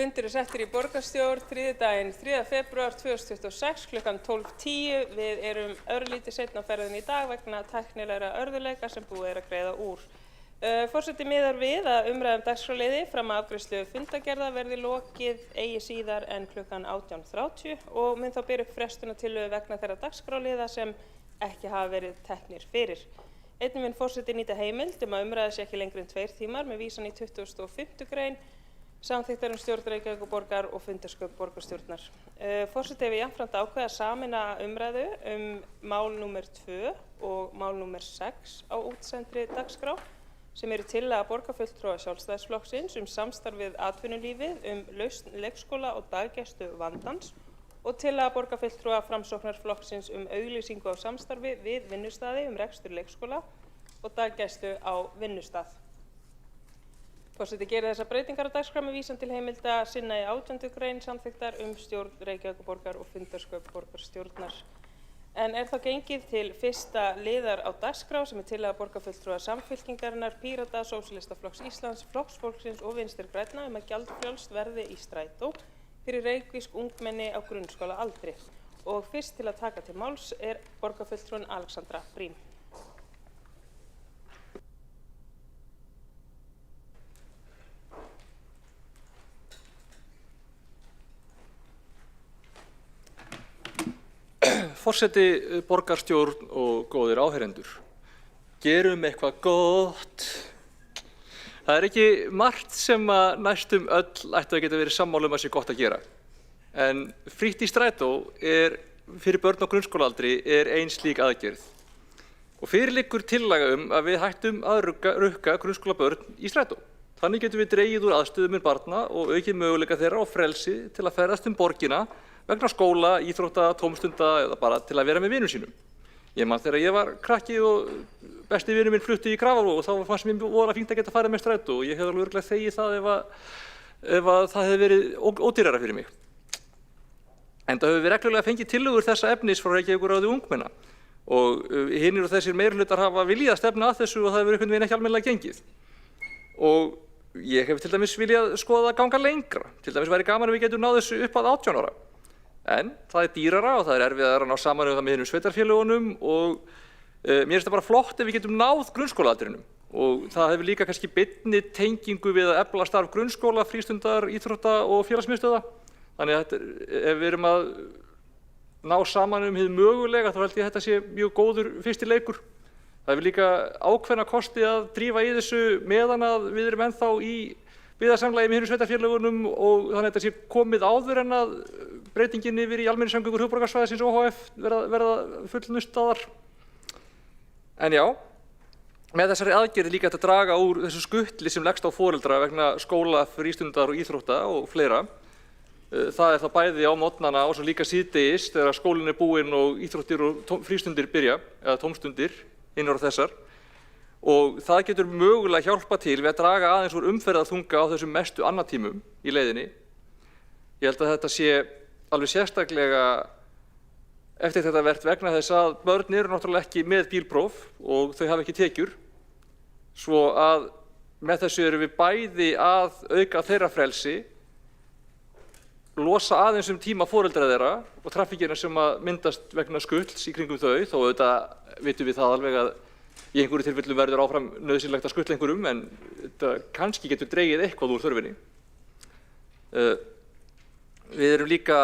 Fundur settur í borgarstjórn þriðjudaginn 3. febrúar 2026 klukkan 12:10. Við erum örlítið seinna á ferðinni í dag vegna tæknilegra örðugleika sem búið að greiða úr. Forseti miðar við að umræðum dagskrárliði fram að afgreiðslu fundargerða verði lokið eigi síðar en klukkan 18:30 og mun þá bera upp frestunartillögu vegna þeirra dagskrárliða sem ekki hafa verið teknir fyrir. Einnig mun forseti nýta heimild að umræða sé ekki lengri en 2 tímar með vísan í 25. grein samþykktar stjórn Reykjavíkurborgar og fundarsköp borgarstjórnar. Forseti hefur jafnframt ákveðið að sameina umræðu mál númer 2 og mál númer 6 á útsendri dagskrá sem eru tillaga borgarfulltrúa Sjálfstæðisflokksins samstarf við atvinnulífið lausn leikskóla og daggæslu vandans og tillaga borgarfulltrúa Framsóknarflokksins auglýsingu á samstarfi við vinnustaði rekstur leikskóla og daggæslu á vinnustað. Forseti gerir þessar breytingar á dagskrá með vísan til heimilda sinna í 18. grein samþykktar stjórn Reykjavíkurborgar og fundarsköp borgarstjórnar. En þá gengið til fyrsta liðar á dagskrá sem tillaga borgarfulltrúa Samfylkingarinnar, Pírata, Sósíalistaflokks Íslands, Flokksfólksins og Vinstri grænna að gjaldfrjálst verði í strætó fyrir reykvísk ungmenni á grunnskólaaldri. Og fyrst til að taka til máls borgarfulltrúin Alexandra Brím. Forseti, borgarstjórn og góðir áheyrendur. Gerum eitthvað gott. Það ekki margt sem að næstum öll ættu að geta verið sammála að sé gott að gera. En frítt í strætó fyrir börn á grunnskólaaldri ein slík aðgerð. Og fyrir liggur tillaga að við hættum að rukka grunnskólabörn í strætó. Þannig getum við dregið úr aðstöðum barna og aukið möguleika þeirra á frelsi til að ferðast borgina vegna skóla, íþrótta, tómstunda eða bara til að vera með vinum sínum. Ég man þegar ég var krakki og besti vinur minn flutti í Grafarvog og þá fannst mér voða fínt að geta farið með strætó og ég hefði alveg örugglega þegið það ef það hefði verið ódýrara fyrir mig. Enda höfum við reglulega fengið tillögur þessa efnis frá Reykjavíkurráði ungmenna og hinir og þessir meirihlutar hafa viljað stefna að þessu og það hefur einhvern veginn ekki almennilega gengið. Og ég hef til dæmis viljað skoða að ganga lengra. Til dæmis væri gaman ef við getum náð þessu upp að 18 ára. En það dýrara og það erfiðara að ná saman það með hinum sveitarfélögunum og mér finnst það bara flott ef við getum náð grunnskólaaldrinum og það hefur líka kannski beinni tengingu við að efla starf grunnskóla, frístundar, íþrótta og félagsmiðstöða. Þannig að ef við erum að ná saman hið mögulega þá held ég að þetta sé mjög góður fyrsti leikur. Það hefur líka ákveðna kosti að drífa í þessu meðan að við erum ennþá í byggðasamlagi með hinum sveitarfélögunum og þannig að þetta sé komið áður en að breytingin yfir í almenningssamgöngur höfuðborgarsvæðisins OHF verða fullnustaðar. En já, með þessari aðgerð líka hægt að draga úr þessu skuttli sem leggst á foreldra vegna skóla, frístundar og íþrótta og fleira. Það þá bæði á morgnana og svo líka síðdegis þegar skólinn búinn og íþróttir og frístundir byrja, eða tómstundir innar á þessar. Og það getur mögulega hjálpa til við að draga aðeins úr umferðarþunga á þessum mestu annatímum í leiðinni. Ég held að þetta sé alveg sérstaklega eftirtektarvert vegna þess að börn eru náttúrulega ekki með bílpróf og þau hafa ekki tekjur. Svo að með þessu erum við bæði að auka þeirra frelsi, losa aðeins tíma foreldra þeirra og traffíkina sem að myndast vegna skulls í kringum þau, þó auðvitað vitum við það alveg að í einhverju tilfellum verður áfram nauðsynlegt að skuttla einhverjum en þetta kannski getur dregið eitthvað úr þörfinni. Við erum líka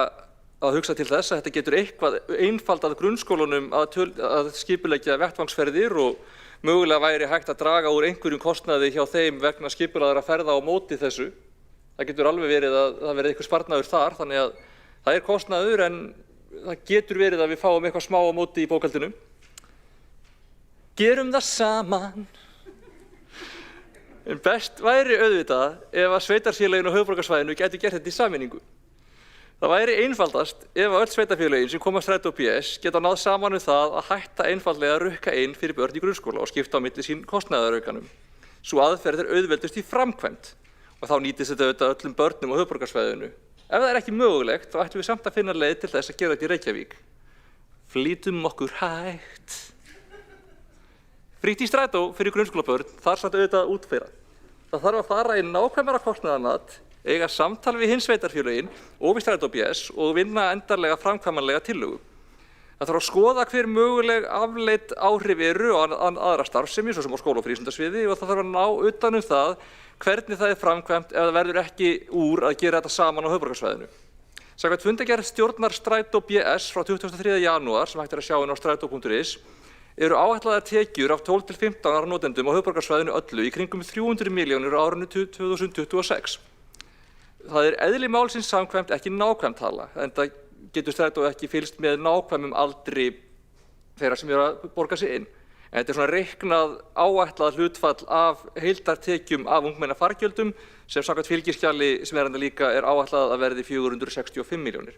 að hugsa til þess að þetta getur eitthvað einfaldað grunnskólunum að skipuleggja vettvangsferðir og mögulega væri hægt að draga úr einhverjum kostnaði hjá þeim vegna skipulagðra ferða á móti þessu. Það getur alveg verið að það verði eitthvað sparnaður þar þannig að það kostnaður en það getur verið að við fáum eitthvað smá á móti í bókhaldinu. Gerum það saman. En best væri auðvitað ef að sveitarfélögin á höfuðborgarsvæðinu gætu gert þetta í sameiningu. Það væri einfaldast ef öll sveitarfélögin sem koma strætó PS geta náð saman það að hætta einfaldlega að rukka fyrir börn í grunnskóla og skipta á milli sín kostnaðaraukanum. Sú aðferð auðveldust í framkvæmd og þá nýtist þetta auðvitað öllum börnum á höfuðborgarsvæðinu. Ef það ekki mögulegt þá ættum við samt að finna leið til þess að gera þetta í Reykjavík. Flýtum okkur hægt. Frítt í strætó fyrir grunnskólabörn þarf samt auðvitað að útfæra. Það þarf að fara í nákvæmara kostnaðarmat eiga samtal við hins sveitarfélögin og við Strætó BS og vinna endanlega framkvæmanlega tillögu. Það þarf að skoða hver möguleg afleidd áhrif eru á aðra starfsemi, svo sem á skóla- og frístundasviði, og það þarf að ná utan það hvernig það framkvæmt ef það verður ekki úr að gera þetta saman á höfuðborgarsvæðinu. Samkvæmt fundargerð stjórnar Strætó BS frá 23. janúar, sem hægt er að sjá inn á strætó.is, eru áætlaðar tekjur af 12 til 15 ára notendum á höfuðborgarsvæðinu öllu í kringum 300 milljónir á árinu 2026. Það eðli málsins samkvæmt ekki nákvæm tala, enda getur Strætó ekki fylgst með nákvæmum aldri þeirra sem eru að borga sig inn. En þetta svona reiknað áætlað hlutfall af heildartekjum af ungmennafargjöldum sem samkvæmt fylgiskjali sem enda líka áætlað að verði 465 milljónir.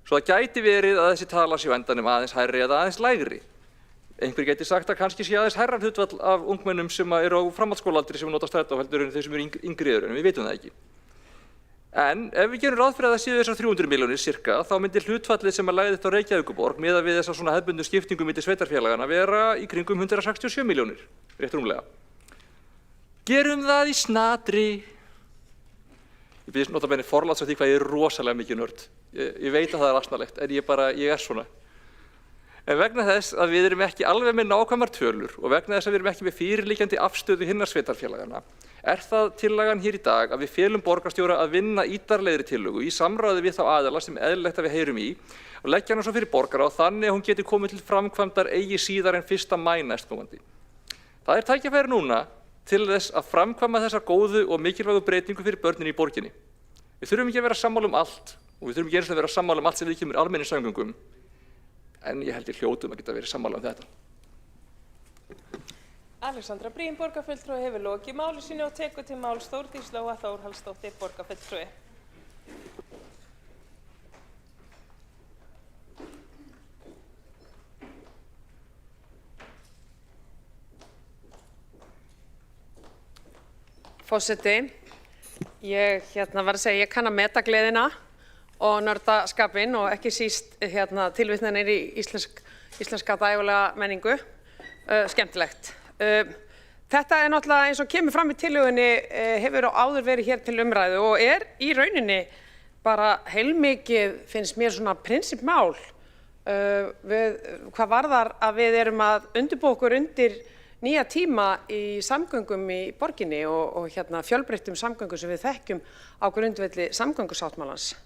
Svo það gæti verið að þessi tala sé á endanum aðeins hærri eða aðeins lægri. Einhver gæti sagt að kannski sé aðeins hærra hlutfall af ungmennum sem eru á framhaldsskólaaldri sem nota Strætó heldur en þeir sem eru yngri en við vitum það ekki. En ef við gerum ráð fyrir að það séu þessar 300 milljónir cirka, þá myndir hlutfallið sem að lagði þetta á Reykjavíkurborg miðað við þessa svona hefðbundnu skiptingu milli sveitarfélagana vera í kringum 167 milljónir, rétt rúmlega. Gerum það í snatri. Ég byrðist nota benni forláts á því hvað ég rosalega mikið nörd. Ég veit að það asnalegt, en ég svona. En vegna þess að við erum ekki alveg með nákvæmar tölur og vegna þess að við erum ekki með fyrirliggjandi afstöðu hinna sveitarfélagana, það tillagan hér í dag að við felum borgarstjóra að vinna ítarlegri tillögu í samráði við þá aðila sem eðlilegt að við heyrum í og leggja hana svo fyrir borgara og þannig að hún geti komið til framkvæmdar eigi síðar en 1. maí næstkomandi. Það tækifæri núna til þess að framkvæma þessa góðu og mikilvægu breytingu fyrir börnin í borginni. Við þurfum ekki að vera sammála allt og við þurfum ekki eins og að vera sammála allt sem viðkemur almenningssamgöngum. En ég held ég hljótum að geta verið sammála þetta. Alexandra Briem, borgarfulltrúi, hefur lokið máli sínu og tekur til máls Þórdís Lóa Þórhallsdóttir, borgarfulltrúi. Forseti, ég var að segja, ég kann að meta gleðina og nördaskapinn og ekki síst tilvitnanir í íslenska dægulega menningu, skemmtilegt. Þetta náttúrulega eins og kemur fram í tillögunni hefur áður verið hér til umræðu og í rauninni bara heilmikið finnst mér svona prinsippmál hvað varðar að við erum að undirbúa okkur undir nýja tíma í samgöngum í borginni og fjölbreyttum samgöngum sem við þekkjum á grundvelli samgöngusáttmálans.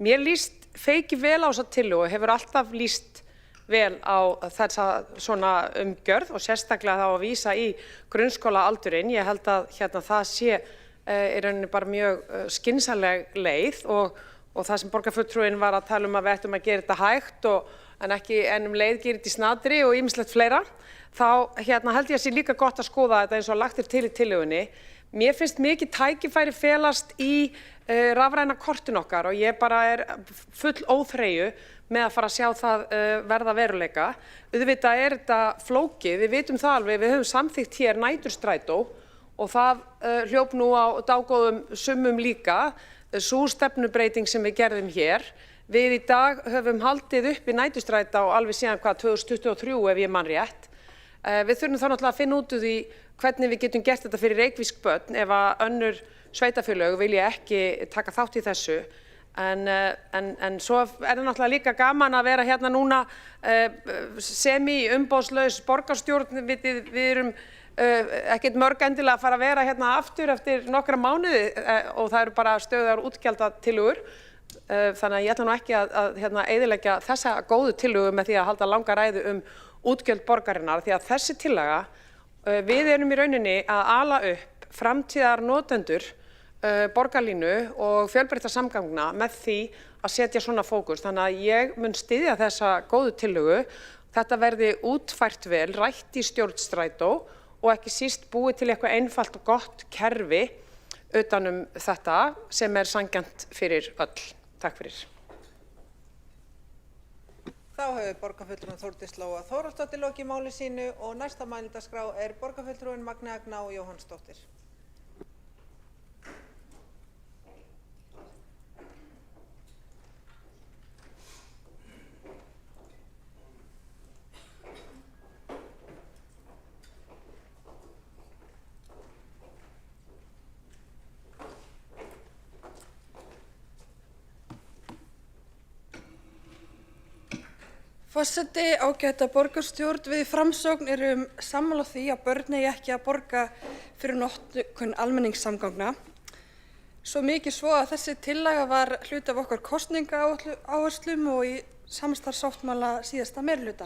Mér líst feiki vel á þessa tillögu og hefur alltaf líst vel á þessa svona umgjörð og sérstaklega þá að vísa í grunnskólaaldurinn. Ég held að það sé í rauninni bara mjög skynsamleg leið og það sem borgarfulltrúinn var að tala að við ættum að gera þetta hægt en ekki leið gera þetta í snatri og ýmislegt fleira. Þá held ég að sé líka gott að skoða þetta eins og lagt til í tillögunni. Mér finnst mikið tækifæri felast í rafræna kortin okkar og ég bara full óþreyju með að fara að sjá það verða veruleika. Auðvitað þetta flókið, við vitum það alveg, við höfum samþykkt hér næturstrætó og það hljóp nú á dágóðum summum líka, sú stefnubreyting sem við gerðum hér. Við í dag höfum haldið upp í næturstrætó alveg síðan 2023 ef ég man rétt. Við þurfum þá náttúrulega að finna út úr því hvernig við getum gert þetta fyrir reykvísk börn ef að önnur sveitarfélög vilja ekki taka þátt í þessu. En svo það náttúrulega líka gaman að vera hérna núna semi-umboðslaus borgarstjórn. Við erum ekkert mörg endilega að fara að vera hérna aftur eftir nokkra mánuði og það eru bara stöðugar útgjaldatillögur. Þannig að ég ætla nú ekki að eyðileggja þessa góðu tillögu með því að halda langa ræðu útgjöld borgarinnar því að þessi tillaga, við erum í rauninni að ala upp framtíðar notendur borgarlínu og fjölbreytta samgangna með því að setja svona fókus. Þannig að ég mun styðja þessa góðu tillögu. Þetta verði útfært vel, rætt í stjórn Strætó og ekki síst búið til eitthvað einfalt og gott kerfi utan þetta sem sanngjarnt fyrir öll. Takk fyrir. Þá hefur borgarfulltrúinn Þórdís Lóa Þórhallsdóttir lokið máli sínu og næsta mælendaskrá borgarfulltrúinn Magnea Gná Jóhannsdóttir. Forseti, ágæta borgarstjórn, við í Framsókn erum sammála því að börn eigi ekki að borga fyrir notkun almenningssamgangna. Svo mikið svo að þessi tillaga var hluti af okkar kosningaáherslum og í samstarfssáttmála síðasta meirihluta.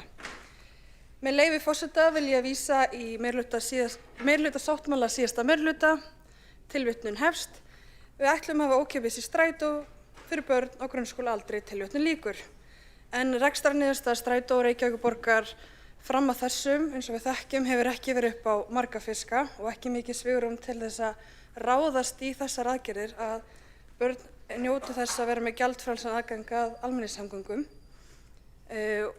Með leyfi forseta vil ég vísa í meirihlutasáttmála síðasta meirihluta, tilvitnun hefst. Við ætlum að hafa ókeypis í strætó fyrir börn á grunnskólaaldri, tilvitnun lýkur. En rekstrarniðurstaða Strætó og Reykjavíkurborgar fram að þessum, eins og við þekkjum, hefur ekki verið upp á marga fiska og ekki mikið svigrúm til þess að ráðast í þessar aðgerðir að börn njóti þess að vera með gjaldfrjálsan aðgang að almenningssamgöngum.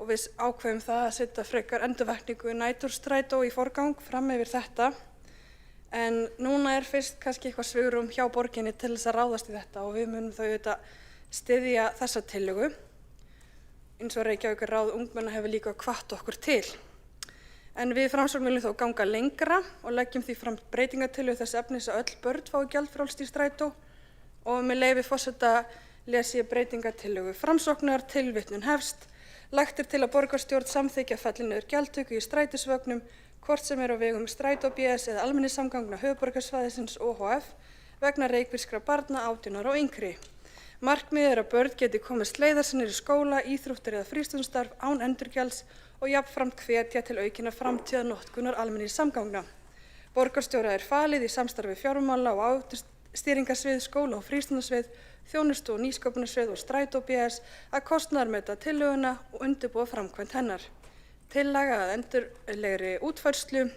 Og við ákveðum það að setja frekar endurvakningu næturstrætó í forgang fram yfir þetta. En núna er fyrst kannski eitthvað svigrúm hjá borginni til þess að ráðast í þetta og við munum þau auðvitað styðja þessa tillögu. Eins og Reykjavíkurráð ungmenna hefur líka hvatt okkur til. En við Framsókn viljum þó ganga lengra og leggjum því fram breytingartillögu þess efnis að öll börn fái gjaldfrjálst í strætó og með leyfi forseta les ég breytingartillögu Framsóknar, tilvitnun hefst. Lagt er til að borgarstjórn samþykkja felli niður gjaldtöku í strætisvögnum, hvort sem er á vegum Strætó BS eða almenningssamgangna höfuðborgarsvæðisins OHF vegna reykvískra barna 18 ára og yngri. Markmiðið er að börn geti komist leiðar sinni í skóla, íþróttir eða frístundastarf án endurgjalds og jafnframt hvetja til aukinnar framtíðarnotkunar almenningssamgangna. Borgarstjóra er falið í samstarfi fjármála og áhættustýringarsvið, skóla- og frístundasvið, þjónustu- og nýsköpunarsvið og Strætó BS að kostnaðarmeta tillöguna og undirbúa framkvæmd hennar. Tillaga að endurlegri útfærslu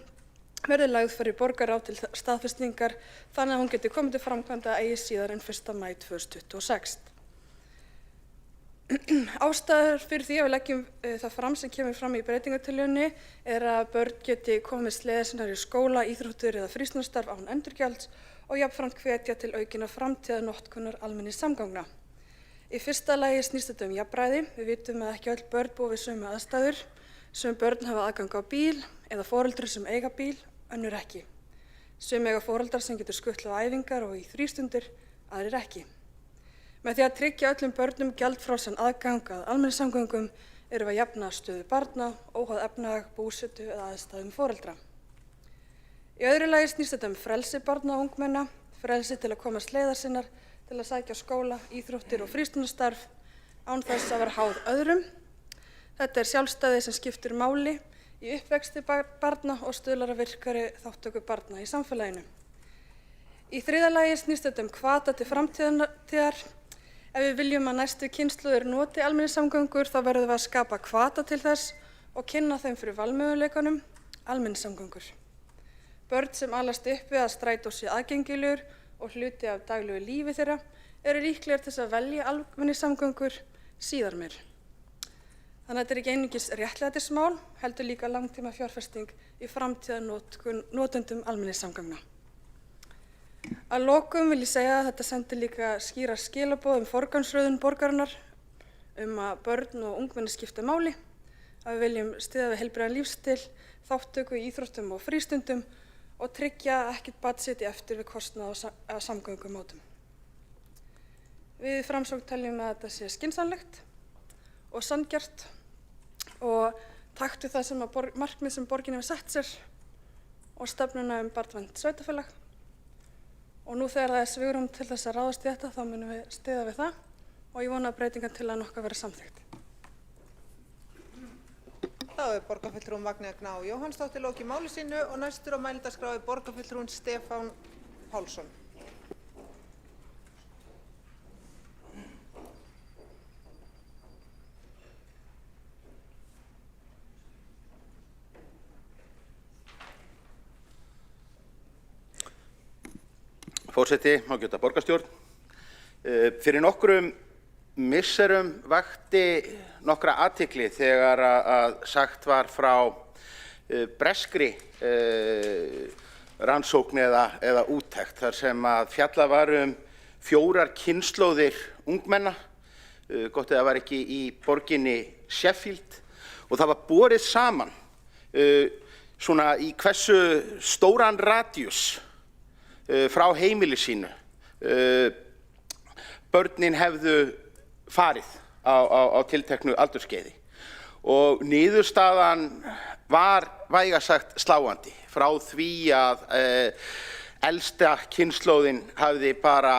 verði lagð fyrir borgarráð til staðfestingar þannig að hún geti komið til framkvæmda eigi síðar en 1. maí 2026. Ástæður fyrir því að við leggjum það fram sem kemur fram í breytingartillögunni er að börn geti komist leiðar sinnar í skóla, íþróttir eða frístundastarf án endurgjalds og jafnframt hvetja til aukinnar framtíðarnotkunar almenningssamgangna. Í fyrsta lagi snýst þetta jafnræði. Við vitum að ekki öll börn búa við sömu aðstæður. Sum börn hafa aðgang á bíl eða foreldrar sem eiga bíl, önnur ekki. Sum eiga foreldrar sem getur skutlað á æfingar og í frístundir, aðrir ekki. Með því að tryggja öllum börnum gjaldfrjálsan aðgang að almenningssamgöngum erum við að jafna stöðu barna, óháð efnahag, búsetu eða aðstæðum foreldra. Í öðru lagi snýst þetta frelsi barna og ungmenna, frelsi til að komast leiðar sinnar, til að sækja skóla, íþróttir og frístundastarf án þess að vera háð öðrum. Þetta er sjálfstæði sem skiptir máli í uppvexti barna og stuðlar að virkari þátttöku barna í samfélaginu. Í þriðja lagi snýst þetta hvata til framtíðar. Ef við viljum að næstu kynslóðir noti almenningssamgöngur þá verðum við að skapa hvata til þess og kynna þeim fyrir valmöguleikunum almenningssamgöngur. Börn sem alast upp við að strætó sé aðgengilegur og hluti af daglegu lífi þeirra eru líklegar til að velja almenningssamgöngur síðar meir. Þannig að þetta er ekki einungis réttlætismál, heldur líka langtíma fjárfesting í framtíðarnotendum almenningssamgangna. Að lokum vil ég segja að þetta sendir líka skýra skilaboð forgangsröðun borgarinnar að börn og ungmenni skipta máli, að við viljum styðja við heilbrigðan lífsstíl, þátttöku í íþróttum og frístundum og tryggja að ekkert barn sitji eftir við kostnað á samgöngumátum. Við í Framsókn teljum að þetta sé skynsamlegt og sanngjarnt og takt við það sem markmið sem borgin hefur sett sér og stefnuna barnvænt sveitarfélag. Og nú þegar það er svigrúm til þess að ráðast í þetta þá munum við styðja við það og ég vona að breytingartillagan okkar verði samþykkt. Þá er borgarfulltrúinn Magnea Gná Jóhannsdóttir lokið máli sínu og næstur á mælendaskrá er borgarfulltrúinn Stefán Pálsson. Forseti, ágæta borgarstjórn. Fyrir nokkrum misserum vakti nokkra athygli þegar að sagt var frá breskri rannsókn eða úttekt þar sem að fjallað var 4 kynslóðir ungmenna, gott eða var ekki í borginni Sheffield, og það var borið saman svona í hversu stóran radíus frá heimili sínu börnin hefðu farið á tilteknu aldurskeiði. og niðurstaðan var vægast sagt sláandi frá því að elsta kynslóðin hafði bara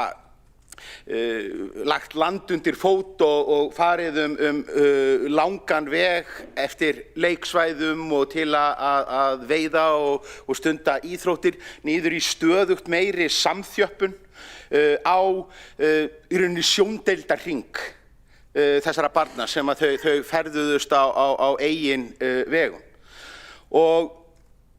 lagt land undir fót og farið langan veg eftir leiksvæðum og til að veiða og stunda íþróttir niður í stöðugt meiri samþjöppun á í rauninni sjóndeildarhring þessara barna sem að þau ferðuðust á eigin vegum. Og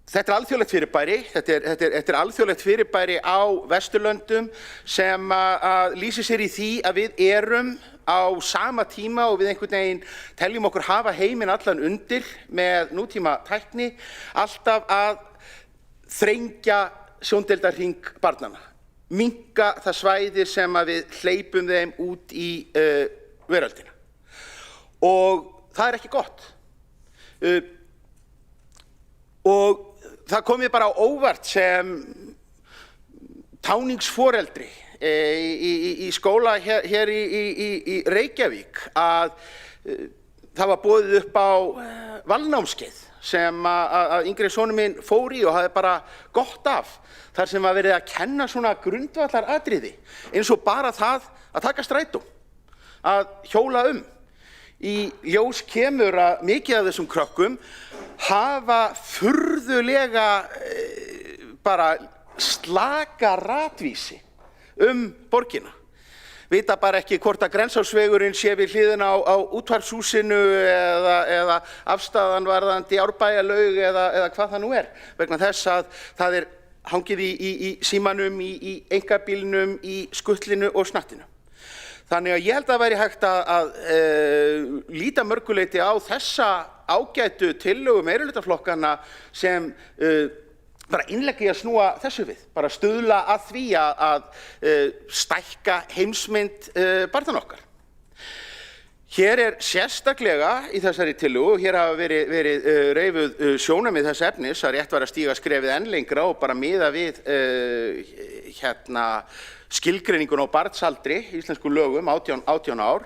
þetta er alþjóðlegt fyrirbæri, þetta er alþjóðlegt fyrirbæri á Vesturlöndum sem að lýsir sér í því að við erum á sama tíma og við einhvern veginn teljum okkur hafa heiminn allan undir með nútíma tækni, alltaf að þrengja sjóndeildarhring barnanna, minnka það svæði sem að við hleypum þeim út í veröldina. Og það er ekki gott. Og það kom mér bara á óvart sem táningsforeldri í skóla hér í Reykjavík að það var boðið upp á valnámskeið sem að yngri sonur minn fór í og hafði bara gott af. Þar sem var verið að kenna svona grundvallaratriði eins og bara það að taka strætó, að hjóla Í ljós kemur að mikið af þessum krökkum hafa furðulega bara slaka ratvísi borgina. Vita bara ekki hvort að Grensásvegurinn sé við hliðina á útvarpshúsinu eða afstæðan varðandi Árbæjarlaug eða hvað það nú er. Vegna þess að það er hangið í símanum, í einkabílnum, í skutlinu og snattinu. Þannig að ég held að það væri hægt að líta mörguleyti á þessa ágætu tillögu meirihlutaflokkanna sem bara innleggi að snúa þessu við, bara stuðla að því að stækka heimsmynd barnanna okkar. Hér er sérstaklega í þessari tillögu, hér hafa verið reifuð sjónarmið þess efnis að rétt var að stíga skrefið enn lengra og bara miða við skilgreiningun á barnsaldri í íslenskum lögum 18 ár,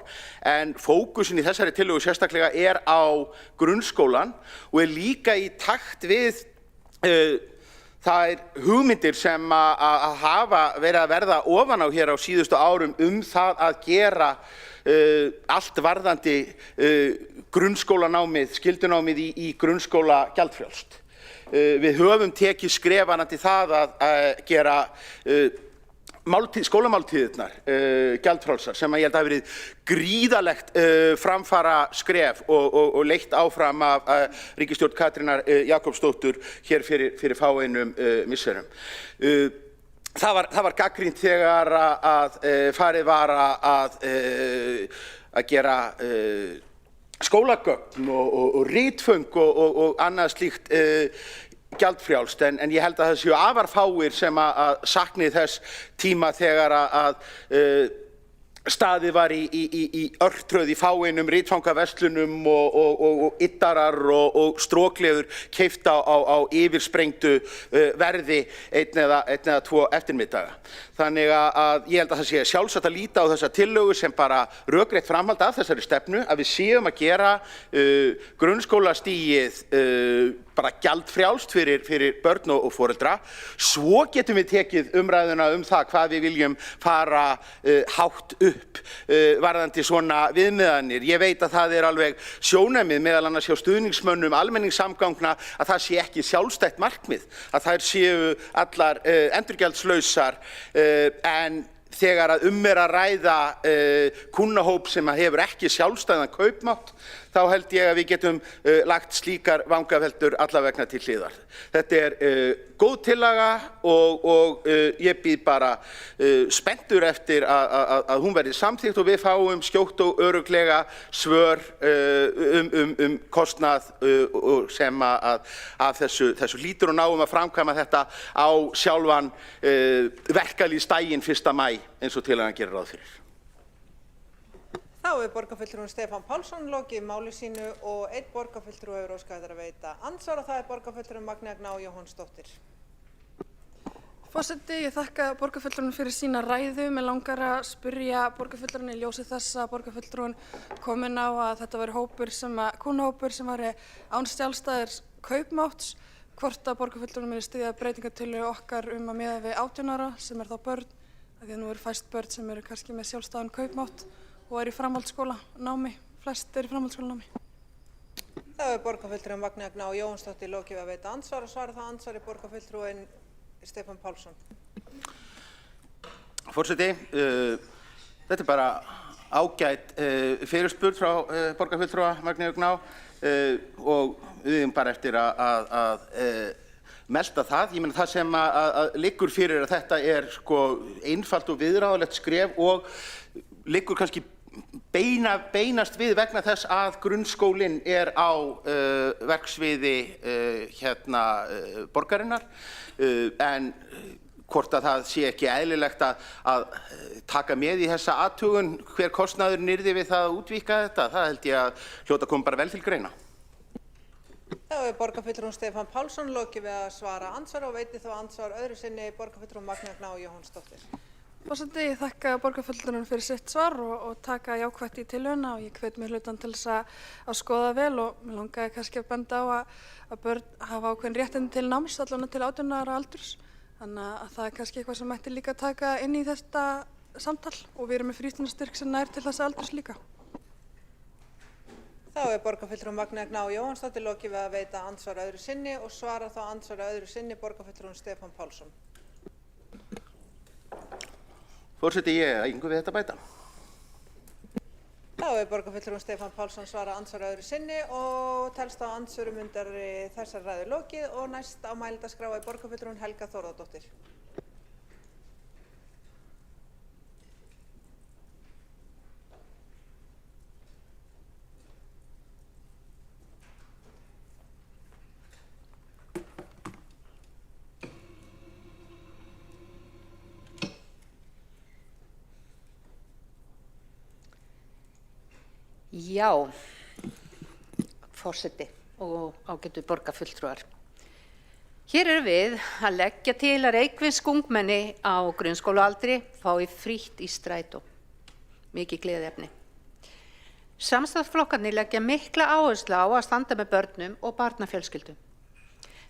en fókusin í þessari tillögu sérstaklega er á grunnskólan og er líka í takt við þær hugmyndir sem að hafa verið að verða ofan á hér á síðustu árum það að gera allt varðandi grunnskólanámið, skyldunámið í grunnskóla gjaldfrjálst. Við höfum tekið skrefandi það að gera skólamáltíðirnar gjaldfrjálsar sem ég held að hafi verið gríðarlegt framfara skref og leitt áfram af ríkisstjórn Katrínar Jakobsdóttur hér fyrir fáeinum misserum. Það var gagnrýnt þegar að farið var að gera skólagögn og ritföng og annað slíkt gjaldfrjálst, en ég held að það séu afar fáir sem að sakni þess tíma þegar að staðið var í örtröð í fáeinum ritfangaverslunum og yddarar og strókleður keypt á yfirsprengdu verði einn eða tvo eftirmiddaga. Þannig að ég held að það sé sjálfsagt að líta á þessa tillögu sem bara rökrétt framhald af þessari stefnu, að við séum að gera grunnskólastigið bara gjaldfrjálst fyrir börn og foreldra. Svo getum við tekið umræðuna það hvað við viljum fara hátt upp varðandi svona viðmiðanir. Ég veit að það er alveg sjónarmið meðal annars hjá stuðningsmönnum almenningssamgangna að það sé ekki sjálfstætt markmið, að þær séu allar endurgjaldslausar, en þegar að er að ræða kunnahóp sem hefur ekki sjálfstæðan kaupmátt, þá held ég að við getum lagt slíkar vangaveltur allavegna til hliðar. Þetta er góð tillaga og ég bíð bara spenntur eftir að hún verði samþykkt og við fáum skjótt og örugglega svör kostnað sem að þessu hlýtur og náum að framkvæma þetta á sjálfan verkalýðsdaginn 1. maí eins og tillagan gerir ráð fyrir. Þá er borgarfulltrúinn Stefán Pálsson lokið máli sínu og einn borgarfulltrúi hefur óskað eftir að veita andsvar og það er borgarfulltrúinn Magnea Gná Jóhannsdóttir. Forseti, ég þakka borgarfulltrúanum fyrir sína ræðu. Mig langar að spyrja borgarfulltrúan í ljósi þess að borgarfulltrúan kom inn á að þetta væri kúnnahópur sem væri án sjálfstæðs kaupmátts, hvort að borgarfulltrúan myndi styðja breytingartillögu okkar að miða við 18 ára sem er þá börn, af því að nú eru fæst börn sem eru kannski með sjálfstæðan kaupmátt og eru í framhaldsskólanámi, flest eru í framhaldsskólanámi. Þá er borgarfulltrúinn Magnea Gná Jóhannsdóttir lokið við að veita andsvar og svara þá andsvari borgarfulltrúinn Stefán Pálsson. Forseti, þetta er bara ágæt fyrirspurn frá borgarfulltrúa Magneu Gná og við erum bara eftir að melta það. Ég meina það sem að liggur fyrir að þetta er sko einfalt og viðráðanlegt skref og liggur kannski beinast við vegna þess að grunnskólinn er á verksviði borgarinnar, en hvort að það sé ekki eðlilegt að taka með í þessa athugun hver kostnaðurinn yrði við það að útvíkka þetta, það held ég að hljóta koma bara vel til greina. Þá er borgarfulltrúinn Stefán Pálsson lokið við að svara andsvar og veiti þá andsvar öðru sinni borgarfulltrúinn Magnea Gná Jóhannsdóttir. Forseti, ég þakka borgarfulltrúanum fyrir sitt svar og taka jákvætt í tillöguna og ég hvet mér hlutan til þess að skoða vel og mér langaði kannski að benda á að börn hafa ákveðin réttindi til náms, allavega til 18 ára aldurs. Þannig að það er kannski eitthvað sem mætti líka taka inn í þetta samtal og við erum með frístundastyrk sem nær til þessa aldurs líka. Þá er borgarfulltrúinn Magnea Gná Jóhannsdóttir lokið við að veita andsvar öðru sinni og svara þá andsvar öðru sinni borgarfulltrúinn Stefán Pálsson. Forseti, ég hef engu við þetta bæta. Þá er borgarfulltrúinn Stefán Pálsson svara andsvar öðru sinni og telst á andsvörum undir þessar ræðu lokið og næst á mælendaskrá er borgarfulltrúinn Helga Þórðardóttir. Já, forseti og ágætu borgarfulltrúar. Hér erum við að leggja til að reykvísk ungmenni á grunnskólaaldri fái frítt í strætó. Mikið gleðiefni. Samstarfsflokkarnir leggja mikla áherslu á að standa með börnum og barnafjölskyldum.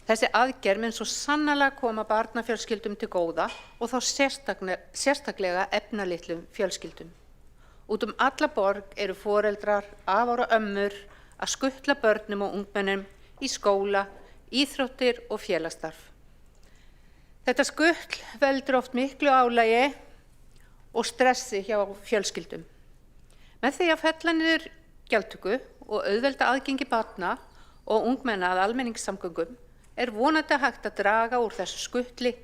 Þessi aðgerð mun svo sannarlega koma barnafjölskyldum til góða og þá sérstaklega efnalitlum fjölskyldum. Út alla borg eru foreldrar, afar og ömmur að skutla börnum og ungmennum í skóla, íþróttir og félagsstarf. Þetta skutl veldur oft miklu álagi og stressi hjá fjölskyldum. Með því að fella niður gjaldtöku og auðvelda aðgengi barna og ungmenna að almenningssamgöngum er vonandi hægt að draga úr þessu skutli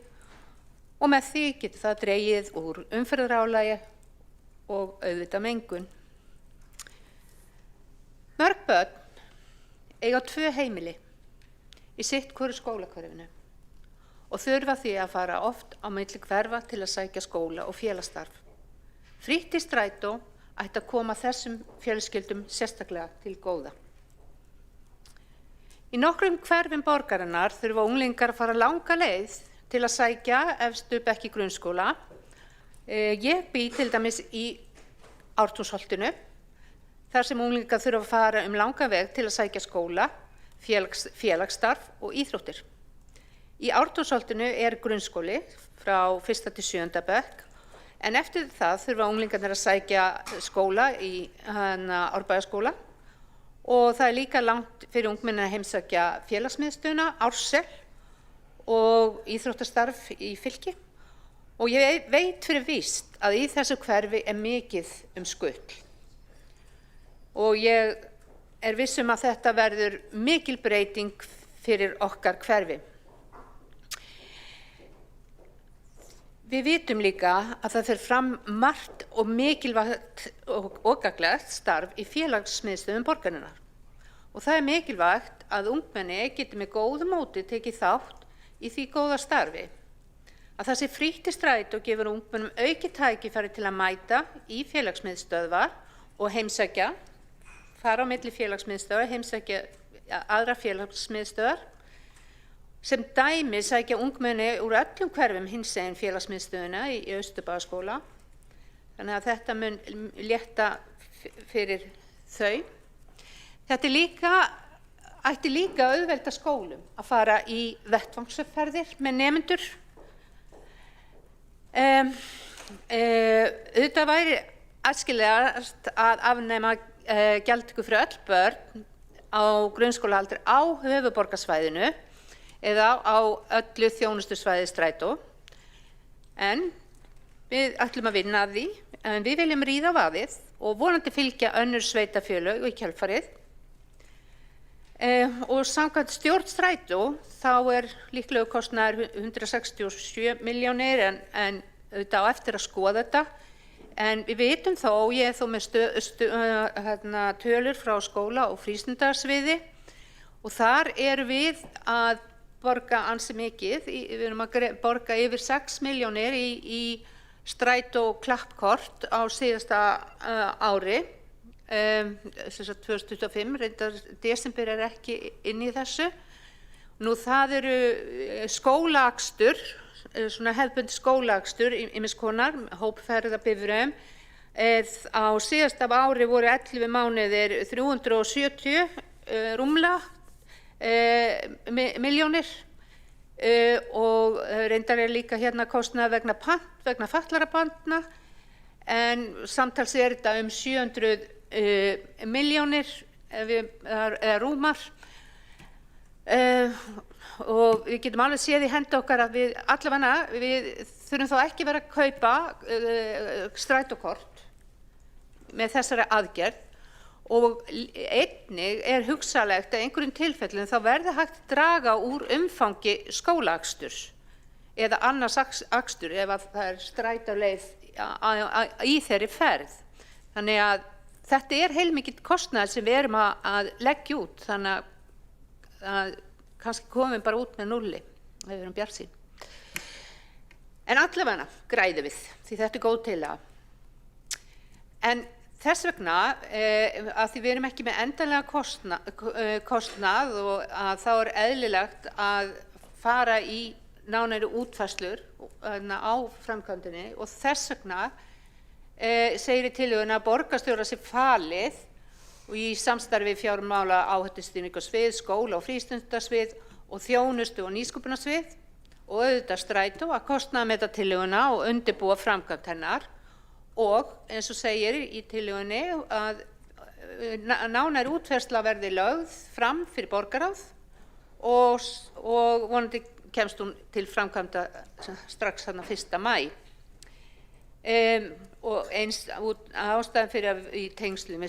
og með því getur það dregið úr umferðarálagi og auðvitað mengun. Mörg börn eiga 2 heimili í sitt hvoru skólahverfinu og þurfa því að fara oft á milli hverfa til að sækja skóla og félagsstarf. Frítt í strætó ætti að koma þessum fjölskyldum sérstaklega til góða. Í nokkrum hverfum borgarinnar þurfa unglingar að fara langa leið til að sækja efstu bekki grunnskóla. Ég bý til dæmis í Ártúnsholtinu, þar sem unglingar þurfa að fara langa veg til að sækja skóla, félagsstarf og íþróttir. Í Ártúnsholtinu er grunnskóli frá 1. til 7. bekk, en eftir það þurfa unglingarnir að sækja skóla í Árbæjarskóla og það er líka langt fyrir ungmennin að heimsækja félagsmiðstöðina, Ársel og íþróttastarf í fylki. Og ég veit fyrir víst að í þessu hverfi er mikið skutl. Og ég er viss að þetta verður mikil breyting fyrir okkar hverfi. Við vitum líka að það fer fram margt og mikilvægt og gagnlegt starf í félagsmiðstöðvum borgarinnar. Og það er mikilvægt að ungmenni geti með góðu móti tekið þátt í því góða starfi. Að það sé frítt í strætó gefur ungmennum aukið tækifæri til að mæta í félagsmiðstöðvar og heimsækja, fara á milli félagsmiðstöðvar, heimsækja aðra félagsmiðstöðvar Sem dæmi sækja ungmenni úr öllum hverfum hinsegin félagsmiðstöðina í Austurbæjarskóla. Þannig að þetta mun létta fyrir þau. Þetta ætti líka að auðvelda skólum að fara í vettvangsferðir með nemendur. Auðvitað væri æskilegast að afnema gjaldtöku fyrir öll börn á grunnskólaaldri á höfuðborgarsvæðinu eða á öllu þjónustusvæði strætó. En við ætlum að vinna að því, en við viljum ríða á vaðið og vonandi fylgja önnur sveitarfélög í kjölfarið. Og samkvæmt stjórn strætó þá líklegur kostnaður 167 milljónir en auðvitað á eftir að skoða þetta. En við vitum þó, ég þó með tölur frá skóla og frístundasviði og þar við að borga ansi mikið, við erum að borga yfir 6 milljónir í strætó klappkort á síðasta ári, 2025, reyndar desember ekki inn í þessu. Nú það skólaakstur, svona hefðbundið skólaakstur ýmiss konar, hópferðabifreiðum. Á síðasta ári voru 11 mánuðir 370 rúmlega milljónir og reyndar líka hérna kostnaður vegna fatlaðra barna en samtals þetta 700 milljónir eða rúmar og við getum alveg séð í hendi okkar að við þurfum þá ekki vera að kaupa strætókort með þessari aðgerð og einnig hugsanlegt að einhverjum tilfellum þá verði hægt að draga úr umfangi skólaaksturs eða annars akstur ef að það strætóleið í þeirri ferð. Þannig að þetta heilmikill kostnaður sem við erum að leggja út, þannig að kannski komum við bara út með nulli ef við erum bjartsýn. En allavega græðum við, því þetta góð tillaga. En þess vegna, að því við erum ekki með endanlega kostnað og að þá eðlilegt að fara í nánari útfærslur á framkvæmdinni og þess vegna segir í tillögunni að borgarstjóra sé falið og í samstarfi fjármála áhættustýringarsvið, skóla- og frístundasvið og þjónustu- og nýsköpunarsvið og auðvitað strætó að kostnaðarmeta tillöguna og undirbúa framkvæmd hennar og eins og segir í tillögunni að nánari útfærsla verði lögð fram fyrir borgarráð og vonandi kemst hún til framkvæmda strax þarna 1. maí. Og eins ástæðan fyrir að í tengslum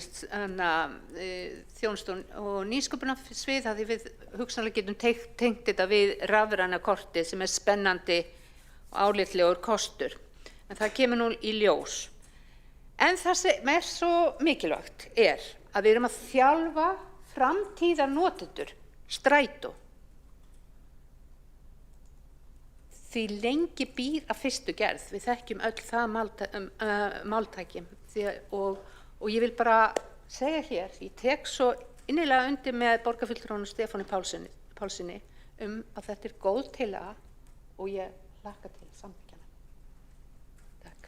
þjónustu- og nýsköpunarsvið að því við hugsanlega getum tengt þetta við rafræna kortið sem spennandi og álitlegur kostur. En það kemur nú í ljós. En það sem svo mikilvægt að við erum að þjálfa framtíðarnotendur strætó. Því lengi býr að fyrstu gerð, við þekkjum öll það máltæki og ég vil bara segja hér, ég tek svo innilega undir með borgarfulltrúanum Stefáni Pálssyni að þetta góð tillaga og ég hlakka til samþykkjana. Takk.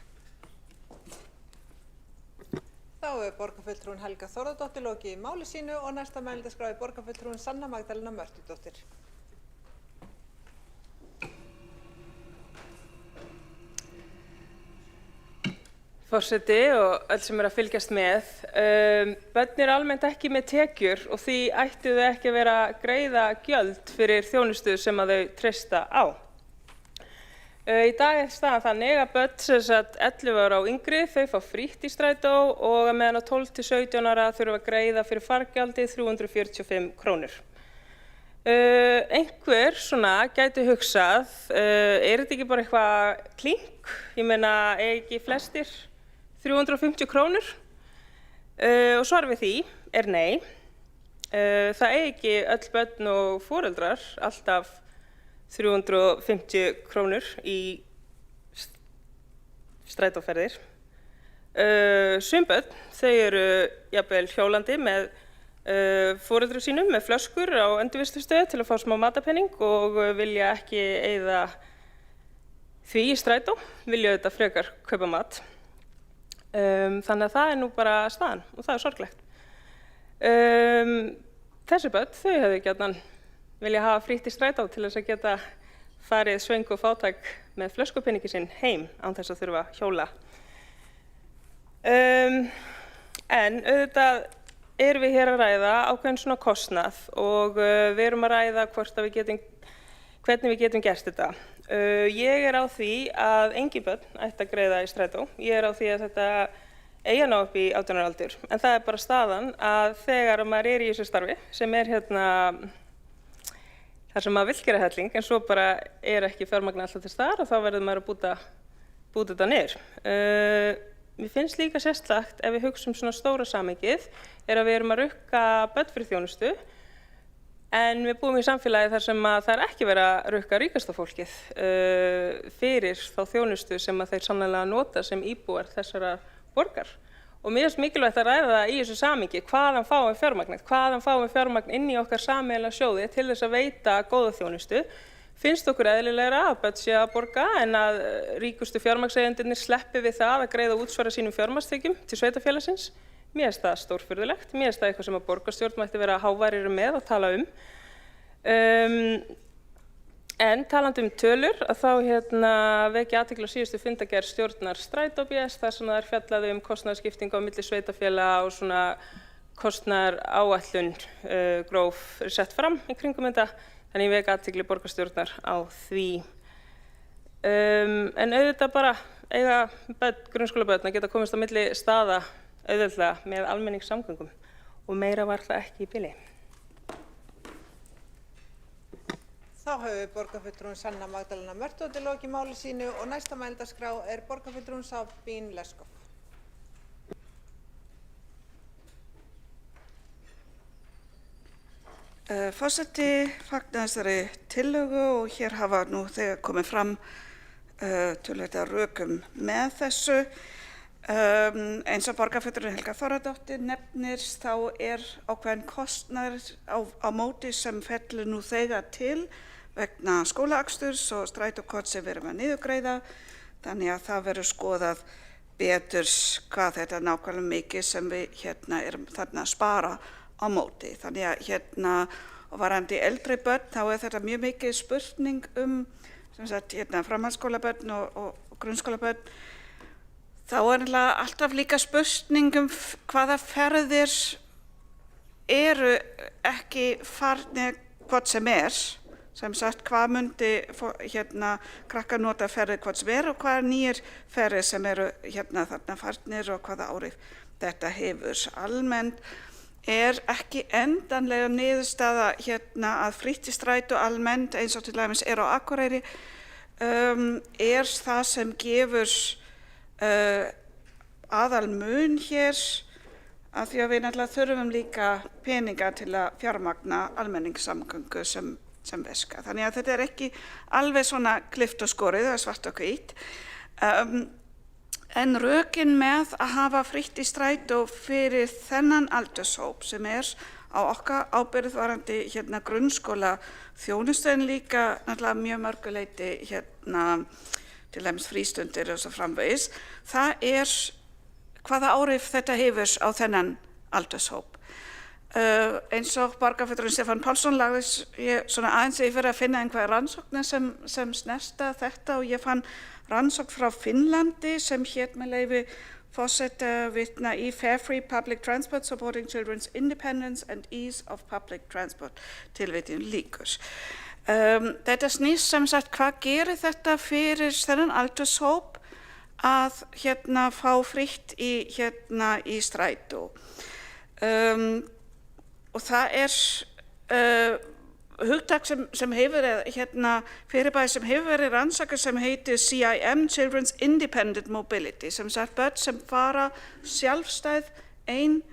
Þá borgarfulltrúin Helga Þórðardóttir lokið í máli sínu og næsta mælendaskrá borgarfulltrúin Sanna Magdalena Mörtudóttir. Forseti og öll sem að fylgjast með. Börn almennt ekki með tekjur og því ættu þau ekki að vera að greiða gjöld fyrir þjónustu sem að þau treysta á. Í dag staðan þannig að börn sem sagt 11 ára og yngri þau fá frítt í strætó og að meðan á 12 til 17 ára þurfa að greiða fyrir fargjaldi 345 krónur. Einhver svona gæti hugsað, þetta ekki bara eitthvað klink? Ég meina, ekki flestir 350 krónur? Og svar við því nei. Það ekki öll börn og foreldrar alltaf 350 krónur í strætóferðir. Sum börn, þau eru jafnvel hjólandi með foreldrum sínum með flöskur á endurvinnslustöð til að fá smá matarpenning og vilja ekki eyða því í strætó, vilja auðvitað frekar kaupa mat. Þannig að það nú bara staðan og það sorglegt. Þessi börn, þau hefðu gjarnan vilja hafa frítt í strætó til þess að geta farið svöng og fátæk með flöskupenningi sinn heim án þess að þurfa að hjóla. En auðvitað erum við hér að ræða ákveðin svona kostnað og við erum að ræða hvernig við getum gert þetta. Ég er á því að engin börn ætti að greiða í strætó. Ég er á því að þetta eigi að ná upp í 18 ára aldur. En það er bara staðan að þegar maður er í þessu starfi sem er þar sem maður vill gera helling en svo bara er ekki fjármagn alltaf til staðar og þá verður maður að búta þetta niður. Mér finnst líka sérstakt ef við hugsum svona stóra samhengið er að við erum að rukka börn fyrir þjónustu en við búum í samfélagi þar sem að það er ekki verið að rukka ríkasta fólkið fyrir þá þjónustu sem að þeir sannlega nota sem íbúar þessara borgar. Og mér finnst mikilvægt að ræða það í þessu samhengi hvaðan fáum við fjármagn inn í okkar sameiginlega sjóði til þess að veita góða þjónustu. Finnst okkur eðlilegra að börn sé að borga en að ríkustu fjármagnseigendurnir sleppi við það að greiða útsvara sínum fjármagnstekjum til sveitarfélagsins? Mér finnst það stórfurðulegt. Mér finnst það eitthvað sem að borgarstjórn mætti vera háværari með að tala um. En talandi tölur, að þá vekja athygli á síðustu fundargerð stjórnar Strætó BS þar sem það er fjallað kostnaðarskiptingu á milli sveitarfélaga og svona kostnaðaráætlun gróf sett fram í kringum þetta. Þannig ég vek athygli borgarstjórnar á því. En auðvitað bara eiga grunnskólabörn að geta komist á milli staða auðveldlega með almenningssamgöngum og meira var það ekki í bili. Þá hefur borgarfulltrúin Sanna Magdalena Mörtudóttir lokið máli sínu og næsta mælendaskrá er borgarfulltrúin Sabine Leskov. Forseti fagnar þessari tillögu og hér hafa nú þegar komið fram töluvert af rökum með þessu. Eins og borgarfulltrúin Helga Þórðardóttir nefnir þá er ákveðin kostnaður á móti sem fellur nú þegar til vegna skólaaksturs og strætókort sem við erum að niðurgreiða. Þannig að það verður skoðað betur hvað þetta nákvæmlega mikið sem við erum þarna að spara á móti. Þannig að og varðandi eldri börn þá er þetta mjög mikið spurning framhaldsskólabörn og grunnskólabörn. Þá er alltaf líka spurning hvaða ferðir eru ekki farnir hvort sem er. Sem sagt, hvað myndi krakkar nota ferðir hvort sem er og hvaða nýjar ferðir sem eru þarna farnir og hvaða áhrif þetta hefur. Almennt er ekki endanlega niðurstaða að frítt í strætó almennt eins og til dæmis er á Akureyri er það sem gefur aðalmun hér af því að við náttúrulega þurfum líka peninga til að fjármagna almenningssamgöngu sem veska. Þannig að þetta er ekki alveg svona klift og skorið, það er svart og hvítt. En rökin með að hafa frítt í strætó fyrir þennan aldurshóp sem er á okkar ábyrgð varðandi grunnskóla þjónustu en líka náttúrulega mjög mörguleyti til dæmis frístundir og svo framvegis, það er hvaða áhrif þetta hefur á þennan aldurshóp. Eins og borgarfulltrúinn Stefán Pálsson lagðist ég svona aðeins yfir að finna einhverja rannsóknir sem snerta þetta og ég fann rannsókn frá Finnlandi sem hét með leyfi forseta vitna í Fair Free Public Transport Supporting Children's Independence and Ease of Public Transport tilvitjun lýkur. Þetta snýst sem sagt hvað gerir þetta fyrir þennan aldurshóp að fá frítt í strætó. Og það er hugtak sem hefur fyrirbæri sem hefur verið rannsakað sem heitir CIM, Children's Independent Mobility, sem sagt börn sem fara sjálfstæð ein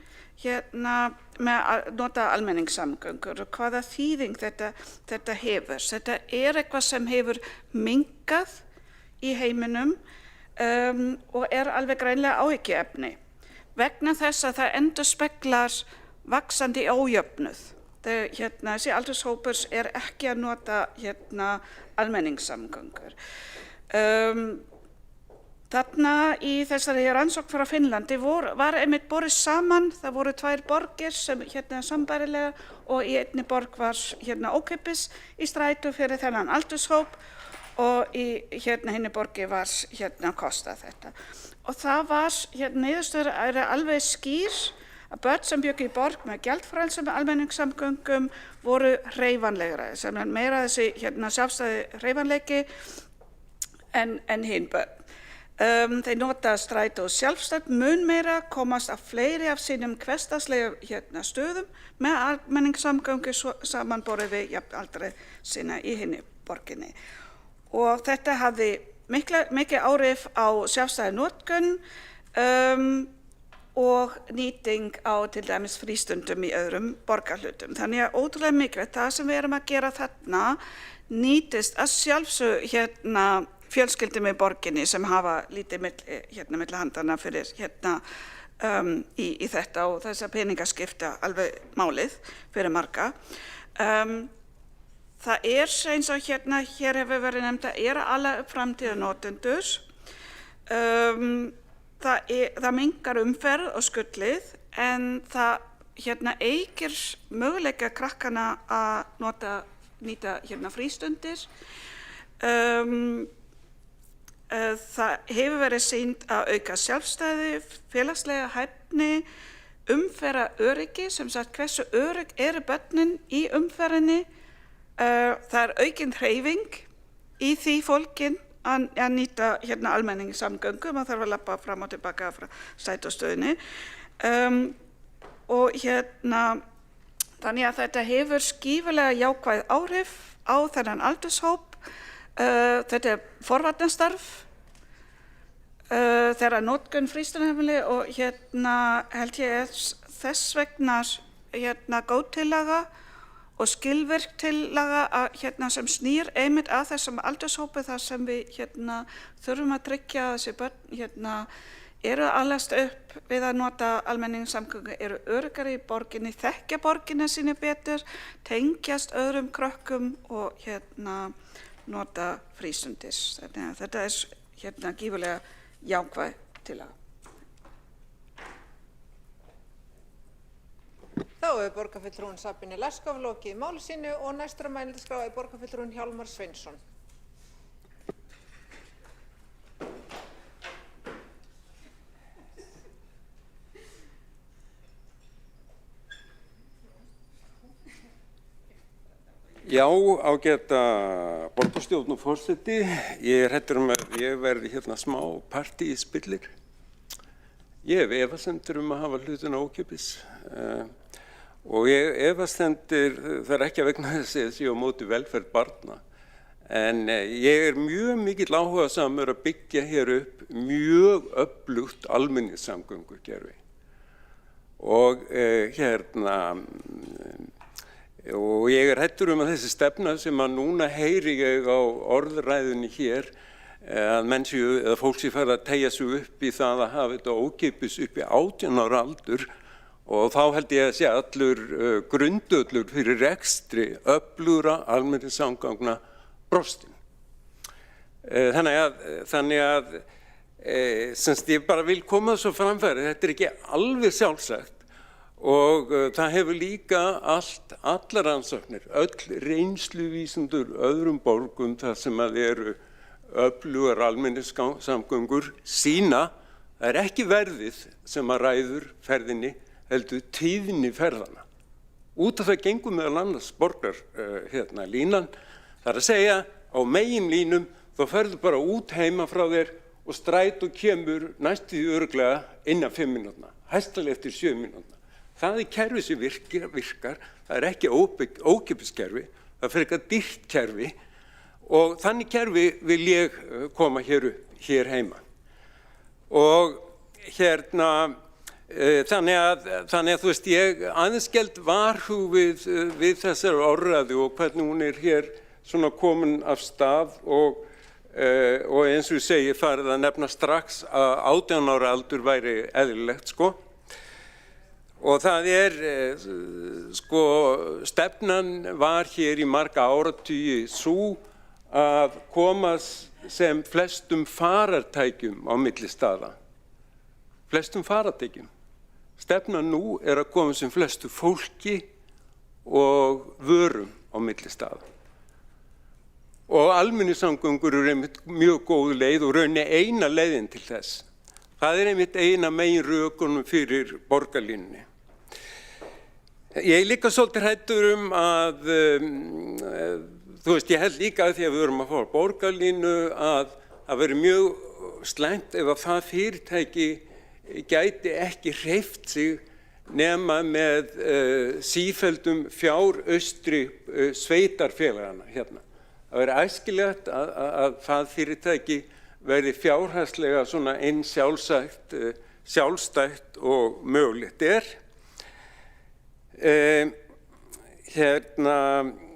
með að nota almenningssamgöngur og hvaða þýðing þetta hefur. Þetta er eitthvað sem hefur minnkað í heiminum og er alveg greinlega áhyggjuefni vegna þess að það endurspeglar vaxandi ójöfnuð. Þessi aldurshópur ekki að nota almenningssamgöngur. Þarna í þessari rannsókn frá Finnlandi var einmitt borið saman, það voru 2 borgir sem sambærilega og í einni borg var ókeypis í strætó fyrir þennan aldurshóp og í hinni borgi var kostað þetta. Og það var, niðurstöður alveg skýr að börn sem bjuggu í borg með gjaldfrelsi með almenningssamgöngum voru hreyfanlegra, sem meira þessi sjálfstæði hreyfanleiki en hinn börn. Þeir nota strætó sjálfstætt mun meira, komast af fleiri af sínum hversdagslega stöðum með almenningssamgöngu samanborið við jafnaldri sína í hinni borginni. Og þetta hafði mikið áhrif á sjálfstæða notkun og nýting á til dæmis frístundum í öðrum borgarhlutum. Þannig að ótrúlega mikilvægt það sem við erum að gera þarna nýtist að sjálfsögðu fjölskyldum í borginni sem hafa lítið milli handana fyrir í þetta og þessa peningaskipta alveg málið fyrir marga. Það eins og hér hefur verið nefnt að ala upp framtíðarnotendur. Það minnkar umferð og skullið en það eykir möguleika krakkana að nýta frístundir. Það hefur verið sýnt að auka sjálfstæði, félagslega hæfni, umferðaröryggi, sem sagt hversu örygg eru börnin í umferðinni. Það aukin hreyfing í því fólkin að nýta almenningssamgöngum, maður þarf að labba fram og tilbaka frá strætóstöðinni. Og þannig að þetta hefur skífulega jákvæð áhrif á þennan aldurshóp. Þetta forvarnastarf þeirra notkun frístunarheimili og held ég þess vegna góð tillaga og skilvirk tillaga sem snýr einmitt að þessum aldurshópi þar sem við þurfum að tryggja að þessi börn eru að alast upp við að nota almenningssamgöngur, eru öruggari í borginni, þekkja borginna sína betur, tengjast öðrum krökkum og nota frístundir. Þetta gífurlega jákvæð tillaga. Þá hefur borgarfulltrúinn Sabine Leskov lokið máli sínu og næstur á mælendaskrá borgarfulltrúinn Hjálmar Sveinsson. Já, ágæta borgarstjórn og forseti, ég hræddur að ég verði smá partíspillir. Ég hef efasemdir að hafa hlutina ókeypis og ég efasemdir, það ekki að vegna þess að ég á móti velferð barna, en ég mjög mikill áhugasamur að byggja hér upp mjög öflugt almenningssamgöngukerfi og og ég hræddur að þessi stefna sem að núna heyri ég á orðræðunni hér að menn séu eða fólk sé farið að teygja sig upp í það að hafa þetta ókeypis upp í 18 ára aldur og þá held ég að sé allur grundvöllur fyrir rekstri öflugra almenningssamgangna brostin. Þannig að ég bara vil koma þessu framfæri, þetta ekki alveg sjálfsagt. Og það hefur líka allar rannsóknir, öll reynsluvísindur öðrum borgum þar sem að eru öflugar almenningssamgöngur sýna, það ekki verðið sem að ræður ferðinni, heldur tíðni ferðana. Út af það gengur meðal annars borgarlínan, það að segja á meginlínum þá ferðu bara út heima frá þér og strætó kemur næstu örugglega innan 5 mínútna, hæstalega eftir 7 mínútna. Það kerfi sem virkar, það ekki ókeypiskerfi, það fyrir eitthvað dýrt kerfi og þannig kerfi vil ég koma hér heima. Og þannig að þú veist, ég aðeins geld varhug við þessari orðræðu og hvernig hún hér svona komin af stað og eins og ég segi farið að nefna strax að 18 ára aldur væri eðlilegt sko. Og það sko, stefnan var hér í marga áratugi sú að koma sem flestum farartækjum á milli staða. Flestum farartækjum. Stefnan nú að koma sem flestu fólki og vörum á milli staða. Og almenningssamgöngur einmitt mjög góð leið og raunni eina leiðin til þess. Það einmitt eina megin rökunum fyrir borgarlínunni. Ég líka svolítið hræddur að, þú veist, ég held líka að því að við erum að fá borgarlínu að það veri mjög slæmt ef að það fyrirtæki gæti ekki hreyft sig nema með sífelldum fjáraustri sveitarfélagana hérna. Það veri æskilegt að það fyrirtæki verði fjárhagslega svona eins sjálfstætt og mögulegt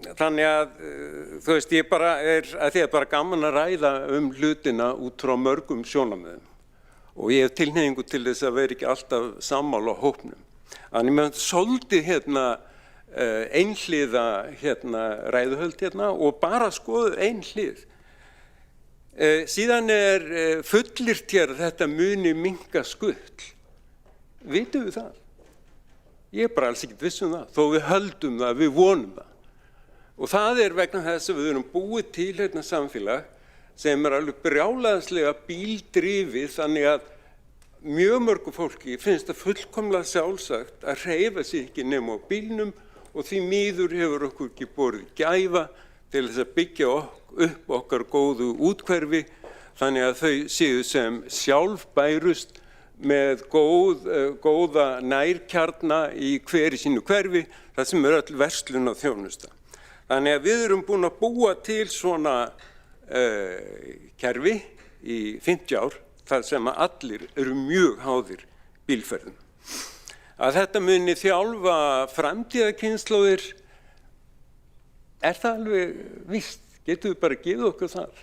þannig að þú veist, ég bara að því að bara gaman að ræða hlutina út frá mörgum sjónarmiðum og ég hef tilhneigingu til þess að vera ekki alltaf sammála á hópnum. Þannig með svolítið einhliða ræðuhöld og bara skoðu ein hlið. Síðan fullyrt hér að þetta muni minnka skull. Vitum við það? Ég bara alls ekkert viss það, þó við höldum það, við vonum það. Og það vegna þess að við erum búið til samfélag sem alveg brjálæðislega bíldrifið, þannig að mjög mörgu fólki finnst það fullkomlega sjálfsagt að hreyfa sig ekki nema á bílnum og því miður hefur okkur ekki borið gæfa til þess að byggja upp okkar góðu úthverfi þannig að þau séu sem sjálfbærust með góða nærkjarna í hver í sínu hverfi, það sem öll verslun og þjónusta. Þannig að við erum búin að búa til svona kerfi í 50 ár, þar sem að allir eru mjög háðir bílferðum. Að þetta muni þjálfa framtíðarkynslóðir, það alveg víst, getum við bara gefið okkur það.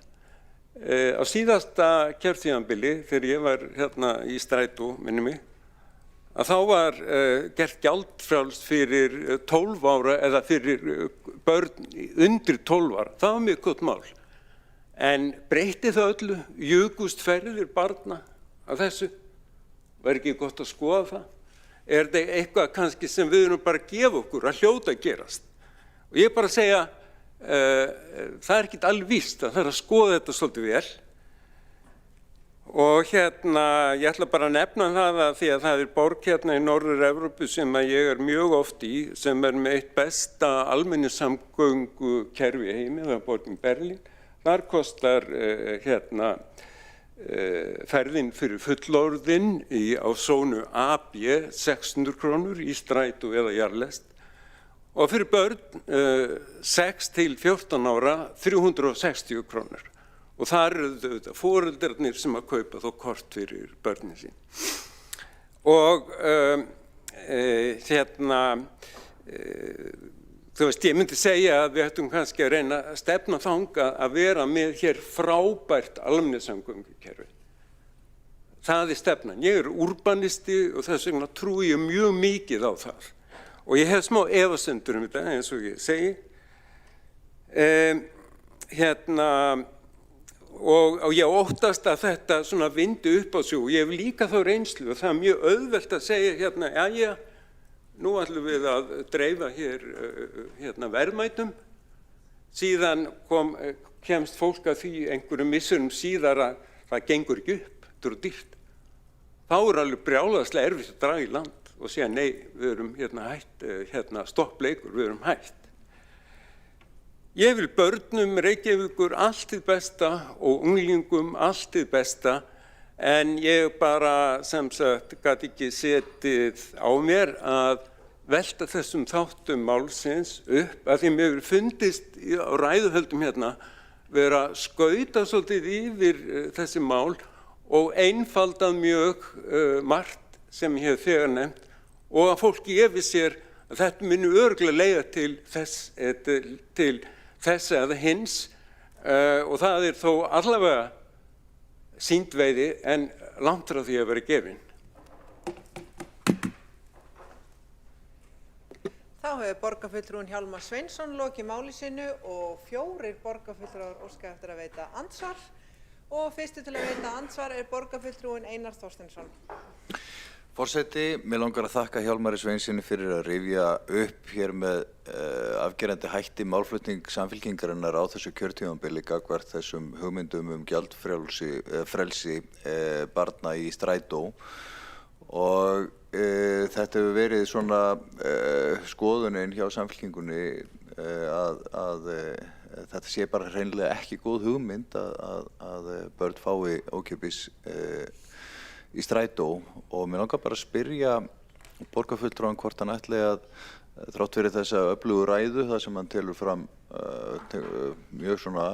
Á síðasta kjörtímabili, þegar ég var hérna í strætó, minnir mig, að þá var gert gjaldfrjálst fyrir 12 ára eða fyrir börn undir 12 ára. Það var mjög gott mál. En breytti það öllu, jukust ferðir barna af þessu? Var ekki gott að skoða það? Þetta eitthvað kannski sem við erum bara að gefa okkur að hljóta að gerast? Og ég bara að segja, það ekkert alveg víst að það að skoða þetta svolítið vel. Og ég ætla bara að nefna það að því að það borg í Norður-Evrópu sem að ég mjög oft í, sem með eitt besta almenningssamgöngukerfi í heimi, það borgin Berlín. Þar kostar ferðin fyrir fullorðinn á zónu AB 600 krónur í strætó eða jarðlest. Og fyrir börn 6 til 14 ára 360 krónur. Og það þetta foreldrarnir sem að kaupa þó kort fyrir börnin sín. Og þú veist, ég myndi segja að við ættum kannski að reyna að stefna þangað að vera með hér frábært almenningssamgöngukerfi. Það stefnan. Ég urbanisti og þess vegna trúi ég mjög mikið á það. Og ég hef smá efasemdir þetta, eins og ég segi. Og ég óttast að þetta svona vindi upp á sig og ég hef líka þá reynslu og það mjög auðvelt að segja jæja, nú ætlum við að dreifa hér verðmætum. Síðan kemst fólk að því einhverjum missurum síðar að það gengur ekki upp, þetta dýrt. Þá alveg brjálæðislega erfitt að draga í land. Og segja nei, við erum hætt, stoppleikur, við erum hætt. Ég vil börnum Reykjavíkur allt hið besta og unglingum allt hið besta en ég bara sem sagt gat ekki setið á mér að velta þessum þáttum málsins upp að því mér fundist á ræðuhöldum vera skauta svolítið yfir þessi mál og einfaldað mjög margt sem ég hef þegar nefnt og að fólki efi sér að þetta muni örugglega leiða til þess eða hins og það þó allavega sýndveiði en langt frá því að vera gefin. Þá hefur borgarfulltrúinn Hjálmar Sveinsson lokið máli sínu og 4 borgarfulltrúar óska eftir að veita andsvar. Og fyrstu til að veita andsvar er borgarfulltrúinn Einar Þorsteinsson. Forseti, mér langar að þakka Hjálmari Sveinssyni fyrir að rifja upp hér með afgerandi hætti málflutning Samfylkingarinnar á þessu kjörtímabili gagnvart þessum hugmyndum gjaldfrelsi barna í strætó. Og þetta hefur verið svona skoðunin hjá Samfylkingunni að þetta sé bara hreinlega ekki góð hugmynd að börn fái ókeypis í strætó og mér langar bara að spyrja borgarfulltrúann hvort hann ætli að þrátt fyrir þessa öflugu ræðu þar sem hann telur fram mjög svona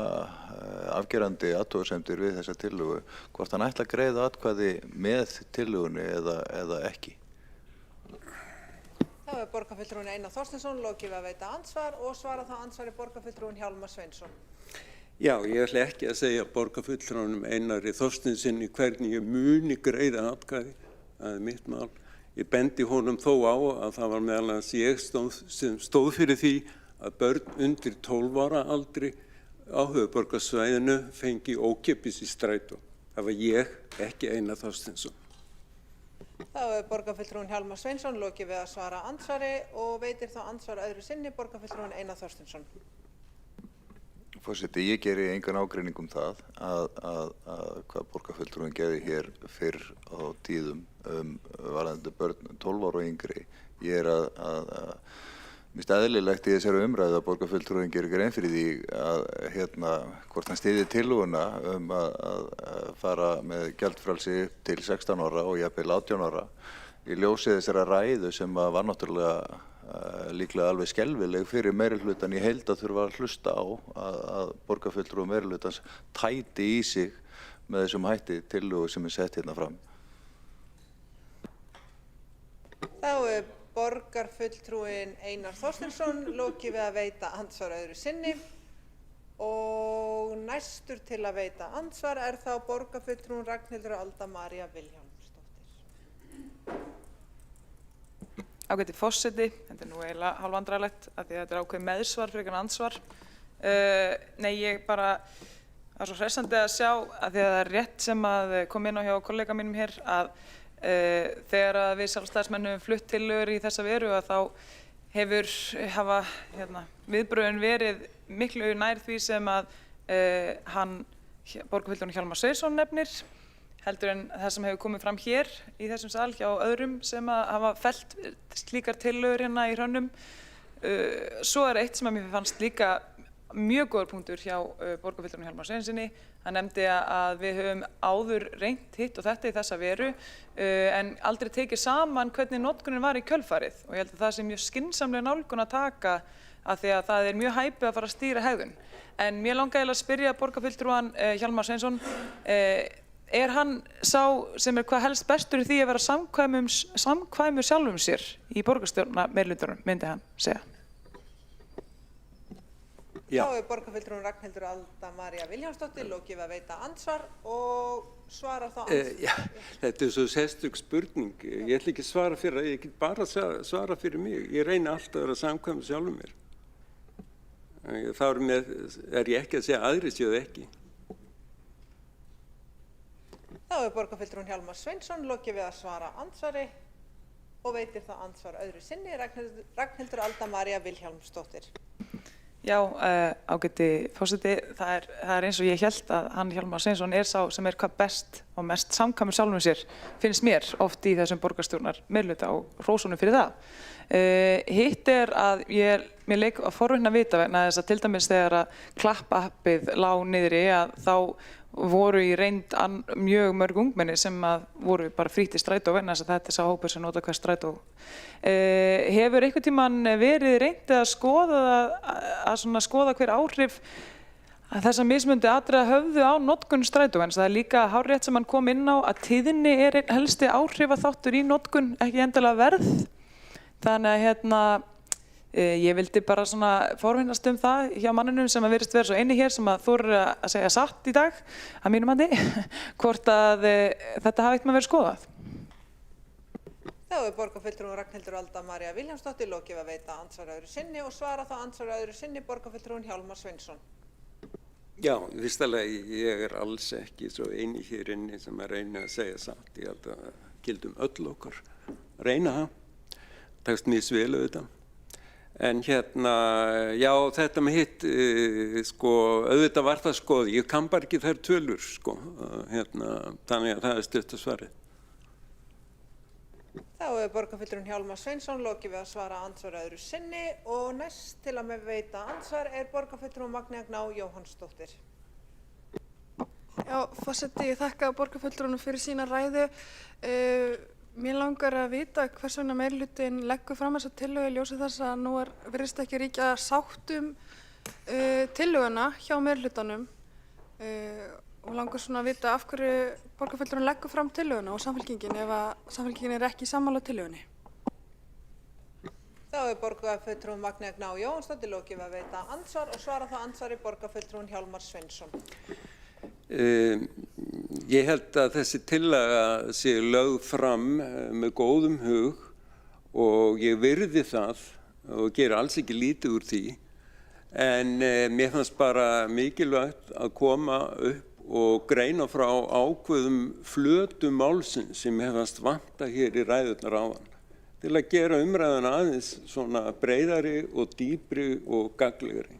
afgerandi athugasemdir við þessa tillögu, hvort hann ætli að greiða atkvæði með tillögunni eða ekki. Þá hefur borgarfulltrúinn Einar Þorsteinsson lokið við að veita andsvar og svara þá andsvari borgarfulltrúinn Hjálmar Sveinsson. Já, ég ætla ekki að segja borgarfulltrúanum Einari Þorsteinssyni hvernig ég muni greiða atkvæði, það er mitt mál. Ég bendi honum þó á að það var meðal annars ég sem stóð fyrir því að börn undir 12 ára aldri á höfuðborgarsvæðinu fengi ókeypis í strætó. Það var ég, ekki Einar Þorsteinsson. Þá hefur borgarfulltrúinn Hjálmar Sveinsson lokið við að svara andsvari og veitir þá andsvar öðru sinni borgarfulltrúinn Einar Þorsteinsson. Forseti, ég geri engan ágreining það að hvað borgarfulltrúinn gerði hér fyrr á tíðum varðandi börn 12 ára og yngri. Ég er mér finnst eðlilegt í þessari umræðu að borgarfulltrúinn gerir grein fyrir því að hvort hann styðji tillöguna að fara með gjaldfrelsi upp til 16 ára og jafnvel 18 ára. Í ljósi þessara ræðu sem var náttúrulega líklega alveg skelfileg fyrir meirihlutann í heild að þurfa að hlusta á að borgarfulltrúi meirihlutans tæti í sig með þessum hætti tillögu sem sett hérna fram. Þá er borgarfulltrúinn Einar Þorsteinsson lokið við að veita andsvar öðru sinni og næstur til að veita andsvar er þá borgarfulltrúinn Ragnhildur Alda María Vilhjálmsdóttir. Ágæti forseti, þetta er nú eiginlega hálfvandræðalegt af því að þetta er ákveðið meðsvar frekar en andsvar. Ég bara var svo hressandi að sjá að því að það er rétt sem að kom inn á hjá kollega mínum hér að þegar að við sjálfstæðismenn höfum flutt tillögur í þessa veru að þá hafa viðbrögðin verið miklu nær því sem að borgarfulltrúinn Hjálmar Sveinsson nefnir heldur en það sem hefur komið fram hér í þessum sal hjá öðrum sem að hafa fellt slíkar tillögur hérna í hrönnum. Svo er eitt sem að mér fannst líka mjög góður punktur hjá borgarfulltrúnum Hjálmar Sveinssyni. Hann nefndi að við höfum áður reynt hitt og þetta í þessa veru en aldrei tekið saman hvernig notkunin var í kjölfarið og ég held að það sé mjög skynsamlega nálgun að taka af því að það er mjög hæpið að fara að stýra hegðun. En mér langaði að spyrja borgarfulltrúan Hjálmar Sveinsson er hann sá sem er hvað helst bestur í því að vera samkvæmur sjálfum sér í borgarstjórnarmeirihlutanum, myndi hann segja? Já. Þá er borgarfulltrúinn Ragnhildur Alda María Vilhjálmsdóttir lokið við að veita andsvar og svarar þá andsvar. Þetta er svo sérstök spurning. Ég ætla ekki að svara fyrir það, ég get bara svara fyrir mig. Ég reyni alltaf að vera samkvæmur sjálfum mér. Þá er ég ekki að segja aðrir séu það ekki. Þá er borgarfulltrúinn Hjálmar Sveinsson lokið við að svara andsvari og veitir þá andsvar öðru sinni Ragnhildur Alda María Vilhjálmsdóttir. Já, ágæti forseti, það er eins og ég hélt að hann Hjálmar Sveinsson er sá sem er hvað best og mest samkvæmur sjálfum sér, finnst mér oft í þessum borgarstjórnarmeirihluta og hrósunum fyrir það. Hitt er að mér leik að forvitna vita vegna þess að til dæmis þegar að klappappið lá niðri að þá voru í reynd mjög mörg ungmenni sem að voru bara frítt í strætó vegna þess að þetta er sá hópur sem nota hver strætó. Hefur einhvern tímann verið reynd að skoða hver áhrif að þessa mismundi atriða höfðu á notkun strætó en það er líka hárrétt sem hann kom inn á að tíðni er einn helsti áhrifaþáttur í notkun, ekki endilega verð. Þannig að ég vildi bara forvinnast það hjá manninum sem að virðist vera svo eini hér sem að þorir að segja satt í dag að mínum mati, hvort að þetta hafi eitthvað verið skoðað. Þá Þá borgarfulltrúin Ragnhildur Alda María Vilhjálmsdóttir lokið við að veita andsvar öðru sinni og svara þá andsvar öðru sinni borgarfulltrúin Hjálmar Sveinsson. Já, í fyrsta lagi, ég alls ekki svo eini hér inni sem að reyna að segja satt. Ég held að gildum öll okkur. Reyna það. Tekst mjög svel auðvitað. En hérna, já, þetta með hitt, sko, auðvitað var það skoði. Ég kann bara ekki þær tölur, sko, þannig að það stutta svarið. Þá borgarfulltrúin Hjálmar Sveinsson lokið við að svara andsvar öðru sinni og næst til að veita andsvar borgarfulltrúin Magnea Gná Jóhannsdóttir. Já, forseti, ég þakka borgarfulltrúnum fyrir sína ræðu. Mér langar að vita hvers vegna meirihlutinn leggur fram þessa tillögu í ljósi þess að nú virðist ekki ríkja sátt tillöguna hjá meirihlutanum og langar svona að vita af hverju borgarfulltrúinn leggur fram tillöguna og Samfylkingin ef að Samfylkingin ekki sammála tillögunni. Þá borgarfulltrúin Magnea Gná Jóhannsdóttir lokið við að veita andsvar og svara þá andsvari borgarfulltrúin Hjálmar Sveinsson. Ég held að þessi tillaga sé lögð fram með góðum hug og ég virði það og ger alls ekki lítið úr því en mér fannst bara mikilvægt að koma upp og greina frá ákveðum flötum málsins sem mér fannst vanta hér í ræðurnar áðan til að gera umræðuna aðeins svona breiðari og dýpri og gagnlegri.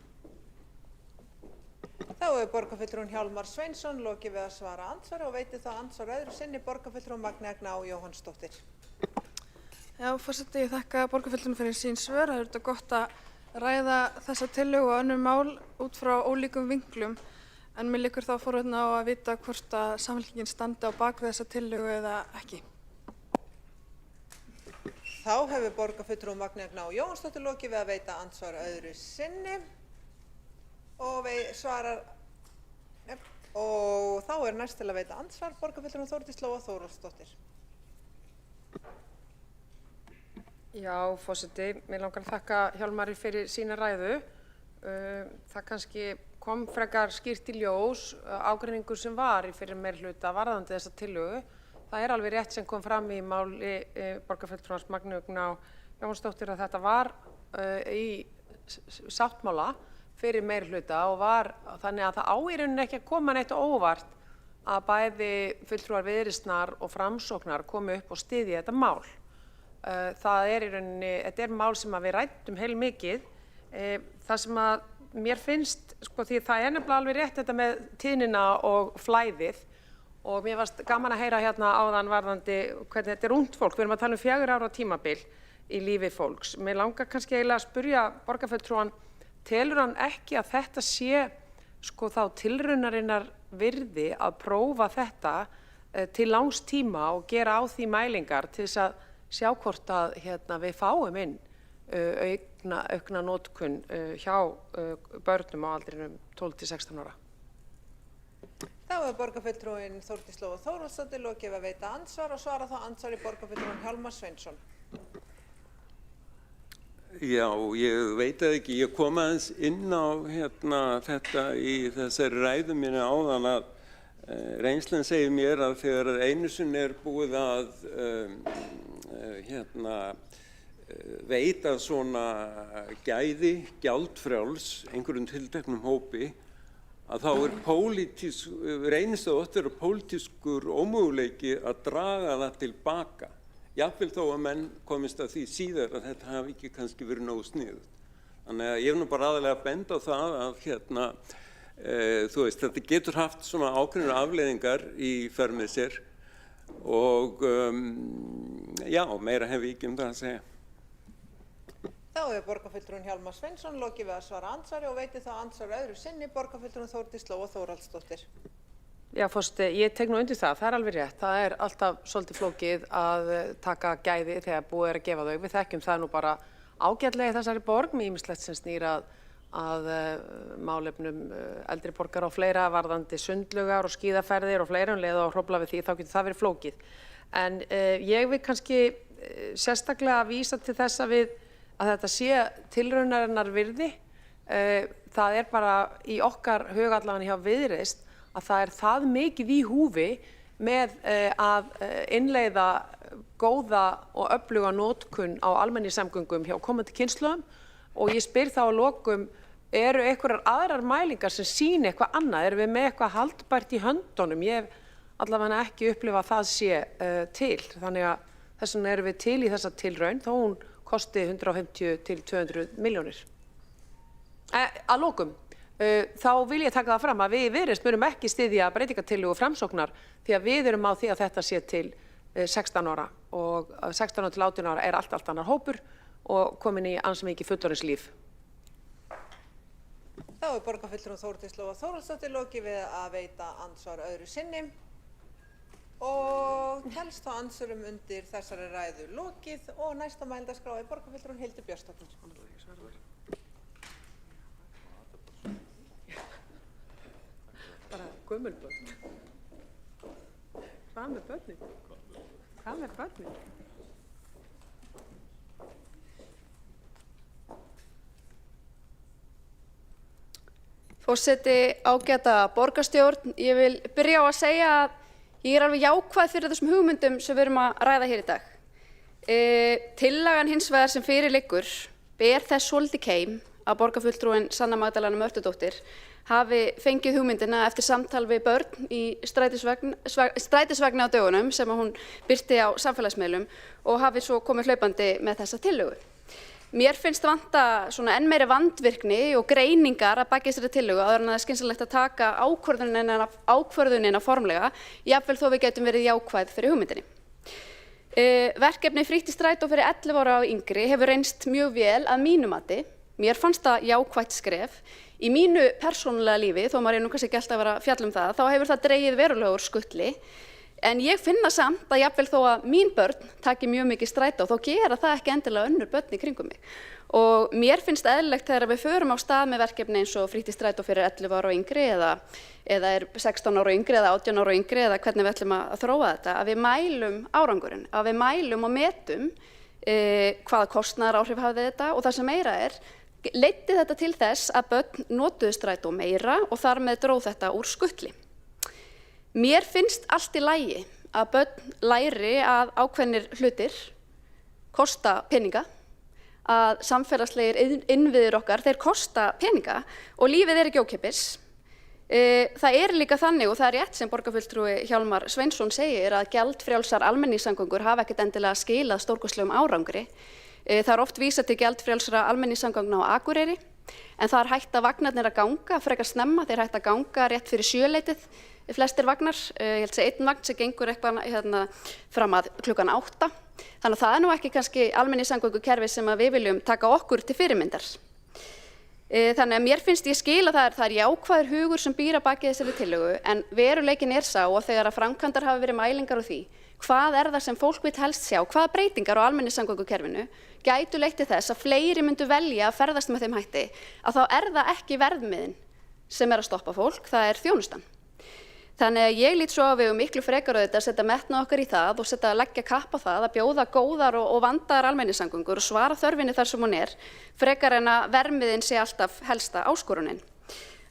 Þá borgarfulltrúin Hjálmar Sveinsson lokið við að svara andsvari og veitir þá andsvar öðru sinni borgarfulltrúin Magnea Gná Jóhannsdóttir. Já, forseti, ég þakka borgarfulltrúnum fyrir sín svör. Það er þetta gott að ræða þessa tillögu og önnur mál út frá ólíkum vinklum. En mér liggur þá forvitni á að vita hvort að Samfylkingin standi á bak við þessa tillögu eða ekki. Þá borgarfulltrúin Magnea Gná Jóhannsdóttir lokið við að veita andsvar öðru sinni. Og þá næst til að veita andsvar borgarfulltrúin Þórdís Lóa Þórhallsdóttir. Já, forseti, mér langar að þakka Hjálmari fyrir sína ræðu. Það kannski kom frekar skýrt í ljós ágreiningur sem var í fyrir meirihluta varðandi þessa tillögu. Það alveg rétt sem kom fram í máli borgarfulltrúans Magneu Gná Jóhannsdóttir að þetta var í sáttmála fyrir meirihluta og var þannig að það á í rauninni ekki að koma neitt óvart að bæði fulltrúar Viðreisnar og Framsóknar komi upp og styðji þetta mál. Það í rauninni, þetta mál sem við ræddum heilmikið. Það sem að mér finnst, sko, því það nefnilega alveg rétt þetta með tíðnina og flæðið og mér varst gaman að heyra hérna áðan varðandi hvernig þetta ungt fólk. Við erum að tala 4 ára tímabil í lífi fólks. Mér langar kannski eiginlega að spyrja borgarfulltrúan, telur hann ekki að þetta sé sko þá tilraunarinnar virði að prófa þetta til langs tíma og gera á því mælingar til þess að sjá hvort að við fáum inn aukna notkun hjá börnum á aldrinum 12 til 16 ára. Þá borgarfulltrúin Þórdís Lóa Þórhallsdóttir lokið við að veita andsvar og svara þá andsvari borgarfulltrúin Hjálmar Sveinsson. Já, ég veit ekki, ég kom aðeins inn á þetta í þessari ræðu minni áðan að reynslan segir mér að þegar einu sinni búið að veita svona gæði, gjaldfrjáls, einhverjum tilteknum hópi, að þá reynist það oft vera pólitískur ómöguleiki að draga það tilbaka. Jafnvel þó að menn komist að því síðar að þetta hafi ekki kannski verið nógu sniðugt. Þannig að ég nú bara aðalega að benda á það að þú veist, þetta getur haft svona ákveðnar afleiðingar í för með sér og já, meira hef ég ekki það að segja. Þá borgarfulltrúin Hjálmar Sveinsson lokið við að svara andsvari og veitir þá andsvar öðru sinni borgarfulltrúin Þórdís Lóa Þórhallsdóttir. Já, forseti, ég tek nú undir það, það alveg rétt. Það alltaf svolítið flókið að taka gæði þegar búið að gefa þau. Við þekkjum það nú bara ágætlega í þessari borg, með ýmislegt sem snýr að málefnum eldri borgara og fleira varðandi sundlaugar og skíðaferðir og fleira leið og hrófla við því, þá getur það verið flókið. En ég vil kannski sérstaklega vísa til þess að þetta sé tilraunarinnar virði. Það bara í okkar hugallan hjá Viðreisn að það það mikið í húfi með að innleiða góða og öfluga notkun á almenningssamgöngum hjá komandi kynslóðum og ég spyr þá að lokum, eru einhverjar aðrar mælingar sem sýni eitthvað annað? Erum við með eitthvað haldbært í höndunum? Ég hef allavega ekki upplifað að það sé til. Þannig að þess vegna erum við til í þessa tilraun þó hún kosti 150 til 200 milljónir. Að lokum, þá vil ég taka það fram að við í Viðreisn munum ekki styðja breytingartillögu Framsóknar því að við erum á því að þetta sé til 16 ára og 16 ára til 18 ára er allt annar hópur og komin í ansi mikið fullorðinslíf. Þá borgarfulltrúi Þórdís Lóa Þórhallsdóttir lokið við að veita andsvar öðru sinni og telst þá andsvörum undir þessari ræðu lokið og næsta mælendaskrá borgarfulltrúin Hildur Björnsdóttir. Bara gömulbörn. Hvað með börnin? Hvað með börnin? Forseti, ágæta borgarstjórn, ég vil byrja á að segja að ég er alveg jákvæð fyrir þessum hugmyndum sem við erum að ræða hér í dag. Tillagan hins vegar sem fyrir liggur ber þess svolítið keim að borgarfulltrúin Sanna Magdalena Mörtudóttir hafi fengið hugmyndina eftir samtal við börn í strætisvagni á dögunum sem hún birti á samfélagsmiðlum og hafi svo komið hlaupandi með þessa tillögu. Mér finnst vanta svona enn meiri vandvirkni og greiningar að baki þessari tillögu áður en það er skynsamlegt að taka ákvörðunina formlega, jafnvel þó við getum verið jákvæð fyrir hugmyndinni. Verkefni Frítt í strætó fyrir 11 ára og yngri hefur reynst mjög vel að mínu mati. Mér fannst það jákvætt skref. Í mínu persónulega lífi, þó maður nú kannski ekki alltaf að vera að fjalla það, þá hefur það dregið verulega úr skutli. En ég finna samt að jafnvel þó að mín börn taki mjög mikið strætó, þá gera það ekki endilega önnur börn í kringum mig. Og mér finnst eðlilegt þegar við förum á stað með verkefni eins og Frítt í strætó fyrir 11 ára og yngri eða er 16 ára og yngri eða 18 ára og yngri eða hvernig við ætlum að þróa þetta, að við mælum árangurinn, að við mælum og metum hvaða kostnaðaráhrif hafði þetta og það sem meira leiddi þetta til þess að börn notuðu strætó meira og þar með dróð þetta úr skutli. Mér finnst allt í lagi að börn læri að ákveðnir hlutir kosta peninga, að samfélagslegir innviðir okkar, þeir kosta peninga og lífið er ekki ókeypis. Það er líka þannig og það er rétt sem borgarfulltrúi Hjálmar Sveinsson segir að gjaldfrjálsar almenningssamgöngur hafa ekkert endilega skilað stórkostlegum árangri. Það er oft vísað til gjaldfrjálsra almenningssamgangna á Akureyri en það er hægt að vagnarnir að ganga frekar snemma, þeir hægt að ganga rétt fyrir 7-leytið, flestir vagnar, ég held að segja einn vagn sem gengur eitthvað fram að klukkan 8. Þannig að það er nú ekki kannski almenningssamgöngukerfi sem við viljum taka okkur til fyrirmyndar. Þannig að mér finnst ég skil að það er jákvæður hugur sem býr að baki þessari tillögu en veruleikinn er sá og þegar að framkvæmdar hafa verið mælingar á því hvað er það sem fólk vill helst sjá, hvaða breytingar á almenningssamgöngukerfinu gætu leitt til þess að fleiri myndu velja að ferðast með þeim hætti að þá er það ekki verðmiðinn sem er að stoppa fólk, það er þjónustan. Þannig að ég lít svo að við miklu frekar auðvitað að setja metnað okkar í það og leggja kapp á það að bjóða góðar og vandaðar almenningssamgöngur og svara þörfinni þar sem hún er, frekar en að verðmiðinn sé alltaf helsta áskorunin.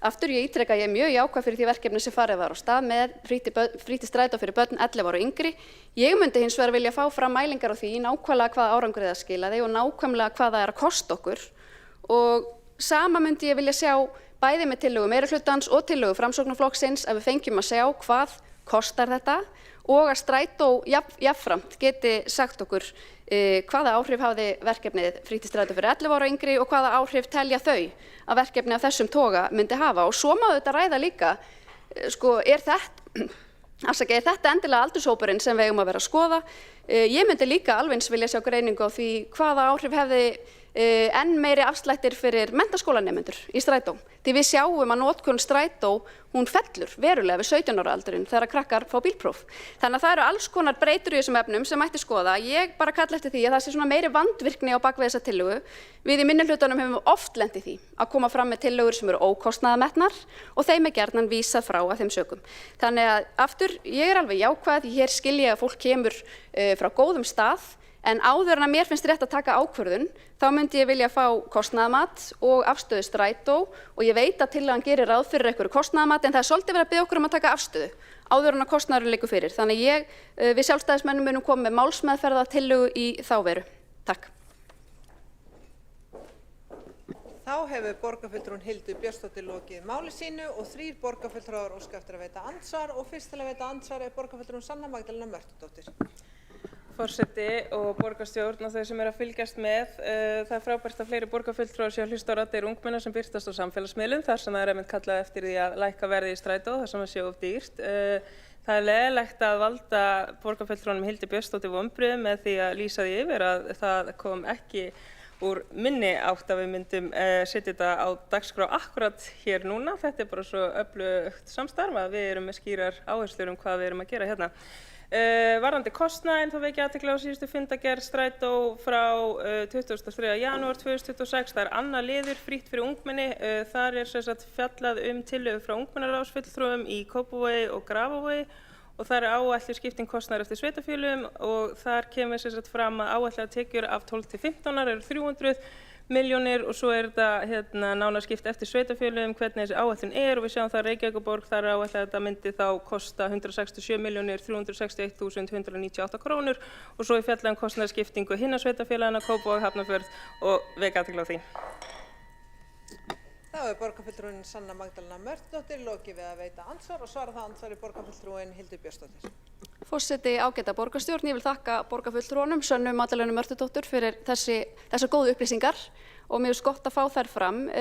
Aftur ég ítreka að ég er mjög jákvæð fyrir því verkefni sem farið var á stað með Frítt í strætó fyrir börn 11 ára og yngri. Ég myndi hins vegar vilja fá fram mælingar á því nákvæmlega hvaða árangur það skilaði og nákvæmlega hvað það er að kosta okkur og sama myndi ég vilja sjá bæði með tillögu meirihlutans og tillögu Framsóknarflokksins að við fengjum að sjá hvað kostar þetta og að strætó jafnframt geti sagt okkur hvaða áhrif hafði verkefnið Frítt í strætó fyrir 11 ára og yngri og hvaða áhrif telja þau að verkefni af þessum toga myndi hafa. Og svo má þetta ræða líka, er þetta endilega aldurshópurinn sem við eigum að vera að skoða? Ég myndi líka alveg eins vilja sjá greiningu á því hvaða áhrif hefði enn meiri afslættir fyrir menntaskólanemendur í strætó. Því við sjáum að notkun strætó, hún fellur verulega við 17 ára aldurinn þegar krakkar fá bílpróf. Þannig að það eru alls konar breytur í þessum efnum sem mætti skoða. Ég bara kalla eftir því að það sé svona meiri vandvirkni á bakvið þessa tillögu. Við í minnihlutanum hefum oft lent í því að koma fram með tillögur sem eru ókostnaðarmetnar og þeim er gjarnan vísað frá að þeim sökum. Þannig að aftur, ég er alveg jákvæð, hér skil ég að fólk kemur frá góðum stað En áður en að mér finnst rétt að taka ákvörðun, þá myndi ég vilja fá kostnaðarmat og afstöðu Strætó og ég veit að tillagan gerir ráð fyrir einhverju kostnaðarmat en það er svolítið verið að biðja okkur að taka afstöðu áður en að kostnaðurinn liggur fyrir. Þannig við sjálfstæðismennum munum koma með málsmeðferð tillögu í þá veru. Takk. Þá hefur borgarfulltrúinn Hildur Björnsdóttir lokið máli sínu og 3 borgarfulltrúar óska eftir að veita andsvar og fyrst til að veita andsvar borgarfulltrúinn Sanna Magdalena Mörtudóttir. Forseti og borgarstjórn og þau sem að fylgjast með, það frábært að fleiri borgarfulltrúar séu að hlusta á raddir ungmenna sem birtast á samfélagsmiðlum þar sem það einmitt kallað eftir því að lækka verðið í strætó þar sem það sé of dýrt. Það leiðilegt að valda borgarfulltrúanum Hildi Björnsdóttir vonbrigðum með því að lýsa því yfir að það kom ekki úr minni átt að við myndum setja þetta á dagskrá akkurat hér núna. Þetta bara svo öflugt samstarf að við erum með skýrar áherslur hvað við erum að gera hérna. Varðandi kostnaðinn þá vek ég athygli á síðustu fundargerð Strætó frá 23. janúar 2026. Það annar liður frítt fyrir ungmenni. Þar sem sagt fjallað tillögu frá ungmennaráðsfulltrúum í Kópavogi og Grafarvogi og þar áætluð skipting kostnaðar eftir sveitarfélögum og þar kemur sem sagt fram að áætlaðar tekjur af 12 til 15 eru 300 milljónir og svo þetta nánar skipt eftir sveitarfélögum hvernig þessi áætlun og við sjáum það að Reykjavíkurborg þar áætlað að þetta myndi þá kosta 167.361.198 krónur og svo fjallað kostnaðarskiptingu hinna sveitarfélagana Kópavog, Hafnarfjörð og vek athygli á því. Þá hefur borgarfulltrúinn Sanna Magdalena Mörtudóttir lokið við að veita andsvar og svara það andsvari borgarfulltrúinn Hildur Björnsdóttir. Forseti, ágæta borgarstjórn, ég vil þakka borgarfulltrúanum Sönnu Magdalenu Mörtudóttur fyrir þessar góðu upplýsingar og mér finnst gott að fá þær fram.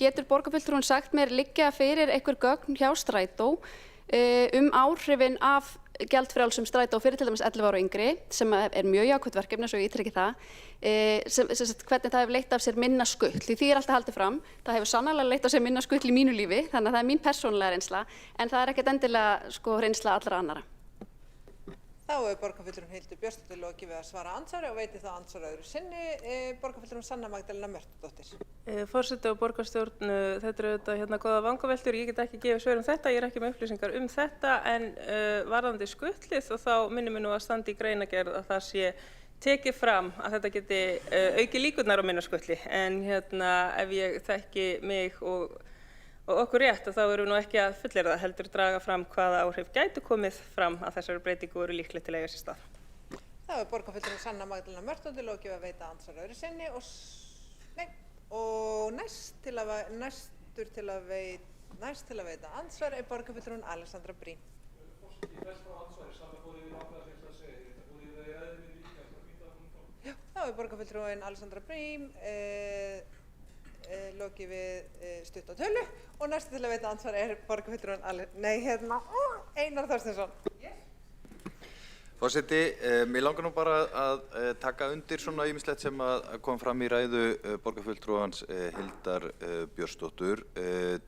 Getur borgarfulltrúinn sagt mér liggja fyrir einhver gögn hjá Strætó áhrifin af gjaldfrjálsum Strætó fyrir til dæmis 11 ára og yngri sem er mjög jákvætt verkefni svo ég ítreki það, hvernig það hefur leitt af sér minna skull. Því alltaf haldið fram, það hefur sannarlega leitt af sér minna skull í mínu lífi þannig að það er mín persónulega reynsla en það er ekkert endilega reynsla allra annara. Þá hefur borgarfulltrúinn Hildur Björnsdóttir lokið við að svara andsvari og veiti það andsvar öðru sinni. Borgarfulltrúinn Sanna Magdalena Mörtudóttir. Forseti og borgarstjórn, þetta eru auðvitað góða vangaveltur, ég get ekki gefið svör þetta, ég er ekki með upplýsingar þetta en varðandi skutlið og þá minnir mig nú að standa í greinargerð að það sé tekið fram að þetta geti aukið líkurnar á minna skutli en ef ég þekki mig og okkur rétt þá erum við nú ekki að fullyrða heldur draga fram hvaða áhrif gætu komið fram að þessari breytingu eru líklegt til að eiga sér stað. Það hefur borgarfulltrúinn Sanna Magdalena Mörtudóttir lokið við að veita andsvar öðru sinni og næst til að veita andsvar borgarfulltrúinn Alexandra Brím. Þá hefur borgarfulltrúinn Alexandra Brím lokið við stutt á tölu og næstu til að veita andsvar borgarfulltrúinn Einar Þorsteinsson. Forseti, mér langar nú bara að taka undir svona ýmislegt sem kom fram í ræðu borgarfulltrúans Hildar Björnsdóttur.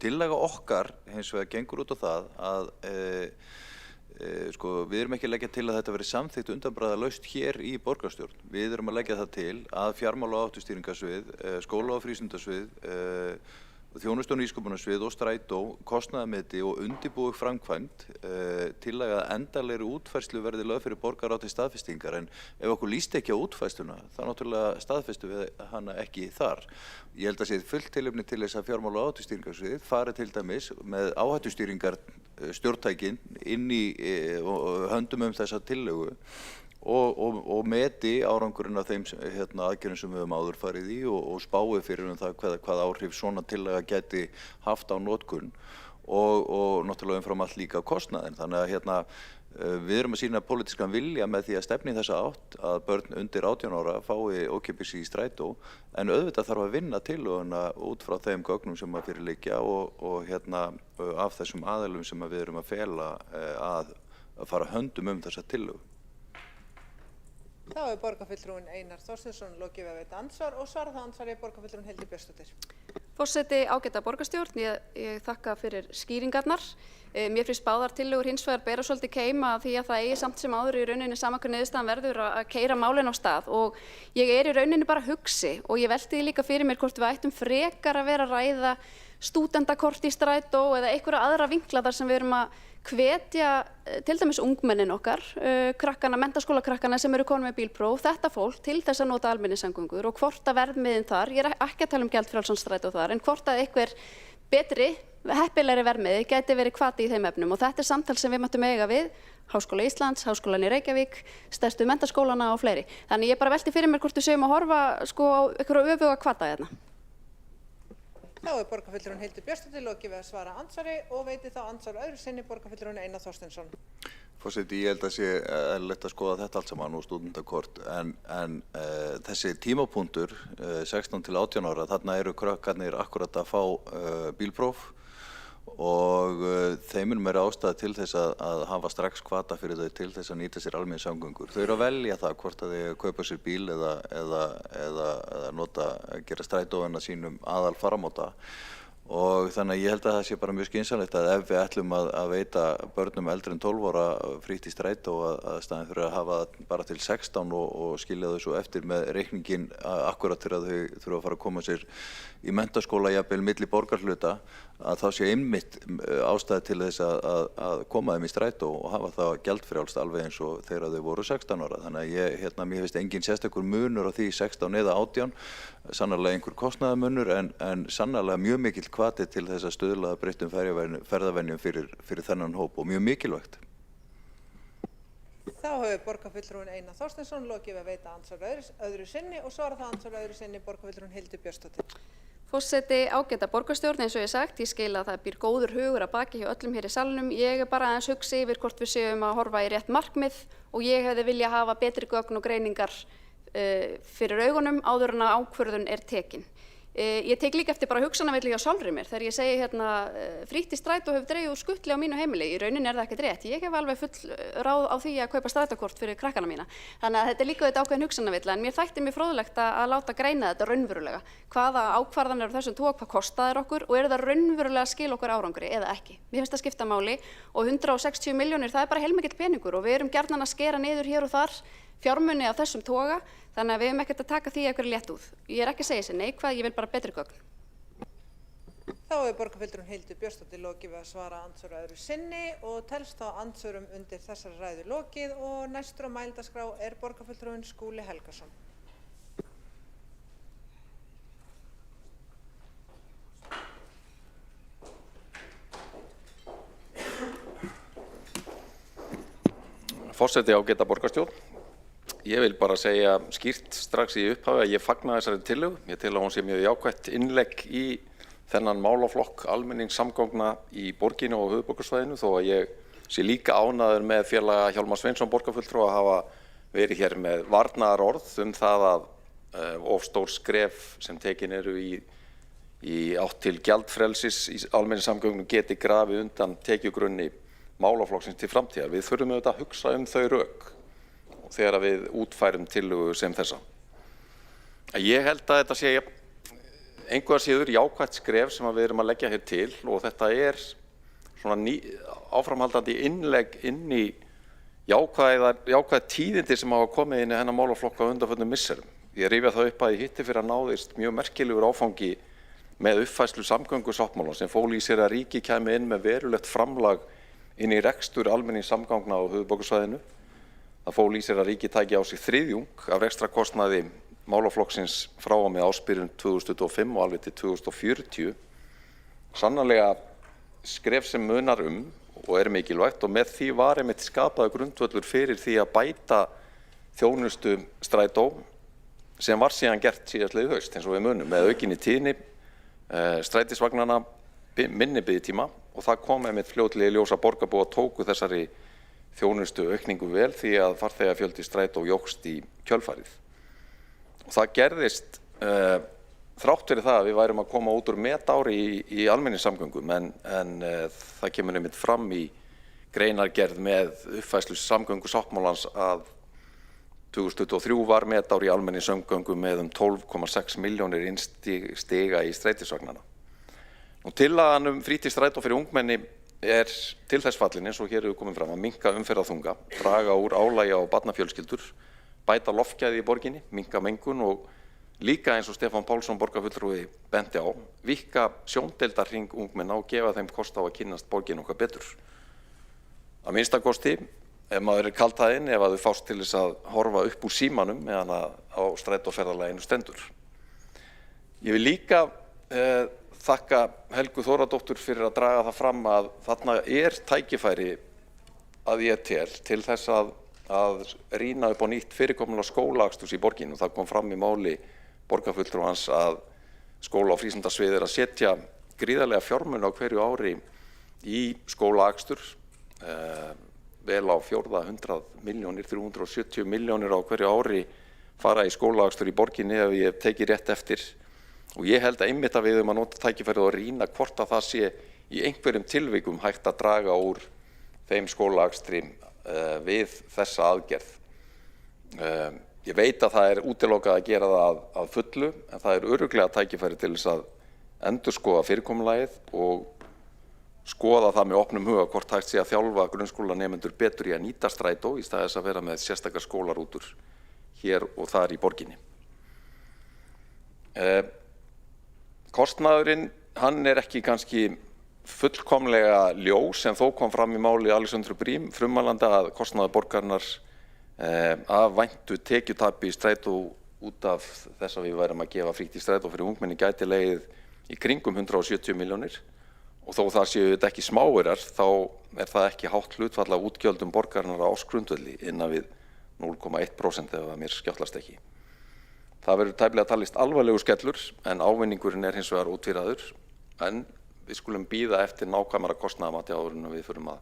Tillaga okkar hins vegar gengur út á það að við erum ekki að leggja til að þetta verði samþykkt undanbragðalaust hér í borgarstjórn. Við erum að leggja það til að fjármála- og áhættustýringarsvið, skóla- og frístundasvið, þjónustu- og nýsköpunarsvið og Strætó, kostnaðarmeti og undirbúið framkvæmd tillaga að endanlegri útfærslu verði lögð fyrir borgarráð til staðfestingar en ef okkur líst ekki á útfærsluna þá náttúrulega staðfestum við hana ekki þar. Ég held að sé fullt tilefni til þess að fjármála- og áhættustýringarsvið fari til dæmis með áhættustýringar stjórntækin inn í höndum þessa tillögu og meti árangurinn af þeim aðgerðum sem við höfum áður farið í og spái fyrir það hvað áhrif svona tillaga geti haft á notkun og náttúrulega umfram allt líka kostnaðinn. Þannig að við erum að sýna pólitískan vilja með því að stefna í þessa átt að börn undir 18 ára fái ókeypis í Strætó en auðvitað þarf að vinna tillöguna út frá þeim gögnum sem að fyrir liggja og af þessum aðilum sem við erum að fela að fara höndum þessa tillögu. Þá hefur borgarfulltrúinn Einar Þorsteinsson lokið við að veita andsvar og svara það andsvari borgarfulltrúinn Hildur Björnsdóttir. Forseti, ágæta borgarstjórn, ég þakka fyrir skýringarnar. Mér finnst báðar tillögur hins vegar bera svolítið keim að því að það eigi samt sem áður í rauninni sama hver niðurstaðan verður að keyra málin á stað og ég í rauninni bara hugsi og ég velti því líka fyrir mér hvort við ættum frekar að vera að ræða stúdendakort í Strætó eða einhverja aðra vinkla þar sem við erum að hvetja til dæmis ungmennin okkar, krakkana, menntaskólakrakkana sem eru komin með bílpróf, þetta fólk til þess að nota almenningssamgöngur og hvort að verðmiðin þar, ég er ekki að tala um gjaldfrjálsan strætó þar, en hvort að einhver betri, heppilegri verðmiði gæti verið hvati í þeim efnum og þetta er samtal sem við mættum eiga við Háskóla Íslands, Háskólann í Reykjavík, stærstu menntaskólana og fleiri. Þannig ég bara velti fyrir mér hvort við séum að horfa sko á einhverju öfuga hvata hérna. Þá er borgarfulltrúinn Hildur Björnsdóttir lokið við að svara andsvari og veitir þá andsvar öðru sinni borgarfulltrúinn Einar Þorsteinsson. Forseti, ég held að sé eðlilegt að skoða þetta allt saman og stúdendakort en þessi tímapunktur 16 til 18 ára, þarna eru krakkarnir akkurat að fá bílpróf og þeim er meira ástæða til þess að hafa strax hvata fyrir þau til þess að nýta sér almenningssamgöngur. Þau eru að velja það hvort að þau kaupa sér bíl eða gera strætóana sínum aðal faramáta. Og þannig að ég held að það sé bara mjög skynsamlegt að ef við ætlum að veita börnum eldri en 12 ára frítt í strætó að staðinn fyrir að hafa bara til 16 og skilja þau svo eftir með reikningin akkurat þegar þau þurfa að fara að koma sér í menntaskóla jafnvel milli borgarhluta að þá sé einmitt ástæða til þess að koma þeim í strætó og hafa það gjaldfrjálst alveg eins og þegar þau voru 16 ára. Þannig að mér finnst engin sérstakur munur á því 16 eða 18, sannarlega einhver kostnaðarmunur en sannarlega mjög mikill hvati til þess að stuðla að breyttum ferðavenjum fyrir þennan hóp og mjög mikilvægt. Þá hefur borgarfulltrúinn Einar Þorsteinsson lokið við að veita andsvar öðru sinni og svara það andsvar öðru sinni borgarfulltrúinn Hildur Björnsdóttir. Forseti, ágæta borgarstjórn, eins og ég sagt, ég skil að það býr góður hugur að baki hjá öllum hér í salnum. Ég er bara aðeins hugsi yfir hvort við séum að horfa í rétt markmið og ég hefði viljað hafa betri gögn og greiningar fyrir augunum áður en að ákvörðun er tekin. Ég tek líka eftir bara hugsanavillu hjá sjálfri mér þegar ég segi hérna frítt í strætó hefur dregið úr skutli á mínu heimili. Í rauninni er það ekkert rétt. Ég hef alveg full ráð á því að kaupa strætókort fyrir krakkana mína. Þannig að þetta er líka þetta ákveðin hugsanavilla en mér þætti mér fróðlegt að láta greina þetta raunverulega. Hvaða ákvarðanir á þessum tók, hvað kosta þær okkur og eru það raunverulega að skila okkur árangri eða ekki. Mér finnst það skipta máli og 160 milljónir það er bara heilmikill peningur og við erum gjarnan að skera niður hér og þar fjármuni af þessum toga, þannig að við hefum ekkert að taka því eitthvað létt út. Ég er ekki að segja þessi neikvæð, ég vil bara betri gögn. Þá er borgarfulltrúinn Hildur Björnsdóttir lokið við að svara andsvöru öðru sinni og telst þá andsvörum undir þessari ræðu lokið og næstur á mælendaskrá er borgarfulltrúinn Skúli Helgason. Forseti ágæta borgarstjórn. Ég vil bara segja skýrt strax í upphafi að ég fagna þessari tillögu. Ég tel að hún sé mjög jákvætt innlegg í þennan málaflokk almenningssamgangna í borginni og höfuðborgarsvæðinu þó að ég sé líka ánægður með félaga Hjálmar Sveinsson borgarfulltrúa að hafa verið hér með varnaðarorð það að of stór skref sem tekin eru í átt til gjaldfrelsis í almenningssamgöngum geti grafið undan tekjugrunni málaflokksins til framtíðar. Við þurfum auðvitað að hugsa þau rök þegar við útfærum tillögu sem þessa. Ég held að þetta sé engu að síður jákvætt skref sem við erum að leggja hér til og þetta er svona áframhaldandi innlegg inn í jákvæð tíðindi sem hafa komið inn í hennar málaflokka á undanförnum misserum. Ég rifja það upp að í hitti fyrir að náðist mjög merkilegur áfangi með uppfærslu samgöngusáttmála sem fól í sér að ríki kæmi inn með verulegt framlag inn í rekstur almenningssamgangna á höfuðborgarsvæðinu. Það fól í sér að ríki tæki á sig þriðjung af rekstrarkostnaði málaflokksins frá og með ársbyrjun 2025 og alveg til 2040. Sannarlega skref sem munar og er mikilvægt og með því var einmitt skapaður grundvöllur fyrir því að bæta þjónustu strætó sem var síðan gert síðastliðið haust eins og við munum með aukinni tíðni strætisvagnanna minni biðtíma og það kom einmitt fljótlega í ljós að borgarbúar tóku þessari þjónustu aukningu vel því að farþegafjöldi strætó jókst í kjölfarið. Og það gerðist þrátt fyrir það að við værum að koma út úr metári í almenningssamgöngum en það kemur einmitt fram í greinargerð með uppfærslu samgöngusáttmálans að 2023 var metári í almenningssamgöngum með 12,6 milljónir innstiga í strætisvagnana. Tillagan frítt í strætó fyrir ungmenni er til þess fallin eins og hér hefur komið fram að minnka umferðarþunga, draga úr álagi á barnafjölskyldur, bæta loftgæði í borginni, minnka mengun og líka eins og Stefán Pálsson borgarfulltrúi benti á, víkka sjóndeildarhring ungmenna og gefa þeim kost á að kynnast borgin okkar betur. að minnstakosti ef maður er kaldhæðinn, ef að þau fást til þess að horfa upp úr símanum meðan á strætóferðalaginu stendur. Ég vil líka þakka Helgu Þóradóttur fyrir að draga það fram að þarna er tækifæri að ég til þess að rýna upp á nýtt fyrirkomulag skólaaksturs í borginni. Það kom fram í máli borgarfulltrúans að skóla- og frístundasvið er að setja gríðarlega fjármuni á hverju ári í skólaakstur, vel á 400 milljónir, 370 milljónir á hverju ári fara í skólaakstur í borginni ef ég teki rétt eftir. Og ég held að einmitt að við að nota tækifærið og rýna hvort að það sé í einhverjum tilvikum hægt að draga úr þeim skólaakstri við þessa aðgerð. Ég veit að það er útilokað að gera það að fullu, en það er örugglega tækifæri til þess að endurskoða fyrirkomulagið og skoða það með opnum huga hvort hægt sé að þjálfa grunnskólanemendur betur í að nýta strætó í stað þess að vera með sérstakar skólarútur hér og þar í borginni. Kostnaðurinn, hann er ekki kannski fullkomlega ljós, en þó kom fram í máli Alexandru Brím, frummælanda, að kostnaður borgarinnar af væntu tekjutapi í strætó út af þess að við værum að gefa frítt í strætó fyrir ungmenni gæti legið í kringum 170 milljónir. Og þó það séu þetta ekki smáirar, þá er það ekki hátt hlutfall af útgjöldum borgarinnar á ársgrundvelli innan við 0,1% ef það mér skjáttlast ekki. Það verður tæplega talist alvarlegur skellur, en ávinningurinn er hins vegar ótvíræður, en við skulum bíða eftir nákvæmara kostnaðarmati áður en við förum að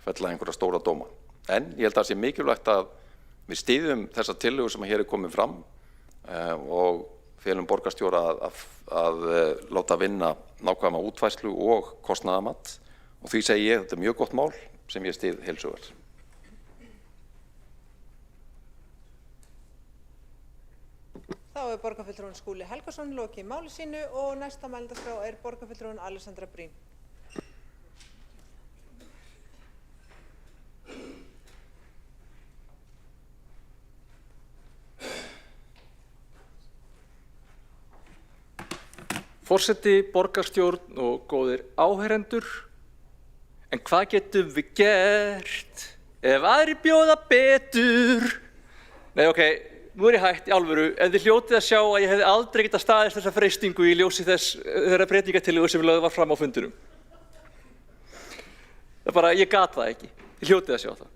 fella einhverja stóra dóma. En ég held að það sé mikilvægt að við styðjum þessa tillögu sem hér er komið fram og felum borgarstjóra að láta vinna nákvæma útfærslu og kostnaðarmat, og því segi ég þetta er mjög gott mál sem ég styð heils hugar. Þá er borgarfulltrúinn Skúli Helgason lokið máli sínu og næsta mælendaskrá er borgarfulltrúinn Alexandra Brím. Forseti, borgarstjórn og góðir áheyrendur, en hvað getum við gert ef aðrir bjóða betur? Nei, ok, nú er ég hætt í alvöru, en þið hljótið að sjá að ég hefði aldrei getað staðist þessa freistingu í ljósi þeirra breytingatillögu sem við lögðum var fram á fundinum. Það er bara, ég gat það ekki, þið hljótið að sjá það.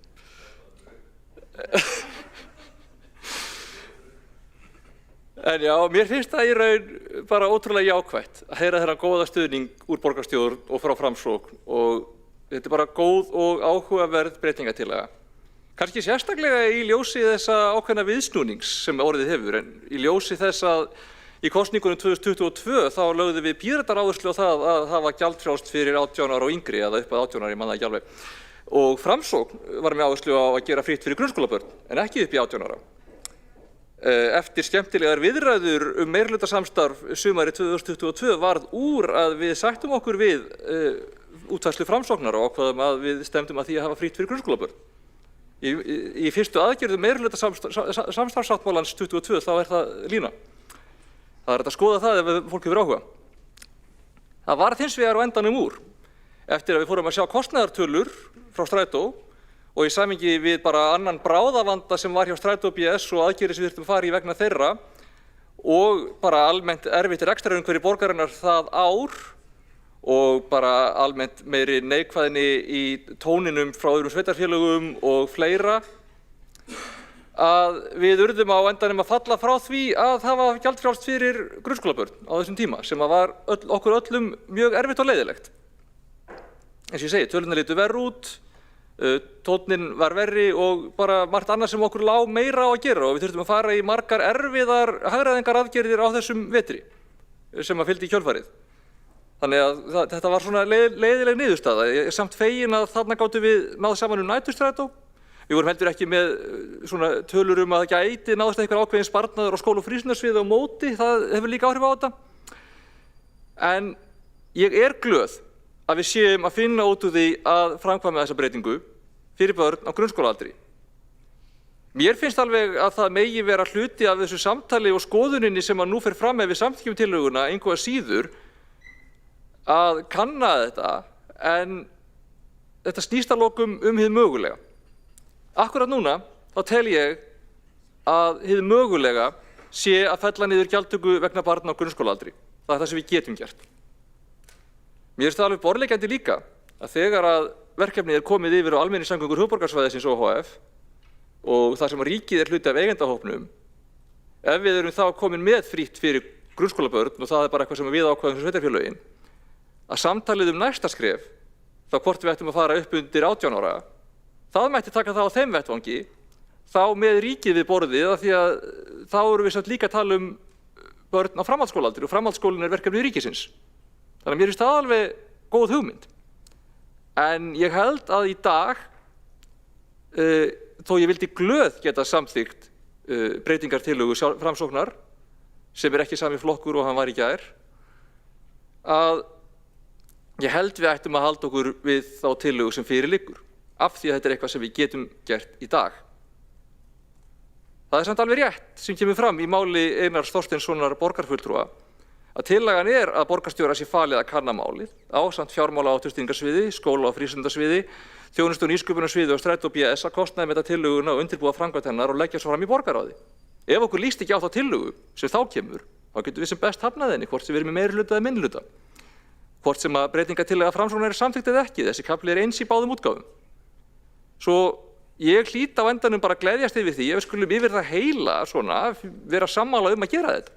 En já, mér finnst það í raun bara ótrúlega jákvætt að heyra þeirra góða stuðning úr borgarstjórn og frá Framsókn, og þetta er bara góð og áhugaverð breytingatillaga. Kannski sérstaklega í ljósi þessa ákveðna viðsnúnings sem orðið hefur, en í ljósi þess að í kosningunum 2022 þá lögðum við Píratar áherslu á það að hafa gjaldfrjálst fyrir 18 ára og yngri, eða upp að 18 ára, ég man það ekki alveg. Og Framsókn var með áherslu á að gera frítt fyrir grunnskólabörn, en ekki upp í 18 ára. Eftir skemmtilegar viðræður meirihlutasamstarf sumarið 2022 varð úr að við sættum okkur við útfærslu Framsóknar og ákvaðum að við stefndum að því að hafa frítt fyrir grunnskólabörn. Í fyrstu aðgerðum meirihlutasamstarfsáttmálans 22 þá er það lína. Það er hægt að skoða það ef fólk hefur áhuga. Það varð hins vegar á endanum úr eftir að við fórum að sjá kostnaðartölur frá Strætó og í samhengi við bara annan bráðavanda sem var hjá Strætó BS og aðgerðir sem við þurftum að fara í vegna þeirra og bara almennt erfitt rekstrarumhverfi borgarinnar það ár og bara almennt meiri neikvæðni í tóninum frá öðrum sveitarfélögum og fleira, að við urðum á endanum að falla frá því að hafa gjaldfrjálst fyrir grunnskólabörn á þessum tíma sem var okkur öllum mjög erfitt og leiðilegt. Eins og ég segi, tölurnar litu verr út, tónninn var verri og bara margt annað sem okkur lá meira á að gera og við þurftum að fara í margar erfiðar hagræðingaraðgerðir á þessum vetri sem að fylgdi í kjölfarið. Þannig að þetta var svona leiðileg niðurstaða. Ég er samt fegin að þarna gátum við náð saman næturstrætó. Við vorum heldur ekki með svona tölur að gæti náðist einhver ákveðin sparnaður á skóla- og frístundarsviði á móti. Það hefur líka áhrif á þetta. En ég er glöð að við séum að finna út úr því að framkvæma þessa breytingu fyrir börn á grunnskólaaldri. Mér finnst alveg að það megi vera hluti af þessu samtali og skoðuninni sem að nú fer fram ef við samþykkjum tillöguna einhverja síður að kanna þetta, en þetta snýst að lokum hið mögulega. Akkurat núna þá tel ég að hið mögulega sé að fella niður gjaldtöku vegna barna á grunnskólaaldri. Það er það sem við getum gert. Mér finnst það alveg borðleggjandi líka að þegar að verkefnið komið yfir á almenningssamgöngur höfuðborgarsvæðisins OHF og það sem ríkið hluti af eigendahópnum, ef við erum þá komin með frítt fyrir grunnskólabörn og það er bara eitthvað sem við ákveðum sem sveitarfélögin, að samtalið næsta skref, þá hvort við ættum að fara upp undir 18 ára, það mætti taka það á þeim vettvangi, þá með ríkið við borðið, af því að þá erum við samt líka að tala börn á framhaldsskólaaldri og framhaldsskólinn er verkefni ríkisins. Þannig að mér finnst það alveg góð hugmynd. En ég held að í dag, þó ég vildi glöð geta samþykkt breytingartillögu Framsóknar, sem er ekki sami flokkur og hann var í gær, að ég held við ættum að halda okkur við þá tillögu sem fyrir liggur, af því að þetta er eitthvað sem við getum gert í dag. Það er samt alveg rétt sem kemur fram í máli Einars Þorsteinssonar borgarfulltrúa að tillagan er að borgarstjóra sé falið að kanna málið ásamt fjármála- og áturstingarsviði, skóla- og frístundasviði, þjónustu- og nýsköpunarsviði og Strætó BS að kostnaði með þetta tillöguna og undirbúa framkvæmd hennar og leggja svo fram í borgarráði. Ef okkur líst ekki á þá tillögu sem þá kemur, þá getum við sem best hafnað henni, hvort sem við erum með meirihluta eða minnihluta. Hvort sem að breytingartillaga Framsóknar er samþykkt eða ekki, þessi kafli er eins í báðum útgáfum. Svo ég hlýt á endanum bara að gleðjast yfir því ef við skulum yfir það heila svona vera sammála að gera þetta.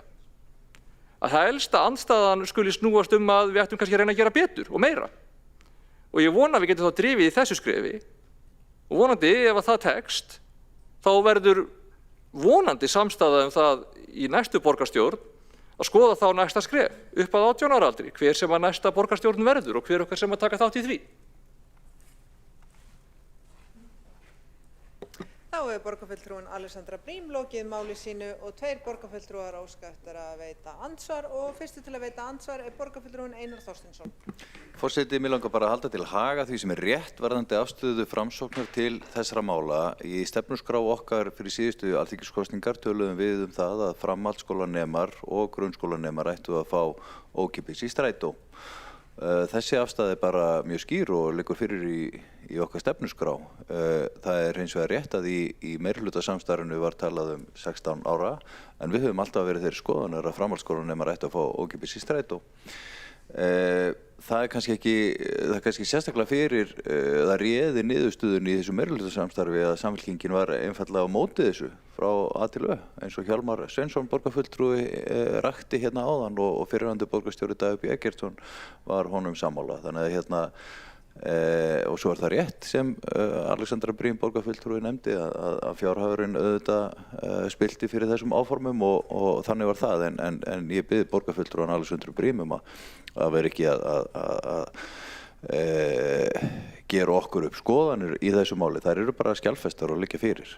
Að það helsta andstæðan skuli snúast að við ættum kannski að reyna að gera betur og meira. Og ég vona að við getum þá drifið í þessu skrefi og vonandi ef að það tekst þá verður vonandi samstæða það í næstu borgarstjórn að skoða þá næsta skref upp að 18 ára aldri, hver sem að næsta borgarstjórn verður og hver okkar sem að taka þátt í því. Þá hefur borgarfulltrúinn Alexandra Briem lokið máli sínu og 2 borgarfulltrúar óska eftir að veita andsvar og fyrstu til að veita andsvar er borgarfulltrúinn Einar Þorsteinsson. Forseti, mig langar bara að halda til haga því sem er rétt varðandi afstöðu Framsóknar til þessara mála. Í stefnuskrá okkar fyrir síðustu alþingiskosningar töluðum við það að framhaldsskólanemar og grunnskólanemar ættu að fá ókeypis í strætó. Þessi afstæða er bara mjög skýr og liggur fyrir í okkar stefnuskrá. Það er hins vegar rétt að í meirihluta samstarfinu var talað 16 ára en við höfum alltaf verið þeirri skoðunar að framhaldsskólanemar ættu að fá ókeypis í strætó. Það er kannski sérstaklega fyrir það réði niðurstöðun í þessu meirihlutasamstarfi að Samfylkingin var einfaldlega á móti þessu frá A til Ö eins og Hjálmar Sveinsson borgarfulltrúi rakti hérna áðan og fyrrverandi borgarstjóri Dagur B. Eggertsson var honum sammála. Þannig að og svo er það rétt sem Alexandra Briem borgarfulltrúi nefndi að fjárhagurinn auðvitað spilti fyrir þessum áformum og þannig var það en ég bið borgarfulltrúan Alexandru Briem að vera ekki að gera okkur upp skoðanir í þessu máli. Þær eru bara skjalfestar og liggja fyrir.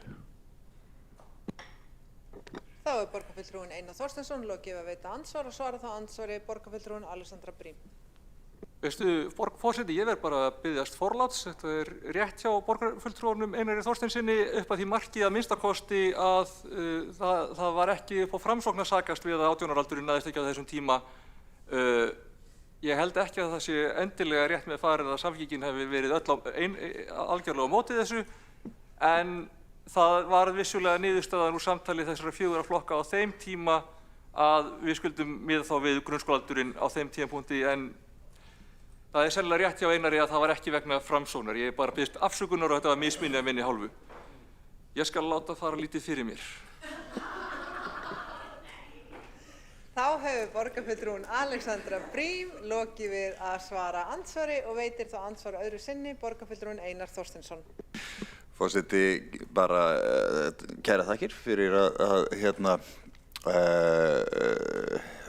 Þá er borgarfulltrúinn Einar Þorsteinsson lokið að veita andsvar og svara þá andsvari borgarfulltrúinn Alexandra Briem. Veistu, forseti, ég verð bara að biðjast forláts. Þetta er rétt hjá borgarfulltrúanum Einari Þorsteinsinni upp að því marki að minnstakosti að það var ekki upp á Framsókn að sakast við að 18 ára aldurinn næðist ekki á þessum tíma. Ég held ekki að það sé endilega rétt með farið að Samfylkingin hefði verið algjörlega á móti þessu, en það var vissulega niðurstaðan úr samtali þessara 4 flokka á þeim tíma að við skuldum miða þá við grunnskólaaldurinn á þeim tímapunkti, en það er sennilega rétt hjá Einari að það var ekki vegna Framsóknar. Ég bara biðst afsökunar og þetta var misminni af minni hálfu. Ég skal láta fara lítið fyrir mér. Þá hefur borgarfulltrúinn Alexandra Briem lokið við að svara andsvari og veitir þá andsvar öðru sinni borgarfulltrúinn Einar Þorsteinsson. Forseti, bara kæra þakkir fyrir að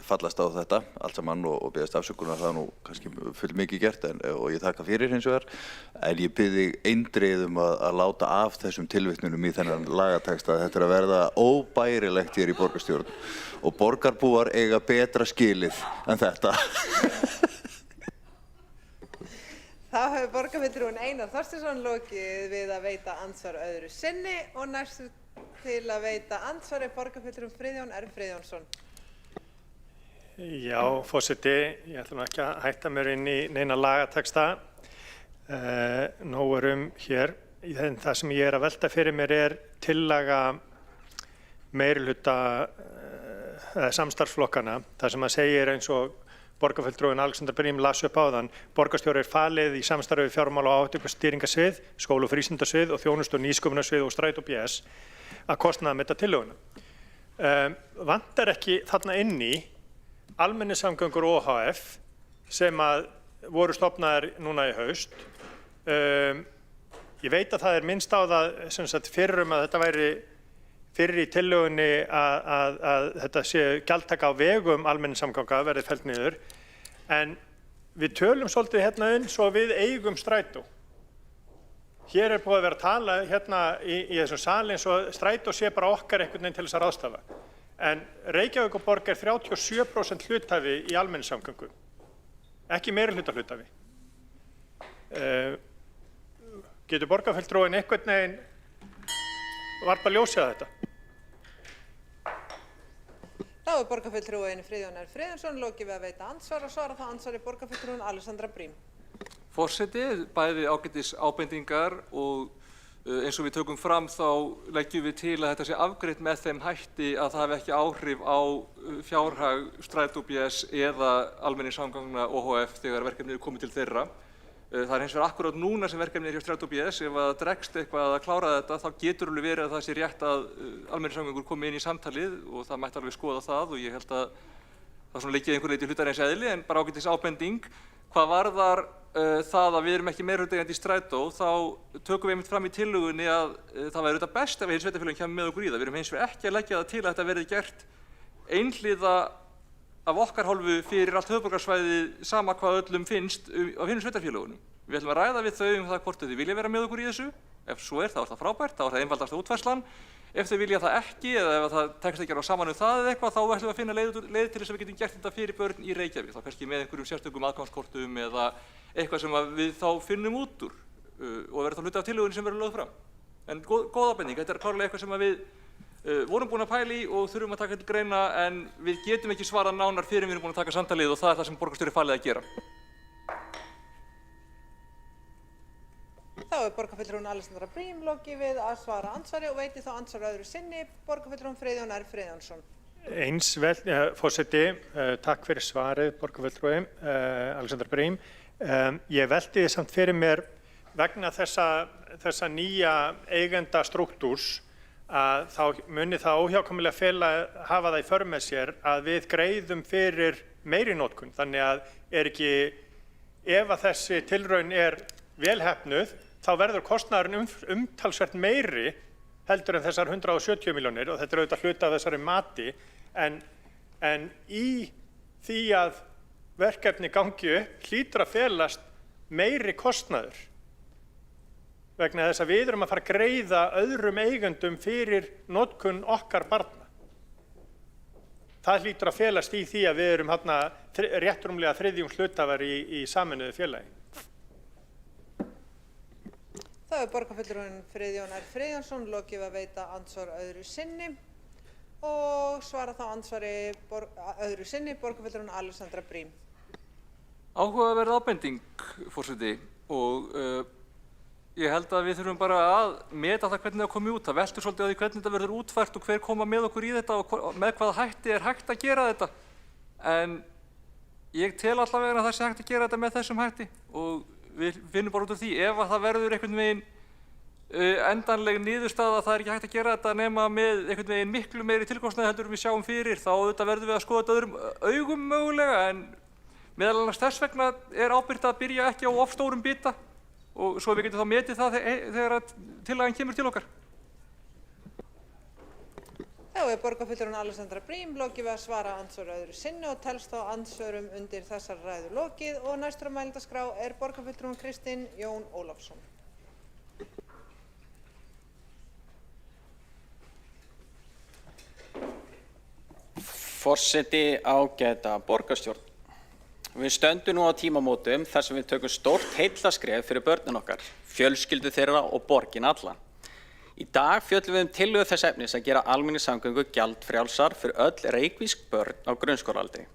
fallast á þetta allt saman og biðast afsökunar. Það er nú kannski full mikið gert og ég þakka fyrir hins vegar, en ég bið þig eindregið að láta af þessum tilvitnunum í þennan lagateksta. Þetta er að verða óbærilegt hér í borgarstjórn og borgarbúar eiga betra skilið en þetta. Þá hefur borgarfulltrúinn Einar Þorsteinsson lokið við að veita andsvar öðru sinni og næstu til að veita andsvar er borgarfulltrúinn Friðjón R. Friðjónsson. Já, forseti, ég ætla nú ekki að hætta mér inn í neina lagateksta. nóg hér. En það sem ég að velta fyrir mér tillaga meirihluta samstarfsflokkana, það sem segir eins og borgarfulltrúinn Alexander Brím las upp áðan, borgarstjóri falið í samstarfi við fjármála- og áhættustýringarsvið, skóla- og frístundasvið og þjónustu- og nýsköpunarsvið og Strætó BS að kostnaðarmeta tillöguna. Vantar ekki þarna inn í almenningssamgöngur OHF sem að voru stofnaðar núna í haust. Ég veit að það minnst á það sem sagt fyrir að þetta væri fyrir í tillögunni að þetta sé gjaldtaka á vegum almenningssamganga verði fellt niður, en við tölum svolítið hérna svo við eigum Strætó. Hér búið að vera að tala hérna í þessum sal eins og Strætó sé bara okkar einhvern veginn til þess að ráðstafa. En Reykjavíkurborg 37% hluthafi í almenningssamgöngum, ekki meirihlutahluthafi. Getur borgarfulltrúinn einhvern veginn varpa ljósi á þetta? Þá borgarfulltrúinn Friðjón R. Friðjónsson lokið við að veita andsvar og svara þá andsvari borgarfulltrúinn Alexandra Brím. Forseti, bæði ágætis ábendingar og eins og við tökum fram þá leggjum við til að þetta sé afgreitt með þeim hætti að það hafi ekki áhrif á fjárhag Strætó BS eða almenningssamgangna OHF þegar verkefnið komið til þeirra. Það hins vegar akkurat núna sem verkefnið hjá Strætó BS, ef það dregst eitthvað að klára þetta þá getur alveg verið að það sé rétt að almenningssamgöngur komi inn í samtalið og það mætti alveg skoða það og ég held að það svona liggi einhver leyti hlutarins eðli en bara ágætis ábending. Hvað varðar það að við erum ekki meirihluteigandi í Strætó þá tökum við einmitt fram í tillögunni að það væri auðvitað best ef hins sveitarfélögin kæmi með okkur í það. Við erum hins vegar ekki að leggja það til að þetta verði gert einhliða af okkar hálfu fyrir allt höfuðborgarsvæðið sama hvað öllum finnst á hinum sveitarfélögunum. Við ætlum að ræða við þau það hvort þau vilja vera með okkur í þessu. Ef svo þá það frábært, þá það einfaldasta útfærslan. Ef þau vilja það ekki eða ef það tekst ekki að gera saman það eða eitthvað, þá ætlum við að finna leið til þess að við getum gert þetta fyrir börn í Reykjavík. Þá kannski með einhverjum sérstökum aðgangskortum eða eitthvað sem við þá finnum út úr og verður þá hluti af tillögunni sem verður lögð fram. En góð ábending, þetta klárlega eitthvað sem við vorum búin að pæla í og þurfum að taka til greina en við getum ekki svarað nánar fyrir við erum búin að taka samtalið og það það sem borgarstjóri falið að gera. Þá borgarfulltrúinn Alexandra Brím lokið við að svara andsvari og veiti þá andsvar öðru sinni borgarfulltrúinn Friðjón R. Friðjónsson. Eins vel, forseti, takk fyrir svarið borgarfulltrúi Alexandra Brím. Ég velti því samt fyrir mér vegna þessa nýja eigendastruktúrs að þá muni það óhjákvæmilega hafa það í för með sér að við greiðum fyrir meiri notkun. Þannig að ekki, ef að þessi tilraun vel heppnuð, þá verður kostnaðurinn umtalsvert meiri heldur en þessar 170 milljónir og þetta auðvitað hluti af þessari mati en í því að verkefni gangi upp hlýtur að felast meiri kostnaður vegna þess að við erum að fara að greiða öðrum eigendum fyrir notkun okkar barna. Það hlýtur að felast í því að við erum rétt rúmlega þriðjungs hluthafar í sameinuðu félagi. Þá borgarfulltrúinn Friðjón R. Friðjónsson lokið við að veita andsvar öðru sinni og svara þá andsvari öðru sinni borgarfulltrúinn Alexandra Brím. Áhugaverð ábending, forseti, og ég held að við þurfum bara að meta það hvernig það komi út. Það veltur svolítið á því hvernig þetta verður útfært og hver koma með okkur í þetta og með hvaða hætti hægt að gera þetta. En ég tel allavega að það sé hægt að gera þetta með þessum hætti og við finnum bara út úr því. Ef að það verður einhvern veginn endanleg niðurstaða að það ekki hægt að gera þetta nema með einhvern veginn miklu meiri tilkostnaði heldur við sjáum fyrir, þá auðvitað verðum við að skoða þetta öðrum augum mögulega en meðal annars þess vegna ábyrgt að byrja ekki á of stórum bita og svo við getum þá metið það þegar tillagan kemur til okkar. Þá borgarfulltrúinn Alexandra Brím lokið við að svara andsvar öðru sinni og telst þá andsvörum undir þessar ræðu lokið og næstur á mælendaskrá borgarfulltrúinn Kristinn Jón Ólafsson. Forseti, ágæta borgarstjórn. Við stöndum nú á tímamótum þar sem við tökum stórt heillaskref fyrir börnin okkar, fjölskyldu þeirra og borgin alla. Í dag fjöllum við tillögu þess efnis að gera almenningssamgöngur gjaldfrjálsar fyrir öll reykvísk börn á grunnskólaaldri.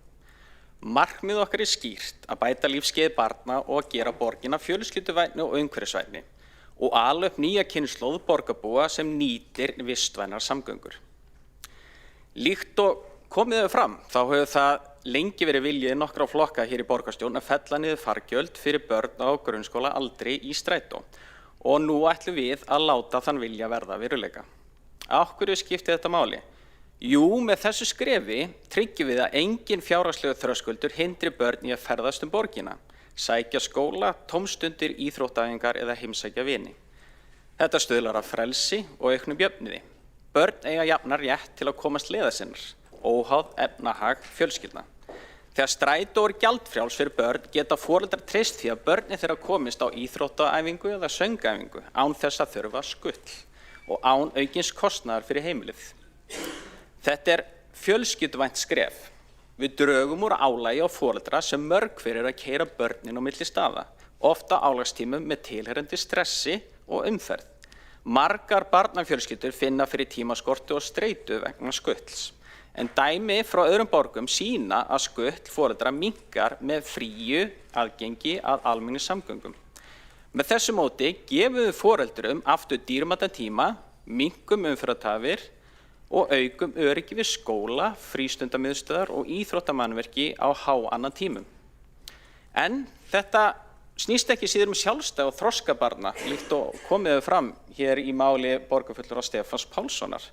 Markmið okkar skýrt að bæta lífskeið barna og að gera borgina fjölskylduvænni og umhverfisvænni og ala upp nýja kynslóð borgarbúa sem nýtir vistvænar samgöngur. Líkt og komið hefur fram, þá hefur það lengi verið viljið nokkra flokka hér í borgarstjórn að fella niður fargjöld fyrir börn á grunnskóla aldri í strætó og nú ætlum við að láta þann vilja verða veruleika. Af hverju skiptir þetta máli? Jú, með þessu skrefi tryggjum við að engin fjárhagslegur þröskuldur hindri börn í að ferðast borgina, sækja skóla, tómstundir, íþróttaæfingar eða heimsækja vini. Þetta stuðlar að frelsi og auknum jöfnuði. Börn eiga jafnar rétt til að komast leiðar sinnar, óháð efnahag fjölskyldna. Þegar strætó er gjaldfrjáls fyrir börn geta foreldrar treyst því að börnin þeirra komist á íþróttaæfingu eða söngæfingu án þess að þurfa skull og án aukins kostnaðar fyrir heimilið. Þetta er fjölskylduvænt skref. Við drögum úr álagi á foreldra sem mörg fyrir að keyra börnin á milli staða, ofta álagstímum með tilheyrandi stressi og umferð. Margar barnafjölskyldur finna fyrir tímaskorti og streitu vegna skulls. En dæmi frá öðrum borgum sýna að skull foreldra minnkar með fríu aðgengi að almenningssamgöngum. Með þessu móti gefum við foreldrum aftur dýrmætan tíma, minnkum umferðartafir og aukum öryggi við skóla, frístundamiðstöðvar og íþróttamannvirki á háanna tímum. En þetta snýst ekki síður sjálfstæði og þroska barna, líkt og komið hefur fram hér í máli borgarfulltrúa Stefáns Pálssonar.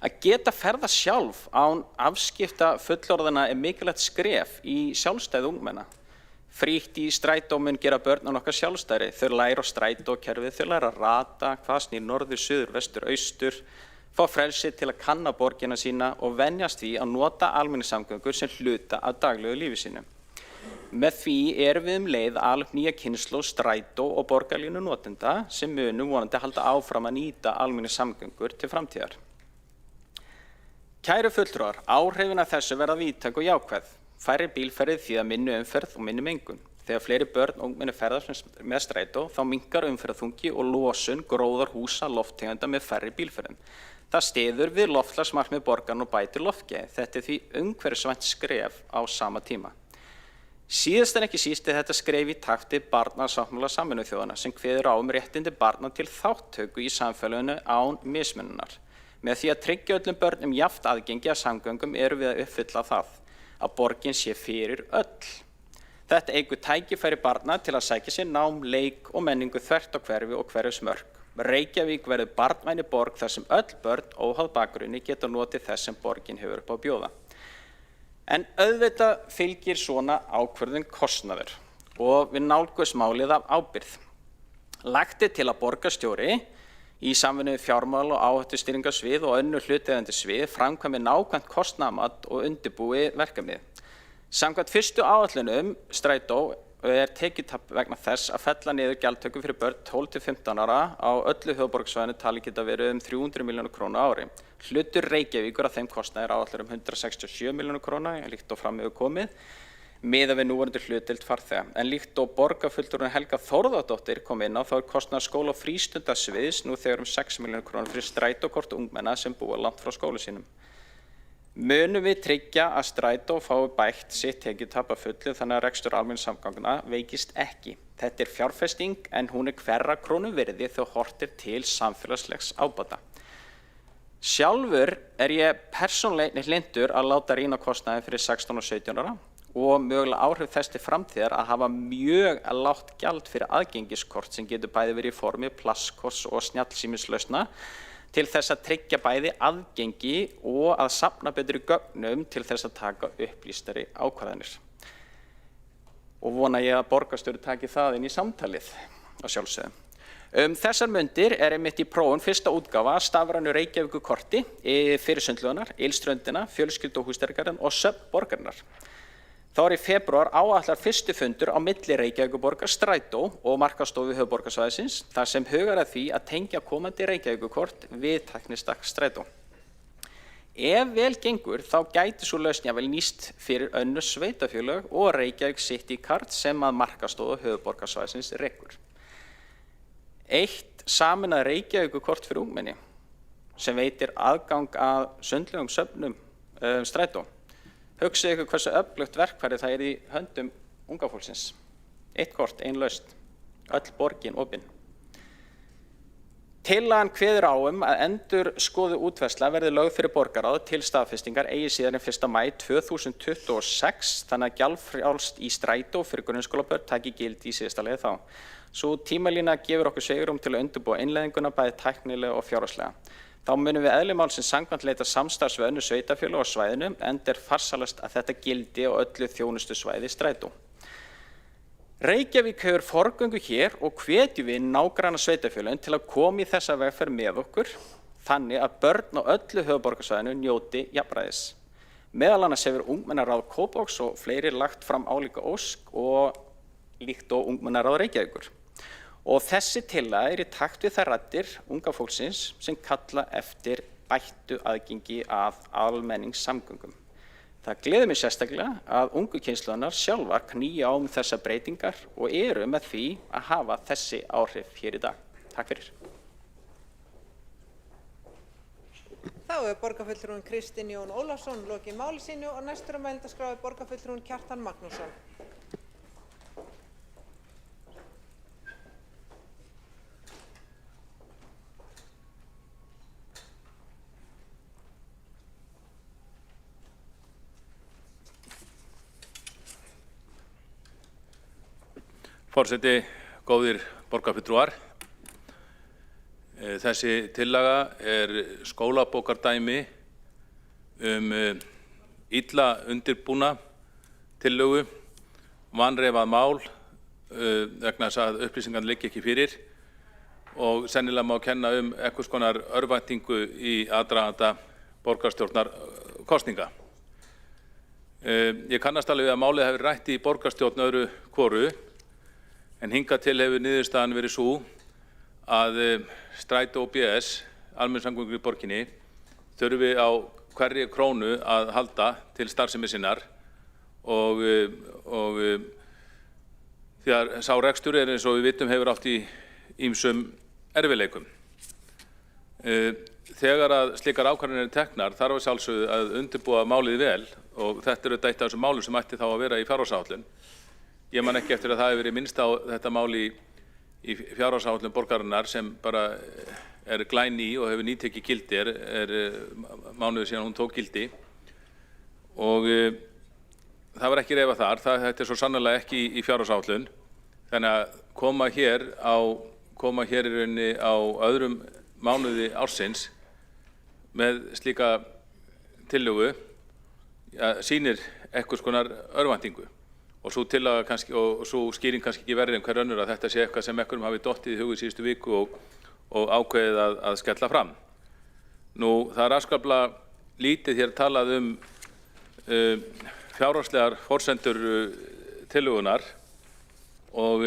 Að geta ferða sjálf án afskipta fullorðina er mikilvægt skref í sjálfstæði ungmenna. Frítt í strætó mun gera börnin okkar sjálfstæðri. Þau læra á strætókerfið, þau læra að rata, hvað snýr norður, suður, vestur, austur, fá frelsi til að kanna borgina sína og venjast því að nota almenningssamgöngur sem hluta af daglegu lífi sínu. Með því erum við leið að ala upp nýja kynslóð strætó og borgarlínu notenda sem munu vonandi halda áfram að nýta almenningssamgöngur til framtíðar. Kæru fulltrúar, áhrifin af þessu verða víðtæk og jákvæð. Færri bílferðir þýða minni umferð og minni mengun. Þegar fleiri börn og ungmenni ferðast með strætó þá minnkar umferðarþungi og losun gróðurhúsa lofttegunda með færri bílferðum. Það styður við loftslagsmarkmið borgarna og bætir loftgæði. Þetta er því umhverfisvænt skref á sama tíma. Síðast en ekki síst er þetta skref í takt við barnasáttmála Sameinuðu þjóðanna sem kveður á réttindi barna til þátttöku í samfélaginu án mismununar. Með því að tryggja öllum börnum jafnt aðgengi að samgöngum erum við að uppfylla það, að borgin sé fyrir öll. Þetta eykur tækifæri barna til að sækja sér nám, leik og menningu þvert á hverfi og hverfismörk. Reykjavík verður barnvæni borg þar sem öll börn óháð bakgrunni geta notið þess sem borgin hefur upp á að bjóða. En auðvitað fylgir svona ákvörðun kostnaður og við nálgumst málið af ábyrgð. Lagt er til að borgarstjóri í samvinnu við fjármál- og áhættustýringarsvið og önnur hlutaðeigandi svið framkvæmi nákvæmt kostnaðarmat og undirbúi verkefnið. Samkvæmt fyrstu áætlunum strætó er tekjutap vegna þess að fella niður gjaldtöku fyrir börn 12 til 15 ára á öllu höfuðborgarsvæðinu talið geta verið 300 milljónir króna á ári. Hlutur Reykjavíkur af þeim kostnaði er áætlaður 167 milljónir króna, líkt og fram hefur komið, miðað við núverandi hlutdeild farþega. En líkt og borgarfulltrúinn Helga Þórðardóttir kom inn á þá er kostnaður skóla og frístundasviðs nú þegar 6 milljónir króna fyrir strætókort ungmenna sem búa langt frá skóla sínum. Munum við tryggja að strætó fái bætt sitt tekjutap að fullu þannig að rekstur almenningssamgangna veikist ekki. Þetta er fjárfesting en hún er hverra krónu virði þegar horft er til samfélagslegs ábata. Sjálfur er ég persónulega hlynntur að láta rýna kostnaði fyrir 16 og 17 ára og mögulega áhrif þess til framtíðar að hafa mjög lágt gjald fyrir aðgengiskort sem getur bæði verið í formi plastkorts og snjallsímislausna til þess að tryggja bæði aðgengi og að safna betri gögnum til þess að taka upplýstari ákvarðanir. Og vona ég að borgarstjóri taki það inn í samtalið á sjálfsögðu. Þessar mundir er einmitt í prófun fyrsta útgáfa stafrænu Reykjavíkurkorti fyrir Sundlaugarnar, Ylströndina, fjölskyldu- og hússtæðargarðinn og söfn borgarinnar. Þá er í febrúar áætlar fyrstu fundur á milli Reykjavíkurborgar strætó og markaðsstofu höfuðborgarsvæðisins þar sem hugar að því að tengja komandi Reykjavíkurkort við tæknistakk strætó. Ef vel gengur þá gæti svo lausn jafnvel nýst fyrir önnur sveitarfélög og Reykjavík City Card sem að markaðsstofu höfuðborgarsvæðisins rekur. Eitt sameinað Reykjavíkurkort fyrir ungmenni sem veitir aðgang að sundlaugum söfnum strætó Hugsið ykkur hversu öflugt verkfæri það í höndum unga fólksins. Eitt kort, ein lausn, öll borgin opin. Tillagan kveður á að endurskoðuð útfærsla verði lögð fyrir borgarráð til staðfestingar eigi síðar en 1. maí 2026 þannig að gjaldfrjálst í strætó fyrir grunnskólabörn taki gildi í síðasta lagi þá. Sú tímalína gefur okkur svigrúm til að undirbúa innleiðinguna bæði tæknilega og fjárhagslega. Þá munum við eðli málsins samkvæmt leita samstarfs við önnur sveitarfélög á svæðinu enda farsælast að þetta gildi á öllu þjónustusvæði strætó. Reykjavík hefur forgöngu hér og hvetjum við nágranna sveitarfélögin til að koma í þessa vegferð með okkur þannig að börn á öllu höfuðborgarsvæðinu njóti jafnræðis. Meðal annars hefur ungmennaráð Kópavogs og fleiri lagt fram álíka ósk og líkt og ungmennaráð Reykjavíkur. Og þessi tillaga í takt við þær raddir unga fólksins sem kalla eftir bættu aðgengi að almenningssamgöngum. Það gleður mig sérstaklega að ungu kynslóðarnar sjálfar knýja á þessar breytingar og eru með því að hafa þessi áhrif hér í dag. Takk fyrir. Þá borgarfulltrúinn Kristinn Jón Ólafsson lokið máli sínu og næstur á mælendaskrá borgarfulltrúinn Kjartan Magnússon. Forseti, góðir borgarfulltrúar. Þessi tillaga skólabókardæmi illa undirbúna tillögu, vanreifað mál vegna þess að upplýsingarnar liggja ekki fyrir og sennilega má kenna einhvers konar örvæntingu í aðdraganda borgarstjórnarkosninga. Ég kannast alveg við að málið hefur rætt í borgarstjórn öðru hvoru en hingað til hefur niðurstaðan verið sú að Strætó og BS, almenningssamgöngur í borginni, þurfi á hverri krónu að halda til starfsemi sinnar og þegar sá rekstur eins og við vitum hefur átt í ýmsum erfiðleikum. Þegar að slíkar ákvarðanir eru teknar þarf að sjálfsögðu að undirbúa málið vel og þetta eru eitt af þessum málum sem ætti þá að vera í fjárhagsáætlun. Ég man ekki eftir að það hefur verið minnst á þetta mál í fjárhagsáætlun borgarinnar sem bara glæný og hefur nýtekið gildi, mánuður síðan hún tók gildi og það var ekki reifað þar, þetta svo sannarlega ekki í fjárhagsáætlun, þannig að koma hér í rauninni á öðrum mánuði ársins með slíka tillögu sýnir einhvers konar örvæntingu. Og svo tillaga kannski og svo skýring kannski ekki verri en hver önnur að þetta sé eitthvað sem einhverjum hafi dottið í hug í síðustu viku og ákveðið að skella fram. Nú, það er afskaplega lítið hér talað fjárhagslegar forsendur tillögunar og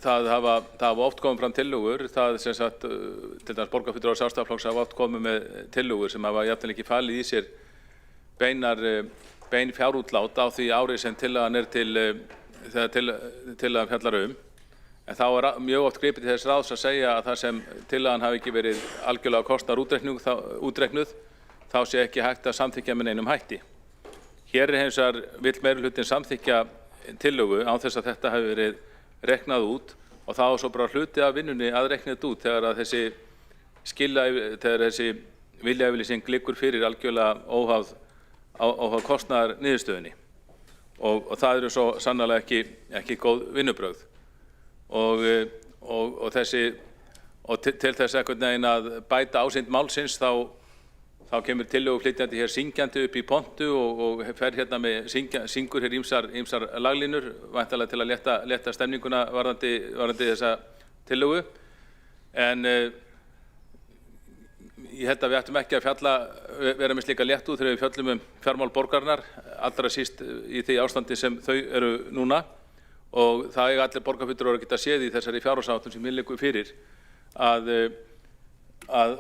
það hafa oft komið fram tillögur, það sem sagt, til dæmis borgarfulltrúar Sjálfstæðisflokks hafa oft komið með tillögur sem hafa jafnvel ekki falið í sér bein fjárútlát á því ári sem tillagan þegar tillagan fjallar en þá er mjög oft gripið til þess ráðs að segja að það sem tillagan hafi ekki verið algjörlega kostnaðarútreiknuð þá sé ekki hægt að samþykkja með neinum hætti. Hér hins vegar vill meirihlutinn samþykkja tillögu án þess að þetta hafi verið reiknað út og þá er svo bara hluti af vinnunni að reikna þetta út þegar þessi viljayfirlýsing liggur fyrir algjörlega óháð kostnaðar niðurstöðunni og það eru svo sannarlega ekki góð vinnubrögð og til þess einhvern veginn að bæta ásýnd málsins þá kemur tillöguflytjandi hér syngjandi upp í pontu og fer hérna syngur hér ýmsar laglínur væntanlega til að létta stemninguna varðandi þessa tillögu en ég held að við ættum ekki að vera með slíka léttúð þegar við fjöllum fjármál borgarinnar, allra síst í því ástandi sem þau eru núna og það eiga allir borgarfulltrúar að geta séð í þessari fjárhagsáætlun sem liggur fyrir að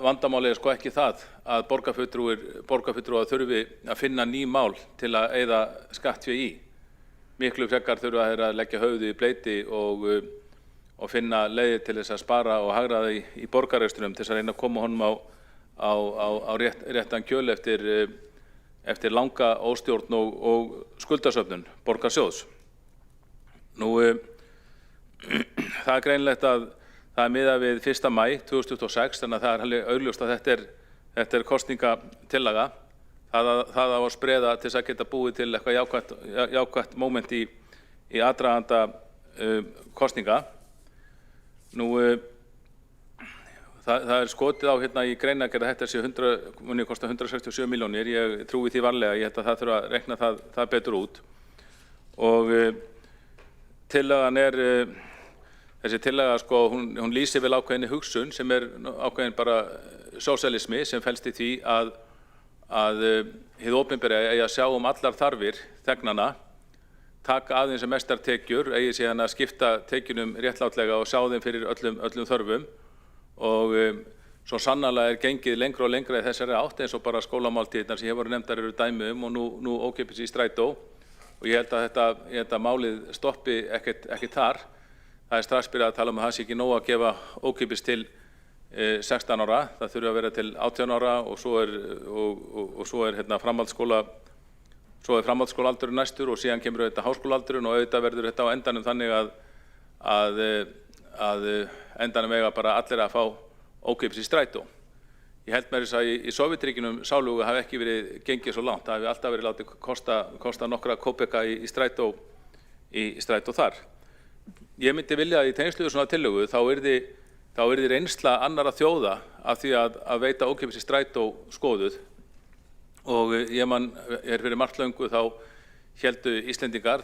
vandamálið sko ekki það að borgarfulltrúar þurfi að finna ný mál til að eyða skattfé í. Miklu frekar þurfa þeir að leggja höfuðið í bleyti og finna leiðir til þess að spara og hagræða í borgarrekstrinum til þess að reyna að koma honum á réttan kjöl eftir eftir langa óstjórn og skuldasöfnun borgarsjóðs. Nú, það er greinilegt að það er miðað við 1. maí 2026, þannig að það er alveg augljóst að þetta er kosningatillaga. Það á að spreða til þess að geta búið til eitthvað jákvætt móment í aðdraganda kosninga. Nú, það er skotið á hérna í greinargerð að þetta muni kosta 167 milljónir. Ég trúi því varlega, ég held að það þurfa að reikna það betur út. Og tillagan þessi tillaga sko, hún lýsir vel ákveðinni hugsun sem ákveðin bara sósíalismi sem felst í því að hið opinbera eigi að sjá allar þarfir þegnanna, taka aðeins sem mestar tekjur, eigi síðan að skipta tekjunum réttlátlega og sjá þeim fyrir öllum þörfum. Og svo sannarlega er gengið lengra og lengra í þessari átt eins og bara skólamáltíðirnar sem hér voru nefndar eru dæmi og nú ókeypis í strætó. Og ég held að málið stoppi ekkert þar. Það er strax byrjað að tala að það sé ekki nóg að gefa ókeypis til 16 ára, það þurfi að vera til 18 ára og svo er framhaldsskólaaldurinn næstur og síðan kemur auðvitað háskólaaldurinn og auðvitað verður þetta á endanum þannig að endanum eiga bara allir að fá ókeypis í strætó. Ég held með þess að í Sovétríkjunum sálugu hafi ekki verið gengið svo langt, það hafi alltaf verið látið kosta nokkra kópeka í strætó þar. Ég myndi vilja að í tengslum við svona tillögu þá yrði reynsla annarra þjóða af því að veita ókeypis í strætó skoðuð. Og ég man fyrir margt löngu þá héldu Íslendingar,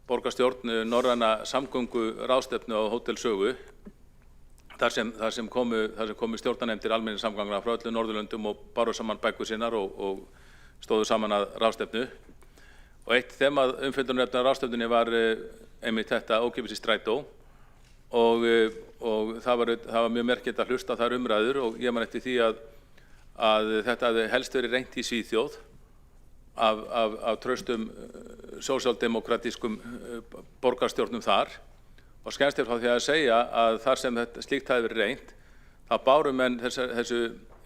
borgarstjórn norræna samgönguráðstefnu á Hótel Sögu, þar sem komu stjórnarnefndir almenningssamgangna frá öllum Norðurlöndum og báru saman bækur sinnar og stóðu saman að ráðstefnu. Og eitt þemað umfjöllunarefni á ráðstefnunni var einmitt þetta ókeypis í strætó og það var mjög merkilegt að hlusta á þær umræður og ég man eftir því að þetta hefði helst verið reynt í Svíþjóð af traustum sósíaldemókratískum borgarstjórnum þar og skemmst er frá því að segja að þar sem slíkt hefði verið reynt þá báru menn þessu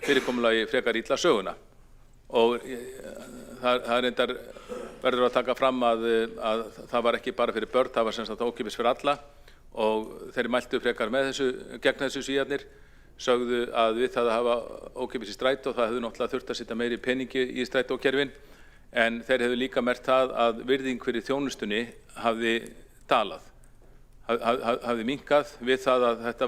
fyrirkomulagi frekar illa söguna og það reyndar verður að taka fram að það var ekki bara fyrir börn, það var sem sagt ókeypis fyrir alla og þeir mæltu frekar gegn þessu Svíarnir, sögðu að við það að hafa ókeypis í strætó það hefðu náttúrulega þurft að setja meiri peningi í strætókerfin en þeir hefðu líka merkt það að virðing fyrir þjónustunni hafði dalað, hafði minnkað við það að þetta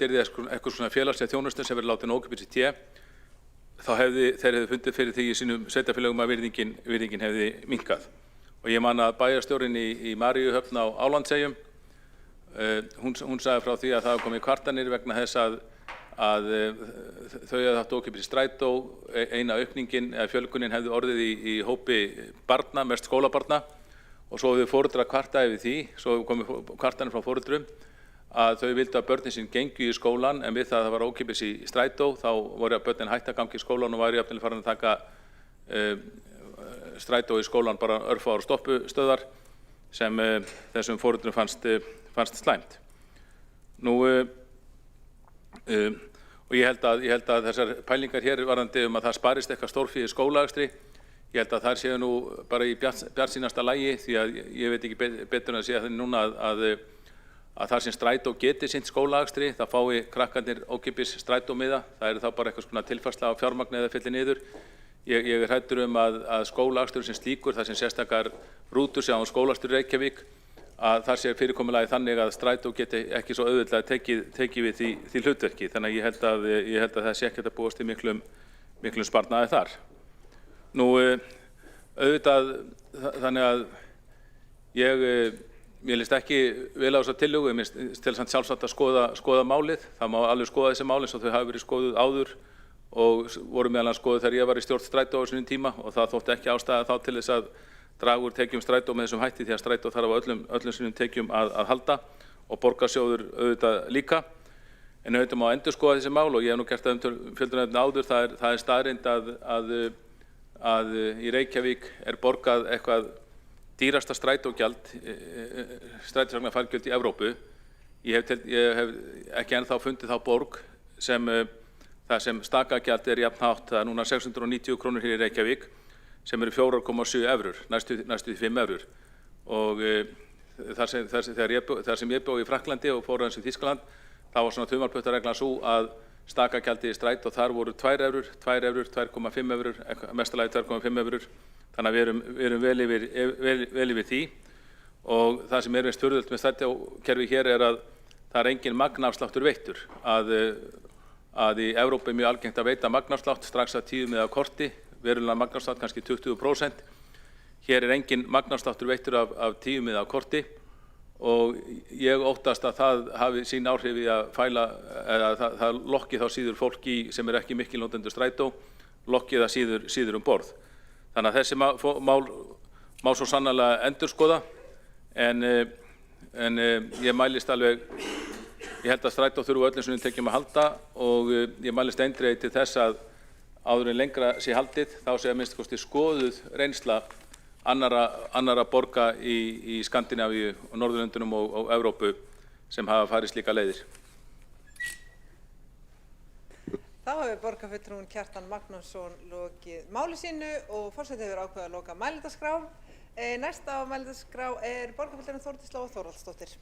yrði eitthvað svona félagslega þjónustun sem verið látin ókeypis í té þá þeir hefðu fundið fyrir því í sínum sveitarfélögum að virðingin hefði minnkað. Og ég man að bæjarstjórinn í Maríuhöfn á Álandseyjum, hún sagði frá því að það komið kvartanir vegna þess að þau hefði haft ókeypis í strætó, eina aukningin eða fjölgunin hefði orðið í hópi barna, mest skólabarna og svo hefði foreldrar kvartað yfir því, svo komið kvartanir frá foreldrum að þau vildu að börnin sín gengu í skólan en við það var ókeypis í strætó þá voru að börnin hætt að gangi í skólan og væri jafnvel farin að taka strætó í skólan bara örfáar stoppustöðar sem þessum foreldrum fannst slæmt. Nú og ég held að þessar pælingar hér varðandi að það sparist eitthvað stórfé í skólaakstri, ég held að þær séu nú bara í bjartsýnasta lagi því að ég veit ekki betur en að segja þannig núna að þar sem strætó geti sinnt skólaakstri, það fái krakkarnir ókeypis strætómiða, það eru þá bara eitthvað svona tilfærsla á fjármagni eða fyllir niður. Ég er hræddur að skólaakstur sem slíkur, þar sem sérstakar rútur sé á skólastur Reykjavík, að þar sé fyrirkomulagi þannig að strætó geti ekki svo auðvitað tekið við því hlutverki. Þannig að ég held að það sé ekkert að búast í miklum sparnaði þar. Nú, auðvitað, þannig að mér líst ekki vel á þessa tillögu, mér til samt sjálfsagt að skoða málið. Það má alveg skoða þessi mál eins og þau hafa verið skoðuð áður og voru meðal annars skoðuð þegar ég var í stjórn strætó á þessum tíma og það þótti ekki ástæða þá til þess að draga úr tekjum strætó með þessum hætti því að strætó þarf á öllum sínum tekjum að halda og borgarsjóður auðvitað líka. En auðvitað má endurskoða þessi mál og ég hef nú gert það fjöldunarefni áður, það er staðreynd að í Reykjavík er borgað eitthvað dýrasta strætógjald, strætisvagnafargjöld í Evrópu. Ég hef ekki ennþá fundið þá borg sem þar sem stakagjald jafn hátt, það núna 690 krónur hér í Reykjavík, sem eru 4,7 evrur, næstu 5 evrur. Og þar sem ég bjó í Frakklandi og fór aðeins í Þýskaland, þá var svona tumalputtareglan svo að stakagjaldið í strætó, þar voru 2 evrur, 2,5 evrur, mestalagi 2,5 evrur. Þannig að við erum vel yfir því. Og það sem mest furðulegt með strætókerfi hér að það engin magnafsláttur veittur. Að í Evrópu mjög algengt að veita magnafslátt strax að 10 miða korti, verulega magnafslátt kannski 20%. Hér engin magnafsláttur veittur af 10 miða korti og ég óttast að það hafi sín áhrif í að fæla, eða það lokki þá síður fólki sem ekki mikil notendur strætó, lokki það síður borð. Þannig að þessi mál má svo sannarlega endurskoða, en ég mælist alveg, ég held að strætó þurfa öllum sem við tekjum að halda og ég mælist eindregið til þess að áður en lengra sé haldið, þá sé að minnsta kosti skoðuð reynsla annarra borga í Skandinavíu og Norðurlöndunum og Evrópu sem hafa farið slíka leiðir. Þá hefur borgarfulltrúinn Kjartan Magnússon lokið máli sínu og forseti hefur ákveðið að loka mælendaskrá. Næst á mælendaskrá borgarfulltrúinn Þórdís Lóa Þórhallsdóttir.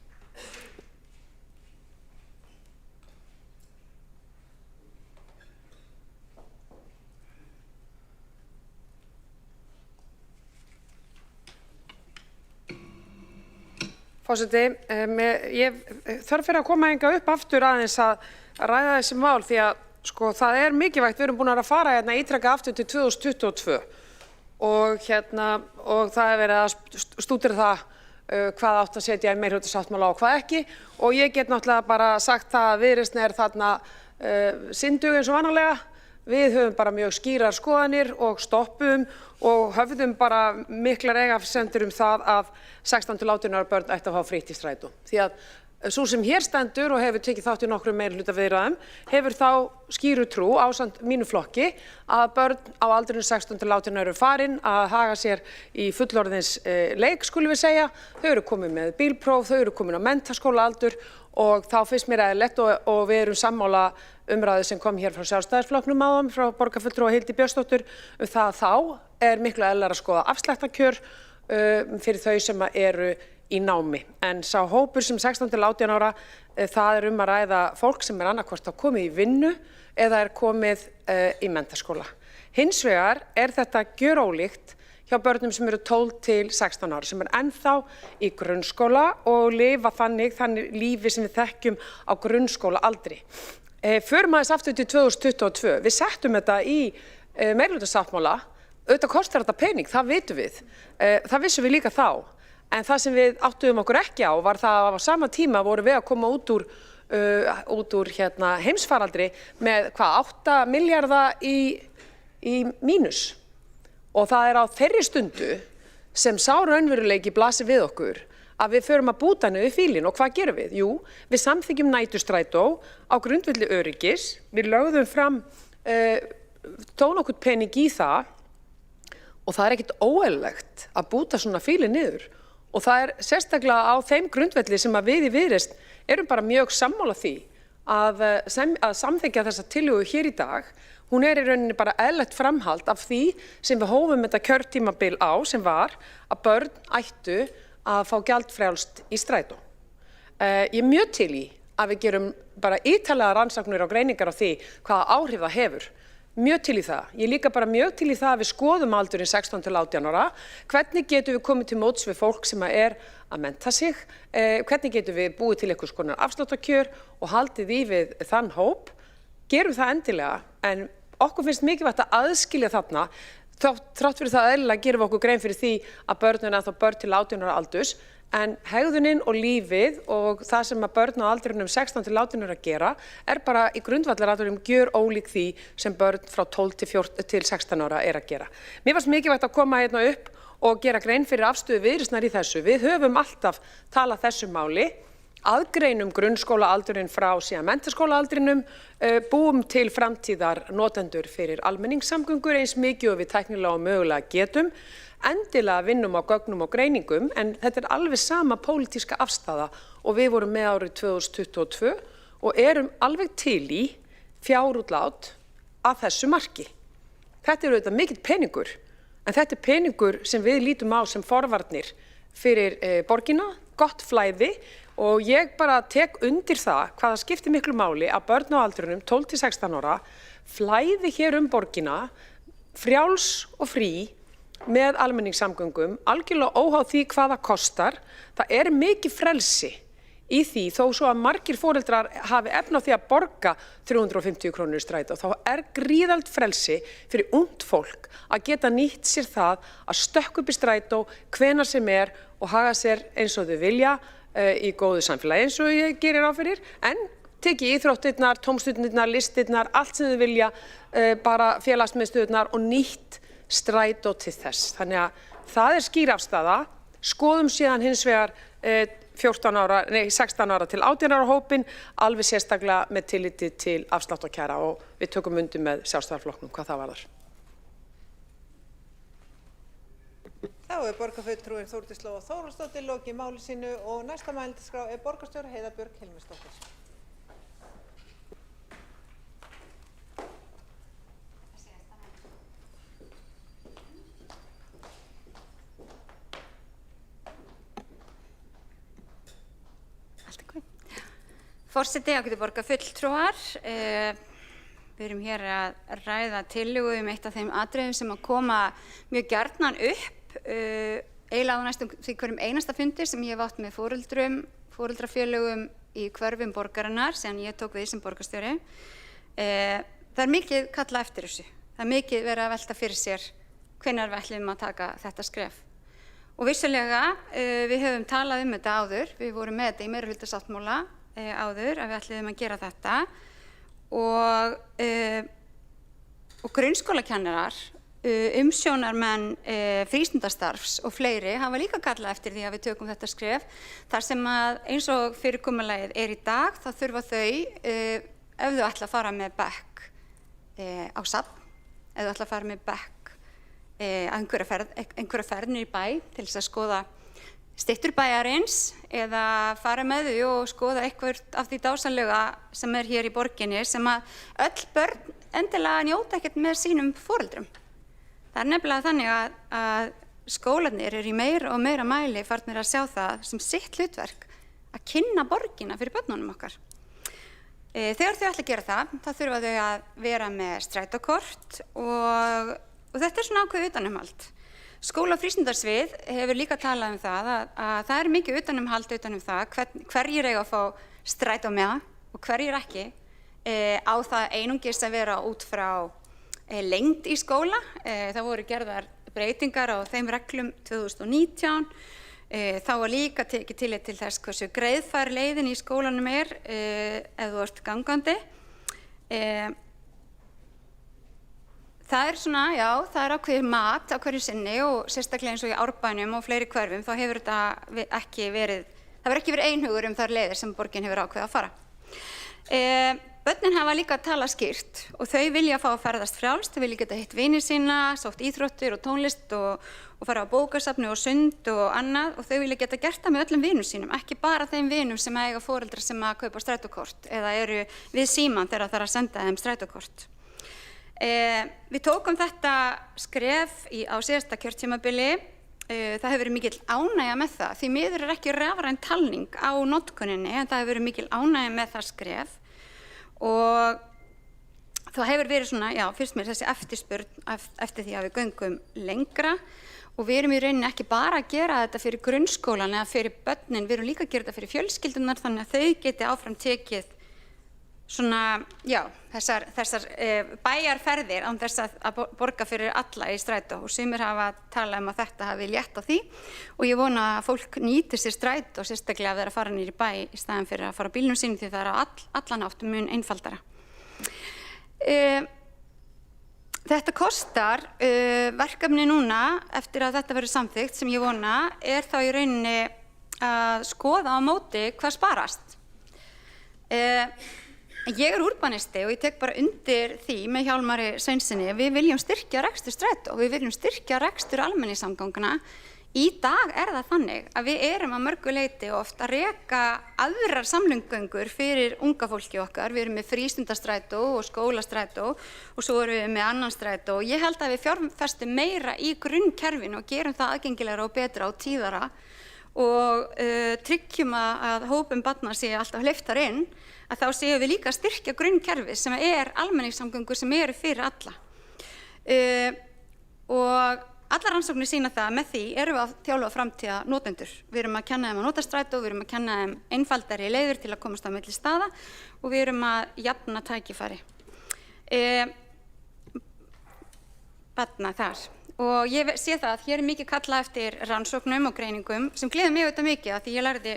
Forseti, ég þarf fyrir að koma hingað upp aftur aðeins að ræða þessi mál því að sko það mikilvægt, við erum búin að fara ítrekað aftur til 2022 og það verið að stúdera það hvað átt að setja í meirihlutasáttmála og hvað ekki og ég get náttúrulega bara sagt það að Viðreisn þarna syndug eins og vanalega. Við höfum bara mjög skýrar skoðanir og stoppum og höfðum bara miklar efasemdir það að 16 til 18 ára börn ættu að fá frítt í strætó. Því að sú sem hér stendur og hefur tekið þátt í nokkrum meirihlutaviðræðum hefur þá skýru trú ásamt mínu flokki að börn á aldrinum 16 til 18 eru farin að haga sér í fullorðins leik, skulum við segja. Þau eru komin með bílpróf, þau eru komin á menntaskólaaldur og þá finnst mér eðlilegt og við erum sammála umræðu sem kom hér frá Sjálfstæðisflokknum áðan, frá borgarfulltrúa Hildi Björnsdóttur, það þá miklu eðlilegra að skoða afsláttarkjör fyrir þau sem eru í námi. En sá hópur sem 16 til 18 ára, það að ræða fólk sem annarkvort komið í vinnu eða komið í menntaskóla. Hins vegar þetta gjörólíkt hjá börnum sem eru 12 til 16 ára, sem ennþá í grunnskóla og lifa þannig lífi sem við þekkjum á grunnskóla aldri. Förum aðeins aftur til 2022. Við settum þetta í meirihlutasáttmála, auðvitað kostar þetta pening, það vitum við. Það vissum við líka þá. En það sem við áttuðum okkur ekki á var það að á sama tíma vorum við að koma út úr heimsfaraldri með 8 milljarða í mínus. Og það á þeirri stundu sem sá raunveruleiki blasir við okkur að við förum að búta niður fílinn og hvað gerum við? Jú, við samþykjum næturstrætó á grundvelli öryggis, við lögðum fram nokkurn pening í það og það ekkert óeðlilegt að búta svona fílinn niður og það sérstaklega á þeim grundvelli sem að við í Viðreisn erum bara mjög sammála því að samþykkja þessa tillögu hér í dag. Hún í rauninni bara eðlilegt framhald af því sem við hófum þetta kjörtímabil á sem var að börn ættu að fá gjaldfrjálst í strætó. Ég mjög til í að við gerum bara ítarlega rannsóknir og greiningar á því hvaða áhrif það hefur. Mjög til í það. Ég líka bara mjög til í það að við skoðum aldurinn 16 til 18 ára. Hvernig getum við komið til móts við fólk sem að mennta sig? Hvernig getum við búið til einhvers konar afsláttarkjör og haldið í við þann hóp? Gerum það endilega, en okkur finnst mikilvægt að aðskilja þarna. Þrátt fyrir það eðlilega gerum við okkur grein fyrir því að börn þá börn til 18 ára aldurs, en hegðunin og lífið og það sem að börn á aldrinum 16 til 18 ára gera bara í grundvallaratriðum gjör ólík því sem börn frá 12 til 16 ára að gera. Mér fannst mikilvægt að koma hérna upp og gera grein fyrir afstöðu Viðreisnar í þessu. Við höfum alltaf talað þessu máli, aðgreinum grunnskólaaldurinn frá síðan menntaskólaaldrinum, búum til framtíðar notendur fyrir almenningssamgöngur eins mikið og við tæknilega og mögulega getum, endilega vinnum á gögnum og greiningum, en þetta alveg sama pólitíska afstaða og við vorum með árið 2022 og erum alveg til í fjárútlát að þessu marki. Þetta er auðvitað mikill peningur, en þetta er peningur sem við lítum á sem forvarnir fyrir borgina, gott flæði, og ég bara tek undir það hvaða skiptir miklu máli að börn á aldrinum 12 til 16 ára flæði hér borgina frjáls og frí með almenningssamgöngum, algjörlega óháð því hvað það kostar. Það mikið frelsi í því, þó svo að margir foreldrar hafi efni á því að borga 350 krónur í strætó, þá gríðalt frelsi fyrir ungt fólk að geta nýtt sér það að stökkva upp í strætó hvenær sem og haga sér eins og þau vilja í góðu samfélagi eins og ég gerir ráð fyrir, en tekið íþróttirnar, tómstundirnar, listirnar, allt sem þau vilja, bara félagsmiðstöðurnar og nýtt strætó til þess. Þannig að það skýr afstaða. Skoðum síðan hins vegar 16 ára til 18 ára hópin, alveg sérstaklega með tilliti til afsláttarkjara, og við tökum undir með Sjálfstæðisflokknum hvað það varðar. Þá borgarfulltrúinn Þórdís Lóa Þórhallsdóttir lokið máli sínu og næsta mælendaskrá borgarstjóri Heiða Björg Hilmisdóttir. Forseti, ágætu borgarfulltrúar, við erum hér að ræða tillögu eitt af þeim atriðum sem að koma mjög gjarnan upp, eiginlega á næstum því hverjum einasta fundi sem ég hef átt með foreldrafélögum í hverfum borgarinnar síðan ég tók við sem borgarstjóri. Það mikið kallað eftir þessu, það mikið verið að velta fyrir sér hvenær við ætlum að taka þetta skref. Og vissulega, við höfum talað þetta áður, við vorum með þetta í meirihlutasáttmála áður að við ætluðum að gera þetta, og grunnskólakennarar, umsjónarmenn frístundastarfs og fleiri hafa líka kallað eftir því að við tökum þetta skref, þar sem að eins og fyrirkomulagið í dag, þá þurfa þau, ef þau ætla að fara með bekk á safn, ef þau ætla að fara með bekk einhverja ferð niður í bæ til þess að skoða styttur bæjarins eða fara með þau og skoða eitthvað af því dásamlega sem hér í borginni sem að öll börn endilega njóta ekkert með sínum foreldrum. Það nefnilega þannig að skólarnir eru í meira og meira mæli farnir að sjá það sem sitt hlutverk að kynna borgina fyrir börnunum okkar. Þegar þau ætla að gera það, þá þurfa þau að vera með strætókort og þetta svona ákveðið utanumhald. Skóla- og frístundarsvið hefur líka talað það að það mikið utanumhald utanum það hverjir eiga að fá strætó með og hverjir ekki. Á það einungis að vera út frá lengd í skóla. Það voru gerðar breytingar á þeim reglum 2019. Þá var líka tekið tillit til þess hversu greiðfær leiðin í skólanum ef þú ert gangandi. Það svona, já, það ákveðið mat á hverju sinni og sérstaklega eins og í Árbænum og fleiri hverfum þá hefur þetta ekki verið einhugur þær leiðir sem borgin hefur ákveðið að fara. Börnin hafa líka að tala skýrt og þau vilja fá að ferðast frjálst, þau vilja geta hitt vini sína, sótt íþróttir og tónlist og fara á bókasafni og sund og annað og þau vilja geta gert það með öllum vinum sínum, ekki bara þeim vinum sem eiga foreldra sem að kaupa strætókort eða eru við síman þegar það þarf að senda þeim strætókort. Við tókum þetta skref á síðasta kjörtímabili, það hefur verið mikil ánægja með það, því miður ekki rafræn talning á notkuninni en það hefur verið mikil ánægja með það skref og það hefur verið svona, já, fyrst mér þessi eftirspurn eftir því að við göngum lengra og við erum í rauninni ekki bara að gera þetta fyrir grunnskólan eða fyrir börnin, við erum líka að gera þetta fyrir fjölskyldunar þannig að þau geti áfram tekið svona, já, þessar bæjarferðir án þess að borga fyrir alla í strætó og sumir hafa talað að þetta hafi létt á því og ég vona að fólk nýtir sér strætó sérstaklega ef það að fara niður í bæ í staðinn fyrir að fara á bílnum sínum því það á allan hátt mun einfaldara. Þetta kostar verkefni núna eftir að þetta verður samþykkt sem ég vona þá í rauninni að skoða á móti hvað sparast. Ég úrbanisti og ég tek bara undir því með Hjálmari Sveinsinni við viljum styrkja rekstur strætó og við viljum styrkja rekstur almenningssamgangna Í dag er það þannig að við erum að mörgu leyti oft að reka aðrar samlengöngur fyrir unga fólki okkar. Við erum með frístundastrætó og skólastrætó og svo erum við með annan strætó. Ég held að við fjárfestum meira í grunnkerfinu og gerum það aðgengilegra og betra og tíðara og tryggjum að hópum barna sé alltaf hleyptar inn, að þá séum við líka að styrkja grunnkerfi sem almenningssamgöngur sem eru fyrir alla. Og allar rannsóknir sýna það að með því erum við að þjálfa framtíða notendur. Við erum að kenna þeim að nota strætó, við erum að kenna þeim einfaldari leiðir til að komast á milli staða og við erum að jafna tækifæri barna þar. Og ég sé það að hér er mikið kallað eftir rannsóknum og greiningum sem gleður mig auðvitað mikið að því ég lærði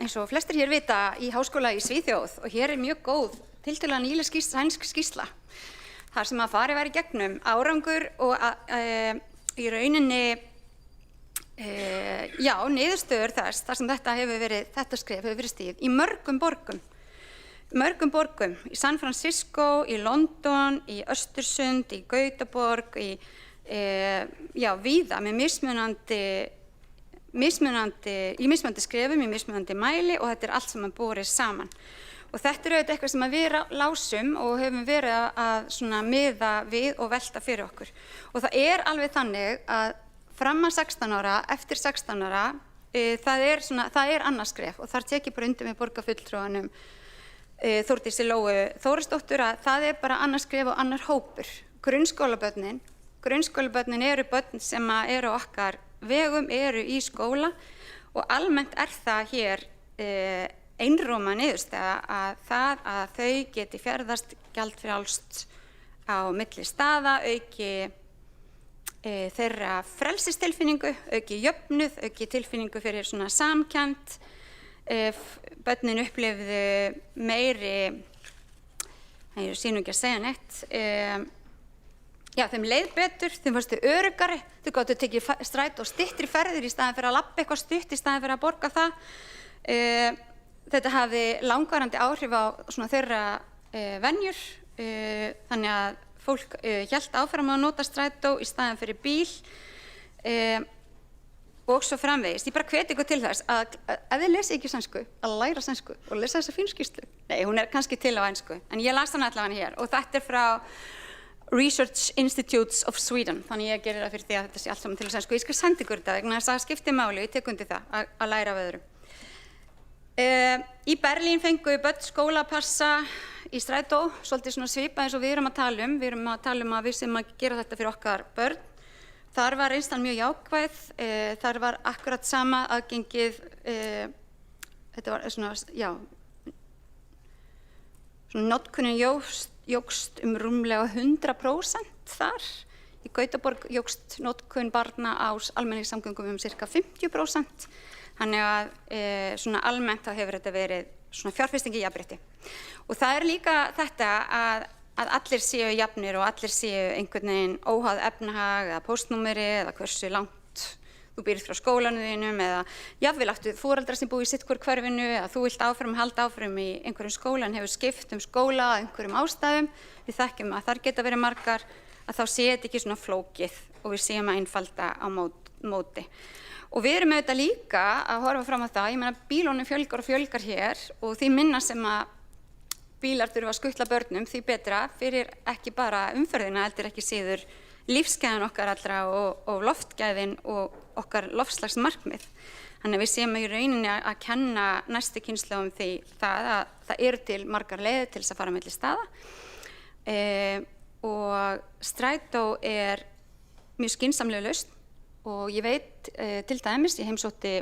eins og flestir hér vita í háskóla í Svíþjóð og hér er mjög góð tiltölulega nýleg sænsk skýrsla þar sem að farið var í gegnum árangur og í rauninni niðurstöður þess þar sem þetta skref hefur verið stigið í mörgum borgum, í San Francisco, í London, í Östersund, í Gautaborg, víða með mismunandi skrefum, í mismunandi mæli og þetta er allt saman borið saman. Og þetta er auðvitað eitthvað sem við lásum og höfum verið að svona miða við og velta fyrir okkur. Og það er alveg þannig að fram að 16 ára, eftir 16 ára, það er annað skref og þar tek ég bara undir með borgarfulltrúanum Þórdísi Lóu Þórisdóttur að það er bara annað skref og annar hópur. Grunnskólabörnin eru börn sem eru okkar vegum, eru í skóla og almennt er það hér einróma niðurstaða að það að þau geti ferðast gjaldfrjálst á milli staða, auki þeirra frelsistilfinningu, auki jöfnuð, auki tilfinningu fyrir svona samkennd. Börnin upplifðu meiri, ég sé nú ekki að segja neitt, þeim leið betur, þeim fannstu öruggari, þau gátu tekið strætó og styttri ferðir í staðinn fyrir að labba eitthvað stutt í staðinn fyrir að borga það. Þetta hafði langvarandi áhrif á svona þeirra venjur, þannig að fólk hélt áfram að nota strætó í staðinn fyrir bíl og svo framvegis. Ég bara hveti ykkur til þess að ef þið lesið ekki sænsku, að læra sænsku og lesa þessa fínu skýrslu. Nei, hún er kannski til á ensku, en ég las hana allavega hér og þetta er frá Research Institutes of Sweden, þannig ég gerir það fyrir því að þetta sé allt saman til á sænsku. Ég skal senda ykkur þetta vegna þess að það skiptir máli og ég tek undir það að læra af öðrum. Í Berlín fengu börn skólapassa í strætó, svolítið svona svipað eins og við erum að tala um. Við erum að tala um að við sem að gera þetta fyrir okkar börn. Þar var reynslan mjög jákvæð, þar var akkurat sama aðgengið, þetta var svona notkunin jókst rúmlega 100% þar. Í Gautaborg jókst notkun barna á almenningssamgöngum ca. 50%. Þannig að svona almennt þá hefur þetta verið svona fjárfesting í jafnrétti. Og það er líka þetta að allir séu jafnir og allir séu einhvern veginn óháð efnahag eða póstnúmeri eða hversu langt þú býrð frá skólanum þínum eða jafnvel áttu foreldrar sem búa í sitt hvort hverfinu eða þú vilt halda áfram í einhverjum skóla en hefur skipt skóla að einhverjum ástæðum. Við þekkjum að þar geta verið margar að þá sé þetta ekki svona flókið og við séum að einfalda á móti. Og við erum auðvitað líka að horfa fram á það, ég meina bílunum fjölgar og fjölgar hér og því minna sem að bílar þurfa að skutla börnum því betra fyrir ekki bara umferðina heldur ekki síður lífsgæðin okkar allra og loftgæðin og okkar loftslagsmarkmið. Þannig að við séum í rauninni að kenna næstu kynslóðum því það að það eru til margar leiðir til þess að fara milli staða og strætó er mjög skynsamleg lausn. Og ég veit til dæmis, ég heimsótti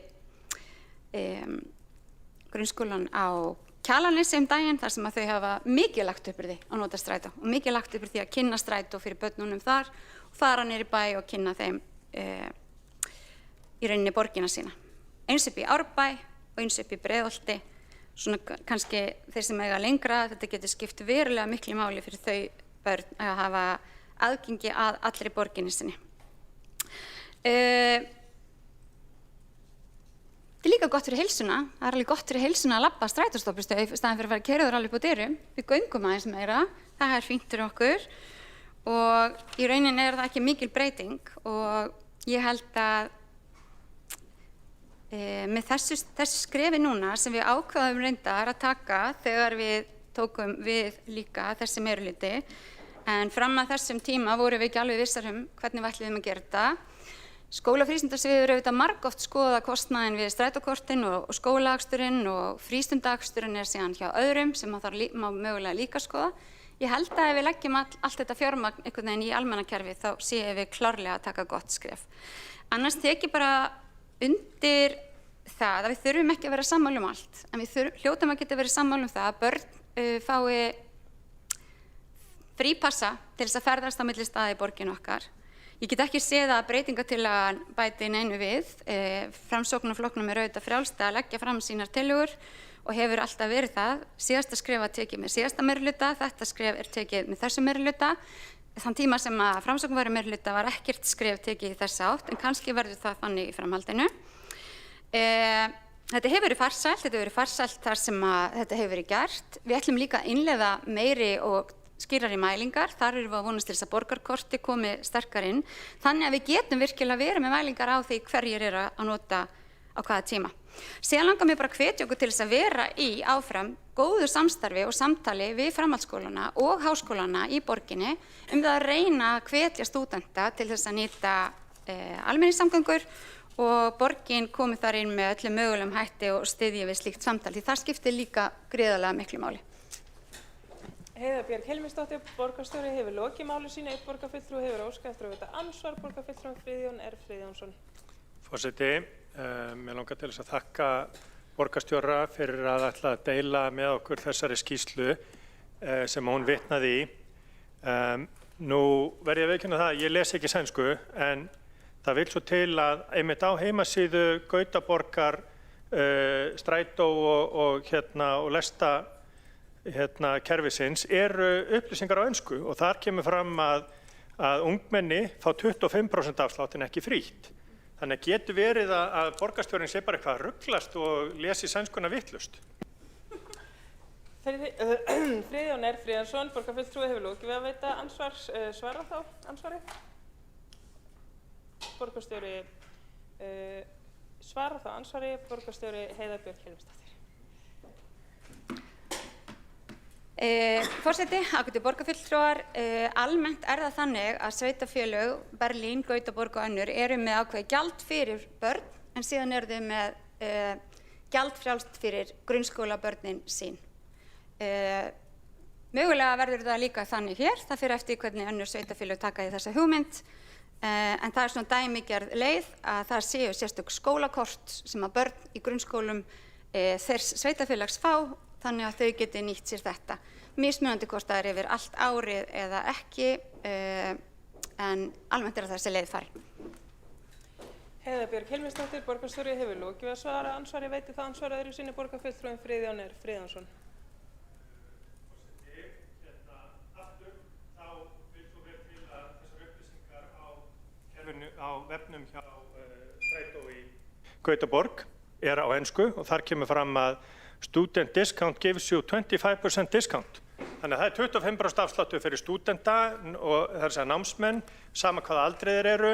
grunnskólan á Kjalarnesi daginn þar sem að þau hafa mikið lagt upp úr því að nota strætó og mikið lagt upp úr því að kynna strætó fyrir börnunum þar og fara niður í bæ og kynna þeim í rauninni borgina sína. Eins upp í Árbæ og eins upp í Breiðholti, svona kannski þeir sem eiga lengra, þetta getur skipt verulega miklu máli fyrir þau börn að hafa aðgengi að allri borginni sinni. Þetta er líka gott fyrir heilsuna, það er alveg gott fyrir heilsuna að labba strætóstoppistöð í staðinn fyrir að fara keyrður alveg upp á dyrum. Við göngum aðeins meira, það er fínt fyrir okkur og í rauninni er það ekki mikil breyting og ég held að með þessu skrefi núna sem við ákváðum reyndar að taka þegar við tókum við líka þessi meirihluti, en fram að þessum tíma vorum við ekki alveg vissar hvernig við ætluðum að gera þetta. Skólafrístundasviðið hefur auðvitað margoft skoðað kostnaðinn við strætókortin og skólaaksturinn, og frístundaaksturinn síðan hjá öðrum sem má mögulega líka skoða. Ég held að ef við leggjum allt þetta fjármagn einhvern veginn í almannakerfið þá séum við klárlega að taka gott skref. Annars tek ég bara undir það að við þurfum ekki að vera sammála allt, en við hljótum að geta verið sammála það að börn fái frípassa til þess að ferðast á milli staða í borginu okkar. Ég get ekki séð að breytingatillagan bæti neinu við. Framsóknarflokknum auðvitað frjálst að leggja fram sínar tillögur og hefur alltaf verið það. Síðasta skref var tekið með síðasta meirihluta, þetta skref tekið með þessu meirihluta. Þann tíma sem að Framsókn var í meirihluta var ekkert skref tekið í þessa átt, en kannski verður það þannig í framhaldinu. Þetta hefur verið farsælt þar sem að þetta hefur verið gert. Við ætlum líka að innleiða meiri og skýrari mælingar. Þar erum við að vonast til þess að borgarkorti komi sterkar inn, þannig að við getum virkilega verið með mælingar á því hverjir eru að nota á hvaða tíma. Síðan langar mér bara að hvetja okkur til þess að vera í áfram góðu samstarfi og samtali við framhaldsskólana og háskólana í borginni það að reyna að hvetja stúdenta til þess að nýta almenningssamgöngur, og borgin komi þar inn með öllum mögulegum hætti og styðji við slíkt samtal, því það skiptir líka gríðarlega miklu máli. Heiða Björg Hilmisdóttir, borgarstjóri, hefur lokið máli sínu. Einn borgarfulltrúi hefur óskað eftir að veita andsvar. Borgarfulltrúinn Friðjón R. Friðjónsson. Forseti, mér langar til þess að þakka borgarstjóra fyrir að ætla að deila með okkur þessari skýrslu sem hún vitnaði í. Nú verð ég að viðurkenna það, ég les ekki sænsku, en það vill svo til að einmitt á heimasíðu Gautaborgar, strætó og lesta kerfisins eru upplýsingar á ensku, og þar kemur fram að ungmenni fá 25% afslátt en ekki frítt. Þannig að getur verið að borgarstjórinn sé bara eitthvað að ruglast og lesi sænskuna vitlaust. Friðjón R. Friðjónsson, borgarfulltrúi, hefur lokið við að veita ansvar. Svara þá ansvari. Borgarstjóri svara þá ansvari. Borgarstjóri Heiða Björg Hilmisdóttir. Forseti, ágætu borgarfulltrúar, almennt það þannig að sveitarfélög, Berlín, Gautaborg og önnur eru með ákveðið gjald fyrir börn, en síðan eru þau með gjaldfrjálst fyrir grunnskólabörnin sín. Mögulega verður það líka þannig hér, það fyrir eftir hvernig önnur sveitarfélög taka í þessa hugmynd, en það svona dæmigerð leið að það séu sérstök skólakort sem að börn í grunnskólum þess sveitarfélags fá, þannig að þau geti nýtt sér þetta. Mismunandi hvort það yfir allt árið eða ekki, en almennt það þessi leið farin. Heiða Björg Hilmisdóttir, borgarstjóri, hefur lokið við að svara ansvari. Veiti það ansvar öðru sinni. Borgarfulltrúinn Friðjón R. Friðjónsson. Aftur, þá vil svo vel til að þessar upplýsingar á vefnum hjá strætó í Gautaborg á ensku, og þar kemur fram að student discount gives you 25% discount. Þannig að það er 25% afsláttur fyrir stúdenta og það er námsmenn, sama hvaða aldriðir eru.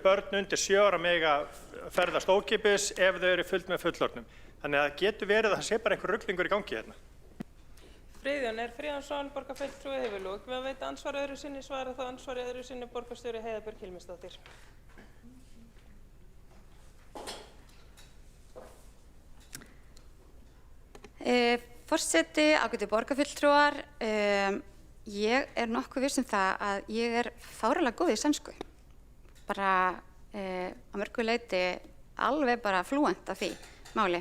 Börn undir 7 ára mega ferðast ókeypis ef þau eru fullt með fullorðnum. Þannig að það getur verið að það sé bara einhver ruglingur í gangi hérna. Friðjón R. Friðjónsson, borgarfulltrúi, hefur lokið við að veita ansvar öðru sinni. Svara þá ansvari öðru sinni. Borgarstjóri Heiða Björg Hilmisdóttir. Forseti, ágætu borgarfulltrúar, ég nokkuð viss það að ég fáránlega góð í sænsku. Bara að mörgu leyti alveg bara flúent af því máli.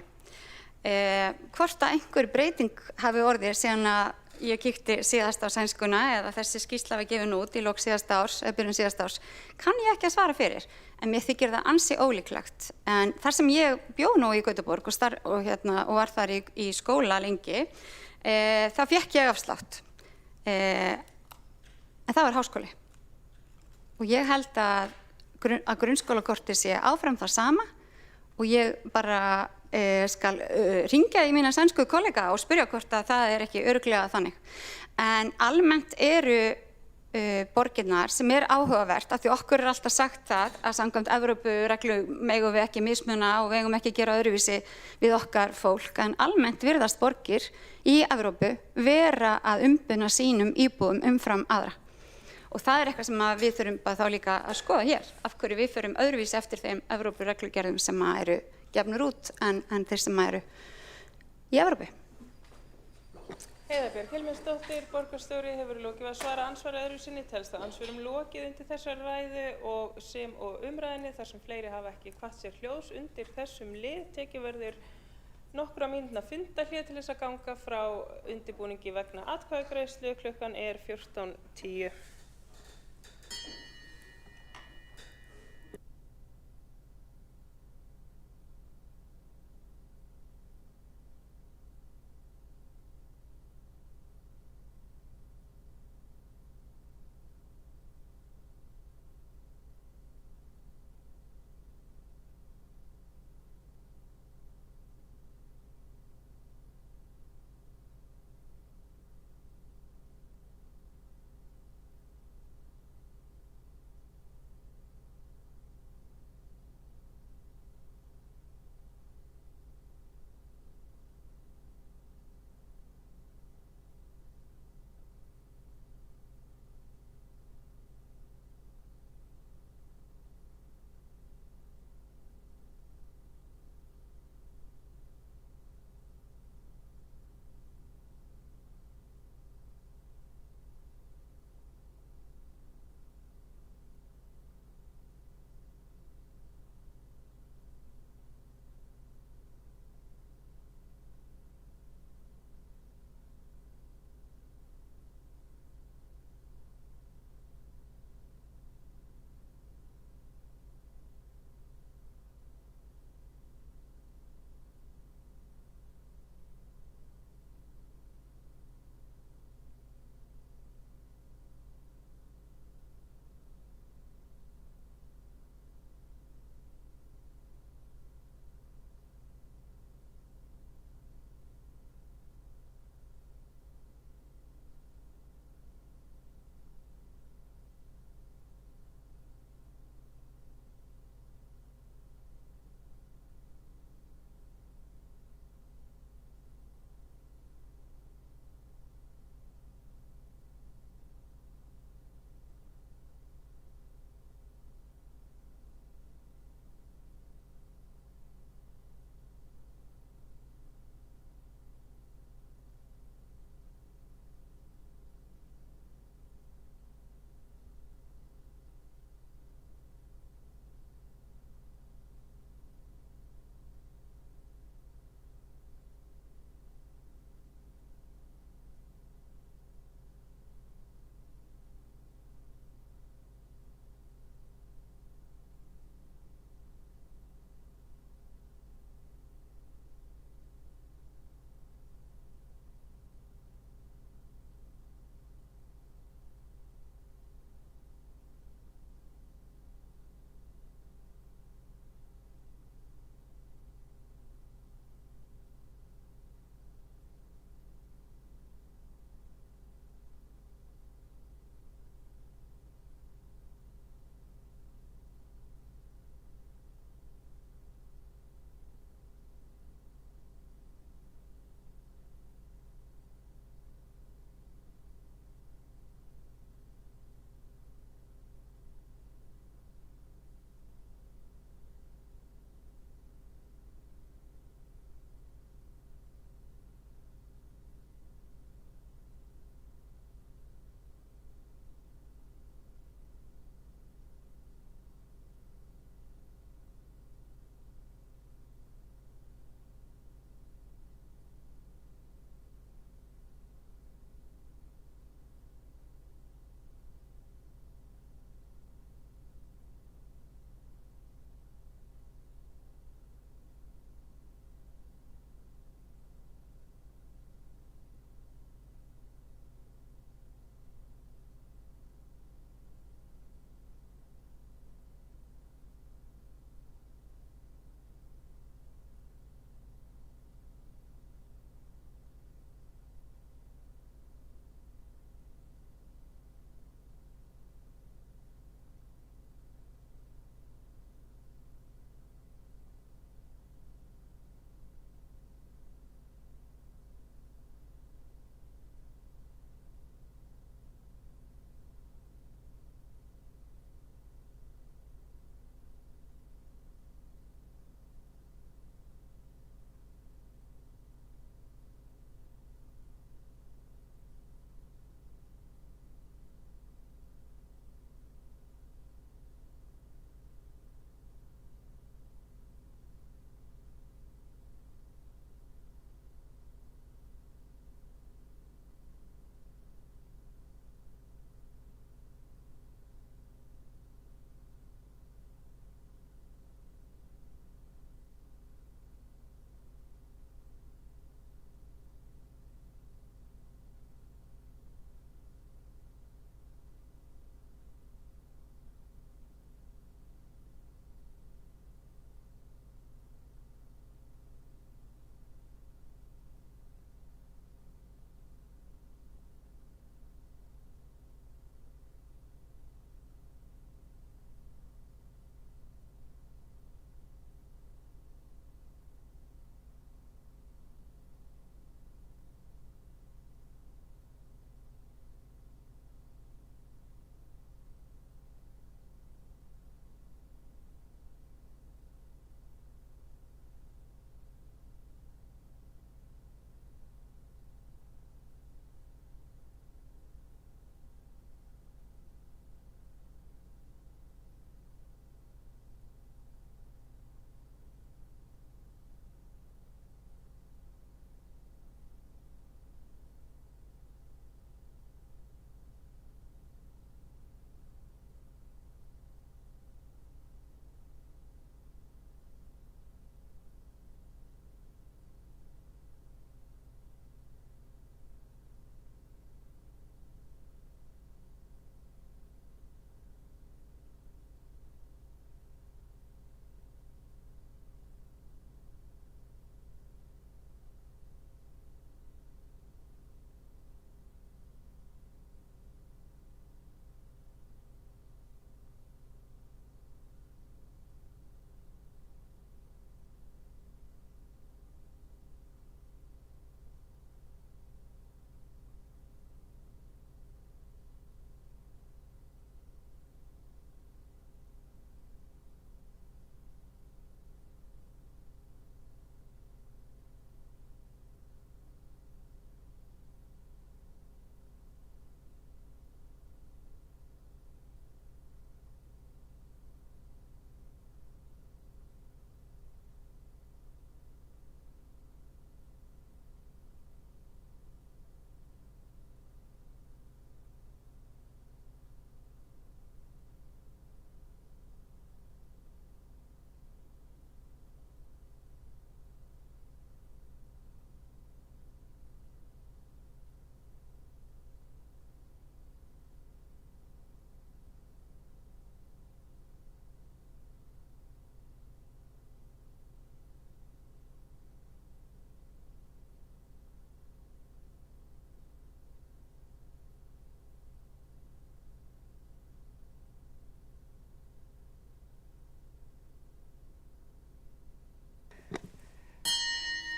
Hvort að einhver breyting hafi orðið síðan að ég kíkti síðast á sænskuna eða þessi skýrsla var gefin út í lok síðasta árs, eða byrjun síðasta árs, kann ég ekki að svara fyrir, en mér þykir það ansi ólíklegt. En þar sem ég bjó nú í Gautaborg og var þar í skóla lengi, þá fékk ég afslátt. En það var háskóli. Og ég held að grunnskólakortið sé áfram það sama, og ég bara skal hringja í mína sænsku kollega og spyrja hvort að það ekki örugglega þannig. En almennt eru borgirnar sem áhugavert af því okkur alltaf sagt það að samkvæmt Evrópureglu megum við ekki mismuna og við eigum ekki að gera öðruvísi við okkar fólk en almennt virðast borgir í Evrópu vera að umbuna sínum íbúum umfram aðra. Og það eitthvað sem við þurfum bara þá líka að skoða hér, af hverju við förum öðruvísi eftir þeim Evrópureglugerðum sem eru gefnur út en þeir sem eru í Evrópu. Heiða Björg Hilmarsdóttir, borgarstjóri, hefur lokið við að svara andsvari öðru sinni, telst að andsvörum lokið undir þessari ræðu og umræðinni þar sem fleiri hafa ekki kvatt sér hljóðs undir þessum lið. Tekið verður nokkra mínútna fundarhlé til þess að ganga frá undirbúningi vegna atkvæðagreiðslu. Klukkan 14:10.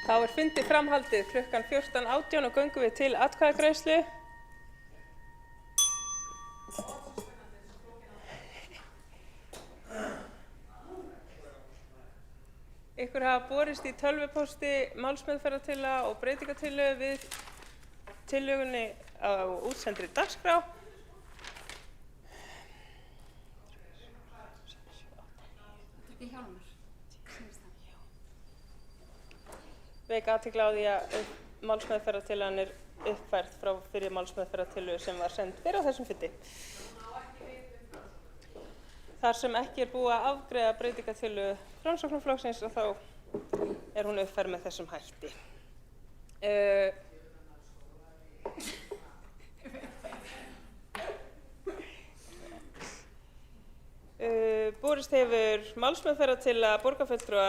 Þá er fundi framhaldið klukkan 14:18 og göngum við til atkvæðagreiðslu. Ykkur hafa borist í tölvupósti málsmeðferðartillaga og breytingartillögu við tillögunni á útsendri dagskrá. Vek athygli á því að málsmeðferðartillagan er uppfærð frá fyrri málsmeðferðartillögu sem var send fyrir á þessum fundi. Þar sem ekki er búið að afgreiða breytingartillögu Framsóknarflokksins og þá er hún uppfærð með þessum hætti. Borist hefur málsmeðferðartillaga borgarfulltrúa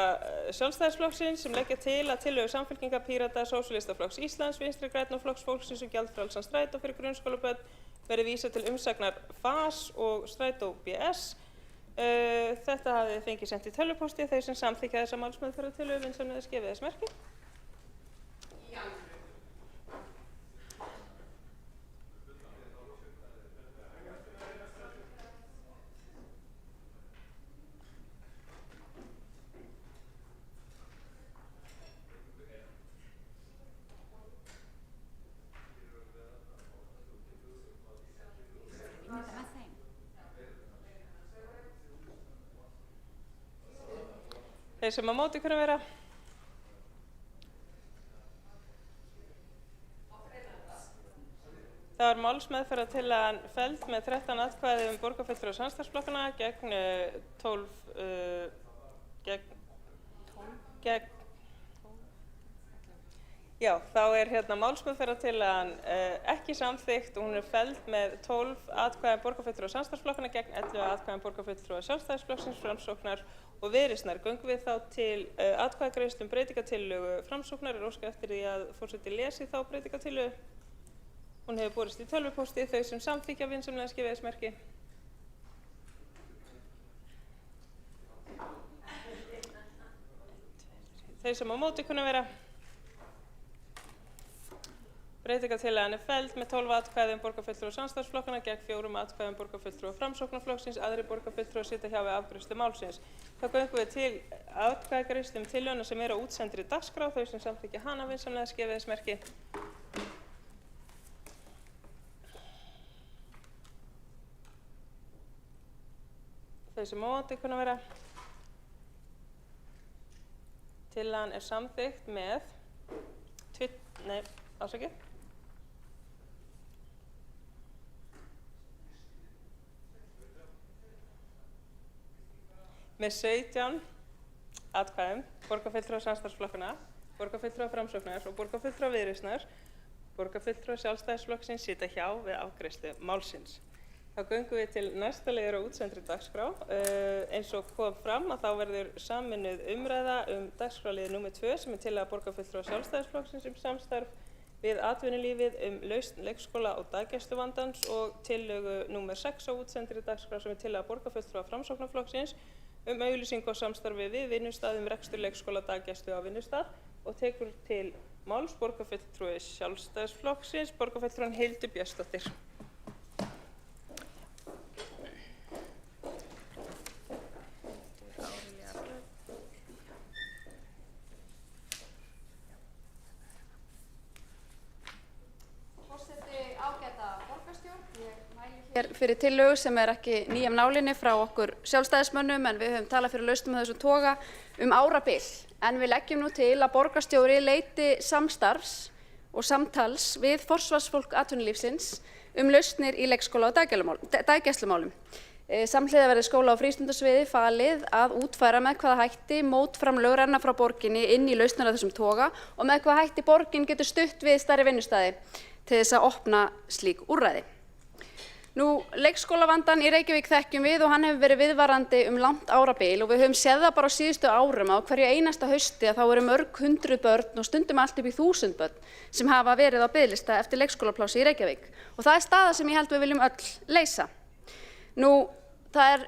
Sjálfstæðisflokksins sem leggja til að tillögu Samfylkingar, Pírata, Sósíalistaflokks Íslands, Vinstri grænna og Flokks fólksins og gjaldfrjálsan strætó fyrir grunnskólabörn verði vísað til umsagnar FAS og Strætó BS. Þetta hafði fengið sent í tölvupósti. Þau sem samþykkja þessa málsmeðferðartillögu vinsamlegast gefið þess merki. Þeir sem á móti kunna vera. Það var málsmeðferðartillagan felld með 13 atkvæðum borgarfulltrúa samstarfsflokkanna gegn 12 Já, þá er málsmeðferðartillagan ekki samþykkt og hún er felld með 12 atkvæðum borgarfulltrúa samstarfsflokkanna gegn 11 atkvæðum borgarfulltrúa Sjálfstæðisflokksins, Framsóknar og Viðreisnar. Göngum við þá til atkvæðagreiðslu um breytingartillögu Framsóknar. Er óskað eftir því að forseti lesi þá breytingartillögu. Hún hefur borist í tölvupósti. Þau sem samþykkja vinsamlegast gefið þess merki. Þeir sem á móti kunna vera. Breytingartillagan er felld með 12 atkvæðum borgarfulltrúa samstarfsflokkanna gegn 4 atkvæðum borgarfulltrúa Framsóknarflokksins. Aðrir borgarfulltrúar sitja hjá við afgreiðslu málsins. Þá göngum við til atkvæðagreiðslu um tillöguna sem er á útsendri dagskrá. Þau sem samþykkja hana vinsamlegast gefið þess merki. Þau sem á móti kunna vera. Tillagan er samþykkt með með 17 atkvæðum borgarfulltrúa samstarfsflokkanna, borgarfulltrúa Framsóknar og borgarfulltrúa Viðreisnar. Borgarfulltrúa Sjálfstæðisflokksins sitja hjá við afgreiðslu málsins. Þá göngum við til næsta liður á útsendri dagskrá. Eins og kom fram að þá verður sameinuð umræða dagskrárlið nr. 2 sem er tillaga borgarfulltrúa Sjálfstæðisflokksins samstarf við atvinnulífið lausn leikskóla og daggæsluvandans og tillögu nr. 6 á útsendri dagskrá sem er tillaga borgarfulltrúa Framsóknarflokksins auglýsingu og samstarfi við vinnustað rekstur leikskóla daggæslu á vinnustað og tekur til máls borgarfulltrúi Sjálfstæðisflokksins, borgarfulltrúan Hildur Björnsdóttir. Fyrir tillögu sem er ekki ný af nálinni frá okkur sjálfstæðismönnum en við höfum talað fyrir lausnum af þessum toga árabil. En við leggjum nú til að borgarstjóri leiti samstarfs og samtals við forsvarsfólk atvinnulífsins lausnir í leikskóla og daggæslumálum. Samhliða verði skóla- og frístundasviði falið að útfæra með hvaða hætti mótframlög renna frá borginni inn í lausnir af þessum toga og með hvaða hætti borgin getur stutt við stærri vinnustæði til þess að opna slík úrræði. Leikskólavandann í Reykjavík þekkjum við og hann hefur verið viðvarandi langt árabil og við höfum séð það bara á síðustu árum á hverju einasta hausti að þá eru mörg hundruð börn og stundum allt upp í 1000 börn sem hafa verið á biðlista eftir leikskólaplássi í Reykjavík. Og það er staða sem ég held við viljum öll leysa. Það er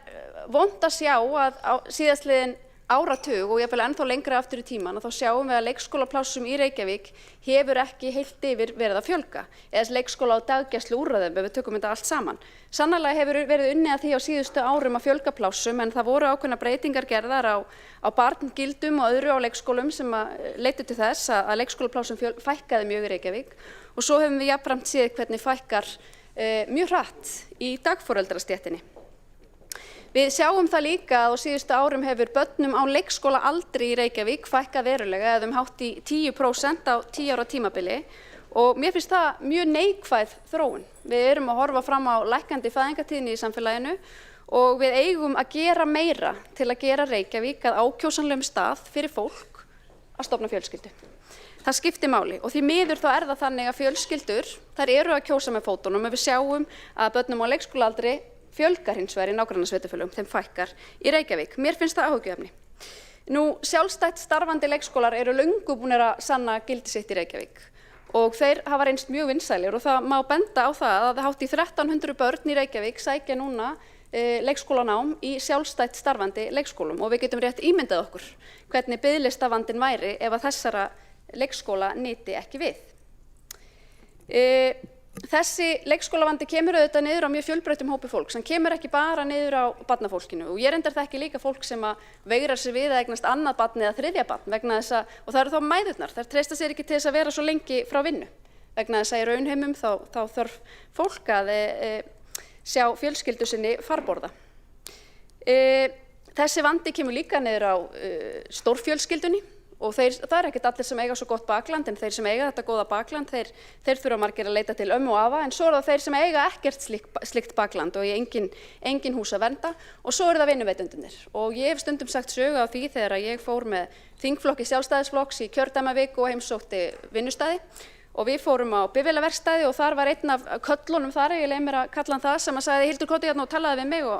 vont að sjá að á síðastliðin áratug og jafnvel ennþá lengra aftur í tíman og þá sjáum við að leikskólaplássum í Reykjavík hefur ekki heilt yfir verið að fjölga eða leikskóla og daggæslu úrræðum ef við tökum þetta allt saman. Sannarlega hefur verið unnið að því á síðustu árum að fjölga plássum en það voru ákveðnar breytingar gerðar á barngildum og öðru á leikskólum sem leiddu til þess að leikskólaplássum fækkaði mjög í Reykjavík og svo höfum við jafnframt séð hvernig fækkar mjög hratt í dagforeldrastéttinni. Við sjáum það líka að á síðustu árum hefur börnum á leikskólaaldri í Reykjavík fækkað verulega eða hátt í 10% á 10 ára tímabili og mér finnst það mjög neikvæð þróun. Við erum að horfa fram á lækkandi fæðingartíðni í samfélaginu og við eigum að gera meira til að gera Reykjavík að ákjósanlegum stað fyrir fólk að stofna fjölskyldu. Það skiptir máli og því miður þá það þannig að fjölskyldur þær eru að kjósa með fótunum og við sjáum að börnum á leikskólaaldri fjölgar hins vegar í nágrannasveitarfélögum, þeim fækkar í Reykjavík. Mér finnst það áhyggjuefni. Nú, sjálfstætt starfandi leikskólar eru löngu búnir að sanna gildi sitt í Reykjavík og þeir hafa reynst mjög vinsælir og það má benda á það að hátt í 1300 börn í Reykjavík sækja núna leikskólanám í sjálfstætt starfandi leikskólum og við getum rétt ímyndað okkur hvernig biðlistavandinn væri ef að þessara leikskóla nyti ekki við. Þessi leikskólavandi kemur auðvitað niður á mjög fjölbreyttum hópi fólks, hann kemur ekki bara niður á barnafólkinu og ég reyndar þekki líka fólk sem að veigrar sig við að eignast annað barn eða þriðja barn vegna þess að, og það eru þá mæðurnar, þær treysta sér ekki til þess að vera svo lengi frá vinnu vegna þess að í raunheimum þá þarf fólk að sjá fjölskyldu sinni farborða. Þessi vandi kemur líka niður á stórfjölskyldunni og það er ekkert allir sem eiga svo gott bakland en þeir sem eiga þetta góða bakland þeir þurfa margir að leita til ömmu og afa en svo það þeir sem eiga ekkert slíkt bakland og engin hús að vernda og svo það vinnuveitendurnir og ég hef stundum sagt sögu á því þegar ég fór með þingflokki Sjálfstæðisflokks í kjördæmaviku og heimsótti vinnustæði og við fórum á bifvélaverkstæði og þar var einn af köllunum þar, ég leyfi mér að kalla hann það, sem að sagði Hildur Koti hérna og talaði við mig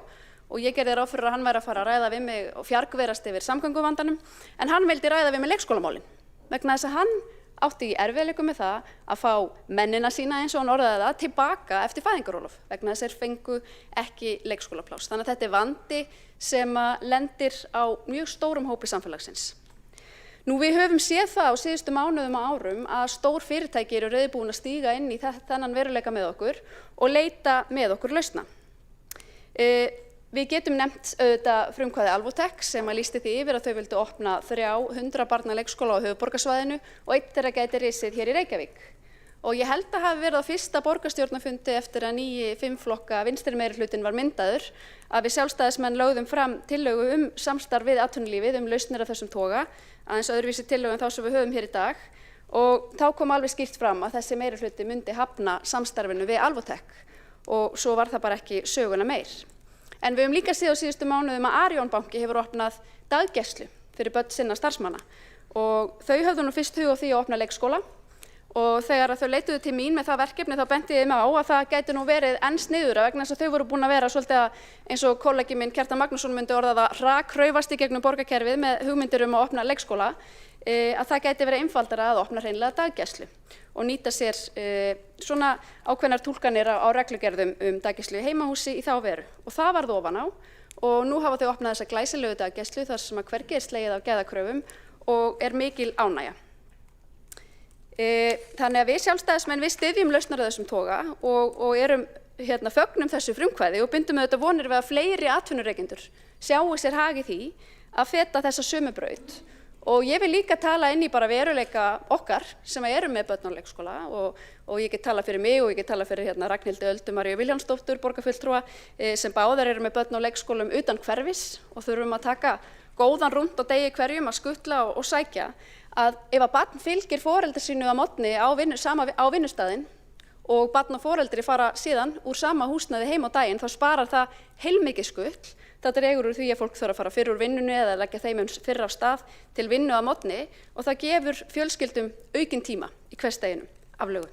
og ég gerði ráð fyrir að hann væri að fara að ræða við mig og fjargverast yfir samgönguvandanum en hann vildi ræða við mig leikskólamálin vegna þess að hann átti í erfiðleikum með það að fá mennina sína eins og hann orðaði það tilbaka eftir fæðingarorlof vegna þess að þeir fengu ekki leikskólapláss. Þannig að þetta er vandi sem lendir á mjög stórum hópi samfélagsins. Nú við höfum séð það á síðustu mánuðum og árum að stór fyrirtæki eru reiðubúin að stíga inn í þennan veruleika með okkur og leita með okkur lausna. Við getum nefnt auðvitað frumkvæði Alvotech sem að lýsti því yfir að þau vildu opna 300 barna leikskóla á höfuðborgarsvæðinu og einn þeirra gæti risið hér í Reykjavík. Og ég held að hafi verið á fyrsta borgarstjórnarfundi eftir að nýji 5 flokka vinstri meirihlutinn var myndaður að við sjálfstæðismenn lögðum fram tillögu samstarf við atvinnulífið lausnir af þessum toga, aðeins öðruvísi tillögu en þá sem við höfum hér í dag. Og þá kom alveg skýrt fram að þessi meirihluti myndi hafna samstarfinu við Alvotech og svo var það bara ekki söguna meir. En við höfum líka séð á síðustu mánuðum að Arion banki hefur opnað daggæslu fyrir börn sinna starfsmanna og þau höfðu nú fyrst hug á því að opna leikskóla og þegar þau leituðu til mín með það verkefni þá benti ég mig á að það gæti nú verið enn sniðugra vegna þess að þau voru búin að vera svolítið eins og kollegi minn Kjartan Magnússon myndi orða það hrakraufast í gegnum borgarkerfið með hugmyndir að opna leikskóla að það gæti verið einfaldara að opna hreinlega daggæslu og nýta sér svona ákveðnar túlkanir á reglugerðum daggæslu í heimahúsi í þá veru. Og það varð ofan á og nú hafa þau opnað þessa glæsilegu daggæslu þar sem að hvergi slegið af gæðakröfum og er mikil ánægja. Þannig að við sjálfstæðismenn við styðjum lausnar af þessum toga og erum fögnum þessu frumkvæði og bindum auðvitað vonir við að fleiri atvinnurekendur sjáu sér hag í því að feta þessa sömu braut. Og ég vil líka tala inn í bara veruleika okkar sem erum með börn á leikskóla og ég get tala fyrir mig og ég get tala fyrir Ragnhildi Öldu Maríu Vilhjálmsdóttur, borgarfulltrúa, sem báðar eru með börn á leikskólum utan hverfis og þurfum að taka góðan rúnd á degi hverjum að skutla og sækja að ef að barn fylgir foreldri sínu að morgni á vinnustaðinn og barn og foreldri fara síðan úr sama húsnæði heim á daginn þá sparar það heilmikið skull. Það dregur úr því að fólk þarf að fara fyrr úr vinnunni eða leggja þeim fyrr af stað til vinnu að morgni og það gefur fjölskyldum aukinn tíma í hversdeginum aflögu.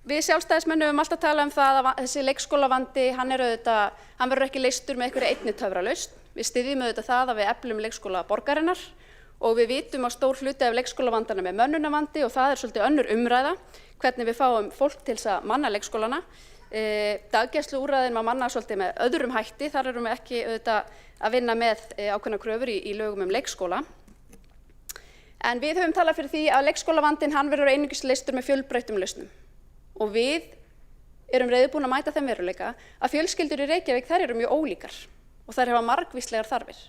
Við sjálfstæðismenn höfum alltaf talað um það að þessi leikskólavandi, hann verður ekki leystur með einhverju einni töfralausn. Við styðjum auðvitað það að við eflum leikskóla borgarinnar og við vitum að stór hluti af leikskólavandanum er mönnunarvandi og það er svolítið önnur umræða hvernig við fáum fólk til þess að manna leikskólana. Daggæsluúrræðin má manna svolítið með öðrum hætti. Þar erum við ekki auðvitað að vinna með ákveðnar kröfur í lögum leikskóla. En við höfum talað fyrir því að leikskólavandinn hann verður einungis leystur með fjölbreyttum lausnum. Og við erum reiðubúin að mæta þeim veruleika að fjölskyldur í Reykjavík þær eru mjög ólíkar og þær hafa margvíslegar þarfir.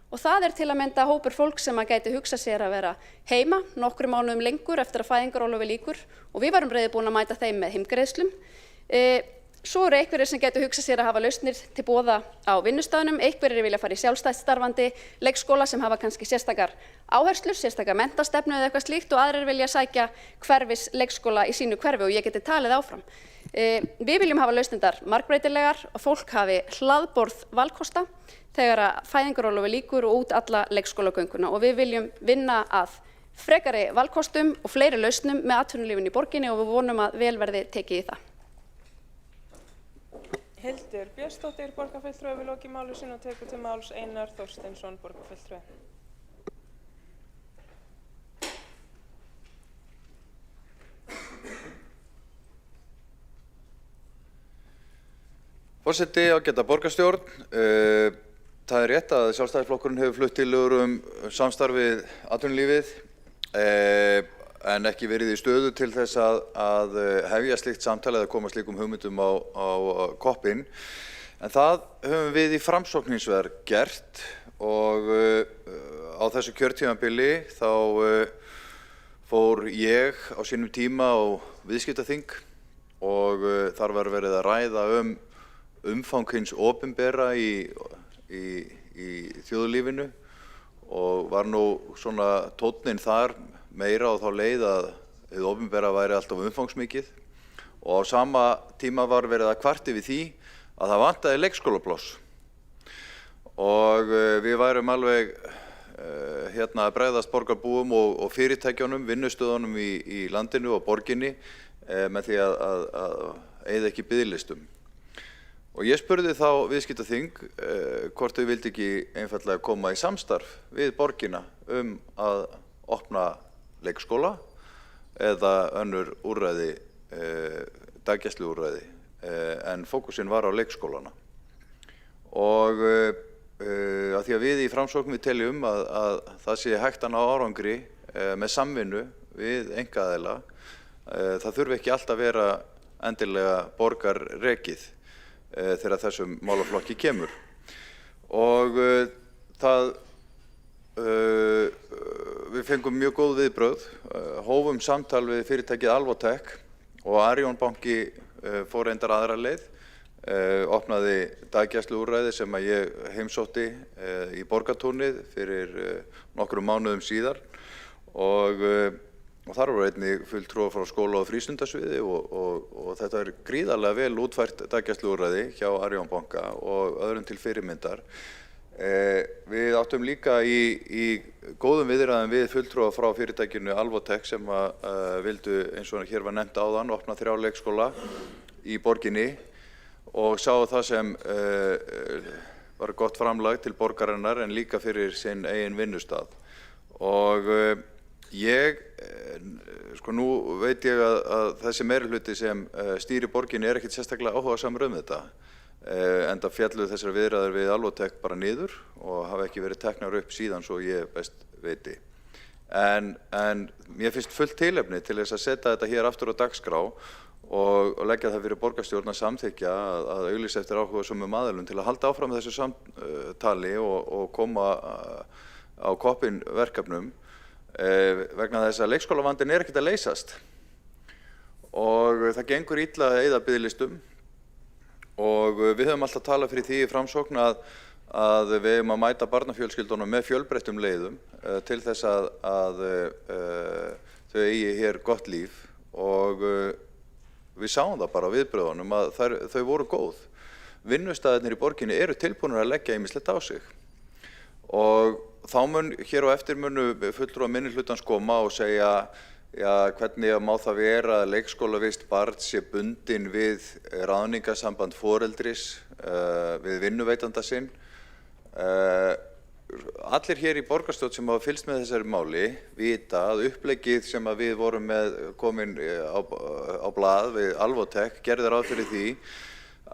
Og það til að mynda hópur fólk sem að gæti hugsa sér að vera heima nokkrum mánuðum lengur eftir að fæðingarorlofi lýkur og við varum reiðubúin að mæta þeim með heimgreiðslum. Svo eru einhverjir sem gætu hugsa sér að hafa lausnir til boða á vinnustaðnum, einhverjir vilja fara í sjálfstætt starfandi leikskóla sem hafa kannski sérstakar áherslur, sérstakar menntastefnu eða eitthvað slíkt og aðrir vilja sækja hverfis leikskóla í sínu hverfi og ég geti talið áfram. Við viljum hafa lausnirnar margbreytilegar og fólk hafi hlaðborð valkosta þegar að fæðingarorlofi lýkur og út alla leikskólagönguna og við viljum vinna að frekari valkostum og fleiri lausnum með atvinnulífinu í borginni og við vonum að vel verði tekið í það. Hildur Björnsdóttir, borgarfulltrúi, við lokið máli sínu og tekur til máls Einar Þorsteinsson, borgarfulltrúi. Forseti, ágæta borgarstjórn. Það rétt að Sjálfstæðisflokkurinn hefur flutt tillögur samstarfið atvinnulífið en ekki verið í stöðu til þess að hefja slíkt samtal eða koma slíkum hugmyndum á koppinn. En það höfum við í Framsókn hins vegar gert og á þessu kjörtímabili þá fór ég á sínum tíma á viðskiptaþing og þar var verið að ræða umfang hins opinbera í þjóðlífinu og var nú svona tónninn þar meira á þá leið að hið opinbera væri alltaf umfangsmikið og á sama tíma var verið að kvarta yfir því að það vantaði leikskólapláss og við værum alveg að bregðast borgarbúum og fyrirtækjunum, vinnustöðunum í landinu og borginni með því að eyða ekki biðlistum. Og ég spurði þá viðskiptaþing hvort þau vildi ekki einfaldlega koma í samstarf við borgina að opna leikskóla eða önnur úrræði, daggæsluúrræði, en fókusinn var á leikskólana. Og að því að við í Framsókn við teljum að það sé hægt að ná árangri með samvinnu við einkaaðila, það þurfi ekki alltaf að vera endilega borgarrekið þegar þessum málaflokki kemur. Og við fengum mjög góð viðbrögð, hófum samtal við fyrirtækið Alvotech og Arion banki fór reyndar aðra leið, opnaði daggæsluúrræði sem að ég heimsótti í Borgartúnið fyrir nokkrum mánuðum síðar og þar voru einnig fulltrúar frá skóla- og frístundasviði og þetta gríðarlega vel útfært daggæsluúrræði hjá Arion banka og öðrum til fyrirmyndar. Við áttum líka í góðum viðræðum við fulltrúa frá fyrirtækinu Alvotech sem vildu, eins og hér var nefnt áðan, opna 3 leikskóla í borginni og sáu það sem var gott framlag til borgarinnar en líka fyrir sinn eigin vinnustað. Og nú veit ég að þessi meirihluti sem stýri borginni ekkert sérstaklega áhugasamur þetta. Enda fjallu þessar viðræður við Alvotech bara niður og hafa ekki verið teknar upp síðan svo ég best veiti. En mér finnst fullt tilefni til þess að setja þetta hér aftur á dagskrá og leggja það fyrir borgarstjórn að samþykkja að auglýsa eftir áhugasömum aðilum til að halda áfram þessu samtali og koma á koppinn verkefnum vegna þess að leikskólavandinn ekkert að leysast og það gengur illa að eyða biðlistum. Og við höfum alltaf talað fyrir því í Framsókn að við höfum að mæta barnafjölskyldunum með fjölbreyttum leiðum til þess að þau eigi hér gott líf og við sáum það bara á viðbröðunum að þau voru góð. Vinnustaðirnir í borginni eru tilbúnir að leggja ýmislegt á sig og þá hér á eftir munu fulltrúar minnihlutans koma og segja hvernig má það vera að leikskólavist barn sé bundin við ráðningarsamband foreldris við vinnuveitanda sinn allir hér í borgarstjórn sem hafa fylgst með þessari máli vita að uppleggið sem að við vorum með komin á blað við Alvotech gerði ráð fyrir því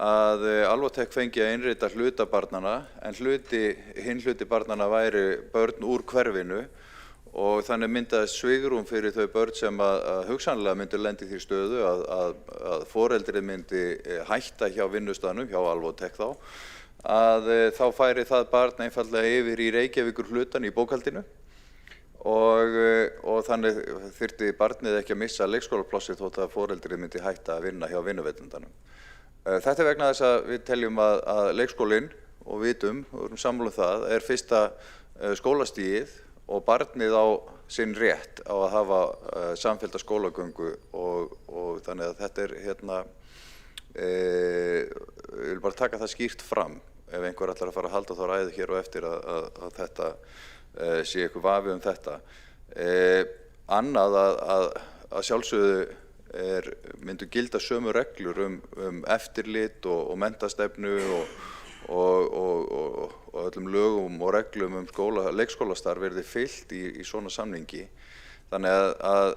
að Alvotech fengi að innrita hluta barnana en hinn hluti barnana væri börn úr hverfinu og þannig myndaðist svigrúm fyrir þau börn sem að hugsanlega myndu lendi því stöðu að foreldrið myndi hætta hjá vinnustaðnum, hjá Alvotech að þá færi það barn einfallega yfir í Reykjavíkur hlutan í bókhaldinu og þannig þyrfti barnið ekki að missa leikskólaplássið þótt að foreldrið myndi hætta að vinna hjá vinnuveitendanum. Þetta vegna þess að við teljum að leikskólinn og vitum, og erum sammála það, fyrsta skólastigið og barnið á sinn rétt á að hafa samfellda skólagöngu og þannig að þetta ég vil bara taka það skýrt fram ef einhver ætlar að fara að halda þá ræðu hér og eftir að þetta sé eitthvað vafi þetta. Annað að sjálfsögðu myndu gilda sömu reglur eftirlit og menntastefnu og öllum lögum og reglum leikskólastarf verði fylgt í svona samningi. Þannig að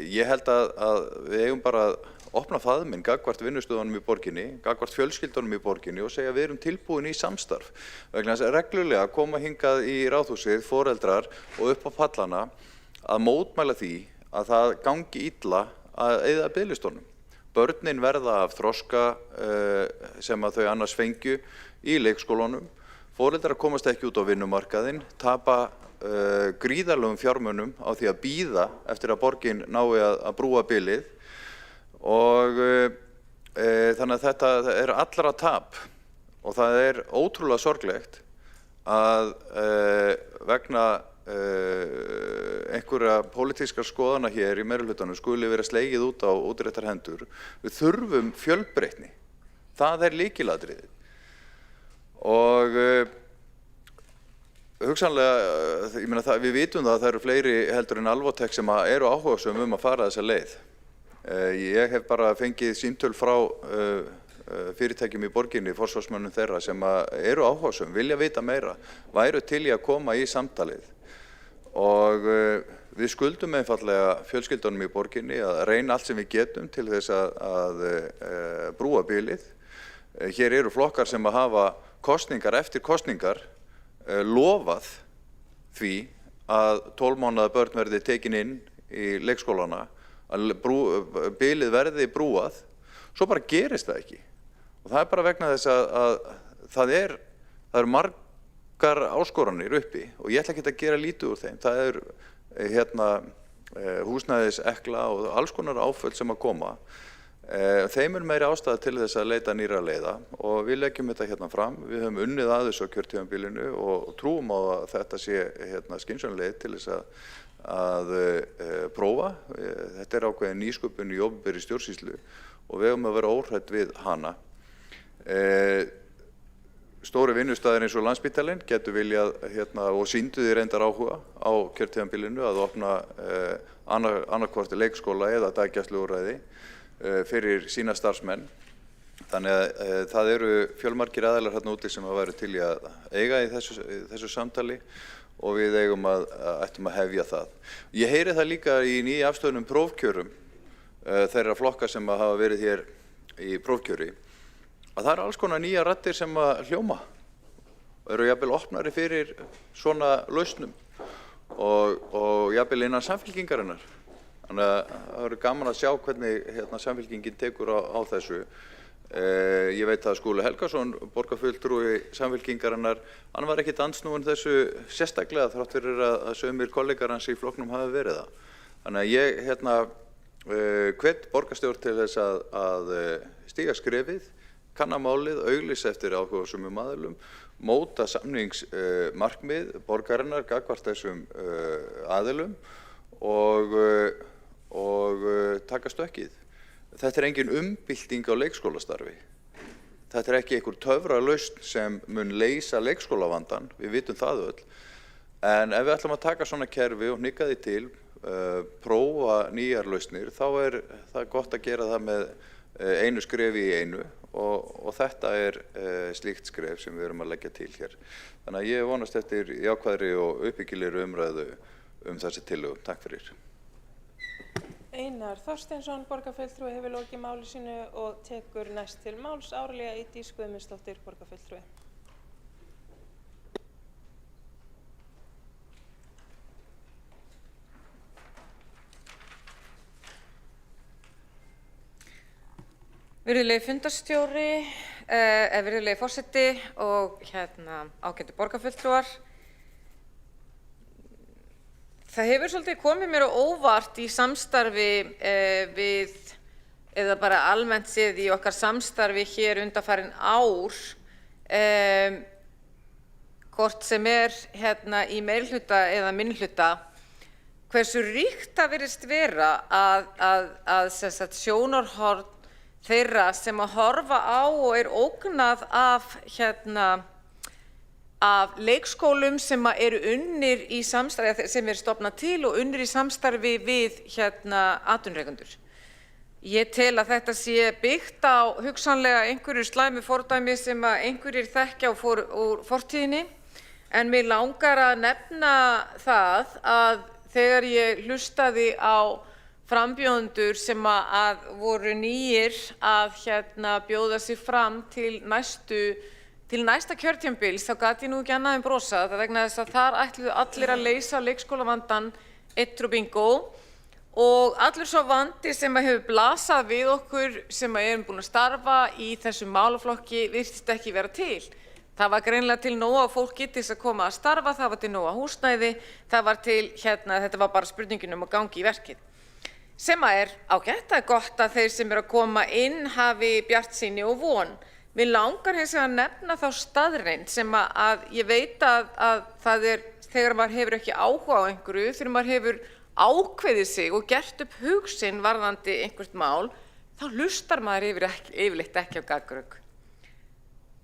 ég held að við eigum bara að opna faðminn gagnvart vinnustöðunum í borginni, gagnvart fjölskyldunum í borginni og segja við erum tilbúin í samstarf. Vegna þess að reglulega koma hingað í ráðhúsið foreldrar og upp á pallana að mótmæla því að það gangi illa að eyða biðlistunum. Börnin verða af þroska sem að þau annars fengju í leikskólunum. Foreldrar komast ekki út á vinnumarkaðinn, tapa gríðarlegum fjármunum á því að bíða eftir að borgin nái að brúa bilið og þannig að þetta allra tap og það ótrúlega sorglegt að vegna einhverja pólitískar skoðana hér í meirihlutanum skuli vera slegið út á útréttar hendur. Við þurfum fjölbreytni. Það lykilatriðið. Og hugsanlega, ég meina við vitum það eru fleiri heldur en Alvotech sem eru áhugasöm að fara þessa leið. Ég hef bara fengið símtöl frá fyrirtækjum í borginni, forsvarsmönnum þeirra sem eru áhugasöm, vilja vita meira, væru til í að koma í samtalið og við skuldum einfallega fjölskyldunum í borginni að reyna allt sem við getum til þess að brúa bilið. Hér eru flokkar sem hafa kosningar eftir kosningar lofað því að 12 mánaða börn verði tekin inn í leikskólana, að bilið verði brúað, svo bara gerist það ekki. Og það bara vegna þess að það eru margar áskoranir uppi og ég ætla ekki að gera lítið úr þeim. Það húsnæðisekla og alls konar áföll sem að koma. Þeim meiri ástæða til þess að leita nýra leiða og við leggjum þetta hérna fram. Við höfum unnið að þessu á kjörtímabilinu og trúum á að þetta sé skynsamleið til þess að prófa. Þetta ákveðin nýsköpun í opinberri stjórnsýslu og við höfum að vera óhrædd við hana. Stóri vinnustaðir eins og Landspítalinn getur viljað og sýndu því reyndar áhuga á kjörtímabilinu að opna annarkvort leikskóla eða daggæsluúrræði fyrir sína starfsmenn. Þannig að það eru fjölmargir aðilar hérna úti sem væru til í að eiga í þessu samtali og við ættum að hefja það. Ég heyri það líka í nýja afstöðnum prófkjörum þeirra flokka sem hafa verið hér í prófkjöri að það eru alls konar nýja raddir sem að hljóma og eru jafnvel opnari fyrir svona lausnum og jafnvel innan Samfylkingarinnar. Þannig að það verður gaman að sjá hvernig Samfylkingin tekur á þessu. Ég veit að Skúli Helgason, borgarfulltrúi Samfylkingarinnar, hann var ekkert andsnúinn þessu sérstaklega þrátt fyrir að sumir kollegar hans í flokknum hafi verið það. Þannig að ég hvet borgarstjórn til þess að stíga skrefið, kanna málið, auglýsa eftir áhugasömum aðilum, móta samningsmarkmið borgarinnar gagnvart þessum aðilum og taka stökkið. Þetta engin umbylting á leikskólastarfi. Þetta ekki einhver töfralausn sem mun leysa leikskólavandann, við vitum það öll. En ef við ætlum að taka svona kerfi og hnika því til, prófa nýjar lausnir, þá það gott að gera það með einu skrefi í einu og þetta slíkt skref sem við erum að leggja til hér. Þannig að ég vonast eftir jákvæðri og uppbyggilegri umræðu þessi tillögu. Takk fyrir. Einar Þorsteinsson, borgarfulltrúi, hefur lokið máli sínu og tekur næst til máls Árelía Eydís Guðmundsdóttir, borgarfulltrúi. Virðulegi fundarstjóri, virðulegi forseti og ágætu borgarfulltrúar. Það hefur svolítið komið mér á óvart í samstarfi við, eða bara almennt séð í okkar samstarfi hér undanfarin ár, hvort sem í meirihluta eða minnihluta, hversu ríkt það virðist vera að sjónarhorn þeirra sem að horfa á og ógnað af leikskólum sem eru unnir í samstarfi, sem stofnað til og unnir í samstarfi við atvinnurekendur. Ég tel að þetta sé byggt á hugsanlega einhverju slæmu fordæmi sem að einhverjir þekkja úr fortíðinni, en mig langar að nefna það að þegar ég hlustaði á frambjóðendur sem að voru nýir að bjóða sig fram til næsta kjörtímabils, þá gat ég nú ekki annað en brosað, vegna þess að þar ætluðu allir að leysa leikskólavandann einn og bingo, og allur svo vandi sem hefur blasað við okkur sem erum búin að starfa í þessum málaflokki virtist ekki vera til. Það var greinilega til nóg af fólki til þess að koma að starfa, það var til nóg af húsnæði, það var til þetta var bara spurningin um að gangi í verkið. Sem að ágætt, það gott að þeir sem að koma inn hafi bjartsýni og von. Mér langar hins vegar að nefna þá staðreynd sem að ég veit að það þegar maður hefur ekki áhuga á einhverju, þegar maður hefur ákveðið sig og gert upp hug sinn varðandi einhvert mál, þá hlustar maður yfirleitt ekki á gaggrugg.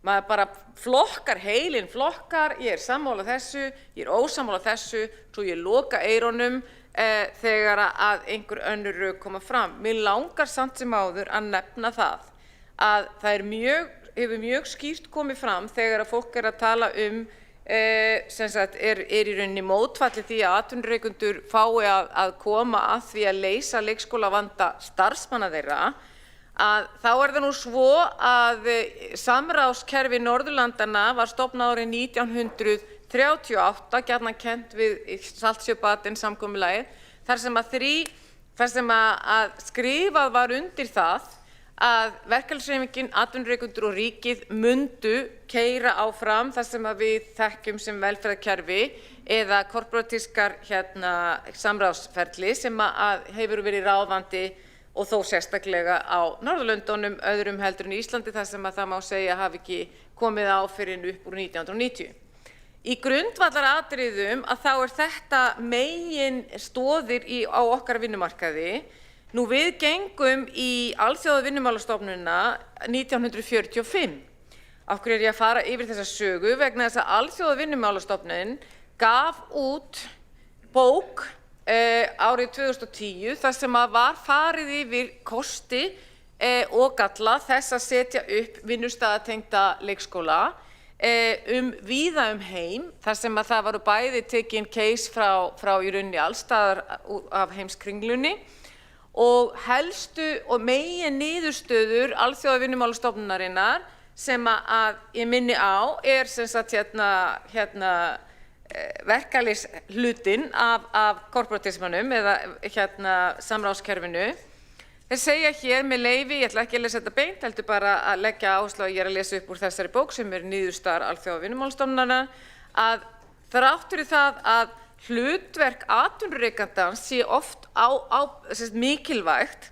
Maður bara flokkar, heilinn flokkar, ég sammála þessu, ég ósammála þessu, svo ég loka eyrunum þegar að einhver önnur rök koma fram. Mér langar samt sem áður að nefna það að það hefur mjög skýrt komið fram þegar að fólk að tala í rauninni mótfalli því að atvinnurekendur fái að koma að því að leysa leikskólavanda starfsmanna þeirra, að þá það nú svo að samráðskerfi Norðurlandanna var stofnað árið 1938, gjarnan kennt við Saltsjöbaden samkomulagið, þar sem að skrifað var undir það að verkalýðshreyfingin, atvinnurekendur og ríkið mundu keyra áfram það sem að við þekkjum sem velferðarkerfi eða korporatískar samráðsferli sem að hefur verið ráðandi og þó sérstaklega á Norðurlöndunum, öðrum heldur en Íslandi, þar sem að það má segja hafi ekki komið á fyrr upp úr 1990. Í grundvallaratriðum að þá þetta megin stoðir á okkar vinnumarkaði. Nú við gengum í Alþjóðavinnumálastofnunina 1945. Af hverju ég að fara yfir þessa sögu? Vegna þess að Alþjóðavinnumálastofnunin gaf út bók árið 2010 þar sem að var farið yfir kosti og galla þess að setja upp vinnustaðatengda leikskóla víða heim, þar sem að það varu bæði tekin case frá í rauninni alls staðar af heimskringlunni, og helstu og megin niðurstöður Alþjóðavinnumálastofnunarinnar sem að ég minni á sem sagt verkalýðshlutinn af korporatismanum eða samráðskerfinu. Þeir segja hér með leyfi, ég ætla ekki að lesa þetta beint, heldur bara að leggja áherslu á að ég að lesa upp úr þessari bók sem niðurstöður Alþjóðavinnumálastofnunanna, að þrátt fyrir það að hlutverk atvinnurekandans sé oft mikilvægt,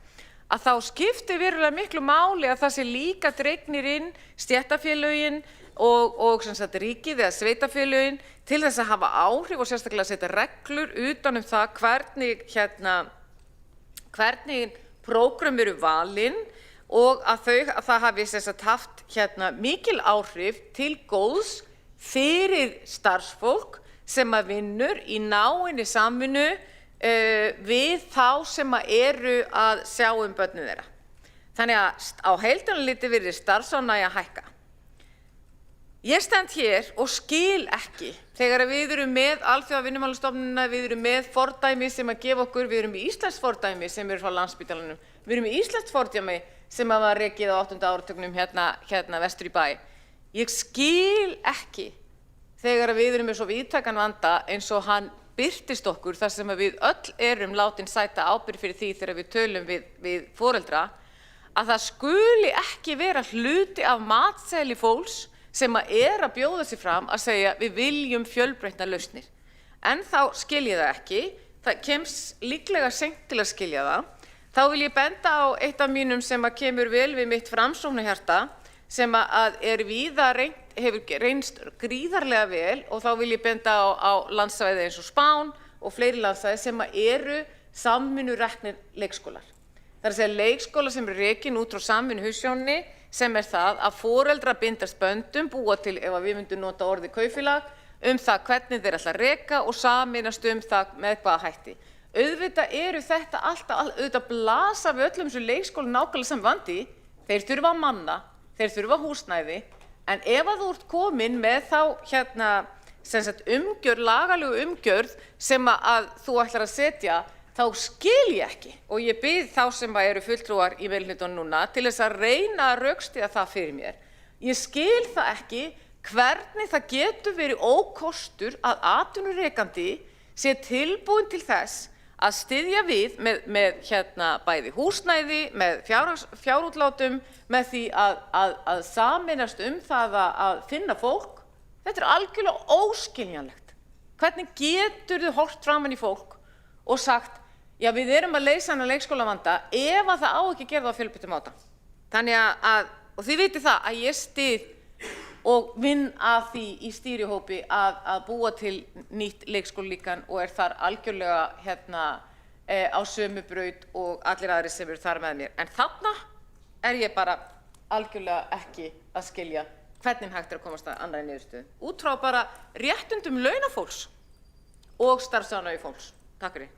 að þá skiptir verulega miklu máli að það sé líka dregnir inn stéttarfélögin og sem sagt ríkið eða sveitarfélögin til þess að hafa áhrif og sérstaklega að setja reglur utan það hvernig prógram eru valin og að það hafi haft mikil áhrif til góðs fyrir starfsfólk sem að vinnur í náinni samvinnu við þá sem að eru að sjá börnin þeirra. Þannig að á heildunarliti virðist starfsánægja hækka. Ég stend hér og skil ekki þegar við erum með Alþjóðavinnumálastofnunina, við erum með fordæmi sem að gefa okkur, við erum með íslenskt fordæmi sem eru frá Landspítalanum, við erum með íslenskt fordæmi sem að var rekið á 8. áratugnum hérna vestur í bæ. Ég skil ekki þegar við erum með svo víðtækan vanda eins og hann birtist okkur þar sem að við öll erum látin sæta ábyrgð fyrir því þegar við tölum við foreldra, að það skuli ekki vera hluti af matseðli fólks sem að bjóða sig fram að segja við viljum fjölbreytnar lausnir. En þá skil ég það ekki, það kemst líklega seint til að skilja það. Þá vil ég benda á eitt af mínum sem að kemur vel við mitt framsóknarhjarta, sem að víða hefur reynst gríðarlega vel, og þá vil ég benda á landsvæði eins og Spán og fleiri landsvæði sem að eru samvinnureknir leikskólar. Það er að segja leikskóla sem eru rekin út frá samvinnuhugsjóninni, sem er það að foreldrar bindast böndum, búa til, ef við myndum nota orðið kaupfélag, það hvernig þeir ætla að reka og sameinast það með hvaða hætti. Auðvitað eru þetta alltaf, auðvitað blasa við öllum þessu leikskólum nákvæmlega sem vandi, þeir þurfa manna, þeir þurfa húsnæði, en ef að þú ert komin með þá lagalegu umgjörð sem að þú ætlar að setja, þá skil ég ekki, og ég bið þá sem eru fulltrúar í meirihlutanum núna til þess að reyna að rökstyðja það fyrir mér. Ég skil það ekki hvernig það getur verið ókostur að atvinnurekandi sé tilbúinn til þess að styðja við með bæði húsnæði, með fjárútlátum, með því að sameinast það að finna fólk. Þetta er algjörlega óskiljanlegt. Hvernig geturðu horft framan í fólk og sagt, já, við erum að leysa þennan leikskólavanda ef að það á ekki að gera það á fjölbreyttum máta. Þannig og þið vitið það að ég styð og vinn að því í stýrihópi að búa til nýtt leikskólalíkan og er þar algjörlega á sömu braut og allir aðrir sem eru þar með mér. En þarna er ég bara algjörlega ekki að skilja hvernig hægt er að komast að annarri niðurstöðu. Út frá bara réttundum launafólks og starfsánægju fólks. Takk fyrir.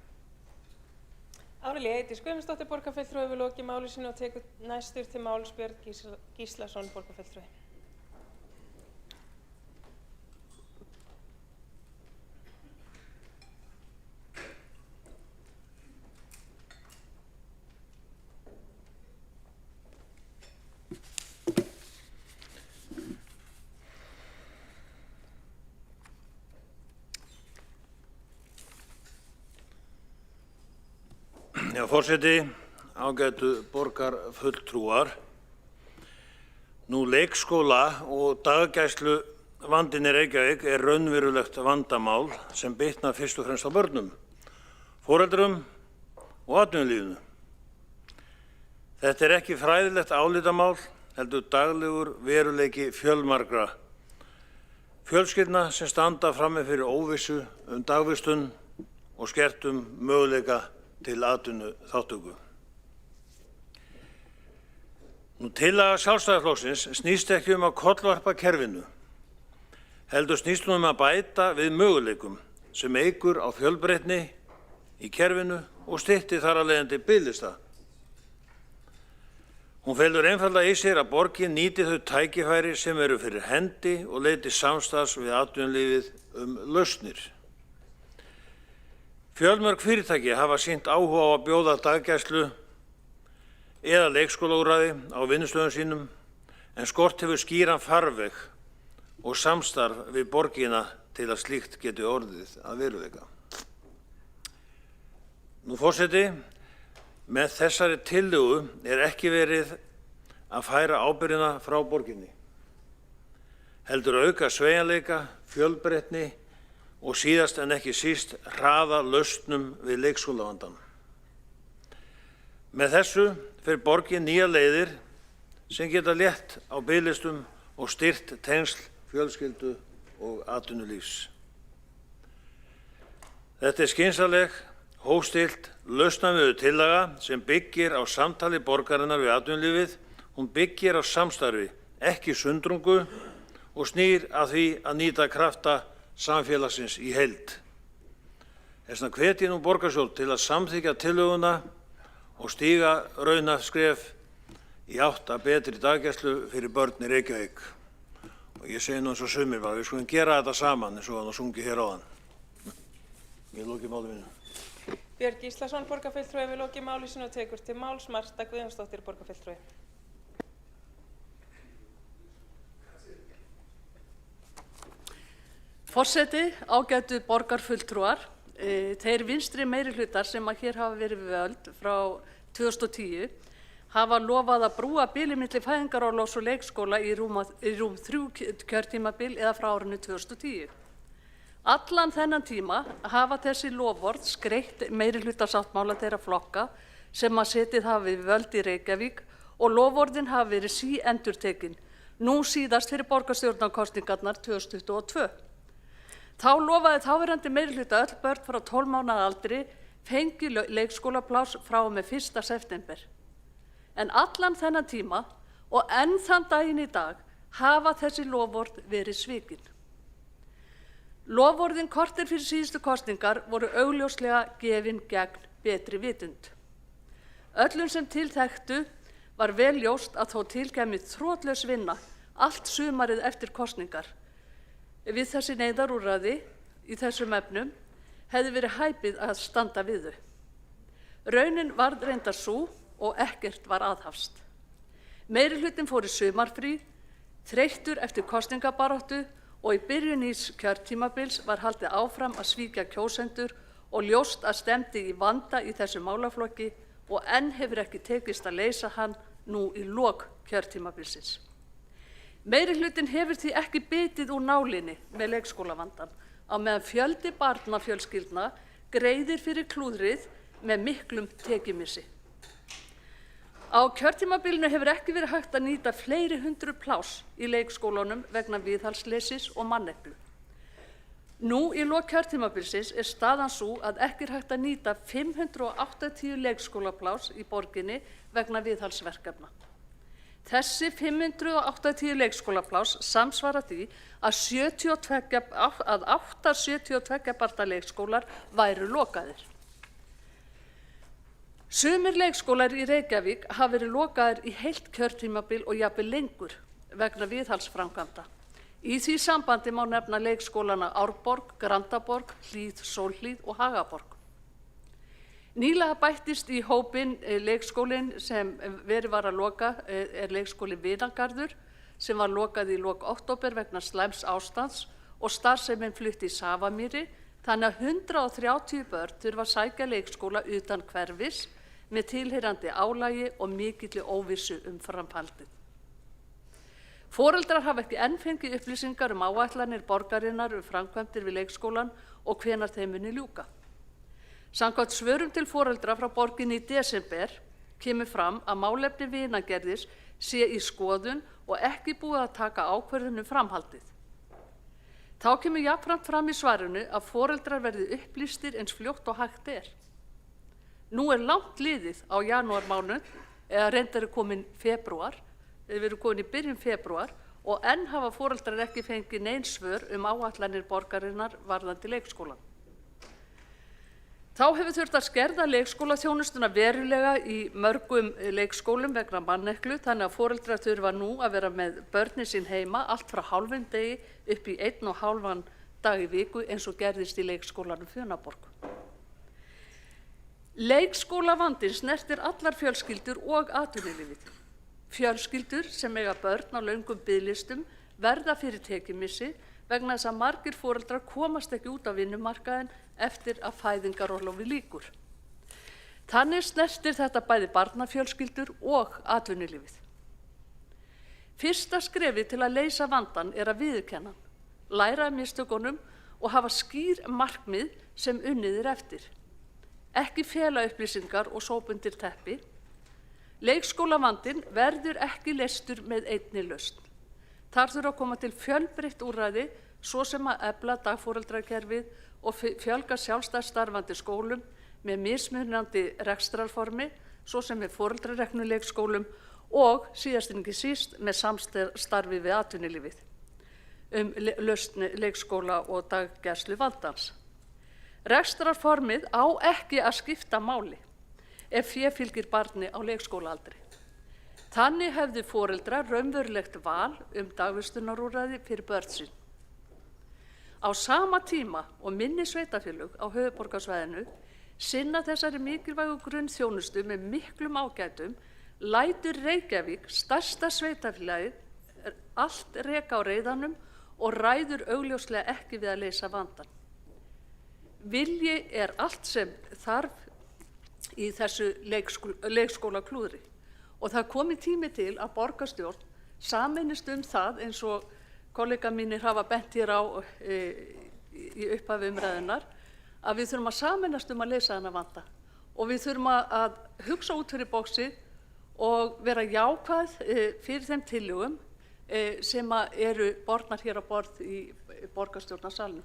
Árelía Eydís Guðmundsdóttir, borgarfulltrúi, hefur lokið máli sínu og tekur næstur til máls Björn Gíslason, borgarfulltrúi. Já, forseti, ágætu borgarfulltrúar. Nú leikskóla og daggæslu vandinn í Reykjavík er raunverulegt vandamál sem bitnar fyrst og fremst á börnum, foreldrum og atvinnulífinu. Þetta er ekki fræðilegt álitamál, heldur daglegur veruleiki fjölmargra fjölskyldna sem standa frammi fyrir óvissu dagvistun og skertum möguleika til atvinnuþátttöku. Tillaga Sjálfstæðisflokksins snýst ekki að kollvarpa kerfinu, heldur snýst hún að bæta við möguleikum sem eykur á fjölbreytni í kerfinu og stytti þar af leiðandi biðlista. Hún felur einfaldlega í sér að borgin nýti þau tækifæri sem eru fyrir hendi og leiti samstarfs við atvinnulífið lausnir. Fjölmörg fyrirtæki hafa sýnt áhuga á að bjóða daggæslu eða leikskólaúrræði á vinnustöðum sínum, en skort hefur skýran farveg og samstarf við borgina til að slíkt geti orðið að veruleika. Nú forseti, með þessari tillögu er ekki verið að færa ábyrgðina frá borginni, heldur auka sveigjanleika, fjölbreytni og síðast en ekki síst hraða lausnum við leikskólavandann. Með þessu fer borgin nýja leiðir sem geta létt á biðlistum og styrkt tengsl fjölskyldu og atvinnulífs. Þetta er skynsamleg, hófstillt, lausnamiðuð tillaga sem byggir á samtali borgarinnar við atvinnulífið. Hún byggir á samstarfi, ekki sundrungu, og snýr að því að nýta krafta samfélagsins í heild. Þess vegna hvet ég nú borgarstjórn til að samþykkja tillöguna og stíga raunhæft skref í átt að betri daggæslu fyrir börn í Reykjavík. Og ég segi nú eins og sumir bara, við skulum gera þetta saman eins og hann sungi hér áðan. Ég loki máli mínu. Björn Gíslason, borgarfulltrúi, við lokið máli sínu og tekur til máls. Marta Guðjónsdóttir, borgarfulltrúi. Forseti, ágætu borgarfulltrúar, þeir vinstri meirihlutar sem að hér hafa verið við völd frá 2010 hafa lofað að brúa bilið milli fæðingarorlofs og leikskóla í rúm 3 kjörtímabil eða frá árinu 2010. Allan þennan tíma hafa þessi loforð skreytt meirihlutarsáttmála þeirra flokka sem að setið hafa við völd í Reykjavík og loforðin hafa verið síendurtekin, nú síðast fyrir borgarstjórnarkosningarnar 2022. Þá lofaði þáverandi meirihluta öll börn frá 12 mánaða aldri fengi leikskólapláss frá og með 1. september. En allan þennan tíma og enn þann daginn í dag hafa þessi loforð verið svikin. Loforðin korter fyrir síðustu kosningar voru augljóslega gefin gegn betri vitund. Öllum sem til þekktu var vel ljóst að þó tilkæmi þrotlaus vinna allt sumarið eftir kosningar. Við þessi neyðarúrræði í þessum efnum hefði verið hæpið að standa við þau. Raunin varð reyndar sú og ekkert var aðhafst. Meirihlutinn fór í sumarfrí, þreyttur eftir kosningabaráttu og í byrjun nýs kjörtímabils var haldið áfram að svíkja kjósendur og ljóst að stefndi í vanda í þessu málaflokki og enn hefur ekki tekist að leysa hann nú í lok kjörtímabilsins. Meirihlutinn hefur því ekki bitið úr nálinni með leikskólavandann á meðan fjöldi barnafjölskyldna greiðir fyrir klúðrið með miklum tekjumissi. Á kjörtímabilinu hefur ekki verið hægt að nýta fleiri hundruð pláss í leikskólunum vegna viðhaldsleysis og manneklu. Nú í lok kjörtímabilsins er staðan sú að ekki er hægt að nýta 580 leikskólapláss í borginni vegna viðhaldsverkefna. Þessi 580 leikskólapláss samsvara því að 8 72 barna leikskólar væru lokaðir. Sumir leikskólar í Reykjavík hafa verið lokaðir í heilt kjörtímabil og jafnvel lengur vegna viðhaldsframkvæmda. Í því sambandi má nefna leikskólana Árborg, Grandaborg, Hlíð, Sólhlíð og Hagaborg. Nýlega bættist í hópinn leikskólinn sem verið var að loka er leikskóli Vinagarður sem var lokað í lok október vegna slæms ástands og starfsemin flutt í Safamýri, þannig að 130 börn þurfa að sækja leikskóla utan hverfis með tilheyrandi álagi og mikilli óvissu framhaldið. Foreldrar hafa ekki enn fengið upplýsingar áætlanir borgarinnar framkvæmdir við leikskólan og hvenær þeim muni ljúka. Samkvæmt svörum til foreldra frá borginni í desember kemur fram að málefni Vinagerðis sé í skoðun og ekki búið að taka ákvörðun framhaldið. Þá kemur jafnframt fram í svarinu að foreldrar verði upplýstir eins fljótt og hægt er. Nú er langt liðið á janúarmánuð, eða reyndar er komin febrúar, við erum komin í byrjun febrúar og enn hafa foreldrar ekki fengið nein svör áætlanir borgarinnar varðandi leikskólan. Þá hefur þurft að skerða leikskólaþjónustuna verulega í mörgum leikskólum vegna manneklu, þannig að foreldrar þurfa nú að vera með börnin sín heima allt frá hálfum degi upp í 1,5 dag í viku eins og gerðist í leikskólanum Fjónaborg. Leikskólavandinn snertir allar fjölskyldur og atvinnulífið. Fjölskyldur sem eiga börn á löngum biðlistum verða fyrir tekjumissi vegna þess að margir foreldrar komast ekki út á vinnumarkaðinn eftir að fæðingarorlofi lýkur. Þannig snertir þetta bæði barnafjölskyldur og atvinnulífið. Fyrsta skrefið til að leysa vandann er að viðurkenna, læra af mistökunum og hafa skýr markmið sem unnið er eftir. Ekki fela upplýsingar og sópa undir teppi. Leikskólavandinn verður ekki leystur með einni lausn. Þar þurfa að koma til fjölbreytt úrræði, svo sem að efla dagforeldrakerfið og fjölga sjálfstætt starfandi skólum með mismunandi rekstrarformi, svo sem með foreldrareknu leikskólum og síðast en ekki síst með samstarfi við atvinnulífið lausn leikskóla og daggæslu vandans. Rekstrarformið á ekki að skipta máli ef fé fylgir barni á leikskólaaldri. Þannig hefðu foreldrar raunverulegt val dagvistunarúrræði fyrir börn sín. Á sama tíma og minni sveitarfélög á höfuðborgarsvæðinu sinna þessari mikilvægu grunnþjónustu með miklum ágætum, lætur Reykjavík, stærsta sveitarfélagið, allt reka á reiðanum og ræður augljóslega ekki við að leysa vandann. Vilji er allt sem þarf í þessu leikskólaklúðri og það komi tími til að borgarstjórn sameinist það eins og kollega mínir hafa bent hér á í upphafi umræðunnar að við þurfum að sameinast að leysa þennan vanda og við þurfum að hugsa út fyrir bóksið og vera jákvæð fyrir þeim tillögum sem eru bornar hér á borð í borgarstjórnarsalnum.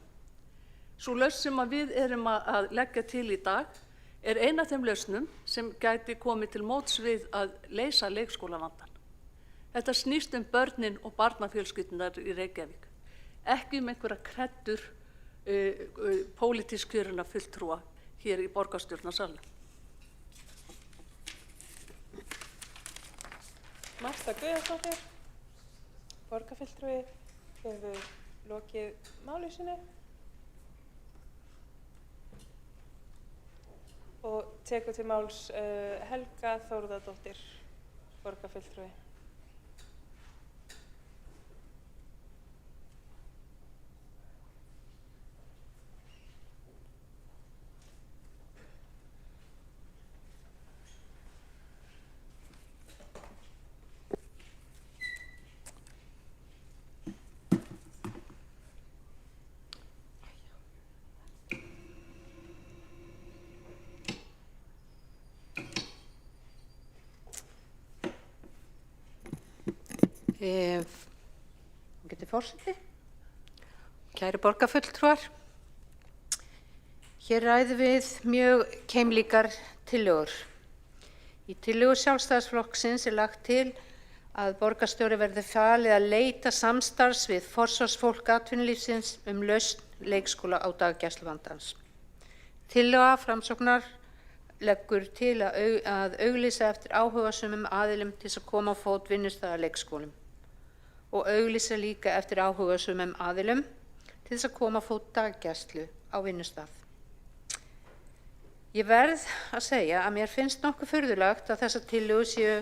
Sú lausn sem við erum að leggja til í dag er ein af þeim lausnum sem gæti komið til móts við að leysa leikskólavandann. Þetta snýst börnin og barnafjölskyldunar í Reykjavík, ekki einhverja kreddur pólitísk kjörinna fulltrúa hér í borgarstjórnarsalnum. Marta Guðjónsdóttir, borgarfulltrúi, hefur lokið máli sínu og tekur til máls Helga Þórðardóttir, borgarfulltrúi. Forseti, kæri borgarfulltrúar, hér ræðum við mjög keimlíkar tillögur. Í tillögu Sjálfstæðisflokksins lagt til að borgarstjóri verði falið að leita samstarfs við forsvarsfólk atvinnulífsins lausn leikskóla á daggæsluvandans. Tillaga Framsóknar leggur til að auglýsa eftir áhugasömum aðilum til að koma á fót vinnustaðaleikskólum og auglýsa líka eftir áhugasömum aðilum til þess að koma á fót daggæslu á vinnustað. Ég verð að segja að mér finnst nokkuð furðulegt að þessar tillögur séu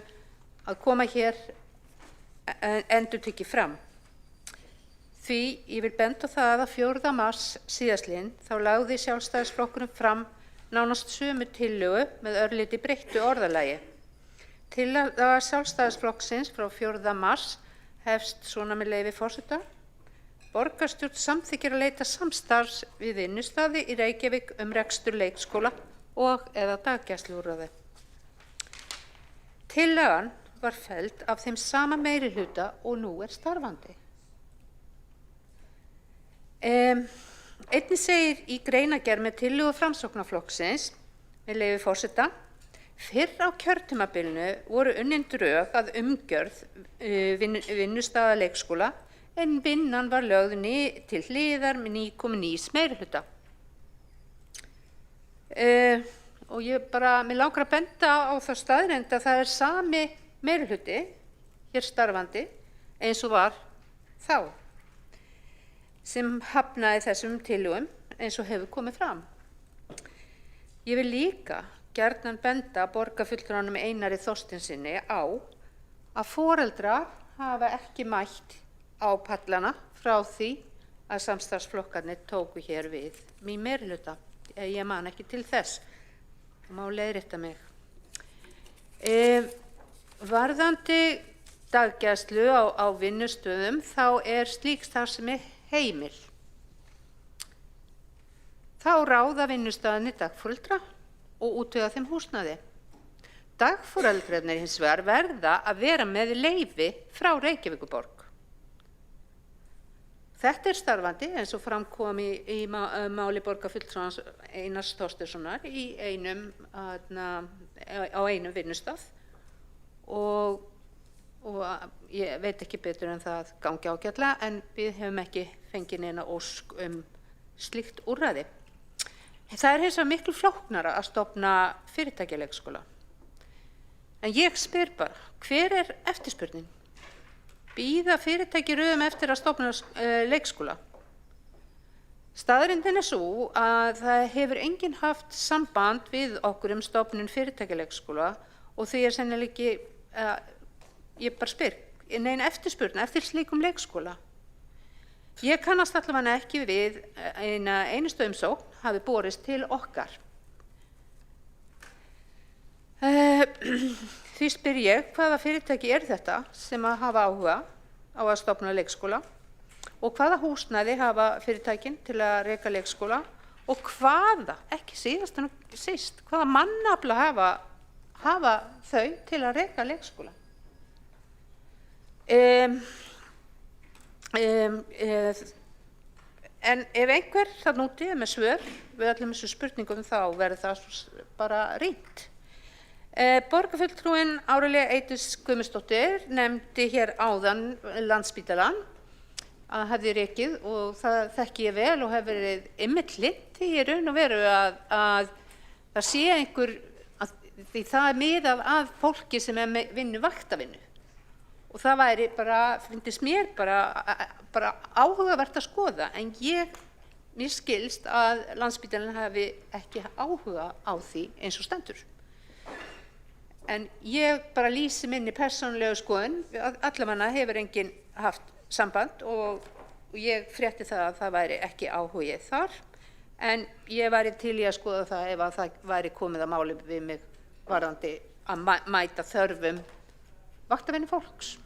að koma hér endurtekið fram. Því ég vil benda á það að 4. mars síðastliðinn þá lagði Sjálfstæðisflokkurinn fram nánast sömu tillögu með örlítið breyttu orðalagi. Tillaga Sjálfstæðisflokksins frá 4. mars hefst svona með leyfi forseta. Borgarstjórn samþykkir að leita samstarfs við vinnustaði í Reykjavík rekstur leikskóla og eða daggæsluúrræði. Tillagan var felld af þeim sama meirihluta og nú starfandi. Einnig segir í greinargerð með tillögu Framsóknarflokksins með leyfi forseta: fyrr á kjörtímabilinu voru unnin drög að umgjörð vinnustaða leikskóla en vinnan var lögð til hliðar með nýkomin nýs meirihluta. Og mig langar að benda á þá staðreynd að það sami meirihluti hér starfandi eins og var þá sem hafnaði þessum tillögum eins og hefur komið fram. Ég vil líka gjarnan benda borgarfulltrúanum Einari Þorsteinssyni á að foreldrar hafa ekki mætt á pallana frá því að samstarfsflokkarnir tóku hér við í meirihluta. Ég man ekki til þess. Það má leiðrétta mig. Varðandi daggæslu á vinnustöðum þá slík starfsemi heimil. Þá ráða vinnustaðirnir dagforeldra og útvega þeim húsnæði. Dagforeldrarnir hins vegar verða að vera með leyfi frá Reykjavíkurborg. Þetta starfandi eins og fram kom í máli borgarfulltrúans Einars Þorsteinssonar á einum vinnustað og ég veit ekki betur en það gangi ágætlega en við hefum ekki fengið neina ósk slíkt úrræði. Það hins vegar miklu flóknara að stofna fyrirtækjaleikskóla. En ég spyr bara, hver er eftirspurnin? Bíða fyrirtæki röðum eftir að stofna leikskóla? Staðreyndin er svo að það hefur enginn haft samband við okkur stofnun fyrirtækjaleikskóla og því sennilega ekki, ég bara spyr, nein eftirspurn eftir slíkum leikskóla. Ég kannast allavega ekki við einustu umsókn hafi borist til okkar. Því spyr ég, hvaða fyrirtæki þetta sem að hafa áhuga á að stofna leikskóla og hvaða húsnæði hafa fyrirtækin til að reka leikskóla og hvaða, ekki síðast en síst, hvaða mannafla hafa þau til að reka leikskóla. En ef einhver þarna úti er með svör við öllum þessu spurningum þá verður það bara rýnt. Borgarfulltrúinn Árelía Eydís Guðmundsdóttir nefndi hér áðan Landspítalann að hefði rekið og það þekki ég vel og hefur verið einmitt hlynnt í raun og veru að það sé einhver, því það er miðað að fólki sem með vinnu vaktavinnu og það væri bara, finnst mér bara áhugavert að skoða en mér skilst að Landspítalinn hafi ekki áhuga á því eins og stendur. En ég bara lýsi minni persónulegu skoðun, allavega hefur enginn haft samband og ég frétti það að það væri ekki áhugi þar, en ég væri til í að skoða það ef að það væri komið að máli við mig varðandi að mæta þörfum vaktavinnu fólks.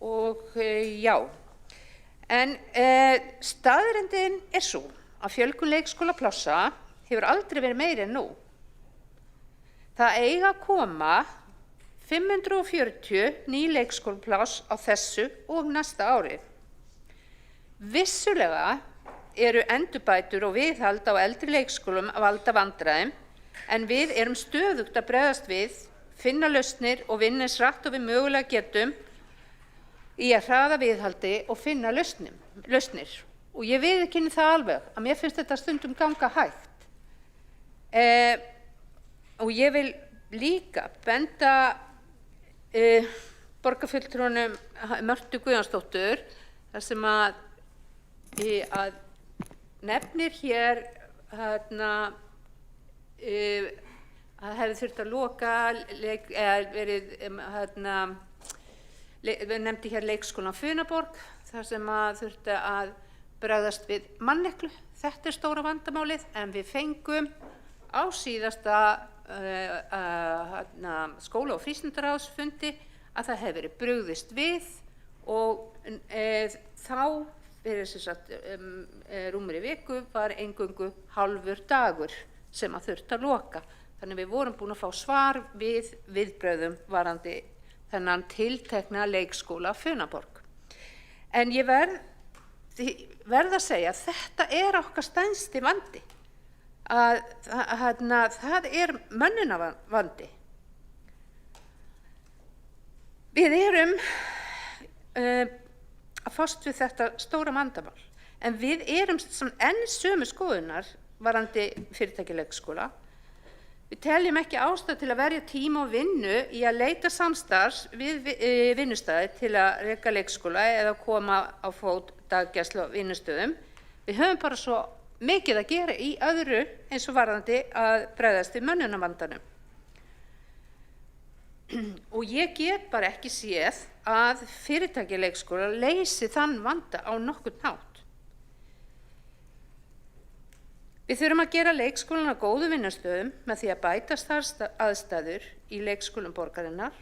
Og já, en staðreyndin er svo að fjölgun leikskólaplássa hefur aldrei verið meiri en nú. Það eiga að koma 540 ný leikskólapláss á þessu og næsta ári. Vissulega eru endurbætur og viðhald á eldri leikskólum að valda vandræðum, en við erum stöðugt að bregðast við, finna lausnir og vinna eins hratt og við mögulega getum í að hraða viðhaldi og finna lausnir. Og ég viðurkenni það alveg að mér finnst þetta stundum ganga hægt. Og ég vil líka benda borgarfulltrúnum Mörtu Guðjónsdóttur þar sem að nefnir hér að hefði þurft að loka við nefndi hér leikskólan Funaborg þar sem að þurfti að bregðast við manneklu. Þetta er stóra vandamálið en við fengum á síðasta skóla- og frístundaráðsfundi að það hefði verið brugðist við og þá fyrir rúmri viku var eingöngu hálfur dagur sem að þurfti að loka. Þannig við vorum búin að fá svar við viðbrögðum varðandi þennan tiltekna leikskóla Funaborg. En ég verð að segja að þetta er okkar stærsti vandi. Það er mönnunarvandi. Við erum að fást við þetta stóra vandamál, en við erum enn sömu skoðunar varðandi fyrirtækjaleikskóla. Við teljum ekki ástæðu til að verja tíma og vinnu í að leita samstarfs við vinnustæði til að reka leikskóla eða koma á fót daggæslu á vinnustöðum. Við höfum bara svo mikið að gera í öðru eins og varðandi að bregðast við mönnunarvandanum. Og ég get bara ekki séð að fyrirtækjaleikskóla leysi þann vanda á nokkurn hátt. Við þurfum að gera leikskólan að góðu vinnustöðum með því að bæta aðstæður í leikskólum borgarinnar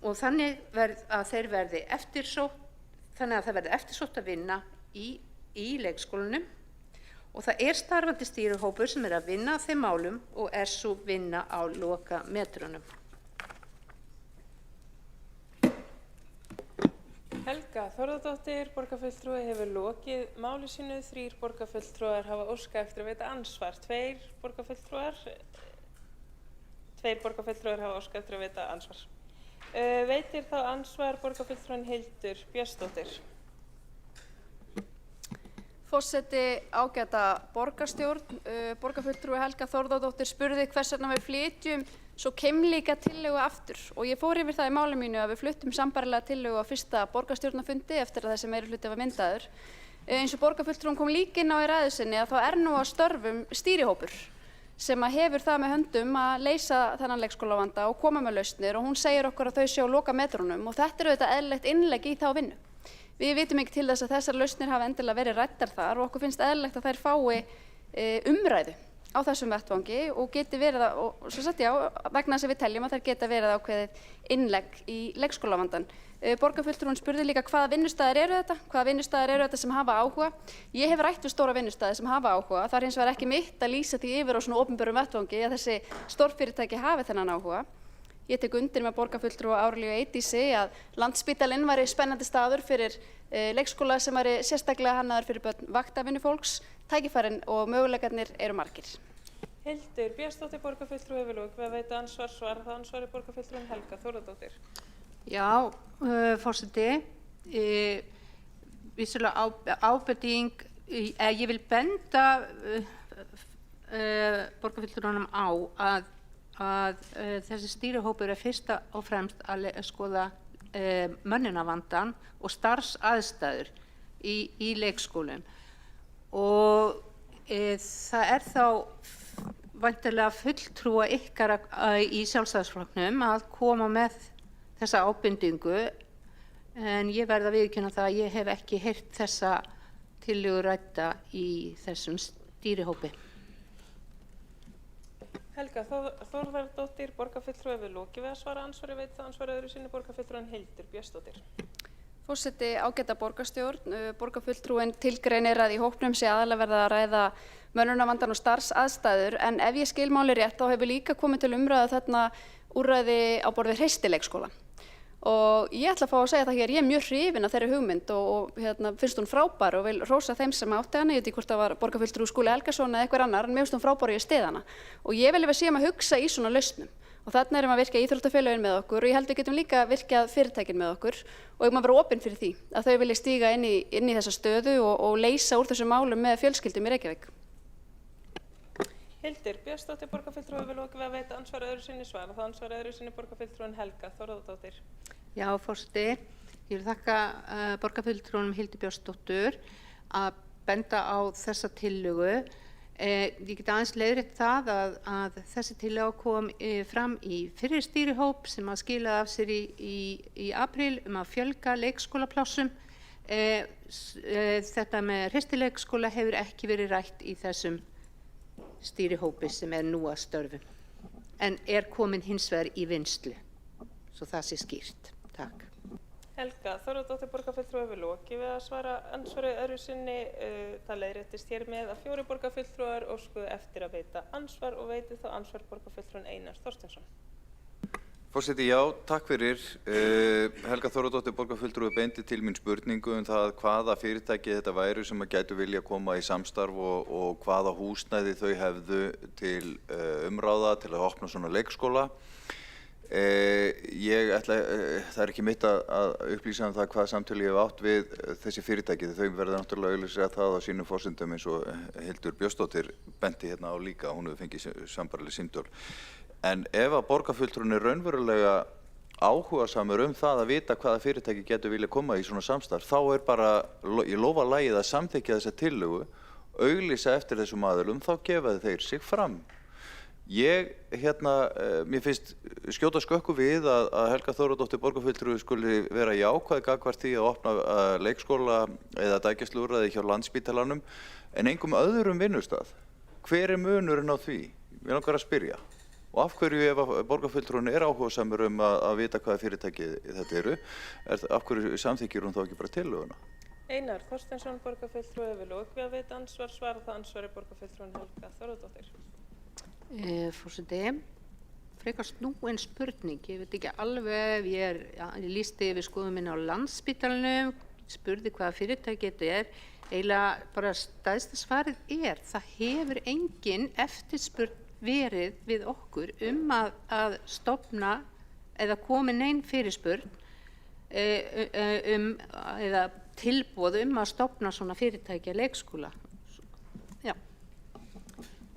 og þannig að þeir verði eftirsótt að vinna í leikskólanum. Og það er starfandi stýrihópur sem að vinna að þeim málum og svo vinna á lokametrunum. Helga Þórðardóttir, borgarfulltrúi, hefur lokið máli sínu. 3 borgarfulltrúar hafa óskað eftir að veita andsvar. 2 borgarfulltrúar hafa óskað eftir að veita andsvar. Veitir þá andsvar borgarfulltrúin Hildur Björnsdóttir. Forseti, ágæta borgarstjórn, borgarfulltrúi Helga Þórðardóttir spurði hvers vegna við flytjum svo keimlíka tillögu aftur og ég fór yfir það í máli mínu að við fluttum sambærilega tillögu á fyrsta borgarstjórnarfundi eftir að þessi meirihluti var myndaður. Eins og borgarfulltrúinn kom líka inn á í ræðu sinni að þá nú að störfum stýrihópur sem að hefur það með höndum að leysa þennan leikskólavanda og koma með lausnir og hún segir okkur að þau séu á lokametrunum og þetta auðvitað eðlilegt innlegg í þá vinnu. Við vitum ekki til þess að þessar lausnir hafa endilega verið ræddar þar og okkur finnst eðlilegt að þær fái umræðu á þessum vettvangi og geti verið að, og svo sagt já, vegna þess að við teljum að þær geta verið ákveðið innlegg í leikskólavandan. Borgarfulltrúinn spurði líka hvaða vinnustæðir eru þetta sem hafa áhuga. Ég hef rætt við stóra vinnustæði sem hafa áhuga. Það hins vegar ekki mitt að lýsa því yfir á svona opinberum vettvangi að þessi stórfyrirtæki hafi þennan áhuga. Ég tek undir með borgarfulltrúa Árelíu Eydísi að Landspítalinn væri spennandi staður fyrir leikskóla sem væri sérstaklega hannaður fyrir börn vaktavinnufólks. Tækifærin og möguleikarnir eru margir. Hildur Björnsdóttir, borgarfulltrúi hefur lokið við að veita andsvar, svara það ansvari borgarfulltrúin Helga Þórðardóttir. Já, forseti, vissulega ábending, ég vil benda borgarfulltrúanum á að þessi stýrihópur fyrst og fremst að skoða mönnunarvandann og starfsaðstæður í leikskólum og það þá væntanlega fulltrúa ykkar í Sjálfstæðisflokknum að koma með þessa ábendingu en ég verð að viðurkenna það að ég hef ekki heyrt þessa tillögu rædda í þessum stýrihópi. Helga Þórðardóttir, borgarfulltrúi hefur lokið við að svara ansvari, veit það ansvari öðru sinni borgarfulltrúin Hildur Björnsdóttir. Forseti, ágæta borgarstjórn, borgarfulltrúin tilgreinir að í hópnum sé aðalega verið að ræða mönnunarvandann og starfsaðstæður en ef ég skil máli rétt þá hefur líka komið til umræðu þarna úrræði á borð við Hreistileikskóla. Og ég ætla að fá að segja það hér, ég mjög hrifin af þeirri hugmynd og finnst hún frábær og vil hrósa þeim sem átti hana, ég veit ekki hvort það var borgarfulltrúi Skúli Helgason eða einhver annar, en mér finnst hún frábær og ég styð hana. Og ég vil yfir síðan að hugsa í svona lausnum. Og þarna erum að virka íþróttafélögin með okkur og ég held við getum líka virkað fyrirtækin með okkur og ég má vera opinn fyrir því að þau vilja stíga inn í þessa stöðu og leysa úr þessum málum með fjölskyldum í Reykjavík. Hildur Björnsdóttir, borgarfulltrúi hefur lokið við að veita ansvari öðru sinni, svara það ansvari öðru sinni borgarfulltrúin Helga Þórðardóttir. Já, forseti, ég vil þakka borgarfulltrúnum Hildur Björnsdóttur að benda á þessa tillögu. Ég get aðeins leiðrétt það að þessi tillaga kom fram í fyrri stýrihóp sem að skilaði af sér í apríl að fjölga leikskólaplássum. Þetta með hristileikskóla hefur ekki verið rætt í þessum stýrihópi sem nú að störfum en komin hins vegar í vinnslu, svo það sé skýrt. Takk. Helga Þórðardóttir, borgarfulltrúi hefur lokið við að svara ansvari öðru sinni. Það leiðréttist hér með að 4 borgarfulltrúar óskuðu eftir að veita ansvar og veiti þá ansvar borgarfulltrúin Einar Þorsteinsson. Forseti, já, takk fyrir. Helga Þórðardóttir, borgarfulltrúi, beindi til mín spurningu það hvaða fyrirtæki þetta væru sem að gætu vilja koma í samstarf og hvaða húsnæði þau hefðu til umráða til að opna svona leikskóla. Það ekki mitt að upplýsa það hvað samtölu ég hef átt við þessi fyrirtæki, þau verða náttúrulega auglýsa það á sínum forsendum eins og Hildur Björnsdóttir benti hérna á líka, hún hefur fengið sambærileg símtöl. En ef að borgarfulltrúin raunverulega áhugasamur það að vita hvaða fyrirtæki getur vilja koma í svona samstarf, þá bara í lofa lagið að samþykkja þessa tillögu, auglýsa eftir þessum aðilum, þá gefa þeir sig fram. Mér finnst skjóta skökku við að Helga Þórðardóttir, borgarfulltrúi, skuli vera jákvæð gagnvart því að opna leikskóla eða dagvistluúrræði hjá Landspítalanum en engum öðrum vinnustað. Hver munurinn á því? Mig langar að spyrja. Og af hverju ef borgarfulltrúin áhugasamur að vita hvaða fyrirtæki þetta eru, af hverju samþykkir hún þá ekki bara tillöguna? Einar Þorsteinsson, borgarfulltrúi hefur lokið við að veita ansvar, svara það ansvari borgarfulltrúin Helga Þórðardóttir. Forseti, frekar snúin spurning, ég veit ekki alveg, ég lýsti yfir skoðun minni á Landspítalanum, spurði hvaða fyrirtæki þetta eiginlega bara stærsta svarið það hefur engin eftirspurn verið við okkur að stofna eða komi nein fyrirspurn eða tilboð að stofna svona fyrirtæki að leikskóla. Já.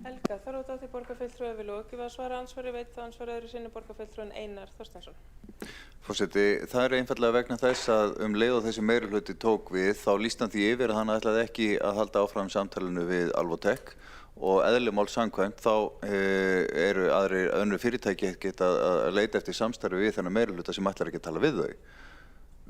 Helga Þorvaldsdóttir, borgarfulltrúi, hefur lokið við að svara andsvari. Veitir það andsvar öðru sinni borgarfulltrúinn Einar Þorsteinsson. Forseti, það er einfallega vegna þess að leið og þessi meirihluti tók við, þá lýsti hann því yfir að hann ætlaði ekki að halda áfram samtalinu við Alvotech og eðli máls samkvæmt þá eru önnur fyrirtæki geta að leita eftir samstarfi við þennan meirihluta sem ætlar ekki að tala við þau.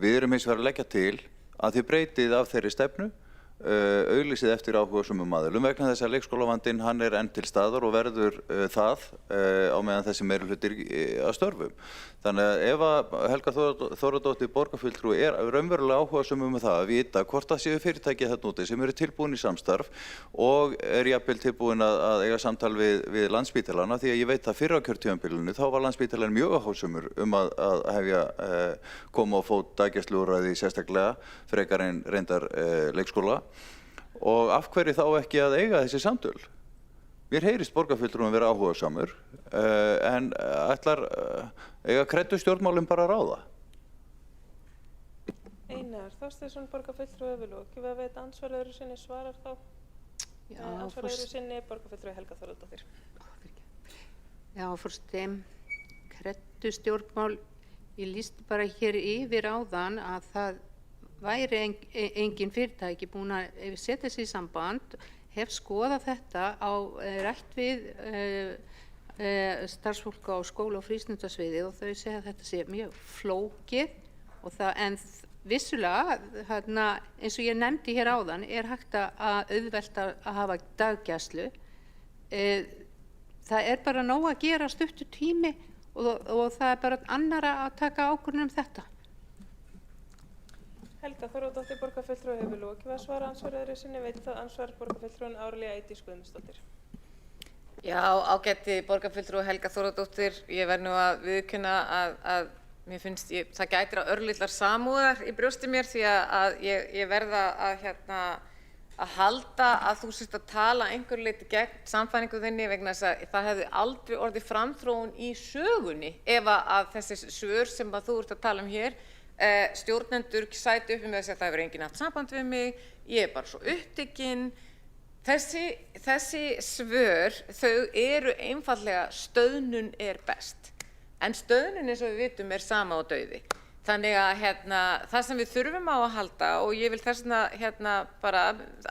Við erum hins vegar að leggja til að þið breytið af þeirri stefnu, auglýsið eftir áhugasömum aðilum vegna þess að leikskólavandinn hann er enn til staðar og verður það á meðan þessi meirihlutir að störfum. Þannig að ef að Helga Þórðardóttir borgarfulltrúi er raunverulega áhugasömum það að vita hvort það séu fyrirtæki þarna úti sem eru tilbúin í samstarf og er jafnvel tilbúin að eiga samtal við Landspítalana, því að ég veit að fyrra kjörtímabilinu þá var Landspítalinn mjög áhugasömur að hefja koma á fót daggæsluúrræði sérstaklega frekar en reyndar leikskóla. Og af hverju þá ekki að eiga þessi samtöl? Mér heyrist borgarfulltrúin vera áhugasamur, en ætlar eiga kreddustjórnmálum bara að ráða? Einar Þorsteinsson, borgarfulltrúi, hefur lokið við að veita andsvar öðru sinni. Svarar þá andsvar öðru sinni borgarfulltrúi Helga Þorvaldsdóttir. Já, forseti, kreddustjórnmál, ég lýsti bara hér yfir áðan að það væri engin fyrirtæki búin að setja sig í samband, hef skoðað þetta rætt við starfsfólk á skóla- og frístundasviði og þau segja að þetta sé mjög flókið en vissulega, eins og ég nefndi hér áðan, er hægt að auðvelda að hafa daggæslu. Það er bara nóg að gera stuttur tími og það er bara annarra að taka ákvörðun þetta. Helga Þorvaldsdóttir, borgarfulltrúi, hefur lokið við að svara andsvar öðru sinni. Veitir það andsvar borgarfulltrúinn Árelía Eydís Guðmundsdóttir. Já, ágæti borgarfulltrúi Helga Þórðardóttir, ég verð nú að viðurkenna að mér finnst það gætir á örlitlar samúðar í brjósti mér því að ég verða að halda að þú sért að tala einhverju leyti gegn sannfæringu þinni vegna þess að það hefði aldrei orðið framþróun í sögunni ef að þessi svör sem að þú ert að tala um hér stjórnendur sæti uppi með að segja að það hefur enginn haft samband við mig, ég er bara svo upptekinn. Þessi svör, þau eru einfaldlega stöðnun er best. En stöðnun eins og við vitum er sama og dauði. Þannig að það sem við þurfum á að halda og ég vil þess vegna bara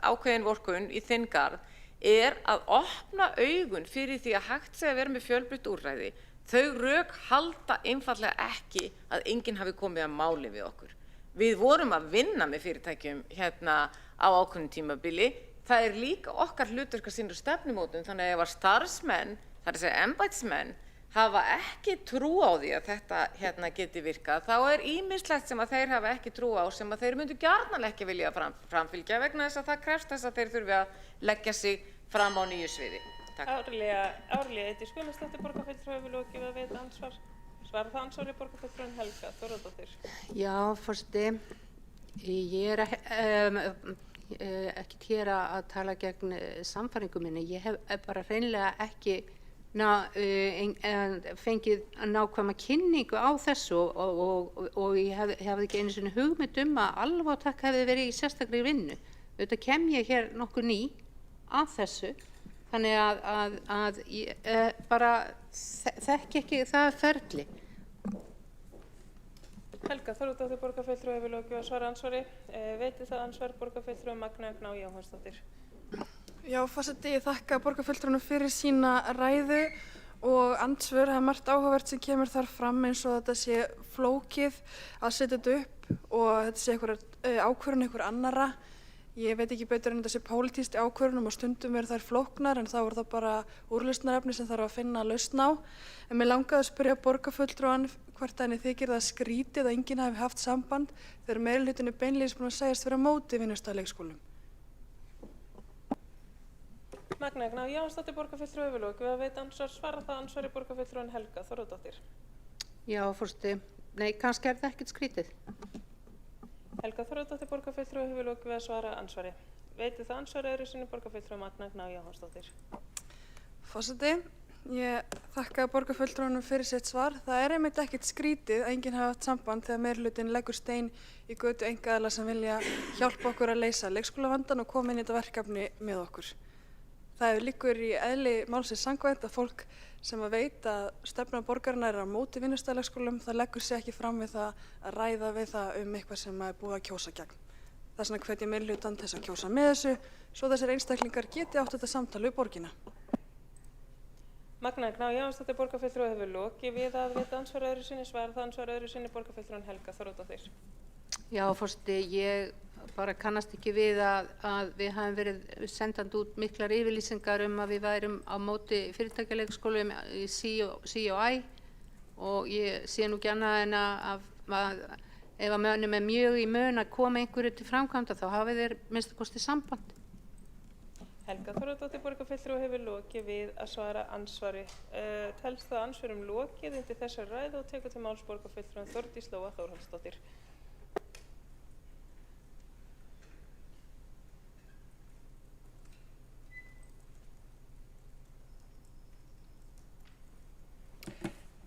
ákveðin vorkunn í þinn garð er að opna augun fyrir því að hægt sé að vera með fjölbreytt úrræði. Þau rök halda einfaldlega ekki að enginn hafi komið að máli við okkur. Við vorum að vinna með fyrirtækjum á ákveðnu tímabili. Það er líka okkar hlutverk að sýna stefnumótun, þannig að ef starfsmenn, það er að segja embættismenn, hafa ekki trú á því að þetta geti virkað, þá er ýmislegt sem að þeir hafa ekki trú á sem að þeir myndu gjarnan ekki vilja framfylgja vegna þess að það krefst þess að þeir þurfi að leggja sig fram á nýju sviði. Árelía Eydís Guðmundsdóttir, borgarfulltrúi, hefur lokið við að veita andsvar. Svarar það andsvari borgarfulltrúinn Helga Þorvaldsdóttir. Já, forseti, ég er ekki hér að tala gegn sannfæringu minni. Ég hef bara hreinlega ekki fengið nákvæma kynningu á þessu og ég hefði ekki einu sinni hugmynd að Alvotech hefði verið í sérstakri vinnu. Auðvitað kem ég hér nokkuð ný að þessu. Þannig að ég bara þekki ekki það ferli. Helga Þorvaldsdóttir, borgarfulltrúi, hefur lokið við að svara andsvari. Veitir það andsvar borgarfulltrúi Magnea Gná Jóhannsdóttir. Já, forseti, ég þakka borgarfulltrúnum fyrir sína ræðu og andsvör. Það er margt áhugavert sem kemur þar fram eins og þetta sé flókið að setja þetta upp og þetta sé ákvörðun einhver annarra. Ég veit ekki betur en þetta sé pólitískt ákvörðunum og stundum eru þær flóknar en þá er það bara úrlausnarefni sem þarf að finna lausn á. En mér langaði að spyrja borgarfulltrúan hvort henni þykir það skrítið að enginn hafi haft samband þegar meirihlutinn er beinlínis búinn að segjast vera á móti vinnustaðaleikskólum. Magnea Gná Jóhannsdóttir, borgarfulltrúi, hefur lokið við að veita andsvar. Svarar það andsvari borgarfulltrúinn Helga Þorvaldsdóttir. Já, forseti, nei, kannski er það ekkert skrítið. Helga Þorvaldsdóttir, borgarfulltrúi, hefur lokið við að svara andsvari. Veitir það andsvari öðru sinni borgarfulltrúi Magnea Gná Jóhannsdóttir. Forseti, ég þakka borgarfulltrúanum fyrir sitt svar. Það er einmitt ekkert skrítið að enginn hafi haft samband þegar meirihlutinn leggur stein í götu einkaaðila sem vilja hjálpa okkur að leysa leikskólavandann og koma inn í þetta verkefni með okkur. Það liggur í eðli málsins samkvæmt að fólk sem að veit að stefna borgarinnar er á móti vinnustæðarleikskólum, það leggur sig ekki fram við það að ræða við það eitthvað sem er búið að kjósa gegn. Þess vegna hvet ég meirihlutann til þess að kjósa með þessu, svo þessir einstaklingar geti átt þetta samtal við borgina. Magna Gná Jónsdóttir borgarfulltrúi hefur lokið við að veita andsvar öðru sinni, svarar það andsvar öðru sinni borgarfulltrúin Helga Þórodóttir. Já, forseti, ég bara kannast ekki við að við hafum verið sendandi út miklar yfirlýsingar að við værum á móti fyrirtækjaleikskólum í COI og ég sé nú ekki annað en að ef að mönnum er mjög í mun að koma einhverju til framkvæmda þá hafi þeir minnsta kosti samband. Helga Þórodóttir borgarfulltrúi hefur lokið við að svara ansvari. Telst það ansvörum lokið undir þessar ræðu og tekur til máls borgarfulltrúin Þórdís Lóa Þórhallsdóttir.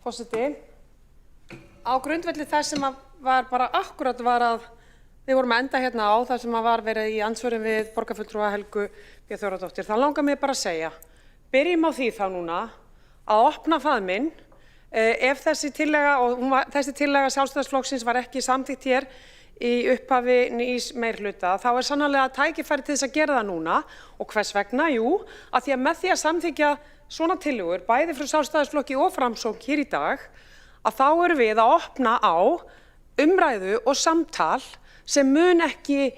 Forseti, á grundvelli þess sem var bara akkúrat var að við vorum að enda hérna á það sem var verið í andsvörum við borgarfulltrúa Helgu B. Þórodóttir, þá langar mér bara að segja, byrjum á því þá núna að opna faðminn ef þessi tillaga, þessi tillaga Sjálfstæðisflokksins var ekki samþykkt hér í upphafi nýs meirihluta, þá er sannarlega tækifæri til þess að gera það núna og hvers vegna, jú, að því að með því að samþykkja svona tillögur, bæði frá Sjálfstæðisflokki og Framsókn hér í dag, að þá erum við að opna á umræðu og samtal sem mun ekki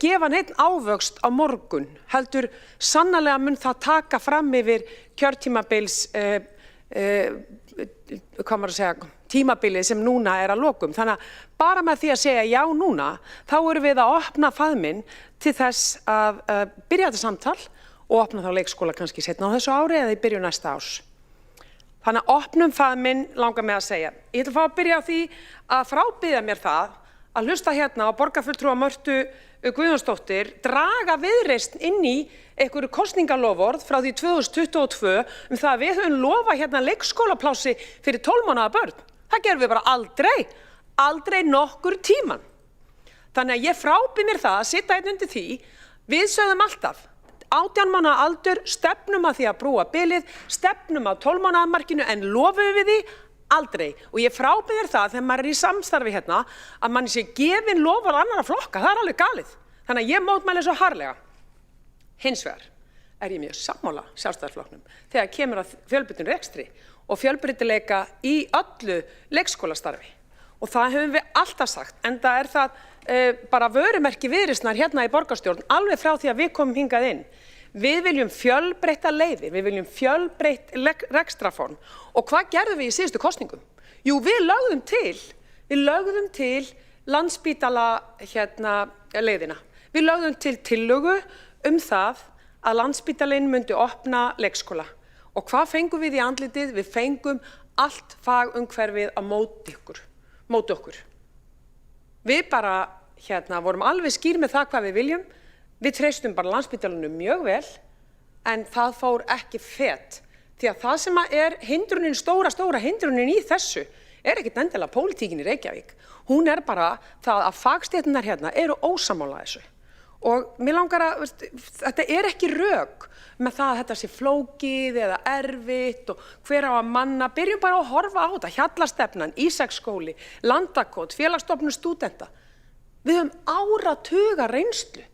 gefa neitt ávöxt á morgun, heldur sannarlega mun það taka fram yfir kjörtímabils, hvað maður að segja, tímabilið sem núna er að lokum. Þannig að bara með því að segja já núna, þá erum við að opna faðminn til þess að byrja þetta samtal og opna þá leikskóla kannski seinna á þessu ári eða í byrjun næsta árs. Þannig að opnum faðminn langar mig að segja. Ég ætla að fá að byrja á því að frábiðja mér það að hlusta hérna á borgarfulltrúa Mörtu Guðjónsdóttir draga Viðreisn inn í einhverju kosningaloforð frá því 2022 það að við höfum lofað hérna leikskólaplási fyrir 12 mánaða börn. Það gerum við bara aldrei nokkur tíman. Þannig að ég frábið mér það að sitja einn undir því, við sögðum alltaf 18 mánaða aldur, stefnum að því að brúa bilið, stefnum að 12 mánaða markinu en lofum við því aldrei. Og ég frábið það þegar maður er í samstarfi hérna að manni sé gefin loforð annarra flokka, það er alveg galið. Þannig að ég mótmæli svo harðlega. Hins vegar er ég mjög sammála Sjálfstæðisflokknum þegar kemur að fjölbreyttum rekstri og fjölbreytileika í öllu leikskólastarfi. Og það höfum við alltaf sagt, enda er það bara vörumerki Viðreisnar hérna í borgarstjórn alveg frá því að við komum hingað inn. Við viljum fjölbreytta leiðir, við viljum fjölbreytt rekstrarform. Og hvað gerðum við í síðustu kosningum? Jú, við lögðum til Landspítala leiðina. Við lögðum til tillögu það að Landspítalinn myndi opna leikskóla. Og hvað fengum við í andlitið? Við fengum allt fagumhverfið á móti okkur. Við bara vorum alveg skýr með það hvað við viljum. Við treystum bara Landspítalanum mjög vel, en það fór ekki fet. Því að það sem er hindrunin, stóra hindrunin í þessu, er ekkert endilega pólitíkin í Reykjavík. Hún er bara það að fagstéttirnar hérna eru ósammála þessu. Og mér langar að, þetta er ekki rök með það að þetta sé flókið eða erfitt og hver á að manna. Byrjum bara að horfa á þetta, Hjallastefnan, Ísaksskóli, Landakot, Félagsstofnun stúdenta. Við höfum áratuga reynslu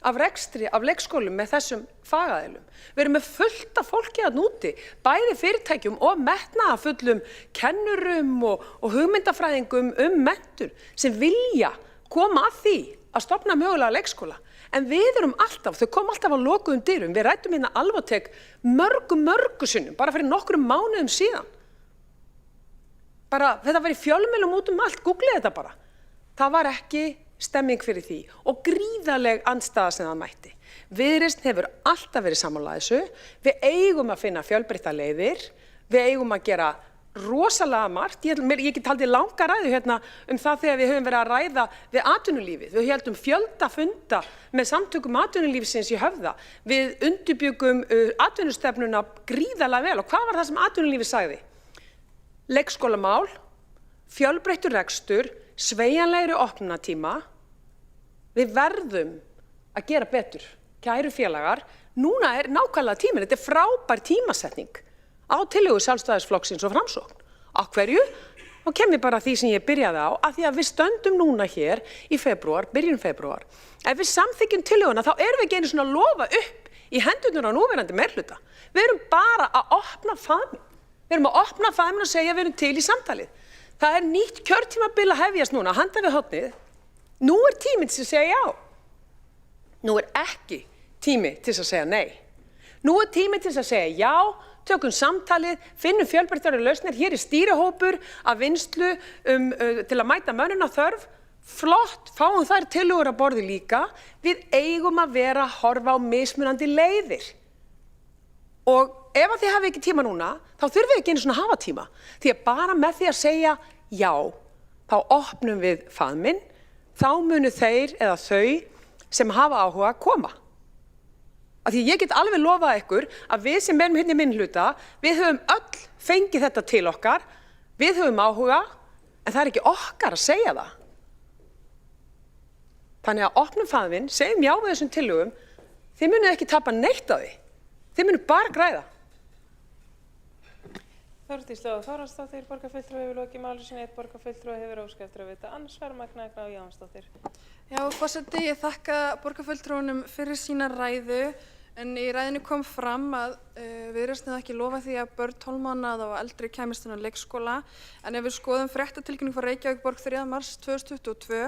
af rekstri, af leikskólum með þessum fagaðilum. Við erum með fullt af fólki að núti, bæði fyrirtækjum og metnaðarfullum kennurum og hugmyndafræðingum menntun sem vilja koma að því að stofna mögulega leikskóla. En við erum alltaf, þau kom alltaf á lokuðum dyrum. Við ræddum hérna Alvotek mörgu sinnum, bara fyrir nokkrum mánuðum síðan. Bara, þetta var í fjölmiðlum út allt, googlið þetta bara. Það var ekki stemming fyrir því og gríðarleg andstaða sem það mætti. Viðreisn hefur alltaf verið sammála þessu. Við eigum að finna fjölbreytta leiðir. Við eigum að gera rosalega margt. Ég get haldið langa ræðu hérna það þegar við höfum verið að ræða við atvinnulífið. Við héldum fjölda funda með samtökum atvinnulífsins í Höfða. Við undirbyggum atvinnustefnuna gríðarlega vel. Og hvað var það sem atvinnulífið sagði? Leikskólamál, fjölbreyttur rekstur, sveigjanlegri opnunartíma. Við verðum að gera betur. kæru félagar, núna er nákvæmlega tíminn, þetta er frábær tímasetning á tillögu Sjálfstæðisflokksins og Framsókn. Á hverju? Og kem ég bara að því sem ég byrjaði á, að því að við stöndum núna hér í febrúar, byrjun febrúar. Ef við samþykjum tillöguna, þá erum við ekki einu svona að lofa upp í hendurnar á núverandi meirhluta. Við erum bara að opna faðminn. Við erum að opna faðminn og segja við erum til í samtalið. Það er nýtt kjörtímabil að hefjast núna, handa við hornið. Nú er tíminn til að segja já. Nú er ekki tími til að segja nei. Nú er tími til að segja já, tökum samtalið, finnum fjölbreyttari lausnir. Hér er stýrihópur af vinnslu til að mæta mönnun á þörf. Flott, fáum þær tillögur að borði líka. Við eigum að vera að horfa á mismunandi leiðir. Og ef að þið hafi ekki tíma núna, þá þurfum við ekki einu svona að hafa tíma. Því að bara með því að segja já, þá opnum við faðminn, þá munu þeir eða þau sem hafa áhuga að koma. Af því ég get alveg lofað ykkur að við sem erum hérna í minnihluta, við höfum öll fengið þetta til okkar, við höfum áhuga, en það er ekki okkar að segja það. Þannig að opnum faðminn, segjum já við þessum tillögum, þið munið ekki tapa neitt á því. Þið munið bara græða. Þórdís Lóa Þórhallsdóttir, borgarfulltrúi, hefur lokið máli sinni. 1 borgarfulltrúi hefur óskað eftir að vita andsvar. Magna Gná Jóhannsdóttir. Já, forseti, ég þakka borgarfulltrúunum fyrir sína ræðu, en í ræðinu kom fram að Viðreisn hefði ekki lofað því að börn 12 mánaða og eldri kæmist inn á leikskóla, en ef við skoðum fréttatilkynningu frá Reykjavíkurborg 3. mars 2022,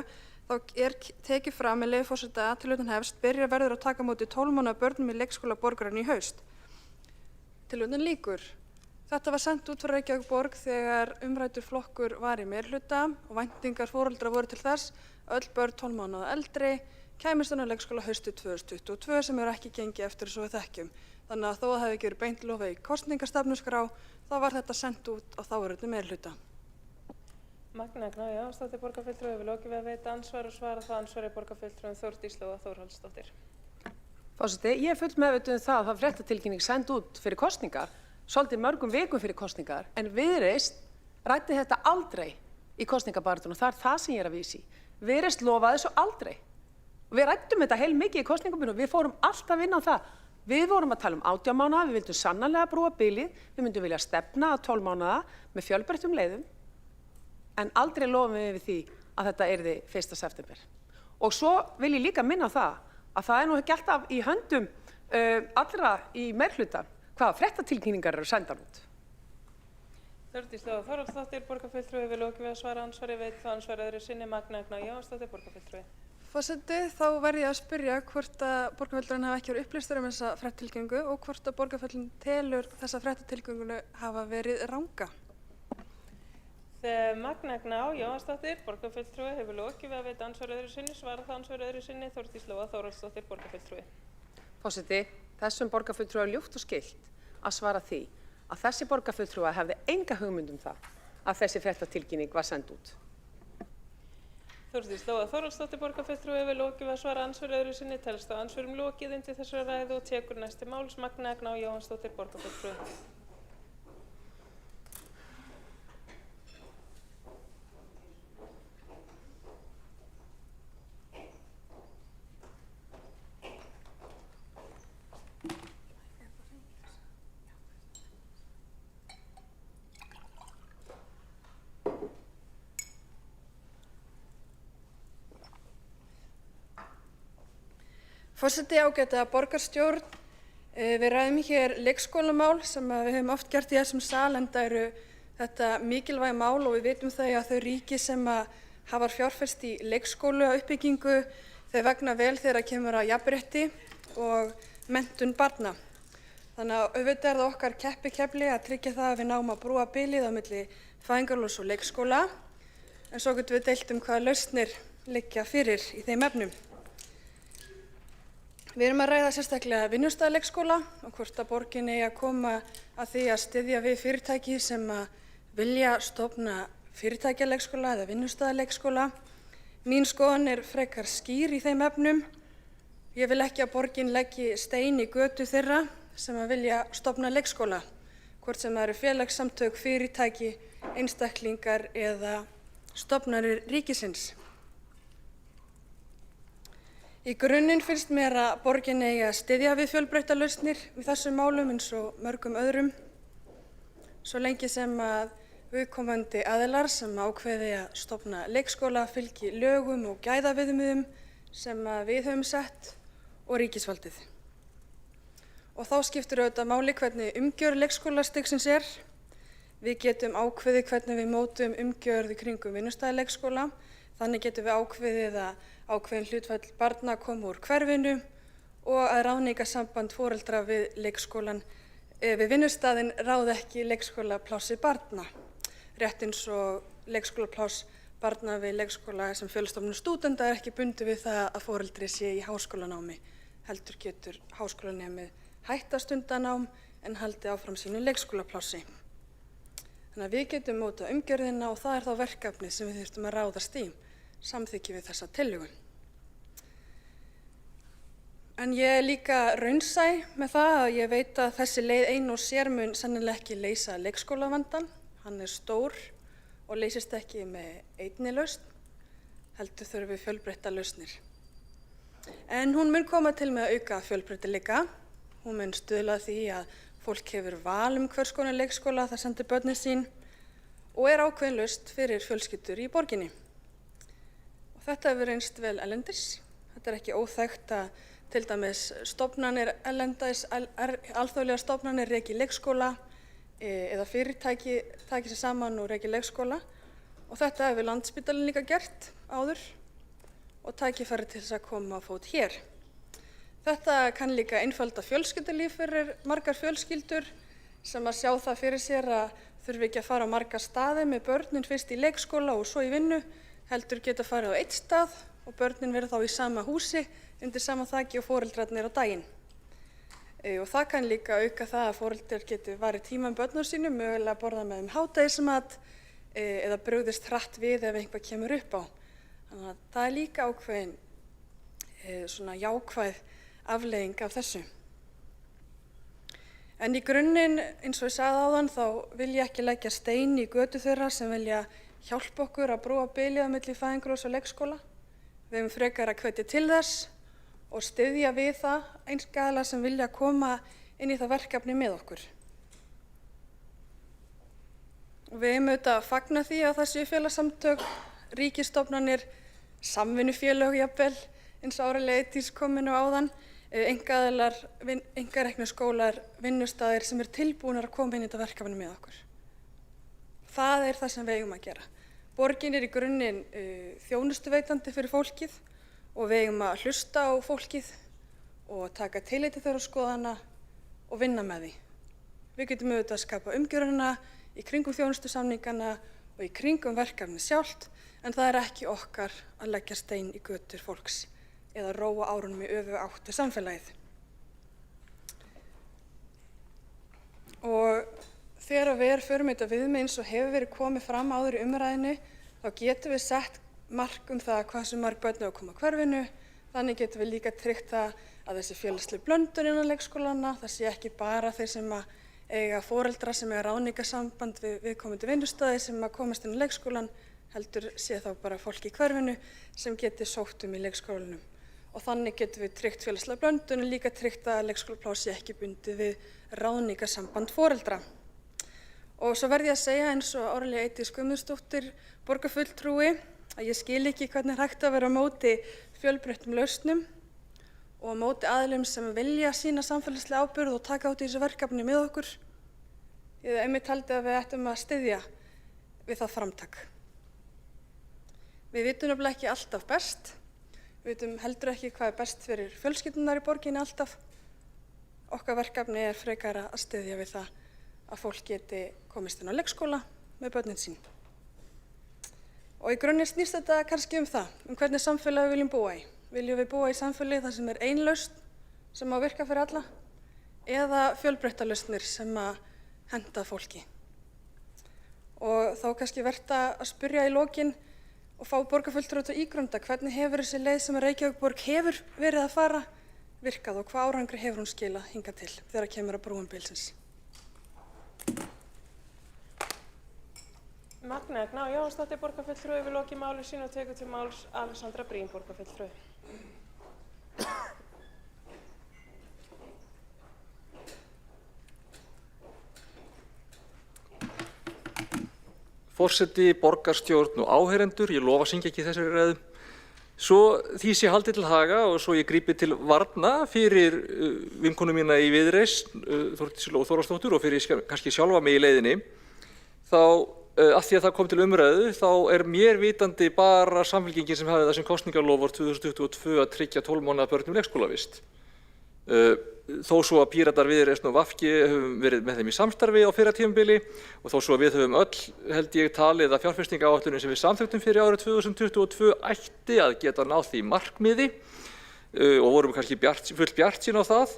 þá er tekið fram með leyfi forseta að tilhlutan hefst, byrjar verður að taka á móti 12 mánaða börnum í leikskóla borgarinnar í haust. Tilhlutan lýkur. Þetta var sent út frá Reykjavíkurborg þegar umræddur flokkur var í meirhluta og væntingar foreldra voru til þess að öll börn 12 mánaða og eldri kæmist inn á leikskóla haustið 2022 sem hefur ekki gengið eftir svo við þekkjum. Þannig að þó að það hefði ekki verið beint lofað í kosningastefnuskrá, þá var þetta sent út á þáverandi meirhluta. Magna Gná Jóhannsdóttir, borgarfulltrúi, hefur lokið við að veita andsvar og svara það ansvari borgarfulltrúin Þórdís Lóa Þórhallsdóttir. Forseti, ég er fullt meðvituð um það að það fréttatilkynning send út fyrir kosningar, svolítið mörgum vikum fyrir kosningar, en Viðreisn ræddi þetta aldrei í kosningabaráttunni og það er það sem ég er að vísa í. Viðreisn lofaði þessu aldrei. Og við ræddum þetta heil mikið í kosningabunum og við fórum alltaf inn á það. Við vorum að tala 18 mánaða, við vildum sannarlega brúa bilið, við myndum vilja stefna að 12 mánaða með fjölbreyttum leiðum, en aldrei lofum við því að þetta yrði 1. september. Og svo vil ég líka minna á það að það er nú ekki alltaf í höndum allra í meirhluta hvaða fréttatilkynningar eru sendar út. Þórdís Lóa Þórhallsdóttir, borgarfulltrúi, hefur lokið við að svara andsvari, veit það ansvar öðru sinni. Magna Gná Jóhannsdóttir, borgarfulltrúi. Forseti, þá verð ég að spyrja hvort að borgarfulltrúin hafa ekki verið upplýstur um þessa fréttatilkynningu og hvort að borgarfulltrúin telur þessa fréttatilkynninguna hafa verið ranga. Magna Gná Jóhannsdóttir, borgarfulltrúi, hefur lokið við að veita ansvar öðru sinni, svara það ansvar öðru sinni. Þórdís Lóa Þórhallsdóttir, borgarfulltrúi. Forseti, þessum borgarfulltrúa er ljúft og skylt að svara því að þessi borgarfulltrúa hefði enga hugmynd um það að þessi fréttatilkynning var send út. Þórdís Lóa Þórhallsdóttir, borgarfulltrúi, hefur lokið við að svara ansvar öðru sinni, telst á ansvörum lokið undir þessari ræðu og tekur næsti máls. Magna Gná Jóhannsdóttir, borgarfulltrúi. Forseti, ágæta borgarstjórn, við ræðum hér leikskólamál sem við höfum oft gert í þessum sal, enda eru þetta mikilvæg mál og við vitum þau að þau ríki sem hafa fjárfest í leikskólu og uppbyggingu þau vegna vel þegar kemur að jafnrétti og menntun barna. Þannig að auðvitað er það okkar keppikefli að tryggja það að við náum að brúa bilið á milli fæðingarorlofs og leikskóla, en svo getum við deilt hvaða lausnir liggja fyrir í þeim efnum. Við erum að ræða sérstaklega vinnustaðaleikskóla og hvort að borgin eigi að koma að því að styðja við fyrirtæki sem vilja stofna fyrirtækjaleikskóla eða vinnustaðaleikskóla. Mín skoðun er frekar skýr í þeim efnum. Ég vil ekki að borgin leggi stein í götu þeirra sem vilja stofna leikskóla, hvort sem það eru félagssamtök, fyrirtæki, einstaklingar eða stofnanir ríkisins. Í grunninn finnst mér að borgin eigi að styðja við fjölbreyttar lausnir í þessum málum eins og mörgum öðrum, svo lengi sem að viðkomandi aðilar sem ákveði að stofna leikskóla fylgi lögum og gæðaviðmiðum sem að við höfum sett og ríkisvaldið. Og þá skiptir auðvitað máli hvernig umgjörð leikskólastigsins er. Við getum ákveðið hvernig við mótum umgjörð í kringum vinnustaðaleikskóla. Þannig getum við ákveðið að ákveðin hlutfall barna koma úr hverfinu og að ráðningarsamband foreldra við leikskólan við vinnustaðinn ráði ekki leikskólaplássi barna. Rétt eins og leikskólapláss barna við leikskóla sem Fjölstofnun stúdenta er ekki bundið við það að foreldri sé í háskólanámi. Heldur getur háskólanemið hætt að stunda nám en haldi áfram sínu leikskólaplássi. Þannig að við getum mótað umgjörðina og það er þá verkefni sem við þurftum að ráðast í. Samþykki við þessa tillögu. En ég er líka raunsæ með það að ég veit að þessi leið ein og sér mun sennilega ekki leysa leikskólavandann. Hann er stór og leysist ekki með einni lausn, heldur þurfum við fjölbreyttar lausnir. En hún mun koma til með að auka fjölbreytileika. Hún mun stuðla að því að fólk hefur val hvers konar leikskóla það sendir börnin sín og er ákveðin lausn fyrir fjölskyldur í borginni. Þetta hefur reynst vel erlendis. Þetta er ekki óþekkt að til dæmis stofnanir erlendis, alþjóðlegar stofnanir reki leikskóla eða fyrirtæki taki sig saman og reki leikskóla. Og þetta hefur Landspítalinn líka gert áður og tækifæri til þess að koma á fót hér. Þetta kann líka einfalda fjölskyldulíf fyrir margar fjölskyldur sem að sjá það fyrir sér að þurfi ekki að fara á marga staði með börnin fyrst í leikskóla og svo í vinnu, heldur geta farið á eitt stað og börnin verða þá í sama húsi undir sama þaki og foreldrarnir á daginn. Og það kann líka auka það að foreldrar geti varið tíma með börnum sínum, mögulega borða með þeim hádegismat eða brugðist hratt við ef eitthvað kemur upp á. Þannig að það er líka ákveðin svona jákvæð afleiðing af þessu. En í grunninn, eins og ég sagði áðan, þá vil ég ekki leggja stein í götu þeirra sem vilja hjálpa okkur að brúa bilið á milli fæðingarorlofs og leikskóla. Við höfum frekar að hvetja til þess og styðja við það einstaklinga sem vilja koma inn í það verkefni með okkur. Og við höfum auðvitað að fagna því að það séu félagasamtök, ríkisstofnanir, samvinnufélög jafnvel, eins og Árelía Eydís kom inn á áðan, einkaaðilar, einkareknir skólar, vinnustaðir sem eru tilbúnir að koma inn í þetta verkefni með okkur. Það er það sem við eigum að gera. Borgin er í grunninn þjónustuveitandi fyrir fólkið og við eigum að hlusta á fólkið og taka tillit til þeirra skoðana og vinna með því. Við getum auðvitað að skapa umgjörðina í kringum þjónustusamningana og í kringum verkefni sjálft, en það er ekki okkar að leggja stein í götur fólks eða róa árunum í öfuga átt við samfélagið. Og þegar við förum þetta viðmið eins og hefur verið komið fram áður í umræðinu, þá getum við sett mark það hversu mörg börn eiga að koma að hverfinu. Þannig getum við líka tryggt það að þessi félagsleg blöndun innan leikskólana, það sé ekki bara þeir sem eiga foreldra sem eiga ráðningarsamband við viðkomandi vinnustaði sem að komast inn á leikskólan, heldur sé þá bara fólk í hverfinu sem geti sótt í leikskólanum. Og þannig getum við tryggt félagslega blöndun en líka tryggt að leikskólapláss sé ekki bundið við ráðningarsamband foreldra. Og svo verð ég að segja eins og Árelía Eydís Guðmundsdóttir, borgarfulltrúi, að ég skil ekki hvernig hægt að vera á móti fjölbreyttum lausnum og á móti aðilum sem vilja sýna samfélagslega ábyrgð og taka út í þessu verkefni með okkur. Ég einmitt taldi að við ættum að styðja við það framtak. Við vitum nefnilega ekki alltaf best. Við vitum heldur ekki hvað er best fyrir fjölskyldunar í borginni alltaf. Okkar verkefni er frekar að styðja við það að fólk geti komist inn á leikskóla með börnin sín. Og í grunninn snýst þetta kannski það, hvernig samfélagi við viljum búa í. Viljum við búa í samfélagi þar sem er ein lausn sem á að virka fyrir alla eða fjölbreyttar lausnir sem að henta fólki. Og þá kannski vert að spyrja í lokin og fá borgarfulltrúa til að ígrunda hvernig hefur þessi leið sem Reykjavíkurborg hefur verið að fara virkað og hvað árangri hefur hún skilað hingað til þegar kemur að brúum bilsins. Magnea Gná Jóhannsdóttir borgarfulltrúi við lokið máli sínu og tekur til máls Alexandra Brím borgarfulltrúi. forseti, borgarstjórn og áheyrendur. Ég lofa að syngja ekki í þessari ræðu. Svo því sé haldið til haga og svo ég grípi til varna fyrir vinkonu mína í Viðreisn, Þórdísi Lóu Þórðardóttur, og fyrir kannski sjálfa mig í leiðinni, þá af því að það kom til umræðu, þá mér vitandi bara Samfylkingin sem hafði það sem kosningaloforð 2022 að tryggja 12 mánaða börnum leikskólavist. Þó svo að Píratar, Viðreisn og VG höfum verið með þeim í samstarfi á fyrra tímabili og þó svo að við höfum öll, held ég, talið að fjárfestingaráætlunin sem við samþykktum fyrir árið 2022 ætti að geta náð því markmiði og vorum kannski full bjartsýn á það,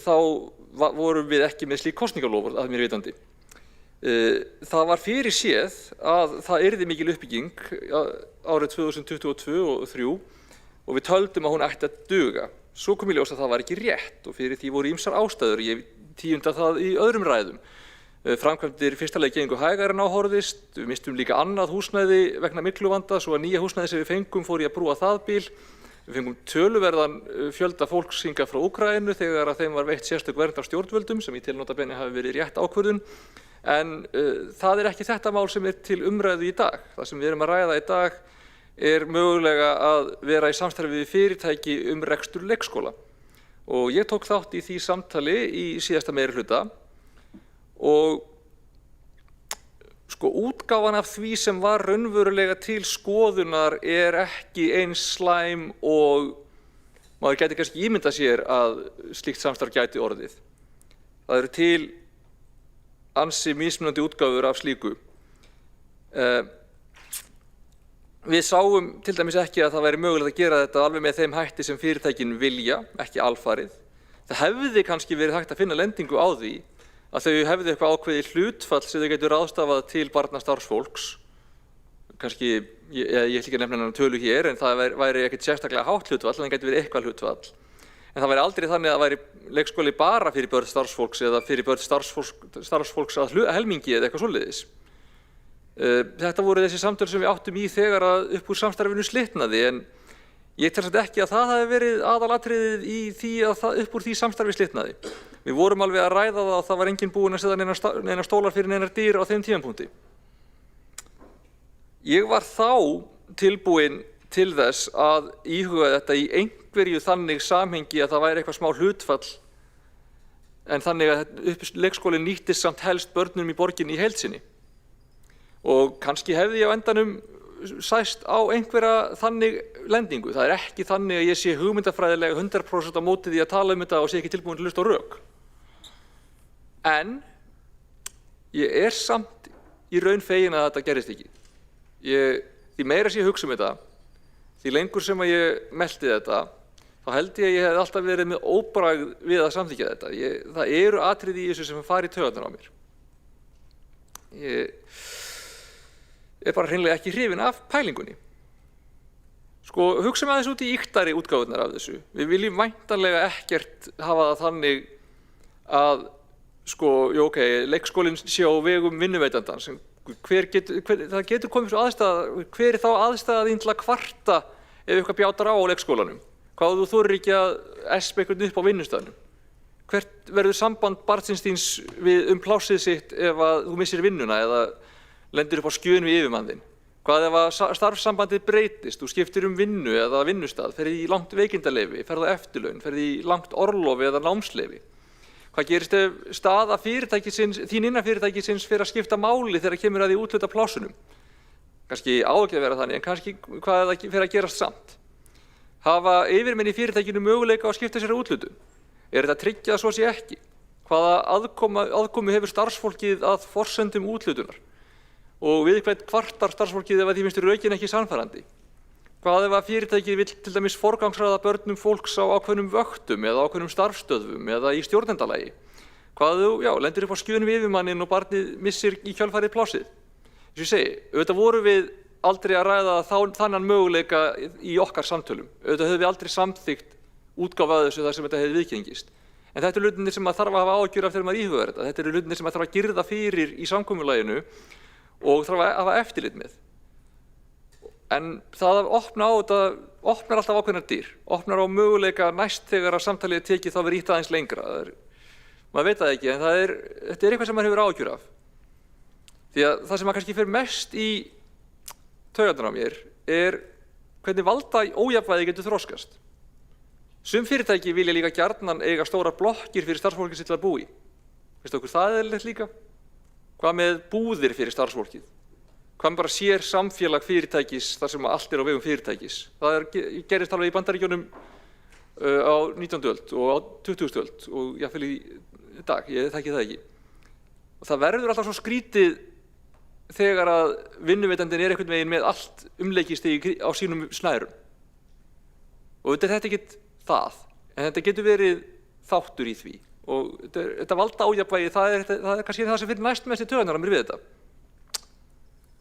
þá vorum við ekki með slík kosningaloforð að mér vitandi. Það var fyrir séð að það yrði mikil uppbygging árið 2022 og 2023 og við töldum að hún ætti að duga. Svo kom í ljós að það var ekki rétt og fyrir því voru ýmsar ástæður. Ég tíunda það í öðrum ræðum. Framkvæmdir fyrsta lagi gengu hægar en áhorfðist, við mistum líka annað húsnæði vegna mygluvanda, svo að nýja húsnæði sem við fengum fór í að brúa það bil. Við fengum töluverðan fjölda fólks hingað frá Úkraínu þegar að þeim var veitt sérstök vernd af stjórnvöldum sem í tilnotabenni hafi verið rétt ákvörðun. En það ekki þetta mál sem til umræðu í dag. Það sem við erum að ræða í dag mögulega að vera í samstarfi við fyrirtæki rekstur leikskóla. Og ég tók þátt í því samtali í síðasta meirihluta og útgáfan af því sem var raunverulega til skoðunar ekki eins slæm og maður gæti kannski ímyndað sér að slíkt samstarf gæti orðið. Það eru til ansi mismunandi útgáfur af slíku. Við sáum til dæmis ekki að það væri mögulegt að gera þetta alveg með þeim hætti sem fyrirtækin vilja, ekki alfarið. Það hefði kannski verið hægt að finna lendingu á því að þau hefðu eitthvað ákveðið hlutfall sem þau getur ráðstafað til barna starfsfólks. Kannski, ég ætla ekki að nefna hennar tölu hér, en það væri ekkert sérstaklega hátt hlutfall, en það getur verið eitthvað hlutfall. En það væri aldrei þannig að það væri leikskóli bara fyrir börn starfsfólks eða fyrir börn starfsfólks að helmingi eða eitthvað svoleiðis. Þetta voru þessi samtöl sem við áttum í þegar að upp úr samstarfinu slitnaði, en ég tel samt ekki að það hafi verið aðalatriðið í því að upp úr því samstarfi slitnaði. Við vorum alveg að ræða það og það var enginn búinn að setja neina stólar fyrir neinar dyr á þeim tímapunkti. Ég var þá tilbúinn til þess að íhuga þetta í einhverju þannig samhengi að það væri eitthvað smá hlutfall, en þannig að leikskólinn nýttist samt helst börnum í borginni í heild sinni. Og kannski hefði ég á endanum sæst á einhverja þannig lendingu. Það ekki þannig að ég sé hugmyndafræðilega 100% á móti því að tala þetta og sé ekki tilbúin til að hlusta á rök. En ég samt í raun fegin að þetta gerist ekki. Því meira sem ég hugsa þetta, því lengur sem að ég melti þetta, þá held ég að ég hef alltaf verið með óbragð við að samþykkja þetta. Það eru atriði í þessu sem fara í taugarnar á mér. Ég bara hreinlega ekki hrifinn af pælingunni. Hugsa aðeins út í ýktari útgáfurnar af þessu. Við viljum væntanlega ekkert hafa það þannig að, leikskólinn sé á vegum vinnuveitandans. Það getur komið svo aðstæða, hver þá aðstæða þín til að kvarta ef eitthvað bjátar á leikskólanum? Hvað þú þorir ekki að espa einhvern upp á vinnustaðnum? Hvert verður samband barnsins þíns plássið sitt ef að þú missir vinnuna eða lendir upp á skjön við yfirmann þinn? Hvað ef að starfssambandið breytist, þú skiptir vinnu eða vinnustað, ferði í langt veikindaleyfi, ferði á eftirlaun, ferði í langt orlofi eða námsleyfi? Hvað gerist ef staða þín innan fyrirtækisins fer að skipta máli þegar kemur að því úthluta plássunum? Kannski á ekki að vera þannig, en kannski hvað það fer að gerast samt? Hafa yfirmenn í fyrirtækinu möguleika á að skipta sér að úthlutum? Þetta tryggja að svo sé ekki? Hvaða aðkomu hefur starfsfólkið að forsendum úthlutunar? Og við hvern kvartar starfsfólkið ef því finnst rökin ekki sannfærandi? Hvað ef að fyrirtækið vill til dæmis forgangsraða börnum fólks á ákveðnum vöktum eða ákveðnum starfsstöðvum eða í stjórnendalagi? Hvað þú lendir upp á skjön við yfirmanninn og barnið missir í kjölfarið plássið? Eins og ég segi, auðvitað vorum við aldrei að ræða þannan möguleika í okkar samtölum. Auðvitað höfum við aldrei samþykkt útgáfu af þessu þar sem þetta hefði viðgengist. En þetta hlutirnir sem maður þarf að hafa áhyggjur af þegar maður íhugar þetta. Þetta hlutirnir sem maður þarf að girða fyrir í samkomulaginu og þarf að hafa eftirlit með. En það að opna á þetta opnar alltaf ákveðnar dyr, opnar á möguleika næst þegar að samtalið tekið þá verið ýtt aðeins lengra. Maður veit það ekki, en þetta eitthvað sem maður hefur áhyggjur af. Því að það sem að kannski fer mest í taugarnar á mér hvernig valda ójafnvægi getur þroskast. Sum fyrirtæki vilja líka gjarnan eiga stórar blokkir fyrir starfsfólkið sitt til að búa í. Finnst okkur það eðlilegt líka? Hvað með búðir fyrir starfsfólkið? Hvað með bara sér samfélag fyrirtækis þar sem allt á vegum fyrirtækis? Það gerist alveg í Bandaríkjunum á 19. öld og á 20. öld og jafnvel í dag, ég þekki það ekki. Og það verður alltaf svo skrítið þegar að vinnuveitandinn einhvern veginn með allt umleikist á sínum snærum. Og þetta er ekkert það, en þetta getur verið þáttur í því. Og þetta valda ójafnvægi, það er kannski það sem fyrir næst mest í taugarnar á mér við þetta.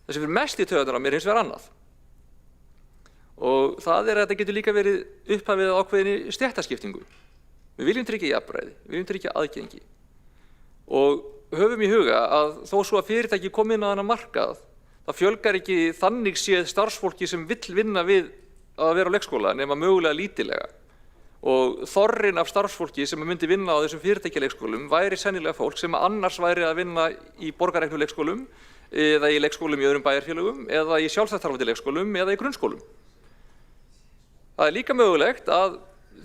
Það sem fyrir mest í taugarnar á mér hins vegar annað. Og það er að þetta getur líka verið upphafið á ákveðinni stéttaskiptingu. Við viljum tryggja jafnræði, við viljum tryggja aðgengi. Og höfum í huga að þó svo að fyrirtæki komi inn á þennan markað, það fjölgar ekki þannig séð starfsfólki sem vill vinna við að vera á leikskóla nema mögulega lítillega. Og þorrinn af starfsfólki sem myndi vinna á þessum fyrirtækjaleikskólum væri sennilega fólk sem annars væri að vinna í borgarreknu leikskólum eða í leikskólum í öðrum bæjarfélögum eða í sjálfstætt leikskólum eða í grunnskólum. Það er líka mögulegt að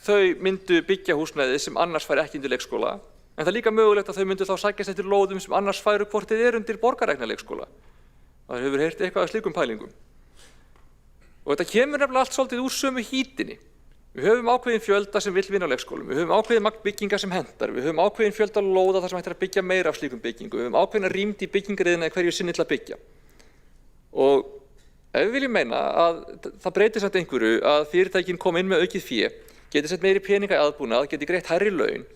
þau myndu byggja húsnæði sem annars færi ekki undir leikskóla, en það er líka mögulegt að þau myndu þá sækjast eftir lóðum sem annars færu hvort þið undir borgarrekna leikskóla. Það hefur heyrt eitthvað af slíkum pælingum. Og þetta kemur nefnilega allt svolítið úr sömu hítinni. Við höfum ákveðin fjölda sem vill vinna á leikskólum, við höfum ákveðin magn bygginga sem hentar, við höfum ákveðin fjölda lóða þar sem hægt að byggja meira af slíkum byggingum, við höfum ákveðina rýmd í byggingariðina hverju sinni til að byggja. Og ef við viljum meina að það breytir samt einhverju að fyrirtækin kom inn með aukið fé, geti sett meiri peninga í aðbúnað, geti greitt hærri laun,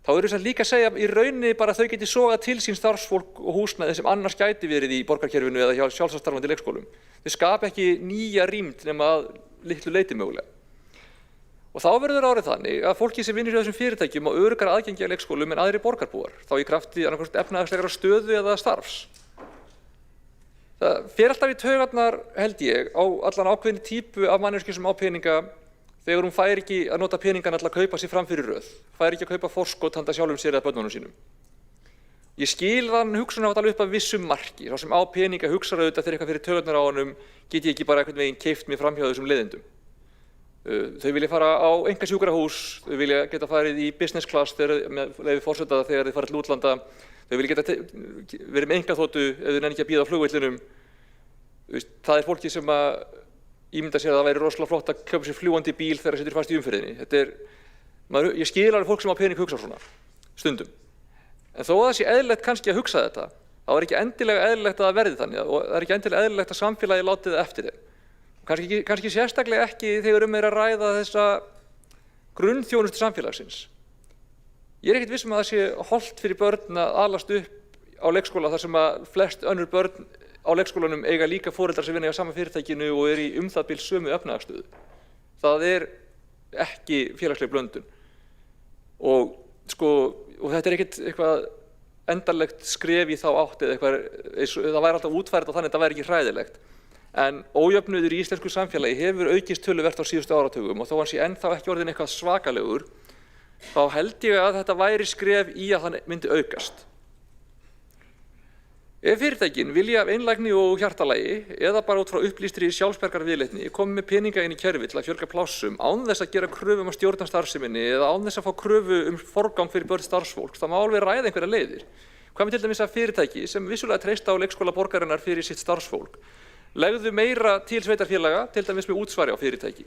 þá eru þess að líka að segja í rauninni bara að þau geti sogað til sín starfsfólk og húsnæði sem annars gæti verið í borgarkerfinu eða hjá sjálfstætt leikskólum. Þau skapa ekki nýja rýmd nema að litlu leyti mögulega. Og þá verður árið þannig að fólki sem vinnur í þessum fyrirtækjum á öruggara aðgengi að leikskólum en aðrir borgarbúar, þá í krafti annaðhvort efnahagslegrar stöðu eða starfs. Það fer alltaf í taugarnar, held ég, á allan ákveðinni típu af manneskju sem á peninga þegar hún fær ekki að nota peningana til að kaupa sér fram fyrir röð, fær ekki að kaupa forskot handa sjálfum sér eða börnunum sínum. Ég skil þann hugsunarhátt alveg upp að vissum marki, sá sem á peninga hugsar auðvitað þegar eitthvað fyrir taugarnar á honum, get ég ekki bara einhvern veginn keypt mig fram hjá þessum leiðindum. Þau vilja fara á einkasjúkrahús, þau vilja geta farið í business class með leyfi forseta þegar þau farið til útlanda, þau vilja geta verið með einkaþotu ef þau nenni ekki að bíða á flugvellinum. Það er fólki sem að ímynda sér að það væri rosalega flott að kaupa sér fljúgandi bíl þegar það situr fast í umferðinni. Ég skil alveg fólk sem á pening hugsa svona, stundum. En þó að það sé eðlilegt kannski að hugsa þetta, þá er ekki endilega eðlilegt að það verði þannig og það er ekki endilega eðlilegt að samfélagið láti það eftir þeim. Kannski sérstaklega ekki þegar er að ræða þessa grunnþjónustu samfélagsins. Ég er ekkert viss að það sé hollt fyrir börn að alast upp á leikskóla þar sem að flest önnur börn á leikskólanum eiga líka foreldrar sem vinna í sama fyrirtækinu og er í það bil sömu efnahagsstöðu. Það er ekki félagsleg blöndun. Og þetta er ekkert eitthvað endanlegt skref í þá átt eða eitthvað, það væri alltaf útfært og þannig að það væri ekki hræðilegt. En ójöfnuður í íslensku samfélagi hefur aukist töluvert á síðustu áratugum og þó hann sé ennþá ekki orðinn eitthvað svakalegur, þá held ég að þetta væri skref í að hann myndi aukast. Ef fyrirtækin vilja af einlægni og hjartalagi eða bara út frá upplýstri sjálfsbjargarviðleitni komi með peninga inn í kerfi til að fjölga plássum án þess að gera kröfu að stjórna starfseminni eða án þess að fá kröfu forgang fyrir börn starfsfólks, það má alveg ræða einhverja leiðir. Hvað með til dæmis að fyrirtæki sem vissulega treysta á leikskóla borgarinnar fyrir sitt starfsfólk legðu meira til sveitarfélaga, til dæmis með útsvari á fyrirtæki.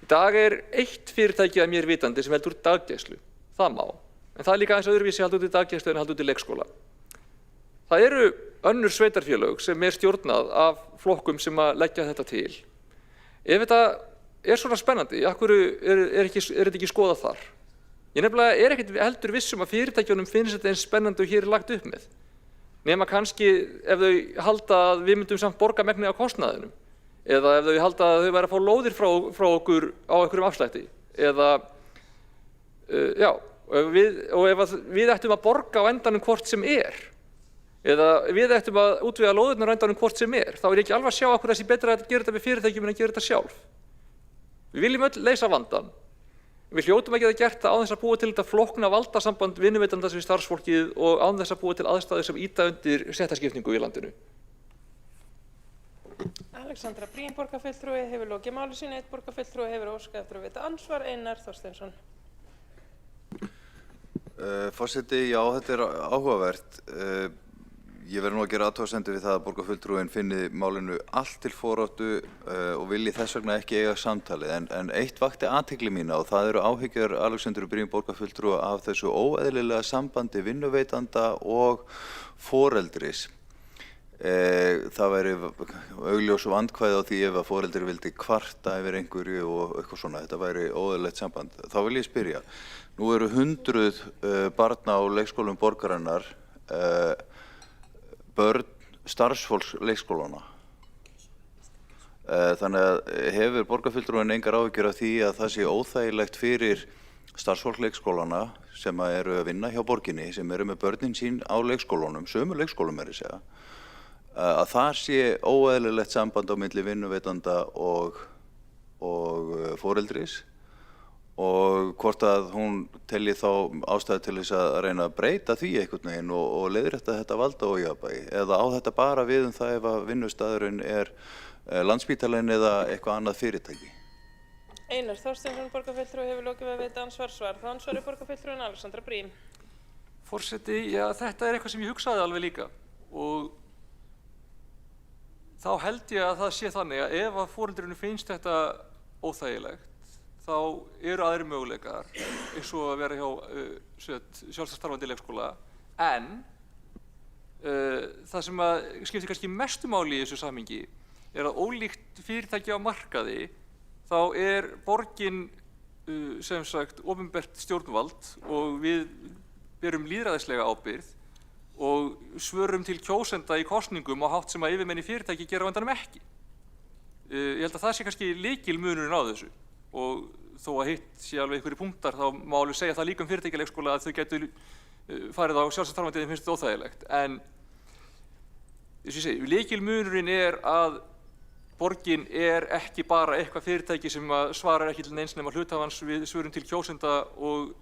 Í dag er eitt fyrirtæki að mér vitandi sem heldur daggæslu. Það má. En það er líka aðeins öðruvísi að halda út í daggæslu en að halda út í leikskóla. Það eru önnur sveitarfélög sem er stjórnað af flokkum sem að leggja þetta til. Ef þetta er svona spennandi, af hverju er þetta ekki skoðað þar? Ég nefnilega er ekkert heldur vissum að fyrirtækjunum finnst þetta eins spennandi og hér er lagt upp með. Nema kannski ef þau halda að við myndum samt borga megnið á kostnaðinum eða ef þau halda að þau væri að fá lóðir frá okkur á einhverjum afslætti eða og ef við ættum að borga á endanum hvort sem er eða við ættum að útvega lóðirnar á endanum hvort sem er, þá er ég ekki alveg að sjá okkur þessi betra að gera þetta með fyrirtækjum en að gera þetta sjálf. Við viljum öll leysa vandann Við hljótum ekki að geta gert það án þess að búa til þetta flókna valdasamband vinnuveitandans við starfsfólkið og án þess að búa til aðstæður sem ýta undir stéttaskiptingu í landinu. Alexandra Briem, borgarfulltrúi, hefur lokið máli sínu. Einn borgarfulltrúi hefur óskað eftir að veita andsvar. Einar Þorsteinsson. Forseti, já, þetta áhugavert. Ég verð nú að gera athugasemdir við það að borgarfulltrúinn finni málinu allt til foráttu og vilji þess vegna ekki eiga samtalið. En eitt vakti athygli mína og það eru áhyggjur Alexandru Briem borgarfulltrúa af þessu óeðlilega sambandi vinnuveitanda og foreldris. Það væri augljós vandkvæði á því ef að foreldri vildi kvarta yfir einhverju og eitthvað svona. Þetta væri óeðlilegt samband. Þá vil ég spyrja. Nú eru 100 barna á leikskólum borgarinnar börn starfsfólks leikskólana. Þannig að hefur borgarfulltrúinn engar áhyggjur af því að það sé óþægilegt fyrir starfsfólk leikskólana sem eru að vinna hjá borginni, sem eru með börnin sín á leikskólunum, sömu leikskólum er að segja, að það sé óeðlilegt samband á milli vinnuveitanda og foreldris og hvort að hún telji þá ástæðu til þess að reyna að breyta því einhvern veginn og leiðrétta þetta valdaójafnvægi eða á þetta bara við það ef að vinnustaðurinn er Landspítalinn eða eitthvað annað fyrirtæki. Einar Þorsteinsson, borgarfulltrúi, hefur lokið að veita andsvar. Það ansvar er borgarfulltrúin Alexandra Briem. Forseti, já, þetta er eitthvað sem ég hugsaði alveg líka og þá held ég að það sé þannig að ef að foreldrinu finnst þetta óþægilegt þá eru aðrir möguleikar eins og að vera hjá sjálfstætt starfandi leikskóla en það sem að skiptir kannski mestu máli í þessu samhengi er að ólíkt fyrirtæki á markaði þá er borgin sem sagt opinbert stjórnvald og við berum lýðræðislega ábyrgð og svörum til kjósenda í kosningum á hátt sem að yfirmenn í fyrirtæki gera á endanum ekki. Ég held að það sé kannski lykilmunurinn á þessu og þó að hitt sé alveg einhverjir punktar þá má alveg segja það líka um fyrirtækjaleikskóla að þau getur farið á sjálfstætt starfandi þeim finnst þetta óþægilegt. En þess að ég segi, lykilmunurinn er að borgin er ekki bara eitthvað fyrirtæki sem svarar ekki til neins nema hluthafans við svörum til kjósenda og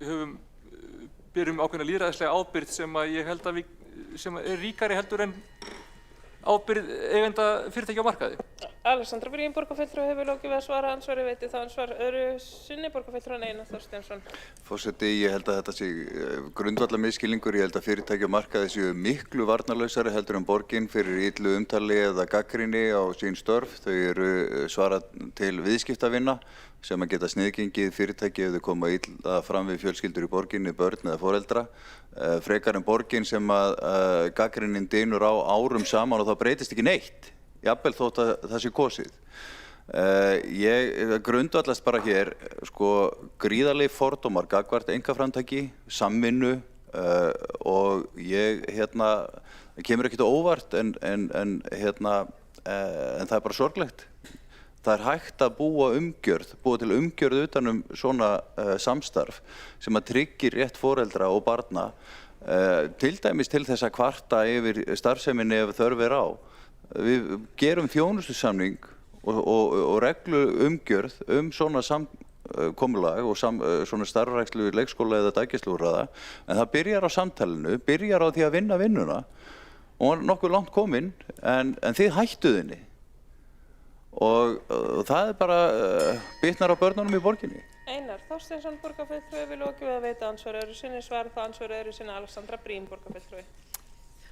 berum ákveðna lýðræðislega ábyrgð sem að ég held að sem er ríkari heldur en ábyrgð eigenda fyrirtækja á markaði. Alexandra Briem, borgarfulltrúi, hefur lokið við að svara andsvari. Veiti það ansvar öðru sinni, borgarfulltrúin Einar Þorsteinsson. Forseti, ég held að þetta sé grundvallarmisskilningur. Ég held að fyrirtæki á markaði séu miklu varnarlausari heldur en borgin fyrir illu umtali eða gagnrýni á sín störf. Þau eru svarað til viðskiptavina sem að geta sniðgengið fyrirtæki ef þau koma illa fram við fjölskyldur í borginni, börn eða foreldra. Frekar en borgin sem að gagnrýnin dynur á árum saman og það breytist ekki neitt, jafnvel þótt að það sé kosið. Ég grundvallast bara hér gríðarlegir fordómar gagnvart einkaframtaki, samvinnu og það kemur ekkert á óvart en það er bara sorglegt. Það er hægt að búa til umgjörð utan svona samstarf sem að tryggir rétt foreldra og barna, til dæmis til þess að kvarta yfir starfseminni ef þörf er á. Við gerum þjónustusamning og regluumgjörð svona samkomulag og svona starfrækslu leikskóla eða daggæsluúrræða, en það byrjar á samtalinu, byrjar á því að vinna vinnuna og nokkuð langt komin, en þið hættuð henni. Og það er bara bitnar á börnunum í borginni. Einar Þorsteinsson, borgarfulltrúi, hefur lokið við að veita andsvar öðru sinni. Svar það ansvar öðru sinni Alexandra Briem, borgarfulltrúi.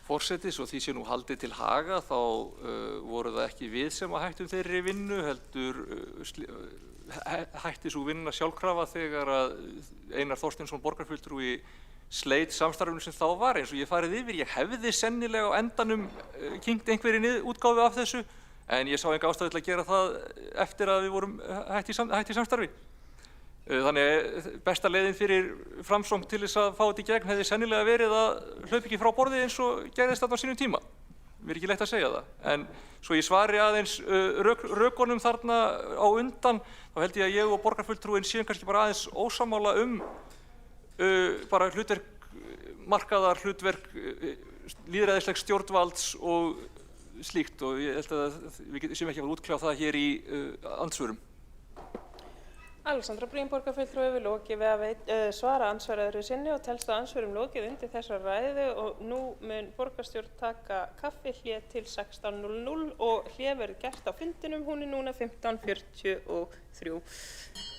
Forseti, svo því sé nú haldið til haga þá voru það ekki við sem að hættum þeirri vinnu, heldur hætti svo vinna sjálfkrafa þegar að Einar Þorsteinsson, borgarfulltrúi, sleit samstarfinu sem þá var. Eins og ég farið yfir, ég hefði sennilega á endanum kynnt einhverri útgáfu af þessu, en ég sá enga ástæðu til að gera það eftir að við vorum hætt í samstarfi. Þannig að besta leiðin fyrir Framsókn til þess að fá þetta í gegn hefði sennilega verið að hlaupa ekki frá borði eins og gerðist þarna á sínum tíma. Mér er ekki leitt að segja það. En svo ég svari aðeins rökunum þarna á undan, þá held ég að ég og borgarfulltrúin séum kannski bara aðeins ósammála bara hlutverk markaðar, hlutverk lýðræðislegs stjórnvalds og slíkt og ég held að við séum ekki að útkljá það hér í andsvörum. Alexandra Brím, borgarfulltrúi, hefur lokið við að svara andsvari öðru sinni og telst að andsvörum lokið undir þessar ræðu og nú mun borgarstjórn taka kaffihlé til 16:00 og hlé verður gert á fundinum, hún er núna 15:43.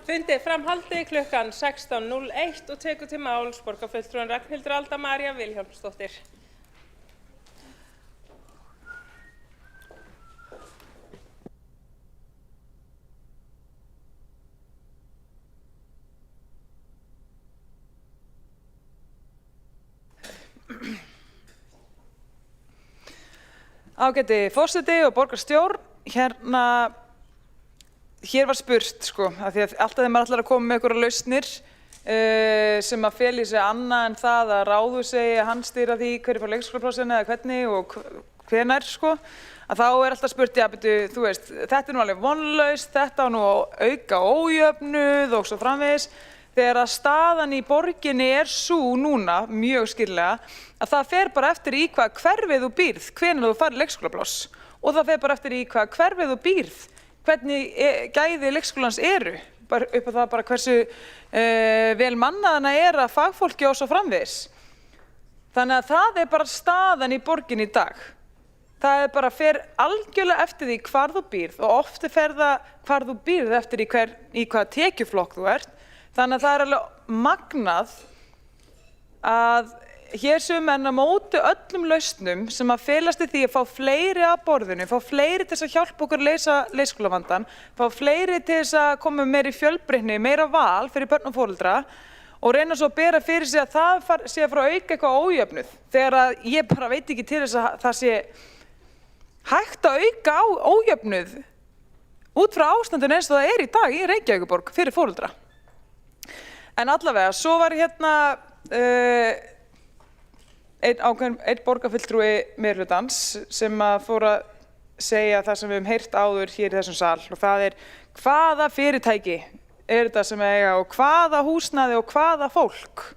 Fundi er framhaldið klukkan 16:01 og tekur til máls borgarfulltrúinn Ragnhildur Alda María Vilhjálmsdóttir. Ágæti forseti og borgarstjórn, hér var spurt, sko, af því að alltaf þegar maður ætlar að koma með einhverjar lausnir sem að fela í sig annað en það að ráðhús segi að hann stýra því hverju fá leikskólaplássinu eða hvernig og hvenær, sko, að þá er alltaf spurt, já, betur, þú veist, þetta er nú alveg vonlaust, þetta á nú að auka ójöfnuð og svo framvegis. Þegar að staðan í borginni er sú núna, mjög skýrlega, að það fer bara eftir í hvað hverfið þú býrð, hvenær þú farið leikskólapláss. Og það fer bara eftir í hvað hverfið þú býrð, hvernig gæði leikskólans eru, bara upp á það bara hversu vel mannaðana er að fagfólki og svo framvegis. Þannig að það er bara staðan í borginni í dag. Það er bara fer algjörlega eftir því hvar þú býrð og oft fer það hvar þú býrð eftir í hvaða tekjuflokk þú ert. Þannig að það er alveg magnað að hér séu menn að móti öllum lausnum sem að felast í því að fá fleiri að borðinu, fá fleiri til þess að hjálpa okkur að leysa leikskólavandann, fá fleiri til þess að koma meiri fjölbreytni, meira val fyrir börn og foreldra og reyna svo að bera fyrir sig að það sé að fara að auka eitthvað ójöfnuð. Þegar að ég bara veit ekki til þess að það sé hægt að auka ójöfnuð út frá ástandinu eins og það er í dag í Reykjavíkurborg fyrir foreldra. En allavega, svo var einn borgarfulltrúi meirihlutans sem fór að segja það sem við höfum heyrt áður hér í þessum sal og það er hvaða fyrirtæki er þetta sem eiga og hvaða húsnæði og hvaða fólk.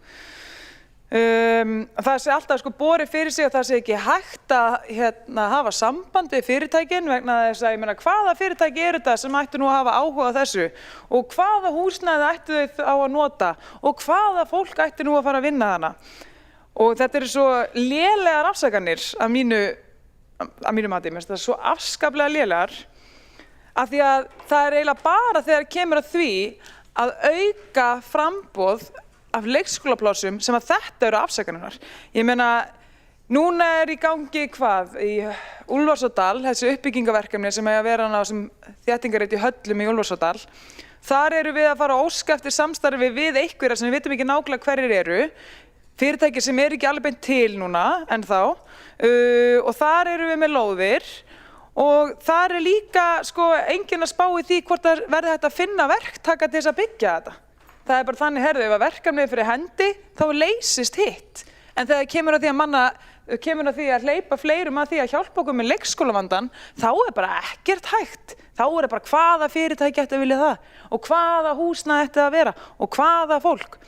Það sé alltaf sko borið fyrir sig að það sé ekki hægt að hafa samband við fyrirtækin vegna þess að ég meina hvaða fyrirtæki er þetta sem ættu nú að hafa áhuga á þessu og hvaða húsnæði ættu þau á að nota og hvaða fólk ættu nú að fara að vinna þarna. Og þetta eru svo lélegar afsakanir að mínu mati, það er svo afskaplega lélegar af því að það er eiginlega bara þegar kemur að því að auka framboð af leikskólaplássum sem að þetta eru afsakanirnar. Ég meina, núna er í gangi hvað? Í Úlfarsárdal, þessi uppbyggingaverkefni sem eiga að vera á þessum þéttingarreit í Höllum í Úlfarsárdal. Þar eru við að fara að óska eftir samstarfi við einhverja sem við vitum ekki nákvæmlega hverjir eru. Fyrirtæki sem eru ekki alveg beint til núna ennþá og þar eru við með lóðir og þar er líka sko enginn að spá í því hvort það verði hægt að finna verktaka til þess að byggja þetta. Það er bara þannig, herðu, ef að verkefnið er fyrir hendi, þá leysist hitt. En þegar kemur að því að hleypa fleirum að því að hjálpa okkur með leikskólavandann, þá er bara ekkert hægt. Þá er bara hvaða fyrirtæki ætti að vilja það og hvaða húsnæði ætti að vera og hvaða fólk.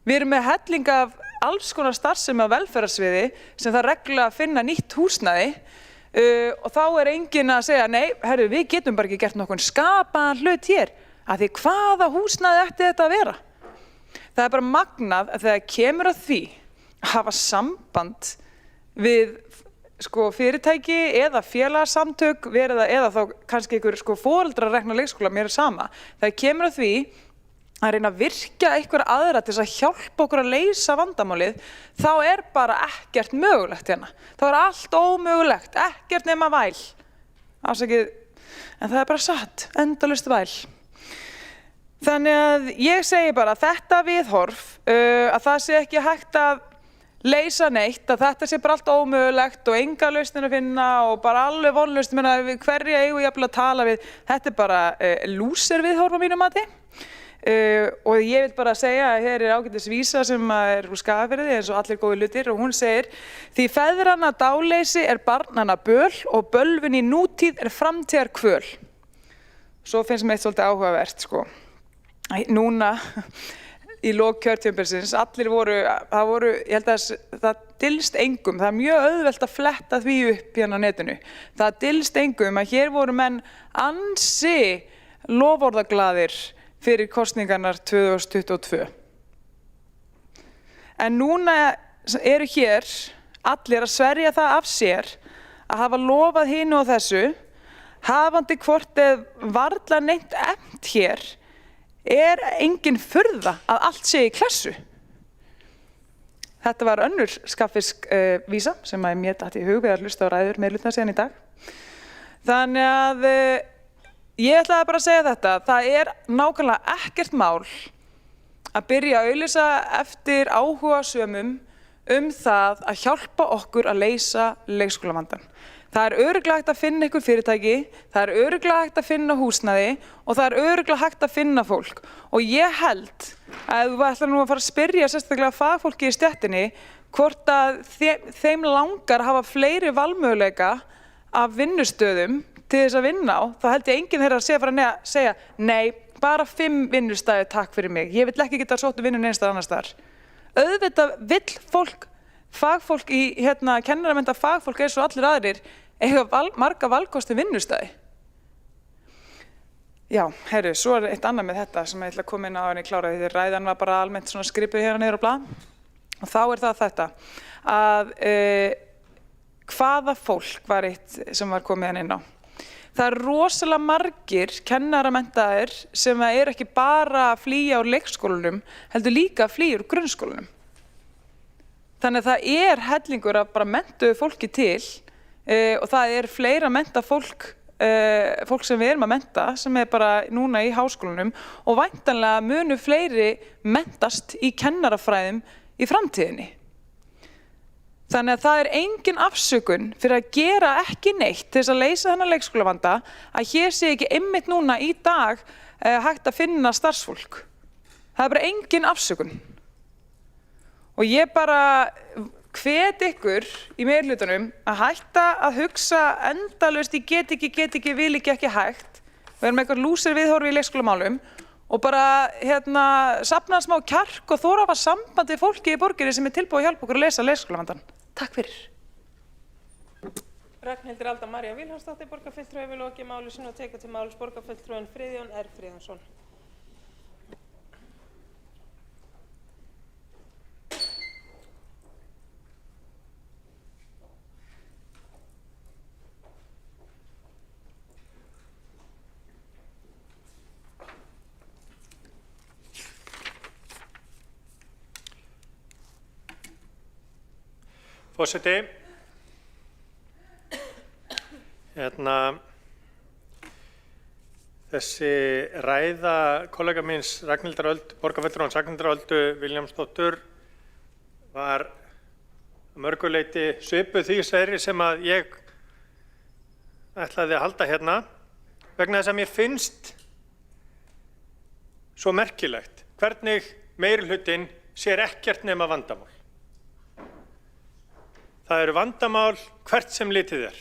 Við erum með helling af alls konar starfsemi á velferðarsviði sem það reglulega að finna nýtt húsnæði og þá er enginn að segja, nei, herru, við getum bara ekki gert nokkurn skapaðan hlut hér. Að því hvaða húsnæði ætti þetta að vera? Það er bara magnað að þegar kemur að því að hafa samband við sko, fyrirtæki eða félagasamtök eða þá kannski einhver sko, foreldrarekna leikskóla, mér er sama. Þegar kemur að því að reyna að virkja einhverja aðra til þess að hjálpa okkur að leysa vandamálið, þá er bara ekkert mögulegt hérna. Þá er allt ómögulegt, ekkert nema væl. Afsakið, en það er bara satt, endalaust væl. Þannig að ég segi bara að þetta viðhorf, að það sé ekki hægt að leysa neitt, að þetta sé bara allt ómögulegt og enga lausnir að finna og bara alveg vonlaust, hverja eigum við jafnvel að tala við, þetta er bara lúser viðhorf á mínu mati. Og ég vil bara segja að hér er ágætis vísa sem er úr Skagafirði eins og allir góði hlutir og hún segir því feðranna dáleysi er barnanna böl og bölvun í nútíð er framtíðar kvöl. Svo finnst mér eitt svolítið áhugavert sko. Núna í lok kjörtímabilsins, allir voru, ég held að það dylst engum, það er mjög auðvelt að fletta því upp hérna á netinu. Það dylst engum að hér voru menn ansi loforðaglaðir fyrir kosningarnar 2022. En núna eru hér allir að sverja það af sér að hafa lofað hinu og þessu, hafandi hvort eð varla neitt efnt hér er engin furða að allt sé í klessu. Þetta var önnur skaffisk vísa sem að mér datt í hug við að hlusta á ræður meirihluta síðan í dag. Þannig að ég ætlaði bara að segja þetta, það er nákvæmlega ekkert mál að byrja að auglýsa eftir áhugasömum það að hjálpa okkur að leysa leikskólavandann. Það er örugglega hægt að finna ykkur fyrirtæki, það er örugglega hægt að finna húsnæði og það er örugglega hægt að finna fólk. Og ég held að við ætlum nú að fara að spyrja sérstaklega fagfólki í stéttinni hvort að þeim langar að hafa fleiri valmöguleika af vinnustöðum til þess að vinna á, þá held ég enginn þeirra að segja nei, bara 5 vinnustæði takk fyrir mig. Ég vil ekki geta sótt vinnu neins staðar annars staðar. Auðvitað vill fólk, fagfólk í kennaramennta fagfólk eins og allir aðrir eiga marga valkosti vinnustæði. Já, heyrðu, svo er eitt annað með þetta sem ég ætla að koma inn á en ég klára því ræðan var bara almennt svona skripuð hérna niður á blað. Og þá er það þetta að hvaða fólk var eitt sem var komið hérna inn á. Það er rosalega margir kennaramenntaðir sem er ekki bara að flýja úr leikskólanum, heldur líka að flýja úr grunnskólanum. Þannig að það er hellingur af bara menntuðu fólki til og það er fleira mennta fólk sem við erum að mennta sem er bara núna í háskólanum og væntanlega munu fleiri menntast í kennarafræðum í framtíðinni. Þannig að það er engin afsökun fyrir að gera ekki neitt til þess að leysa þennan leikskólavanda að hér sé ekki einmitt núna í dag hægt að finna starfsfólk. Það er bara engin afsökun. Og ég bara hvet ykkur í meirihlutanum að hætta að hugsa endalaust í get ekki, vil ekki hægt. Við erum eitthvað lúsir viðhorfi í leikskólamálum og bara safna smá kjark og þora að hafa samband við fólki í borginni sem er tilbúið að hjálpa okkur að leysa leikskólavandann. Takk fyrir. Ragnhildur Alda María Vilhjálmsdóttir, borgarfulltrúi, hefur lokið máli sínu og tekur til máls borgarfulltrúinn Friðjón R. Friðjónsson. Forseti, þessi ræða kollega míns borgarfulltrúans Ragnhildar Öldu Vilhjálmsdóttur var að mörgu leyti svipuð því sverri sem að ég ætlaði að halda hérna vegna þess að mér finnst svo merkilegt hvernig meirihlutinn sér ekkert nema vandamál. Það eru vandamál hvert sem litið er.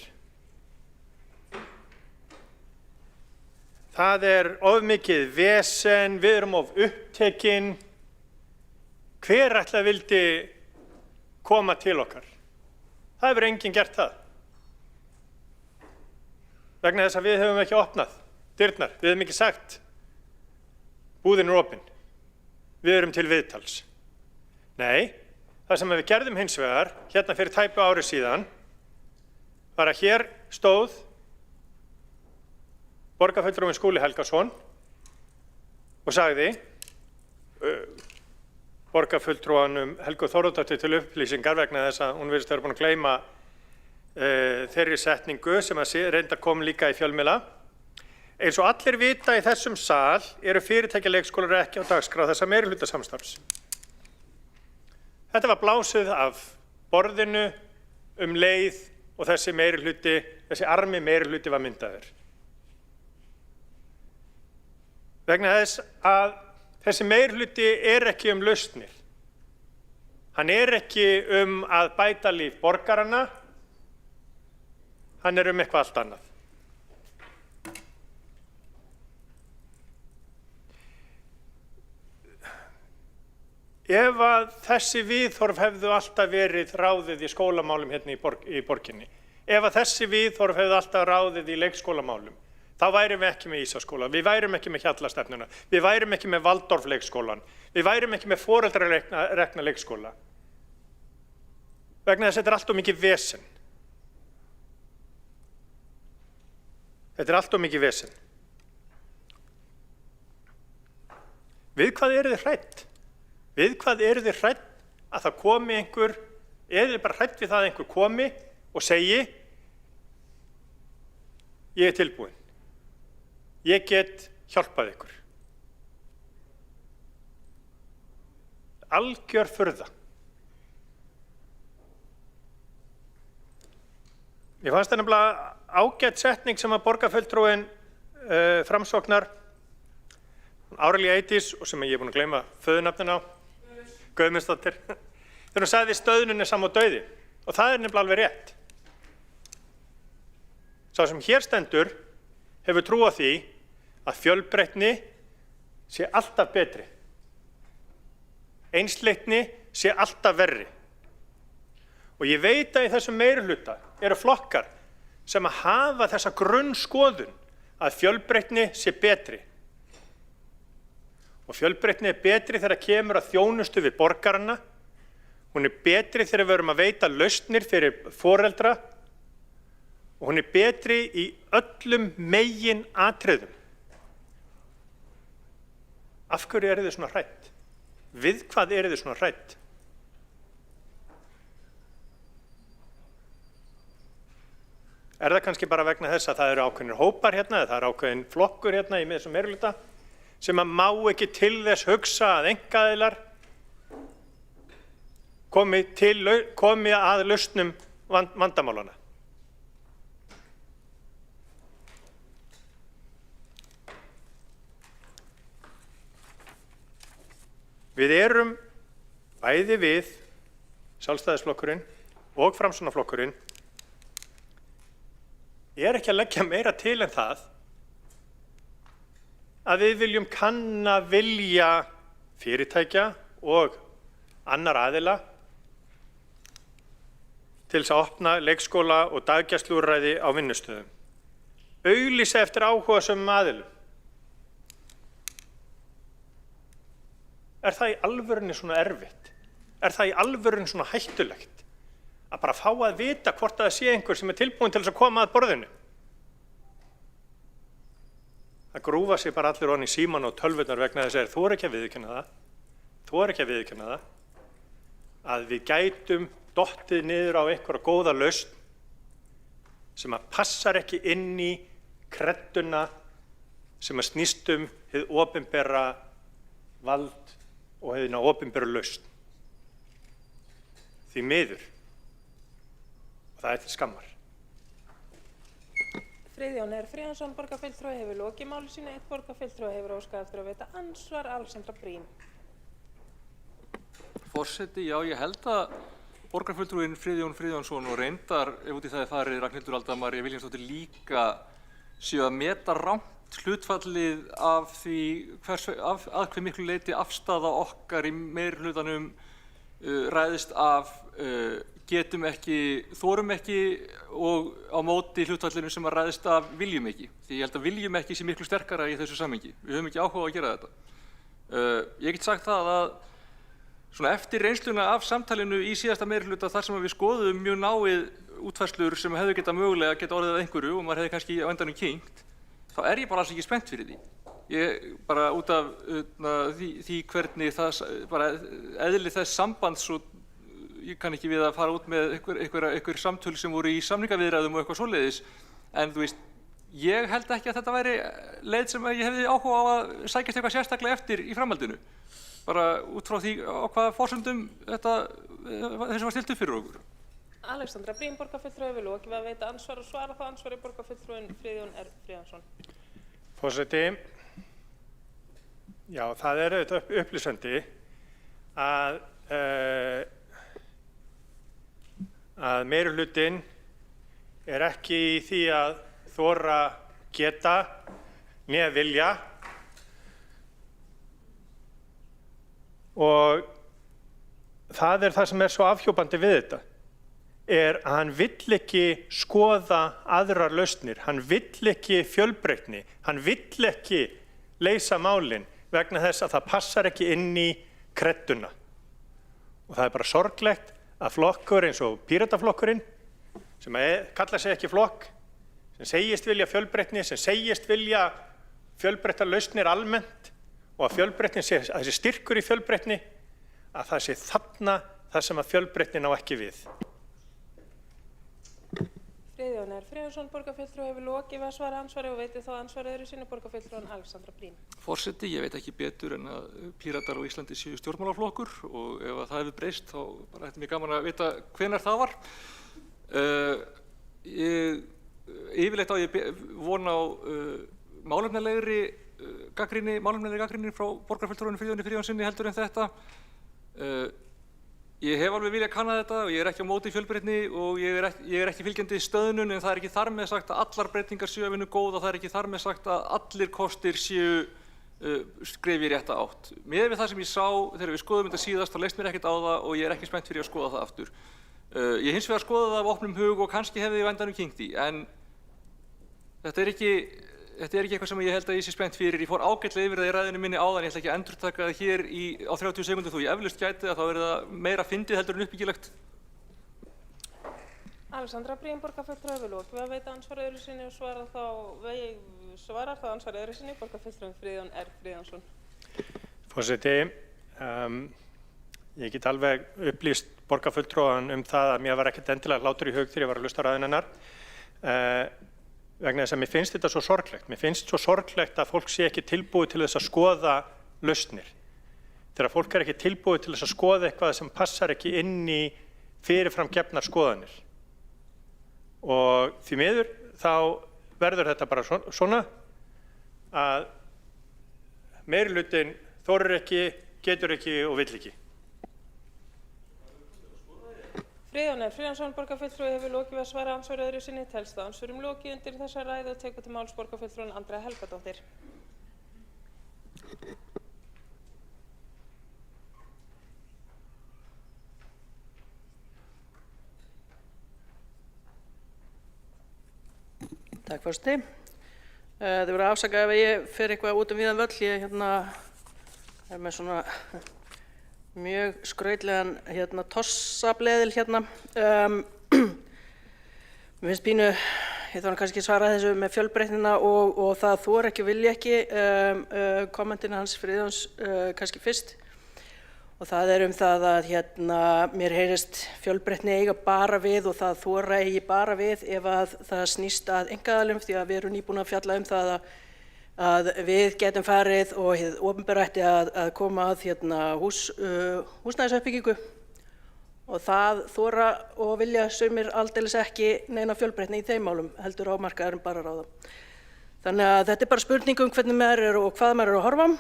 Það er of mikið vesen, við erum of upptekin. Hver ætla vildi koma til okkar? Það hefur enginn gert það. Vegna þess að við höfum ekki opnað dyrnar, við höfum ekki sagt búðin er opin, við erum til viðtals. Nei. Það sem við gerðum hins vegar, hérna fyrir tæpu ári síðan, var að hér stóð borgarfulltrúinn Skúli Helgason og sagði borgarfulltrúanum Helgu Þórðardóttur til upplýsingar vegna þess að hún virðist vera búin að gleyma þeirri setningu sem að reynda kom líka í fjölmiðla. Eins og allir vita í þessum sal eru fyrirtækjaleikskólar ekki á dagskrá þessa meirihlutasamstarfs. Þetta var blásið af borðinu leið og þessi meirihluti, þessi armi meirihluti var myndaður. Vegna þess að þessi meirihluti er ekki lausnir. Hann er ekki að bæta líf borgaranna, hann er eitthvað allt annað. Ef að þessi viðhorf hefðu alltaf verið ráðið í skólamálum hérna í borginni, ef að þessi viðhorf hefðu alltaf ráðið í leikskólamálum, þá værum við ekki með Ísaskóla, við værum ekki með Hjallastefnuna, við værum ekki með Waldorf leikskólan, við værum ekki með foreldrarekna leikskóla. Vegna þess að þetta er allt of mikið vesen. Þetta er allt of mikið vesen. Við hvað eru þið hrædd? Við hvað eru þið hrædd að það komi einhver, eru þið bara hrædd við það að einhver komi og segi, ég er tilbúinn, ég get hjálpað ykkur. Algjör furða. Mér fannst það nefnilega ágætt setning sem að borgarfulltrúinn Framsóknar, Árelía Eydís, og sem ég er búin að gleyma föðurnafninu á, Guðmundsdóttir, þegar hún sagði stöðnun er sama og dauði. Og það er nefnilega alveg rétt. Sá sem hér stendur hefur trú á því að fjölbreytni sé alltaf betri. Einsleitni sé alltaf verri. Og ég veit að í þessum meirihluta eru flokkar sem að hafa þessa grunnskoðun að fjölbreytni sé betri. Og fjölbreytni er betri þegar kemur að þjónustu við borgarana. Hún er betri þegar við erum að veita lausnir fyrir foreldra. Og hún er betri í öllum megin atriðum. Af hverju eru þið svona hrædd? Við hvað eru þið svona hrædd? Er það kannski bara vegna þess að það eru ákveðnir hópar hérna, eða það eru ákveðin flokkur hérna í þessum meirihluta sem að má ekki til þess hugsa að einkaaðilar komi að lausnum vandamálana? Við erum bæði við, Sjálfstæðisflokkurinn og Framsóknarflokkurinn, er ekki að leggja meira til en það að við viljum kanna vilja fyrirtækja og annar aðila til þess að opna leikskóla og daggæsluúrræði á vinnustöðum. Auglýsa eftir áhugasömum aðilum. Er það í alvörunni svona erfitt? Er það í alvörunni svona hættulegt? Að bara fá að vita hvort það sé einhver sem er tilbúin til þess að koma að borðinu? Það grúfa sig bara allir ofan í síman og tölvurnar vegna þess að þú er ekki að viðurkenna það, að við gætum dottið niður á einhverja góða lausn sem að passar ekki inn í kredduna sem að snýst hið opinbera vald og hina opinberu lausn. Því miður. Og það er til skammar. Friðjón R. Friðjónsson, borgarfulltrúi, hefur lokið máli sínu. Einn borgarfulltrúi hefur óskað eftir að veita andsvar. Alexandra Briem. Forseti, já, ég held að borgarfulltrúinn Friðjón Friðjónsson og reyndar, ef út í það er farið, Ragnhildur Aldamar Vilhjálmsdóttir líka séu að meta rangt hlutfallið af því að hve miklu leyti afstaða okkar í meirihlutanum ræðist af getum ekki, þorum ekki og á móti hlutfallinu sem að ræðist af viljum ekki. Því ég held að viljum ekki sé miklu sterkara í þessu samhengi. Við höfum ekki áhuga á að gera þetta. Ég get sagt það að svona eftir reynsluna af samtalinu í síðasta meirihluta þar sem við skoðum mjög náið útfærslur sem hefðu geta mögulega geta orðið að einhverju og maður hefði kannski á endanum kyngt, þá er ég bara alls ekki spennt fyrir því. Ég bara út af því hvernig það, bara eðli þess sambands og ég kann ekki við að fara út með einhver samtöl sem voru í samningaviðræðum og eitthvað svoleiðis, en þú veist, ég held ekki að þetta væri leið sem ég hefði áhuga á að sækjast eitthvað sérstaklega eftir í framhaldinu. Bara út frá því á hvaða forsendum þessu var stilt upp fyrir okkur. Alexandra Briem, borgarfulltrúi, hefur lokið við að veita ansvar og svara það ansvari borgarfulltrúinn Friðjón R. Friðjónsson. Forseti, já, það er auðvitað upplýsandi að meirihlutinn er ekki í því að þora geta né vilja og það er það sem er svo afhjúpandi við þetta, er að hann vill ekki skoða aðrar lausnir, hann vill ekki fjölbreytni, hann vill ekki leysa málin vegna þess að það passar ekki inn í kredduna. Og það er bara sorglegt að flokkur eins og Pírataflokkurinn, sem kalla sig ekki flokk, sem segist vilja fjölbreytni, sem segist vilja fjölbreyttar lausnir almennt og að fjölbreytnin sé, að þessi styrkur í fjölbreytni, að það sé þarna það sem að fjölbreytnin á ekki við. Friðjón R. Friðjónsson, borgarfulltrúi, hefur lokið við að svara andsvari og veitir þá andsvari öðru sinni borgarfulltrúin Alexandra Brím. Forseti, ég veit ekki betur en að Píratar á Íslandi séu stjórnmálaflokkur og ef að það hefur breyst þá bara ætti mér gaman að vita hvenær það var. Yfirleitt á ég von á málefnalegri gagnrýni frá borgarfulltrúinu Friðjóni Friðjónsssyni heldur en þetta. Ég hef alveg viljað kanna þetta og ég ekki á móti fjölbreytni og ég ekki fylgjandi stöðnun, en það ekki þar með sagt að allar breytingar séu af hinu góða, það ekki þar með sagt að allir kostir séu skref í rétta átt. Miðað við það sem ég sá þegar við skoðum þetta síðast, þá leist mér ekkert á það og ég ekki spennt fyrir að skoða það aftur. Ég hins vegar skoða það af opnum hug og kannski hefði ég á endanum kyngt því, en þetta er ekki eitthvað sem ég held að ég sé spennt fyrir. Ég fór ágætlega yfir það í ræðinu minni áðan, ég ætla ekki að endurtaka það hér á 30 sekúndur þó ég eflaust gæti að þá verður það meira fyndið heldur en uppbyggilegt. Alexandra Brím, borgarfulltrúi, hefur lokið við að veita andsvari öðru sinni og svarar þá andsvari öðru sinni borgarfulltrúin Friðjón R. Friðjónsson. Forseti, ég get alveg upplýst borgarfulltrúan það að mér var ekkert endilega hlátur í hug þegar ég var að hlusta á ræðuna hennar. Vegna þess að mér finnst þetta svo sorglegt. Mér finnst svo sorglegt að fólk sé ekki tilbúið til þess að skoða lausnir. Þegar fólk ekki tilbúið til þess að skoða eitthvað sem passar ekki inn í fyrirfram gefnar skoðanir. Og því miður þá verður þetta bara svona að meirihlutinn þorir ekki, getur ekki og vill ekki. Friðjón R. Friðjónsson, borgarfulltrúi, hefur lokið við að svara andsvari öðru sinni, telst það andsvörum lokið undir þessa ræðu og tekur til máls borgarfulltrúin Andrea Helgadóttir. Takk forseti. Þið verður að afsaka ef ég fer eitthvað út víðan völl. Ég er með svona mjög skrautlegan tossableðil hérna. Mér finnst pínu, ég þarf kannski að svara þessu með fjölbreytnina og það þor ekki og vilja ekki, kommentin hans Friðjóns kannski fyrst. Og það er það að mér heyrist fjölbreytni eiga bara við og það þora eigi bara við ef að það snýst að einkaaðilum, því að við erum nýbúin að fjalla það að við getum farið og hið opinbera ætti að koma að húsnæðisuppbyggingu og það þora og vilja sumir aldeilis ekki neina fjölbreytni í þeim málum, heldur á markaðurinn bara ráða. Þannig að þetta er bara spurning hvernig maður er og hvað maður er að horfa á.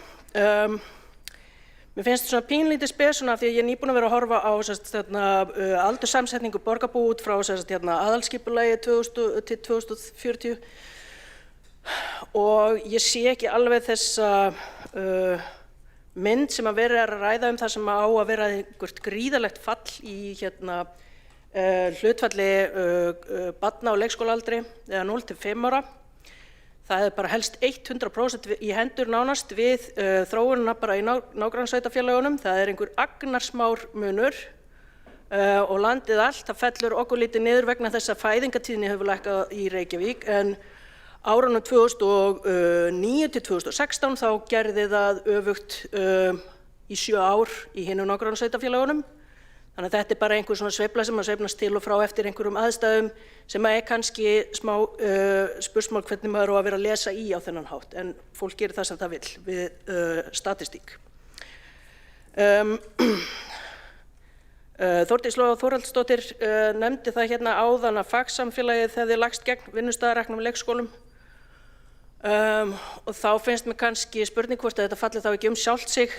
Mér finnst svona pínlítið spes því að ég er nýbúin að vera að horfa á aldurssamsetningu borgarbú út frá aðalskipulagi 2000 til 2040 og ég sé ekki alveg þessa mynd sem að vera að ræða það sem á að vera einhvert gríðarlegt fall í hlutfalli barna á leikskólaaldri eða 0 til 5 ára. Það er bara helst 100% í hendur nánast við þróunina bara í nágrannssveitarfélögunum. Það er einhver agnarsmár munur og landið allt, það fellur okkur lítið niður vegna þess að fæðingatíðni hefur lækkað í Reykjavík, en árunum 2009 til 2016 þá gerði það öfugt í 7 ár í hinum nágrannssveitarfélögunum. Þannig að þetta er bara einhver svona sveifla sem að sveiflast til og frá eftir einhverjum aðstæðum sem er kannski smá spursmál hvernig maður á að vera að lesa í á þennan hátt, en fólk gerir það sem það vill við statistík. Þórdís Lóa Þórhallsdóttir nefndi það áðan að fagsamfélagið hefði lagst gegn vinnustaðareknum leikskólum. Og þá finnst mér kannski spurning hvort að þetta falli þá ekki sjálft sig,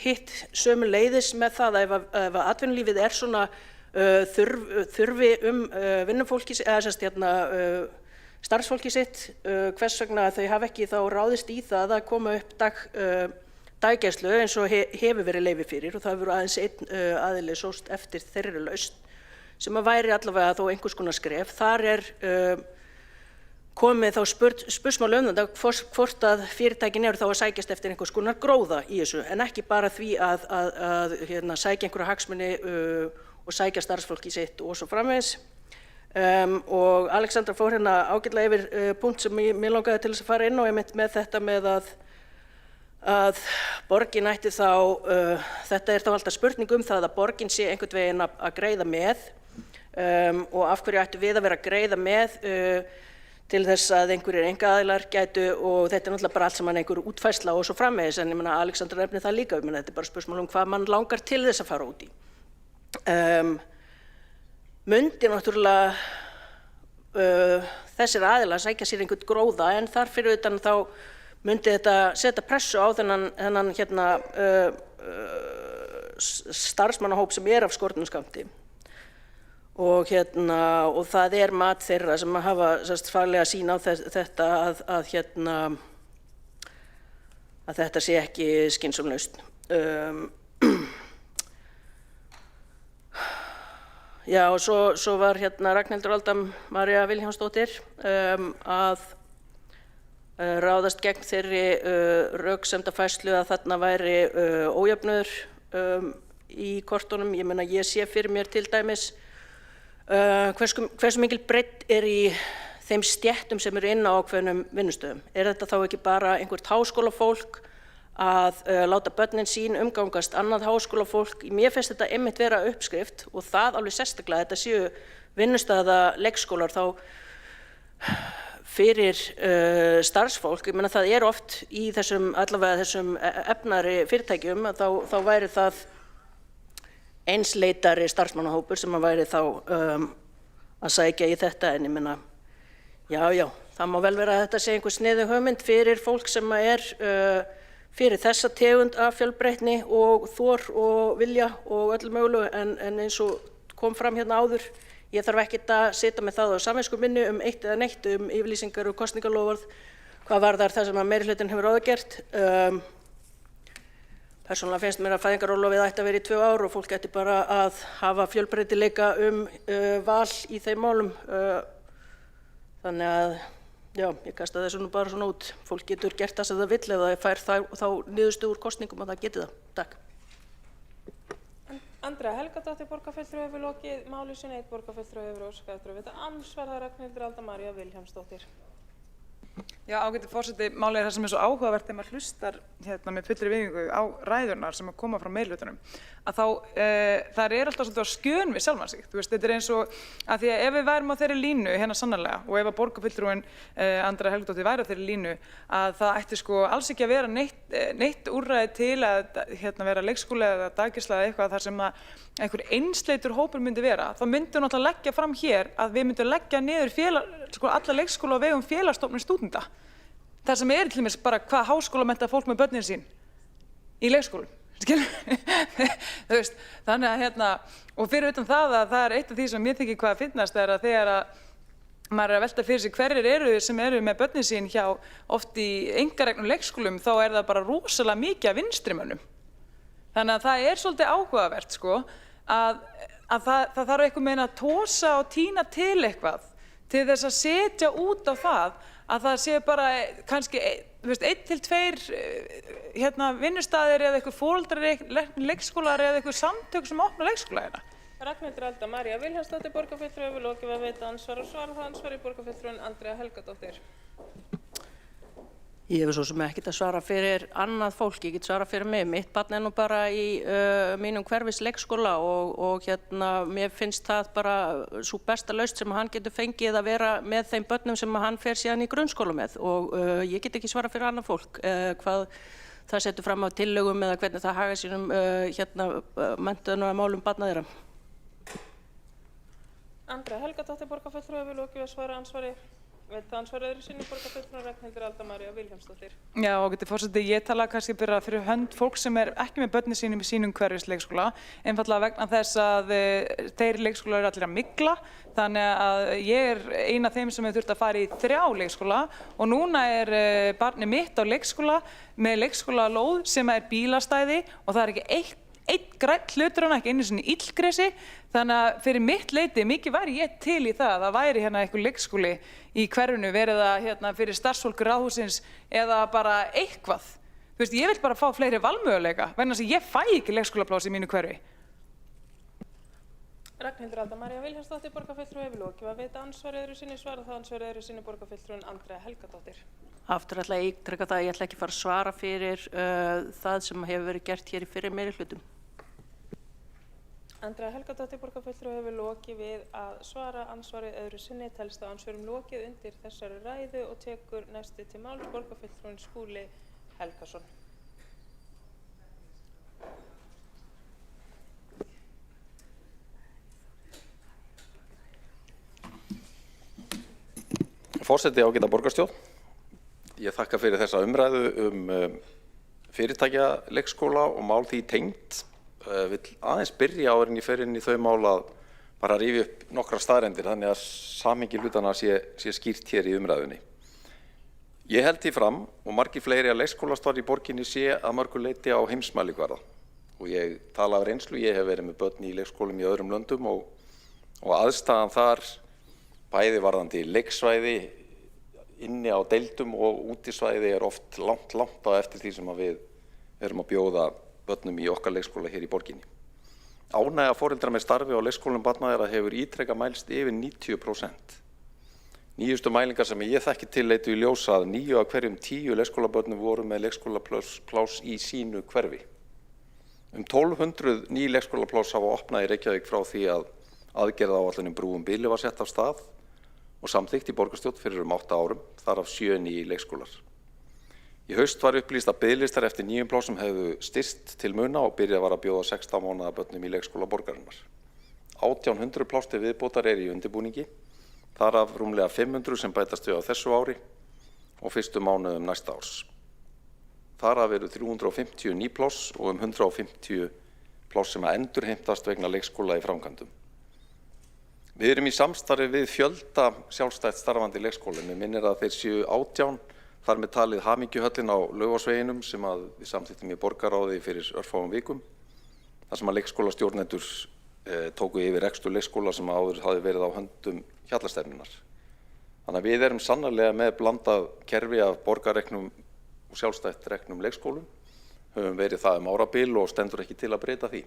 hitt sömuleiðis með það að ef atvinnulífið er svona þurfi vinnufólki eða starfsfólki sitt, hvers vegna þau hafa ekki þá ráðist í það að koma upp daggæslu eins og hefur verið leyfi fyrir, og það hefur aðeins einn aðili sóst eftir þeirri lausn sem að væri allavega þó einhvers konar skref. Þar er komið þá spursmál það hvort að fyrirtækin eru þá að sækjast eftir einhvers konar gróða í þessu, en ekki bara því að sækja einhverja hagsmuni og sækja starfsfólki sitt og svo framvegis. Og Alexandra fór ágætlega yfir punkt sem mér langaði til þess að fara inn á, með þetta með að borgin ætti þá, þetta er þá alltaf spurning það að borgin sé einhvern veginn að greiða með og af hverju ættu við að vera að greiða með til þess að einhverjir einkaaðilar gætu, og þetta er náttúrulega bara allt saman einhver útfærsla og svo framvegis, en ég meina Alexander nefnir það líka, ég meina þetta er bara spurning hvað mann langar til þess að fara út í. Mundi náttúrulega þessir aðilar sækja sér einhvern gróða, en þar fyrir utan þá mundi þetta setja pressu á þennan starfsmannahóp sem er af skornum skammti. Og það er mat þeirra sem hafa faglega sýn á þetta að þetta sé ekki skynsamleg lausn. Já, og svo var Ragnhildur Alda María Vilhjálmsdóttir að ráðast gegn þeirri röksemdafærslu að þarna væri ójöfnuður í kortunum. Ég meina, ég sé fyrir mér til dæmis hversu mikil breidd í þeim stéttum sem eru inn á ákveðnum vinnustöðum. Þetta þá ekki bara einhvert háskólafólk að láta börnin sín umgangast annað háskólafólk? Mér finnst þetta einmitt vera uppskrift, og það alveg sérstaklega, þetta séu vinnustöða leikskólar þá fyrir starfsfólk. Ég meina, það er oft í allavega þessum efnari fyrirtækjum að þá væri það einsleitari starfsmannahópur sem væri þá að sækja í þetta, en ég meina, já, það má vel vera að þetta sé einhver sniðug hugmynd fyrir fólk sem er fyrir þessa tegund af fjölbreytni og þor og vilja og öllu mögulegu, en eins og kom fram hérna áður, ég þarf ekkert að sitja með það á samvisku minni eitt eða neitt yfirlýsingar og kosningaloforð hvað varðar það sem að meirihlutinn hefur áður gert. Persónulega finnst mér að fæðingarorlofið ætti að vera í 2 ár og fólk ætti bara að hafa fjölbreytileika val í þeim málum. Þannig að, já, ég kasta þessu nú bara svona út. Fólk getur gert það sem það vill ef það fær þá niðurstöðu úr kosningum að það geti það. Takk. Andrea Helgadóttir, borgarfulltrúi, hefur lokið máli sínu. Einn borgarfulltrúi hefur óskað eftir að veita andsvar, Ragnhildur Alda María Vilhjálmsdóttir. Já, ágæti forseti, málið það sem er svo áhugavert þegar maður hlustar með fullri virðingu á ræðurnar sem að koma frá meirihlutanum, að þá þar er alltaf svolítið á skjön við sjálfan sig. Þú veist, þetta er eins og að því að ef við værum á þeirri línu hérna sannarlega, og ef að borgarfulltrúin Andrea Helgadóttir væri á þeirri línu, að það ætti sko alls ekki að vera neitt úrræði til að vera leikskóli eða daggisla eða eitthvað þar sem að einhver einsleitur hópur myndi vera, þá myndum við náttúrulega leggja fram hér að við myndum leggja niður alla leikskóla á vegum félagsstofnun stúdenta. Það sem er til dæmis bara hvað háskólamennta fólk með börnin sín í leikskólum. Þú veist, þannig að og fyrir utan það að það er eitt af því sem mér þykir hvað finnast er að þegar að maður er að velta fyrir sig hverjir eru sem eru með börnin sín hjá oft í einkareknum leikskólum, þá er það bara rosalega mikið af vinstrimönnum. Þannig að það er svolítið áhugavert sko að það þarf einhvern veginn að tósa og tína til eitthvað til þess að setja út á það að sé bara kannski 1 til 2 vinnustaðir eða eitthvað foreldrar leikskólar eða eitthvað samtök sem opna leikskóla hérna. Ragnhildur Alda María Vilhjálmsdóttir, borgarfulltrúi, hefur lokið að veita andsvar og svara það ansvari borgarfulltrúin Andrea Helgadóttir. Ég hefur svo sem ekkert að svara fyrir annað fólk, ég get svara fyrir mig. Mitt barn er nú bara í mínum hverfis leikskóla og mér finnst það bara svo besta lausn sem hann getur fengið að vera með þeim börnum sem hann fer síðan í grunnskóla með, og ég get ekki svara fyrir annað fólk hvað það setur fram á tillögum eða hvernig það haga sínum menntunarmálum barna þeirra. Andrea Helgadóttir, borgarfulltrúi, hefur lokið að svara ansvari. Veita ansvar öðru sinni, borgarfulltrúin Ragnhildur Alda María Vilhjálmsdóttir. Já, ágæti forseti, ég tala kannski bara fyrir hönd fólk sem er ekki með börnin sínum í sínum hverfis leikskóla, einfaldlega vegna þess að þeir leikskólar eru allir að mygla, þannig að ég er ein af þeim sem hefur þurft að fara í 3 leikskóla og núna er barnið mitt á leikskóla með leikskólalóð sem er bílastæði og það er ekki einn grænn hlutur hann, ekki einu sinni illgresi, þannig að fyrir mitt leyti mikið væri ég til í það að það væri hérna einhver leikskóli í hverfinu, verið það fyrir starfsfólk ráðhússins eða bara eitthvað. Þú veist, ég vil bara fá fleiri valmöguleika, vegna þess að ég fæ ekki leikskólapláss í mínu hverfi. Ragnhildur Alda María Vilhjálmsdóttir, borgarfulltrúi, hefur lokið að veita andsvar öðru sinni, svara það andsvar öðru sinni borgarfulltrúin Andrea Helgadóttir. Aftur ætla ég ítreka það að ég ætla ekki að fara að svara fyrir það sem hefur verið gert hér í fyrir meirihlutum. Andrea Helgadóttir, borgarfulltrúi, hefur lokið við að svara andsvarið öðru sinni, telst á andsvörum lokið undir þessari ræðu og tekur næstu til máls borgarfulltrúin Skúli Helgason. Forseti, ágæta borgarstjórn. Ég þakka fyrir þessa umræðu fyrirtækja leikskóla og mál því tengt. Vill aðeins byrja áður en ég fer inn í þau mál að bara rífi upp nokkrar staðreyndir þannig að samhengi hlutana sé skýrt hér í umræðunni. Ég held því fram og margir fleiri að leikskólastarf í borginni sé að mörgu leyti á heimsmælikvarða. Og ég tala af reynslu, ég hef verið með börn í leikskólum í öðrum löndum og aðstæðan þar bæði varðandi leiksvæði inni á deildum og útisvæði er oft langt á eftir því sem við erum að bjóða börnum í okkar leikskóla hér í borginni. Ánægja foreldra með starfi á leikskólum barna þeirra hefur ítrekað mælst yfir 90%. Nýjustu mælingar sem ég þekki til leiddu í ljós að 9 af hverjum 10 leikskólabörnum voru með leikskólapláss í sínu hverfi. 1200 ný leikskólapláss hafa opnað í Reykjavík frá því að aðgerðaáætlunin Brú bili var sett af stað og samþykkt í borgarstjórn fyrir 8 árum, þar af 7 nýjir leikskólar. Í haust var upplýst að biðlistar eftir nýjum plássum hefðu styrst til muna og byrjað var að bjóða 16 mánaða börnum í leikskóla borgarinnar. 1800 pláss til viðbótar í undirbúningi, þar af rúmlega 500 sem bætast við á þessu ári og fyrstu mánuðum næsta árs. Þar af eru 350 ný pláss og 150 pláss sem að endurheimtast vegna leikskóla í framkvæmdum. Við erum í samstarfi við fjölda sjálfstætt starfandi leikskóla. Mér minnir að þeir séu 18, þar með talið Hamingjuhöllin á Laufásveginum sem að við samþykktum í borgarráði fyrir örfáum vikum. Þar sem að leikskólastjórnendur tóku yfir rekstur leikskóla sem áður hafi verið á höndum hjallastefnunar. Þannig að við erum sannarlega með blandað kerfi af borgarreknum og sjálfstætt reknum leikskólum. Höfum verið það árabil og stendur ekki til að breyta því.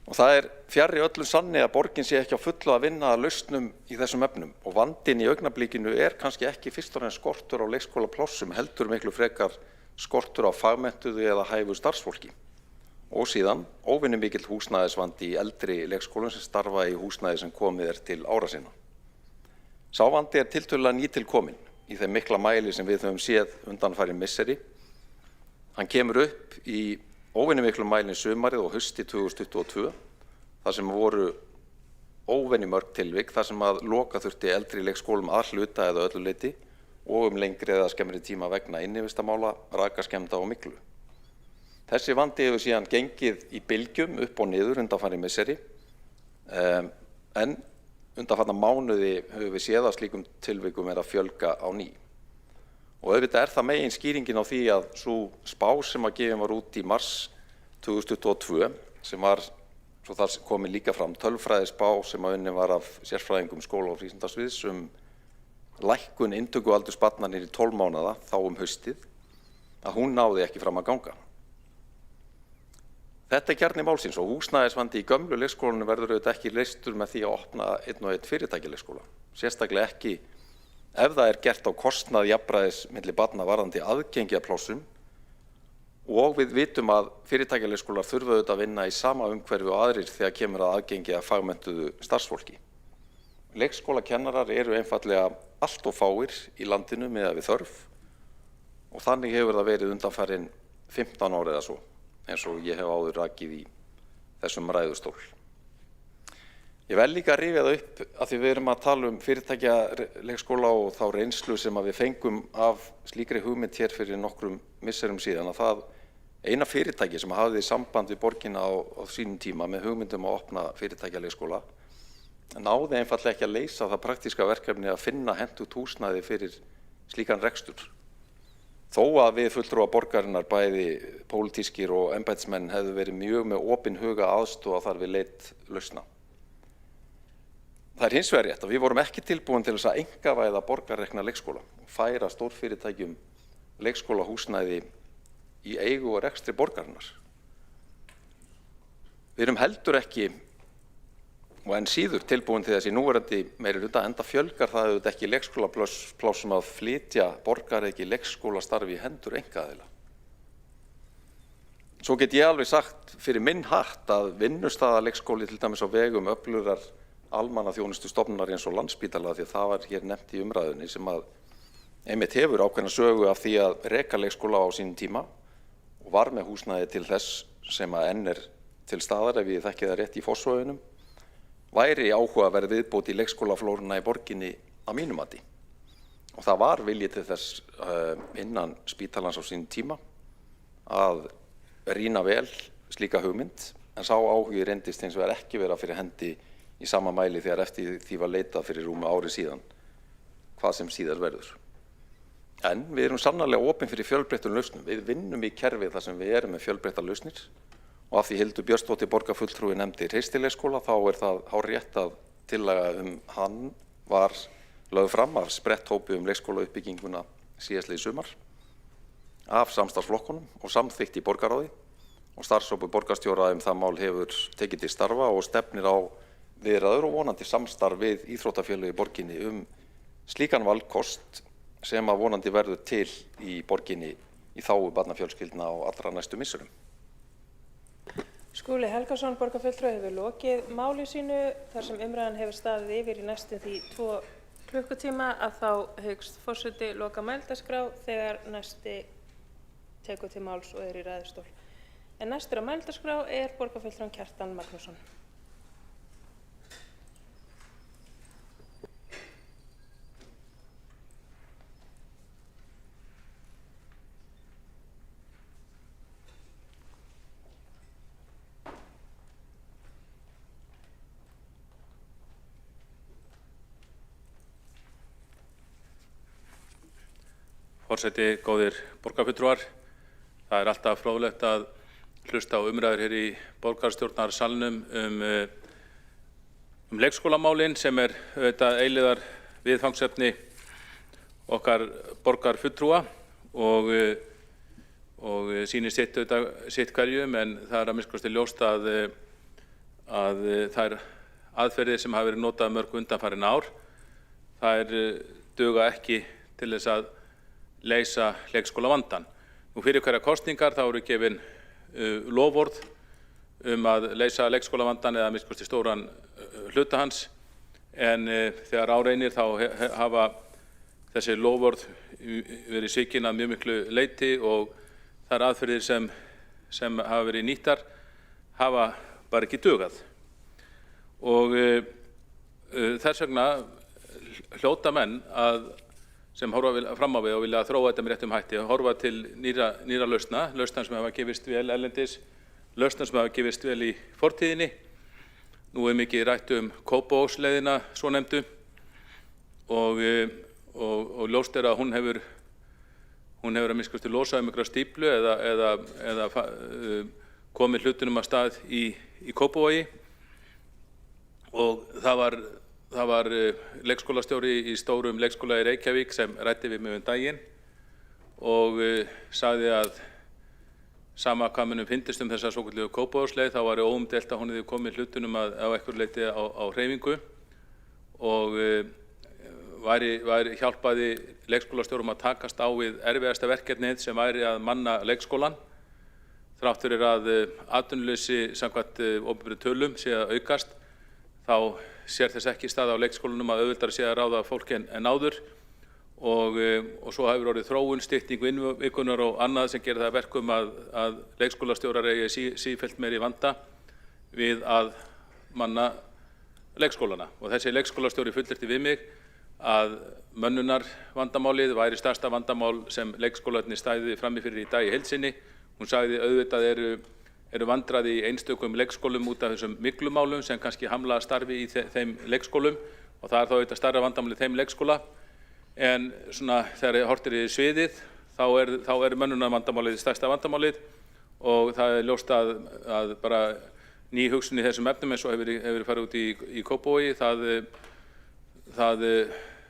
Og það er fjarri öllum sanni að borgin sé ekki á fullu að vinna að lausnum í þessum efnum og vandinn í augnablikinu er kannski ekki fyrst og fremst skortur á leikskólaplássum, heldur miklu frekar skortur á fagmenntuðu eða hæfu starfsfólki. Og síðan óvenjumikill húsnæðisvandi í eldri leikskólum sem starfa í húsnæði sem komið er til ára sinna. Sá vandi er tiltölulega nýtilkominn í þeim mikla mæli sem við höfum séð undanfarin misseri. Hann kemur upp í óvenjumiklu mælinn sumarið og hausti 2022, þar sem voru óvenjumörg tilvik, þar sem að loka þurfti eldri leikskólum að hluta eða öllu leyti og lengri eða skemmri tíma vegna innivistamála, rakaskemmda og myglu. Þessi vandi hefur síðan gengið í bylgjum upp og niður undanfarin misseri, en undanfarna mánuði höfum við séð að slíkum tilvikum er að fjölga á ný. Og auðvitað er það megin skýringin á því að svo spá sem að gefin var út í mars 2022, sem var, svo þar komin líka fram, tölfræðisspá sem að unnin var af sérfræðingum skóla- og frístundasviðs lækkun inntökualdurs barna niður í 12 mánaða þá haustið, að hún náði ekki fram að ganga. Þetta er kjarni málsins og húsnæðisvandi í gömlu leikskólanu verður auðvitað ekki leystur með því að opna einn og einn fyrirtækjaleikskóla, sérstaklega ekki ef það er gert á kostnað jafnræðis milli barna varðandi aðgengi að plássum og við vitum að fyrirtækjaleikskólar þurfa auðvitað að vinna í sama umhverfi og aðrir þegar kemur að aðgengi að fagmenntuðu starfsfólki. Leikskólakennarar eru einfaldlega allt of fáir í landinu miðað við þörf og þannig hefur það verið undanfarin 15 ár eða svo, eins og ég hef áður rakið í þessum ræðustól. Ég vel líka að rifja það upp að því við erum að tala fyrirtækjaleikskóla og þá reynslu sem að við fengum af slíkri hugmynd hér fyrir nokkrum misserum síðan að það eina fyrirtæki sem hafði samband við borgina á sínum tíma með hugmyndum að opna fyrirtækjaleikskóla náði einfallega ekki að leysa það praktíska verkefni að finna hentugt húsnæði fyrir slíkan rekstur. Þó að við fulltrúar borgarinnar bæði pólitískir og embættismenn hefðu verið mjög með opinn huga aðstoða þar við leit lausna. Það er hins vegar rétt að við vorum ekki tilbúin til þess að einkavæða borgarrekna leikskóla og færa stórfyrirtækjum leikskólahúsnæði í eigu og rekstri borgarinnar. Við erum heldur ekki og enn síður tilbúin til þess í núverandi meirihluta, enda fjölgar það auðvitað ekki leikskólaplássum að flytja borgarauki leikskólastarfi í hendur einkaaðila. Svo get ég alveg sagt fyrir minn hatt að vinnustaðaleikskóli til dæmis á vegum öflugar almannaþjónustustofnunar eins og Landspítala, því að það var hér nefnt í umræðunni, sem að einmitt hefur ákveðna sögu af því að reka leikskóla á sínum tíma og var með húsnæði til þess sem að enn er til staðar, ef ég þekki það rétt, í Fossvoginum, væri áhugaverð viðbót í leikskólaflóruna í borginni að mínu mati. Og það var vilji til þess innan spítalans á sínum tíma að rýna vel slíka hugmynd, en sá áhugi reyndist hins vegar ekki vera fyrir hendi í sama mæli þegar eftir því var leitað fyrir rúmu ári síðan, hvað sem síðar verður. En við erum sannarlega opin fyrir fjölbreyttum lausnum. Við vinnum í kerfi þar sem við erum með fjölbreyttar lausnir, og af því Hildur Björnsdóttir borgarfulltrúi nefndi Hreystileikskóla, þá er það hárrétt að tillaga hann var lögð fram af spretthópi leikskólauppbygginguna síðastliðið sumar af samstarfsflokkunum og samþykkt í borgarráði, og starfshópur borgarstjóra það mál hefur tekið til starfa og stefnir á viðræður og vonandi samstarf við íþróttafélög í borginni slíkan valkost sem að vonandi verður til í borginni í þágu barnafjölskyldna á allra næstu misserum. Skúli Helgason, borgarfulltrúi, hefur lokið máli sínu þar sem umræðan hefur staðið yfir í næstum því 2 klukkutíma, að þá hyggst forseti loka mælendaskrá þegar næsti tekur til máls og er í ræðustól. En næstur á mælendaskrá er borgarfulltrúinn Kjartan Magnússon. Forseti, góðir borgarfulltrúar, það er alltaf fróðlegt að hlusta á umræður hér í borgarstjórnarsalnum leikskólamálin sem er auðvitað eilíðar viðfangsefni okkar borgarfulltrúa og sýnir sitt hverjum, en það er að minnsta kosti ljóst að þær aðferðir sem hafa verið notað mörg undanfarin ár, þær duga ekki til þess að leysa leikskólavandann. Nú fyrir hverja kosningar þá eru gefin loforð að leysa leikskólavandann eða að minnsta kosti stóran hluta hans, en þegar á reynir þá hafa þessi loforð verið svikin að mjög miklu leyti og þær aðferðir sem hafa verið nýttar hafa bara ekki dugað. Og þess vegna hljóta menn sem horfa fram á við og vilja þróa þetta með réttum hætti, horfa til nýra lausna sem hafa gefist vel erlendis, lausna sem hafa gefist vel í fortíðinni. Nú er mikið rætt Kópavogsleiðina svonefndu og ljóst er að hún hefur að minnsta kosti losað einhverja stíflu eða komið hlutunum að stað í Kópavogi, og það var leikskólastjóri í stórum leikskóla í Reykjavík sem ræddi við mig daginn og sagði að sama hvað mönnum fyndist þessa svokölluðu Kópavogsleið, þá var óumdeilt að hún hefði komið hlutunum á einhverju leyti á hreyfingu og hjálpaði leikskólastjórum að takast á við erfiðasta verkefnið sem væri að manna leikskólan, þrátt fyrir að atvinnuleysi samkvæmt opinberum tölum sé að aukast. Þá sér þess ekki stað á leikskólanum að auðveldara sé að ráða fólk en áður, og svo hefur orðið þróun, stytting vinnuvikunar og annað sem gerir það verkum að leikskólastjórar eigi sífellt meiri vanda við að manna leikskólana. Og þessi leikskólastjóri fullyrti við mig að mönnunarvandamálið væri stærsta vandamál sem leikskólarnir stæði frammi fyrir í dag í heild sinni. Hún sagði auðvitað eru vandræði í einstökum leikskólum út af þessum miklumálum sem kannski hamla starfi í þeim leikskólum, og það er þá auðvitað stærra vandamál í þeim leikskóla. En svona þegar horft er í sviðið þá er mönnunarvandamálið stærsta vandamálið, og það er ljóst að bara ný hugsun í þessum efnum eins og hefur farið út í Kópavogi, það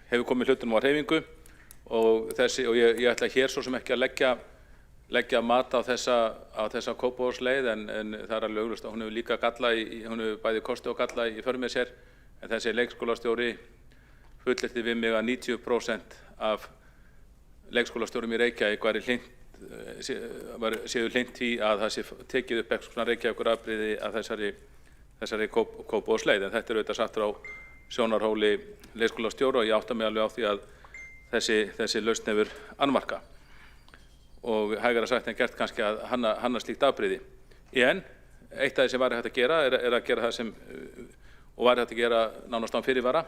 hefur komið hlutunum á hreyfingu, og ég ætla hér svo sem ekki að leggja leggja mat á þessa Kópavogsleið en það er alveg augljóst að hún hefur líka galla hún hefur bæði kosti og galla í för með sér, en þessi leikskólastjóri fullyrti við mig að 90% af leikskólastjórum í Reykjavík séu hlynnt því að það sé tekið upp eitthvað svona Reykjavíkur afbrigði að þessari Kópavogsleið, en þetta er auðvitað satt á sjónarhóli leikskólastjóra og ég átta mig alveg á því að þessi lausn hefur annmarka og hægara sagt en gert kannski að hanna slíkt afbrigði. En eitt af því sem væri hægt að gera er að gera það sem og væri hægt að gera nánast án fyrirvara,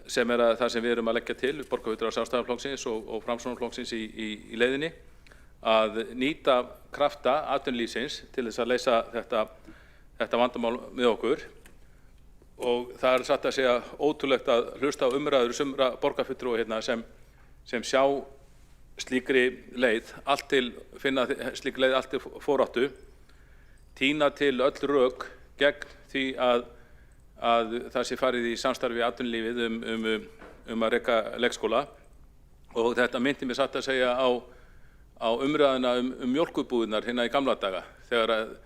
sem er það sem við erum að leggja til, borgarfulltrúar Sjálfstæðisflokksins og Framsóknarflokksins í leiðinni, að nýta krafta atvinnulífsins til þess að leysa þetta vandamál með okkur. Og það er satt að segja ótrúlegt að hlusta á umræður sumra borgarfulltrúa hérna sem sjá slíkri leið allt til foráttu, tína til öll rök gegn því að það sé farið í samstarfi atvinnulífið um að reka leikskóla. Og þetta myndi mér satt að segja á umræðuna mjólkurbúðirnar hérna í gamla daga þegar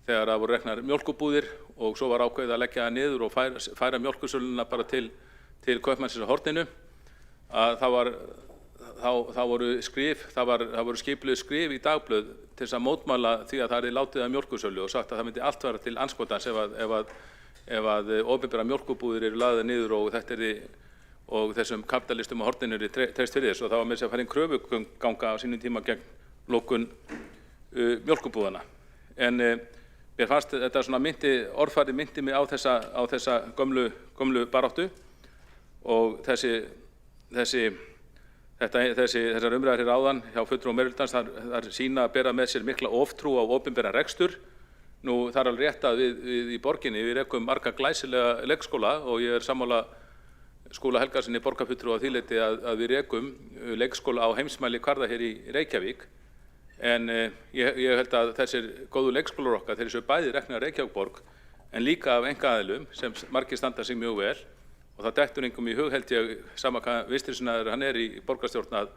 það voru reknar mjólkurbúðir og svo var ákveðið að leggja það niður og færa mjólkursöluna bara til kaupmannsins á horninu, að það voru skipulögð skrif í dagblöð til þess að mótmæla því að það er látið af mjólkursölu og sagt að það myndi allt vera til andskotans ef að opinbera mjólkurbúðir eru lagðar niður og þessum kapitalistum á horninu eru treyst fyrir þess, og það var með þess að fara inn kröfuganga á sínum tíma gegn lokun mjólkurbúðana. En mér fannst þetta svona orðfæri myndi mig á þessa gömlu baráttu og þessar umræður hér áðan hjá fulltrúum meirihlutans, þar sýna að bera með sér mikla oftrú á opinberan rekstur. Nú það er alveg rétt að við í borginni við rekum marga glæsilega leikskóla og ég er sammála Skúla Helgasyni borgarfulltrúa að því leyti að við rekum leikskóla á heimsmæli kvarða hér í Reykjavík. En ég held að þessir góðu leikskólar okkar, þeir séu bæði reknir af Reykjavíkurborg en líka af einkaaðilum sem margir standa sig mjög vel, og það dettur engum í hug, held ég, sama hvað vinstrisinnaður hann er í borgarstjórn, að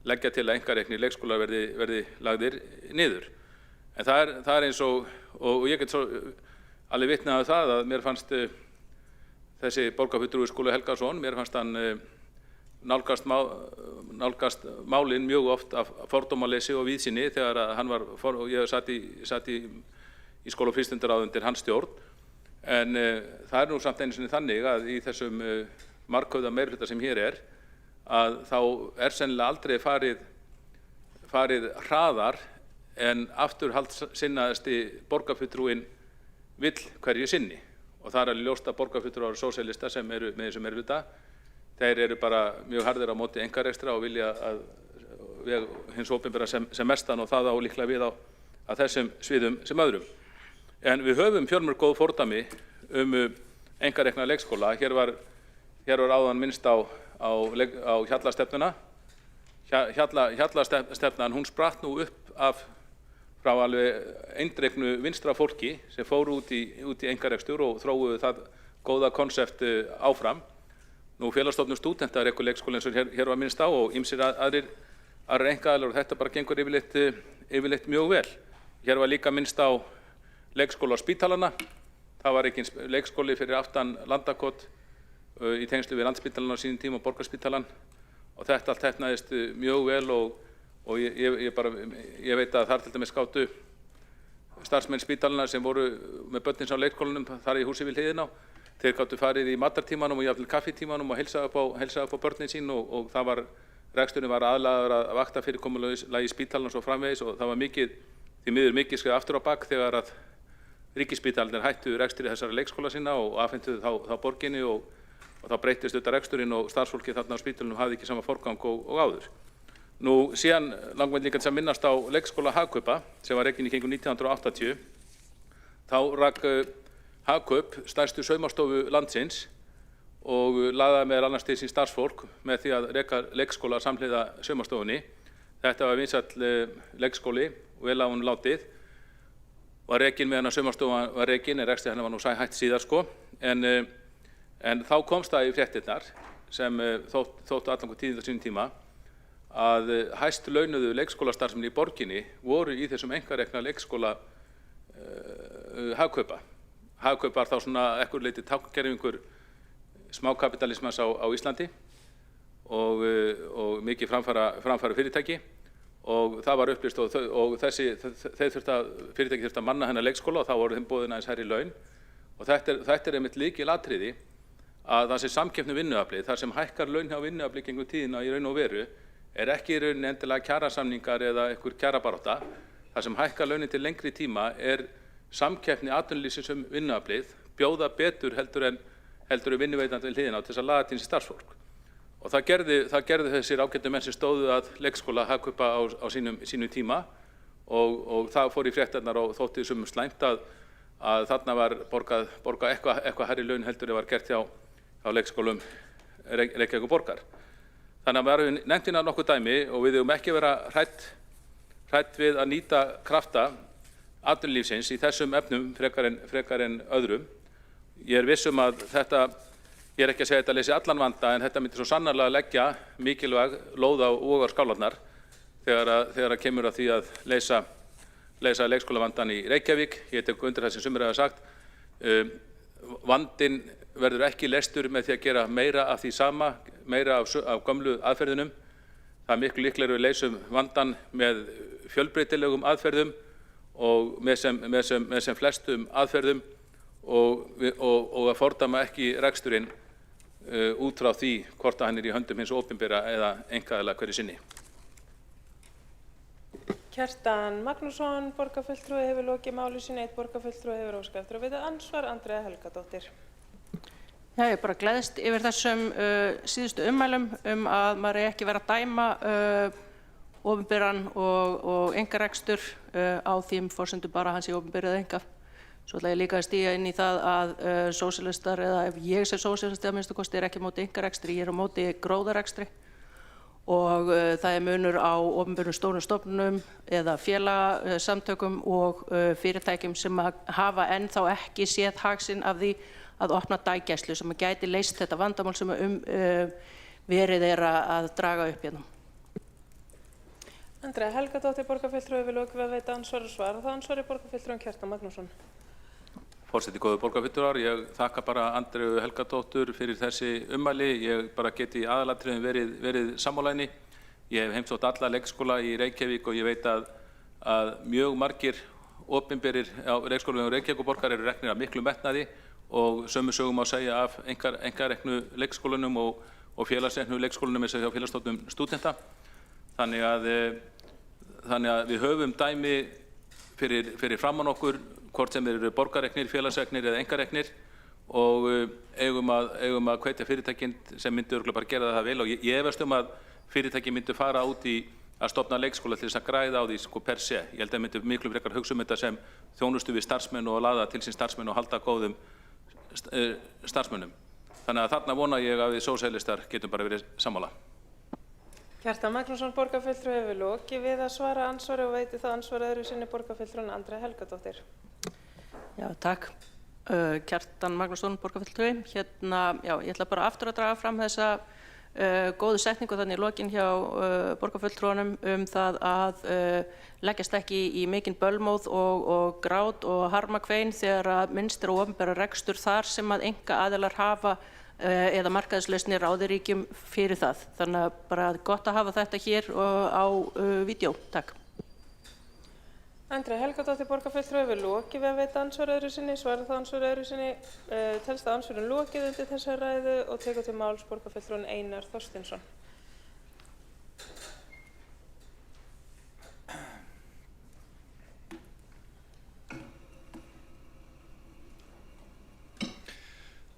leggja til að einkareknir leikskólar verði lagðir niður. En það er eins og ég get svo alveg vitnað af það að mér fannst þessi borgarfulltrúi Skúli Helgason, mér fannst hann nálgast málin mjög oft af fordómaleysi og víðsýni þegar hann ég satt í skóla- og frístundaráði undir hans stjórn. En það er nú samt einu sinni þannig að í þessum marghöfða meirihluta sem hér er, að þá er sennilega aldrei farið hraðar en afturhaldssinnaðasti borgarfulltrúinn vill hverju sinni. Og það er alveg ljóst að borgarfulltrúar sósíalista sem eru með þessum meirihluta, þeir eru bara mjög harðir á móti einkarekstra og vilja að hins opinbera sem mestan, og það á líklega við á þessum sviðum sem öðrum. En við höfum fjölmörg góð fordæmi einkarekna leikskóla. Hér var áðan minnst á hjallastefnuna. Hjallastefnan, hún spratt nú upp frá alveg eindregnu vinstra fólki sem fóru út í einkarekstur og þróuðu það góða konsept áfram. Nú Félagsstofnun stúdenta rekur leikskóla eins og hér var minnst á og ýmsir aðrir einkaaðilar, og þetta bara gengur yfirleitt mjög vel. Hér var líka minnst á leikskóla á spítalana. Það var ekki leikskóli fyrir aftan Landakot í tengslu við Landspítalan á sínum tíma og Borgarspítalan, og þetta allt heppnaðist mjög vel og ég veit að þar til dæmis gátu starfsmenn spítalana sem voru með börnin á leikskólanum þar í húsi við hliðina á, þeir gátu farið í matartímanum og jafnvel kaffitímanum og heilsa upp á börnin sín, og það var reksturinn var aðlagaður að vakta fyrirkomulagi spítalans og framvegis, og það var því miður mikið skrið aftur á bak þegar að ríkisspítalarnir hættu rekstri þessara leikskóla sinna og afhentu þá borginni, og þá breyttist þetta reksturinn og starfsfólkið þarna á spítalunum hafði ekki sama forgang og áður. Nú síðan langar mig líka til að minnast á leikskóla Hagkaupa sem var rekinn í kringum 1980. Þá rak Hagkaup stærstu saumastofu landsins og lagði meðal annars til sín starfsfólk með því að reka leikskóla samhliða saumastofunni. Þetta var vinsæll leikskóli og vel á honum látið. Var rekinn meðan að saumastofan var rekinn, en rekstri hennar var nú hætt síðar sko. En þá komst það í fréttirnar sem þóttu allan tíðinda sínum tíma að hæst launuðu leikskólastarfsmenn í borginni voru í þessum einkarekna leikskóla Hagkaupa. Hagkaup var þá svona ekkur leiti tákngerfingur smákapitalismans á Íslandi og mikið framfæra fyrirtæki, og það var upplýst og fyrirtæki þurfti að manna hennar leikskóla og þá voru þeim boðin aðeins hærri laun. Og þetta er einmitt lykilatriði að það sé samkeppni vinnuafli, þar sem hækkar laun hjá vinnuafli gegnum tíðina í raun og veru er ekki í rauninni endilega kjarasamningar eða einhver kjarabarátta. Það sem hækkar launin til lengri tíma er samkeppni atvinnulífsins vinnuaflið, bjóða betur heldur en vinnuveitandi hliðina til þess að laða til sín starfsfólk. Og það gerðu þessir ágætu menn sem stóðu að leikskóla Hagkaupa á sínum tíma og það fór í fréttarnar og þótti sumum slæmt að þarna var borgað eitthvað hærri laun heldur en var gert hjá leikskólum Reykjavíkurborgar. Þannig að við erum nefnt nokkuð dæmi og við eigum ekki vera hrædd við að nýta krafta atvinnulífsins í þessum efnum frekar en öðrum. Ég er viss að þetta, ég er ekki að segja að þetta leysi allan vanda, en þetta myndi svo sannarlega leggja mikilvæg lóð á vogarskálarnar þegar að kemur að því að leysa leikskólavandann í Reykjavík. Ég tek undir það sem sumir hafa sagt. Vandinn verður ekki leystur með því að gera meira af því sama, meira af gömlu aðferðunum. Það er miklu líklegra við leysum vandann með fjölbreytilegum aðferðum og með sem flestum aðferðum og að fordæma ekki reksturinn út frá því hvort að hann er í höndum hins opinbera eða einkaaðila hverju sinni. Kjartan Magnússon, borgarfulltrúi, hefur lokið máli sínu. Einn borgarfulltrúi hefur óskað eftir að veita andsvar. Andrea Helgadóttir. Já, ég bara gleðst yfir þessum síðustu ummælum að maður eigi ekki vera að dæma opinberan og einkarekstur á þeim forsendum bara að hann sé opinber eða enga. Svo ætla ég líka að stíga inn í það að sósíalistar, eða ef ég sé sósíalisti að minnstu kosti, er ekki á móti einkarekstri, ég er á móti gróðarekstri. Og það er munur á opinberum stórum stofnunum eða félagasamtökum og fyrirtækjum sem hafa ennþá ekki séð hag sinn af því að opna daggæslu sem gæti leyst þetta vandamál sem verið er að draga upp hérna. Andrea Helgadóttir, borgarfulltrúi, hefur lokið að veita andsvar og svara. Það ansvari borgarfulltrúin Kjartan Magnússon. Forseti, góðu borgarfulltrúar, ég þakka bara Andreu Helgadóttur fyrir þessi ummæli. Ég bara geti í aðalatriðum verið sammála henni. Ég hef heimsótt alla leikskóla í Reykjavík og ég veit að mjög margir opinberir á leikskólum Reykjavíkurborgar eru reknir af miklu metnaði og sömu sögum að segja af einkareknu leikskólunum og félagsreknu leikskólunum eins og hjá félagsstofnun stúdenta. Þannig að við höfum dæmi fyrir framan okkur, hvort sem eru borgarreknir, félagsreknir eða einkareknir, og eigum að hvetja fyrirtækin sem myndu örugglega bara gera það vel, og ég efast að fyrirtæki myndu fara út í að stofna leikskóla til þess að græða á því per se. Ég held að myndu miklu frekar hugsa þetta sem þjónustu við starfsmenn og laða til sín starfsmenn og halda góðum starfsmönnum. Þannig að þarna vona ég að við sósíalistar getum bara verið sammála. Kjartan Magnússon, borgarfulltrúi, hefur lokið við að svara ansvari og veiti það ansvar öðru sinni borgarfulltrúin Andrea Helgadóttir. Já, takk. Kjartan Magnússon, borgarfulltrúi. Hérna, já, ég ætla bara aftur að draga fram þessa góðu setningu þannig í lokin hjá borgarfulltrúanum það að leggjast ekki í mikinn bölmóð og grát og harmakvein þegar að minnst er á opinbera rekstur þar sem að einkaaðilar hafa eða markaðslausnir ráðaríkjum fyrir það. Þannig að bara gott að hafa þetta hér á vídeó. Takk. Andrea Helgadóttir, borgarfulltrúi, hefur lokið við að veita ansvar öðru sinni. Svara það ansvar öðru sinni. Telst að ansvörin lokið undir þessari ræðu og tekur til máls borgarfulltrúin Einar Þorsteinsson.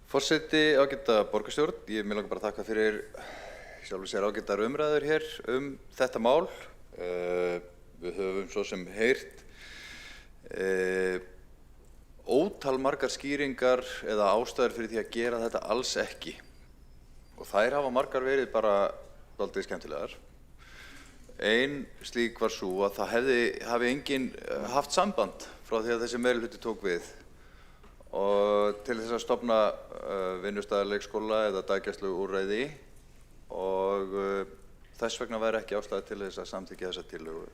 Forseti, ágæta borgarstjórn, ég vil bara þakka fyrir sjálfur sér ágætar umræður hér þetta mál. Við höfum svo sem heyrt ótal margar skýringar eða ástæður fyrir því að gera þetta alls ekki. Og þær hafa margar verið bara dálítið skemmtilegar. Ein slík var sú að það hafi enginn haft samband frá því að þessi meirihluti tók við og til þess að stofna vinnustaðarleikskóla eða daggæsluúrræði, og þess vegna væri ekki ástæða til þess að samþykkja þessa tillögu.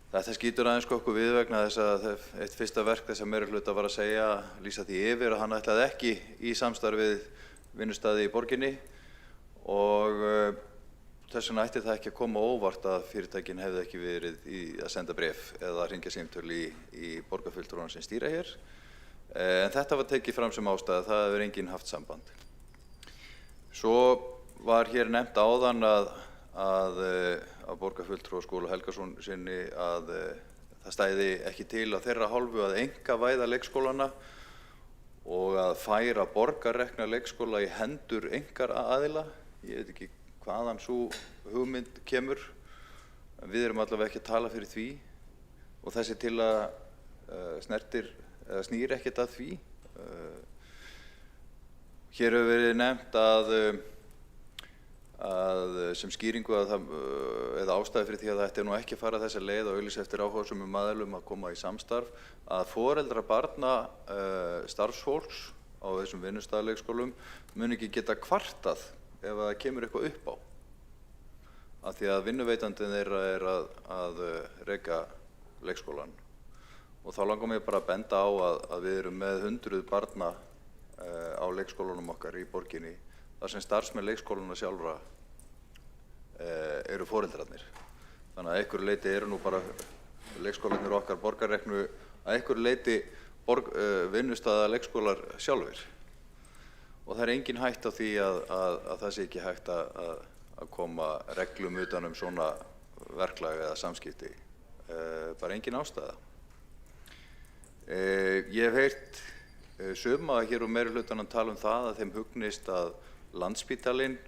Þetta skýtur aðeins okkur við vegna þess að eitt fyrsta verk þessa meirihluta var að segja, lýsa því yfir að hann ætlaði ekki í samstarfið vinnustaði í borginni og þess vegna ætti það ekki að koma óvart að fyrirtækin hefði ekki verið í að senda bréf eða að hringja símtöl í borgarfulltrúana sem stýra hér. En þetta var tekið fram sem ástæða, það hefur enginn haft samband. Svo var hér nefnt áðan að borgarfulltrúa Skúla Helgason sinni að það stæði ekki til að þeirra hálfu að einkavæða leikskólana og að færa borgarrekna leikskóla í hendur einkaaðila. Ég veit ekki hvaðan sú hugmynd kemur, en við erum allavega ekki að tala fyrir því og þessi tillaga snýr ekkert að því. Hér hefur verið nefnt að sem skýringu eða ástæði fyrir því að það ætti nú ekki að fara þessa leið og auglýsa eftir áhugasömum aðilum að koma í samstarf, að foreldrar barna starfsfólks á þessum vinnustaðaleikskólum mun ekki geta kvartað ef það kemur eitthvað upp á. Af því að vinnuveitandinn þeirra er að reka leikskólan. Og þá langar mér bara að benda á að við erum með 100 barna á leikskólanum okkar í borginni, þar sem starfsmenn leikskólana sjálfra eru foreldrarnir. Þannig að einhverju leyti eru nú bara leikskólanir okkar borgarreknu að einhverju leyti vinnustaða leikskólar sjálfir. Og það er engin hætt á því að það sé ekki hægt að koma reglum utan svona verklag eða samskipti. Bara engin ástæða. Ég hef heyrt suma hér úr meirihlutanum tala það að þeim hugnist að Landspítalinn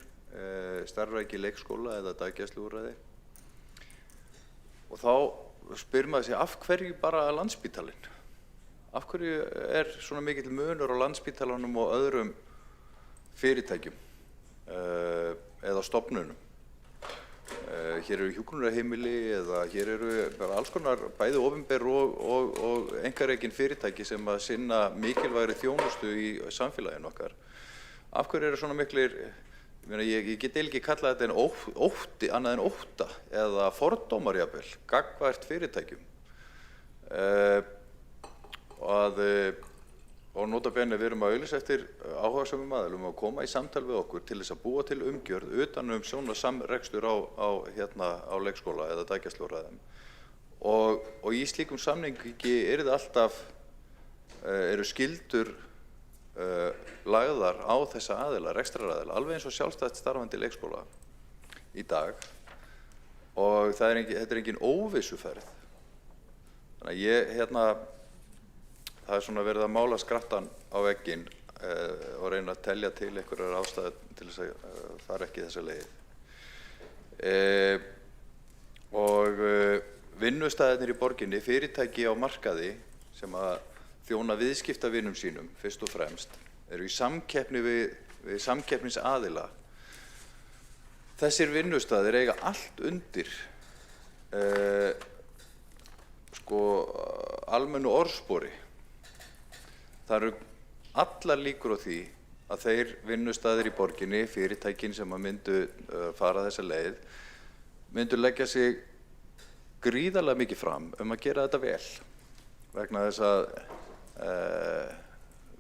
starfræki leikskóla eða daggæsluúrræði. Og þá spyr maður sig, af hverju bara Landspítalinn? Af hverju er svona mikill munur á Landspítalanum og öðrum fyrirtækjum eða stofnunum? Hér eru hjúkrunarheimili eða hér eru bara alls konar bæði opinber og einkarekin fyrirtæki sem að sinna mikilvægri þjónustu í samfélaginu okkar. Af hverju eru svona miklir, ég get ekki kallað þetta en ótti, annað en ótta eða fordómar jafnvel, gagnvært fyrirtækjum. Og nota bene við erum að auglýsa eftir áhugasömum aðilum að koma í samtal við okkur til þess að búa til umgjörð utan svona samrekstur á leikskóla eða daggæsluúrræðum. Og í slíkum samningi eru skyldur lagðar á þessa aðila, rekstraraðila, alveg eins og sjálfstætt starfandi leikskóla í dag. Og þetta er engin óvissuferð. Þannig að það er svona verið að mála skrattan á vegginn og reyna að telja til einhverjar ástæður til þess að fara ekki þessa leið. Og vinnustæðirnir í borginni, fyrirtæki á markaði sem að þjóna viðskiptavinum sínum fyrst og fremst, eru í samkeppni við samkeppnisaðila. Þessir vinnustæðir eiga allt undir almennu orðspori. Það eru allar líkur á því að þeir vinnustæðir í borginni, fyrirtækin sem að myndu fara þessa leið, myndu leggja sig gríðarlega mikið fram að gera þetta vel. Vegna þess að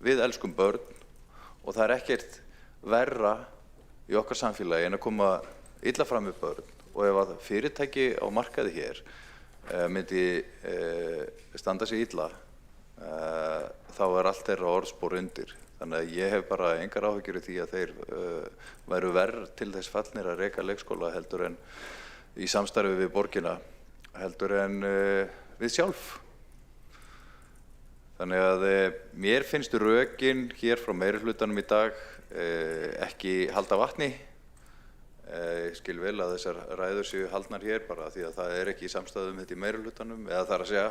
við elskum börn og það er ekkert verra í okkar samfélagi en að koma illa fram við börn. Og ef að fyrirtæki á markaði hér myndi standa sig illa, þá er allt þeirra orðspor undir. Þannig að ég hef bara engar áhyggjur í því að þeir væru verr til þess fallnir að reka leikskóla heldur en í samstarfi við borgina, heldur en við sjálf. Þannig að mér finnst rökin hér frá meirihlutanum í dag ekki halda vatni. Ég skil vel að þessar ræður séu haldnar hér bara því að það er ekki í samstæðu þetta í meirihlutanum, eða það er að segja,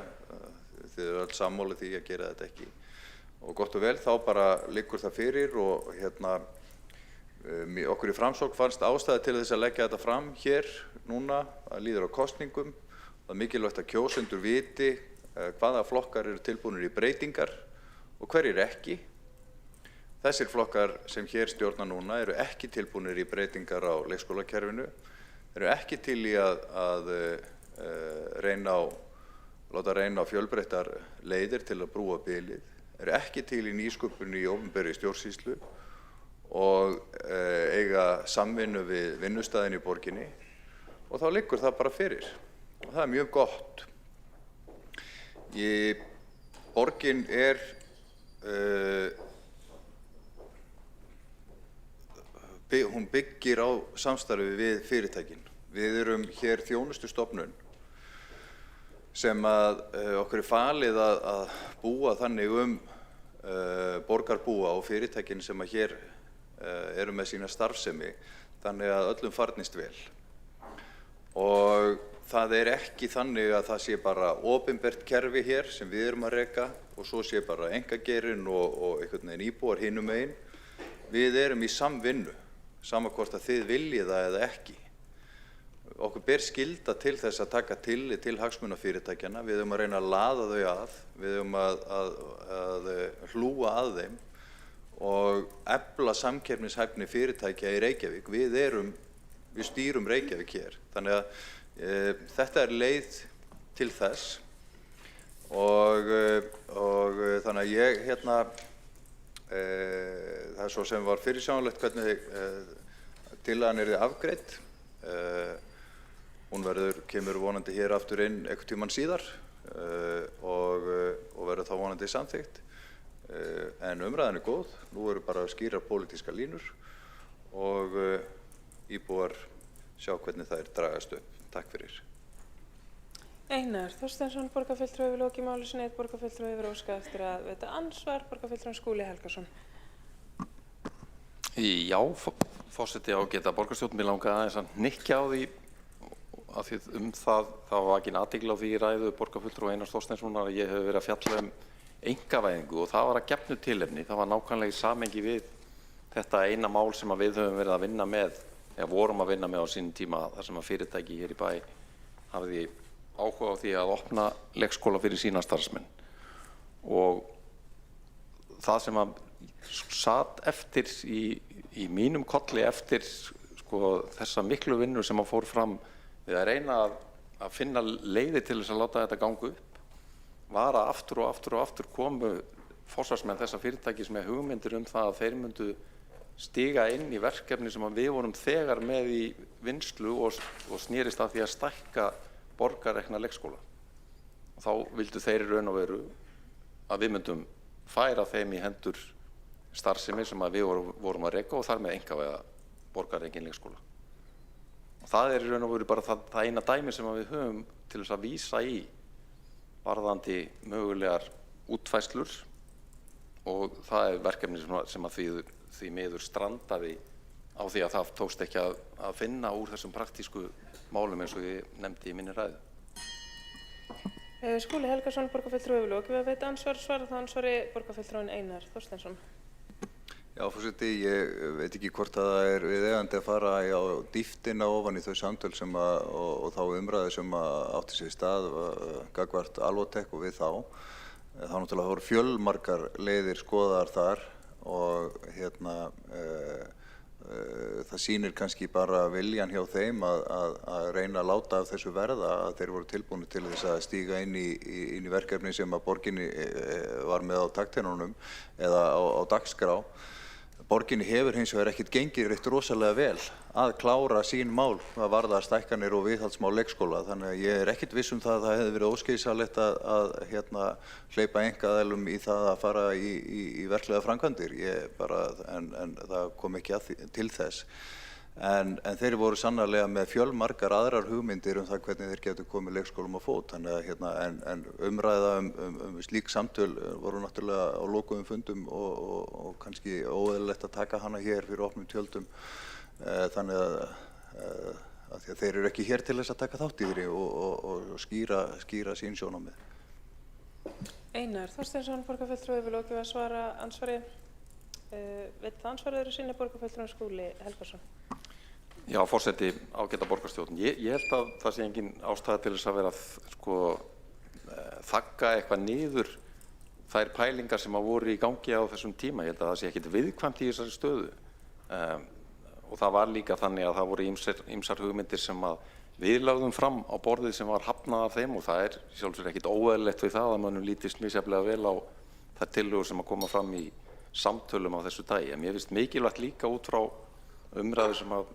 þið eru öll sammála því að gera þetta ekki. Og gott og vel, þá bara liggur það fyrir og okkur í Framsókn fannst ástæða til þess að leggja þetta fram hér núna, að líður á kosningum. Það er mikilvægt að kjósendur viti hvaða flokkar eru tilbúnir í breytingar og hverjir ekki. Þessir flokkar sem hér stjórna núna eru ekki tilbúnir í breytingar á leikskólakerfinu. Þeir eru ekki til í að láta reyna á fjölbreyttar leiðir til að brúa bilið, eru ekki til í nýsköpun í opinberri stjórnsýslu og eiga samvinnu við vinnustæðin í borginni, og þá liggur það bara fyrir og það er mjög gott. Borgin hún byggir á samstarfi við fyrirtækin. Við erum hér þjónustustofnun sem okkur falið að búa þannig borgarbúa og fyrirtækin sem hér eru með sína starfsemi, þannig að öllum farnist vel. Og það er ekki þannig að það sé bara opinbert kerfi hér sem við erum að reka og svo sé bara einkageirinn og einhvern veginn íbúar hinum megin. Við erum í samvinnu, sama hvort að þið viljið það eða ekki. Okkur ber skylda til þess að taka tillit til hagsmunafyrirtækjanna, við höfum að reyna að laða þau að, við höfum að hlúa að þeim og efla samkeppnishæfni fyrirtækja í Reykjavík. Við stýrum Reykjavík hér, þannig að þetta er leið til þess og þannig að ég það er svo sem var fyrirsjáanlegt hvernig tillagan yrði afgreidd. Hún kemur vonandi hér aftur inn einhvern tímann síðar og verður þá vonandi samþykkt. En umræðan er góð, nú eru bara skýrar pólitískar línur og íbúar sjá hvernig það dragast upp. Takk fyrir. Einar Þorsteinsson, borgarfulltrúi, hefur lokið máli sinni. Borgarfulltrúi hefur óskað eftir að veita andsvar. Borgarfulltrúi Skúli Helgason. Já, forseti ágæta borgarstjórn, mér langaði aðeins að hnykkja á því af því það var vakin athygli á því í ræðu borgarfulltrúa Einars Þorsteinssonar að ég hef verið að fjalla einkavæðingu og það var að gefnu tilefni. Það var nákvæmlega í samhengi við þetta eina mál sem við höfum verið að vinna með, eða vorum að vinna með á sínum tíma, þar sem að fyrirtæki hér í bæ hafði áhuga á því að opna leikskóla fyrir sína starfsmenn. Og það sem að sat eftir í mínum kolli eftir þessa miklu vinnu sem að fór fram við að reyna að finna leiðir til þess að láta þetta ganga upp, var að aftur og aftur komu forsvarsmenn þessa fyrirtækis með hugmyndir það að þeir myndu stiga inn í verkefni sem við vorum þegar með í vinnslu og snýrist að því að stækka borgarrekna leikskóla. Og þá vildu þeir í raun og veru að við myndum færa þeim í hendur starfsemi sem við vorum að reka og þar með einkavæða borgarrekin leikskóla. Og það í raun og veru bara það eina dæmi sem við höfum til þess að vísa í varðandi mögulegar útfærslur og það verkefni sem að því miður strandaði á því að það tókst ekki að finna úr þessum praktísku málum eins og ég nefndi í minni ræðu. Skúli Helgason, borgarfulltrúi, hefur lokið við að veita andsvar. Svarar það ansvari borgarfulltrúin Einar Þorsteinsson. Já, forseti, ég veit ekki hvort að það er viðeigandi að fara á dýptina ofan í þau samtöl sem og þá umræðu sem átti sér stað gagnvart Alvotech og við þá. Það náttúrulega voru fjölmargar leiðir skoðaðar þar og það sýnir kannski bara viljan hjá þeim að reyna að láta af þessu verða, að þeir voru tilbúnir til þess að stíga inn í verkefni sem að borginni var með á takteinunum eða á dagskrá. Borginni hefur hins vegar ekkert gengið reitt rosalega vel að klára sín mál að varða stækkanir og viðhaldsmál leikskóla, þannig að ég er ekkert viss það að það hefði verið óskeiðsalegt að hleypa einkaaðilum í það að fara í verklega framkvæmdir, en það kom ekki til þess. En þeir voru sannarlega með fjölmargar aðrar hugmyndir það hvernig þeir getur komið leikskólum á fót, en umræða slík samtöl voru náttúrulega á lokuðum fundum og kannski óeðlilegt að taka hana hér fyrir opnum tjöldum, þannig að þeir eru ekki hér til þess að taka þátt í því og skýra sín sjónarmið. Einar Þorsteinsson, borgarfulltrúi, hefur lokið við að svara ansvari. Veit það ansvarið eru sinni borgarfulltrúin Skúli Helgason. Já, forseti ágæta borgarstjórn. Ég held að það sé engin ástæða til þess að vera þagga eitthvað niður þær pælingar sem voru í gangi á þessum tíma. Ég held að það sé ekkit viðkvæmt í þessari stöðu. og það var líka þannig að það voru ýmsar hugmyndir sem að við lögðum fram á borðið sem var hafnað af þeim og það er sjálfsögur ekkit óeðlilegt við það að mönnum lítist misjafnlega vel á þær tillögur sem að koma fram í samtölum á þessu tagi. En mér finnst mikilvægt líka út frá umræðu sem að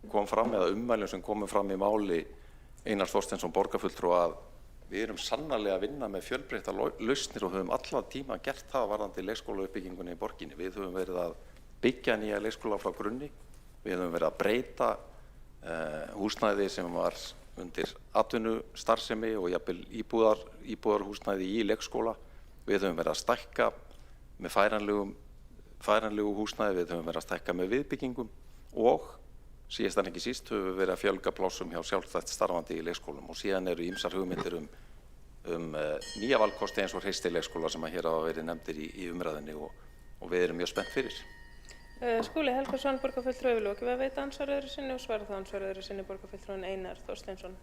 kom fram eða ummælum sem komum fram í máli Einars Þorsteinsson borgarfulltrúa að við erum sannarlega að vinna með fjölbreyttar lausnir og höfum alla tíma gert það varðandi leikskólauppbyggingunni í borginni. Við höfum verið að byggja nýja leikskóla frá grunni, við höfum verið að breyta húsnæði sem var undir atvinnustarfsemi og jafnvel íbúðarhúsnæði í leikskóla. Við höfum verið að stækka með færanlegu húsnæði, við höfum verið að stækka með viðbyggingum og síðast en ekki síst höfum við verið að fjölga plássum hjá sjálfstætt starfandi í leikskólum og síðan eru ýmsar hugmyndir nýja valkosti eins og Hreysti leikskóla sem að hér hafa verið nefndir í umræðinni og við erum mjög spennt fyrir. Skúli Helgason, borgarfulltrúi, hefur lokið við að veita andsvar öðru sinni og svara það andsvar öðru sinni borgarfulltrúin Einar Þorsteinsson.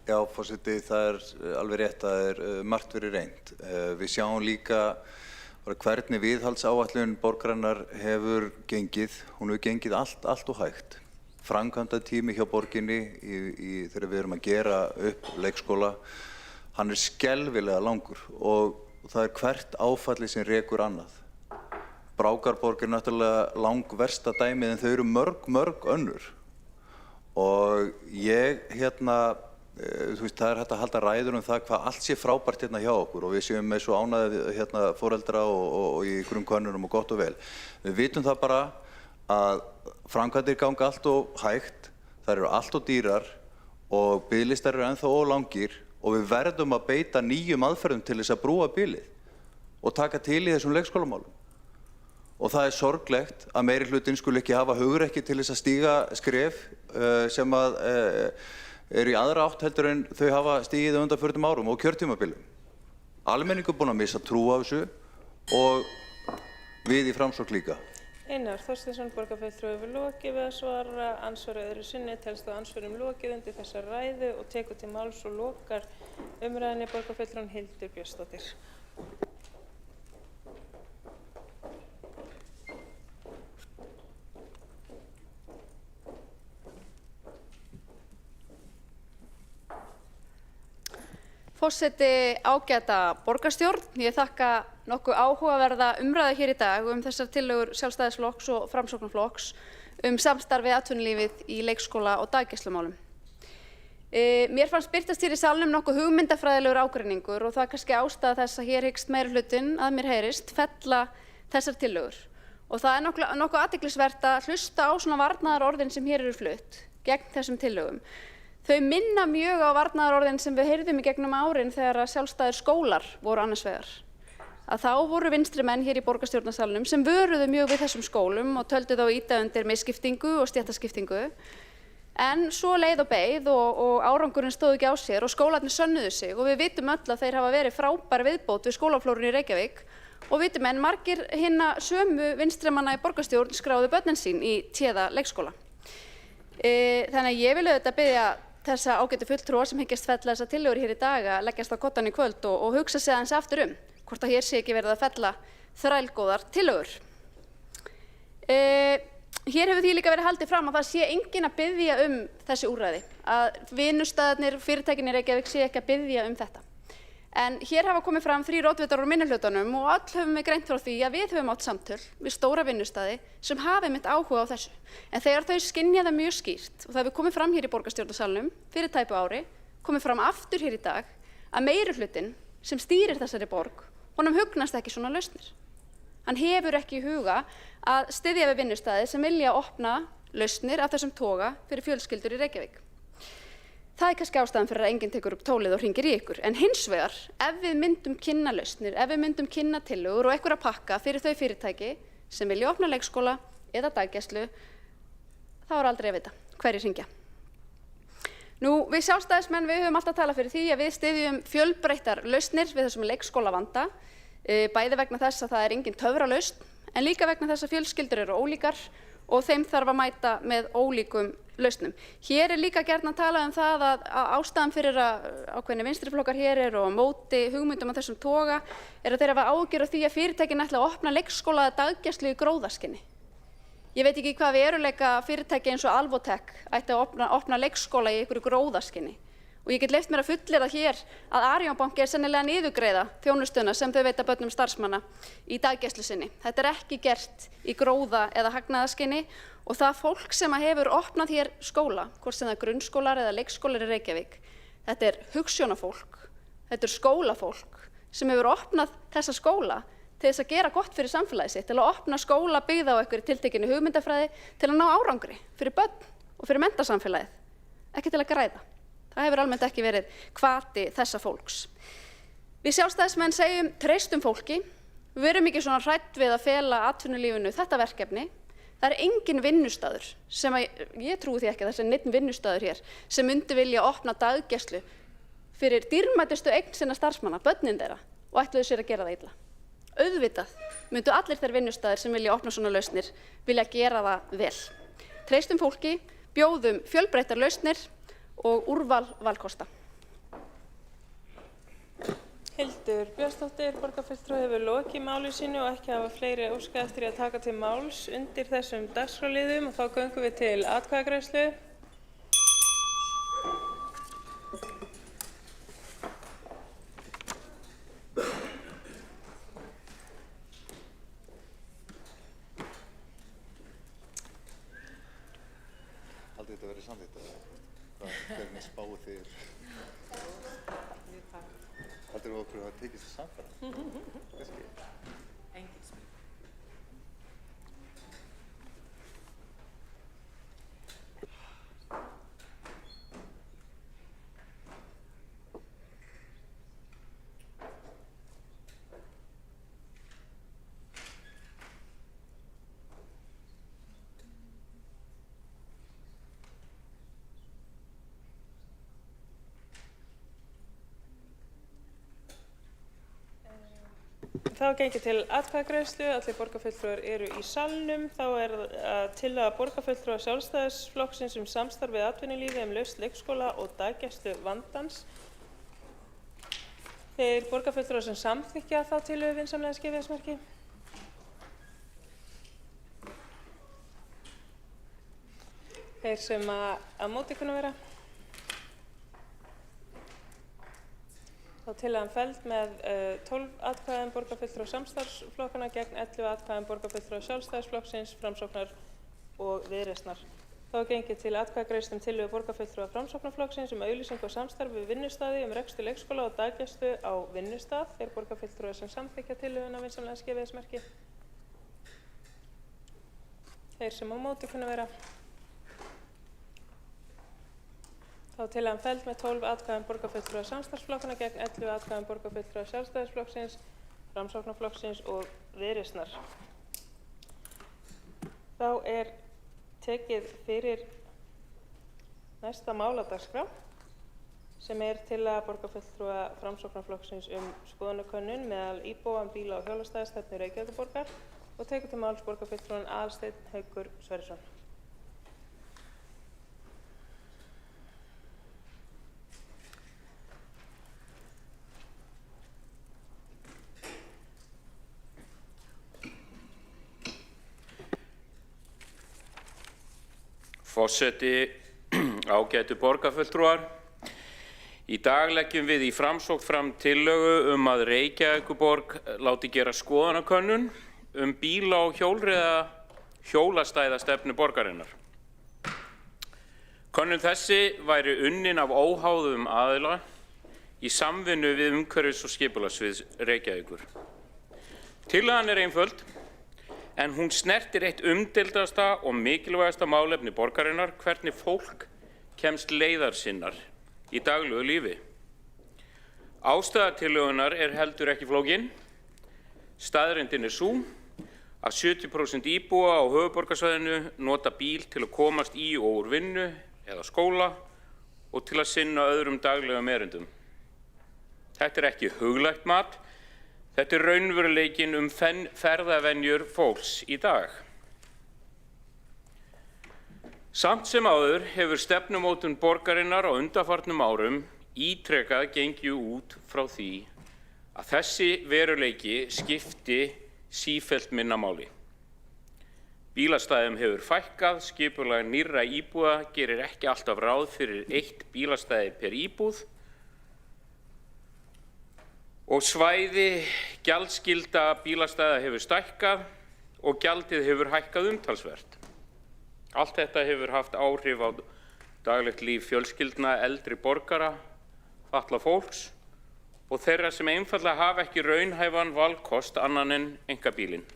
Já, forseti, það er alveg rétt, það er margt verið reynt. Við sjáum líka hvernig viðhaldsáætlun borgarinnar hefur gengið. Hún hefur gengið allt og hægt. Framkvæmdatími hjá borginni þegar við erum að gera upp leikskóla, hann er skelfilega langur og það er hvert áfalli sem rekur annað. Brákarborg er náttúrulega langversta dæmið en þau eru mörg önnur og ég þú veist, það er hægt að halda ræður það hvað allt sé frábært hjá okkur og við séum með svo ánægði foreldra og í grunnkönnunum og gott og vel. Við vitum það bara að framkvæmdir ganga allt og hægt, þær eru allt og dýrar og biðlistar eru ennþá of langir og við verðum að beita nýjum aðferðum til þess að brúa bilið og taka til í þessum leikskólamálum. Og það er sorglegt að meirihlutinn skuli ekki hafa hugrekki til þess að stíga skref sem að eru í aðra átt heldur en þau hafa stigið á undanförnum árum og kjörtímabilum. Almenningur búinn að missa trú á þessu og við í Framsókn líka. Einar Þorsteinsson, borgarfulltrúi, hefur lokið við að svara andsvari öðru sinni, telst á andsvörum lokið undir þessa ræðu og tekur til máls og lokar umræðinni borgarfulltrúin Hildur Björnsdóttir. Forseti, ágæta borgarstjórn, ég þakka nokkuð áhugaverða umræðu hér í dag þessar tillögur Sjálfstæðisflokks og Framsóknarflokks samstarf við atvinnulífið í leikskóla og daggæslumálum. Mér fannst birtast hér í salnum nokkuð hugmyndafræðilegur ágreiningur og það er kannski ástæða þess að hér hyggst meirihlutinn að mér heyrist fella þessar tillögur. Og það er nokkuð athyglisvert að hlusta á svona varnaðarorðin sem hér eru flutt gegn þessum tillögum. Þau minna mjög á varnaðarorðin sem við heyrðum í gegnum árin þegar sjálfstæðir skólar voru annars vegar. Að þá voru vinstri menn hér í borgarstjórnarsalnum sem vöruðu mjög við þessum skólum og töldu þá ýta undir misskiptingu og stéttaskiptingu. En svo leið og beið og árangurinn stóð ekki á sér og skólarnir sönnuðu sig og við vitum öll að þeir hafa verið frábær viðbót við skólaflórun í Reykjavík og vitum en margir hinna sömu vinstrimanna í borgarstjórn skráðu börnin sín í téða leikskóla. Þannig að ég vil auðvitað biðja þessa ágætu fulltrúa sem hyggjast fella þessa tillögur hér í dag að leggjast á koddann í kvöld og hugsa sig aðeins aftur hvort að hér sé ekki verið að fella þrælgóðar tillögur. Hér hefur því líka verið haldið fram að það sé enginn að biðja þessi úrræði, að vinnustaðirnir, fyrirtækin í Reykjavík sé ekki að biðja þetta. En hér hafa komið fram 3 oddvitar úr minnihlutanum og öll höfum við greint frá því að við höfum átt samtöl við stóra vinnustaði sem hafi einmitt áhuga á þessu. En þegar þau skynja það mjög skýrt og það hefur komið fram hér í borgarstjórnarsalnum fyrir tæpu ári, komið fram aftur hér í dag, að meirihlutinn sem stýrir þessari borg, honum hugnast ekki svona lausnir. Hann hefur ekki í huga að styðja við vinnustaði sem vilja opna lausnir af þessum toga fyrir fjölskyldur í Reykjavík. Það er kannski ástæðan fyrir að enginn tekur upp tólið og hringir í ykkur. En hins vegar, ef við myndum kynna lausnir, ef við myndum kynna tillögur og einhverja pakka fyrir þau fyrirtæki sem vilja opna leikskóla eða daggæslu, þá er aldrei að vita hverjir hringja. Nú, við sjálfstæðismenn, við höfum alltaf talað fyrir því að við styðjum fjölbreyttar lausnir við þessum leikskólavanda, bæði vegna þess að það er engin töfralausn, en líka vegna þess að fjölskyldur eru ólíkar og þeim þarf að mæta með ólíkum lausnum. Hér er líka gjarnan talað það að ástæðan fyrir að ákveðnir vinstriflokkar hér eru á móti hugmyndum af þessum toga er að þeir hafa áhyggjur af því að fyrirtækin ætla að opna leikskóla eða daggæslu í gróðaskinni. Ég veit ekki hvað veruleika fyrirtæki eins og Alvotech ætti að opna leikskóla í einhverju gróðaskinni. Og ég get leyft mér að fullyrða hér að Arion banki sennilega niðurgreiða þjónustuna sem þau veita börnum starfsmanna í daggæslu sinni. Þetta ekki gert í gróða eða hagnaðarskinni og það fólk sem hefur opnað hér skóla, hvort sem það grunnskólar eða leikskólar í Reykjavík, þetta hugsjónafólk, þetta skólafólk sem hefur opnað þessa skóla til þess að gera gott fyrir samfélagið sitt, til að opna skóla byggða á einhverju tiltekinni hugmyndafræði til að ná árangri fyrir börn og fyrir menntasamfélagið, ekki til að græða. Það hefur almennt ekki verið hvati þessa fólks. Við sjálfstæðismenn segjum treystum fólki, við verum ekki svona hrædd við að fela atvinnulífinu þetta verkefni. Það engin vinnustaður sem ég trúi því ekki að það neinn vinnustaður hér sem myndi vilja opna daggæslu fyrir dýrmætustu eign sinna starfsmanna, börnin þeirra, og ætluðu sér að gera það illa. Auðvitað myndu allir þeir vinnustaðir sem vilja opna svona lausnir vilja gera það vel. Treystum fólki, bjóðum fjölbreyttar lausnir og úrval valkosta. Hildur Björnsdóttir, borgarfulltrúi, hefur lokið máli sínu og ekki hafa fleiri óskað eftir að taka til máls undir þessum dagskrárliðum og þá göngum við til atkvæðagreiðslu. Haldið þetta verið samþykkt eða? Hvernig spáið þið? Haldið okkur að tekið sér samfara? Engin spil. Þá gengið til atkvæðagreiðslu, allir borgarfulltrúar eru í salnum. Þá tillaga borgarfulltrúa Sjálfstæðisflokksins samstarf við atvinnulífið lausn leikskóla og daggæslu vandans. Þeir borgarfulltrúar sem samþykkja þá tillögu vinsamlega skipið smörki. Þeir sem á móti kunna vera. Þá tillagan felld með 12 atkvæðum borgarfulltrúa samstarfsflokkana gegn 11 atkvæðum borgarfulltrúa Sjálfstæðisflokksins, Framsóknar og Viðreisnar. Þá gengið til atkvæðagreiðslu tillögu borgarfulltrúa Framsóknarflokksins auglýsingu og samstarf við vinnustaði rekstur leikskóla og daggæslu á vinnustað. Þeir borgarfulltrúar sem samþykkja tillöguna vinsamlega skipið smörki. Þeir sem á móti kunna vera. Þá tillagan felld með 12 atkvæðum borgarfulltrúa samstarfsflokkana gegn 11 atkvæðum borgarfulltrúa Sjálfstæðisflokksins, Framsóknarflokksins og Viðreisnar. Þá tekið fyrir næsta mál á dagskrá sem tillaga borgarfulltrúa Framsóknarflokksins skoðanakönnun meðal íbúa bíla- og hjólastæðastefnu Reykjavíkurborgar og tekur til máls borgarfulltrúan Aðalsteinn Haukur Sverrisson. Forseti, ágætu borgarfulltrúar. Í dag leggjum við í Framsókn fram tillögu að Reykjavíkurborg láti gera skoðanakönnun bíla- og hjólastæðastefnu borgarinnar. Könnun þessi væri unnin af óháðum aðila í samvinnu við umhverfis- og skipulagssvið Reykjavíkur. Tillagan einföld, en hún snertir eitt umdeildasta og mikilvægasta málefni borgarinnar, hvernig fólk kemst leiðar sinnar í daglegu lífi. Ástæða tillögunnar heldur ekki flókin. Staðreyndin sú að 70% íbúa á höfuðborgarsvæðinu nota bíl til að komast í og úr vinnu eða skóla og til að sinna öðrum daglegum erindum. Þetta ekki huglægt mat. Þetta raunveruleikinn ferðavenjur fólks í dag. Samt sem áður hefur stefnumótun borgarinnar á undanfarnum árum ítrekað gengið út frá því að þessi veruleiki skipti sífellt minna máli. Bílastæðum hefur fækkað, skipulag nýrra íbúða gerir ekki alltaf ráð fyrir 1 bílastæði per íbúð og svæði gjaldskylda bílastæða hefur stækkað og gjaldið hefur hækkað umtalsvert. Allt þetta hefur haft áhrif á daglegt líf fjölskyldna, eldri borgara, fatlað fólks og þeirra sem einfaldlega hafa ekki raunhæfan valkost annan en einkabílinn.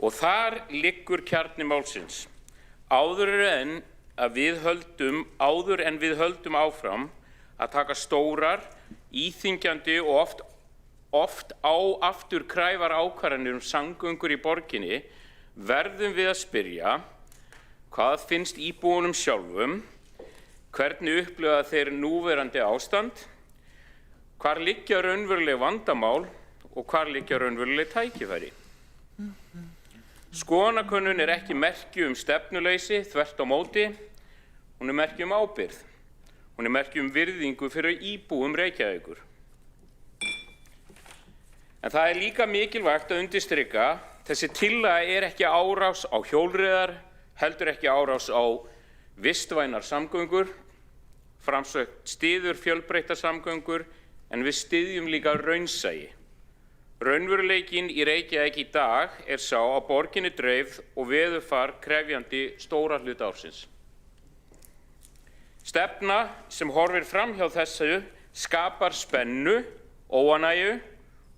Og þar liggur kjarni málsins. Áður en við höldum áfram að taka stórar, íþyngjandi og oft áafturkræfar ákvarðanir samgöngur í borginni, verðum við að spyrja hvað finnst íbúunum sjálfum, hvernig upplifa þeir núverandi ástand, hvar liggja raunveruleg vandamál og hvar liggja raunveruleg tækifæri. Skoðanakönnun ekki merki stefnuleysi, þvert á móti, hún merki ábyrgð. Hún merki virðingu fyrir íbúum Reykjavíkur. En það líka mikilvægt að undirstrika, þessi tillaga ekki árás á hjólreiðar, heldur ekki árás á vistvænar samgöngur. Framsókn styður fjölbreyttar samgöngur, en við styðjum líka raunsæi. Raunveruleikinn í Reykjavík í dag sá að borgin dreifð og veðurfar krefjandi stóra hluta ársins. Stefna sem horfir fram hjá þessu skapar spennu, óánægju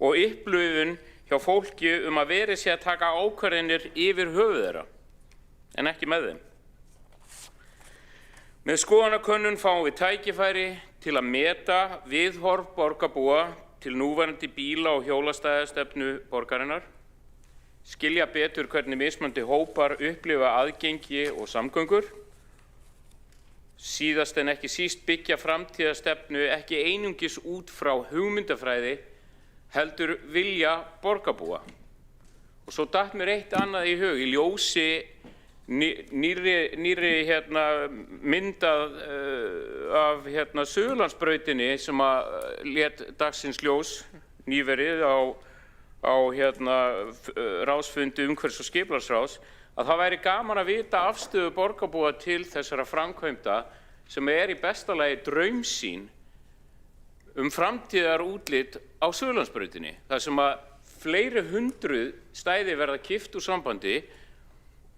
og upplifun hjá fólki að verið sé að taka ákvarðanir yfir höfuð þeirra, en ekki með þeim. Með skoðanakönnun fáum við tækifæri til að meta viðhorf borgarbúa til núverandi bíla- og hjólastæðastefnu borgarinnar, skilja betur hvernig mismunandi hópar upplifa aðgengi og samgöngur, síðast en ekki síst byggja framtíðarstefnu ekki einungis út frá hugmyndafræði, heldur vilja borgarbúa. Og svo datt mér eitt annað í hug, í ljósi nýrri mynd af Suðurlandsbrautinni sem lét dagsins ljós nýverið á ráðsfundi umhverfis- og skipulagsráðs, að það væri gaman að vita afstöðu borgarbúa til þessara framkvæmda sem í besta lagi draumsýn framtíðarútlit á Suðurlandsbrautinni, þar sem að fleiri hundruð stæði verða kippt úr sambandi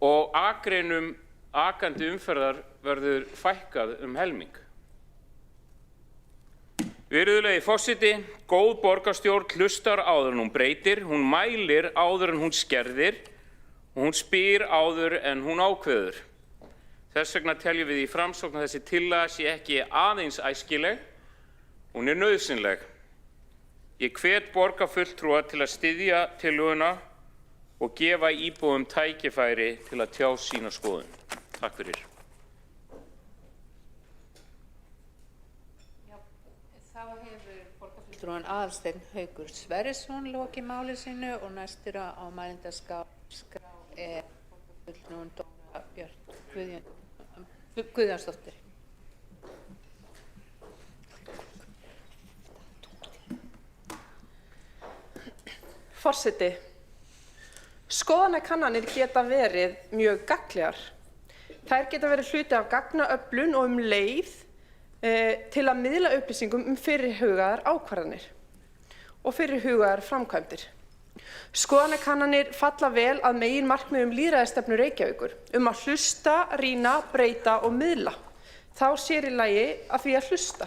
og akreinum akandi umferðar verður fækkað helming. Virðulegi forseti, góð borgarstjórn hlustar áður en hún breytir, hún mælir áður en hún skerðir og hún spyr áður en hún ákveður. Þess vegna teljum við í Framsókn að þessi tillaga sé ekki aðeins æskileg, hún nauðsynleg. Ég hvet borgarfulltrúa til að styðja tillöguna og gefa íbúum tækifæri til að tjá sína skoðun. Takk fyrir. Þá hefur borgarfulltrúinn Aðalsteinn Haukur Sverrisson lokið máli sínu og næstur á mælendaskrá borgarfulltrúinn Dóra Björk Guðjónsdóttir. Forseti. Skoðanakannanir geta verið mjög gagnlegar. Þær geta verið hluti af gagnaöflun og leið til að miðla upplýsingum fyrirhugaðar ákvarðanir og fyrirhugaðar framkvæmdir. Skoðanakannanir falla vel að meginmarkmiðum lýðræðisstefnu Reykjavíkur að hlusta, rýna, breyta og miðla. Þá sér í lagi að því að hlusta.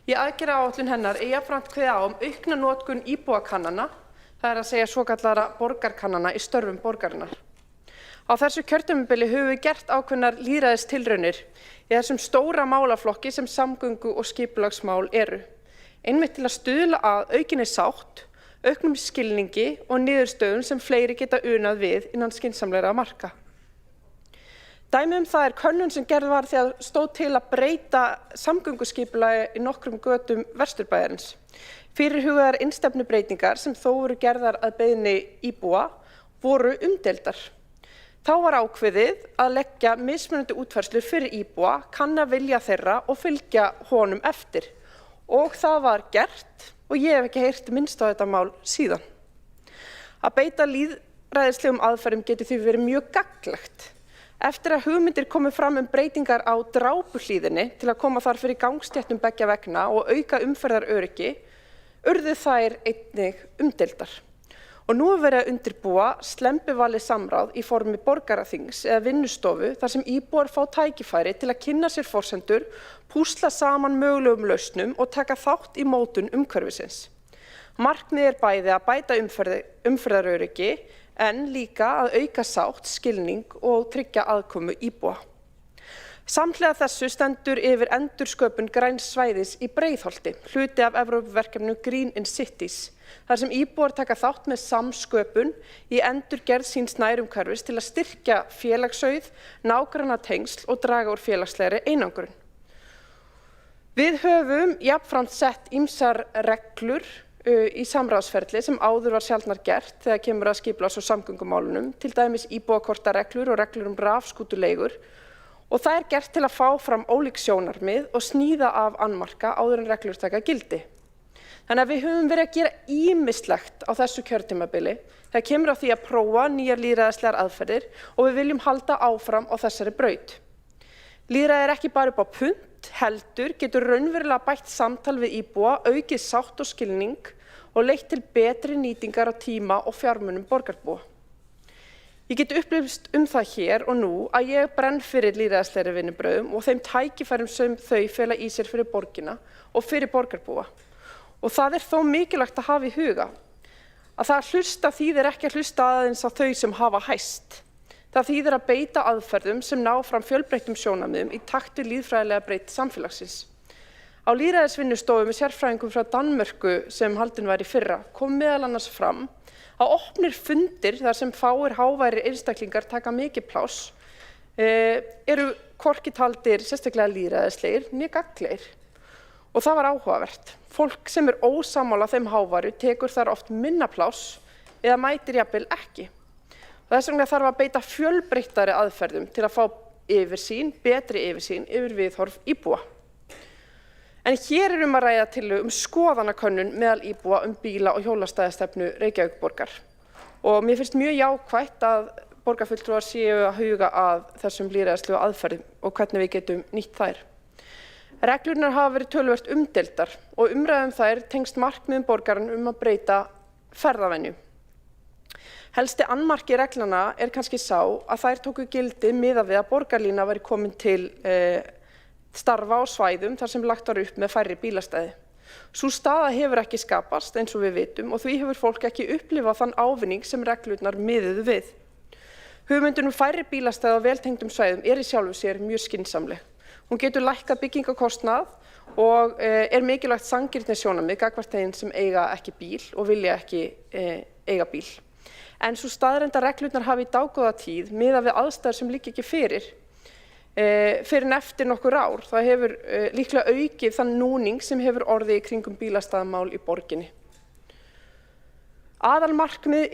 Í aðgerðaáætlun hennar jafnframt kveðið á aukna notkun íbúakannana, það að segja svokallara borgarkannana í störfum borgarinnar. Á þessu kjörtímabili höfum við gert ákveðnar lýðræðistilraunir í þessum stóra málaflokki sem samgöngu- og skipulagsmál eru, einmitt til að stuðla að aukinni sátt, auknum skilningi og niðurstöðum sem fleiri geta unað við innan skynsamlegra marka. Dæmi það könnun sem gerð var þegar stóð til að breyta samgönguskipulagi í nokkrum götum Vesturbæjarins. Fyrirhugaðar innstefnubreytingar sem þó voru gerðar að beiðni íbúa voru umdeildar. Þá var ákveðið að leggja mismunandi útfærslur fyrir íbúa, kanna vilja þeirra og fylgja honum eftir. Og það var gert og ég hef ekki heyrt minnst á þetta mál síðan. Að beita lýðræðislegum aðferðum getur því verið mjög gagnlegt. Eftir að hugmyndir komið fram breytingar á Drápuhlíðinni til að koma þar fyrir gangstéttum beggja vegna og auka umferðaröryggi, urðu þær einnig umdeildar. Og nú verið að undirbúa slembivalið samráð í formi borgaraþings eða vinnustofu þar sem íbúar fá tækifæri til að kynna sér forsendur, púsla saman mögulegum lausnum og taka þátt í mótun umhverfisins. Markmiðið bæði að bæta umferðaröryggi en líka að auka sátt, skilning og tryggja aðkomu íbúa. Samhliða þessu stendur yfir endursköpun græns svæðis í Breiðholti, hluti af Evrópuverkefninu Green in Cities, þar sem íbúar taka þátt með samsköpun í endurgerð síns nærumhverfis til að styrkja félagsauð, nágrannatengsl og draga úr félagslegri einangrun. Við höfum jafnframt sett ýmsar reglur í samráðsferli sem áður var sjaldnar gert þegar kemur að skipulags- og samgöngumálunum, til dæmis íbúakortareglur og reglur rafskútuleigur, og það er gert til að fá fram ólík sjónarmið og sníða af annmarka áður en reglur taka gildi. Þannig að við höfum verið að gera ýmislegt á þessu kjörtímabili þegar kemur að því að prófa nýjar lýðræðislegar aðferðir og við viljum halda áfram á þessari braut. Lýðræði er ekki bara upp á punt, heldur getur raunverulega bætt samtal við íbúa, aukið sátt og skilning og leitt til betri nýtingar á tíma og fjármunum borgarbúa. Ég get upplýst það hér og nú að ég brenn fyrir lýðræðislegri vinnubrögðum og þeim tækifærum sem þau fela í sér fyrir borgina og fyrir borgarbúa. Og það er þó mikilvægt að hafa í huga að það hlusta þýðir ekki að hlusta aðeins á þau sem hafa hæst. Það þýðir að beita aðferðum sem ná fram fjölbreyttum sjónarmiðum í takt við lýðfræðilega breytt samfélagsins. Á lýðræðisvinnustofu með sérfræðingum frá Danmörku sem haldin var í fyrra kom meðal annars fram að opnir fundir þar sem fáir háværir einstaklingar taka mikið pláss eru hvorki taldir sérstaklega lýðræðislegir né gagnlegir. Og það var áhugavert. Fólk sem ósammála þeim háværu tekur þar oft minna pláss eða mætir jafnvel ekki. Þess vegna þarf að beita fjölbreyttari aðferðum til að fá betri yfirsýn yfir viðhorf íbúa. En hér er að ræða tillögu skoðanakönnun meðal íbúa bíla- og hjólastæðastefnu Reykjavíkurborgar. Og mér finnst mjög jákvætt að borgarfulltrúar séu að huga að þessum lýðræðislegu aðferðum og hvernig við getum nýtt þær. Reglurnar hafa verið töluvert umdeildar og umræðum þær tengst markmiðum borgarinn að breyta ferðavenju. Helsti annmarki reglana er kannski sá að þær tóku gildi miðað við að borgarlína væri komin til starfa á svæðum þar sem lagt var upp með færri bílastæði. Sú staða hefur ekki skapast eins og við vitum og því hefur fólk ekki upplifað þann ávinning sem reglurnar miðuðu við. Hugmyndin færri bílastæði á veltengdum svæðum er í sjálfu sér mjög skynsamleg. Hún getur lækkað byggingarkostnað og er mikilvægt sanngirnissjónarmið gagnvart þeim sem eiga ekki bíl og vilja ekki eiga bíl. En svo staðreynd að reglurnar hafi í dágóða tíð miðað við aðstæður sem liggja ekki fyrir en eftir nokkur ár. Það hefur líklega aukið þann núning sem hefur orðið í kringum bílastæðamál í borginni. Aðalmarkmið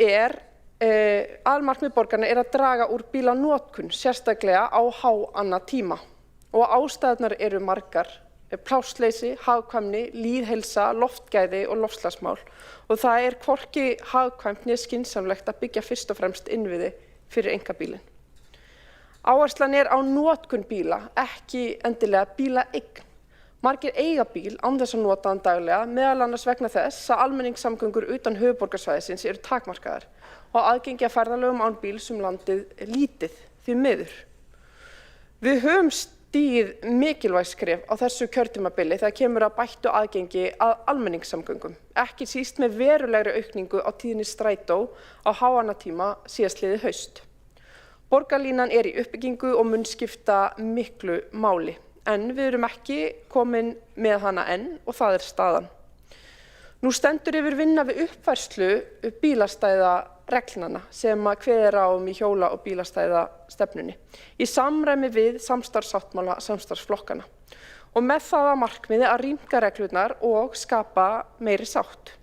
borgarna er að draga úr bílanotkun, sérstaklega á háannatíma. Og ástæðurnar eru margar: plássleysi, hagkvæmni, lýðheilsa, loftgæði og loftslagsmál. Og það er hvorki hagkvæmt né skynsamlegt að byggja fyrst og fremst innviði fyrir einkabílinn. Áherslan er á notkun bíla, ekki endilega bílaeign. Margir eiga bíl án þess að nota hann daglega, meðal annars vegna þess að almenningssamgöngur utan höfuðborgarsvæðisins eru takmarkaðar og aðgengi að ferðalögum án bíls landið lítið, því miður. Við höfum stigið mikilvæg skref á þessu kjörtímabili þegar kemur að bættu aðgengi að almenningssamgöngum, ekki síst með verulegri aukningu á tíðni strætó á háannatíma síðastliðið haust. Borgarlínan er í uppbyggingu og mun skipta miklu máli, en við erum ekki komin með hana enn og það er staðan. Nú stendur yfir vinna við uppfærslu bílastæðareglnanna sem kveðið er á í hjóla- og bílastæðastefnunni í samræmi við samstarfssáttmála samstarfsflokkana og með það að markmiði að rýmka reglurnar og skapa meiri sátt.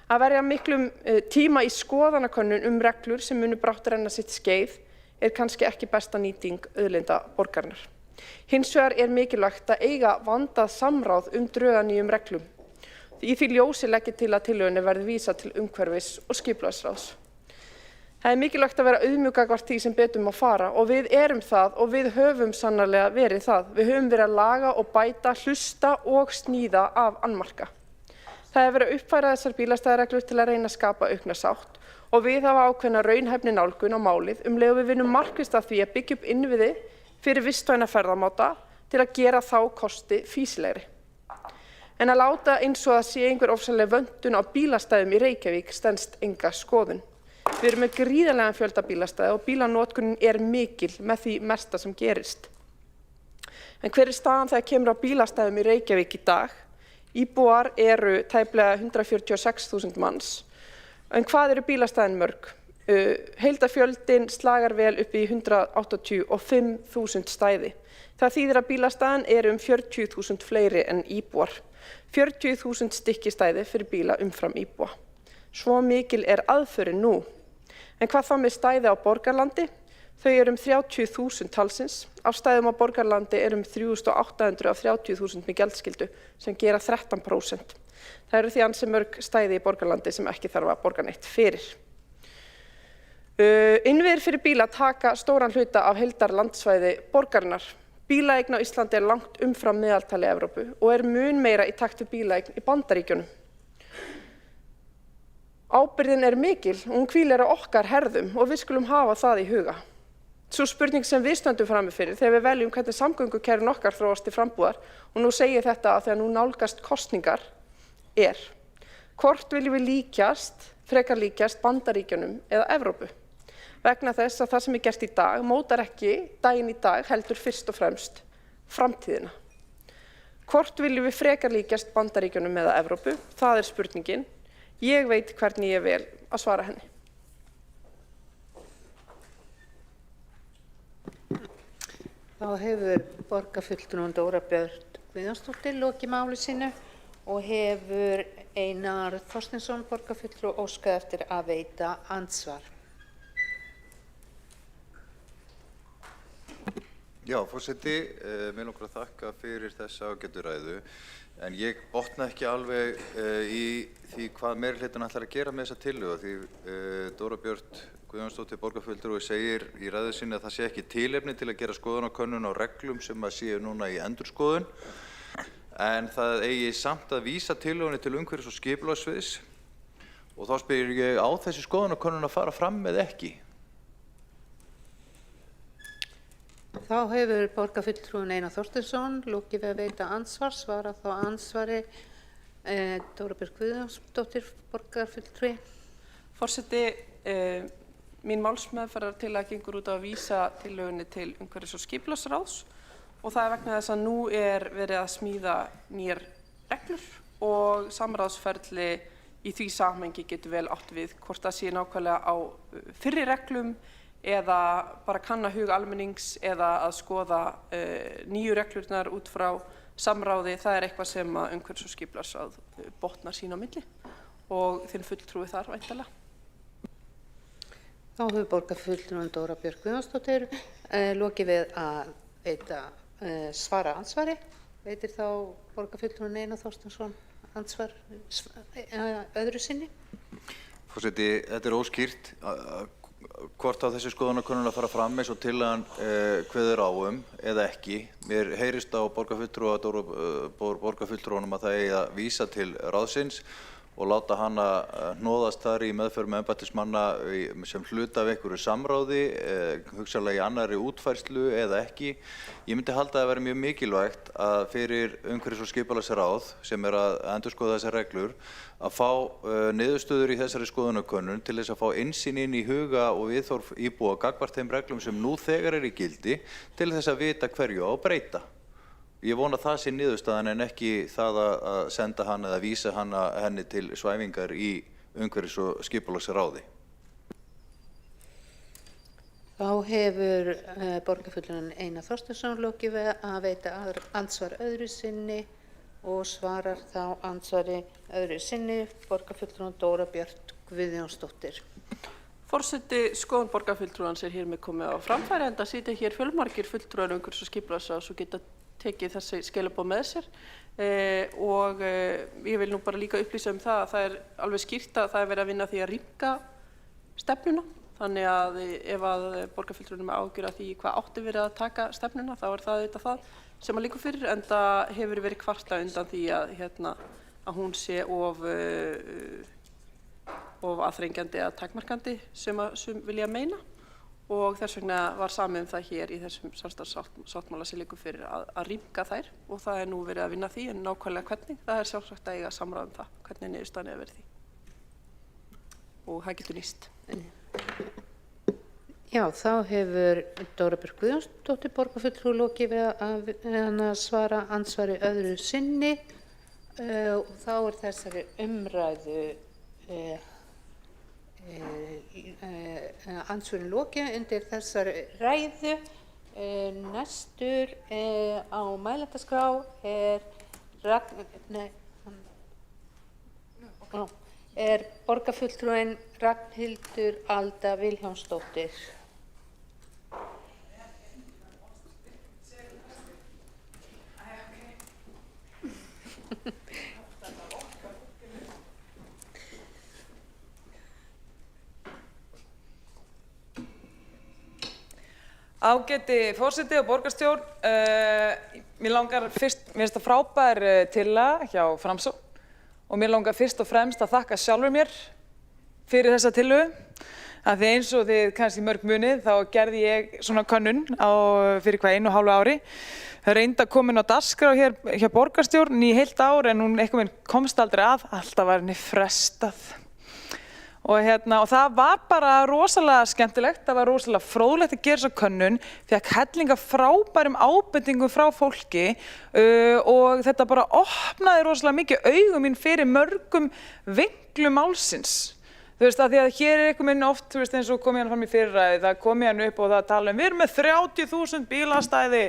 Að verja miklum tíma í skoðanakönnun reglur sem munu brátt renna sitt skeið er kannski ekki besta nýting auðlinda borgarinnar. Hins vegar er mikilvægt að eiga vandað samráð drög að nýjum reglum. Í því ljósi legg ég til að tillögunni verði vísað til umhverfis- og skipulagsráðs. Það er mikilvægt að vera auðmjúk gagnvart því sem betur má fara og við erum það og við höfum sannarlega verið það. Við höfum verið að laga og bæta, hlusta og sníða af annmarka. Það hefur verið að uppfæra þessar bílastæðareglur til að reyna að skapa aukna sátt og við hafa ákveðna raunhæfni nálgun á málið leið og við vinnum markvisst að því að byggja upp innviði fyrir vistvæna ferðamáta til að gera þá kosti fýsilegri. En að láta eins og það sé einhver ofsalega vöntun á bílastæðum í Reykjavík stenst enga skoðun. Við erum með gríðarlegan fjölda bílastæða og bílanotkunin er mikil með því mesta sem gerist. En hver er staðan þegar kemur á bílastæðum í Reykjavík í dag? Íbúar eru tæplega 146.000 manns. En hvað eru bílastæðin mörg? Heildarfjöldin slagar vel upp í 185.000 stæði. Það þýðir að bílastæðin eru 40.000 fleiri en íbúar. 40.000 stykki stæði fyrir bíla umfram íbúa. Svo mikil er aðförin nú. En hvað þá með stæði á Borgarlandi? Þau eru 30.000 talsins. Á stæðum á Borgarlandi eru 3.800 af 30.000 með gjaldskyldu sem gera 13%. Það eru því ansi mörg stæði í Borgarlandi sem ekki þarf að borga neitt fyrir. Innviðir fyrir bíla taka stóran hluta af heildarlandsvæði borgarinnar. Bílaeign á Íslandi er langt umfram meðaltali Evrópu og er mun meira í takt við bílaeign í Bandaríkjunum. Ábyrgðin er mikil og hún hvílir á okkar herðum og við skulum hafa það í huga. Sú spurning sem við stöndum frammi fyrir þegar við veljum hvernig samgöngukerfin okkar þróast til frambúðar, og nú segi ég þetta að þegar nú nálgast kosningar, er hvort viljum við frekar líkjast Bandaríkjunum eða Evrópu? Vegna þess að það sem er gert í dag mótar ekki daginn í dag heldur fyrst og fremst framtíðina. Hvort viljum við frekar líkjast Bandaríkjunum eða Evrópu? Það er spurningin. Ég veit hvernig ég vel að svara henni. Þá hefur borgarfulltrúinn Dóra Björt Guðjónsdóttir lokið máli sínu og hefur Einar Þorsteinsson borgarfulltrúi óskað eftir að veita andsvar. Já, forseti, mig langar að þakka fyrir þessa ágætu ræðu, en ég botna ekki alveg í því hvað meirihlutinn ætlar að gera með þessa tillögu, því Dóra Björt Guðjónsdóttir borgarfulltrúi segir í ræðu sinni að það sé ekki tilefni til að gera skoðanakönnun á reglum sem að séu núna í endurskoðun, en það eigi samt að vísa tillögunni til umhverfis- og skipulagssviðs og þá spyr ég á þessi skoðanakönnun að fara fram eða ekki. Þá hefur borgarfulltrúinn Einar Þorsteinsson lokið við að veita andsvar, svara þá andsvari Dóra Björt Guðjónsdóttir borgarfulltrúi. Forseti, mín málsmeðferðartillaga gengur út á að vísa tillögunni til umhverfis- og skipulagsráðs og það er vegna þess að nú er verið að smíða nýjar reglur og samráðsferli í því samhengi getur vel átt við hvort það sé nákvæmlega á fyrri reglum eða bara kanna hug almennings eða að skoða nýju reglurnar út frá samráði. Það er eitthvað sem að umhverfis- og skipulagsráð botnar sín á milli og þinn fulltrúi þar væntanlega. Þá hefur borgarfulltrúinn Dóra Björt Guðjónsdóttir lokið við að veita svara andsvari. Veitir þá borgarfulltrúinn Einar Þorsteinsson andsvar öðru sinni? Forseti, þetta er óskýrt hvort á þessi skoðanakönnun að fara fram eins og tillagan kveður á eða ekki. Mér heyrist á borgarfulltrúanum að það eigi að vísa til ráðsins og láta hana hnoðast þar í meðferð með embættismanna sem hluta af einhverju samráði, hugsanlega í annarri útfærslu eða ekki. Ég myndi halda að það væri mjög mikilvægt að fyrir umhverfis- og skipulagsráð sem er að endurskoða þessar reglur að fá niðurstöður í þessari skoðanakönnun til þess að fá innsýn inn í huga og viðhorf íbúa gagnvart þeim reglum sem nú þegar eru í gildi til þess að vita hverju á að breyta. Ég vona það sé niðurstaðan en ekki það að senda hana eða vísa henni til svæfingar í umhverfis- og skipulagsráði. Þá hefur borgarfulltrúinn Einar Þorsteinsson lokið við að veita andsvar öðru sinni og svarar þá andsvari öðru sinni borgarfulltrúinn Dóra Björt Guðjónsdóttir. Forseti, skoðun borgarfulltrúans er hér með komið á framfæri enda sitja hér fjölmargir fulltrúar umhverfis- og skipulagsráðs og geta tekið þessi skilaboð með sér og ég vil nú bara líka upplýsa það að það er alveg skýrt að það er verið að vinna því að rýmka stefnuna Þannig að ef að borgarfulltrúinn er með áhyggjur af því hvað átti verið að taka stefnuna, þá það auðvitað það sem að liggur fyrir, en það hefur verið kvarta undan því að hún sé of aðþrengjandi eða takmarkandi sem vilja meina, og þess vegna var samið það hér í þessum samstarfssáttmála sem liggur fyrir að rýmka þær, og það nú verið að vinna því, en nákvæmlega hvernig, það sjálfsagt að eiga samráð það, hvernig niðurstaðan er verið því. Og það getur nýst. Já, þá hefur Dóra Björk Guðjónsdóttir borgarfulltrúi lokið við að svara andsvari öðru sinni, og þá þessari umræðu andsvörin lokið undir þessari ræðu. Næstur á mælendaskrá er borgarfulltrúin Ragnhildur Alda Vilhjálmsdóttir. Ágæti forseti og borgarstjórn, mér langar fyrst, mér finnst það frábær tillaga hjá Framsókn og mér langar fyrst og fremst að þakka sjálfur mér fyrir þessa tillögu. Af því eins og þið kannski mörg munið þá gerði ég svona könnun fyrir hvað 1,5 ári. Það reyndi að koma inn á dagskrá hér hjá borgarstjórn í heilt ár en hún einhvern veginn komst aldrei að, alltaf var henni frestað. Og það var bara rosalega skemmtilegt, það var rosalega fróðlegt að gera þessa könnun, fékk hellinga frábærum ábendingum frá fólki og þetta bara opnaði rosalega mikið augu mín fyrir mörgum vinklum málsins. Þú veist, að því að hér er einhvern veginn oft, þú veist, eins og kom ég hann fram í fyrirræði, það kom ég hann upp og það tala við erum með 30.000 bílastæði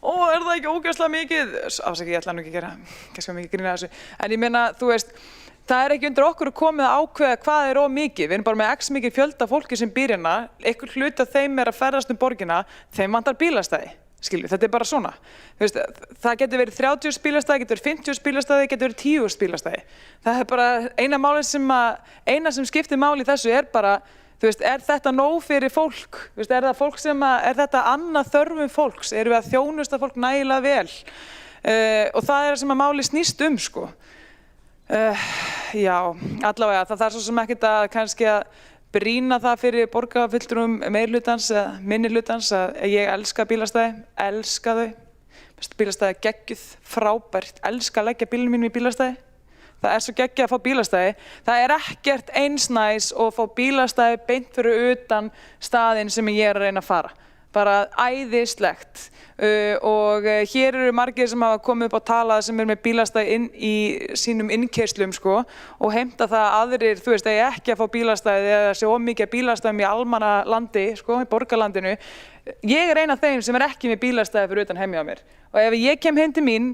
og er það ekki ógeðslega mikið? Afsakið, ég ætla nú ekki að gera, kannski mikið grína þessu, en ég meina, þú veist, það er ekki undir okkur að komið að ákveða hvað er of mikið. Við erum bara með x mikið fjölda fólki sem býr hérna, einhver hluti af þeim er að ferðast borgina, þeim vantar bílastæði. Skilju, þetta er bara svona. Þú veist, það getur verið 30 bílastæði, getur verið 50 bílastæði, getur verið 10 bílastæði. Það er bara eina sem skiptir máli í þessu er bara, þú veist, er þetta nóg fyrir fólk? Þú veist, er það fólk er þetta annað þörfum fólks? Erum við að þjónusta fólk nægilega vel? Og það er það sem að máli snýst sko. Já, allavega, það er svo sem ekkert að kannski að brýna það fyrir borgarfulltrúum meirhlutans eða minnihlutans að ég elska bílastæði, elska þau. Bílastæði geggjuð, frábært, elska að leggja bílnum mínum í bílastæði. Það er svo geggjað að fá bílastæði. Það er ekkert eins næs að fá bílastæði beint fyrir utan staðinn sem ég er að reyna að fara. Bara æðislegt. Og hér eru margir sem hafa komið upp á talað sem með bílastæði í sínum innkeyslum sko, og heimta það að aðrir, þú veist, eigi ekki að fá bílastæði eða sé of mikið bílastæðum í almanna landi, sko, í borgarlandinu. Ég er ein af þeim sem er ekki með bílastæði fyrir utan heimja á mér. Og ef ég kem heim til mín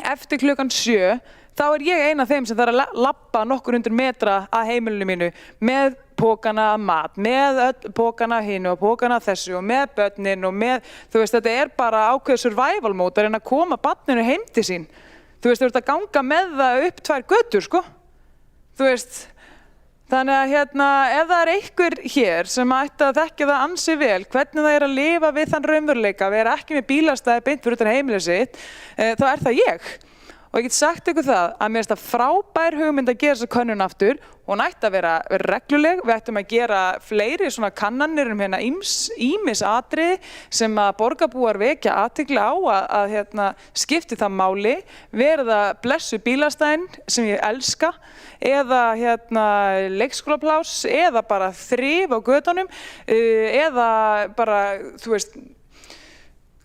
eftir klukkan 7, þá er ég ein af þeim sem þarf að labba nokkur 100 metra að heimilinu mínu með pókana af mat, með pókana hinu og pókana þessu og með börnin og með, þú veist, þetta er bara ákveðið survival mode að reyna að koma barninu heim til sín. Þú veist, þú ert að ganga með það upp 2 götur, sko. Þú veist, þannig að ef það er einhver hér sem ætti að þekkja það ansi vel, hvernig það er að lifa við þann raunveruleika, við erum ekki með bílastæði beint fyrir utan heimilið sitt, þá er það ég. Og ég get sagt ykkur það að mér finnst það frábær hugmynd að gera þessa könnun aftur. Hún ætti að vera regluleg. Við ættum að gera fleiri svona kannanir ýmis atriði sem að borgarbúar vekja athygli á að skipti það máli. Verða blessu bílastæðin sem ég elska eða leikskólapláss eða bara þrif á götunum eða bara, þú veist,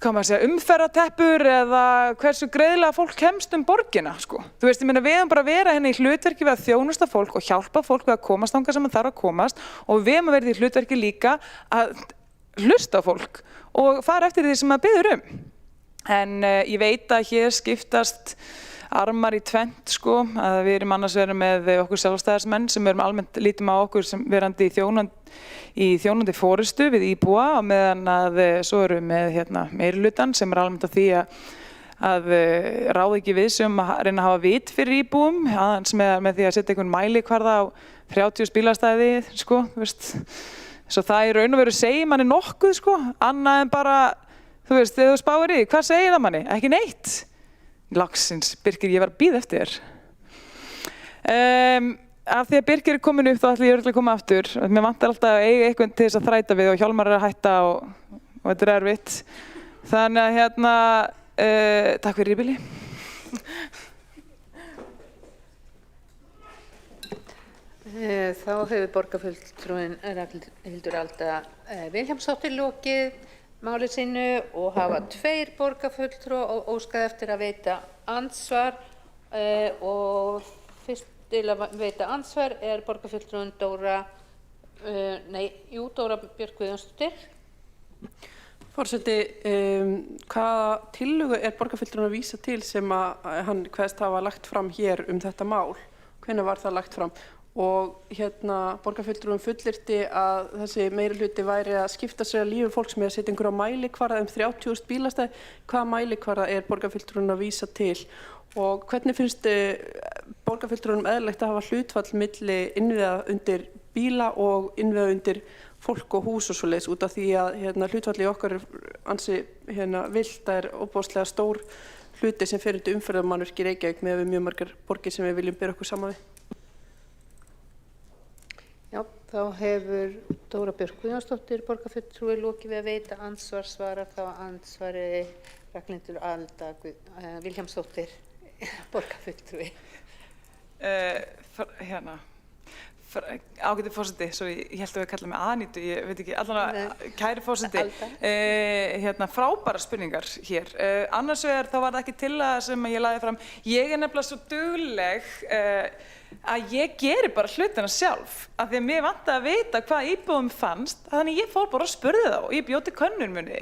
umferðarteppur eða hversu greiðlega fólk kemst borgina, sko. Þú veist, ég meina, við erum bara að vera henni í hlutverki við að þjónusta fólk og hjálpa fólk við að komast þangað sem það þarf að komast og við erum að vera í hlutverki líka að hlusta á fólk og fara eftir því sem það biður En ég veit að hér skiptast armar í tvennt, sko, að við erum annars verið með okkur sjálfstæðismenn sem erum almennt lítum á okkur sem verandi í þjónandi forystu við íbúa og meðan að svo erum við með meirihlutann sem almennt að því að ráða ekki við sem að reyna að hafa vit fyrir íbúum, aðeins með því að setja einhvern mælikvarða á 30 bílastæði, sko, þú veist, Svo það í raun og veru segir manni nokkuð sko, annað en bara, þú veist, þegar þú spáir í, hvað segir það manni? Ekki neitt. Loksins, Birkir, ég var að bíða eftir þér. Af því að Birkir komin upp þá ætla ég örugglega að koma aftur. Mér vantar alltaf að eiga eitthvað til þess að þræta við og Hjálmar að hætta og þetta erfitt. Þannig að takk fyrir í bili. Þá hefur borgarfulltrúinn Ragnhildur Alda Vilhjálmsdóttir lokið máli sínu og hafa 2 borgarfulltrúar og óskað eftir að veita andsvar og fyrst til að veita andsvar borgarfulltrúinn Dóra Björk Guðjónsdóttir. Forseti, hvaða tillögu borgarfulltrúinn að vísa til sem að hann kveðst hafa lagt fram hér þetta mál? Hvenær var það lagt fram? Og borgarfulltrúinn fullyrti að þessi meirihluti væri að skipta sér að lífi fólks með að setja einhverja mælikvarða 30.000 bílastæði. Hvaða mælikvarða borgarfulltrúinn að vísa til? Og hvernig finnst borgarfulltrúnum eðlilegt að hafa hlutfall milli innviða undir bíla og innviða undir fólk og hús og svoleiðis út af því að hlutfalli okkar ansi vilt óbúðslega stór hluti sem fer undir umferðarmannvirki í Reykjavík með mjög margar borgir sem við viljum bera okkur saman við. Já, þá hefur Dóra Björk Guðjónsdóttir borgarfulltrúi lokið við að veita andsvar, svarar þá andsvari Ragnhildur Alda Vilhjálmsdóttir borgarfulltrúi. Ágæti forseti, ég held að við kalla mig Anítu, ég veit ekki, allavega kæri forseti, frábæra spurningar hér. Annars vegar þá var það ekki tillaga sem ég lagði fram. Ég nefnilega svo dugleg að ég geri bara hlutina sjálf, af því að mér vantaði að vita hvað íbúðum fannst, þannig ég fór bara og spurði þá og ég bjó til könnun minni.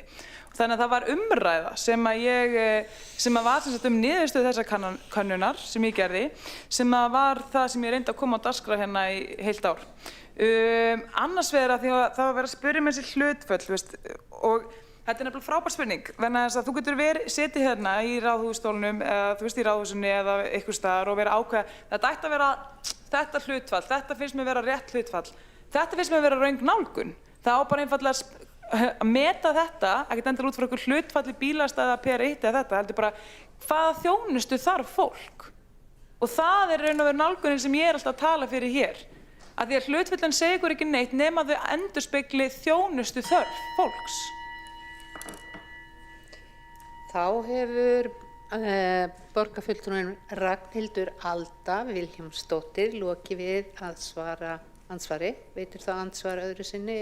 Þannig að það var umræða sem að var niðurstöðu þessar könnunar sem ég gerði, sem að var það sem ég reyndi að koma á dagskrá hérna í heilt ár. Annars vegar að því að það var verið að spyrja með þessi hlutföll, og þetta er nefnilega frábær spurning, vegna þess að þú getur setið hérna í ráðhússtólnum, eða þú veist í ráðhúsunni eða einhvers staðar og verið ákveða, þetta ætti að vera þetta hlutfall, þetta finnst mér vera rétt hlutfall, þetta finnst mér vera röng nálgun. Það á bara einfaldlega að meta þetta, ekkert endilega út frá einhver hlutfalli bílastæða per eitt eða þetta, heldur bara hvaða þjónustu þarf fólk. Og það er raun og veru nálgunin sem ég alltaf að tala fyrir hér. Af því að hlutfallin segir ykkur ekki neitt nema þau endurspegli þjónustu þörf fólks. Þá hefur borgarfulltrúinn Ragnhildur Alda Vilhjálmsdóttir lokið við að andsvari. Veitir það andsvar öðru sinni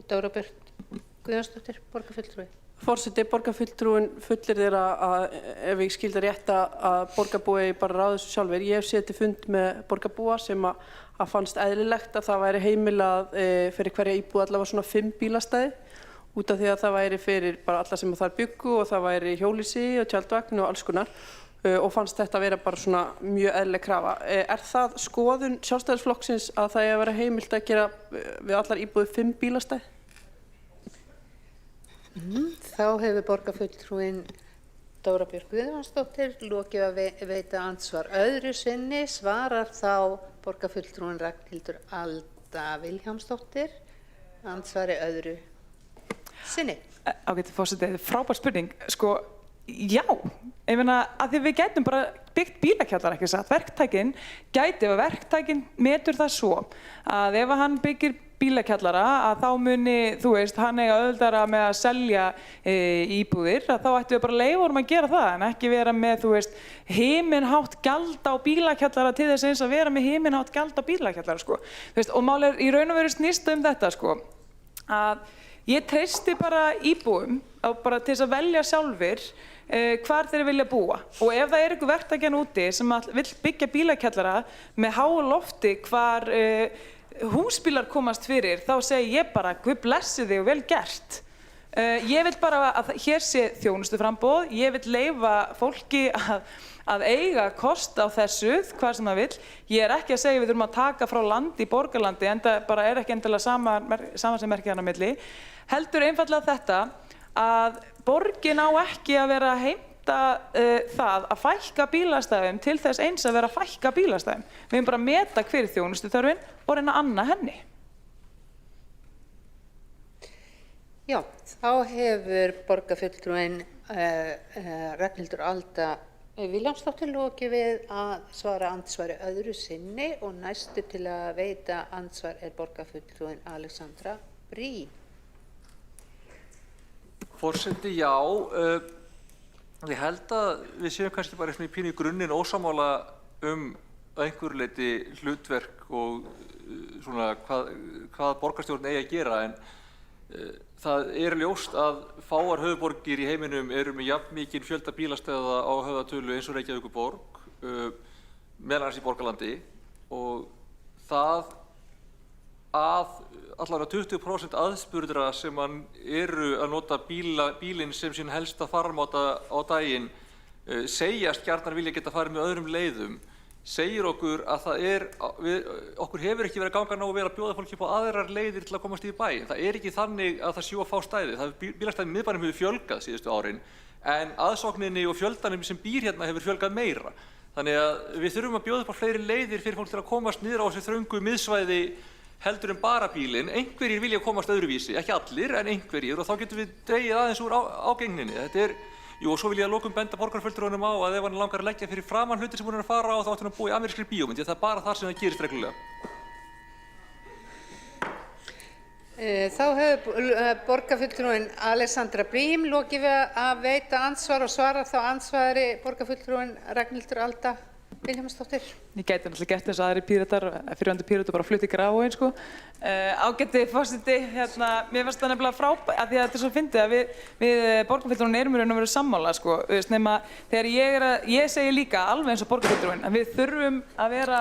Dóra Björk Guðjónsdóttir, borgarfulltrúi? Forseti, borgarfulltrúinn fullyrir að ef ég skildi rétt að borgarbúi bara ráði þessu sjálfur. Ég hef séð til fund með borgarbúa sem að fannst eðlilegt að það væri heimilað fyrir hverja íbúð allavega svona 5 bílastæði, út af því að það væri fyrir bara alla sem þar byggu og það væri hjólhýsi og tjaldvagn og alls konar, og fannst þetta að vera bara svona mjög eðlileg krafa. Er það skoðun Sjálfstæðisflokksins að það eigi að vera heimilt að gera við allar íbúðir 5 bílastæði? Þá hefur borgarfulltrúinn Dóra Björk Guðjónsdóttir lokið að veita andsvar öðru sinni, svarar þá borgarfulltrúinn Ragnhildur Alda Vilhjálmsdóttir andsvari öðru sinni. Ágæti forseti, þetta er frábær spurning. Sko, já, ég meina að því við gætum bara byggt bílakjallara, ekki satt. Verktækin gæti, ef verktækin metur það svo að ef hann byggir bílakjallara að þá muni, þú veist, hann eiga auðveldara með að selja íbúðir, að þá ættum við bara leyfa honum að gera það, en ekki vera með, þú veist, himinhátt gjald á bílakjallara til þess eins að vera með himinhátt gjald á bílakjallara, sko. Þú veist, og mál í raun og veru snýst þetta, sko, að ég treysti bara íbúum bara til þess að velja sjálfir hvar þeir vilja búa, og ef það er einhver verktækjan úti sem vill byggja bílakjallara með háu lofti hvar húsbílar komast fyrir, þá segi ég bara Guð blessi þig og vel gert. Ég vil bara að hér sé þjónustuframboð, ég vil leyfa fólki að eiga kost á þessu, hvað sem það vill. Ég er ekki að segja við þurfum að taka frá landi í borgarlandi, en það bara er ekki endilega sama sem merkir hérna á milli. Heldur einfaldlega þetta að borgin á ekki að vera að heimta það að fækka bílastæðum til þess eins að vera að fækka bílastæðum. Við höfum bara að meta hver þjónustuþörfin og reyna að anna henni. Já, þá hefur borgarfulltrúinn Ragnhildur Alda Vilhjálmsdóttir lokið við að svara andsvari öðru sinni og næstu til að veita andsvar borgarfulltrúinn Alexandra Briem. Forseti, já. Ég held að við séum kannski bara í pínu í grunninn ósammála að einhverju leyti hlutverk og svona hvað borgarstjórn eigi að gera, en það ljóst að fáar höfuðborgir í heiminum eru með jafn mikinn fjölda bílastæða á höfðatölu eins og Reykjavíkurborg, meðal annars í Borgarlandi, og það að allavega 20% aðspurðra sem eru að nota bílinn sem sín helsta farmáta á daginn segjast gjarnan vilja geta farið með öðrum leiðum, segir okkur að okkur hefur ekki verið að ganga nógu vel að bjóða fólki upp á aðrar leiðir til að komast í bæinn. Það ekki þannig að það séu að fá stæði. Bílastæðum í miðbænum hefur fjölgað síðustu árin, en aðsókninni og fjöldanum sem býr hérna hefur fjölgað meira. Þannig að við þurfum að bjóða upp á fleiri leiðir fyrir fólk til að komast niður á þessi þröngu miðsvæði heldur bara bílinn. Einhverjir vilja komast öðruvísi, ekki allir, en einhverjir, og þá getum við dregið aðeins úr ágengninni. Og svo vil ég að lokum benda borgarfulltrúanum á að ef hann langar að leggja fyrir framan hluti sem hún að fara á, þá ætti hann að búa í amerískri bíómynd, því það bara þar sem það gerist reglulega. Þá hefur borgarfulltrúinn Alexandra Briem lokið við að veita andsvar og svara þá andsvari borgarfulltrúinn Ragnhildur Alda Vilhjálmsdóttir. Ég gæti náttúrulega gert þess að aðrir Píratar, fyrrverandi Píratar bara flutti gráin, sko. Ágæti forseti, mér fannst það nefnilega frábært, af því að þetta svo fyndið að við borgarfulltrúinn erum í raun og veru sammála, sko. Nema þegar ég segi líka alveg eins og borgarfulltrúinn að við þurfum að vera,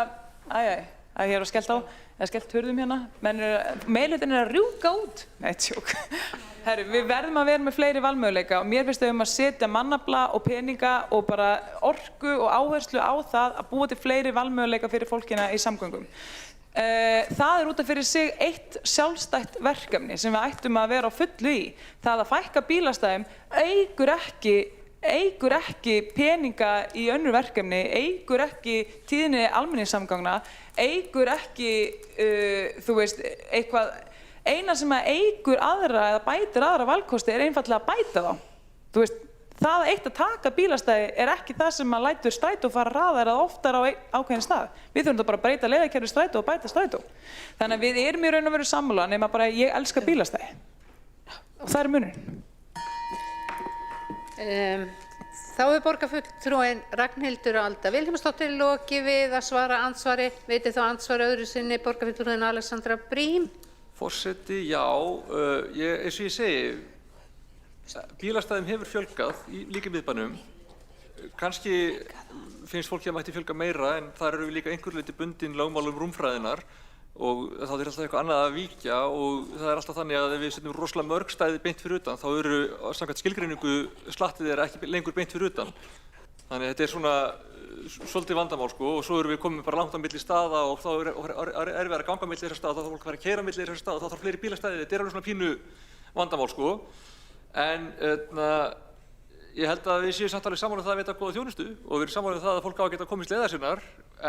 að ég skellt á, eða skellt hurðum hérna, meirihlutin að rjúka út. Nei, tjók. Herru, við verðum að vera með fleiri valmöguleika og mér finnst að setja mannafla og peninga og bara orku og áherslu á það að búa til fleiri valmöguleika fyrir fólkina í samgöngum. Það út af fyrir sig eitt sjálfstætt verkefni sem við ættum að vera á fullu í. Það að fækka bílastæðum eykur ekki peninga í önnur verkefni, eykur ekki tíðni almenningssamgangna, eykur ekki, eitthvað. Eina sem eykur aðra eða bætir aðra valkosti einfaldlega að bæta þá. Það eitt að taka bílastæði ekki það sem lætur strætó fara hraðar eða oftar á ákveðinn stað. Við þurfum bara að breyta leiðakerfi strætó og bæta strætó. Þannig að við erum í raun og veru sammála, nema bara ég elska bílastæði. Og það munurinn. Þá hefur borgarfulltrúinn Ragnhildur Alda Vilhjálmsdóttir lokið við að svara andsvari. Veiti þá andsvari öðru sinni borgarfulltrúinn Alexandra Briem. Forseti, já, eins og ég segi, bílastæðum hefur fjölgað líka í miðbænum. Kannski finnst fólki að mætti fjölga meira, en þar eru við líka einhverju leyti bundin lögmálum rúmfræðinnar og þá alltaf eitthvað annað að víkja og það alltaf þannig að ef við setjum rosalega mörg stæði beint fyrir utan, þá eru samkvæmt skilgreiningu slattið ekki lengur beint fyrir utan. Þannig að þetta svona svolítið vandamál, sko, og svo erum við komin bara langt á milli staða og þá er við að ganga milli þessar staða, þá þarf fólk að fara að keyra milli þessar staða og þá þarf fleiri bílastæði. Þetta alveg svona pínu vandamál, sko. En ég held að við séum samt alveg sammála það að veita góða þjónustu og við erum sammála það að fólk á að geta komist leiðar sinnar,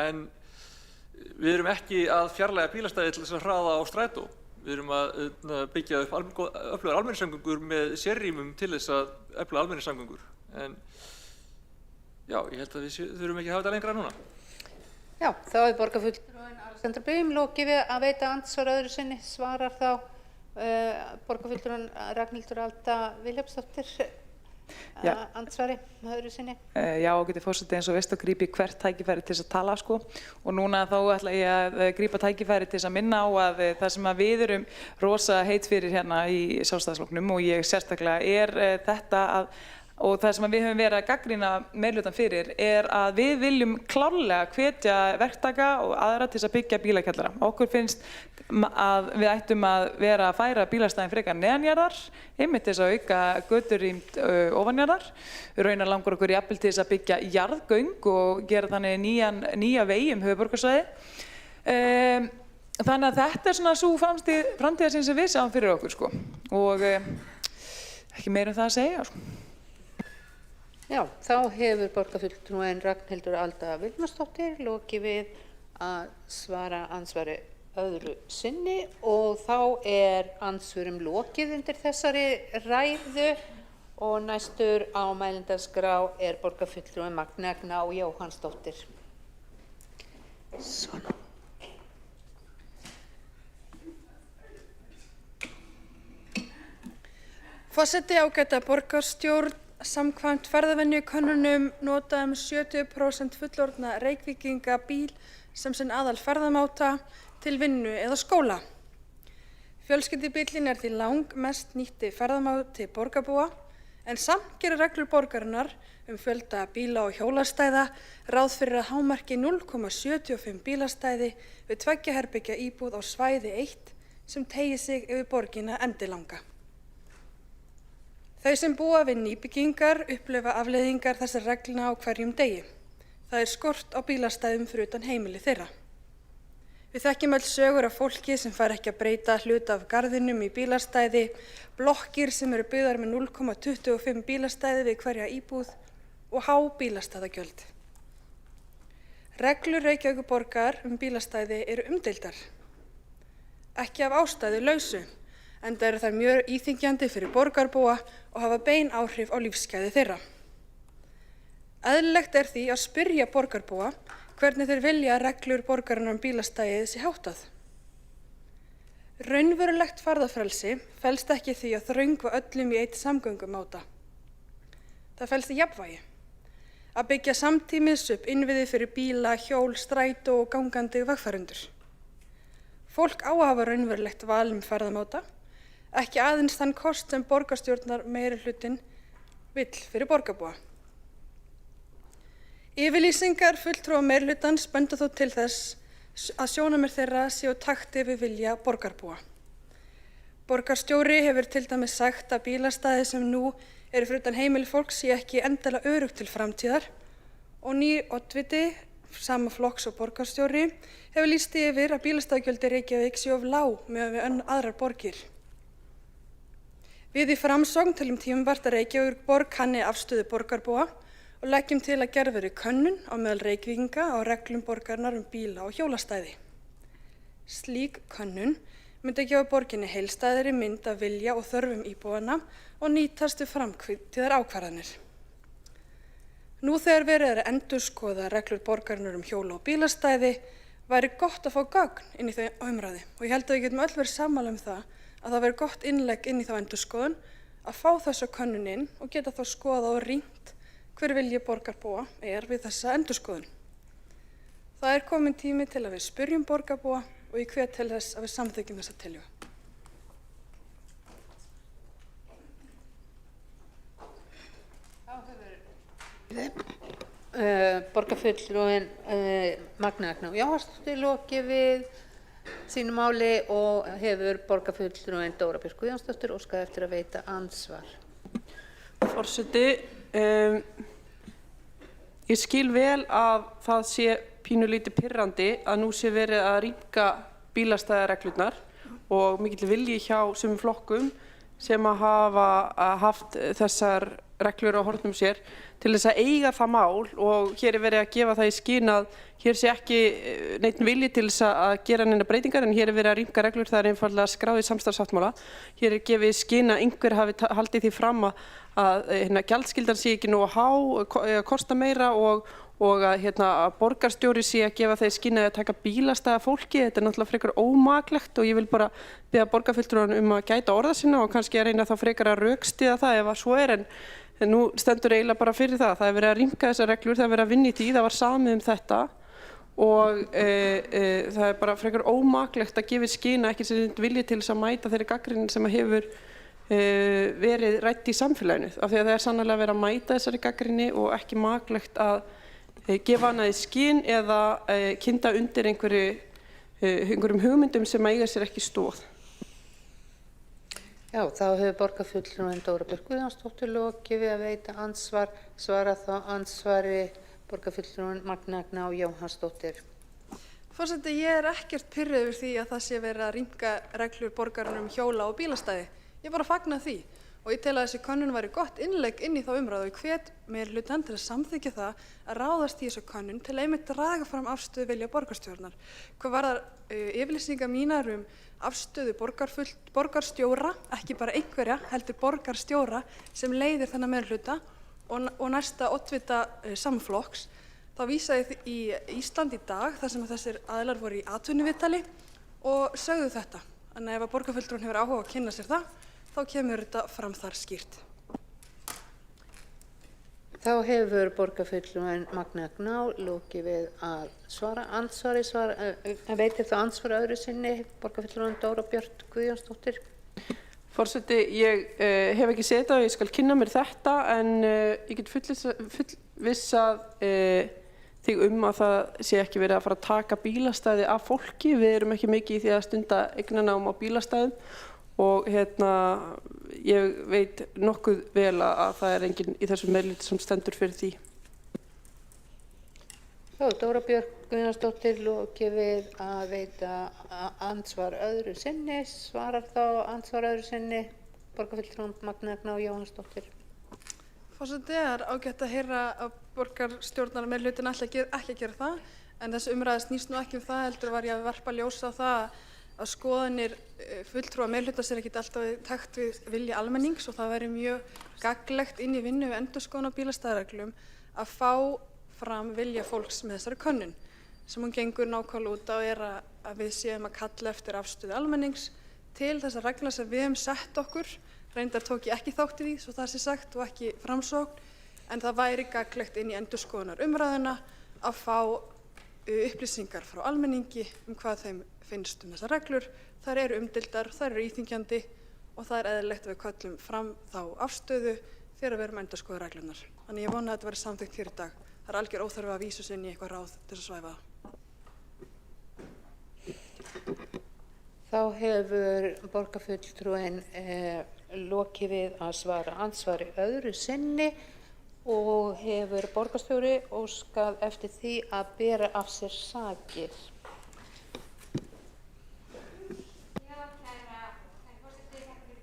en við erum ekki að fjarlæga bílastæði til þess að hraða á strætó. Við erum að byggja upp öflugar almenningssamgöngur með sérrýmum til þess að efla almenningssamgöngur. En já, ég held að við þurfum ekki að hafa þetta lengra núna. Já, þá hefur borgarfulltrúinn Alexandra Briem lokið við að veita andsvar öðru sinni. Svarar þá borgarfulltrúinn Ragnhildur Alda Vilhjálmsdóttir andsvari öðru sinni. Já, ágæti forseti, eins og veist að grípi hvert tækifæri til þess að tala, sko. Og núna þá ætla ég að grípa tækifæri til þess að minna á að það sem að við erum rosa heit fyrir hérna í Sjálfstæðisflokknum og ég sérstaklega þetta og það sem við höfum verið að gagnrýna meirihlutann fyrir að við viljum klárlega hvetja verktaka og aðra til að byggja bílakjallara. Okkur finnst að við ættum að vera að færa bílastæðin frekar neðanjarðar, einmitt til þess að auka göturrýmt ofanjarðar. Við raunar langar okkur jafnvel til þess að byggja jarðgöng og gera þannig nýja vegi höfuðborgarsvæði. Þannig að þetta svona sú framtíðarsýn sem við sjáum fyrir okkur, sko. Og ekki meira það að segja, sko. Já, þá hefur borgarfulltrúinn Ragnhildur Alda Vilhjálmsdóttir lokið við að svara andsvari öðru sinni og þá er andsvörum lokið undir þessari ræðu og næstur á mælendaskrá er borgarfulltrúi Magnea Gná Jóhannsdóttir. Svona. Forseti, ágæta borgarstjórn, samkvæmt ferðavenjukönnunum nota 70% fullorðna Reykvíkinga bíl sem sinn aðal ferðamáta til vinnu eða skóla. Fjölskyldubíllinn er því langmest nýtti ferðamáti borgarbúa en samt gera reglur borgarinnar fjölda bíla og hjólastæða ráð fyrir að hámarki 0,75 bílastæði við 2 herbergja íbúð á svæði 1 sem teygir sig yfir borgina endilanga. Þau sem búa við nýbyggingar upplifa afleiðingar þessar reglna á hverjum degi. Það er skort á bílastæðum fyrir utan heimili þeirra. Við þekkjum öll sögur af fólki sem fær ekki að breyta hluta af garðinum í bílastæði, blokkir sem eru byggðar með 0,25 bílastæði við hverja íbúð og há bílastæðagjöld. Reglur Reykjavíkurborgar bílastæði eru umdeildar. Ekki af ástæðu lausu, enda eru þær mjög íþyngjandi fyrir borgarbúa og hafa bein áhrif á lífsgæði þeirra. Eðlilegt er því að spyrja borgarbúa hvernig þeir vilja að reglur borgarinnar bílastæðið sé háttað. Raunverulegt ferðafrelsi felst ekki í því að þröngva öllum í einn samgöngumáta. Það felst í jafnvægi. Að byggja samtímis upp innviði fyrir bíla, hjól, strætó og gangandi vegfarendur. Fólk á að hafa raunverulegt val ferðamáta, ekki aðeins þann kost sem borgarstjórnar meirihlutinn vill fyrir borgarbúa. Yfirlýsingar fulltrúa meirihlutans benda þó til þess að sjónarmið þeirra séu takti við vilja borgarbúa. Borgarstjóri hefur til dæmis sagt að bílastæði sem nú eru fyrir utan heimili fólks sé ekki endilega öruggt til framtíðar og nýr oddviti sama flokks og borgarstjóri hefur lýst yfir að bílastæðagjöld í Reykjavík séu of lág miðað við aðrar borgir. Við í Framsókn teljum tímabært að Reykjavíkurborg kanni afstöðu borgarbúa og leggjum til að gerð verði könnun á meðal Reykvíkinga á reglum borgarinnar bíla og hjólastæði. Slík könnun myndi gefa borginni heildstæðari mynd af vilja og þörfum íbúanna og nýtast við framtíðar ákvarðanir. Nú þegar verið er að endurskoða reglur borgarinnar hjóla og bílastæði væri gott að fá gögn inn í þau umræðu og ég held að við getum öll verið sammála það að það veri gott innlegg inn í þá endurskoðun að fá þessa könnun inn og geta þá skoðað og rýnt hver vilji borgarbúa er við þessa endurskoðun. Það er komin tími til að við spyrjum borgarbúa og ég hvet til þess að við samþykkjum þessa tillögu. Borgarfulltrúin Magnea Gná Jóhannsdóttir lokið við sínu máli og hefur borgarfulltrúin Dóra Björk Guðjónsdóttir óskað eftir að veita andsvar. Forseti, ég skil vel að það sé pínulítið pirrandi að nú sé verið að rýmka bílastæðareglurnar og mikill vilji hjá sumum flokkum sem að hafa haft þessar reglur á hornum sér til þess að eiga það mál og hér er verið að gefa það í skyn að hér sé ekki neitt vilji til þess að gera neina breytingar en hér er verið að rýmka reglur, það er einfaldlega skráð í samstarfssáttmála. Hér er gefið í skyn að einhver hafi haldið því fram að gjaldskyldan sé ekki nógu há, kosta meira og að borgarstjóri sé að gefa það í skyn að taka bílastæða fólki. Þetta er náttúrulega frekar ómaklegt og ég vil bara biðja borgarfulltrúann að gæta orða sinna og kannski að reyna þá frekar að rökstyðja það ef að svo er en nú stendur eiginlega bara fyrir það. Það er verið að rýmka þessar reglur, það er verið að vinna í því, það var samið þetta og það er bara frekar ómaklegt að gefa í skyn að ekki sem vilji til þess að mæta þeirri gagnrýni sem hefur verið rædd í samfélaginu. Af því að það er sannarlega verið að mæta þessari gagnrýni og ekki maklegt að gefa hana í skyn eða kynda undir einhverjum hugmyndum sem eiga sér ekki stoð. Já, þá hefur borgarfulltrúin Dóra Björk Guðjónsdóttir lokið við að veita ansvar, svara þá ansvari borgarfulltrúin Magnea Gná Jóhannsdóttir. Forseti, ég er ekkert pirruð yfir því að það sé verið að rýmka reglur borgarinnar hjóla og bílastæði. Ég bara fagna því og ég tel að þessi könnun væri gott innlegg inn í þá umræðu og ég hvet meirihlutann til að samþykkja það að ráðast í þessu könnun til að einmitt draga fram afstöðu vilja borgarstjórnar. Hvað varðar yfirlýsingar mínar afstöðu borgarstjóra, ekki bara einhverja, heldur borgarstjóra sem leiðir þennan meirihluta og næsta oddvita samflokks, þá vísaði í Ísland í dag þar sem þessir aðilar voru í atvinnuviðtali og sögðu þetta. Þannig ef að borgarfulltrúinn hefur áhuga að kynna sér það, þá kemur þetta fram þar skýrt. Þá hefur borgarfulltrúinn Magnea Gná lokið við að svara andsvari, veitir það andsvar öðru sinni, borgarfulltrúinn Dóra Björt Guðjónsdóttir. Forseti, ég hef ekki séð þetta og ég skal kynna mér þetta en ég get fullvissað þig að það sé ekki verið að fara að taka bílastæði af fólki. Við erum ekki mikið í því að stunda eignarnám á bílastæðum og ég veit nokkuð vel að það er enginn í þessum meirihluta sem stendur fyrir því. Dóra Björt Guðjónsdóttir lokið við að veita andsvar öðru sinni, svarar þá andsvar öðru sinni borgarfulltrúinn Magnea Gná Jóhannsdóttir. Forseti, það er ágætt að heyra að borgarstjórnar meirihlutin ætla ekki að gera það, en þessi umræða snýst nú ekki það, heldur var ég að varpa ljósa á það að skoðanir fulltrúa meirihluta sér ekkert alltaf í takt við vilja almennings og það væri mjög gagnlegt inn í vinnu við endurskoðun á bílastæðareglum að fá fram vilja fólks með þessari könnun sem hún gengur nákvæmlega út á að við séum að kalla eftir afstöðu almennings til þessar reglna sem við höfum sett okkur. Reyndar tók ég ekki þátt í því, svo það sé sagt, og ekki framsókn, en það væri gagnlegt inn í endurskoðunar umræðuna að fá upplýsingar frá almenningi hvað þeim finnst þessar reglur. Þær eru umdeildar, þær eru íþyngjandi og það er eðlilegt að við köllum fram þá afstöðu þegar við erum að endurskoða reglurnar. Þannig ég vona að þetta verði samþykkt hér í dag. Það er algjör óþarfi að vísa inn í eitthvað ráð til að svæfa það. Þá hefur borgarfulltrúinn lokið við að svara andsvari öðru sinni og hefur borgarstjóri óskað eftir því að bera af sér sakir.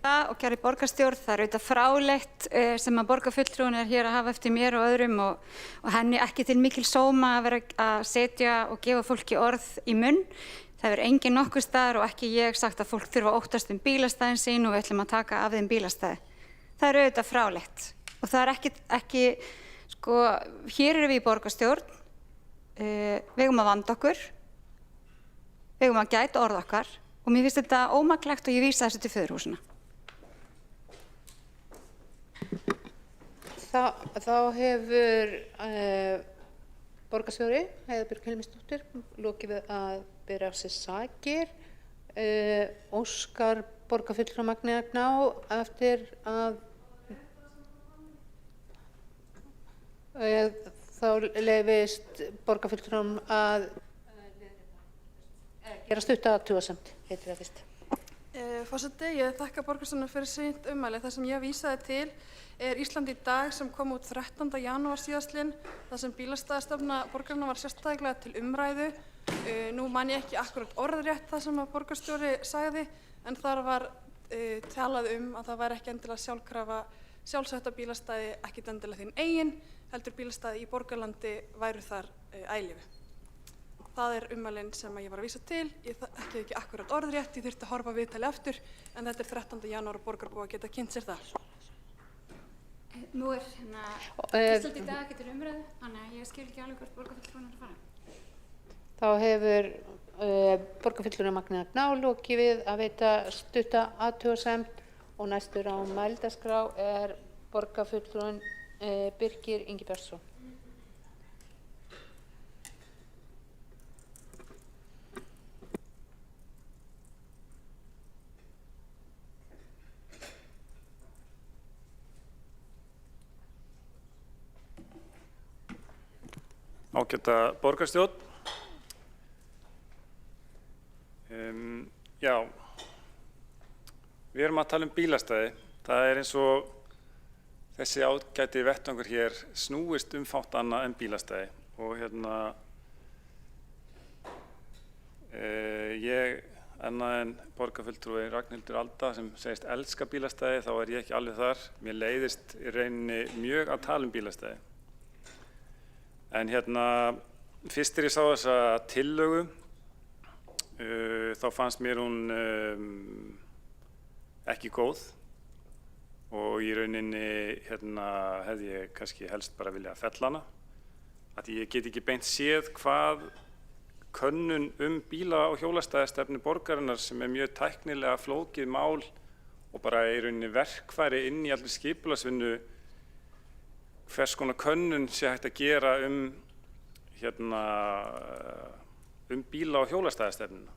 Og kæri borgarstjórn, það er auðvitað frálegt sem að borgarfulltrúinn er hér að hafa eftir mér og öðrum og henni ekki til mikil sóma að vera að setja og gefa fólki orð í munn. Það hefur enginn nokkuð staðar og ekki ég sagt að fólk þurfa að óttast bílastæðin sín og við ætlum að taka af þeim bílastæði. Það er auðvitað frálegt og það er ekki hér erum við í borgarstjórn, við eigum að vanda okkur, við eigum að gæta orð okkar og mér finnst þetta ómaklegt og ég vísa þessu til föðurhúsina. Þá hefur borgarstjóri Heiða Björg Hilmisdóttir lokið við að bera af sér sakir. Óskar borgarfulltrúi Magnea Gná eftir að þá leyfist borgarfulltrúum að gera stutta athugasemd, heitir það fyrst. Forseti, ég þakka borgarstjórnum fyrir sínt ummæli. Það sem ég vísaði til er Ísland í dag sem kom út 13. janúar síðastliðinn, þar sem bílastæðastefna borgarinnar var sérstaklega til umræðu. Nú man ég ekki akkurat orðrétt það sem að borgarstjóri sagði, en þar var talað að það væri ekki endilega sjálfsetta bílastæði, ekki endilega þín eigin, heldur bílastæði í borgarlandi væru þar eilífi. Það er ummælin sem ég var að vísa til. Ég þekki ekki akkurat orðrétt, ég þurfti að horfa viðtali aftur, en þetta er 13. janúar og borgarbúa að geta kynnt sér það. Nú er Ísland í dag ekki til umræðu, þannig að ég skil ekki alveg hvort borgarfulltrúinn er að fara. Þá hefur borgarfulltrúinn Magnea Gná lokið við að veita stutta athugasemd og næstur á mælendaskrá er borgarfulltrúinn Birgir Ingibjörnsson. Ágæta borgarstjórn. Já, við erum að tala bílastæði. Það er eins og þessi ágæti vettvangur hér snúist fátt annað en bílastæði. Og annað en borgarfulltrúi Ragnhildur Alda sem segist elska bílastæði, þá ég ekki alveg þar. Mér leiðist í rauninni mjög að tala bílastæði. En fyrst þegar ég sá þessa tillögu, þá fannst mér hún ekki góð og í rauninni hefði ég kannski helst bara vilja fella hana. Því ég get ekki beint séð hvað könnun bíla- og hjólastæðastefnu borgarinnar sem mjög tæknilega flókið mál og bara í rauninni verkfæri inn í allir skipulagsvinnu, hvers konar könnun sé hægt að gera bíla- og hjólastæðastefnuna.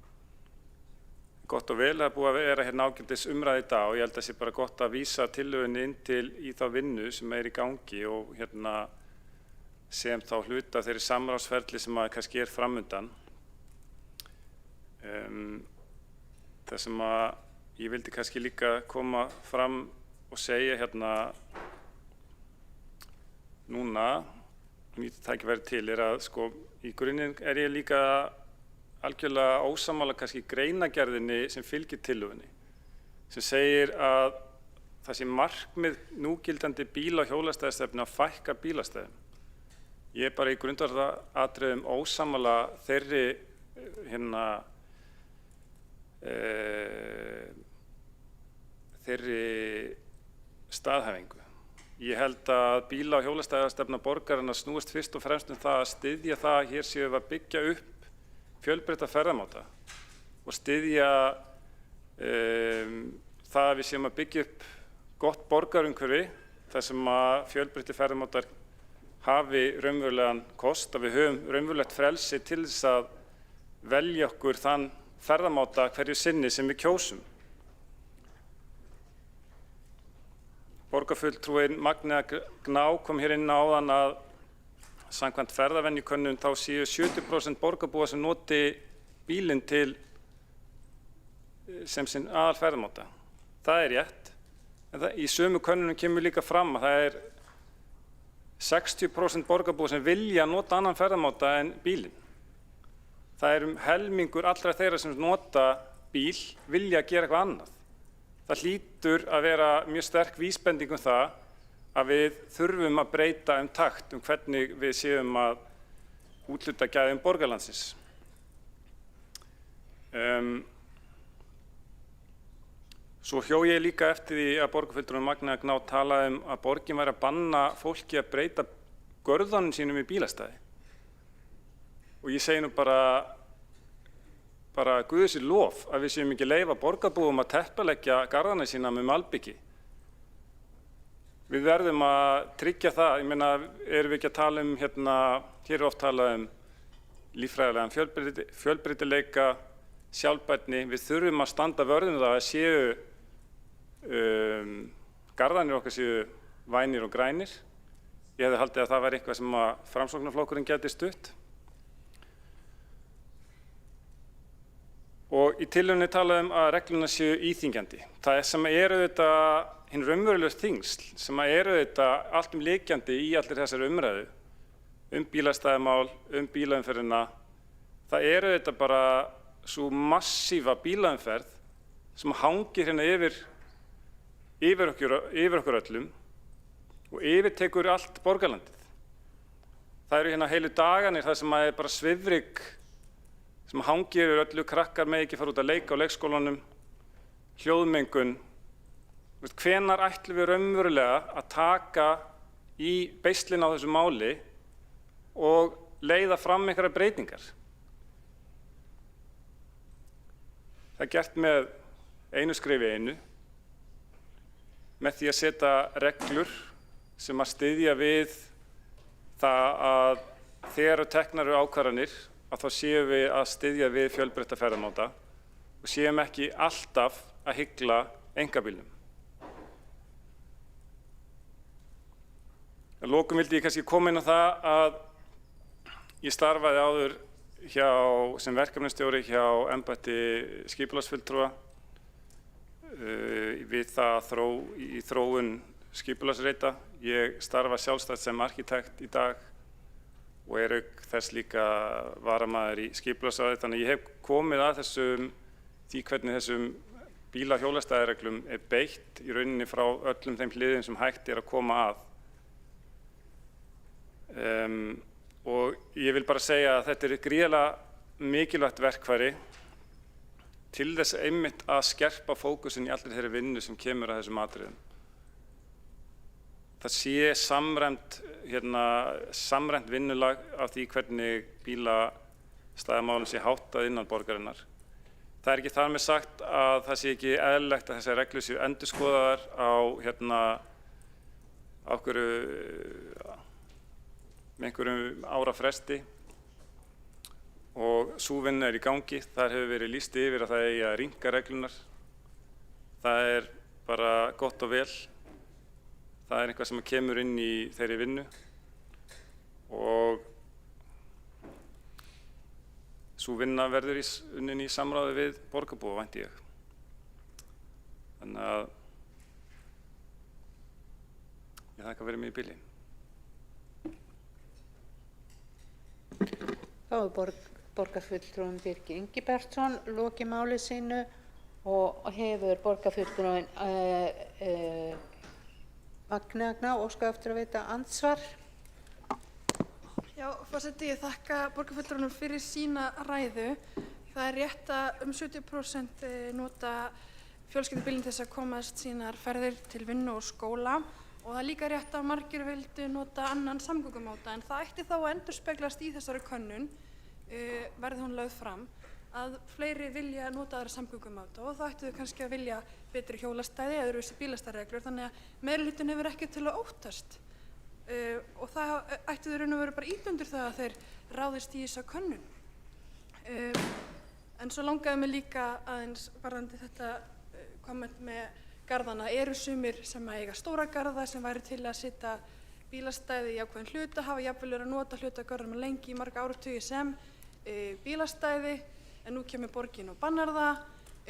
Gott og vel að búið að vera ágætis umræða í dag og ég held að sé bara gott að vísa tillögunni inn í þá vinnu sem í gangi og sem þá hluta af þeirri samráðsferli sem kannski framundan. Það sem ég vildi kannski líka koma fram og segja núna, nýta tækifæri til, að í grunninn ég líka algjörlega ósammála kannski greinargerðinni sem fylgir tillögunni, sem segir að það sé markmið núgildandi bíla- og hjólastæðastefnu að fækka bílastæðum. Ég bara í grundvallaratriðum ósammála þeirri staðhæfingu. Ég held að bíla- og hjólastæðastefna borgarinnar snúist fyrst og fremst það að styðja það að hér séum við að byggja upp fjölbreytta ferðamáta og styðja það að við séum að byggja upp gott borgarumhverfi þar sem að fjölbreyttir ferðamátar hafi raunverulegan kost, að við höfum raunverulegt frelsi til þess að velja okkur þann ferðamáta hverju sinni sem við kjósum. Borgarfulltrúinn Magnea Gná kom hér inn áðan að samkvæmt ferðavenjukönnun þá séu 70% borgarbúa sem noti bílinn sem sinn aðalferðamáta. Það rétt, en í sömu könnunum kemur líka fram að það 60% borgarbúa sem vilja nota annan ferðamáta en bílinn. Það helmingur allra þeirra sem nota bíl vilja gera eitthvað annað. Það hlýtur að vera mjög sterk vísbending það að við þurfum að breyta takt hvernig við séum að úthluta gæðum borgarlandsins. Svo hjó ég líka eftir því að borgarfulltrúinn Magnea Gná talaði að borgin væri að banna fólki að breyta görðunum sínum í bílastæði. Og ég segi nú bara Guði sé lof að við séum ekki leyfa borgarbúum að teppalegja garðana sína með malbiki. Við verðum að tryggja það, ég meina, erum við ekki að tala hér oft talað líffræðilegan fjölbreytileika, sjálfbærni, við þurfum að standa vörð það að séu garðanir okkar séu vænir og grænir. Ég hefði haldið að það væri eitthvað sem að Framsóknarflokkurinn gæti stutt. Og í tillögunni talaði að reglurnar séu íþyngjandi. Það sem auðvitað hinn raunverulegu þyngsl, sem auðvitað allt lykjandi í allir þessari umræðu, bílastæðamál, bílaumferðina, það auðvitað bara svo massífa bílaumferð sem hangir yfir okkur öllum og yfirtekur allt borgarlandið. Það eru heilu dagarnir þar sem bara svifryk sem hangir yfir öllu, krakkar með ekki fara út að leika á leikskólanum, hljóðmengun. Hvenær ætlum við raunverulega að taka í beislinn á þessu máli og leiða fram einhverjar breytingar? Það gert með einu skrefi einu, með því að setja reglur sem að styðja við það að þegar teknar eru ákvarðanir að þá séum við að styðja við fjölbreytta ferðamáta og séum ekki alltaf að hygla einkabílnum. Að lokum vildi ég kannski koma inn á það að ég starfaði áður sem verkefnastjóri hjá embætti skipulagsfulltrúa við það í þróun skipulagsreita. Ég starfa sjálfstætt sem arkitekt í dag og auk þess líka varamaður í skipulagsráði, þannig ég hef komið að því hvernig þessum bíla- og hjólastæðareglum er beitt í rauninni frá öllum þeim hliðum sem hægt er að koma að. Og ég vil bara segja að þetta er gríðarlega mikilvægt verkfæri til þess einmitt að skerpa fókusin í allri þeirri vinnu sem kemur að þessum atriðum. Það sé samræmt vinnulag af því hvernig bílastæðamálum sé háttað innan borgarinnar. Það er ekki þar með sagt að það sé ekki eðlilegt að þessar reglur séu endurskoðaðar með einhverjum ára fresti og sú vinna er í gangi. Þar hefur verið lýst yfir að það eigi að rýmka reglunar. Það er bara gott og vel. Það er eitthvað sem kemur inn í þeirri vinnu og sú vinna verður unnin í samráði við borgarbúa, vænti ég. Þannig að ég þakka fyrir mig í bili. Þá er borgarfulltrúinn Birgir Ingibertsson lokið máli sínu og hefur borgarfulltrúinn Magnea Gná óskað eftir að veita andsvar. Já, forseti, ég þakka borgarfulltrúnum fyrir sína ræðu. Það er rétt að 70% nota fjölskyldubílinn til þess að komast sínar ferðir til vinnu og skóla og það er líka rétt að margir vildu nota annan samgöngumáta en það ætti þá að endurspeglast í þessari könnun, verði hún lögð fram, að fleiri vilja nota aðra samgöngumáta og þá ættu þau kannski að vilja betri hjólastæði eða öðruvísi bílastæðareglur þannig að meirihlutinn hefur ekki til að óttast og það ættu þau raun og veru bara íbundur það að þeir ráðist í þessa könnun. En svo langaði mig líka aðeins varðandi þetta komment með garðana. Eru sumir sem að eiga stóra garða sem væri til að setja bílastæði í ákveðin hluta, hafa jafnvel verið að nota hluta garðanna lengi í marga áratugi sem bílastæði en nú kemur borgin og bannar það.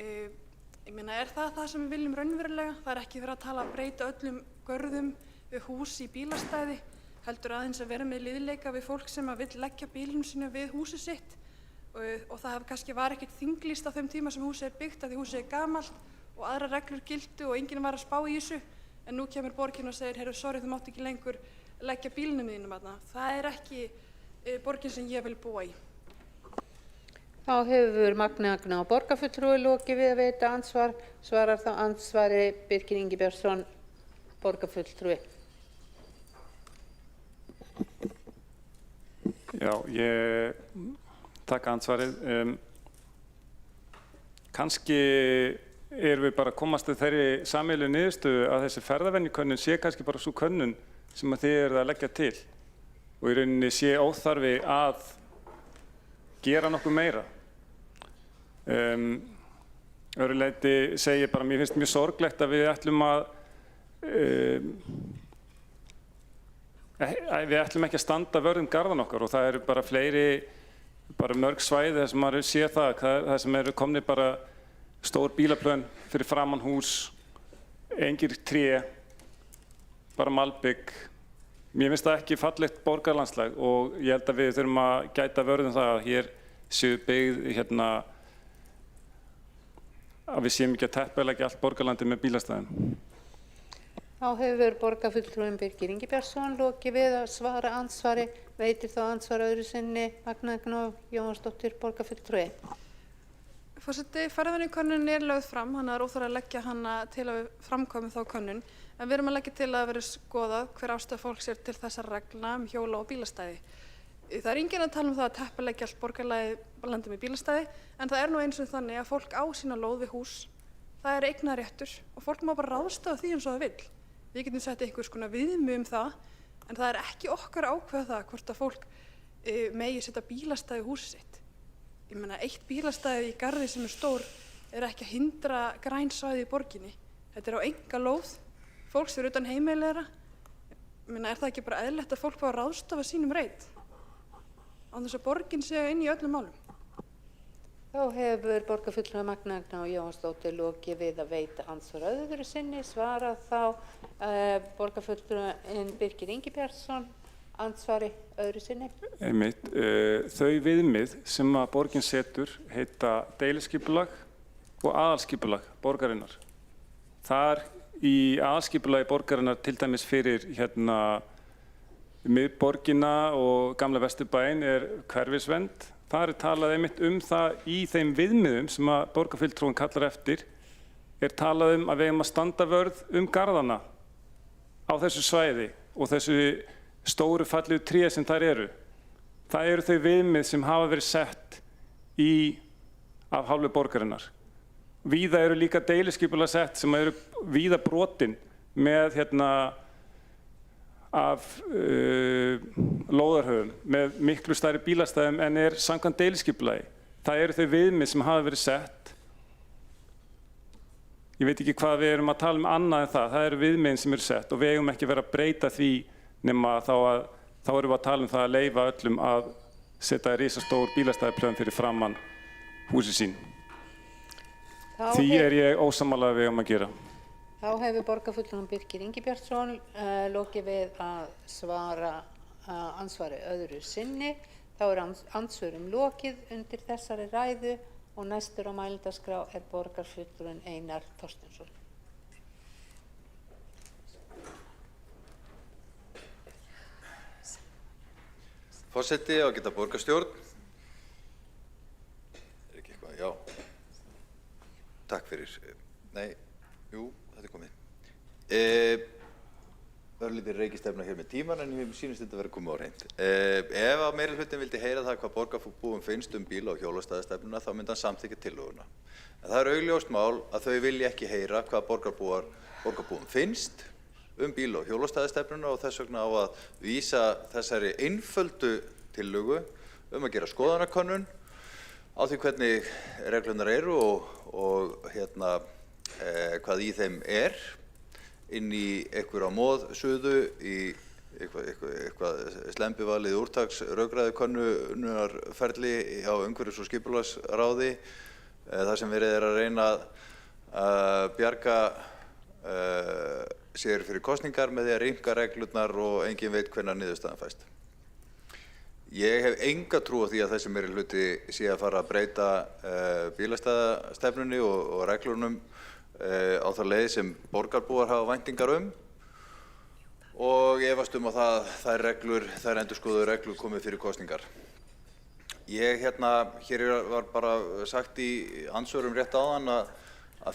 Ég meina, er það sem við viljum raunverulega? Það er ekki verið að tala að breyta öllum görðum við hús í bílastæði, heldur aðeins að vera með liðleika við fólk sem að vill leggja bílnum sínu við húsið sitt og það kannski var ekkert þinglýst á þeim tíma sem húsið er byggt af því húsið er gamalt og aðra reglur gildu og enginn var að spá í þessu en nú kemur borgin og segir, heyrðu, sorry, þú mátt ekki lengur leggja bílnum þínum þarna. Það er ekki borgin sem ég vil búa í. Þá hefur Magnea Gná borgarfulltrúi lokið við að veita andsvar. Svarar þá andsvari Birgir Ingibertsson, borgarfulltrúi. Já, ég taka ansvarið. Kannski erum við bara að komast til þeirri sameiginlegu niðurstöðu að þessi ferðavenjukönnun sé kannski bara sú könnun sem að þið eruð að leggja til og í rauninni sé óþarfi að gera nokkuð meira. Öðru leyti segi ég bara, mér finnst mjög sorglegt að við ætlum ekki að standa vörð garðan okkar og það eru bara fleiri, bara mörg svæði þar sem maður sér það sem eru komnir bara stór bílaplön fyrir framan hús, engir tré, bara malbygg. Mér finnst það ekki fallegt borgarlandslag og ég held að við þurfum að gæta vörðum það að hér séu byggð að við séum ekki að teppalækja allt borgarlandi með bílastæðum. Þá hefur borgarfulltrúinn Birgir Ingibertsson lokið við að svara andsvari. Veitir þá andsvar öðru sinni Magnea Gná Jóhannsdóttir, borgarfulltrúi. Forseti, ferðavenjukönnun er lögð fram, hann er óþarfi að leggja hana til að við framkvæmum þá könnun, en við erum að leggja til að vera skoðað hver ástæða fólks er til þessar reglna hjóla og bílastæði. Það er enginn að tala það að teppalækja allt borgarlandi með bílastæði, en það er nú eins og þannig að fólk á sína lóð við hús, það er eignarréttur og fólk má bara ráðstafa því eins og það vill. Við getum sett einhvers konar viðmið það, en það er ekki okkar að ákveða það hvort að fólk megi setja bílastæði í húsið sitt. Ég meina, eitt bílastæði í garði sem er stór er ekki að hindra græn svæði í borginni. Þetta er á einkalóð, fólks fyrir utan heimili þeirra. Ég meina, er það ekki bara eðlilegt að fólk fá að ráðstafa sínum reit án þess að borgin sé inn í öllum málum? Þá hefur borgarfulltrúi Magnea Gná Jóhannsdóttir lokið við að veita andsvar öðru sinni. Svarar þá borgarfulltrúinn Birgir Ingibertsson andsvari öðru sinni. Einmitt, þau viðmið sem að borgin setur heita deiliskipulag og aðalskipulag borgarinnar. Þar í aðalskipulagi borgarinnar til dæmis fyrir miðborgina og gamla Vesturbæinn hverfisvernd. Þar talað einmitt það í þeim viðmiðum sem að borgarfulltrúinn kallar eftir, talað að við eigum að standa vörð garðana á þessu svæði og þessu stóru fallegu tré sem þar eru. Það eru þau viðmið sem hafa verið sett af hálfu borgarinnar. Víða eru líka deiliskipulag sett sem eru víða brotin með af lóðarhöfum með miklu stærri bílastæðum en samkvæmt deiliskipulagi. Það eru þau viðmið sem hafa verið sett. Ég veit ekki hvað við erum að tala annað en það. Það eru viðmiðin sem eru sett og við eigum ekki verið að breyta því nema þá erum við að tala það að leyfa öllum að setja risastór bílastæðaplön fyrir framan húsi sín. Því ég ósammála við eigum að gera. Þá hefur borgarfulltrúinn Birkir Ingibjartsson lokið við að svara andsvari öðru sinni. Þá andsvörum lokið undir þessari ræðu og næstur á mælendaskrá borgarfulltrúinn Einar Þorsteinsson. Forseti, ágæta borgarstjórn. Ekki eitthvað? Já. Takk fyrir. Nei, jú, þetta komið. Örlítið reikistefna hér með tíman en ég sýnist þetta verið komið á hreint. Ef að meirihlutin vildi heyra það hvað borgarbúum finnst bíla- og hjólastæðastefnuna þá myndi hann samþykkja tillöguna. En það augljóst mál að þau vilja ekki heyra hvað borgarbúum finnst bíla- og hjólastæðastefnuna og þess vegna á að vísa þessari einföldu tillögu að gera skoðanakönnun á því hvernig reglurnar eru og hvað í þeim inn í einhverja móðsuðu í eitthvað slembivalið úrtaksrökræðukonnunarferli á umhverfis- og skipulagsráði þar sem verið að reyna að bjarga sér fyrir kosningar með því að rýmka reglurnar og enginn veit hvenær niðurstaðan fæst. Ég hef enga trú á því að þessi meirihluti sé að fara að breyta bílastæðastefnunni og reglunum á þá leið sem borgarbúar hafa væntingar og ég efast að þær endurskoðuðu reglur komið fyrir kosningar. Hér var bara sagt í andsvörum rétt áðan að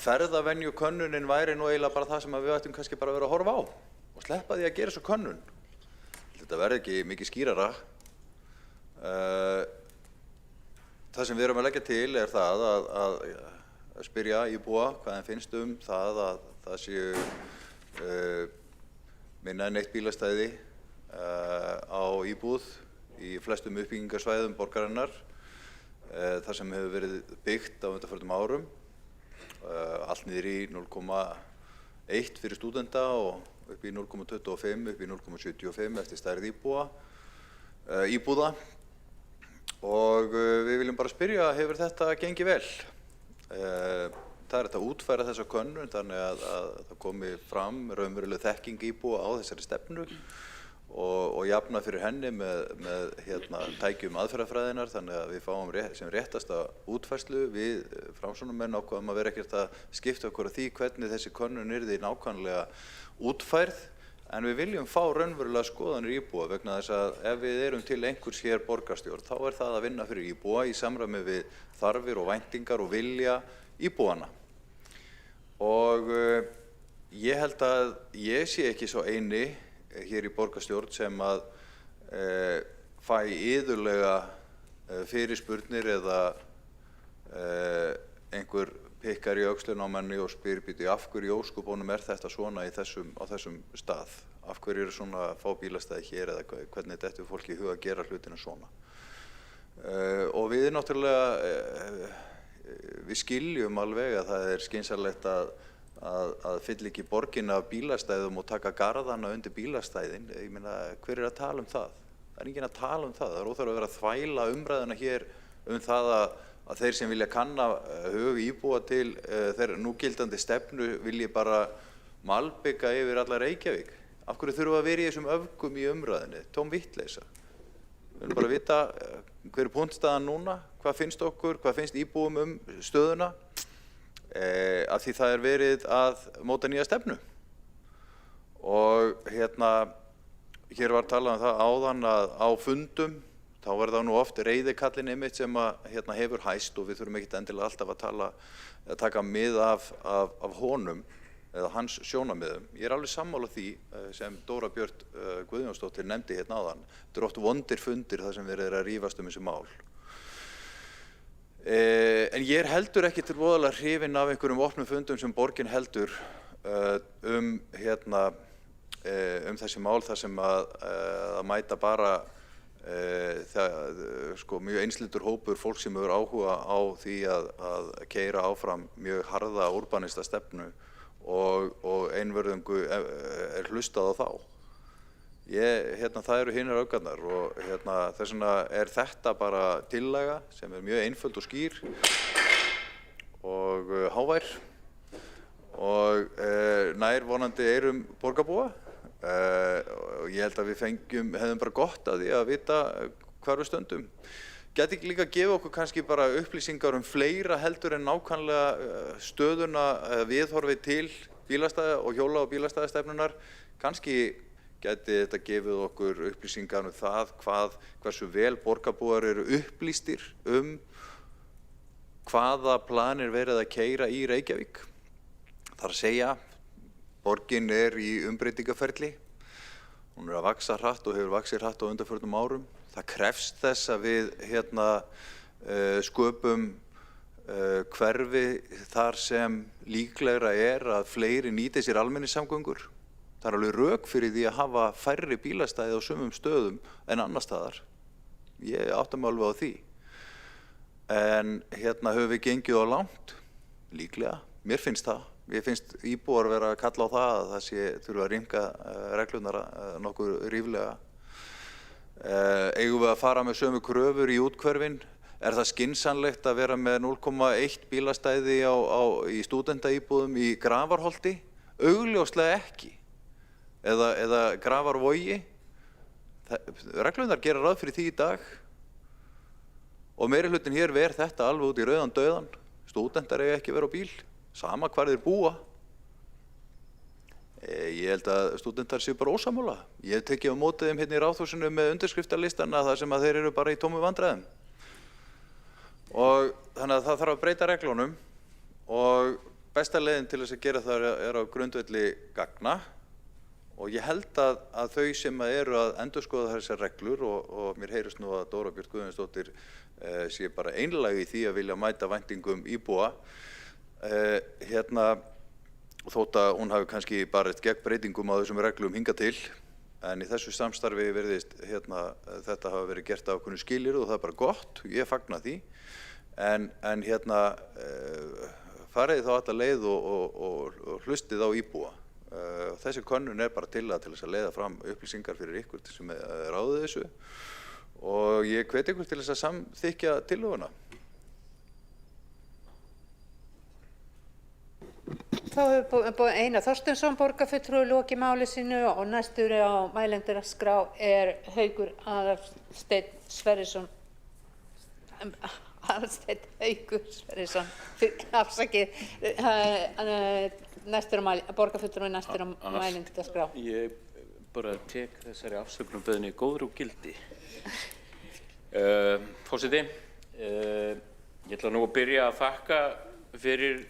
ferðavenjukönnunin væri nú eiginlega bara það sem við ættum kannski bara að vera að horfa á og sleppa því að gera svo könnun. Þetta verði ekki mikið skýrara. Það sem við erum að leggja til það að spyrja íbúa hvað þeim finnst það að það séu minna en eitt bílastæði á íbúð í flestum uppbyggingarsvæðum borgarinnar þar sem hefur verið byggt á undanförnum árum, allt niður í 0,1 fyrir stúdenta og upp í 0,25, upp í 0,75 eftir stærð íbúða og við viljum bara spyrja, hefur þetta gengið vel? Það hægt að útfæra þessa könnun þannig að það komi fram raunveruleg þekking íbúa á þessari stefnu og jafna fyrir henni með tækjum aðferðafræðinnar þannig að við fáum sem réttasta útfærslu. Við Framsóknarmenn ákváðum að vera ekkert að skipta okkur af því hvernig þessi könnun yrði nákvæmlega útfærð en við viljum fá raunverulega skoðanir íbúa vegna þess að ef við erum til einhvers hér borgarstjórn þá það að vinna fyrir íbúa í samræmi við þarfir og væntingar og vilja íbúana. Og ég held að ég sé ekki svo eini hér í borgarstjórn sem að fæ iðulega fyrirspurnir eða einhver pikkar í öxlun á manni og spyr býtu af hverju í ósköpunum þetta svona á þessum stað? Af hverju svona fá bílastæði hér eða hvernig dettur fólki í huga að gera hlutina svona? Og við náttúrulega við skiljum alveg að það skynsamlegt að fylla ekki borgina af bílastæðum og taka garðana undir bílastæðin. Ég meina, hver að tala það? Það enginn að tala það. Það óþarf að vera að þvæla umræðuna hér það að þeir sem vilja kanna hug íbúa til þeirra núgildandi stefnu vilji bara malbika yfir alla Reykjavík. Af hverju þurfum að vera í þessum öfgum í umræðinni? Tóm vitleysa. Við viljum bara vita hver puntstaðan núna, hvað finnst okkur, hvað finnst íbúum stöðuna af því það verið að móta nýja stefnu. Og hér var talað það áðan að á fundum, þá það nú oft reiðikallinn einmitt sem að hefur hæst og við þurfum ekkert endilega alltaf að taka mið af honum eða hans sjónarmiðum. Ég alveg sammála því sem Dóra Björt Guðjónsdóttir nefndi hérna áðan. Þetta oft vondir fundir þar sem verið að rífast þessi mál. En ég heldur ekki til voðalega hrifinn af einhverjum opnum fundum sem borgin heldur þessi mál þar sem að mæta bara mjög einsleitur hópur fólk sem hefur áhuga á því að keyra áfram mjög harða úrbanista stefnu og einvörðungu hlustað á þá. Það eru hinar öfgarnar og þess vegna þetta bara tillaga sem mjög einföld og skýr og hávær og nær vonandi eyrum borgarbúa. Ég held að við hefðum bara gott að því að vita hvar við stöndum. Gæti ekki líka að gefa okkur kannski bara upplýsingar fleira heldur en nákvæmlega stöðuna viðhorfið til bílastæða og hjóla- og bílastæðastefnunar. Kannski gæti þetta gefið okkur upplýsingar það hversu vel borgarbúar eru upplýstir hvaða planir verið að keyra í Reykjavík. Það að segja, borgin í umbreytingaferli. Hún að vaxa hratt og hefur vaxið hratt á undanförnum árum. Það krefst þess að við sköpum hverfi þar sem líklegra að fleiri nýti sér almenningssamgöngur. Það alveg rök fyrir því að hafa færri bílastæði á sumum stöðum en annar staðar. Ég átta mig alveg á því. En höfum við gengið á langt? Líklega. Mér finnst það. Mér finnst íbúar vera að kalla á það að það þurfa að rýmka reglurnar nokkuð ríflega. Eigum við að fara með sömu kröfur í úthverfin? Það skynsamlegt að vera með 0,1 bílastæði í stúdentaíbúðum í Grafarholti? Augljóslega ekki. Eða Grafarvogi. Reglurnar gera ráð fyrir því í dag. Og meirihlutinn hér ver þetta alveg út í rauðan dauðan. Stúdentar eiga ekki vera á bíl. Sama hvar þeir búa. Ég held að stúdentar séu bara ósammála. Ég hef tekið á móti þeim hérna í Ráðhúsinu með undirskriftarlistana þar sem að þeir eru bara í tómu vandræðum. Og þannig að það þarf að breyta reglunum og besta leiðin til þess að gera það á grundvelli gagna og ég held að þau sem eru að endurskoða þessar reglur og mér heyrist nú að Dóra Björt Guðjónsdóttir sé bara einlæg í því að vilja mæta væntingum íbúa þótt að hún hafi kannski barist gegn breytingum á þessum reglum hingað til en í þessu samstarfi virðist þetta hafa verið gert af ákveðnu skilyrði og það bara gott, ég fagna því en farið þá alla leið og hlustið á íbúa. Þessi könnun bara til þess að leiða fram upplýsingar fyrir ykkur sem ráðið þessu og ég hvet ykkur til þess að samþykkja tillöguna. Þá hefur Einar Þorsteinsson borgarfulltrúi lokið máli sínu og næstur á mælendaskrá Haukur Aðalsteinn Sverrisson. Afsakið, borgarfulltrúi næstur á mælendaskrá. Ég bara tek þessari afsökunarbeiðni góðri og gildi. Forseti, ég ætla nú að byrja að þakka fyrir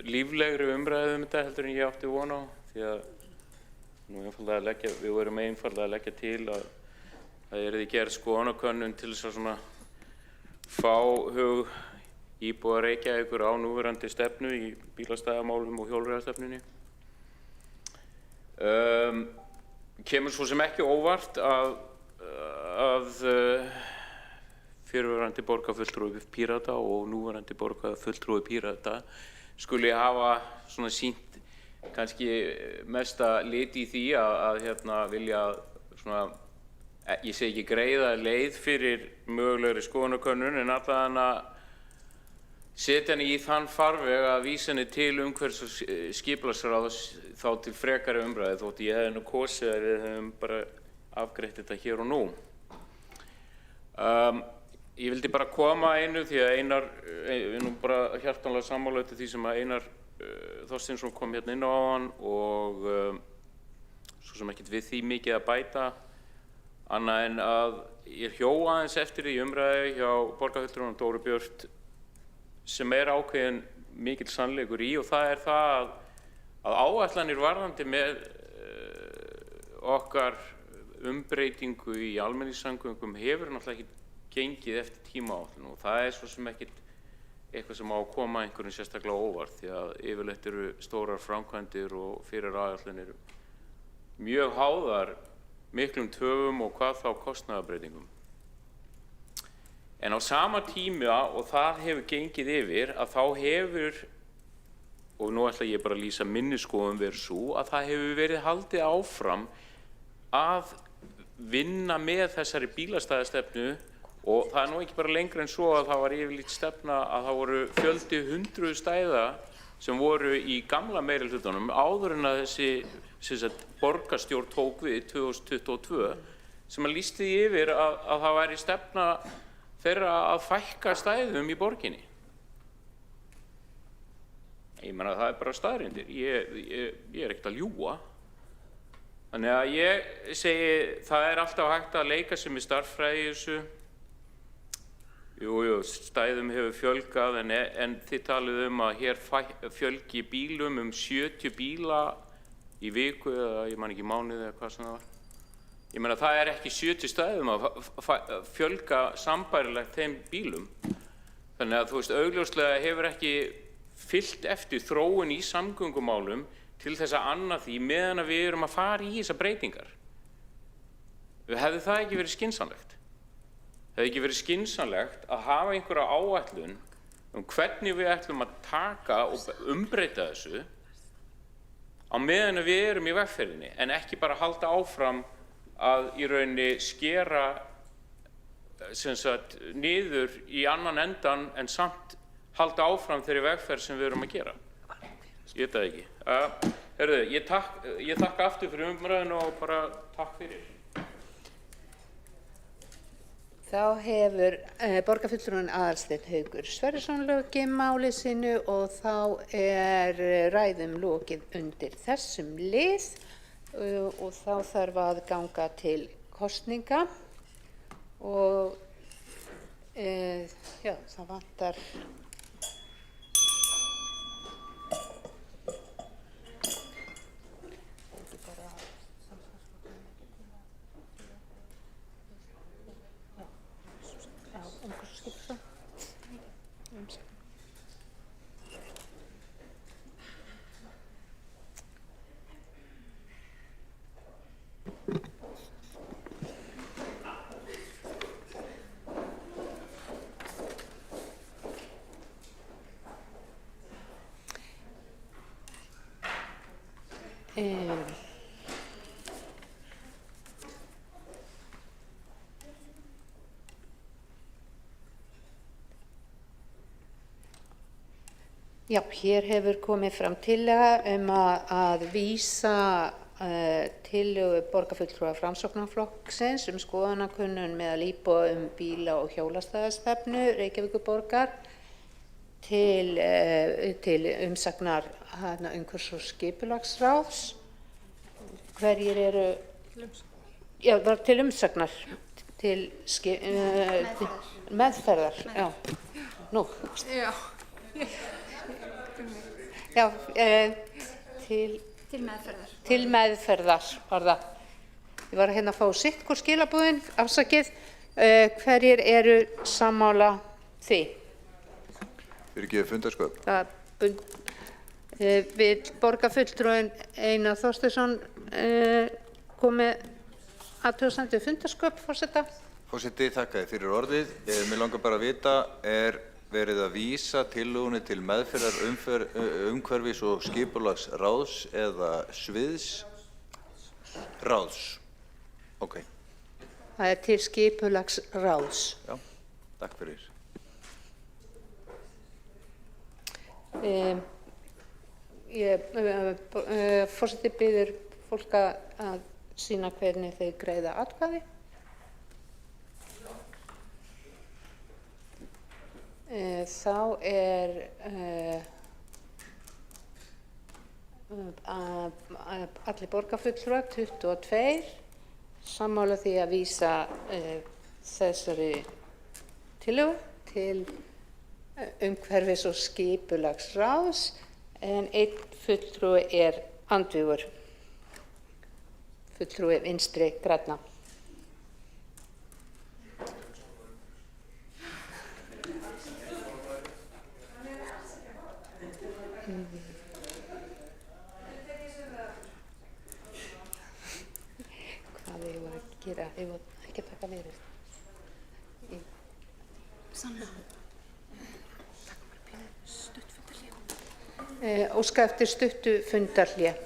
líflegri umræðu þetta heldur en ég átti von á því að við vorum einfaldlega að leggja til að það yrði gerð skoðanakönnun til þess að svona fá hug íbúa Reykjavíkur á núverandi stefnu í bílastæðamálum og hjólreiðastefnunni. Kemur svo sem ekki óvart að fyrrverandi borgarfulltrúi Pírata og núverandi borgarfulltrúi Pírata skuli hafa svona sýnt kannski mesta lit í því að vilja svona, ég segi ekki greiða leið fyrir mögulegri skoðanakönnun en allavega setja henni í þann farveg að vísa henni til umhverfis- og skipulagsráðs þá til frekari umræðu þótt ég hefði nú kosið að við hefum bara afgreitt þetta hér og nú. Ég vildi bara koma einu því að Einar, nú bara hjartanlega sammála til því sem að Einar Þorsteinsson kom hérna inn á áðan og svo sem ekkert við því mikið að bæta annað en að ég hjó aðeins eftir í umræðu hjá borgarfulltrúanum Dóru Björt sem ákveðin mikill sannleikur í og það það að áætlanir varðandi með okkar umbreytingu í almenningssamgöngum hefur náttúrulega ekki gengið eftir tímaáætlun og það svo sem ekkert eitthvað sem á að koma einhverjum sérstaklega óvart því að yfirleitt eru stórar framkvæmdir og fyrir áætlunir mjög háðar miklum töfum og hvað þá kostnaðarbreytingum. En á sama tíma og það hefur gengið yfir að þá hefur, og nú ætla ég bara að lýsa minni skoðun verið svo, að það hefur verið haldið áfram að vinna með þessari bílastæðastefnu og það nú ekki bara lengra en svo að það var yfirleitt stefna að það voru fjöldi 100 stæða sem voru í gamla meirihlutanum áður en að þessi borgarstjórn tók við 2022 sem að lýsti því yfir að það væri stefna þeirra að fækka stæðum í borginni. Ég meina það bara staðreyndir, ég ekkert að ljúga. Þannig að ég segi það alltaf hægt að leika sér með stærðfræði í þessu. Jú, stæðum hefur fjölgað en þið talið að hér fjölgi bílum 70 bíla í viku eða ég man ekki mánuði eða hvað sem það var. Ég meina það ekki 70 stæðum að fjölga sambærilegt þeim bílum. Þannig að þú veist augljóslega hefur ekki fylgt eftir þróun í samgöngumálum til þess að anna því meðan að við erum að fara í þessar breytingar. Hefði það ekki verið skynsamlegt? Hefði ekki verið skynsamlegt að hafa einhverja áætlun hvernig við ætlum að taka og umbreyta þessu á meðan við erum í vegferðinni en ekki bara halda áfram að í rauninni skera niður í annan endan en samt halda áfram þeirri vegferð sem við erum að gera. Ég veit það ekki. Heyrðu, ég þakka aftur fyrir umræðinu og bara takk fyrir. Þá hefur borgarfulltrúinn Aðalsteinn Haukur Sverrisson lokið máli sínu og þá ræðum lokið undir þessum lið og þá þarf að ganga til kosninga og já, það vantar Já, hér hefur komið fram tillaga að vísa tillögu borgarfulltrúa Framsóknarflokksins skoðanakönnun meðal íbúa bíla- og hjólastæðastefnu Reykjavíkurborgar til umsagnar umhverfis- og skipulagsráðs. Hverjir eru? Já, var til umsagnar, til meðferðar. Já, nú. Já. Já, til meðferðar. Til meðferðar var það. Ég var að fá sitt hvort skilabúðin, afsakið. Hverjir eru sammála því? Fyrir ekki fundarsköp. Vill borgarfulltrúinn Einar Þorsteinsson komið athugasemd við fundarsköp, forseta? Forseti, þakka þér fyrir orðið. Mér langar bara að vita, verið að vísa tillögunni til meðferðar umhverfis- og skipulagsráðs eða sviðsráðs? Ok. Það til skipulagsráðs. Já, takk fyrir. Forseti biður fólk að sýna hvernig þeir greiða atkvæði. Þá er allir borgarfulltrúar 22 sammála því að vísa þessari tillögu til umhverfis- og skipulagsráðs en einn fulltrúi er andvígur, fulltrúi Vinstri grænna. Hvað ég var að gera, ég var ekki að taka niður. Sanna. Óska eftir stuttu fundarhlé.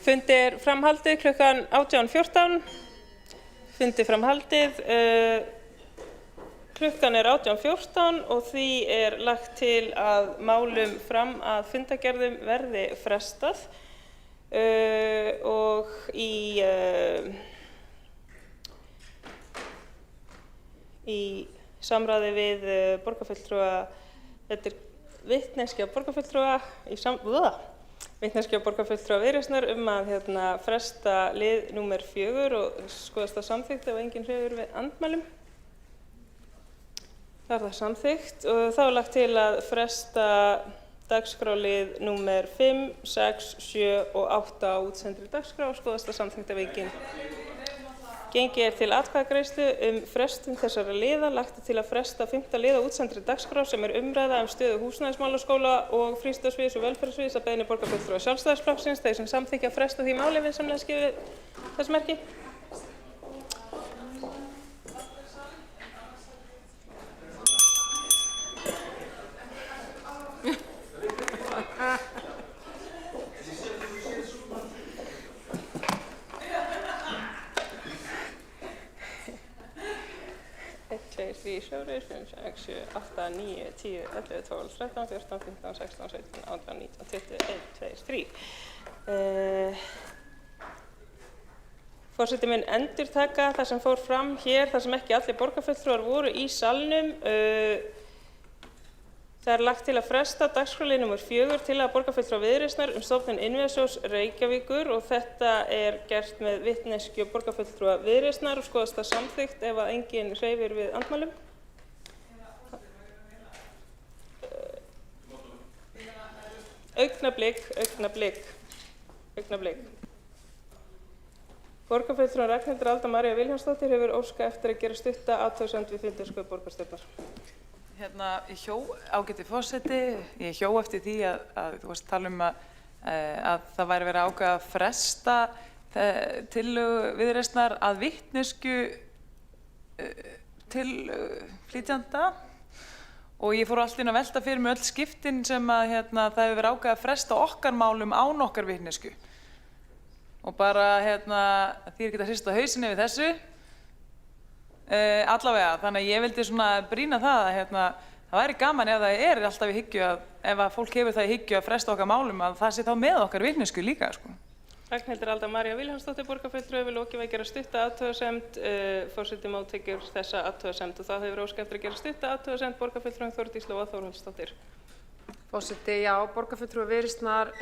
Fundi er framhaldið klukkan 18:14. Fundi framhaldið. Klukkan er 18:14 og því er lagt til að málum fram að fundagerðum verði frestað og í samráði við borgarfulltrúa, þetta er vitneskja borgarfulltrúa vitneskja borgarfulltrúa Viðreisnar að fresta lið númer 4 og skoðast það samþykkt ef enginn hreyfir við andmælum. Það er það samþykkt og þá er lagt til að fresta dagskrárlið númer 5, 6, 7 og 8 á útsendri dagskrá og skoðast það samþykkt ef enginn. Gengið er til atkvæðagreiðslu frestun þessara liða. Lagt til að fresta 5. lið á útsendri dagskrá sem er umræða stöðu húsnæðismálaskóla og frístundasviðs og velferðarsviðs að beiðni borgarfulltrúa Sjálfstæðisflokksins. Þeir sem samþykkja að fresta því máli vinsamlega skrifið þess merki. Því 4, 5, 6, 7, 8, 9, 10, 11, 12, 13, 14, 15, 16, 17, 18, 19, 20, 1, 2, 3. Forseti mun endurtaka það sem fór fram hér, þar sem ekki allir borgarfulltrúar voru í salnum. Það lagt til að fresta dagskrárlið nr. 4 tillaga borgarfulltrúa Viðreisnar stofnun Innviðasjóðs Reykjavíkur og þetta gert með vitneskju borgarfulltrúa Viðreisnar og skoðast það samþykkt ef að enginn hreyfir við andmælum. Augnablik. Borgarfulltrúa Ragnhildur Alda María Vilhjálmsdóttir hefur óskað eftir að gera stutta athugasemd við fundarstjórn borgarstjórnar. Ég hjó, ágæti forseti, ég hjó eftir því að þú varst að tala um að það væri verið að ákveða að fresta tillögu Viðreisnar að vitneskju til flytjanda og ég fór allt inn að velta fyrir mig öll skiptin sem að það hefur verið ákveðið að fresta okkar málum án okkar vitneskju og bara því ekki að hrista hausinn yfir þessu. Allavega, þannig að ég vildi svona brýna það að það væri gaman ef það er alltaf í hyggju að ef að fólk hefur það í hyggju að fresta okkar málum að það sé þá með okkar vitneskju líka sko. Ragnhildur Alda María Vilhjálmsdóttir borgarfulltrúi hefur lokið við að gera stutta athugasemd. Forseti móttekur þessa athugasemd og þá hefur óskað eftir að gera stutta athugasemd borgarfulltrúin Þórdís Lóa Þórhallsdóttir. Forseti, já, borgarfulltrúi Viðreisnar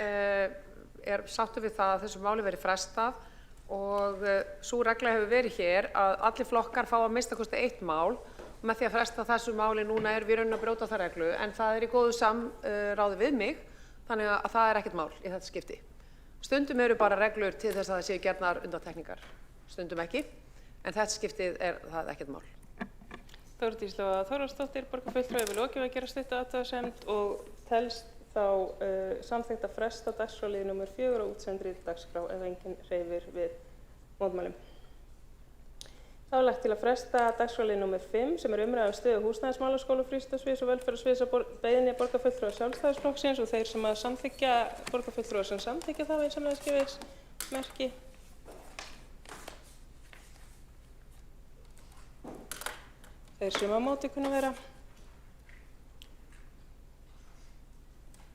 sáttur við það að þessu máli verið frestað og sú regla hefur verið hér að allir flokkar fá að minnsta kosti eitt mál og með því að fresta þessu máli núna við raunin að brjóta það reglu en það í góðu samráði við mig þannig að það ekkert mál í þetta skipti. Stundum eru bara reglur til þess að það séu gerðnar undantekningar, stundum ekki en þetta skiptið það ekkert mál. Þórdís Lóa Þórhallsdóttir borgarfulltrúi hefur lokið við að gera stutta athugasemd og telst þá samþykkt að fresta dagskrárlið nr. 4 og útsendri dagskrá ef enginn hreyfir við mótmælum. Þá lagt til að fresta dagskrárlið nr. 5 sem umræða stöðu húsnæðismálaskóla, frístundasviðs og velferðarsviðs á beiðni borgarfulltrúa Sjálfstæðisflokksins og þeir sem að samþykkja borgarfulltrúar sem samþykkja þá vinsamlega gefið merki. Þeir sem á móti kunna vera.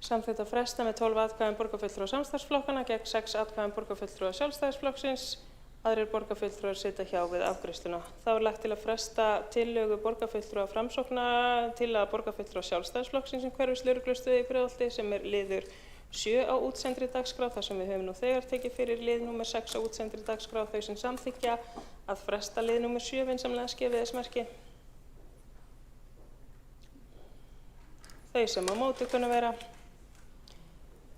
Samþykkt að fresta með 12 atkvæðum borgarfulltrúa samstarfsflokkana gegn 6 atkvæðum borgarfulltrúa Sjálfstæðisflokksins. Aðrir borgarfulltrúar sitja hjá við afgreiðsluna. Þá lagt til að fresta tillögu borgarfulltrúa Framsóknar tillaga borgarfulltrúa Sjálfstæðisflokksins hverfislögreglustöð í Breiðholti sem liður 7 á útsendri dagskrá þar sem við höfum nú þegar tekið fyrir lið nr. 6 á útsendri dagskrá þau sem samþykkja að fresta lið nr. 7 vinsamlega gefið þess merki. Þau sem á móti kunna vera.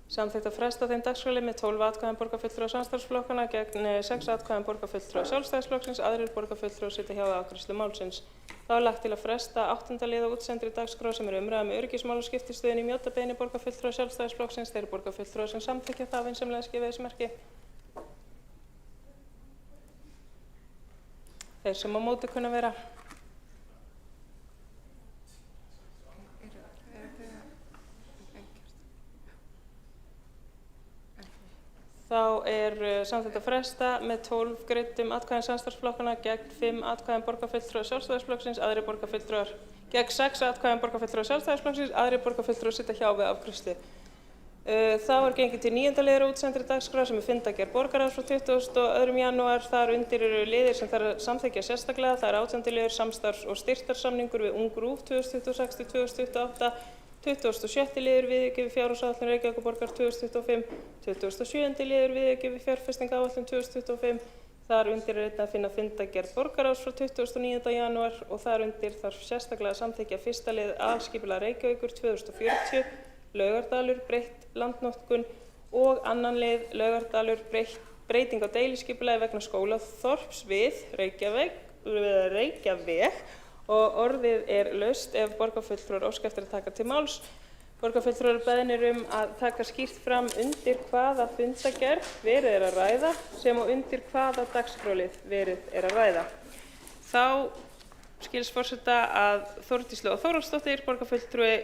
Samþykkt að fresta þeim dagskrárlið með 12 atkvæðum borgarfulltrúa samstarfsflokkana gegn 6 atkvæðum borgarfulltrúa Sjálfstæðisflokksins. Aðrir borgarfulltrúar sitja hjá við afgreiðslu málsins. Þá er lagt til að fresta 8. lið á útsendri dagskrá sem umræða með öryggismál og skiptistöðin í Mjótabeiðni borgarfulltrúa Sjálfstæðisflokksins. Þeir borgarfulltrúar sem samþykkja það vinsamlega gefið þess merki. Þeir sem á móti kunna vera. Þá er samþykkt að fresta með 12 greiddum atkvæðum samstarfsflokkana gegn 5 atkvæðum borgarfulltrúa Sjálfstæðisflokksins, aðrir borgarfulltrúar gegn 6 atkvæðum borgarfulltrúa Sjálfstæðisflokksins, aðrir borgarfulltrúar sitja hjá við afgreiðslu. Þá er gengið til 9. liðar á útsendri dagskrá sem fundargerð borgarráðs frá 22. janúar. Þar undir eru liðir sem þarf að samþykkja sérstaklega. Það er 18. liður samstarfs- og styrktarsamningur við Ung RÚV 2026-2028. 26. liður viðauki við fjárhagsáætlun Reykjavíkurborgar 2025, 27. liður viðauki við fjárfestingaráætlun 2025. Þar undir er einnig að finna fundargerð borgarráðs frá 29. janúar og þar undir þarf sérstaklega að samþykkja 1. lið aðalskipulag Reykjavíkur 2040, Laugardalur, breytt landnotkun og 2. lið Laugardalur, breyting á deiliskipulagi vegna skólaþorps við Reykjaveg og orðið er laust ef borgarfulltrúar óska eftir að taka til máls. Borgarfulltrúar beðnir að taka skýrt fram undir hvaða fundargerð verið er að ræða sem og undir hvaða dagskrárlið verið er að ræða. Þá skils forseta að Þórdís Lóa Þórhallsdóttir, borgarfulltrúi,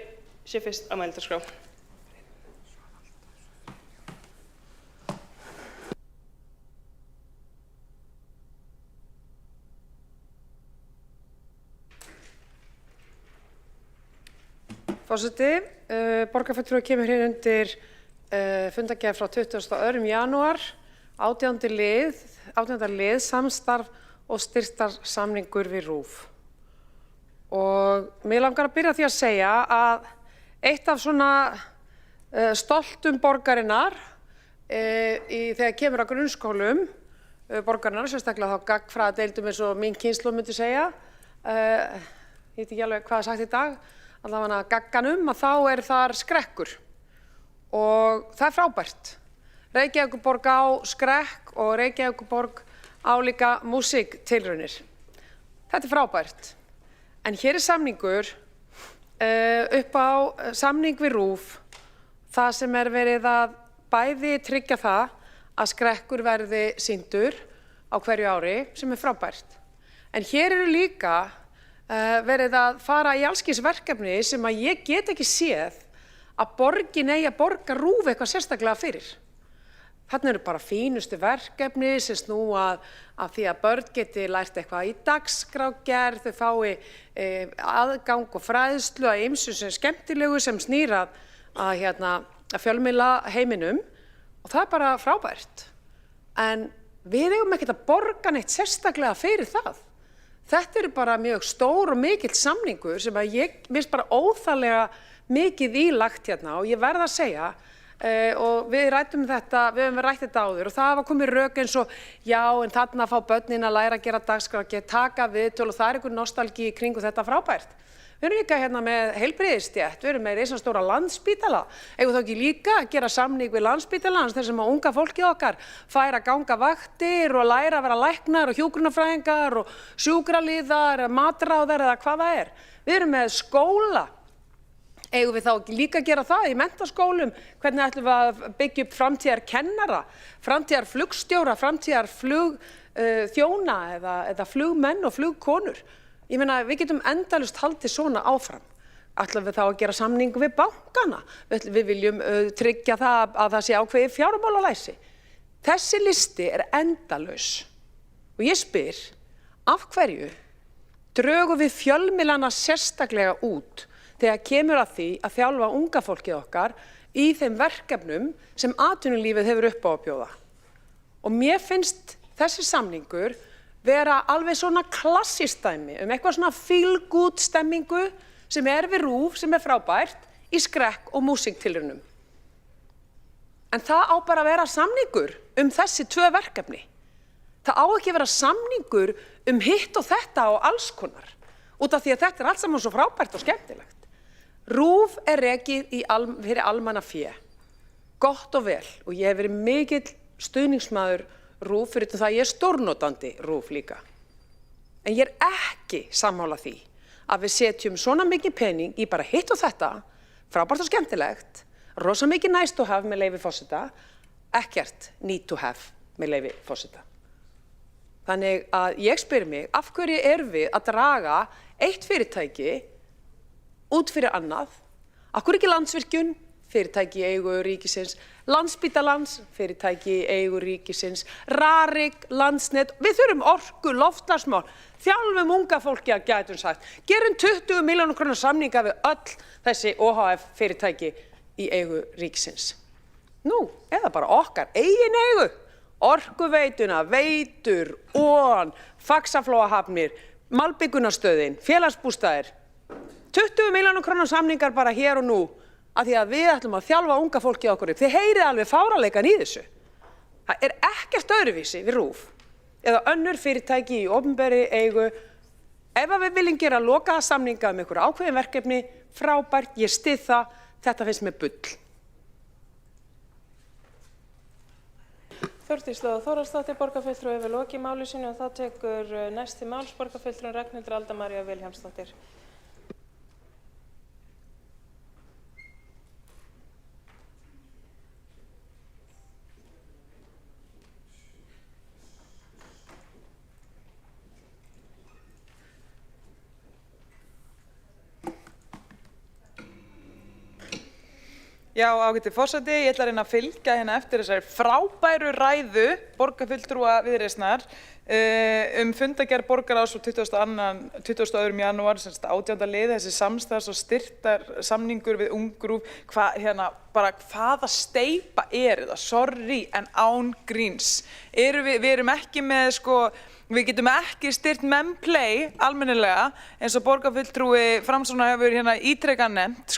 sé fyrst á mælendaskrá. Forseti, borgarfulltrúi kemur hér undir fundargerð frá 22. janúar, 18. lið samstarf og styrktarsamningur við RÚV. Og mig langar að byrja á því að segja að eitt af svona stoltum borgarinnar þegar kemur að grunnskólum borgarinnar, sérstaklega þá gagnfræðadeildum eins og mín kynslóð myndi segja, ég veit ekki alveg hvað er sagt í dag, allavega gagganum, að þá er þar skrekkur. Og það er frábært. Reykjavíkurborg á skrekk og Reykjavíkurborg á líka músíktilraunir. Þetta er frábært. En hér er samningur upp á samning við RÚV, það sem er verið að bæði tryggja það að skrekkur verði sýndur á hverju ári, sem er frábært. En hér eru líka verið að fara í allskins verkefni sem að ég get ekki séð að borgin eigi að borga RÚV eitthvað sérstaklega fyrir. Þarna eru bara fínustu verkefni sem snúa að því að börn geti lært eitthvað í dagskrárgerð, þau fái aðgang og fræðslu að ýmsu sem skemmtilegu sem snýr að fjölmiðla heiminum og það er bara frábært. En við eigum ekkert að borga neitt sérstaklega fyrir það. Þetta eru bara mjög stór og mikill samningur sem að ég finnst bara óþarlega mikið ílagt hérna og ég verð að segja og við rættum þetta, við höfum rætt þetta áður og það hafa komið rök eins og já en þarna fá börnin að læra að gera dagskrárgerð, taka viðtöl og það er einhver nostalgí í kringu þetta frábært. Við erum líka hérna með heilbrigðisstétt, við erum með risastóra Landspítala, eigum þá ekki líka að gera samning við Landspítalans þar sem að unga fólkið okkar fær að ganga vaktir og læra að vera læknar og hjúkrunarfræðingar og sjúkraliðar, matráðar eða hvað það er. Við erum með skóla. Eigum við þá líka að gera það í menntaskólum? Hvernig ætlum við að byggja upp framtíðarkennara, framtíðarflugstjóra, framtíðarflugþjóna eða flugmenn og flugkonur? Ég meina, við getum endalaust haldið svona áfram. Ætlum við þá að gera samning við bankana? Við viljum tryggja það að það sé ákveðið fjármálalæsi. Þessi listi er endalaus. Og ég spyr, af hverju drögum við fjölmiðlana sérstaklega út þegar kemur að því að þjálfa unga fólkið okkar í þeim verkefnum sem atvinnulífið hefur upp á að bjóða. Og mér finnst þessi samningur vera alveg svona klassískt dæmi eitthvað svona feel-good stemmingu sem er við RÚV, sem er frábært, í skrekk og músíktilraunum. En það á bara að vera samningur þessi tvö verkefni. Það á ekki að vera samningur hitt og þetta og alls konar, út af því að þetta er allt saman svo frábært og skemmtilegt. RÚV er rekið fyrir almannafé, gott og vel, og ég hef verið mikill stuðningsmaður RÚV fyrir það að ég er stórnotandi RÚV líka. En ég er ekki sammála því að við setjum svona mikið pening í bara hitt og þetta, frábært og skemmtilegt, rosa mikið nice to have með leyfi forseta, ekkert need to have með leyfi forseta. Þannig að ég spyr mig, af hverju erum við að draga eitt fyrirtæki út fyrir annað? Af hverju ekki Landsvirkjun, fyrirtæki í eigu ríkisins, Landspítalans, fyrirtæki í eigu ríkisins, Rarik, Landsnet, við þurfum orku, loftslagsmál, þjálfum unga fólki að gætum sagt, gerum 20 milljónir króna samninga við öll þessi OHF fyrirtæki í eigu ríkisins. Nú, eða bara okkar eigin eigu, Orkuveituna, Veitur, ON, Faxaflóahafnir, Malbyggunastöðin, félagsbústaðir, 20 milljónir króna samningar bara hér og nú af því að við ætlum að þjálfa unga fólki okkur upp. Þið heyrið alveg fáránleikann í þessu. Það er ekkert öðruvísi við RÚV eða önnur fyrirtæki í opinberri eigu. Ef við viljum gera lokaða samninga einhver ákveðin verkefni, frábært, ég styð það, þetta finnst mér bull. Þórdís Lóa Þórhallsdóttir, borgarfulltrúi, hefur lokið máli sínu og þá tekur næsti máls borgarfulltrúin Ragnhildur Alda María Vilhjálmsdóttir. Já, ágæti forseti, ég ætla að reyna að fylgja hérna eftir þessari frábæru ræðu borgarfulltrúa Viðreisnar fundagerð borgarráðs frá 22. janúar, 18. lið, þessi samstarfs- og styrktarsamningur við UngRÚV, hvaða steypa er það, sorry, en án gríns. Við erum ekki með, við getum ekki styrt Memplay almennilega, eins og borgarfulltrúi Framsóknar hefur ítrekað nefnt,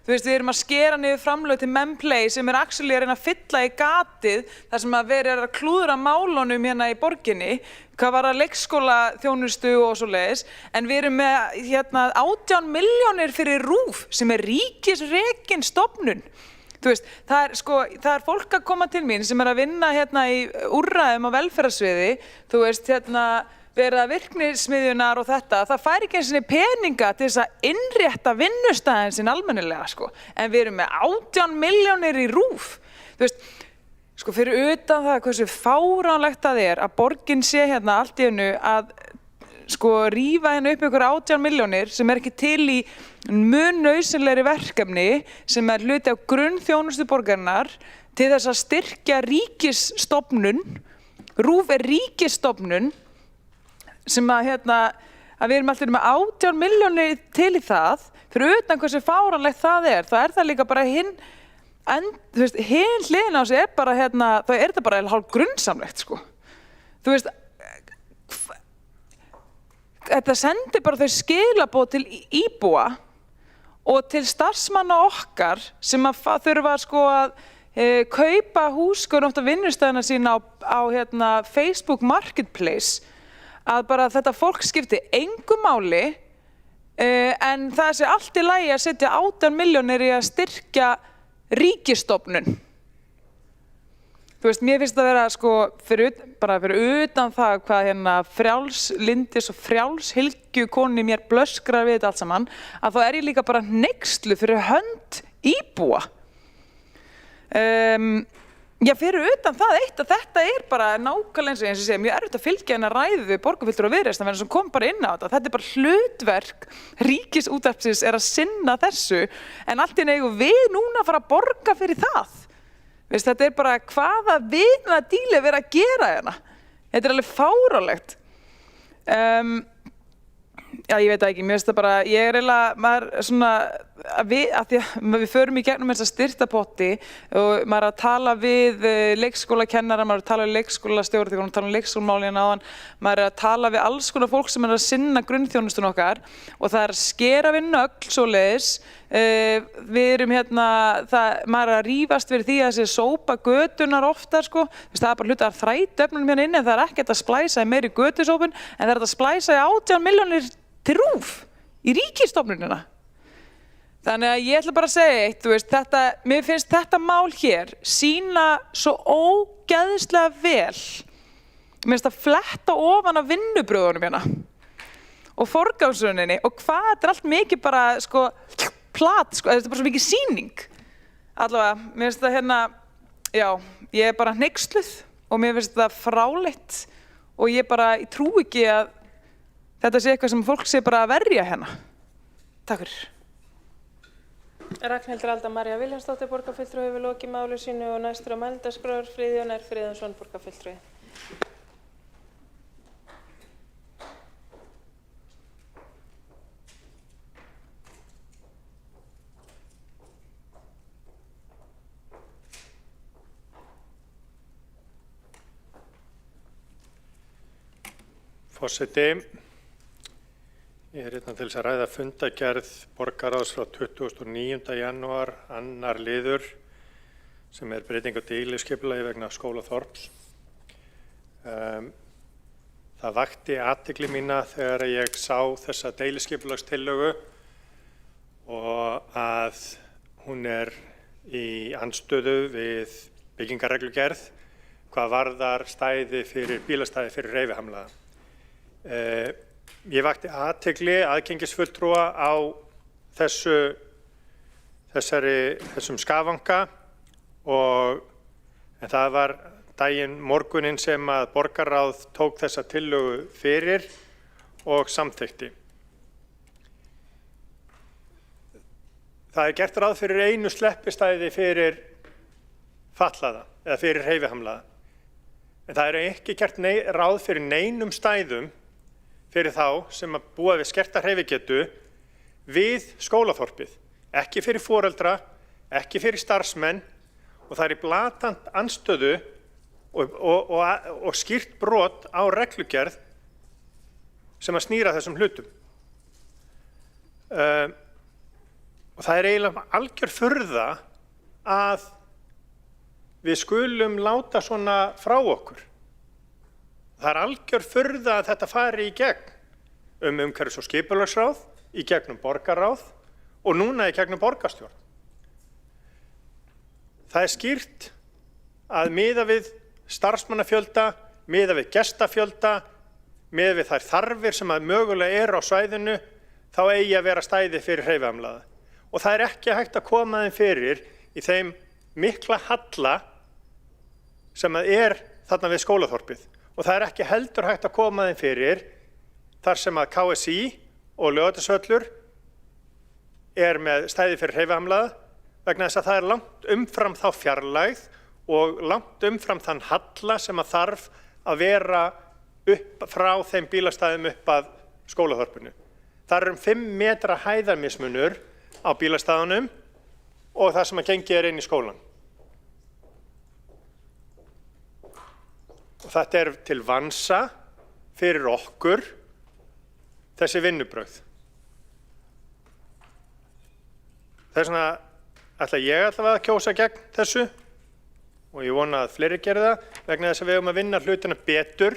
við erum að skera niður framlög til Memplay sem actually að reyna að fylla í gatið þar sem að verið að klúðra málunum í borginni, hvað var að leikskólaþjónustu og svoleiðis, en við erum með 18 milljónir fyrir RÚV sem er ríkisrekin stofnun. Það er fólk að koma til mín sem er að vinna í úrræðum á velferðarsviði, verið að virknismiðjunar og þetta, það fær ekki eins og peninga til þess að innrétta vinnustæðin sinn almennilega, en við erum með 18 milljónir í RÚV. Fyrir utan það hversu fáránlegt það er að borgin sé allt í einu að rífa upp ykkur 18 milljónir sem er ekki til í mun nauðsynlegri verkefni sem er hluti af grunnþjónustu borgarinnar til þess að styrkja ríkisstofnun. RÚV er ríkisstofnun sem að við erum alltaf með 18 milljónir til í það, fyrir utan hversu fáránlegt það er það líka bara hinn hliðin á sig er bara þá er þetta bara hálf grunnsamlegt þetta sendir bara þau skilaboð til íbúa og til starfsmanna okkar sem að þurfa að kaupa húsgögn á vinnustæðina sína á Facebook Marketplace, að bara þetta fólk skipti engu máli en það sé allt í lagi að setja 18 milljónir í að styrkja ríkisstofnun. Mér finnst það vera fyrir utan það hvað frjálslyndis og frjálshylgju konu mér blöskrar við þetta allt saman, að þá er ég líka bara hneyksluð fyrir hönd íbúa. Fyrir utan það eitt að þetta er bara nákvæmlega eins og ég segi, mjög erfitt að fylgja ræðu við borgarfulltrúa og Viðreisnar sem kom bara inn á þetta. Þetta er bara hlutverk Ríkisútvarpsins er að sinna þessu, en allt í einu eigum við núna að fara að borga fyrir það. Þetta er bara hvaða vinadíli verið að gera hérna. Þetta er alveg fáránlegt. Ég veit það ekki, mér finnst það bara, ég er eiginlega, við förum í gegnum þessa styrktapotti og maður er að tala við leikskólakennara, maður er að tala við leikskólastjóra þegar við tala leikskólamálin áðan, maður er að tala við alls konar fólk sem er að sinna grunnþjónustun okkar og það er að skera við nögl svoleiðis, við erum maður er að rífast fyrir því að þessi sópa götunar ofta, það er bara hluti að þrætuefnunum inni en það er ekkert að splæsa í meiri götusópun en það er að splæsa í 18 milljónir til RÚV í ríkisstofnunina. Þannig að ég ætla bara að segja eitt, mér finnst þetta mál hér sýna svo ógeðslega vel, mér finnst það fletta ofan af vinnubröðunum og forgangsröðuninni og hvað þetta er allt mikið bara plat, þetta er bara svo mikið sýning. Allavega, mér finnst það ég er bara hneyksluð og mér finnst það fráleitt og ég trúi ekki að þetta sé eitthvað sem fólk sé bara að verja Takk fyrir. Ragnhildur Alda María Vilhjálmsdóttir borgarfulltrúi hefur lokið máli sínu og næstur á mælendaskrá Friðjón R. Friðjónsson borgarfulltrúi. Forseti, ég er hérna til þess að ræða fundagerð borgarráðs frá 29. janúar, annar liður, sem er breyting á deiliskipulagi vegna skólaþorps. Það vakti athygli mína þegar ég sá þessa deiliskipulagstillögu og að hún er í andstöðu við byggingarreglugerð hvað varðar bílastæði fyrir hreyfihamlaða. Ég vakti athygli aðgengisfulltrúa á þessum skafanga en það var morguninn sem að borgarráð tók þessa tillögu fyrir og samþykkti. Það er gert ráð fyrir einu sleppistæði fyrir fatlaða eða fyrir hreyfihamlaða. En það er ekki gert ráð fyrir neinum stæðum fyrir þá sem að búa við skerta hreyfigetu við skólaþorpið. Ekki fyrir foreldra, ekki fyrir starfsmenn og það er í blatant andstöðu og skýrt brot á reglugerð sem að snýra þessum hlutum. Og það er eiginlega algjör furða að við skulum láta svona frá okkur. Það er algjör furða að þetta fari í gegn umhverfis- og skipulagsráð, í gegnum borgarráð og núna í gegnum borgarstjórn. Það er skýrt að miða við starfsmannafjölda, miða við gestafjölda, miða við þær þarfir sem að mögulega eru á svæðinu, þá eigi að vera stæði fyrir hreyfihamlaða. Og það er ekki hægt að koma þeim fyrir í þeim mikla halla sem að er þarna við skólaþorpið. Og það er ekki heldur hægt að koma þeim fyrir þar sem að KSÍ og Laugardalsvöllur er með stæði fyrir hreyfihamlaða vegna þess að það er langt umfram þá fjarlægð og langt umfram þann halla sem að þarf að vera upp frá þeim bílastæðum upp að skólaþorpinu. Það er 5 metra hæðarmismunur á bílastæðunum og það sem að gengið er inn í skólan. Og þetta er til vansa fyrir okkur þessi vinnubrögð. Þess vegna ætla ég allavega að kjósa gegn þessu og ég vona að fleiri geri það vegna þess að við eigum að vinna hlutina betur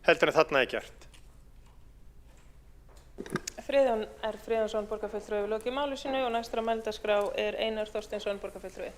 heldur en þarna er gert. Friðjón R. Friðjónsson, borgarfulltrúi, hefur lokið máli sínu og næstur á mælendaskrá er Einar Þorsteinsson, borgarfulltrúi.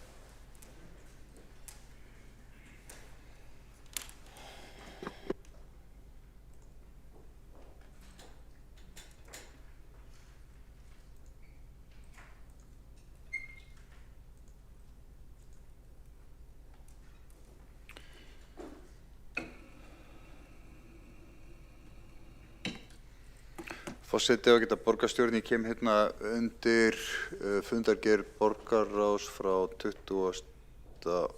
Forseti og geta borgarstjórn, ég kem hérna undir fundargerð borgarráðs frá 20.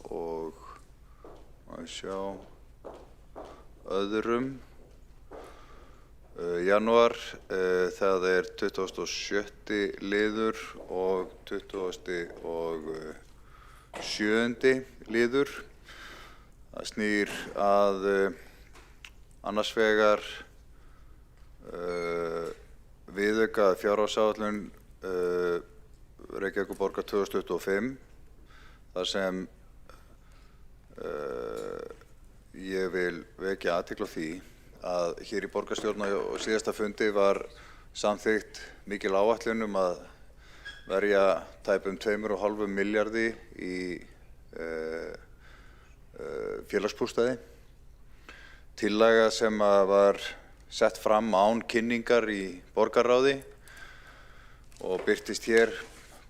og öðrum janúar. Það er 27. liður og 27. liður. Það snýr að annars vegar viðauka fjárhagsáætlun Reykjavíkurborgar 2025 þar sem ég vil vekja athygli á því að hér í borgarstjórn og síðasta fundi var samþykkt mikil áætlun að verja tæpum 2,5 milljarði í félagsbústaði. Tillaga sem var sett fram án kynningar í borgarráði og birtist hér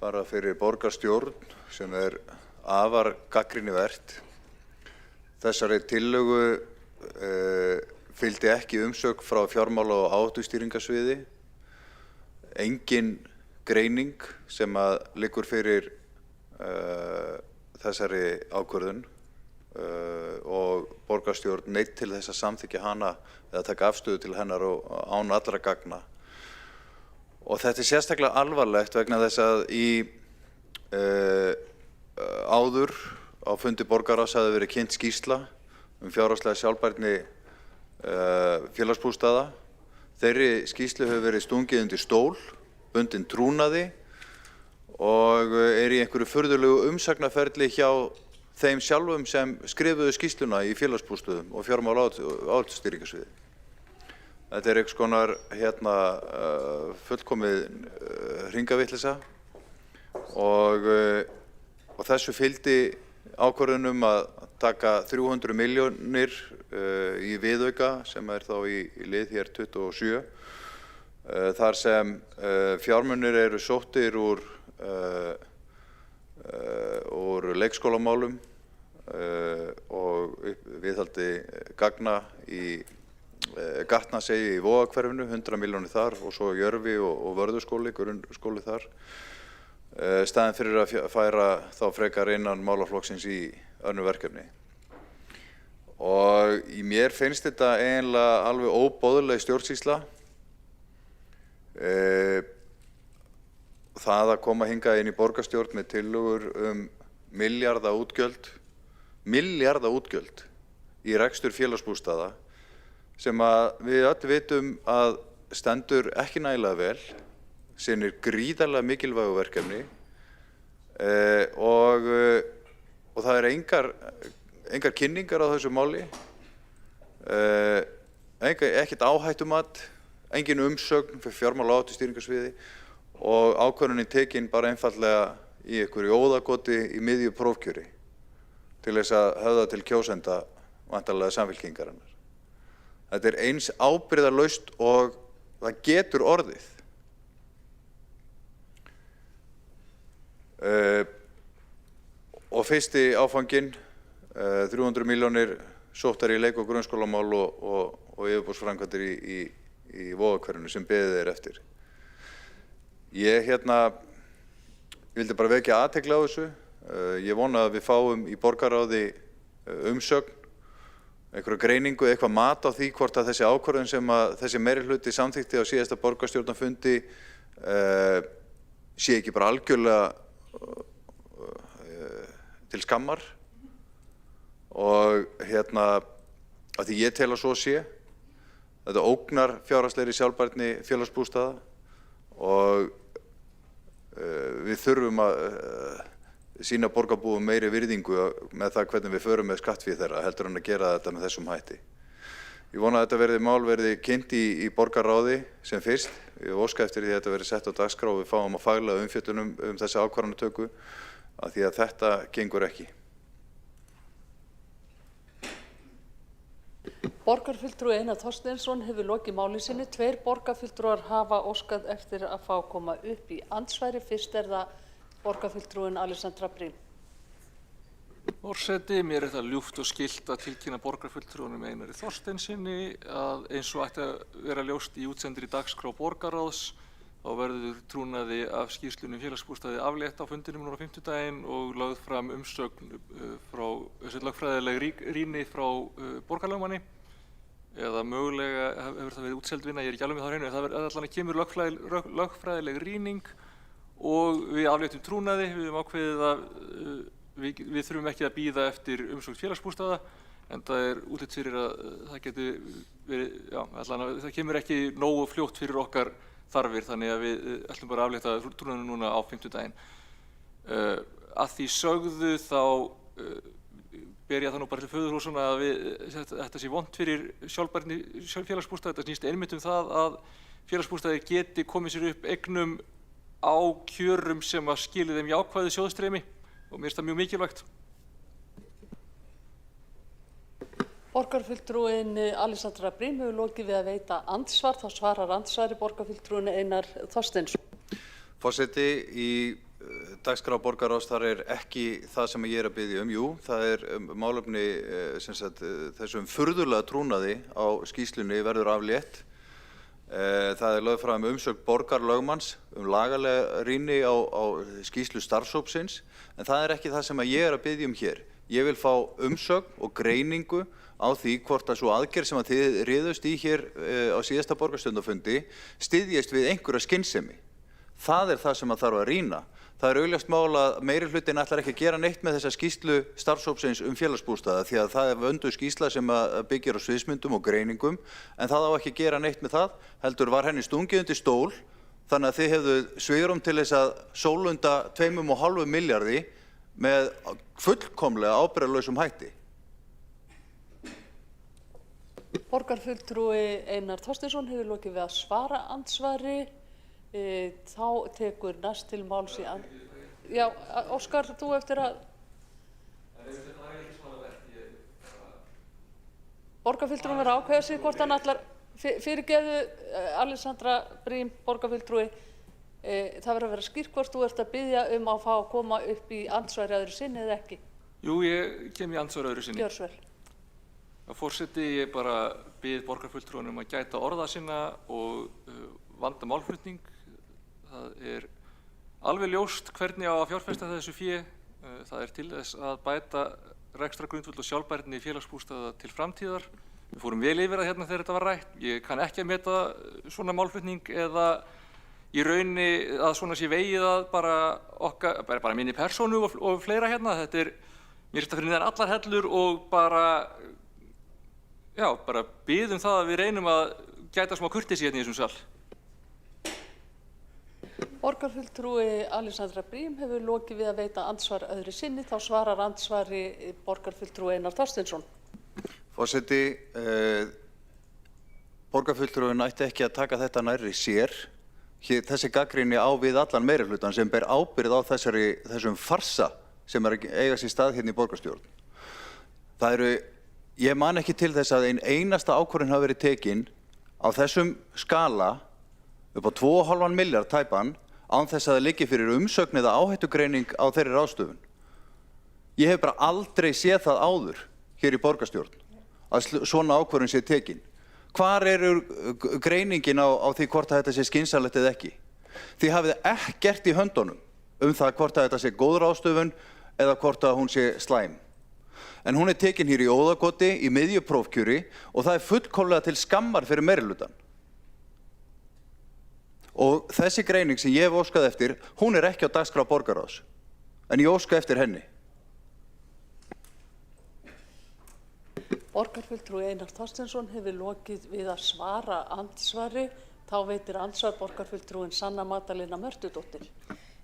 bara fyrir borgarstjórn sem er afar gagnrýnivert. Þessari tillögu fylgdi ekki umsögn frá fjármála- og áhættustýringarsviði, engin greining sem að liggur fyrir þessari ákvörðun og borgarstjórn neitt til þess að samþykkja hana eða taka afstöðu til hennar og án allra gagna. Og þetta er sérstaklega alvarlegt vegna þess að áður á fundi borgarráðs hafði verið kynnt skýrsla fjárhagslega sjálfbærni félagsbústaða. Þeirri skýrslu hefur verið stungið undir stól, bundin trúnaði og er í einhverju furðulegu umsagnaferli hjá þeim sjálfum sem skrifuðu skýrsluna í félagsbústöðum og fjármála- og áhættustýringarsviði. Þetta er einhvers konar fullkomið hringavitleysa og þessu fylgdi ákvörðun að taka 300 milljónir í viðauka sem er þá í lið hér 27 þar sem fjármunir eru sóttir úr leikskólamálum og viðhaldi gagna í Gatnasegi í Vogahverfinu, 100 milljónir þar og svo Jörfi og Vörðuskóli, grunnskóli þar. Staðinn fyrir að færa þá frekar innan málaflokksins í önnur verkefni. Og í mér finnst þetta eiginlega alveg óboðleg stjórnsýsla. Það að koma hingað inn í borgarstjórn með tillögur milljarða útgjöld í rekstur félagsbústaða sem að við öll vitum að stendur ekki nægilega vel, sinnir gríðarlega mikilvægu verkefni og það er engar kynningar á þessu máli, ekkert áhættumat, engin umsögn fyrir fjármála- og áhættustýringarsviði og ákvörðunin tekin bara einfaldlega í einhverju óðagoti í miðju prófkjöri til þess að höfða til kjósenda væntanlega Samfylkingarinnar. Þetta er eins ábyrgðarlaust og það getur orðið. Og fyrsti áfanginn, 300 milljónir sóttar í leik- og grunnskólamál og yfirborðsframkvæmdir í Vogahverfinu sem beðið er eftir. Ég vildi bara vekja athygli á þessu. Ég vona að við fáum í borgarráði umsögn, einhverja greiningu, eitthvað mat á því hvort að þessi ákvörðun sem að þessi meirihluti samþykkti á síðasta borgarstjórnarfundi sé ekki bara algjörlega til skammar og að því ég tel að svo sé. Þetta ógnar fjárhagslegri sjálfbærni félagsbústaða og við þurfum að sýna borgarbúum meiri virðingu með það hvernig við förum með skattfé þeirra heldur en að gera þetta með þessum hætti. Ég vona að þetta mál verði kynnt í borgarráði sem fyrst. Ég óska eftir því að þetta verði sett á dagskrá og við fáum að faglega umfjöllun þessa ákvarðanatöku af því að þetta gengur ekki. Borgarfulltrúi Einar Þorsteinsson hefur lokið máli sinni. 2 borgarfulltrúar hafa óskað eftir að fá að koma upp í andsværi. Fyrst er það borgarfulltrúin Alexandra Briem. Forseti, mér er það ljúft og skylt að tilkynna borgarfulltrúanum Einari Þorsteinssyni að eins og ætti að vera ljóst í útsendri dagskrá borgarráðs þá verður trúnaði af skýrslunni félagsbústaði aflétt á fundinum núna á fimmtudaginn og lögð fram umsögn frá lögfræðileg rýni frá borgarlögmanni eða mögulega hefur það verið útseld vinna, ég er ekki alveg með það á hreinu, það er allan að kemur lögfræðileg rýning og við afléttum trúnaði, við höfum ákveðið að við þurfum ekki að bíða eftir umsögn félagsbústaða en það er útlit fyrir að það geti verið, allan að það kemur ekki nógu fljótt fyrir okkar þarfir þannig að við ætlum bara að aflétta trúnaðinu núna á fimmtudaginn. Að því sögðu þá ber ég það nú bara til föðurhúsana að þetta sé vont fyrir sjálfbærni félagsbústaða, þetta snýst einmitt það að félagsbústaðir geti komið sér upp eignum á kjörum sem að skili þeim jákvæðu sjóðstreymi og mér finnst það mjög mikilvægt. Borgarfulltrúin Alexandra Briem hefur lokið við að veita andsvar. Þá svarar andsvari borgarfulltrúin Einar Þorsteinsson. Forseti, í dagskrá borgarráðs þar er ekki það sem ég er að biðja Jú, það er málefni þessum furðulega trúnaði á skýrslunni verður aflétt. Það er lögð fram umsögn borgarlögmanns lagalega rýni á skýrslu starfshópsins, en það er ekki það sem ég er að biðja hér. Ég vil fá umsögn og greiningu á því hvort að svo aðgerð sem að þið riðust í hér á síðasta borgarstjórnarfundi styðjist við einhverja skynsemi. Það er það sem að þarf að rýna. Það er augljóst mál að meirihlutinn ætlar ekki að gera neitt með þessa skýrslu starfshópsins félagsbústaða því að það er vönduð skýrsla sem byggir á sviðsmyndum og greiningum en það á ekki að gera neitt með það, heldur var henni stungið undir stól þannig að þið hefðu svigrúm til þess að sólunda 2,5 milljarði með fullkomlega ábyrgðarlausum hætti. Borgarfulltrúi Einar Þorsteinsson hefur lokið við að svara andsvari. Þá tekur næst til máls í Já, Óskar, þú eftir að Borgarfulltrúin verður að ákveða sig hvort hann ætlar fyrirgefðu Alexandra Briem, borgarfulltrúi. Það verður að vera skýrt hvort þú ert að biðja að fá að koma upp í andsvari öðru sinni eða ekki. Jú, ég kem í andsvari öðru sinni. Gjörðu svo vel. Forseti, ég bara bið borgarfulltrúanum að gæta orða sinna og vanda málflutning. Það er alveg ljóst hvernig á að fjárfesta þessu fé. Það er til þess að bæta rekstrargrundvöll og sjálfbærni félagsbústaða til framtíðar. Við fórum vel yfir það hérna þegar þetta var rætt. Ég kann ekki að meta svona málflutning eða í rauninni að svona sé vegið að bara minni persónu og fleira hérna. Þetta mér finnst það fyrir neðan allar hellur og bara biðum það að við reynum að gæta smá kurteisi hérna í þessum sal. Borgarfulltrúi Alexandra Briem hefur lokið við að veita andsvar öðru sinni. Þá svarar andsvari borgarfulltrúi Einar Þorsteinsson. Forseti, borgarfulltrúin ætti ekki að taka þetta nærri sér. Þessi gagnrýni á við allan meirihlutann sem ber ábyrgð á þessum farsa sem eiga sér stað hérna í borgarstjórn. Ég man ekki til þess að einasta ákvörðun hafi verið tekin á þessum skala upp á 2,5 milljarð tæpan án þess að það liggi fyrir umsögn eða áhættugreining á þeirri ráðstöfun. Ég hef bara aldrei séð það áður hér í borgarstjórn að svona ákvörðun sé tekin. Hvar greiningin á því hvort að þetta sé skynsamlegt eða ekki? Þið hafið ekkert í höndunum það hvort að þetta sé góð ráðstöfun eða hvort að hún sé slæm. En hún tekin hér í óðagoti í miðju prófkjöri og það fullkomlega til skammar fyrir meirihlutann. Og þessi greining sem ég hef óskað eftir, hún ekki á dagskrá borgarráðs, en ég óska eftir henni. Borgarfulltrúi Einar Þorsteinsson hefur lokið við að svara andsvari. Þá veitir andsvar borgarfulltrúin Sanna Magdalena Mörtudóttir.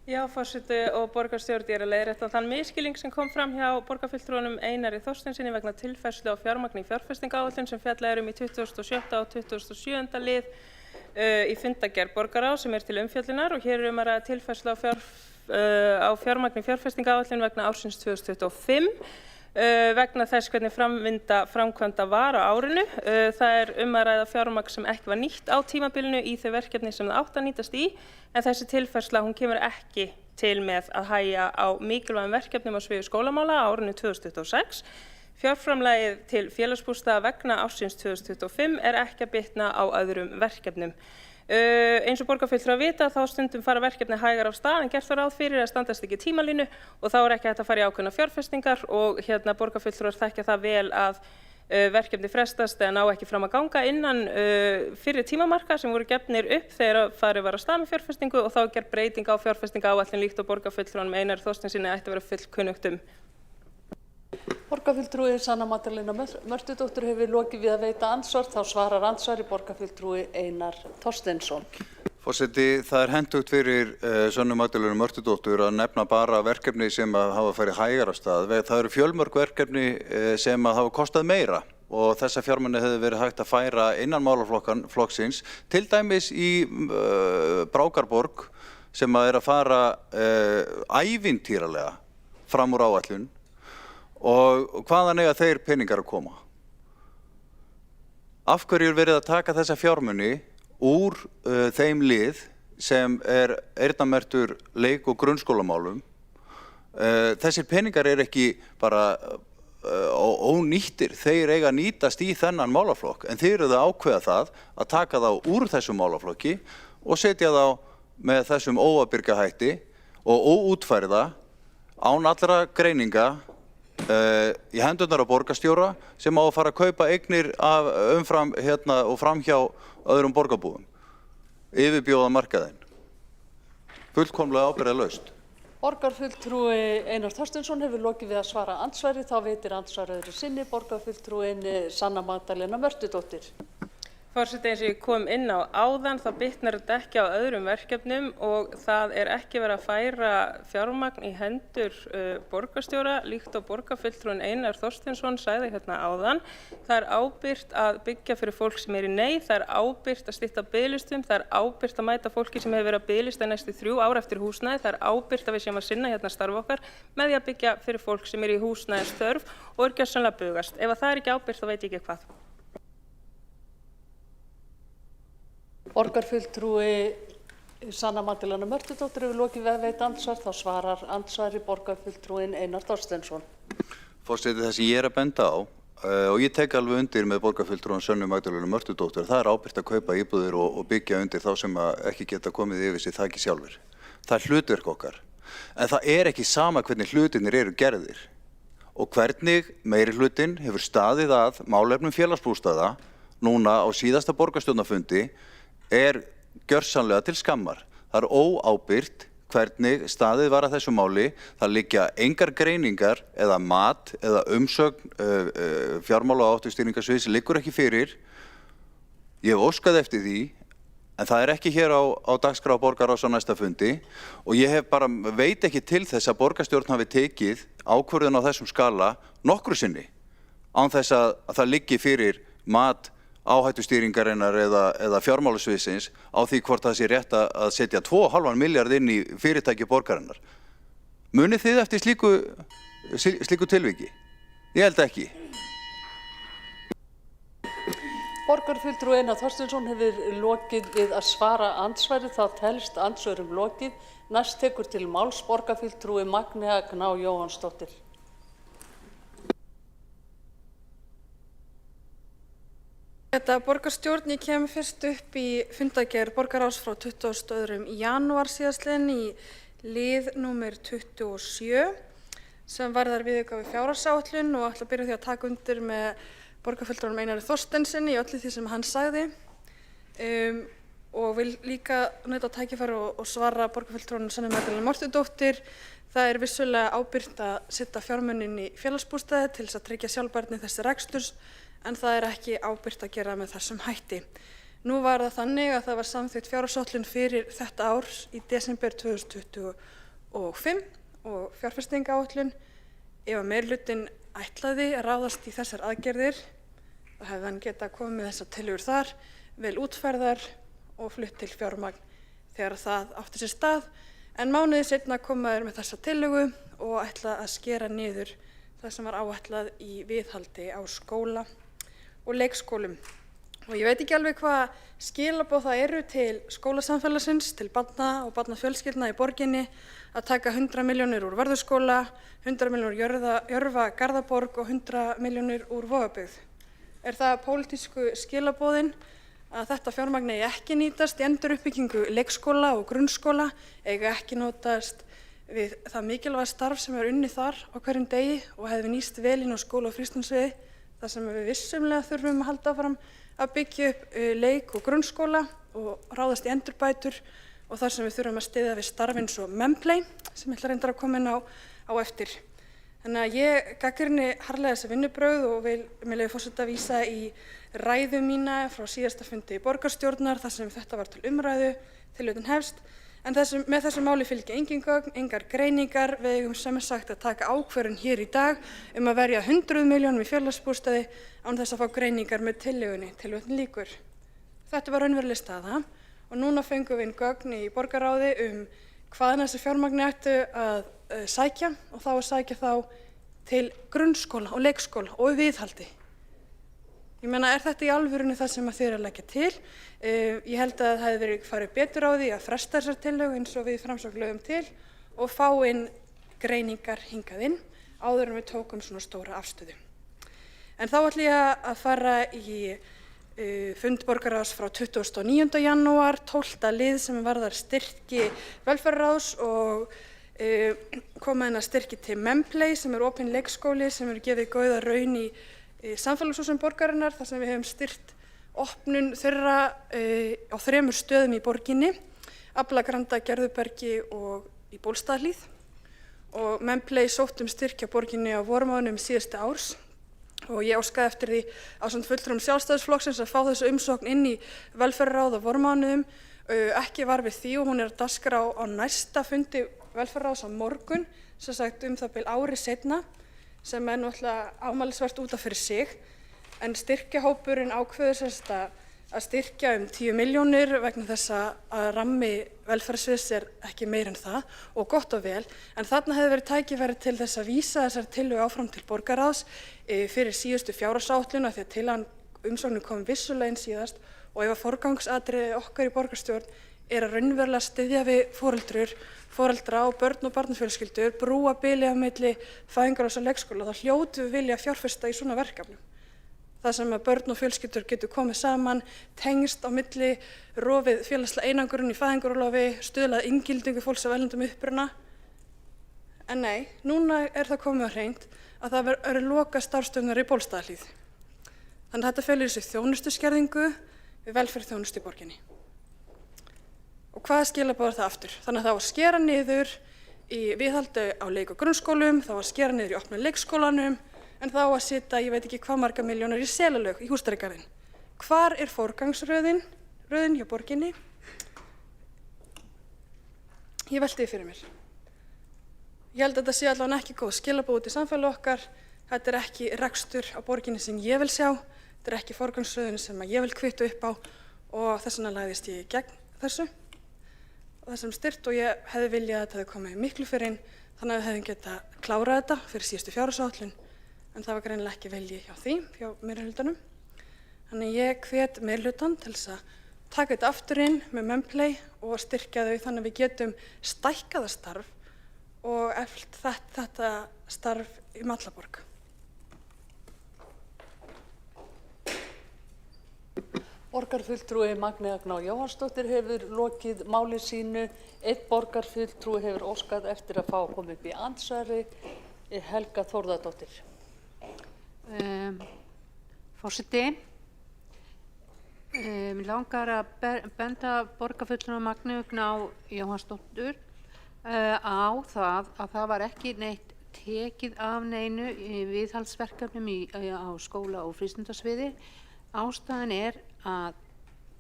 Já, forseti og borgarstjórn, ég að leiðrétta þann misskilning sem kom fram hjá borgarfulltrúanum Einari Þorsteinsinni vegna tilfærslu á fjármagni í fjárfestingaráætlun sem fjallað í 27. og 27. lið í fundargerð borgarráðs sem til umfjöllunar og hér að ræða tilfærslu á fjármagni í fjárfestingaráætlun vegna ársins 2025. Vegna þess hvernig framvinda framkvæmda var á árinu. Það að ræða fjármagn sem ekki var nýtt á tímabilinu í þau verkefni sem það átti að nýtast í, en þessi tilfærsla hún kemur ekki til með að hægja á mikilvægum verkefnum á sviði skólamála á árinu 2026. Fjárframlagið til félagsbústaða vegna ársins 2025 ekki að bitna á öðrum verkefnum. Eins og borgarfulltrúar vita þá stundum fara verkefni hægar af stað en gert var ráð fyrir að standast ekki tímalínu og þá ekki hægt að fara í ákveðnar fjárfestingar og borgarfulltrúar þekkja það vel að verkefni frestast eða ná ekki fram að ganga innan fyrri tímamarka sem voru gefnir upp þegar farið var af stað með fjárfestingu og þá gerð breyting á fjárfestingaáætlun líkt og borgarfulltrúanum Einari Þorsteinsinni ætti að vera fullkunnugt um. Borgarfulltrúi Sanna Magdalena Mörtudóttir hefur lokið við að veita andsvar. Þá svarar andsvari borgarfulltrúi Einar Þorsteinsson. Forseti, það hentugt fyrir Sönnu Magdalenu Mörtudóttur að nefna bara verkefni sem hafa farið hægar af stað. Það eru fjölmörg verkefni sem hafa kostað meira og þessa fjármuni hefði verið hægt að færa innan málaflokksins, til dæmis í Brákarborg sem að fara ævintýralega fram úr áætlun. Og hvaðan eiga þeir peningar að koma? Af hverju verið að taka þessa fjármuni úr þeim lið sem eyrnamerktur leik- og grunnskólamálum? Þessir peningar ekki bara ónýttir, þeir eiga að nýtast í þennan málaflokk, en þeir eru að ákveða það að taka þá úr þessum málaflokki og setja þá með þessum óábyrga hætti og óútfærða án allra greininga í hendurnar á borgarstjóra sem á að fara að kaupa eignir umfram og fram hjá öðrum borgarbúum, yfirbjóða markaðinn, fullkomlega ábyrgðarlaust. Borgarfulltrúi Einar Þorsteinsson hefur lokið við að svara andsvari. Þá veitir andsvar öðru sinni borgarfulltrúin Sanna Magdalena Mörtudóttir. Forseti, eins og ég kom inn á áðan þá bitnar þetta ekki á öðrum verkefnum og það ekki verið að færa fjármagn í hendur borgarstjóra líkt og borgarfulltrúinn Einar Þorsteinsson sagði hérna áðan. Það ábyrgt að byggja fyrir fólk sem í neyð, það ábyrgt að stytta biðlistum, það ábyrgt að mæta fólki sem hefur verið að biðlista næstu 3 ár eftir húsnæði, það ábyrgt að við séum að sinna hérna starf okkar með því að byggja fyrir fólk sem í húsnæðisþörf og gjörsamlega bugast. Ef það ekki ábyrgt þá veit ég ekki hvað. Borgarfulltrúi Sanna Magdalena Mörtudóttir hefur lokið við að veita andsvar. Þá svarar andsvari borgarfulltrúin Einar Þorsteinsson. Forseti, það sem ég að benda á, og ég tek alveg undir með borgarfulltrúin Sönnu Magdalenu Mörtudóttur, það ábyrgt að kaupa íbúðir og byggja undir þá sem ekki geta komið yfir sig þaki sjálfur. Það hlutverk okkar. En það ekki sama hvernig hlutirnir eru gerðir. og hvernig meirihlutinn hefur staðið að málefnum félagsbústaða núna á síðasta borgarstjórnarfundi er gjörsamlega til skammar. Það er óábyrgt hvernig staðið var að þessu máli. Það liggja engar greiningar eða mat eða umsögn fjármála- og áhættustýringarsviðs liggur ekki fyrir. Ég hef óskað eftir því, en það er ekki hér á dagskrá borgarráðs á næsta fundi og ég veit ekki til þess að borgarstjórn hafi tekið ákvörðun á þessum skala nokkru sinni án þess að það liggi fyrir mat áhættustýringarinnar eða fjármálasviðsins á því hvort það sé rétt að setja 2,5 milljarð inn í fyrirtæki borgarinnar. Munið þið eftir slíku tilviki? Ég held ekki. Borgarfulltrúi Einar Þorsteinsson hefur lokið við að svara andsvari, þá telst andsvörum lokið. Næst tekur til máls borgarfulltrúi Magnea Gná Jóhannsdóttir. Þetta borgarstjórn, ég kem fyrst upp í fundargerð borgarráðs frá 22. janúar síðastliðinn í lið númer 27 sem varðar viðauka við fjárhagsáætlun og ætla að byrja því að taka undir með borgarfulltrúanum Einari Þorsteinsinni í öllu því sem hann sagði og vil líka nota tækifæri og svara borgarfulltrúanum Sannu Magdalenu Mörtudóttur. Það er vissulega ábyrgt að setja fjármuninn í félagsbústaði til þess að tryggja sjálfbærni þessi reksturs, en það er ekki ábyrgt að gera með þessum hætti. Nú var það þannig að það var samþykkt fjárhagsáætlun fyrir þetta ár í desember 2025 og fjárfestingaráætlun. Ef að meirihlutinn ætlaði að ráðast í þessar aðgerðir, þá hefði hann getað komið með þessar tillögur þar, vel útfærðar og flutt til fjármagn þegar það átti sér stað. En mánuði seinna koma þeir með þessa tillögu og ætla að skera niður það sem var áætlað í viðhaldi á skóla og leikskólum. Og ég veit ekki alveg hvað skilaboð það eru til skólasamfélagsins, til barna og barnafjölskyldna í borginni að taka 100 milljónir úr Vörðuskóla, 100 milljónir úr Jörfa Garðaborg og 100 milljónir úr Vogabyggð. Er það pólitísku skilaboðin að þetta fjármagn eigi ekki nýtast í enduruppbyggingu leikskóla og grunnskóla, eigi ekki notast við það mikilvæga starf sem er unnið þar á hverjum degi og hefði nýst vel inn á skóla- og frístundasviði, þar sem við vissumlega þurfum að halda áfram að byggja upp leik- og grunnskóla og ráðast í endurbætur og þar sem við þurfum að styðja við starf eins og Memplay sem ég ætla reyndar að koma inn á eftir. Þannig að ég gagnrýni harðlega þessi vinnubrögð og vil með leyfi forseta vísa í ræðu mína frá síðasta fundi borgarstjórnar þar sem þetta var til umræðu, tilhögun hefst. En með þessu máli fylgja engin gögn, engar greiningar. Við eigum sem sagt að taka ákvörðun hér í dag að verja 100 milljónum í félagsbústaði án þess að fá greiningar með tillögunni, tilvitnun lýkur. Þetta var raunveruleg staða og núna fengum við inn gögn í borgarráði hvaðan þessi fjármagni ættu að sækja og þá að sækja þá til grunnskóla og leikskóla og viðhaldi. Ég meina, er þetta í alvörunni það sem þið eru að leggja til? Ég held að það hefði verið farið betur á því að fresta þessar tillögu eins og við Framsókn lögum til og fá inn greiningar hingað inn áður en við tókum svona stóra afstöðu. En þá ætla ég að fara í fund borgarráðs frá 29. janúar, 12. lið sem varðar styrki velferðarráðs og koma inn að styrki til Memplay sem er opinn leikskóli sem eru gefið góða raun í samfélagshúsum borgarinnar þar sem við hefum styrt opnun þeirra á 3 stöðum í borginni, Aflagranda, Gerðubergi og í Bólstaðarhlíð. Og Memplay sótt styrkja borginni á vormánuðum síðasta árs og ég óskaði eftir því ásamt fulltrúum Sjálfstæðisflokksins að fá þessu umsókn inn í velferðarráð á vormánuðum. Ekki var við því og hún er að dagskrá á næsta fundi velferðarráðs á morgun, sem sagt það bil ári seinna, sem er náttúrulega ámælisvert út af fyrir sig, en styrkjahópurinn ákveður að styrkja 10 milljónir vegna þess að rammi velferðarsviðs er ekki meir en það og gott og vel, en þarna hefði verið tækifæri til þess að vísa þessar tillögu áfram til borgarráðs fyrir síðustu fjárhagsáætlun af því að til umsóknin kom vissulega inn síðast og ef að forgangsatriði okkar í borgarstjórn er að raunverulega styðja við foreldra og börn og barnafjölskyldur, brúa bilið á milli fæðingarorlofs og leikskóla, þá hljótum við vilja fjárfesta í svona verkefnum. Það sem að börn og fjölskyldur getur komið saman, tengst á milli, rofið félagslega einangrun í fæðingarorlofi, stuðlað inngildingu fólks af erlendum uppruna. En nei, núna er það komið á hreint að það verður loka starfsstöðvar í Bólstaðarhlíð. Þannig að þetta felur í sig þjónustuskerðingu við velferðarþjónustu í borginni. Og hvaða skilaboð það aftur? Þannig að það á að skera niður í viðhaldi á leik- og grunnskólum, það á að skera niður í opna leikskólanum, en það á að setja, ég veit ekki hvað marga milljónir í Selalaug í Húsdýragarðinn. Hvar er forgangsröðin hjá borginni? Ég velti því fyrir mér. Ég held að þetta sé allavega ekki góð skilaboð út í samfélagi okkar. Þetta er ekki rekstur á borginni sem ég vil sjá. Þetta er ekki forgangsröðin sem ég vil kvitta upp á og þess vegna lagðist ég gegn þessu og þessum styrt og ég hefði viljað að þetta hefði komið miklu fyrr inn þannig að við hefðum getað klárað þetta fyrir síðustu fjárhagsáætlun en það var greinilega ekki vilji hjá meirihlutanum. Þannig ég hvet meirihlutann til þess að taka þetta aftur inn með Memplay og styrkja þau þannig að við getum stækkað starf og eflt þetta starf í Mallaborg. Borgarfulltrúi Magnea Gná Jóhannsdóttir hefur lokið máli sínu. Einn borgarfulltrúi hefur óskað eftir að fá að koma upp í andsvari. Helga Þórðardóttir. Forseti, mig langar að benda borgarfulltrúi Magneu Gná Jóhannsdóttur á það að það var ekki neitt tekið af neinu viðhaldsverkefnum á skóla- og frístundasviði. Ástæðan er að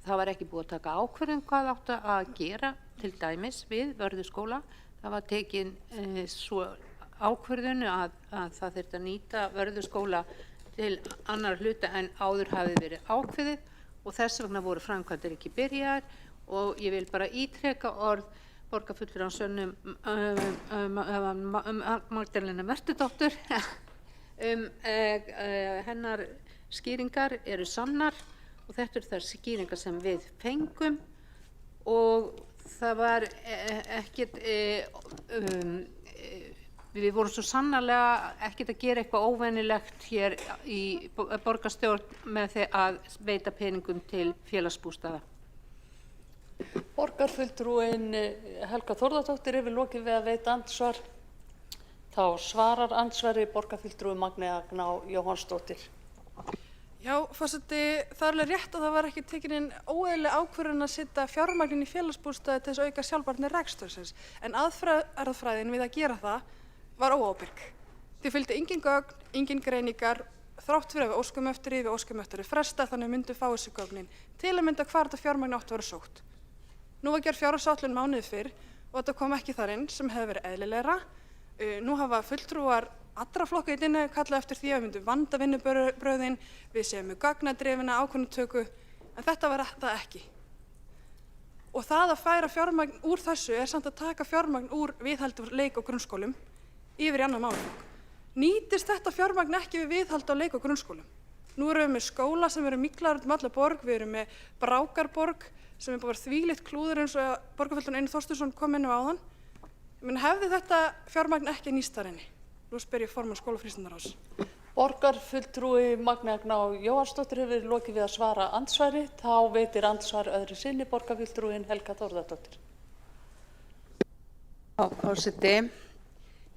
það var ekki búið að taka ákvörðun hvað átti að gera til dæmis við Vörðuskóla. Það var tekin svo ákvörðun að það þyrfti að nýta Vörðuskóla til annar hluta en áður hafi verið ákveðið og þess vegna voru framkvæmdir ekki byrjaðar og ég vil bara ítreka orð borgarfulltrúar Sönnu Magdalenu Mörtudóttur hennar skýringar eru sannar og þetta eru þær skýringar sem við fengum og það var ekkert við vorum svo sannarlega ekkert að gera eitthvað óvenjulegt hér í borgarstjórn með því að veita peningum til félagsbústaða. Borgarfulltrúin Helga Þórðardóttir hefur lokið við að veita andsvar. Þá svarar andsvari borgarfulltrúi Magnea Gná Jóhannsdóttir. Já, forseti, það er alveg rétt að það var ekki tekin inn óeðlileg ákvörðun að setja fjármagn í félagsbústaði til þess að auka sjálfbærni rekstursins. En aðferðafræðin við að gera það var óábyrg. Því fylgdi engin gögn, engin greiningar, þrátt fyrir að við óskum eftir við óskum eftir fresta þannig myndu fá þessi gögnin. Til að mynda hvar þetta fjármagn átti að vera sótt. Nú var gerð fjárhagsáætlun mánuði fyrr og þetta kom ekki þar inn sem hefði verið eðlilegra. Nú hafa fulltrúar allra flokka í dynni kallað eftir því að við myndum vanda vinnubrögðin, við séum með gagnadrifina ákvörðunartöku, en þetta var það ekki. Og það að færa fjármagn úr þessu er samt að taka fjármagn úr viðhaldi leik- og grunnskólum yfir í annan málaflokk. Nýtist þetta fjármagn ekki við viðhald á leik- og grunnskólum? Nú erum við með skóla sem eru miklaður um alla borg, við erum með Brákarborg sem er bara þvílíkt klúður eins og borgarfulltrúinn Einar Þorsteinsson kom inn á áðan. Men hefði þetta fjármagn ekki nýst þar inni? Nú spyr ég formann skóla- og frístundaráðs. Borgarfulltrúi Magnea Gná Jóhannsdóttir hefur lokið við að svara andsvari. Þá veitir andsvar öðru sinni borgarfulltrúin Helga Þórðardóttir. Forseti,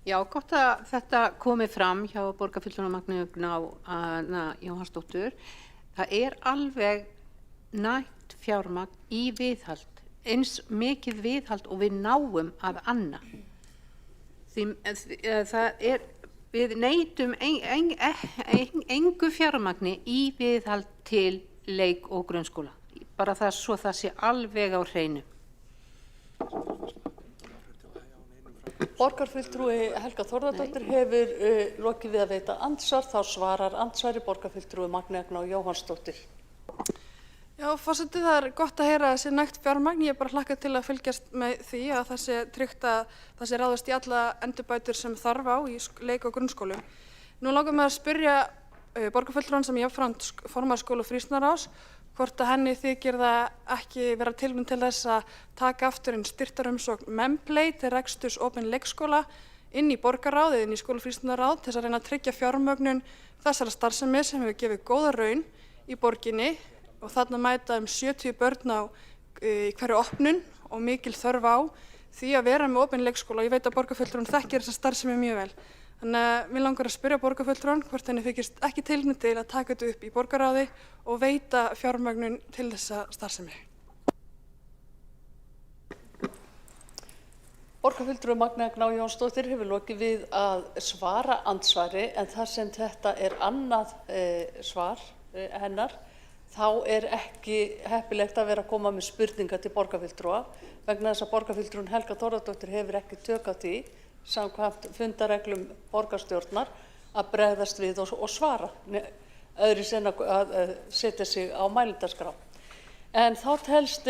já, gott að þetta komi fram hjá borgarfulltrúi Magneu Gná Jóhannsdóttur. Það er alveg nægt fjármagn í viðhald, eins mikið viðhald og við náum að anna. Við neytum engu fjármagni í viðhald til leik- og grunnskóla. Bara það svo það sé alveg á hreinu. Borgarfulltrúi Helga Þórðardóttir hefur lokið við að veita andsvar. Þá svarar andsvari borgarfulltrúi Magnea Gná Jóhannsdóttir. Já, forseti, það er gott að heyra að það sé nægt fjármagn. Ég er bara hlakkað til að fylgjast með því að það sé tryggt að það sé ráðast í alla endurbætur sem þarf á í leik- og grunnskólum. Nú langar mig að spyrja borgarfulltrúann sem ég jafnframt formaður skóla- og frístundaráðs hvort að henni þykir það ekki vera tilbúin til þess að taka aftur inn styrktarumsókn Memplay til reksturs opin leikskóla inn í borgarráð eða inn í skóla- og frístundaráð til þess að reyna að tryggja fjármögnun þessara starfsemi sem hefur gefið góða raun í borginni og þarna mæta 70 börn í hverju opnun og mikil þörf á því að vera með opin leikskóla. Ég veit að borgarfulltrúinn þekkir þessa starfsemi mjög vel. Þannig að mér langar að spyrja borgarfulltrúan hvort henni þykist ekki tilefni til að taka þetta upp í borgarráði og veita fjármögnun til þessa starfsemi. Borgarfulltrúi Magnea Gná Jónsdóttir hefur lokið við að svara andsvari en þar sem þetta er annað svar hennar þá er ekki heppilegt að vera að koma með spurningar til borgarfulltrúa vegna þess að borgarfulltrúin Helga Þórðardóttir hefur ekki tök á því samkvæmt fundareglum borgarstjórnar að bregðast við og svara öðru sem að setja sig á mælendaskrá. En þá telst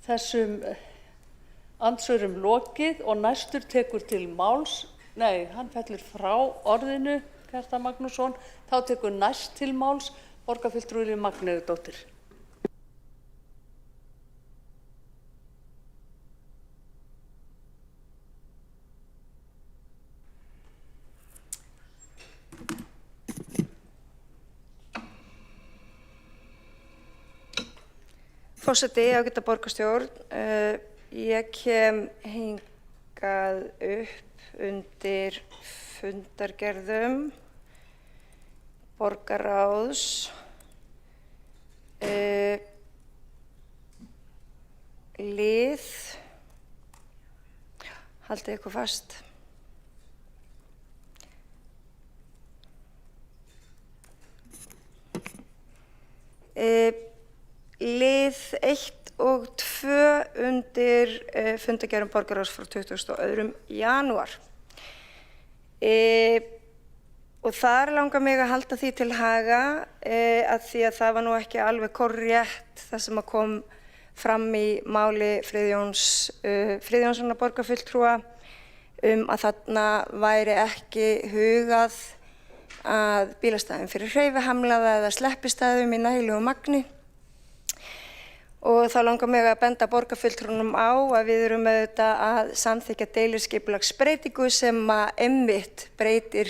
þessum andsvörum lokið og næstur tekur til máls, hann fellur frá orðinu, Kjartan Magnússon, þá tekur næst til máls borgarfulltrúi Magneu Dóttir. Forseti, ágæta borgarstjórn, ég kem hingað upp undir fundargerðum borgarráðs lið, haldið ykkur fast, lið 1 og 2 undir fundargerðum borgarráðs frá 22. janúar. Og þar langar mig að halda því til haga að því að það var nú ekki alveg korrétt það sem að kom fram í máli Friðjónssonar borgarfulltrúa að þarna væri ekki hugað að bílastæðum fyrir hreyfihamlaða eða sleppistæðum í nægilegu magni. Og þá langar mig að benda borgarfulltrúnum á að við erum auðvitað að samþykkja deiliskipulagsbreytingu sem að einmitt breytir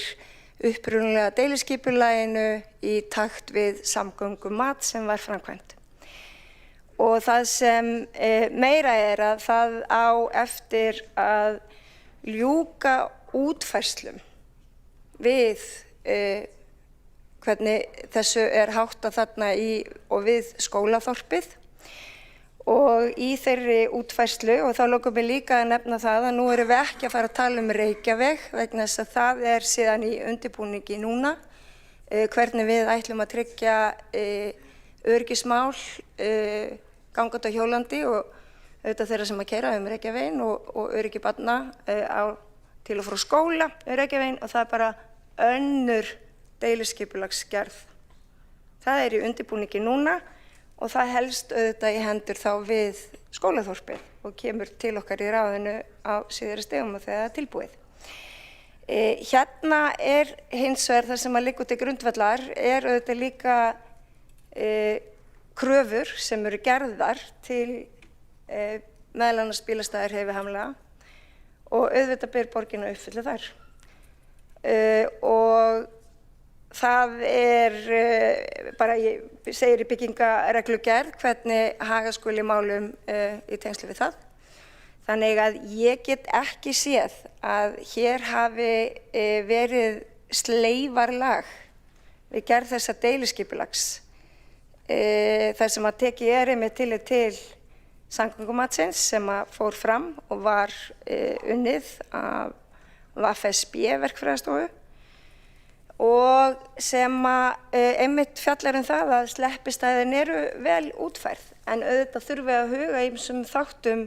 upprunalega deiliskipulaginu í takt við samgöngumat sem var framkvæmt. Og það sem meira er að það á eftir að ljúka útfærslum við hvernig þessu er háttað þarna í og við skólaþorpið. Og í þeirri útfærslu, og þá langar mig líka að nefna það að nú erum við ekki að fara að tala um Reykjaveg vegna þess að það er síðan í undirbúningi núna, hvernig við ætlum að tryggja öryggismál gangandi og hjólandi og auðvitað þeirra sem að keyra Reykjaveginn og öryggi barna til og frá skóla Reykjaveginn og það er bara önnur deiliskipulagsgerð. Það er í undirbúningi núna. Og það helst auðvitað í hendur þá við skólaþorpið og kemur til okkar í ráðinu á síðari stigum og þegar það er tilbúið. Hérna er hins vegar það sem að liggur til grundvallar er auðvitað líka kröfur sem eru gerðar til meðal annars bílastæðir hreyfihamlaða og auðvitað ber borgin að uppfylla þær. Og það er bara, ég segir í byggingareglugerð hvernig haga skuli málum í tengslu við það. Þannig að ég get ekki séð að hér hafi verið sleifarlag við gerð þessa deiliskipulags þar sem að tekið er með tillit til samgöngumatsins sem að fór fram og var unnið af VFSB verkfræðistofu og sem að einmitt fjallar það að sleppistæðin eru vel útfærð en auðvitað þurfi að huga ýmsum þáttum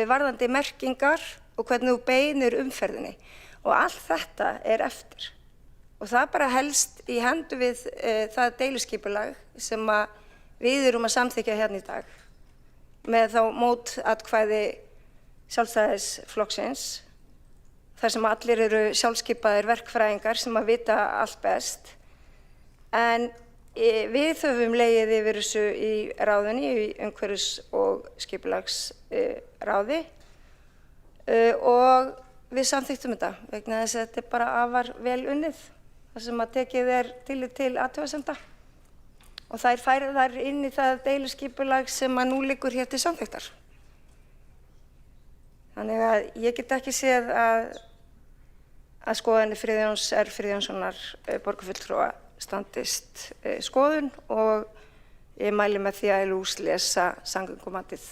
varðandi merkingar og hvernig þú beinir umferðinni og allt þetta er eftir og það bara helst í hendur við það deiliskipulag sem að við erum að samþykkja hérna í dag með þá mótatkvæði Sjálfstæðisflokksins þar sem allir eru sjálfskipaðir verkfræðingar sem að vita allt best. En við höfum legið yfir þessu í ráðunni, í umhverfis- og skipulagsráði og við samþykktum þetta vegna þess að þetta er bara afar vel unnið þar sem að tekið er tillit til athugasemda og þær færðar inn í það deiliskipulag sem að nú liggur hér til samþykktar. Þannig að ég get ekki séð að að skoðanir Friðjóns Friðjónssonar borgarfulltrúa standist skoðun og ég mæli með því að lúslesa samgöngumatið.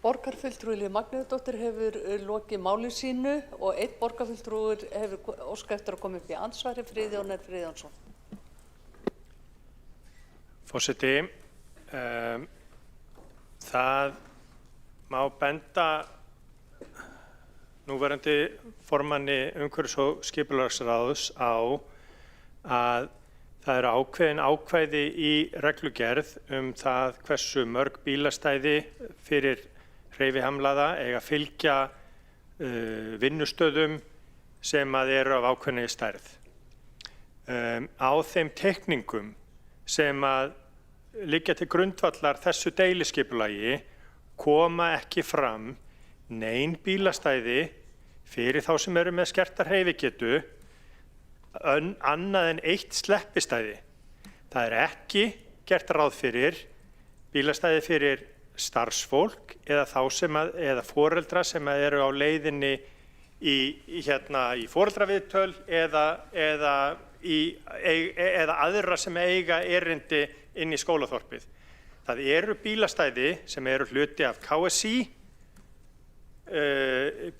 Borgarfulltrúi Líf Magnúsdóttir hefur lokið máli sínu og einn borgarfulltrúi hefur óskað eftir að koma upp í andsvari, Friðjón Friðjónsson. Forseti, það má benda núverandi formanni umhverfis- og skipulagsráðs á að það eru ákveðin ákvæði í reglugerð það hversu mörg bílastæði fyrir hreyfihamlaða eiga að fylgja vinnustöðum sem eru af ákveðinni stærð. Á þeim teikningum sem liggja til grundvallar þessu deiliskipulagi koma ekki fram nein bílastæði fyrir þá sem eru með skerta hreyfigetu annað en eitt sleppistæði. Það er ekki gert ráð fyrir bílastæði fyrir starfsfólk eða þá sem eða foreldra sem eru á leiðinni í foreldraviðtöl eða aðra sem eiga erindi inn í skólaþorpið. Það eru bílastæði sem eru hluti af KSÍ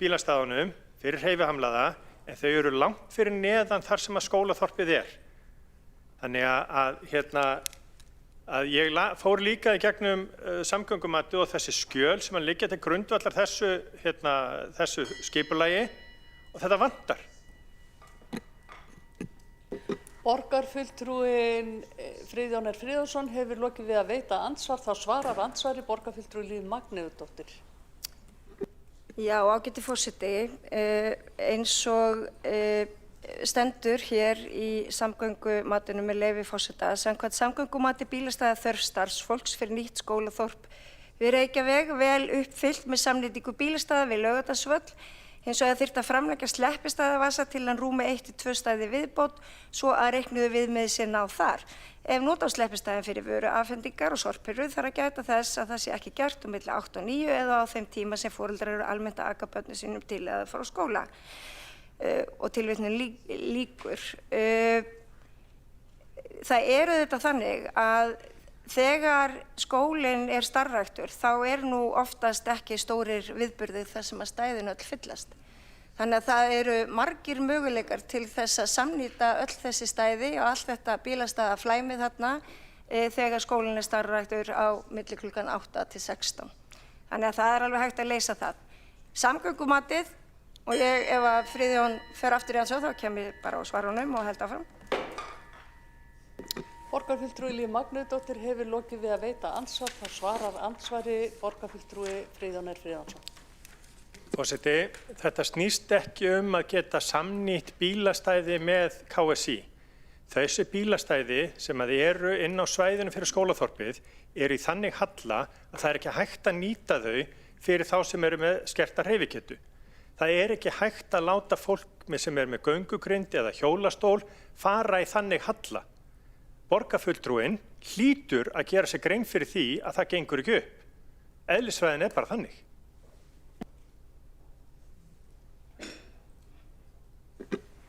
bílastæðunum fyrir hreyfihamlaða en þau eru langt fyrir neðan þar sem að skólaþorpið er. Þannig að ég fór líka í gegnum samgöngumatið og þessi skjöl sem liggja til grundvallar þessu skipulagi og þetta vantar. Borgarfulltrúin Friðjón Friðjónsson hefur lokið við að veita andsvar, þá svarar andsvari borgarfulltrúi Líf Magnúsdóttir. Já, ágæti forseti, eins og stendur hér í samgöngumatinu með leyfi forseta, samkvæmt samgöngumati bílastæða þörf starfsfólks fyrir nýtt skólaþorp við Reykjavík vel uppfyllt með samnýtingu bílastæða við Laugardalsvöll. Hins vegar þyrfti að framleggja sleppistæðavasa til hann rúmi 1-2 stæði viðbót svo að reiknuðu viðmið sér ná þar. Ef nota á sleppistæðin fyrir vöru afhendingar og sorphirðu þarf að gæta þess að það sé ekki gert milli 8 og 9 eða á þeim tíma sem foreldrar eru almennt að aka börnum sínum til eða fara á skóla. Og tilvitnunin lýkur. Það þetta þannig að þegar skólinn er starfræktur þá nú oftast ekki stórir viðburðir þar sem að stæðin öll fyllast. Þannig að það eru margir möguleikar til þess að samnýta öll þessi stæði og allt þetta bílastæðaflæmi þarna þegar skólinn er starfræktur á milli klukkan 8 til 16. Þannig að það alveg hægt að leysa það. Samgöngumatið og ef að Friðjón fer aftur í andsvar þá kem ég bara á svarunum og held áfram. Borgarfulltrúi Líf Magnúsdóttir hefur lokið við að veita andsvar, þá svarar andsvari borgarfulltrúi Friðjón Friðjónsson. Forseti, þetta snýst ekki að geta samnýtt bílastæði með KSÍ. Þessi bílastæði sem eru inn á svæðinu fyrir skólaþorpið eru í þannig halla að það ekki hægt að nýta þau fyrir þá sem eru með skerta hreyfigetu. Það ekki hægt að láta fólk sem með göngugrind eða hjólastól fara í þannig halla. Borgarfulltrúinn hlýtur að gera sér grein fyrir því að það gengur ekki upp. Eðlisfræðin bara þannig.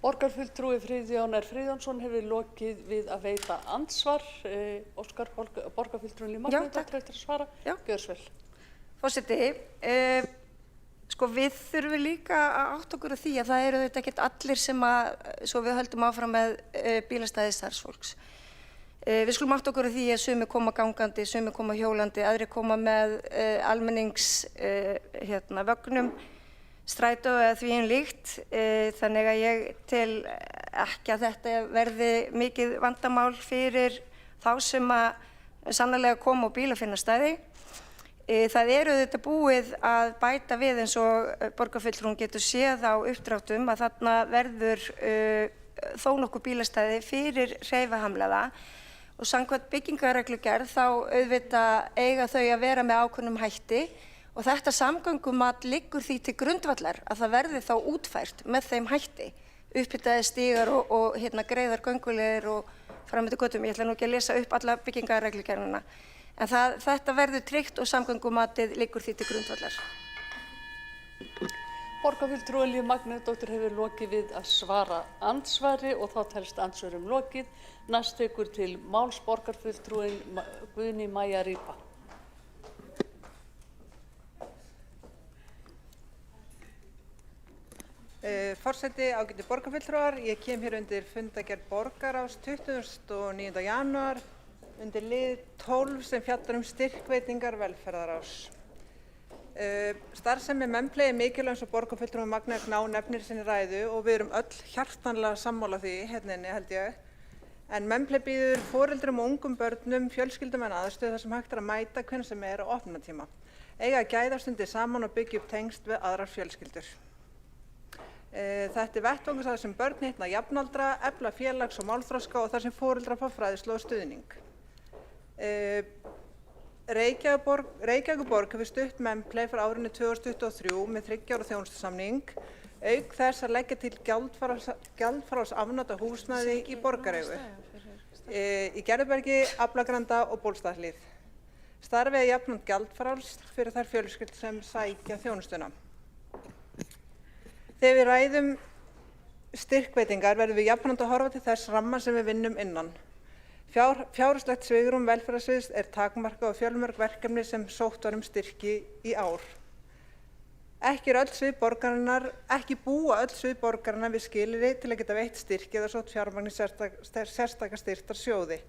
Borgarfulltrúi Friðjón Friðjónsson hefur lokið við að veita andsvar. Óskar borgarfulltrúin Líf Magnúsdóttir eftir að svara. Gjörðu svo vel. Forseti, við þurfum líka að átta okkur á því að það eru auðvitað ekkert allir sem svo við höldum áfram með bílastæði starfsfólks. Við skulum átta okkur á því að sumir koma gangandi, sumir koma hjólandi, aðrir koma með almenningsvögnum, strætó eða því líkt. Þannig að ég tel ekki að þetta verði mikið vandamál fyrir þá sem sannarlega koma á bílafinnastæði. Það auðvitað búið að bæta við eins og borgarfulltrúin getur séð á uppdráttum að þarna verður þó nokkuð bílastæði fyrir hreyfihamlaða og samkvæmt byggingarreglugerð þá auðvitað eiga þau að vera með ákveðnum hætti og þetta samgöngumat liggur því til grundvallar að það verði þá útfært með þeim hætti. Upphitaðir stígar og greiðar göngulegir og fram eftir götum. Ég ætla nú ekki að lesa upp alla byggingarreglugerðina. En þetta verður tryggt og samgöngumatið liggur því til grundvallar. Borgarfulltrúi Líf Magnúsdóttir hefur lokið við að svara andsvari og þá telst andsvörum lokið. Næst tekur til máls borgarfulltrúin Guðný Maja Rýpa. Forseti, ágætu borgarfulltrúar, ég kem hér undir fundargerð borgarráðs 29. janúar undir lið 12 sem fjallar styrkveitingar velferðarráðs. Starfsemi Memplay er mikilvæg eins og borgarfulltrúi Magnea Gná nefnir í sinni ræðu og við erum öll hjartanlega sammála því hérna inni held ég. En Memplay býður foreldrum og ungum börnum fjölskyldum en aðstöðu þar sem hægt er að mæta hvenær sem er á opnunartíma. Eiga að gæða stundir saman og byggja upp tengsl við aðrar fjölskyldur. Þetta er vettvangur þar sem börn hittna jafnaldra, efla félags- og málþroska og þar sem foreldrar fá fræðslu og stuðning. Reykjavíkurborg hefur stutt Memplay frá árinu 2023 með 3 ára þjónustusamning, auk þess að leggja til gjaldfrjáls afnot af húsnæði í borgareigu, í Gerðubergi, Aflagranda og Bólstaðarhlíð. Starfið er jafnframt gjaldfrjálst fyrir þær fjölskyldur sem sækja þjónustuna. Þegar við ræðum styrkveitingar verðum við jafnframt að horfa til þess ramma sem við vinnum innan. Fjárhagslegt svigrúm velferðarsviðs er takmarkað og fjölmörg verkefni sem sótt var styrki í ár. Ekki búa öll svið borgarinnar við skilyrði til að geta veitt styrki eða sótt fjármagn í sérstaka styrktarsjóði.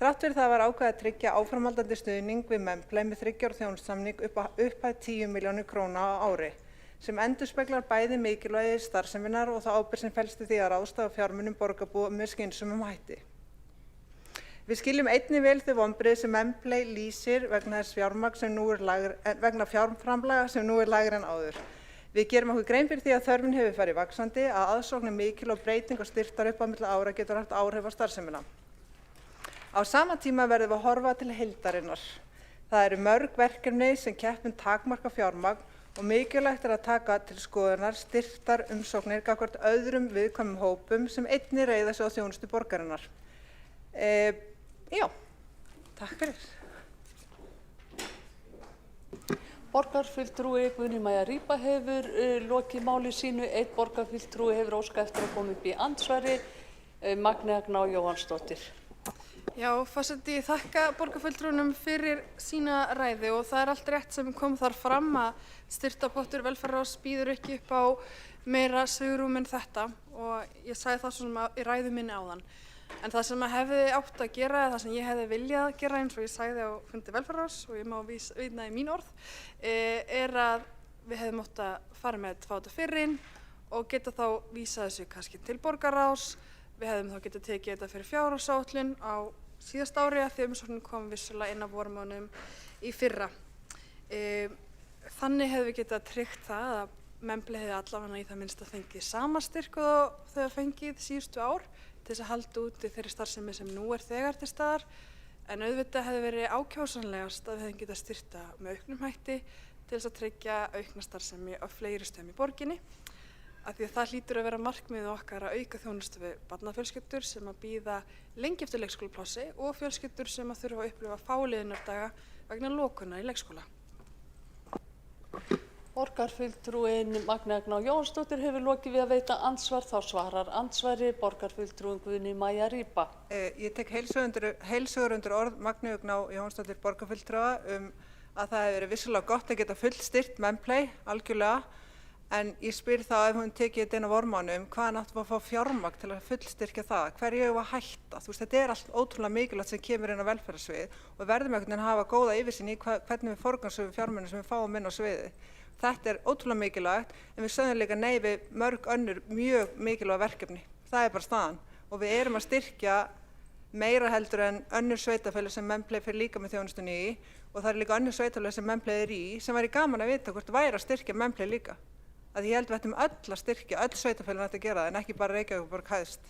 Þrátt fyrir það var ákveðið að tryggja áframhaldandi stuðning við Memplay með 3 ára þjónustusamning upp að 10 milljónir króna á ári, sem endurspeglar bæði mikilvægi starfseminnar og það ábyrgð sem felst í því að ráðstafa fjármunum borgarbúa með skynsömum hætti. Við skiljum einnig vel þau vonbrigði sem Memplay lýsir vegna fjárframlaga sem nú er lægri en áður. Við gerum okkur grein fyrir því að þörfin hefur farið vaxandi, að aðsókn er mikil og breyting og styrktar upp á milli ára getur haft áhrif á starfsemina. Á sama tíma verðum við að horfa til heildarinnar. Það eru mörg verkefni sem keppa takmarka fjármagn og mikilvægt er að taka til skoðunar styrktar umsóknir gagnvart öðrum viðkvæmum hópum sem einnig reiða sig á þjónustu borgarinnar. Já, takk fyrir. Borgarfulltrúi Guðný Maja Rýpa hefur lokið máli sínu. Einn borgarfulltrúi hefur óskað eftir að koma upp í andsvari, Magnea Gná Jóhannsdóttir. Já, forseti, ég þakka borgarfulltrúnum fyrir sína ræðu og það er allt rétt sem kom þar fram að styrktarpottur velferðarráðs býður ekki upp á meira svigrúm en þetta og ég sagði það svona í ræðu minni áðan. En það sem hefði átt að gera, það sem ég hefði viljað gera eins og ég sagði á fundi velferðarráðs og ég má vitna í mín orð, er að við hefðum átt að fara með þetta fáta fyrr inn og geta þá vísað þessu kannski til borgarráðs. Við hefðum þá getað tekið þetta fyrir fjárhagsáætlun á síðasta ári að því umsóknin kom vissulega inn á vormánuðum í fyrra. Þannig hefðum við getað tryggt það að Memplay hefði allavega í það minnsta fengið sama styrk og þau hafa fengið síðustu ár til þess að halda úti þeirri starfsemi sem nú er þegar til staðar, en auðvitað hefði verið ákjósanlegast að við hefðum getað styrkta með auknum hætti til þess að tryggja aukna starfsemi á fleiri stöðum í borginni, af því að það hlýtur að vera markmiðið okkar að auka þjónustu við barnafjölskyldur sem að bíða lengi eftir leikskólaplássi og fjölskyldur sem að þurfa að upplifa fáliðunardaga vegna lokunar í leikskóla. Borgarfulltrúin Magnea Gná Jóhannsdóttir hefur lokið við að veita andsvar, þá svarar andsvari borgarfulltrúin Guðný Maja Rýpa. Ég tek heilshugar undir orð Magneu Gná Jóhannsdóttir borgarfulltrúa að það hefur verið vissulega gott að geta fullstyrkt Memplay algjörlega, en ég spyr þá ef hún tekið þetta inn á vormánuðum, hvaðan áttum að fá fjármagn til að fullstyrkja það, hverju eigum við að hætta? Þú veist, þetta er allt ótrúlega mikilvægt sem kemur inn á velferðarsvið og við verðum einhvern veginn að hafa góða yfirsýn í hvernig við forgangsröðum fjármunum sem við fáum inn á sviði. Þetta er ótrúlega mikilvægt, en við sögðum líka nei við mörg önnur mjög mikilvæg verkefni. Það er bara staðan og við erum að styrkja meira heldur en önnur sveitarfélög sem Memplay fer líka með þjónustunni í og það er líka önnur sveitarfélög sem Memplay er í sem væri gaman að vita hvort væri að styrkja Memplay líka. Að ég held við ættum öll að styrkja, öll sveitarfélögin ættu að gera það en ekki bara Reykjavíkurborg hæðst.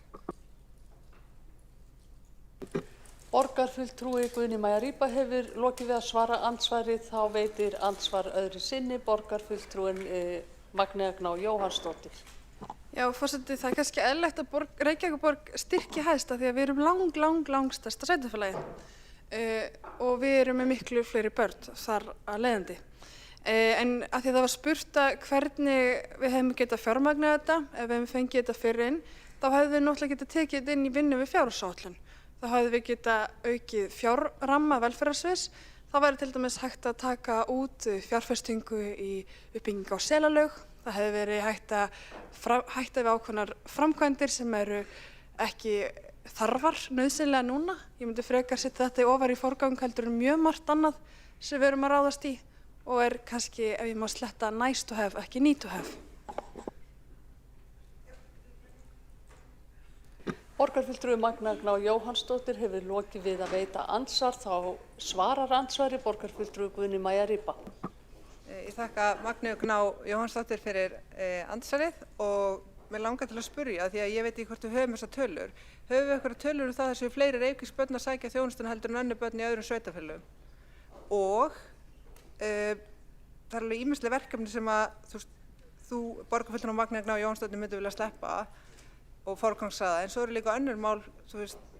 Borgarfulltrúi Guðný Maja Rýpa hefur lokið við að svara andsvari, þá veitir andsvar öðru sinni borgarfulltrúin Magnea Gná Jóhannsdóttir. Já, forseti, það er kannski eðlilegt að Reykjavíkurborg styrki hæst af því að við erum langstærsta sveitarfélagið og við erum með miklu fleiri börn þar að leiðandi. En að því það var spurt að hvernig við hefum getað fjármagnað þetta, ef við hefum fengið þetta fyrr inn, þá hefðum við náttúrulega getað tekið þetta inn í vinnu við fjárhagsáætlun. Þá hefðum við getað aukið fjárramma velferðarsviðs. Það væri til dæmis hægt að taka út fjárfestingu í uppbyggingu á Selalaug. Það hefði verið hægt að hætta við ákveðnar framkvæmdir sem eru ekki þarfar nauðsynlega núna. Ég myndi frekar setja þetta ofar í forgang heldur en mjög margt annað sem við erum að ráðast í og kannski, ef ég má sletta, nice to have, ekki need to have. Borgarfulltrúi Magna Gná Jóhannsdóttir hefur lokið við að veita andsvar, þá svarar andsvari borgarfulltrúi Guðný Maja Ripa. Ég þakka Magneu Gná Jóhannsdóttir fyrir andsvarið og mig langar til að spyrja, því að ég veit ekki hvort við höfum þessar tölur. Höfum við eitthvað tölur það þessu fleiri reykvísk börn að sækja þjónustuna heldur en önnur börn í öðrum sveitarfélögum? Og það er alveg ýmisleg verkefni sem að þú borgarfulltrúi Magneu Gná Jóhannsdóttir myndi vilja sleppa og forgangsraða, en svo eru líka önnur mál,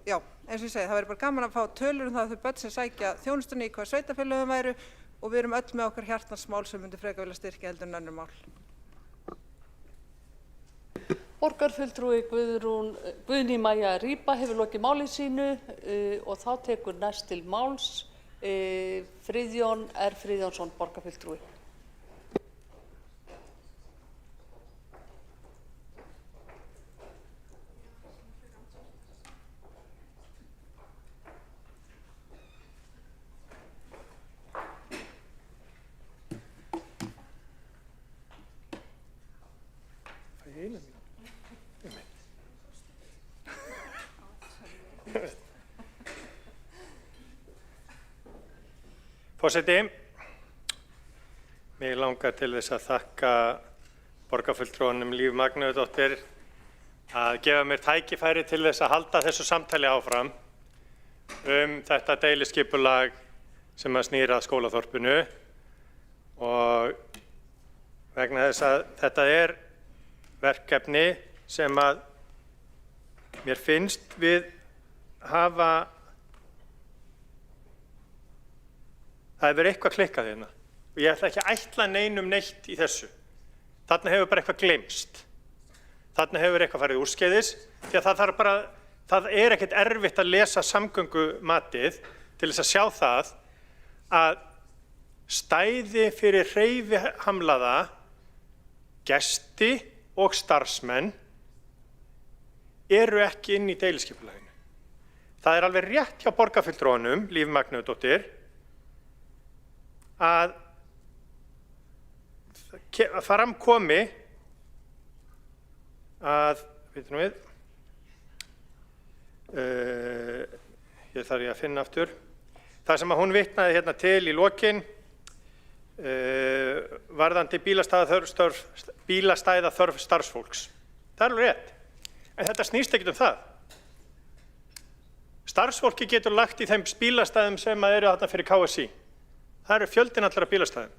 já, eins og ég segi, það verður bara gaman að fá tölur það að þau börn sem sækja þjónustunni í hvað sveitarfélögum væru og við erum öll með okkar hjartansmál sem myndi frekar vilja styrkja heldur en önnur mál. Borgarfulltrúi Guðný Maja Ripa hefur lokið máli sínu og þá tekur næst til máls Friðjón R. Friðjónsson, borgarfulltrúi. Forseti, mig langar til þess að þakka borgarfulltrúanum Líf Magneuðdóttur að gefa mér tækifæri til þess að halda þessu samtali áfram þetta deiliskipulag sem að snýra að skólaþorpinu og vegna þess að þetta verkefni sem að mér finnst við hafa það hefur eitthvað klikkað hérna og ég ætla ekki að ætla neinum neitt í þessu. Þarna hefur bara eitthvað gleymst. Þarna hefur eitthvað farið úrskeiðis því að það er ekkert erfitt að lesa samgöngumatið til þess að sjá það að stæði fyrir hreyfihamlaða gesti og starfsmenn eru ekki inn í deiliskipulaginu. Það er alveg rétt hjá borgarfulltrúanum Líf Magneuðdóttur að fram komi að, veitum við, ég þarf að finna aftur, það sem að hún vitnaði hérna til í lokin varðandi bílastæða þörf starfsfólks. Það er alveg rétt, en þetta snýst ekkert það. Starfsfólki getur lagt í þeim bílastæðum sem eru þarna fyrir KSÍ. Það eru fjöldinn allra bílastæðum,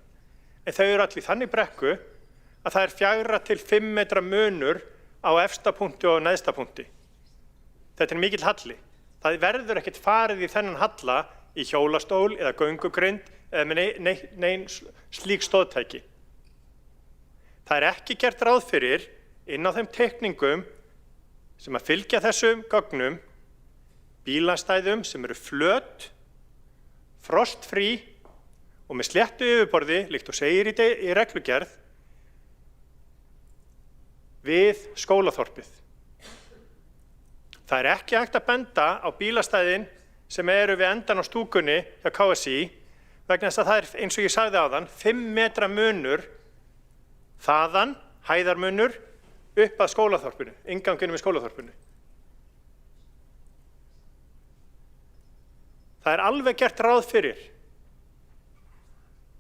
en þau eru allir þannig brekku að það er 4 til 5 metra munur á efsta punkti og neðsta punkti. Þetta er mikill halli. Það verður ekkert farið í þennan halla í hjólastól eða göngugrind eða með nein slík stóðtæki. Það er ekki gert ráð fyrir inn á þeim teikningum sem að fylgja þessum gögnum bílastæðum sem eru flöt, frostfrí og með sléttu yfirborði, líkt og segir í reglugerð, við skólaþorpið. Það er ekki hægt að benda á bílastæðin sem eru við endan á stúkunni hjá KSÍ vegna þess að það er, eins og ég sagði áðan, 5 metra munur þaðan, hæðarmunur, upp að skólaþorpinu, innganginum í skólaþorpinu. Það er alveg gert ráð fyrir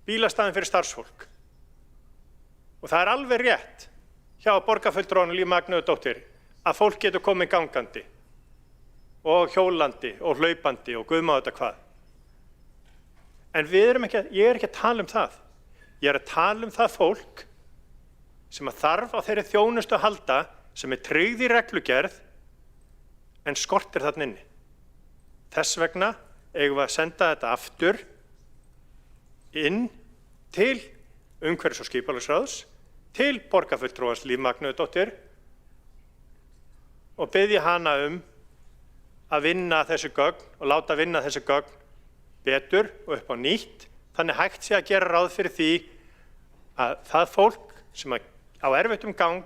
bílastæðin fyrir starfsfólk. Og það er alveg rétt hjá borgarfulltrúanum Líf Magneuðdóttur að fólk getur komið gangandi og hjólandi og hlaupandi og guð má þetta hvað. En ég er ekki að tala um það. Ég er að tala um það fólk sem að þarf á þeirri þjónustu að halda sem er tryggð í reglugerð en skortir þarna inni. Þess vegna eigum við að senda þetta aftur inn til umhverfis- og skipulagsráðs til borgarfulltrúans Líf Magnúsdóttur og biðja hana að vinna þessi gögn og láta vinna þessi gögn betur og upp á nýtt. Þannig hægt sé að gera ráð fyrir því að það fólk sem á erfitt gang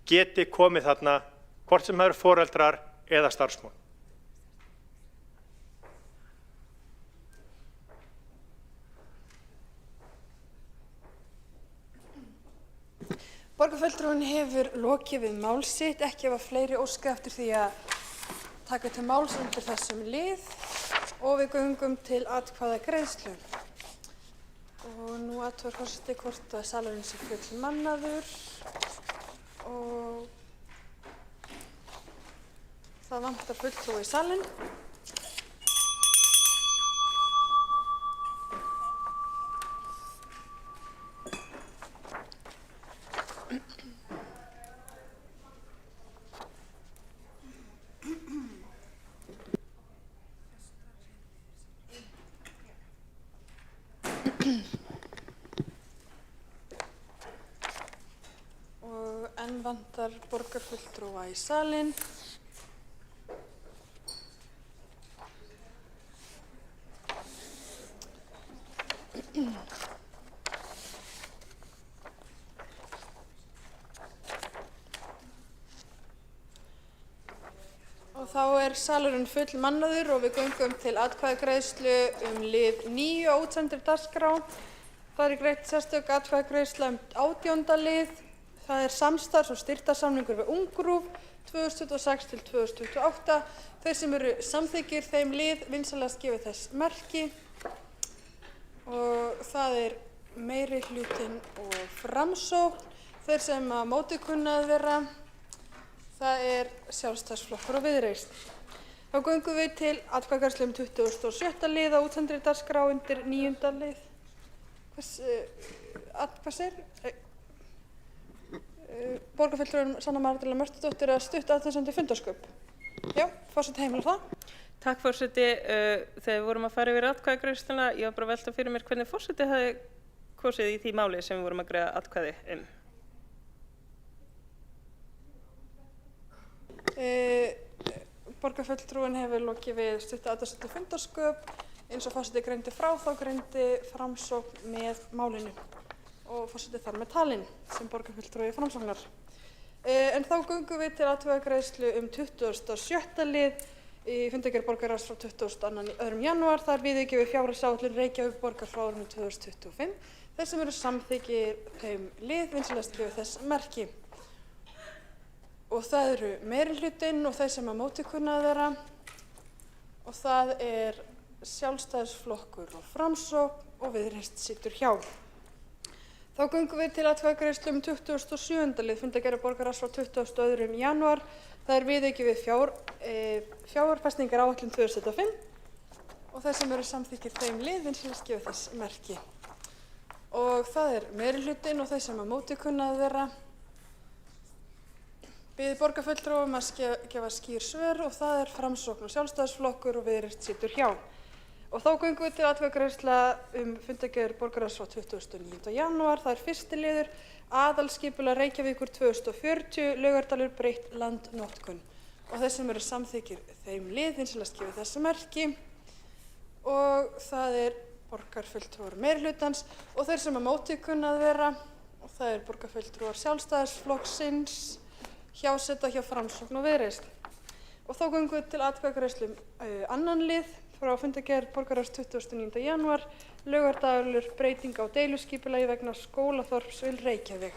geti komið þarna, hvort sem það eru foreldrar eða starfsmenn. Borgarfulltrúinn hefur lokið við mál sitt, ekki hafa fleiri óskað eftir því að taka til máls undir þessum lið og við göngum til atkvæðagreiðslu. Og nú athugar forseti hvort að salurinn sé fullmannaður og það vantar fulltrúi í salinn. Og enn vantar borgarfulltrúa í salinn. Og þá salurinn fullmannaður og við göngum til atkvæðagreiðslu lið 9 á útsendri dagskrá. Það greidd sérstök atkvæðagreiðsla 18. lið. Það samstarfs- og styrktarsamningur við UngRÚV 2026 til 2028. Þeir sem eru samþykkir þeim lið vinsamlegast gefi þess merki. Og það meiri hlutinn og Framsókn. Þeir sem á móti kunna að vera, það Sjálfstæðisflokkur og Viðreisn. Þá göngum við til atkvæðagreiðslu 27. lið á útsendri dagskrá undir 9. lið. Borgarfulltrúinn Sanna Margrét Mörtudóttir að stutt athugasemd við fundarsköp. Já, forseti heimilar það. Takk forseti. Þegar við vorum að fara yfir atkvæðagreiðsluna, ég var bara að velta fyrir mér hvernig forseti hefði kosið í því máli sem við vorum að greiða atkvæði Borgarfulltrúinn hefur lokið við stutt athugasemd við fundarsköp. Eins og forseti greindi frá, þá greindi Framsókn með málinu og forseti þar með talinn sem borgarfulltrúi Framsóknar. En þá göngum við til atkvæðagreiðslu 27. lið í fundargerð borgarráðs frá 22. janúar. Það viðauki við fjárhagsáætlun Reykjavíkurborgar frá árinu 2025. Þeir sem eru samþykkir þeim lið vinsamlegast gefi þess merki. Og það eru meirihlutinn og þeir sem á móti kunna að vera. Og það Sjálfstæðisflokkur og Framsókn og Viðreisn situr hjá. Þá göngum við til atkvæðagreiðslu 27. lið fundargerðar borgarráðs frá 22. janúar. Það viðauki við fjárfestingaráætlun 2025 og þeir sem eru samþykkir þeim lið vinsamlegast gefi þess merki. Og það meirihlutinn og þeir sem á móti kunna að vera. Biður borgarfulltrúum að gefa skýr svör og það Framsókn og Sjálfstæðisflokkur og Viðreisn situr hjá. Og þá göngum við til atkvæðagreiðslu fundargerð borgarráðs frá 29. janúar. Það fyrsti liður, aðalskipulag Reykjavíkur 2040, Laugardalur breytt landnotkun. Og þeir sem eru samþykkir þeim lið vinsamlegast gefi þess merki. Og það borgarfulltrúar meirihlutans og þeir sem á móti kunna að vera. Og það borgarfulltrúar Sjálfstæðisflokksins, hjáseta hjá Framsókn og Viðreisn. Og þá göngum við til atkvæðagreiðslu annan lið frá fundargerð borgarráðs 29. janúar, Laugardalur breyting á deiluskipulagi vegna skólaþorps við Reykjavík.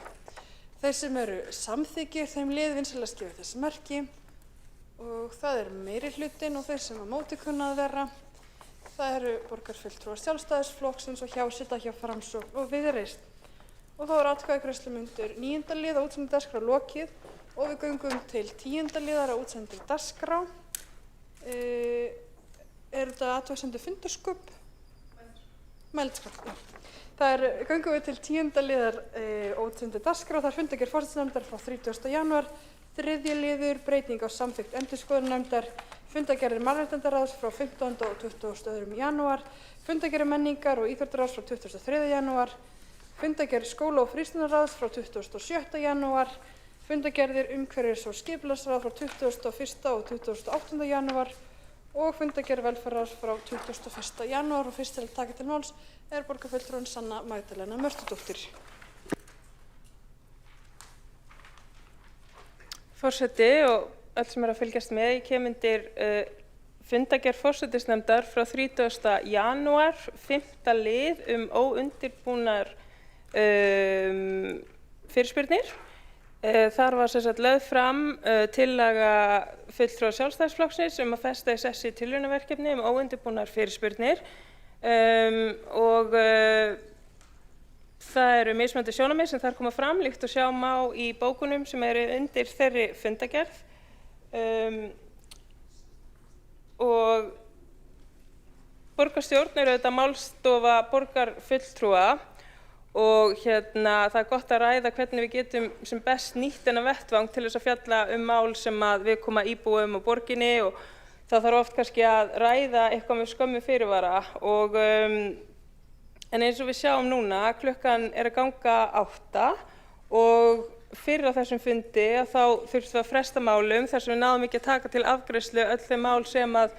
Þeir sem eru samþykkir þeim lið vinsamlegast gefi þess merki og það meirihlutinn og þeir sem á móti kunna að vera. Það borgarfulltrúar Sjálfstæðisflokksins og hjáseta hjá Framsókn og Viðreisn. Og þá atkvæðagreiðslu undir 9. lið á útsendri dagskrá lokið og við göngum til 10. liðar á útsendri dagskrá. Þetta athugasemdir fundarsköp? Mælskap, já. Það göngum við til 10. liðar útsendri dagskrá. Það fundargerð forsætisnefndar frá 30. janúar. 3. liður, breyting á samþykkt endurskoðunarnefndar. fundargerðir mannréttindaráðs frá 15. og 22. janúar, fundargerðir menningar og íþróttaráðs frá 23. janúar, fundargerð skóla- og frístundaráðs frá 27. janúar, fundargerðir umhverfis- og skipulagsráðs frá 21. og 28. janúar og fundargerð velferðarráðs frá 21. janúar. Og fyrst til að taka til máls er borgarfulltrúin Sanna Magdalena Mörtudóttir. Forseti og öll sem að fylgjast með, ég kem undir fundargerð forsætisnefndar frá 30. janúar, 5. lið óundirbúnar fyrirspurnir. Þar var sem sagt lögð fram tillaga fulltrúa Sjálfstæðisflokksins að festa í sessi tilraunaverkefni óundirbúnar fyrirspurnir og það eru mismunandi sjónarmið sem þar koma fram líkt og sjá má í bókunum sem eru undir þeirri fundargerð. Og borgarstjórn eru auðvitað málstofa borgarfulltrúa og það er gott að ræða hvernig við getum sem best nýtt þennan vettvang til þess að fjalla mál sem að viðkoma íbúum og borginni og það þarf oft kannski að ræða eitthvað með skömmu fyrirvara og en eins og við sjáum núna, klukkan er að ganga 8 og fyrir á þessum fundi að þá þurftum við að fresta málum þar sem við náðum ekki að taka til afgreiðslu öll þau mál sem að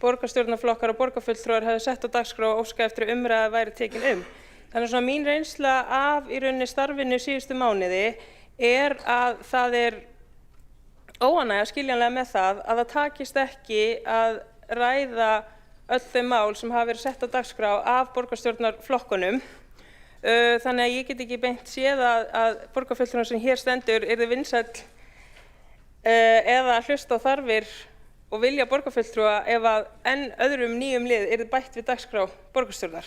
borgarstjórnarflokkar og borgarfulltrúar hefðu sett á dagskrá og óskað eftir að væri tekin Þannig að mín reynsla af í rauninni starfinu síðustu mánuði er að það er óánægja skiljanlega með það að það takist ekki að ræða öll þau mál sem hafa verið sett á dagskrá af borgarstjórnarflokkunum. Þannig að ég get ekki beint séð að borgarfulltrúinn sem hér stendur yrði vinsæll eða hlusta á þarfir og vilja borgarfulltrúa ef að enn öðrum nýjum lið yrði bætt við dagskrá borgarstjórnar.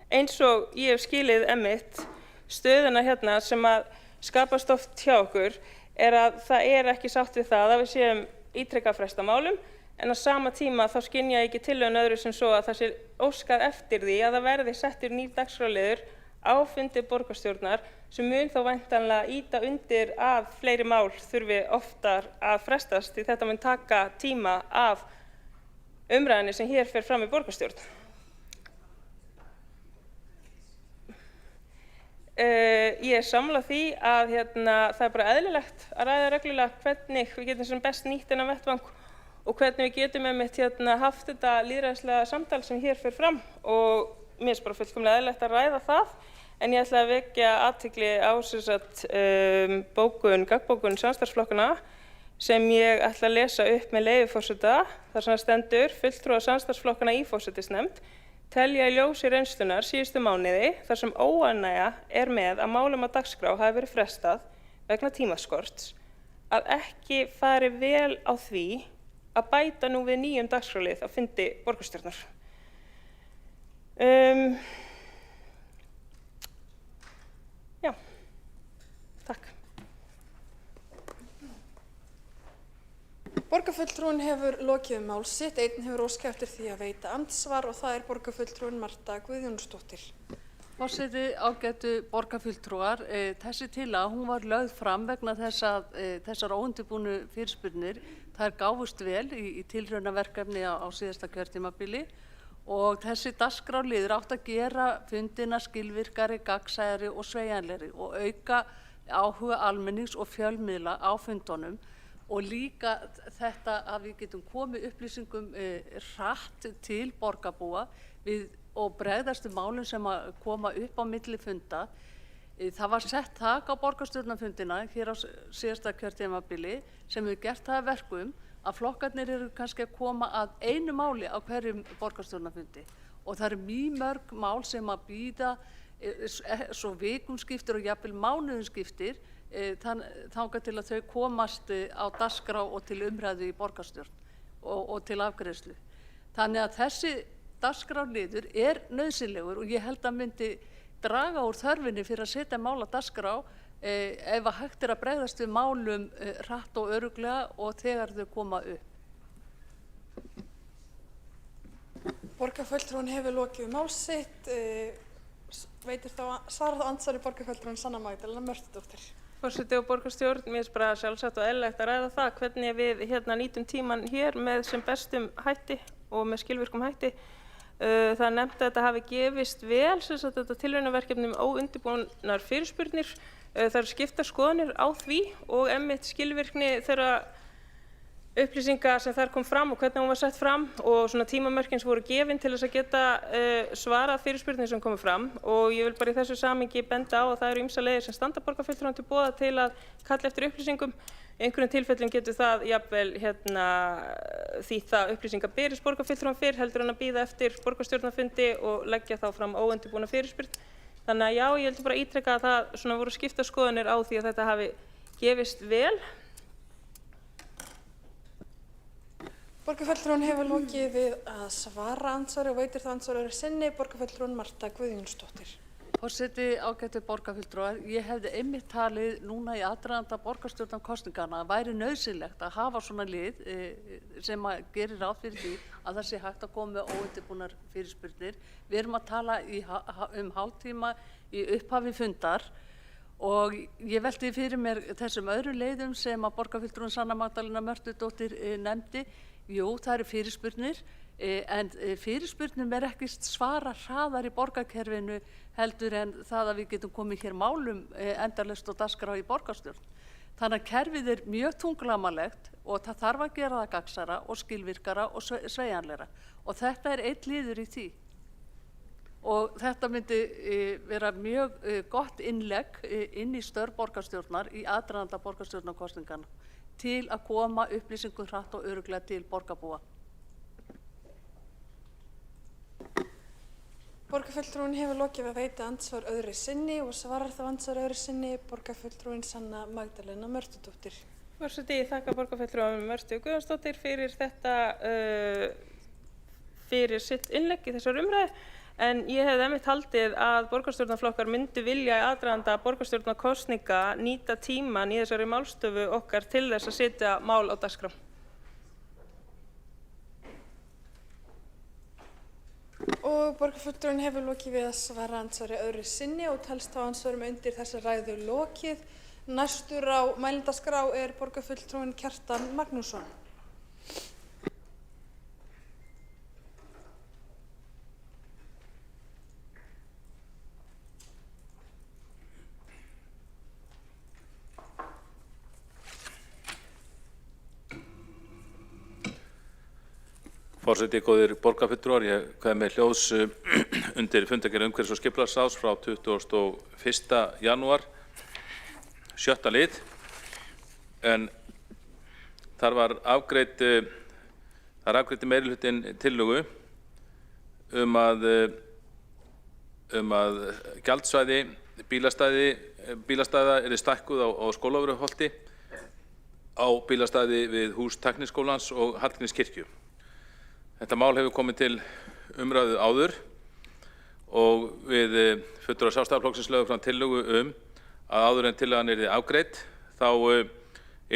Eins og ég hef skilið einmitt stöðuna hérna sem að skapast oft hjá okkur er að það er ekki sátt við það að við séum ítrekað að fresta málum en á sama tíma þá skynja ég ekki tillögu öðru sem svo að það sé óskað eftir því að það verði settur nýr dagskrárliður á fundi borgarstjórnar sem mun þá væntanlega ýta undir að fleiri mál þurfi oftar að frestast því þetta mun taka tíma af umræðinni sem hér fer fram í borgarstjórn. Ég er sammála því að það er bara eðlilegt að ræða reglulega hvernig við getum sem best nýtt þennan vettvang og hvernig við getum einmitt haft þetta lýðræðislega samtal sem hér fer fram og mér er bara fullkomlega eðlilegt að ræða það en ég ætla að vekja athygli á gagnbókun samstarfsflokkanna sem ég ætla að lesa upp með leyfi forseta þar sem stendur fulltrúar samstarfsflokkanna í forsætisnefnd telja í ljósi reynslunar síðustu mánuði þar sem óánægja er með að málum á dagskrá hafi verið frestað vegna tímaskorts að ekki fari vel á því að bæta nú við nýjum dagskrálið á fundi borgarstjórnar. Já, takk. Borgarfulltrúinn hefur lokið mál sitt, einn hefur óskað eftir því að veita andsvar og það er borgarfulltrúinn Marta Guðjónsdóttir. Forseti, ágætu borgarfulltrúar, þessi tillaga hún var lögð fram vegna þessar óundirbúnu fyrirspurnir. Þær gáfust vel í tilraunaverkefni á síðasta kjörtímabili og þessi dagskrárliður átti að gera fundina skilvirkari, gagnsæjari og sveigjanlegri og auka áhuga almennings og fjölmiðla á fundunum. Og líka þetta að við getum komið upplýsingum hratt til borgarbúa og bregðast málum sem að koma upp á milli funda. Það var sett þak á borgarstjórnarfundina hér á síðasta kjörtímabili sem hefur gert það að verkum að flokkarnir eru kannski að koma að einu máli á hverjum borgarstjórnarfundi og það eru mýmörg mál sem að bíða svo vikum skiptir og jafnvel mánuðum skiptir þangað til að þau komast á dagskrá og til umræðu í borgarstjórn og til afgreiðslu. Þannig að þessi dagskrárliður er nauðsynlegur og ég held að myndi draga úr þörfinni fyrir að setja mál á dagskrá ef að hægt er að bregðast við málum hratt og örugglega og þegar þau koma upp. Borgarfulltrúinn hefur lokið mál sitt, svarar þá andsvari borgarfulltrúinn Sanna Magdalena Mörtudóttir. Forseti og borgarstjórn, mér finnst bara sjálfsagt og eðlilegt að ræða það hvernig við nýtum tímann hér með sem bestum hætti og með skilvirkum hætti. Það er nefnt að þetta hafi gefist vel, sem sagt þetta tilraunaverkefni með óundirbúnar fyrirspurnir. Það eru skiptar skoðanir á því og einmitt skilvirkni þeirra upplýsinga sem þar kom fram og hvernig hún var sett fram og svona tímamörkin sem voru gefin til þess að geta svarað fyrirspurnir sem komu fram. Og ég vil bara í þessu samhengi benda á að það eru ýmsar leiðir sem standa borgarfulltrúum til boða til að kalla eftir upplýsingum. Í einhverjum tilfellum getur það jafnvel þýtt það upplýsingar berist borgarfulltrúum fyrr heldur en að bíða eftir borgarstjórnarfundi og leggja þá fram óundirbúna fyrirspurn. Þannig að já, ég heldur bara að ítreka að það svona voru skiptar skoðanir á því að þetta hafi gefist vel. Borgarfulltrúinn hefur lokið við að svara andsvari og veitir það andsvari öðru sinni. Borgarfulltrúinn Marta Guðjónsdóttir. Forseti, ágætu borgarfulltrúar, ég hefði einmitt talið núna í aðdraganda borgarstjórnarkosninganna að væri nauðsynlegt að hafa svona lið sem gerir ráð fyrir því að það sé hægt að koma með óundirbúnar fyrirspurnir. Við erum að tala hálftíma í upphafi fundar og ég velti fyrir mér þessum öðru leiðum sem að borgarfulltrúinn Sanna Magdalena Mörtudóttir nefndi. Jú, það eru fyrirspurnir, en fyrirspurnum er ekki svara hraðar í borgarkerfinu heldur en það að við getum komið hér málum endalaust og dagskrá í borgarstjórn. Þannig að kerfið er mjög tunglamalegt og það þarf að gera það gagnsara og skilvirkara og sveigjanlegra. Og þetta er einn liður í því. Og þetta myndi vera mjög gott innlegg inn í störf borgarstjórnar í aðdraganda borgarstjórnarkosninganna til að koma upplýsingum hratt og örugglega til borgarbúa. Borgarfulltrúinn hefur lokið við að veita andsvar öðru sinni og svarar þá andsvar öðru sinni borgarfulltrúinn Sanna Magdalena Mörtudóttir. Forseti, ég þakka borgarfulltrúa Mörtu Guðjónsdóttir fyrir þetta, fyrir sitt innlegg í þessar umræðu. En ég hefði einmitt haldið að borgarstjórnarflokkar myndu vilja í aðdraganda borgarstjórnarkosninga nýta tímann í þessari málstofu okkar til þess að setja mál á dagskrá. Og borgarfulltrúinn hefur lokið við að svara andsvari öðru sinni og telst þá andsvarum undir þessa ræðu lokið. Næstur á mælendaskrá er borgarfulltrúinn Kjartan Magnússon. Forseti, góðir borgarfulltrúar, ég kveð með hljóðs undir fundargerð umhverfis- og skipulagsráðs frá 21. janúar, 7. lið, en þar var afgreidd meirihlutinn tillögu að gjaldsvæði bílastæða yrði stækkuð á Skólavörðuholti, á bílastæði við hús Tækniskólans og Hallgrímskirkju. Þetta mál hefur komið til umræðu áður og við fulltrúar Sjálfstæðisflokksins lögðum fram tillögu að áður en tillagan yrði afgreidd þá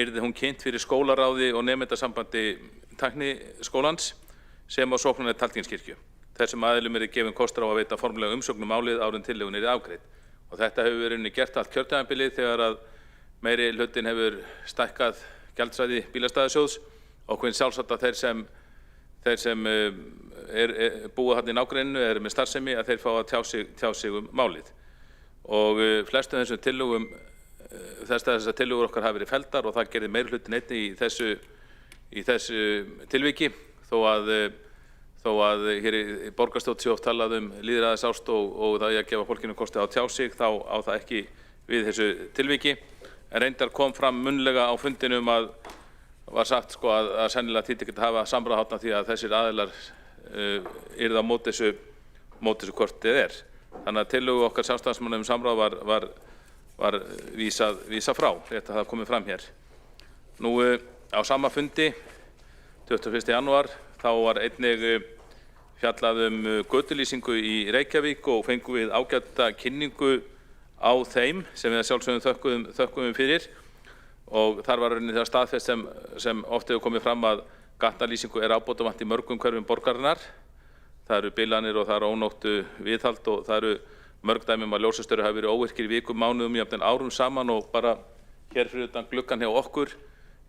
yrði hún kynnt fyrir skólaráði og nemendasambandi Tækniskólans sem á sóknarnefnd Hallgrímskirkju. Þessum aðilum yrði gefinn kostur á að veita formlega umsögn málið áður en tillögun yrði afgreidd. Og þetta hefur verið gert allt kjörtímabilið þegar að meiri hlutinn hefur stækkað gjaldsvæði bílastæðasjóðs og hvernig sjálfsagt að þeir sem búa þarna í nágrenninu eru með starfsemi að þeir fá að tjá sig málið. Og flestum þessum tillögum, þessar tillögur okkar hafa verið felldar og það gerði meirihlutinn einnig í þessu tilviki þó að hér í borgarstjórn sé oft talað lýðræðisást og það að gefa fólkinu kosti á tjá sig þá á það ekki við þessu tilviki. En reyndar kom fram munnlega á fundinum að var sagt að sennilega þýtti ekki að hafa samráð þarna því að þessir aðilar yrðu á móti þessu hvort eð er. Þannig að tillögu okkar sjálfstæðismanna samráð var vísað frá, rétt að það komið fram hér. Nú á sama fundi, 21. janúar, þá var einnig fjallað götulýsingu í Reykjavík og fengum við ágæta kynningu á þeim sem við sjálfsögum þökkum fyrir. Og þar var rauninni það staðfest sem oft hefur komið fram að gatnalýsingu er ábótavant í mörgum hverfum borgarinnar. Það eru bilanir og það eru ónóttu viðhald og það eru mörg dæmi að ljósastöru hafi verið óvirkir í vikum, mánuðum, jafnvel árum saman og bara Hér fyrir utan gluggan hjá okkur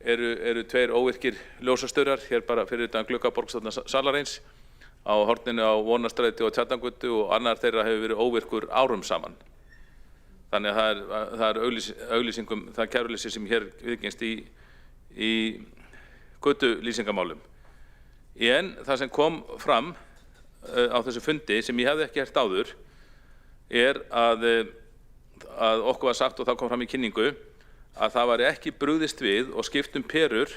eru 2 óvirkir ljósastaurar, hér bara fyrir utan glugga Borgarstjórnar Salarins, á horninu á Vonarstræti og Tjarnargötu, og annar þeirra hefur verið óvirkur árum saman. Þannig að það er auglýsingum, það kæruleysi sem hér viðgengst í götulýsingamálum. En það sem kom fram á þessu fundi sem ég hefði ekki hert áður að okkur var sagt, og það kom fram í kynningu, að það var ekki brugðist við og skipt perur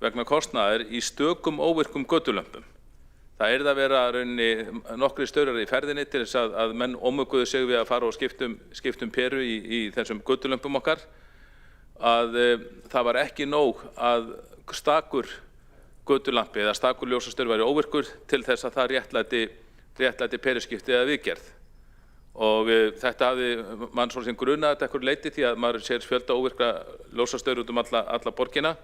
vegna kostnaðar í stökum óvirkum götulömpum. Það yrði að vera rauninni nokkri staurar í ferðinni til þess að menn ómöguðu sig við að fara og skiptum peru í þessum götulömpum okkar, að það var ekki nóg að stakur götulampi eða stakur ljósastaur væri óvirkur til þess að það réttlæti peruskipti eða viðgerð. Og þetta hafði mann svona sem grunaði þetta ekkur leyti, því að maður sér fjölda óvirka ljósastaur út alla borgina.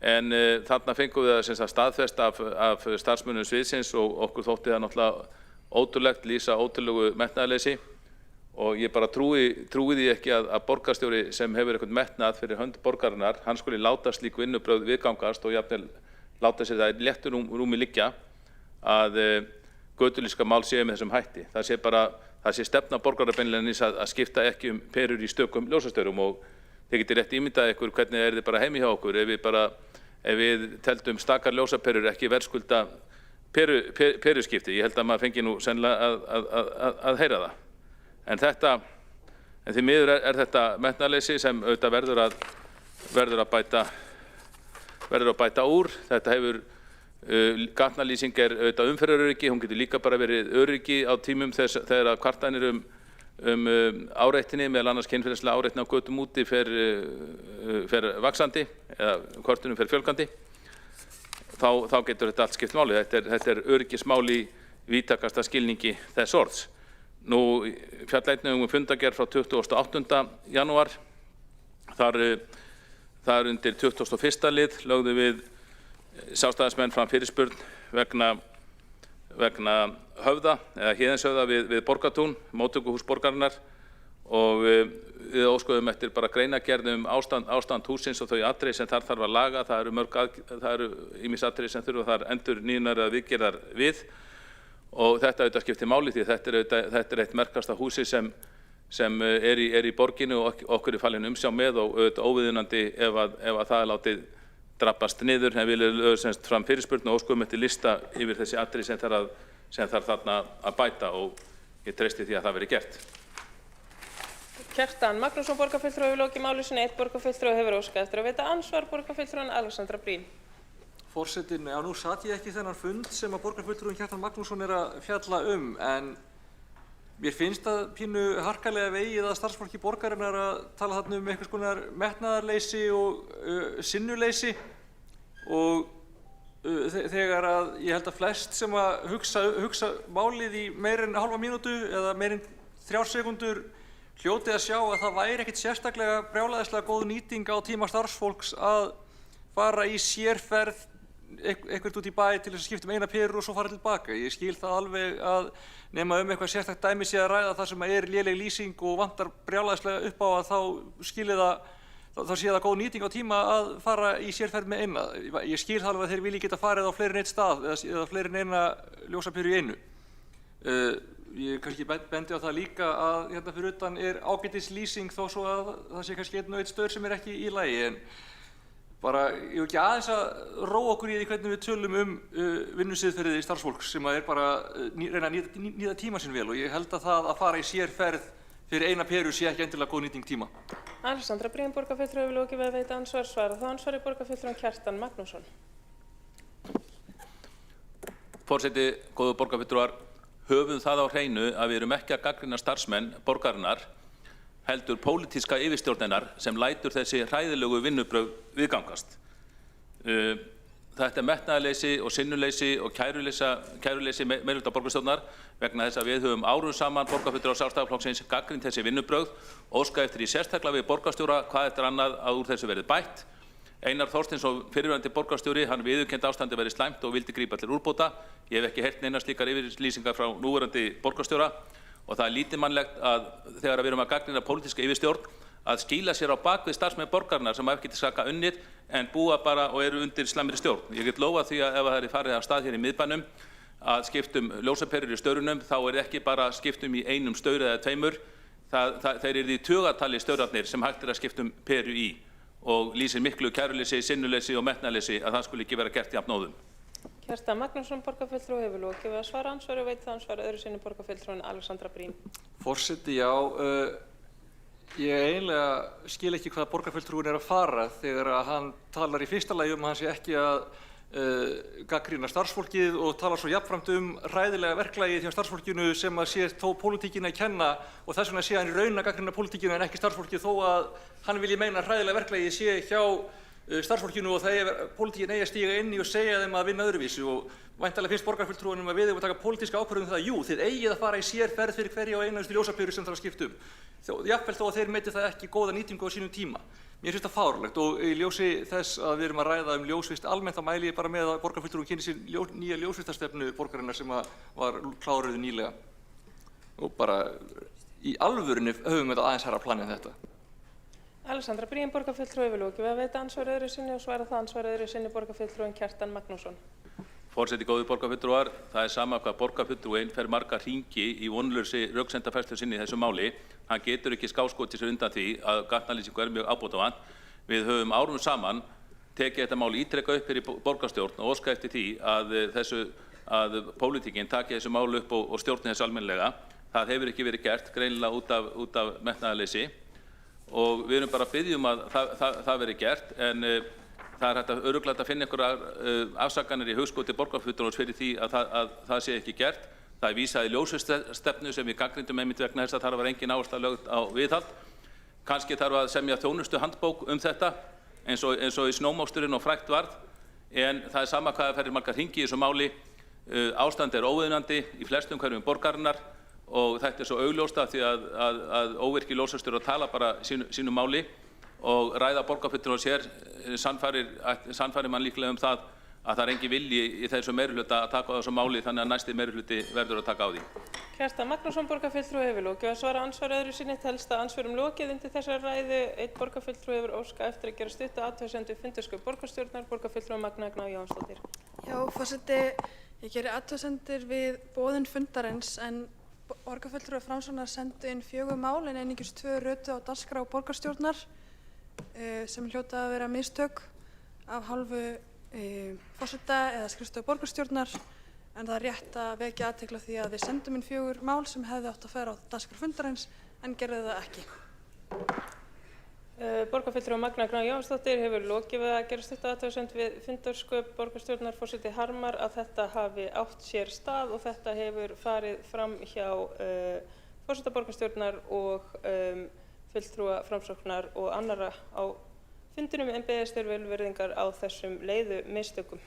En þarna fengum við það staðfest af starfsmönnum sviðsins, og okkur þótti það náttúrulega ótrúlegt, lýsa ótrúlegu metnaðarleysi. Og ég bara trúi því ekki að borgarstjóri sem hefur eitthvað metnað fyrir hönd borgarinnar, hann skuli láta slík vinnubrögð viðgangast og jafnvel láta sér það í léttu rúmi liggja að götulýsinga mál séu með þessum hætti. Það sé stefna borgarabeinleginnis að skipta ekki perur í stökum ljósastaurum, og þið getið rétt ímyndað ykkur hvernig þið bara heimi hjá okkur ef við teldum stakar ljósaperur ekki verðskulda peruskipti. Ég held að maður fengi nú sennilega að heyra það. En því miður þetta metnaðarleysi sem auðvitað verður að bæta úr. Þetta hefur gatnalýsing auðvitað umferðaröryggi, hún getur líka bara verið öryggi á tímum þegar kvartanir áreittinni, meðal annars kynferðislega áreitni á götum úti fer vaxandi, eða kvartunum fer fjölgandi, þá getur þetta allt skipt máli. Þetta öryggismál í víðtækasta skilningi þess orðs. Nú fjall einnig fundargerð frá 28. janúar. Þar undir 21. lið lögðu við Sjálfstæðismenn fram fyrirspurn vegna höfða eða Héðinshöfða við Borgartún, móttökuhús borgarinnar, og við óskuðum eftir bara greinargerð ástand húsins og þau atriði sem þar þarf að laga. Það eru ýmis atriði sem þurfa þar endurnýjunar eða viðgerðar við, og þetta auðvitað skiptir máli, því þetta er eitt merkasta húsi sem er í borginu og okkur er falin umsjá með, og auðvitað óviðunandi ef að það er látið drabbast niður. En við lögum fram fyrirspurn og óskuðum eftir lista yfir þessi atriði sem þarf þarna að bæta, og ég treysti því að það verði gert. Kjartan Magnússon, borgarfulltrúi, hefur lokið máli sinni. 1 borgarfulltrúi hefur óskað eftir að veita andsvar. Borgarfulltrúin Alexandra Briem. Forseti, já, nú sat ég ekki þennan fund sem að borgarfulltrúin Kjartan Magnússon er að fjalla en mér finnst það pínu harkalega vegið að starfsfólki borgarinnar að tala þarna einhvers konar metnaðarleysi og sinnuleysi, og þegar að ég held að flest sem að hugsa málið í meira en hálfa mínútu eða meira en 3 sekúndur hljóti að sjá að það væri ekkit sérstaklega brjálæðislega góð nýting á tíma starfsfólks að fara í sérferð eitthvað út í bæ til þess að skipta eina peru og svo fara tilbaka. Ég skil það alveg að nema eitthvað sérstakt dæmi sé að ræða það sem er léleg lýsing og vantar brjálæðislega upp á að þá sé það góð nýting á tíma að fara í sérferð með eina. Ég skil það alveg að þeir vilji geta farið á fleiri en einn stað eða fleiri en eina ljósaperu í einu. Ég kannski bendi á það líka að hérna fyrir utan er ágætis lýsing þó svo að það sé kannski einn og einn staur sem er ekki í lagi, en bara ég vil ekki aðeins að róa okkur í því hvernig við tölum vinnusiðferðið starfsfólks sem er bara reyna að nýta tíma sinn vel, og ég held að það að fara í sérferð fyrir eina peru sé ekki endilega góð nýting tíma. Alexandra Briem, borgarfulltrúi, hefur lokið við að veita andsvar. Svara þá ansvari borgarfulltrúin Kjartan Magnússon. Forseti, góðu borgarfulltrúar, höfum það á hreinu að við erum ekki að gagnrýna starfsmenn borgarinnar, heldur pólitíska yfirstjórnarinnar sem lætur þessi hræðilegu vinnubrögð viðgangast. Þetta er metnaðarleysi og sinnuleysi og kæruleysi meirihluta borgarstjórnar vegna þess að við höfum árum saman borgarfulltrúar Sjálfstæðisflokksins gagnrýnt þessi vinnubrögð, óskað eftir í sérstaklega við borgarstjóra hvað eftir annað að úr þessu verið bætt. Einar Þorsteinsson, fyrrverandi borgarstjóri, hann viðurkenndi ástandið verið slæmt og vildi grípa til úrbóta. Ég hef ekki heyrt neinar slíkar yfirlýsingar frá núverandi borgarstjóra, og það er lítilmannlegt að þegar við erum að gagnrýna pólitíska yfirstjórn að skýla sér á bak við starfsmenn borgarinnar sem hafa ekki til saka unnið en búa bara og eru undir slæmri stjórn. Ég get lofað því að ef það er farið af stað hér í miðbænum að skiptum ljósaperur í staurunum, þá er ekki bara skiptum í einum staur eða tveimur, þeir eru í tugatali staurarnir sem hægt er að skiptum peru í og lýsir miklu kæruleysi, sinnuleysi og metnaleysi að það skuli ekki vera gert jafnóðum. Kjartan Magnússon, borgarfulltrúi, hefur lokið við að svara andsvari og veit það ansvara öðru sinni borgarfulltrúin Alexandra Brím. Forseti, já, ég eiginlega skil ekki hvað borgarfulltrúin er að fara þegar að hann talar í fyrsta lagi að hann sé ekki að gagnrýna starfsfólkið og talar svo jafnframt hræðilega verklagið hjá starfsfólkinu sem að sé þó pólitíkina að kenna og þess vegna sé hann í raun að gagnrýna pólitíkina en ekki starfsfólkið þó að hann vilji meina hræðilega verklagið sé hjá starfsfólkinu og pólitíkin eigi að stíga inn í og segja þeim að vinna öðruvísi og væntanlega finnst borgarfulltrúanum að við eigum að taka pólitíska ákvörðun það, jú, þið eigið að fara í sérferð fyrir hverja og einastu ljósaperu sem þarf að skipta jafnvel þó að þeir meti það ekki góða nýtingu á sínum tíma. Mér finnst það fáránlegt og í ljósi þess að við erum að ræða ljósvist almennt þá mæli ég bara með að borgarfulltrúin kynni sér nýja ljósvistastefnu borgarinnar sem var kláruð nýlega og bara í alvörunni höfum við þetta aðeins herra plani en þetta. Alexandra Brím, borgarfulltrúi, hefur lokið við að veita ansvar öðru sinni og svara það ansvar öðru sinni borgarfulltrúin Kjartan Magnússon. Forseti, góðir borgarfulltrúar, það er sama hvað borgarfulltrúin fer marga hringi í vonlausri röksemdafærslu sinni í þessu máli. Hann getur ekki skáskotið sér undan því að gatnalýsingu er mjög ábótavant. Við höfum árum saman tekið þetta mál ítrekað upp fyrir borgarstjórn og óska eftir því að pólitíkin taki þessu mál upp og stjórni þessu almennilega. Það hefur ekki verið gert, greinilega út af metnaðarleysi og við erum bara að biðja að það verið gert en það er hægt að örugglega að finna einhverjar afsakanir í hugskoti borgarfulltrúans fyrir því að það sé ekki gert. Það er vísað í ljósvistastefnu sem við gagnrýndum einmitt vegna þess að þar var engin áhersla lögð á viðhald. Kannski þarf að semja þjónustuhandbók þetta eins og í snjómoksturinn og frægt varð en það er sama hvað það ferðir margar hringi í þessu máli. Ástand er óviðunandi í flestum hverjum borgarinnar og þetta er svo augljóst af því að óvirkir ljósvastur að tala bara sínu máli og ræða borgarfulltrúans hér sannfærir mann líklega það að það er engin vilji í þessu meirihluta að taka á þessu máli þannig að næsti meirihluti verður að taka á því. Kjartan Magnússon, borgarfulltrúi, hefur lokið að svara ansvar öðru sinni telst að ansvörum lokið undir þessari ræðu. Einn borgarfulltrúi hefur óskað eftir að gera stutta athugasemd við fundarstjórn borgarstjórnar, borgarfulltrúi Magna Gná Jóhannsdóttir. Já, forseti, ég geri athugasemdir við boðun fundarins en borgarfulltrúi Framsóknar sendu inn 4 mál en einungis 2 rötu á dagskrá borgarstjórnar sem hljóta að vera mistök af hálfu forseta eða skrifstofu borgarstjórnar en það er rétt að vekja athygli á því að við sendum inn 4 mál sem hefði átt að fara á dagskrá fundarins en gerði það ekki. Borgarfulltrúi Magna Gná Jóhannsdóttir hefur lokið við að gera stutta athugasemd við fundarsköp borgarstjórnar. Forseti harmar að þetta hafi átt sér stað og þetta hefur farið fram hjá forseta borgarstjórnar og fulltrúa Framsóknar og annarra á fundinum en beðist er velvirðingar á þessum leiðu mistökum.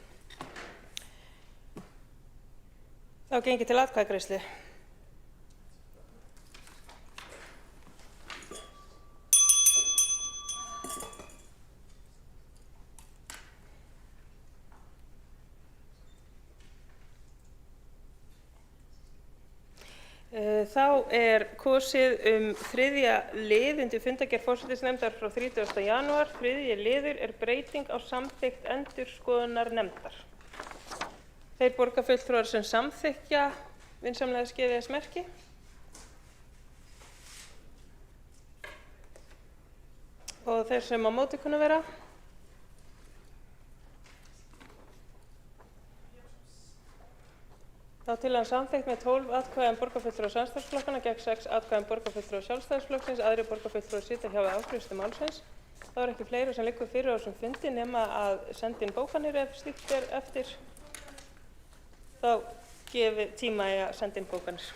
Þá gengið til atkvæðagreiðslu. Þá er kosið þriðja lið undir fundargerð forsætisnefndar frá 30. janúar. Þriðji liður er breyting á samþykkt endurskoðunarnefndar. Þeir borgarfulltrúar sem samþykkja vinsamlega skeiði þess merki. Og þeir sem á móti kunna vera. Þá tillagan samþykkt með 12 atkvæðum borgarfulltrúa samstarfsflokkanna gegn 6 atkvæðum borgarfulltrúa Sjálfstæðisflokksins. Aðrir borgarfulltrúar sitja hjá við afgreiðslu málsins. Þá er ekki fleira sem liggur fyrir á þessum fundi nema að senda inn bókanir ef slíkt er eftir. Þá gefið tíma í að senda inn bókanir.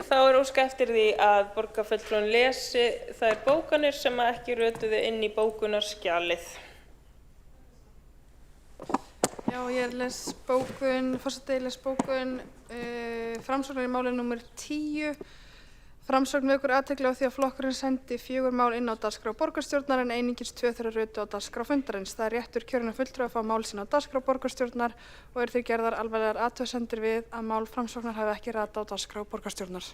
Þá er óskað eftir því að borgarfulltrúinn lesi þær bókanir sem ekki rötuðu inn í bókunarskjalið. Já, ég les bókun, forseti les bókun Framsóknar í máli númer 10. Framsókn vekur athygli á því að flokkurinn sendi 4 mál inn á dagskrá borgarstjórnar en einungis 2 þeirra rötu á dagskrá fundarins. Það er réttur kjörinna fulltrúa að fá mál sín á dagskrá borgarstjórnar og eru því gerðar alvarlegar athugasemdir við að mál Framsóknar hafi ekki ratað á dagskrá borgarstjórnar.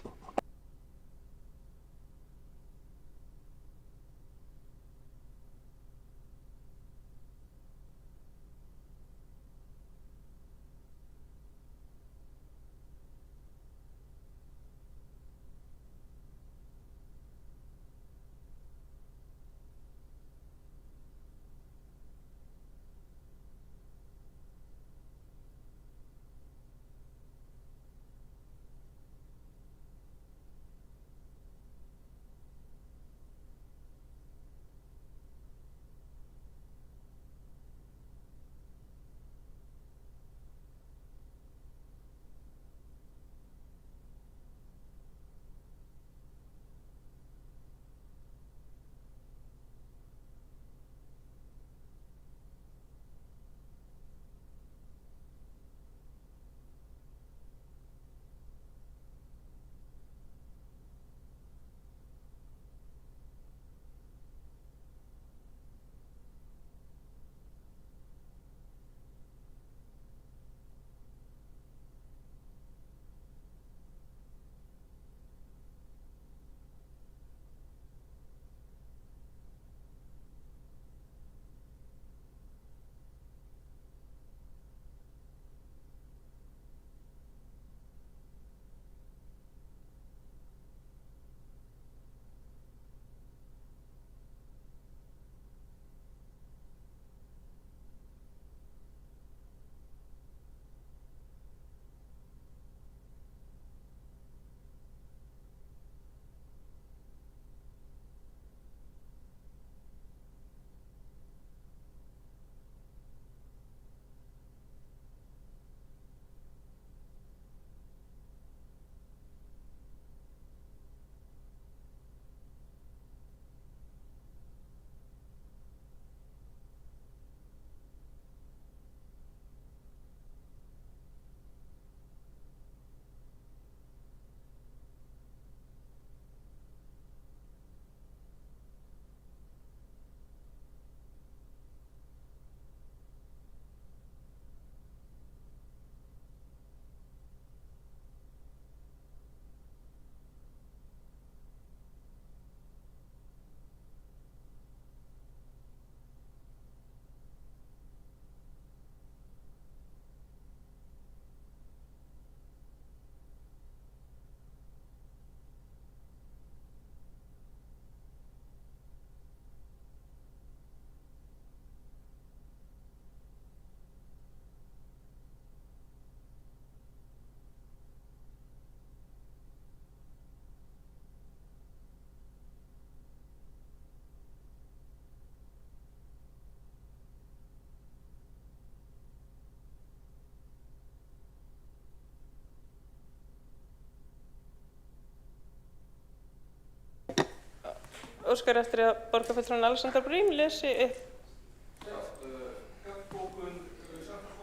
Óskar eftir að borgarfulltrúinn Alexander Brím lesi upp.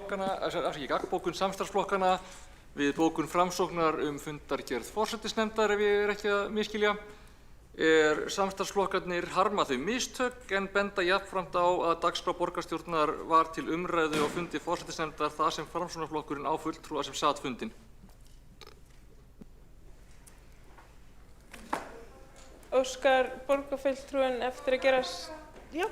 Gagnbókun samstarfsflokkana við bókun Framsóknar fundargerð forsætisnefndar, ef ég ekki að miskilja, samstarfsflokkarnir harma þau mistök en benda jafnframt á að dagskrá borgarstjórnar var til umræðu á fundi forsætisnefndar þar sem Framsóknarflokkurinn á fulltrúa sem sat fundinn. Óskar borgarfulltrúinn eftir að gera... Já.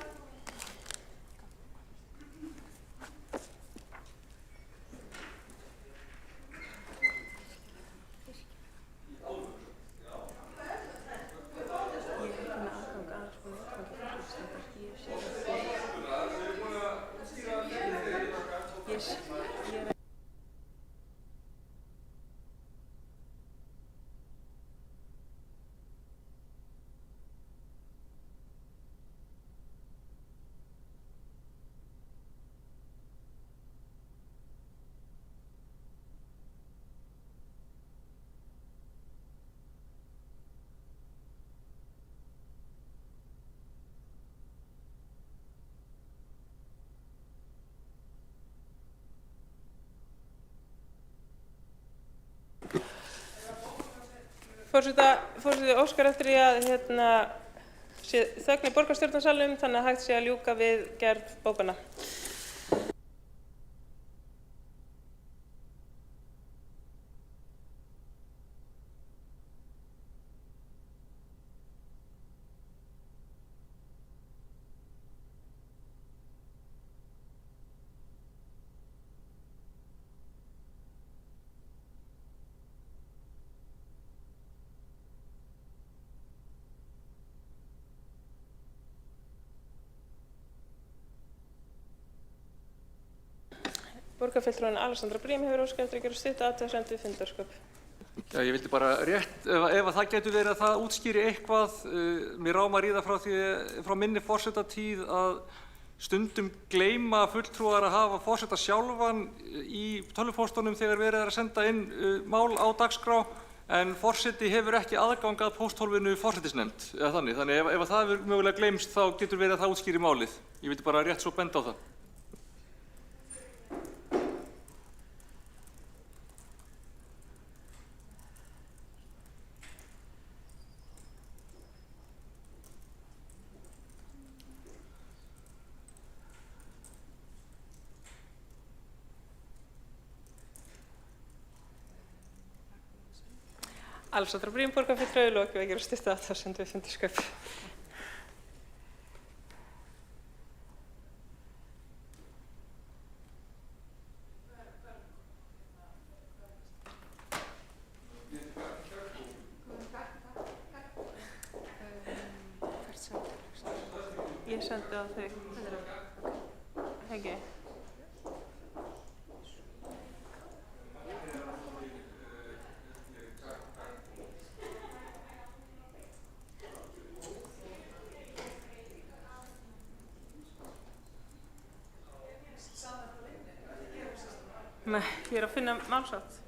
Forseti óskar eftir því að sé þögn í borgarstjórnarsalnum þannig að hægt sé að ljúka við gerð bókana. Borgarfulltrúinn Alexandra Briem hefur óskað eftir að gera stutt athugasemd við fundarskap. Já, ég vildi bara rétt, ef það getur verið að það útskýri eitthvað, mér rámar í það frá minni forsetatíð að stundum gleyma fulltrúar að hafa forseta sjálfan í tölvupóstunum þegar verið er að senda inn mál á dagskrá, en forseti hefur ekki aðgang að pósthólfinu forsætisnefnd, eða þannig. Þannig ef það hefur mögulega gleymst þá getur verið að það útskýri málið. Ég vildi bara rétt svo benda á það. Alexandra Briem, borgarfulltrúi, lokið að gera stutt athugasemd við fundarskap. Ég sendi á þau. Hegi. Nei, ég að finna málsátt.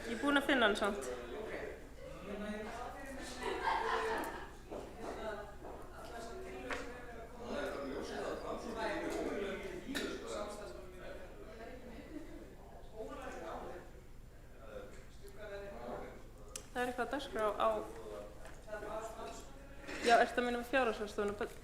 Ég búin að finna hann samt. Það eitthvað að dagskrá á... Já, ertu að minna með fjárhagsstofnun?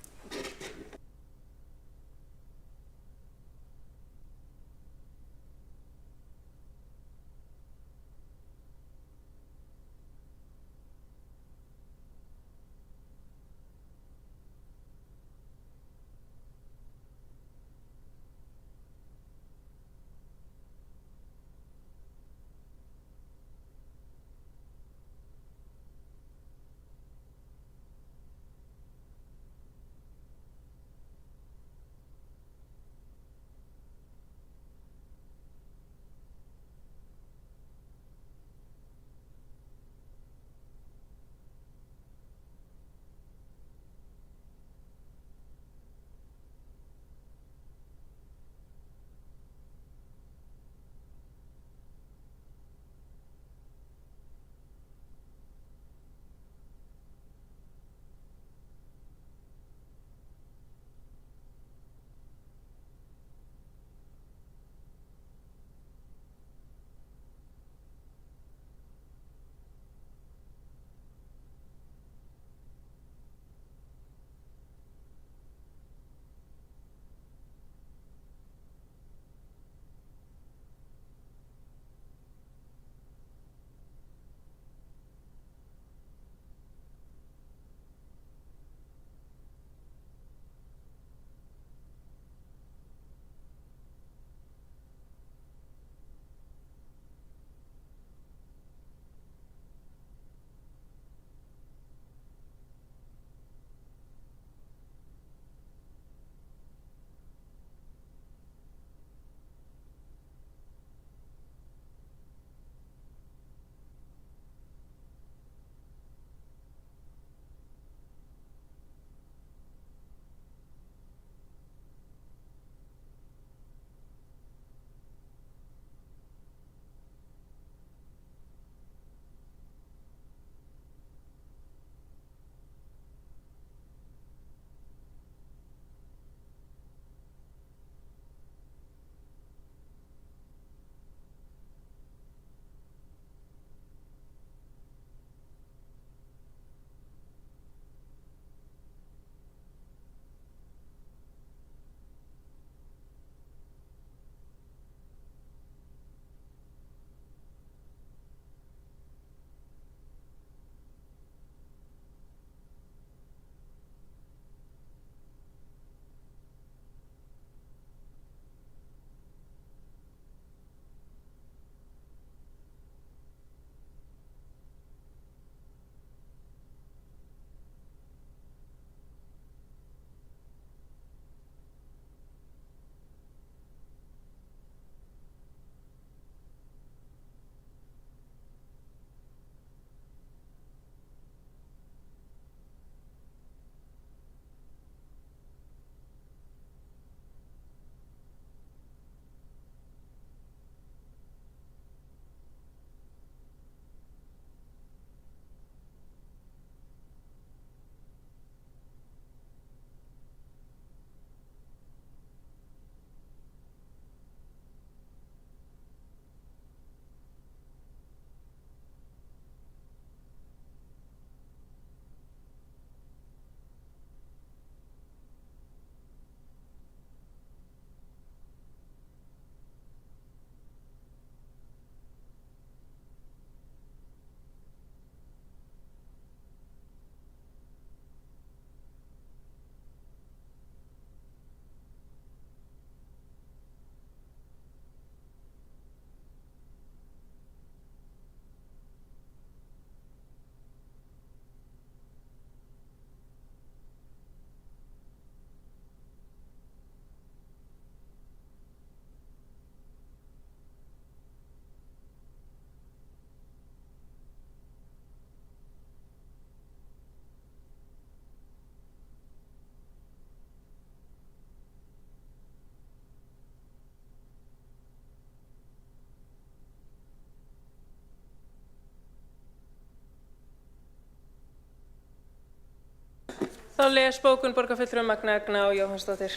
Þá les bókun borgarfulltrúinn Magna Egna og Jóhannsdóttir.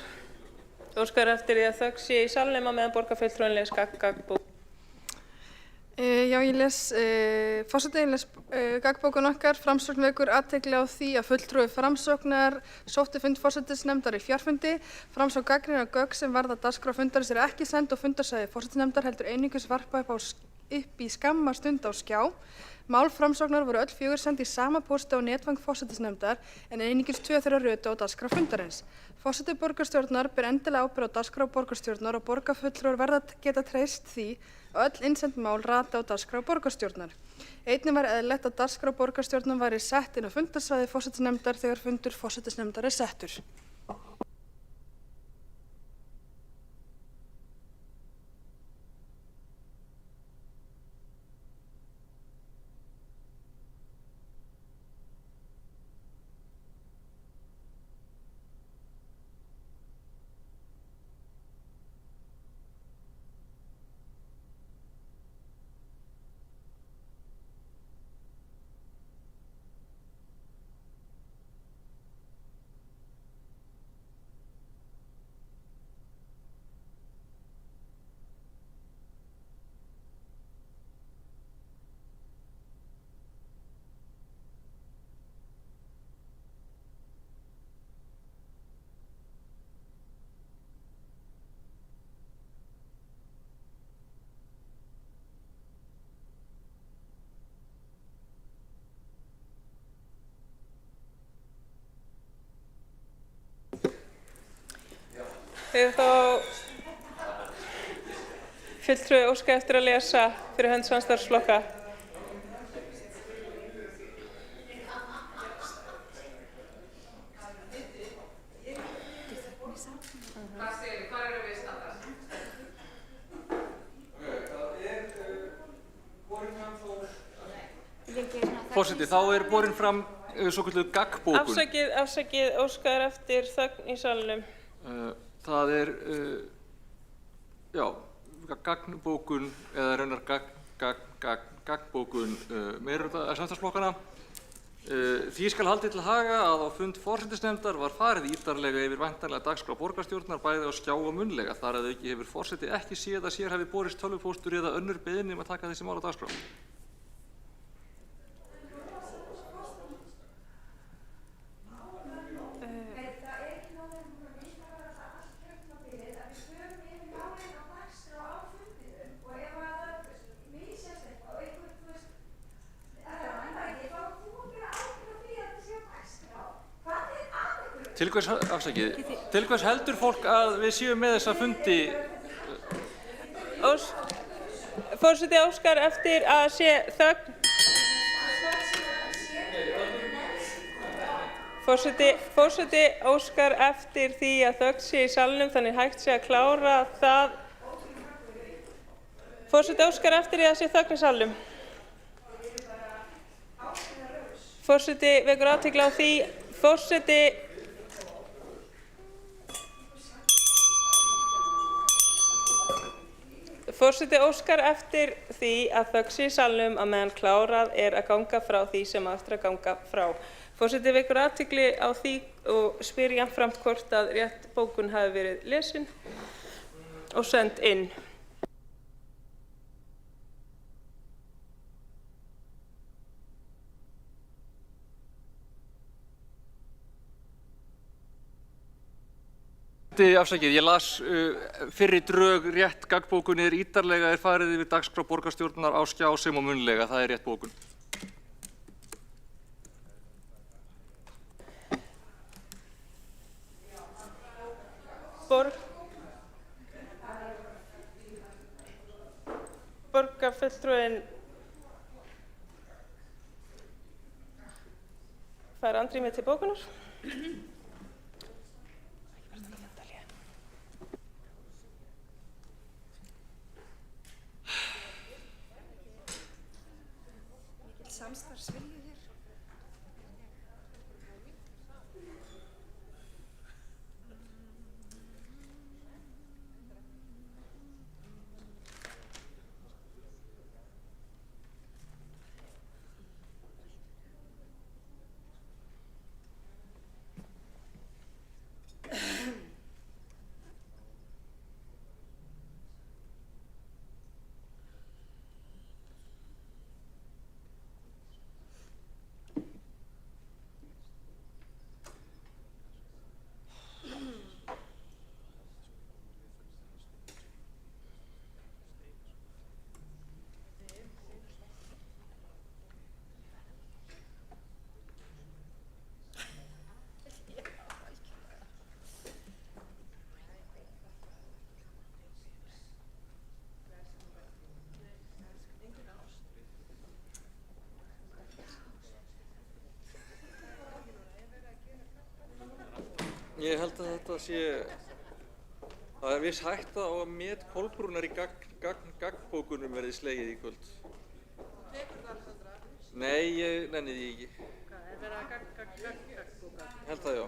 Óskar eftir því að þögn sé í salnum á meðan borgarfulltrúinn les gaggbók. Já, ég les gaggbókun okkar. Framsókn vekur athygli á því að fulltrúi Framsóknar sótti fund forsætisnefndar í fjarfundi. Framsókn gagnrýnir að gögn sem varða dagskrá fundarins eru ekki send og fundarsvæði forsætisnefndar heldur einungis varpa upp í skamma stund á skjá. Mál Framsóknar voru öll 4 send í sama pósti á netfang forsætisnefndar en einungis 2 þeirra rötu á dagskrá fundarins. Forseti borgarstjórnar ber endilega ábyrgð á dagskrá borgarstjórnar og borgarfulltrúar verða að geta treyst því að öll innsend mál rati á dagskrá borgarstjórnar. Einnig var eðlilegt að dagskrá borgarstjórnar væri sett inn á fundarsvæði forsætisnefndar þegar fundur forsætisnefndar er settur. Þegar þá fulltrúi óska eftir að lesa fyrir hönd samstarfsflokka. Forseti, þá er borin fram svokölluð gaggbókun. Afsakið, óskar eftir þögn í salnum. Það er, gaggbókun eða raunar gaggbókun meirihluta samstarfsflokkanna. Því skal haldið til haga að á fund forsætisnefndar var farið ítarlega yfir væntanlega dagskrá borgarstjórnar bæði á skjá og munnlega. Þar að auki hefur forseti ekki séð að sér hafi borist tölvupóstur eða önnur beiðni að taka þessi mál á dagskrá. Til hvers heldur fólk að við séum með þessa fundi? Forseti óskar eftir að sé þögn. Forseti óskar eftir því að þögn sé í salnum, þannig hægt sé að klára það. Forseti óskar eftir því að sé þögn í salnum. Forseti vekur athygli á því. Forseti óskar eftir því að þögn sé í salnum á meðan klárað er að ganga frá því sem á eftir að ganga frá. Forseti vekur athygli á því og spyr jafnframt hvort að rétt bókun hafi verið lesin og send inn. Afsakið, ég las fyrri drög rétt gaggbókun er ítarlega farið yfir dagskrá borgarstjórnar á skjá sem og munnlega, það er rétt bókun. Borgarfulltrúinn fær andrými til bókunar. Samstarfsvilji hér. Ég held að þetta sé, það viss hætta á að met Kolbrúnar í gagnbókunum verði slegið í kvöld. Nei, ég nenni því ekki. Hvað, verið að gagnbóka? Held það, já.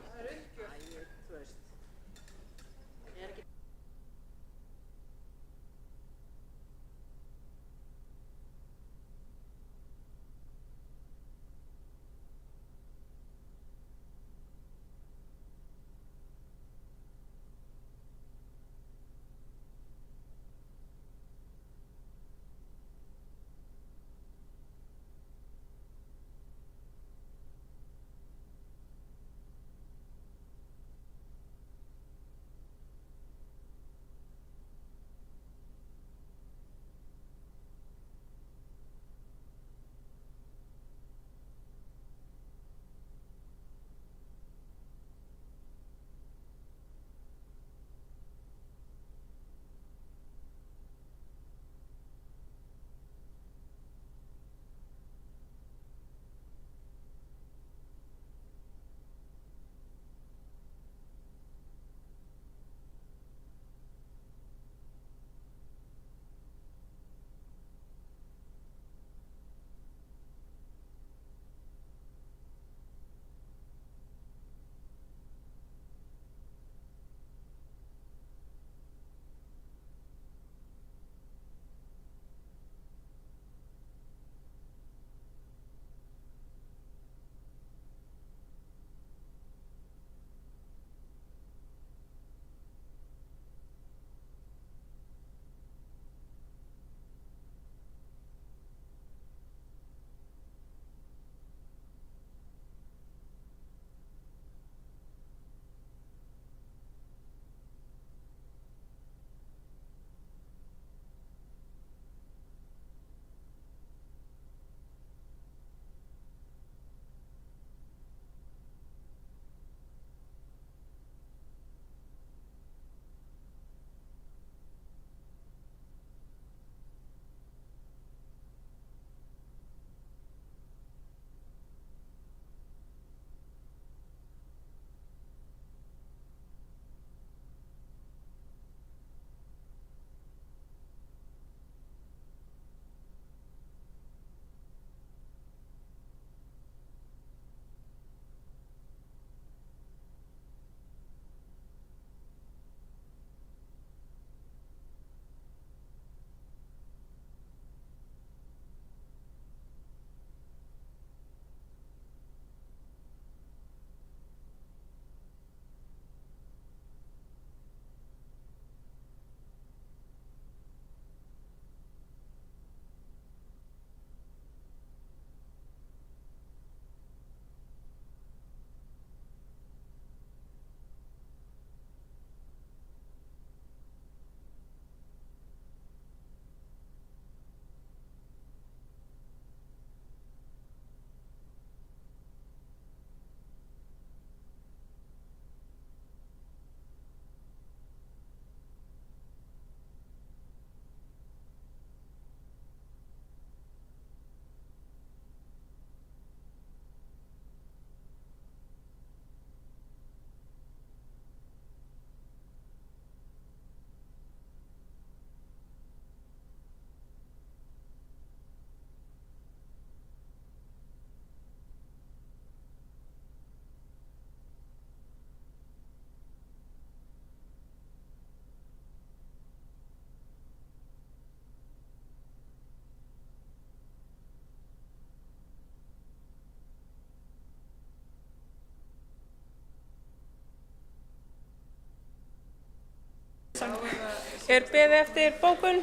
Er beðið eftir bókun?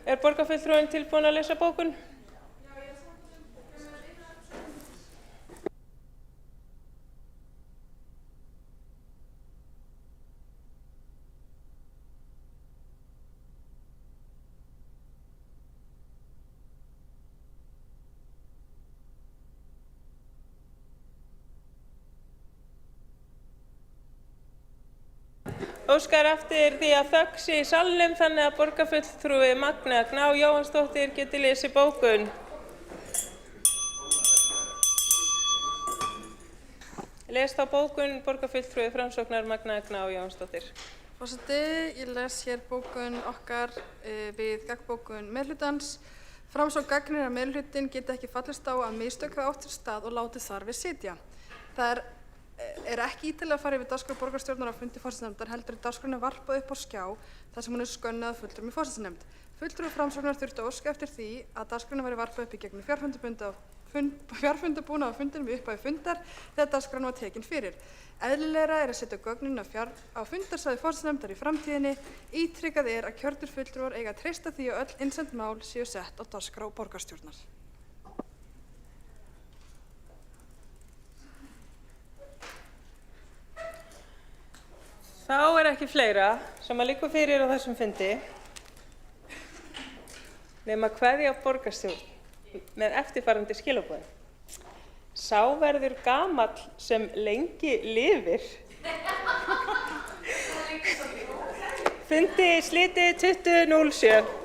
Er borgarfulltrúinn tilbúinn að lesa bókun? Óskar eftir því að þögn sé í salnum þannig að borgarfulltrúi Magnea Gná Jóhannsdóttir geti lesið bókun. Les þá bókun borgarfulltrúi Framsóknar Magna Egna Jónsdóttir. Forseti, ég les hér bókun okkar við gagnbókun meirhlutans. Framsókn gagnrýnir að meirhlutin geti ekki fallist á að mistök hafi átt sér stað og látið þar við sitja. Það er ekki ítarlega farið við dagskrá borgarstjórnar á fundi forsætisnefndar, heldur er dagskráin varpað upp á skjá þar sem hún er skönnuð af fulltrúum í forsætisnefnd. Fulltrúi Framsóknar þurfti að óska eftir því að dagskráin væri varpað upp í gegnum fjarfundabúnað á fundinum í upphafi fundar þegar dagskráin var tekin fyrir. Eðlilegra er að setja gögnin á fundarsvæði forsætisnefndar í framtíðinni. Ítrykkað er að kjörnir fulltrúar eiga að treysta því að öll innsend mál séu sett á dagskrá borgarstjórnar. Þá er ekki fleira sem að liggur fyrir á þessum fundi nema kveðja borgarstjórn með eftirfarandi skilaboðum. Sá verður gamall sem lengi lifir. Fundi slitið 20:07.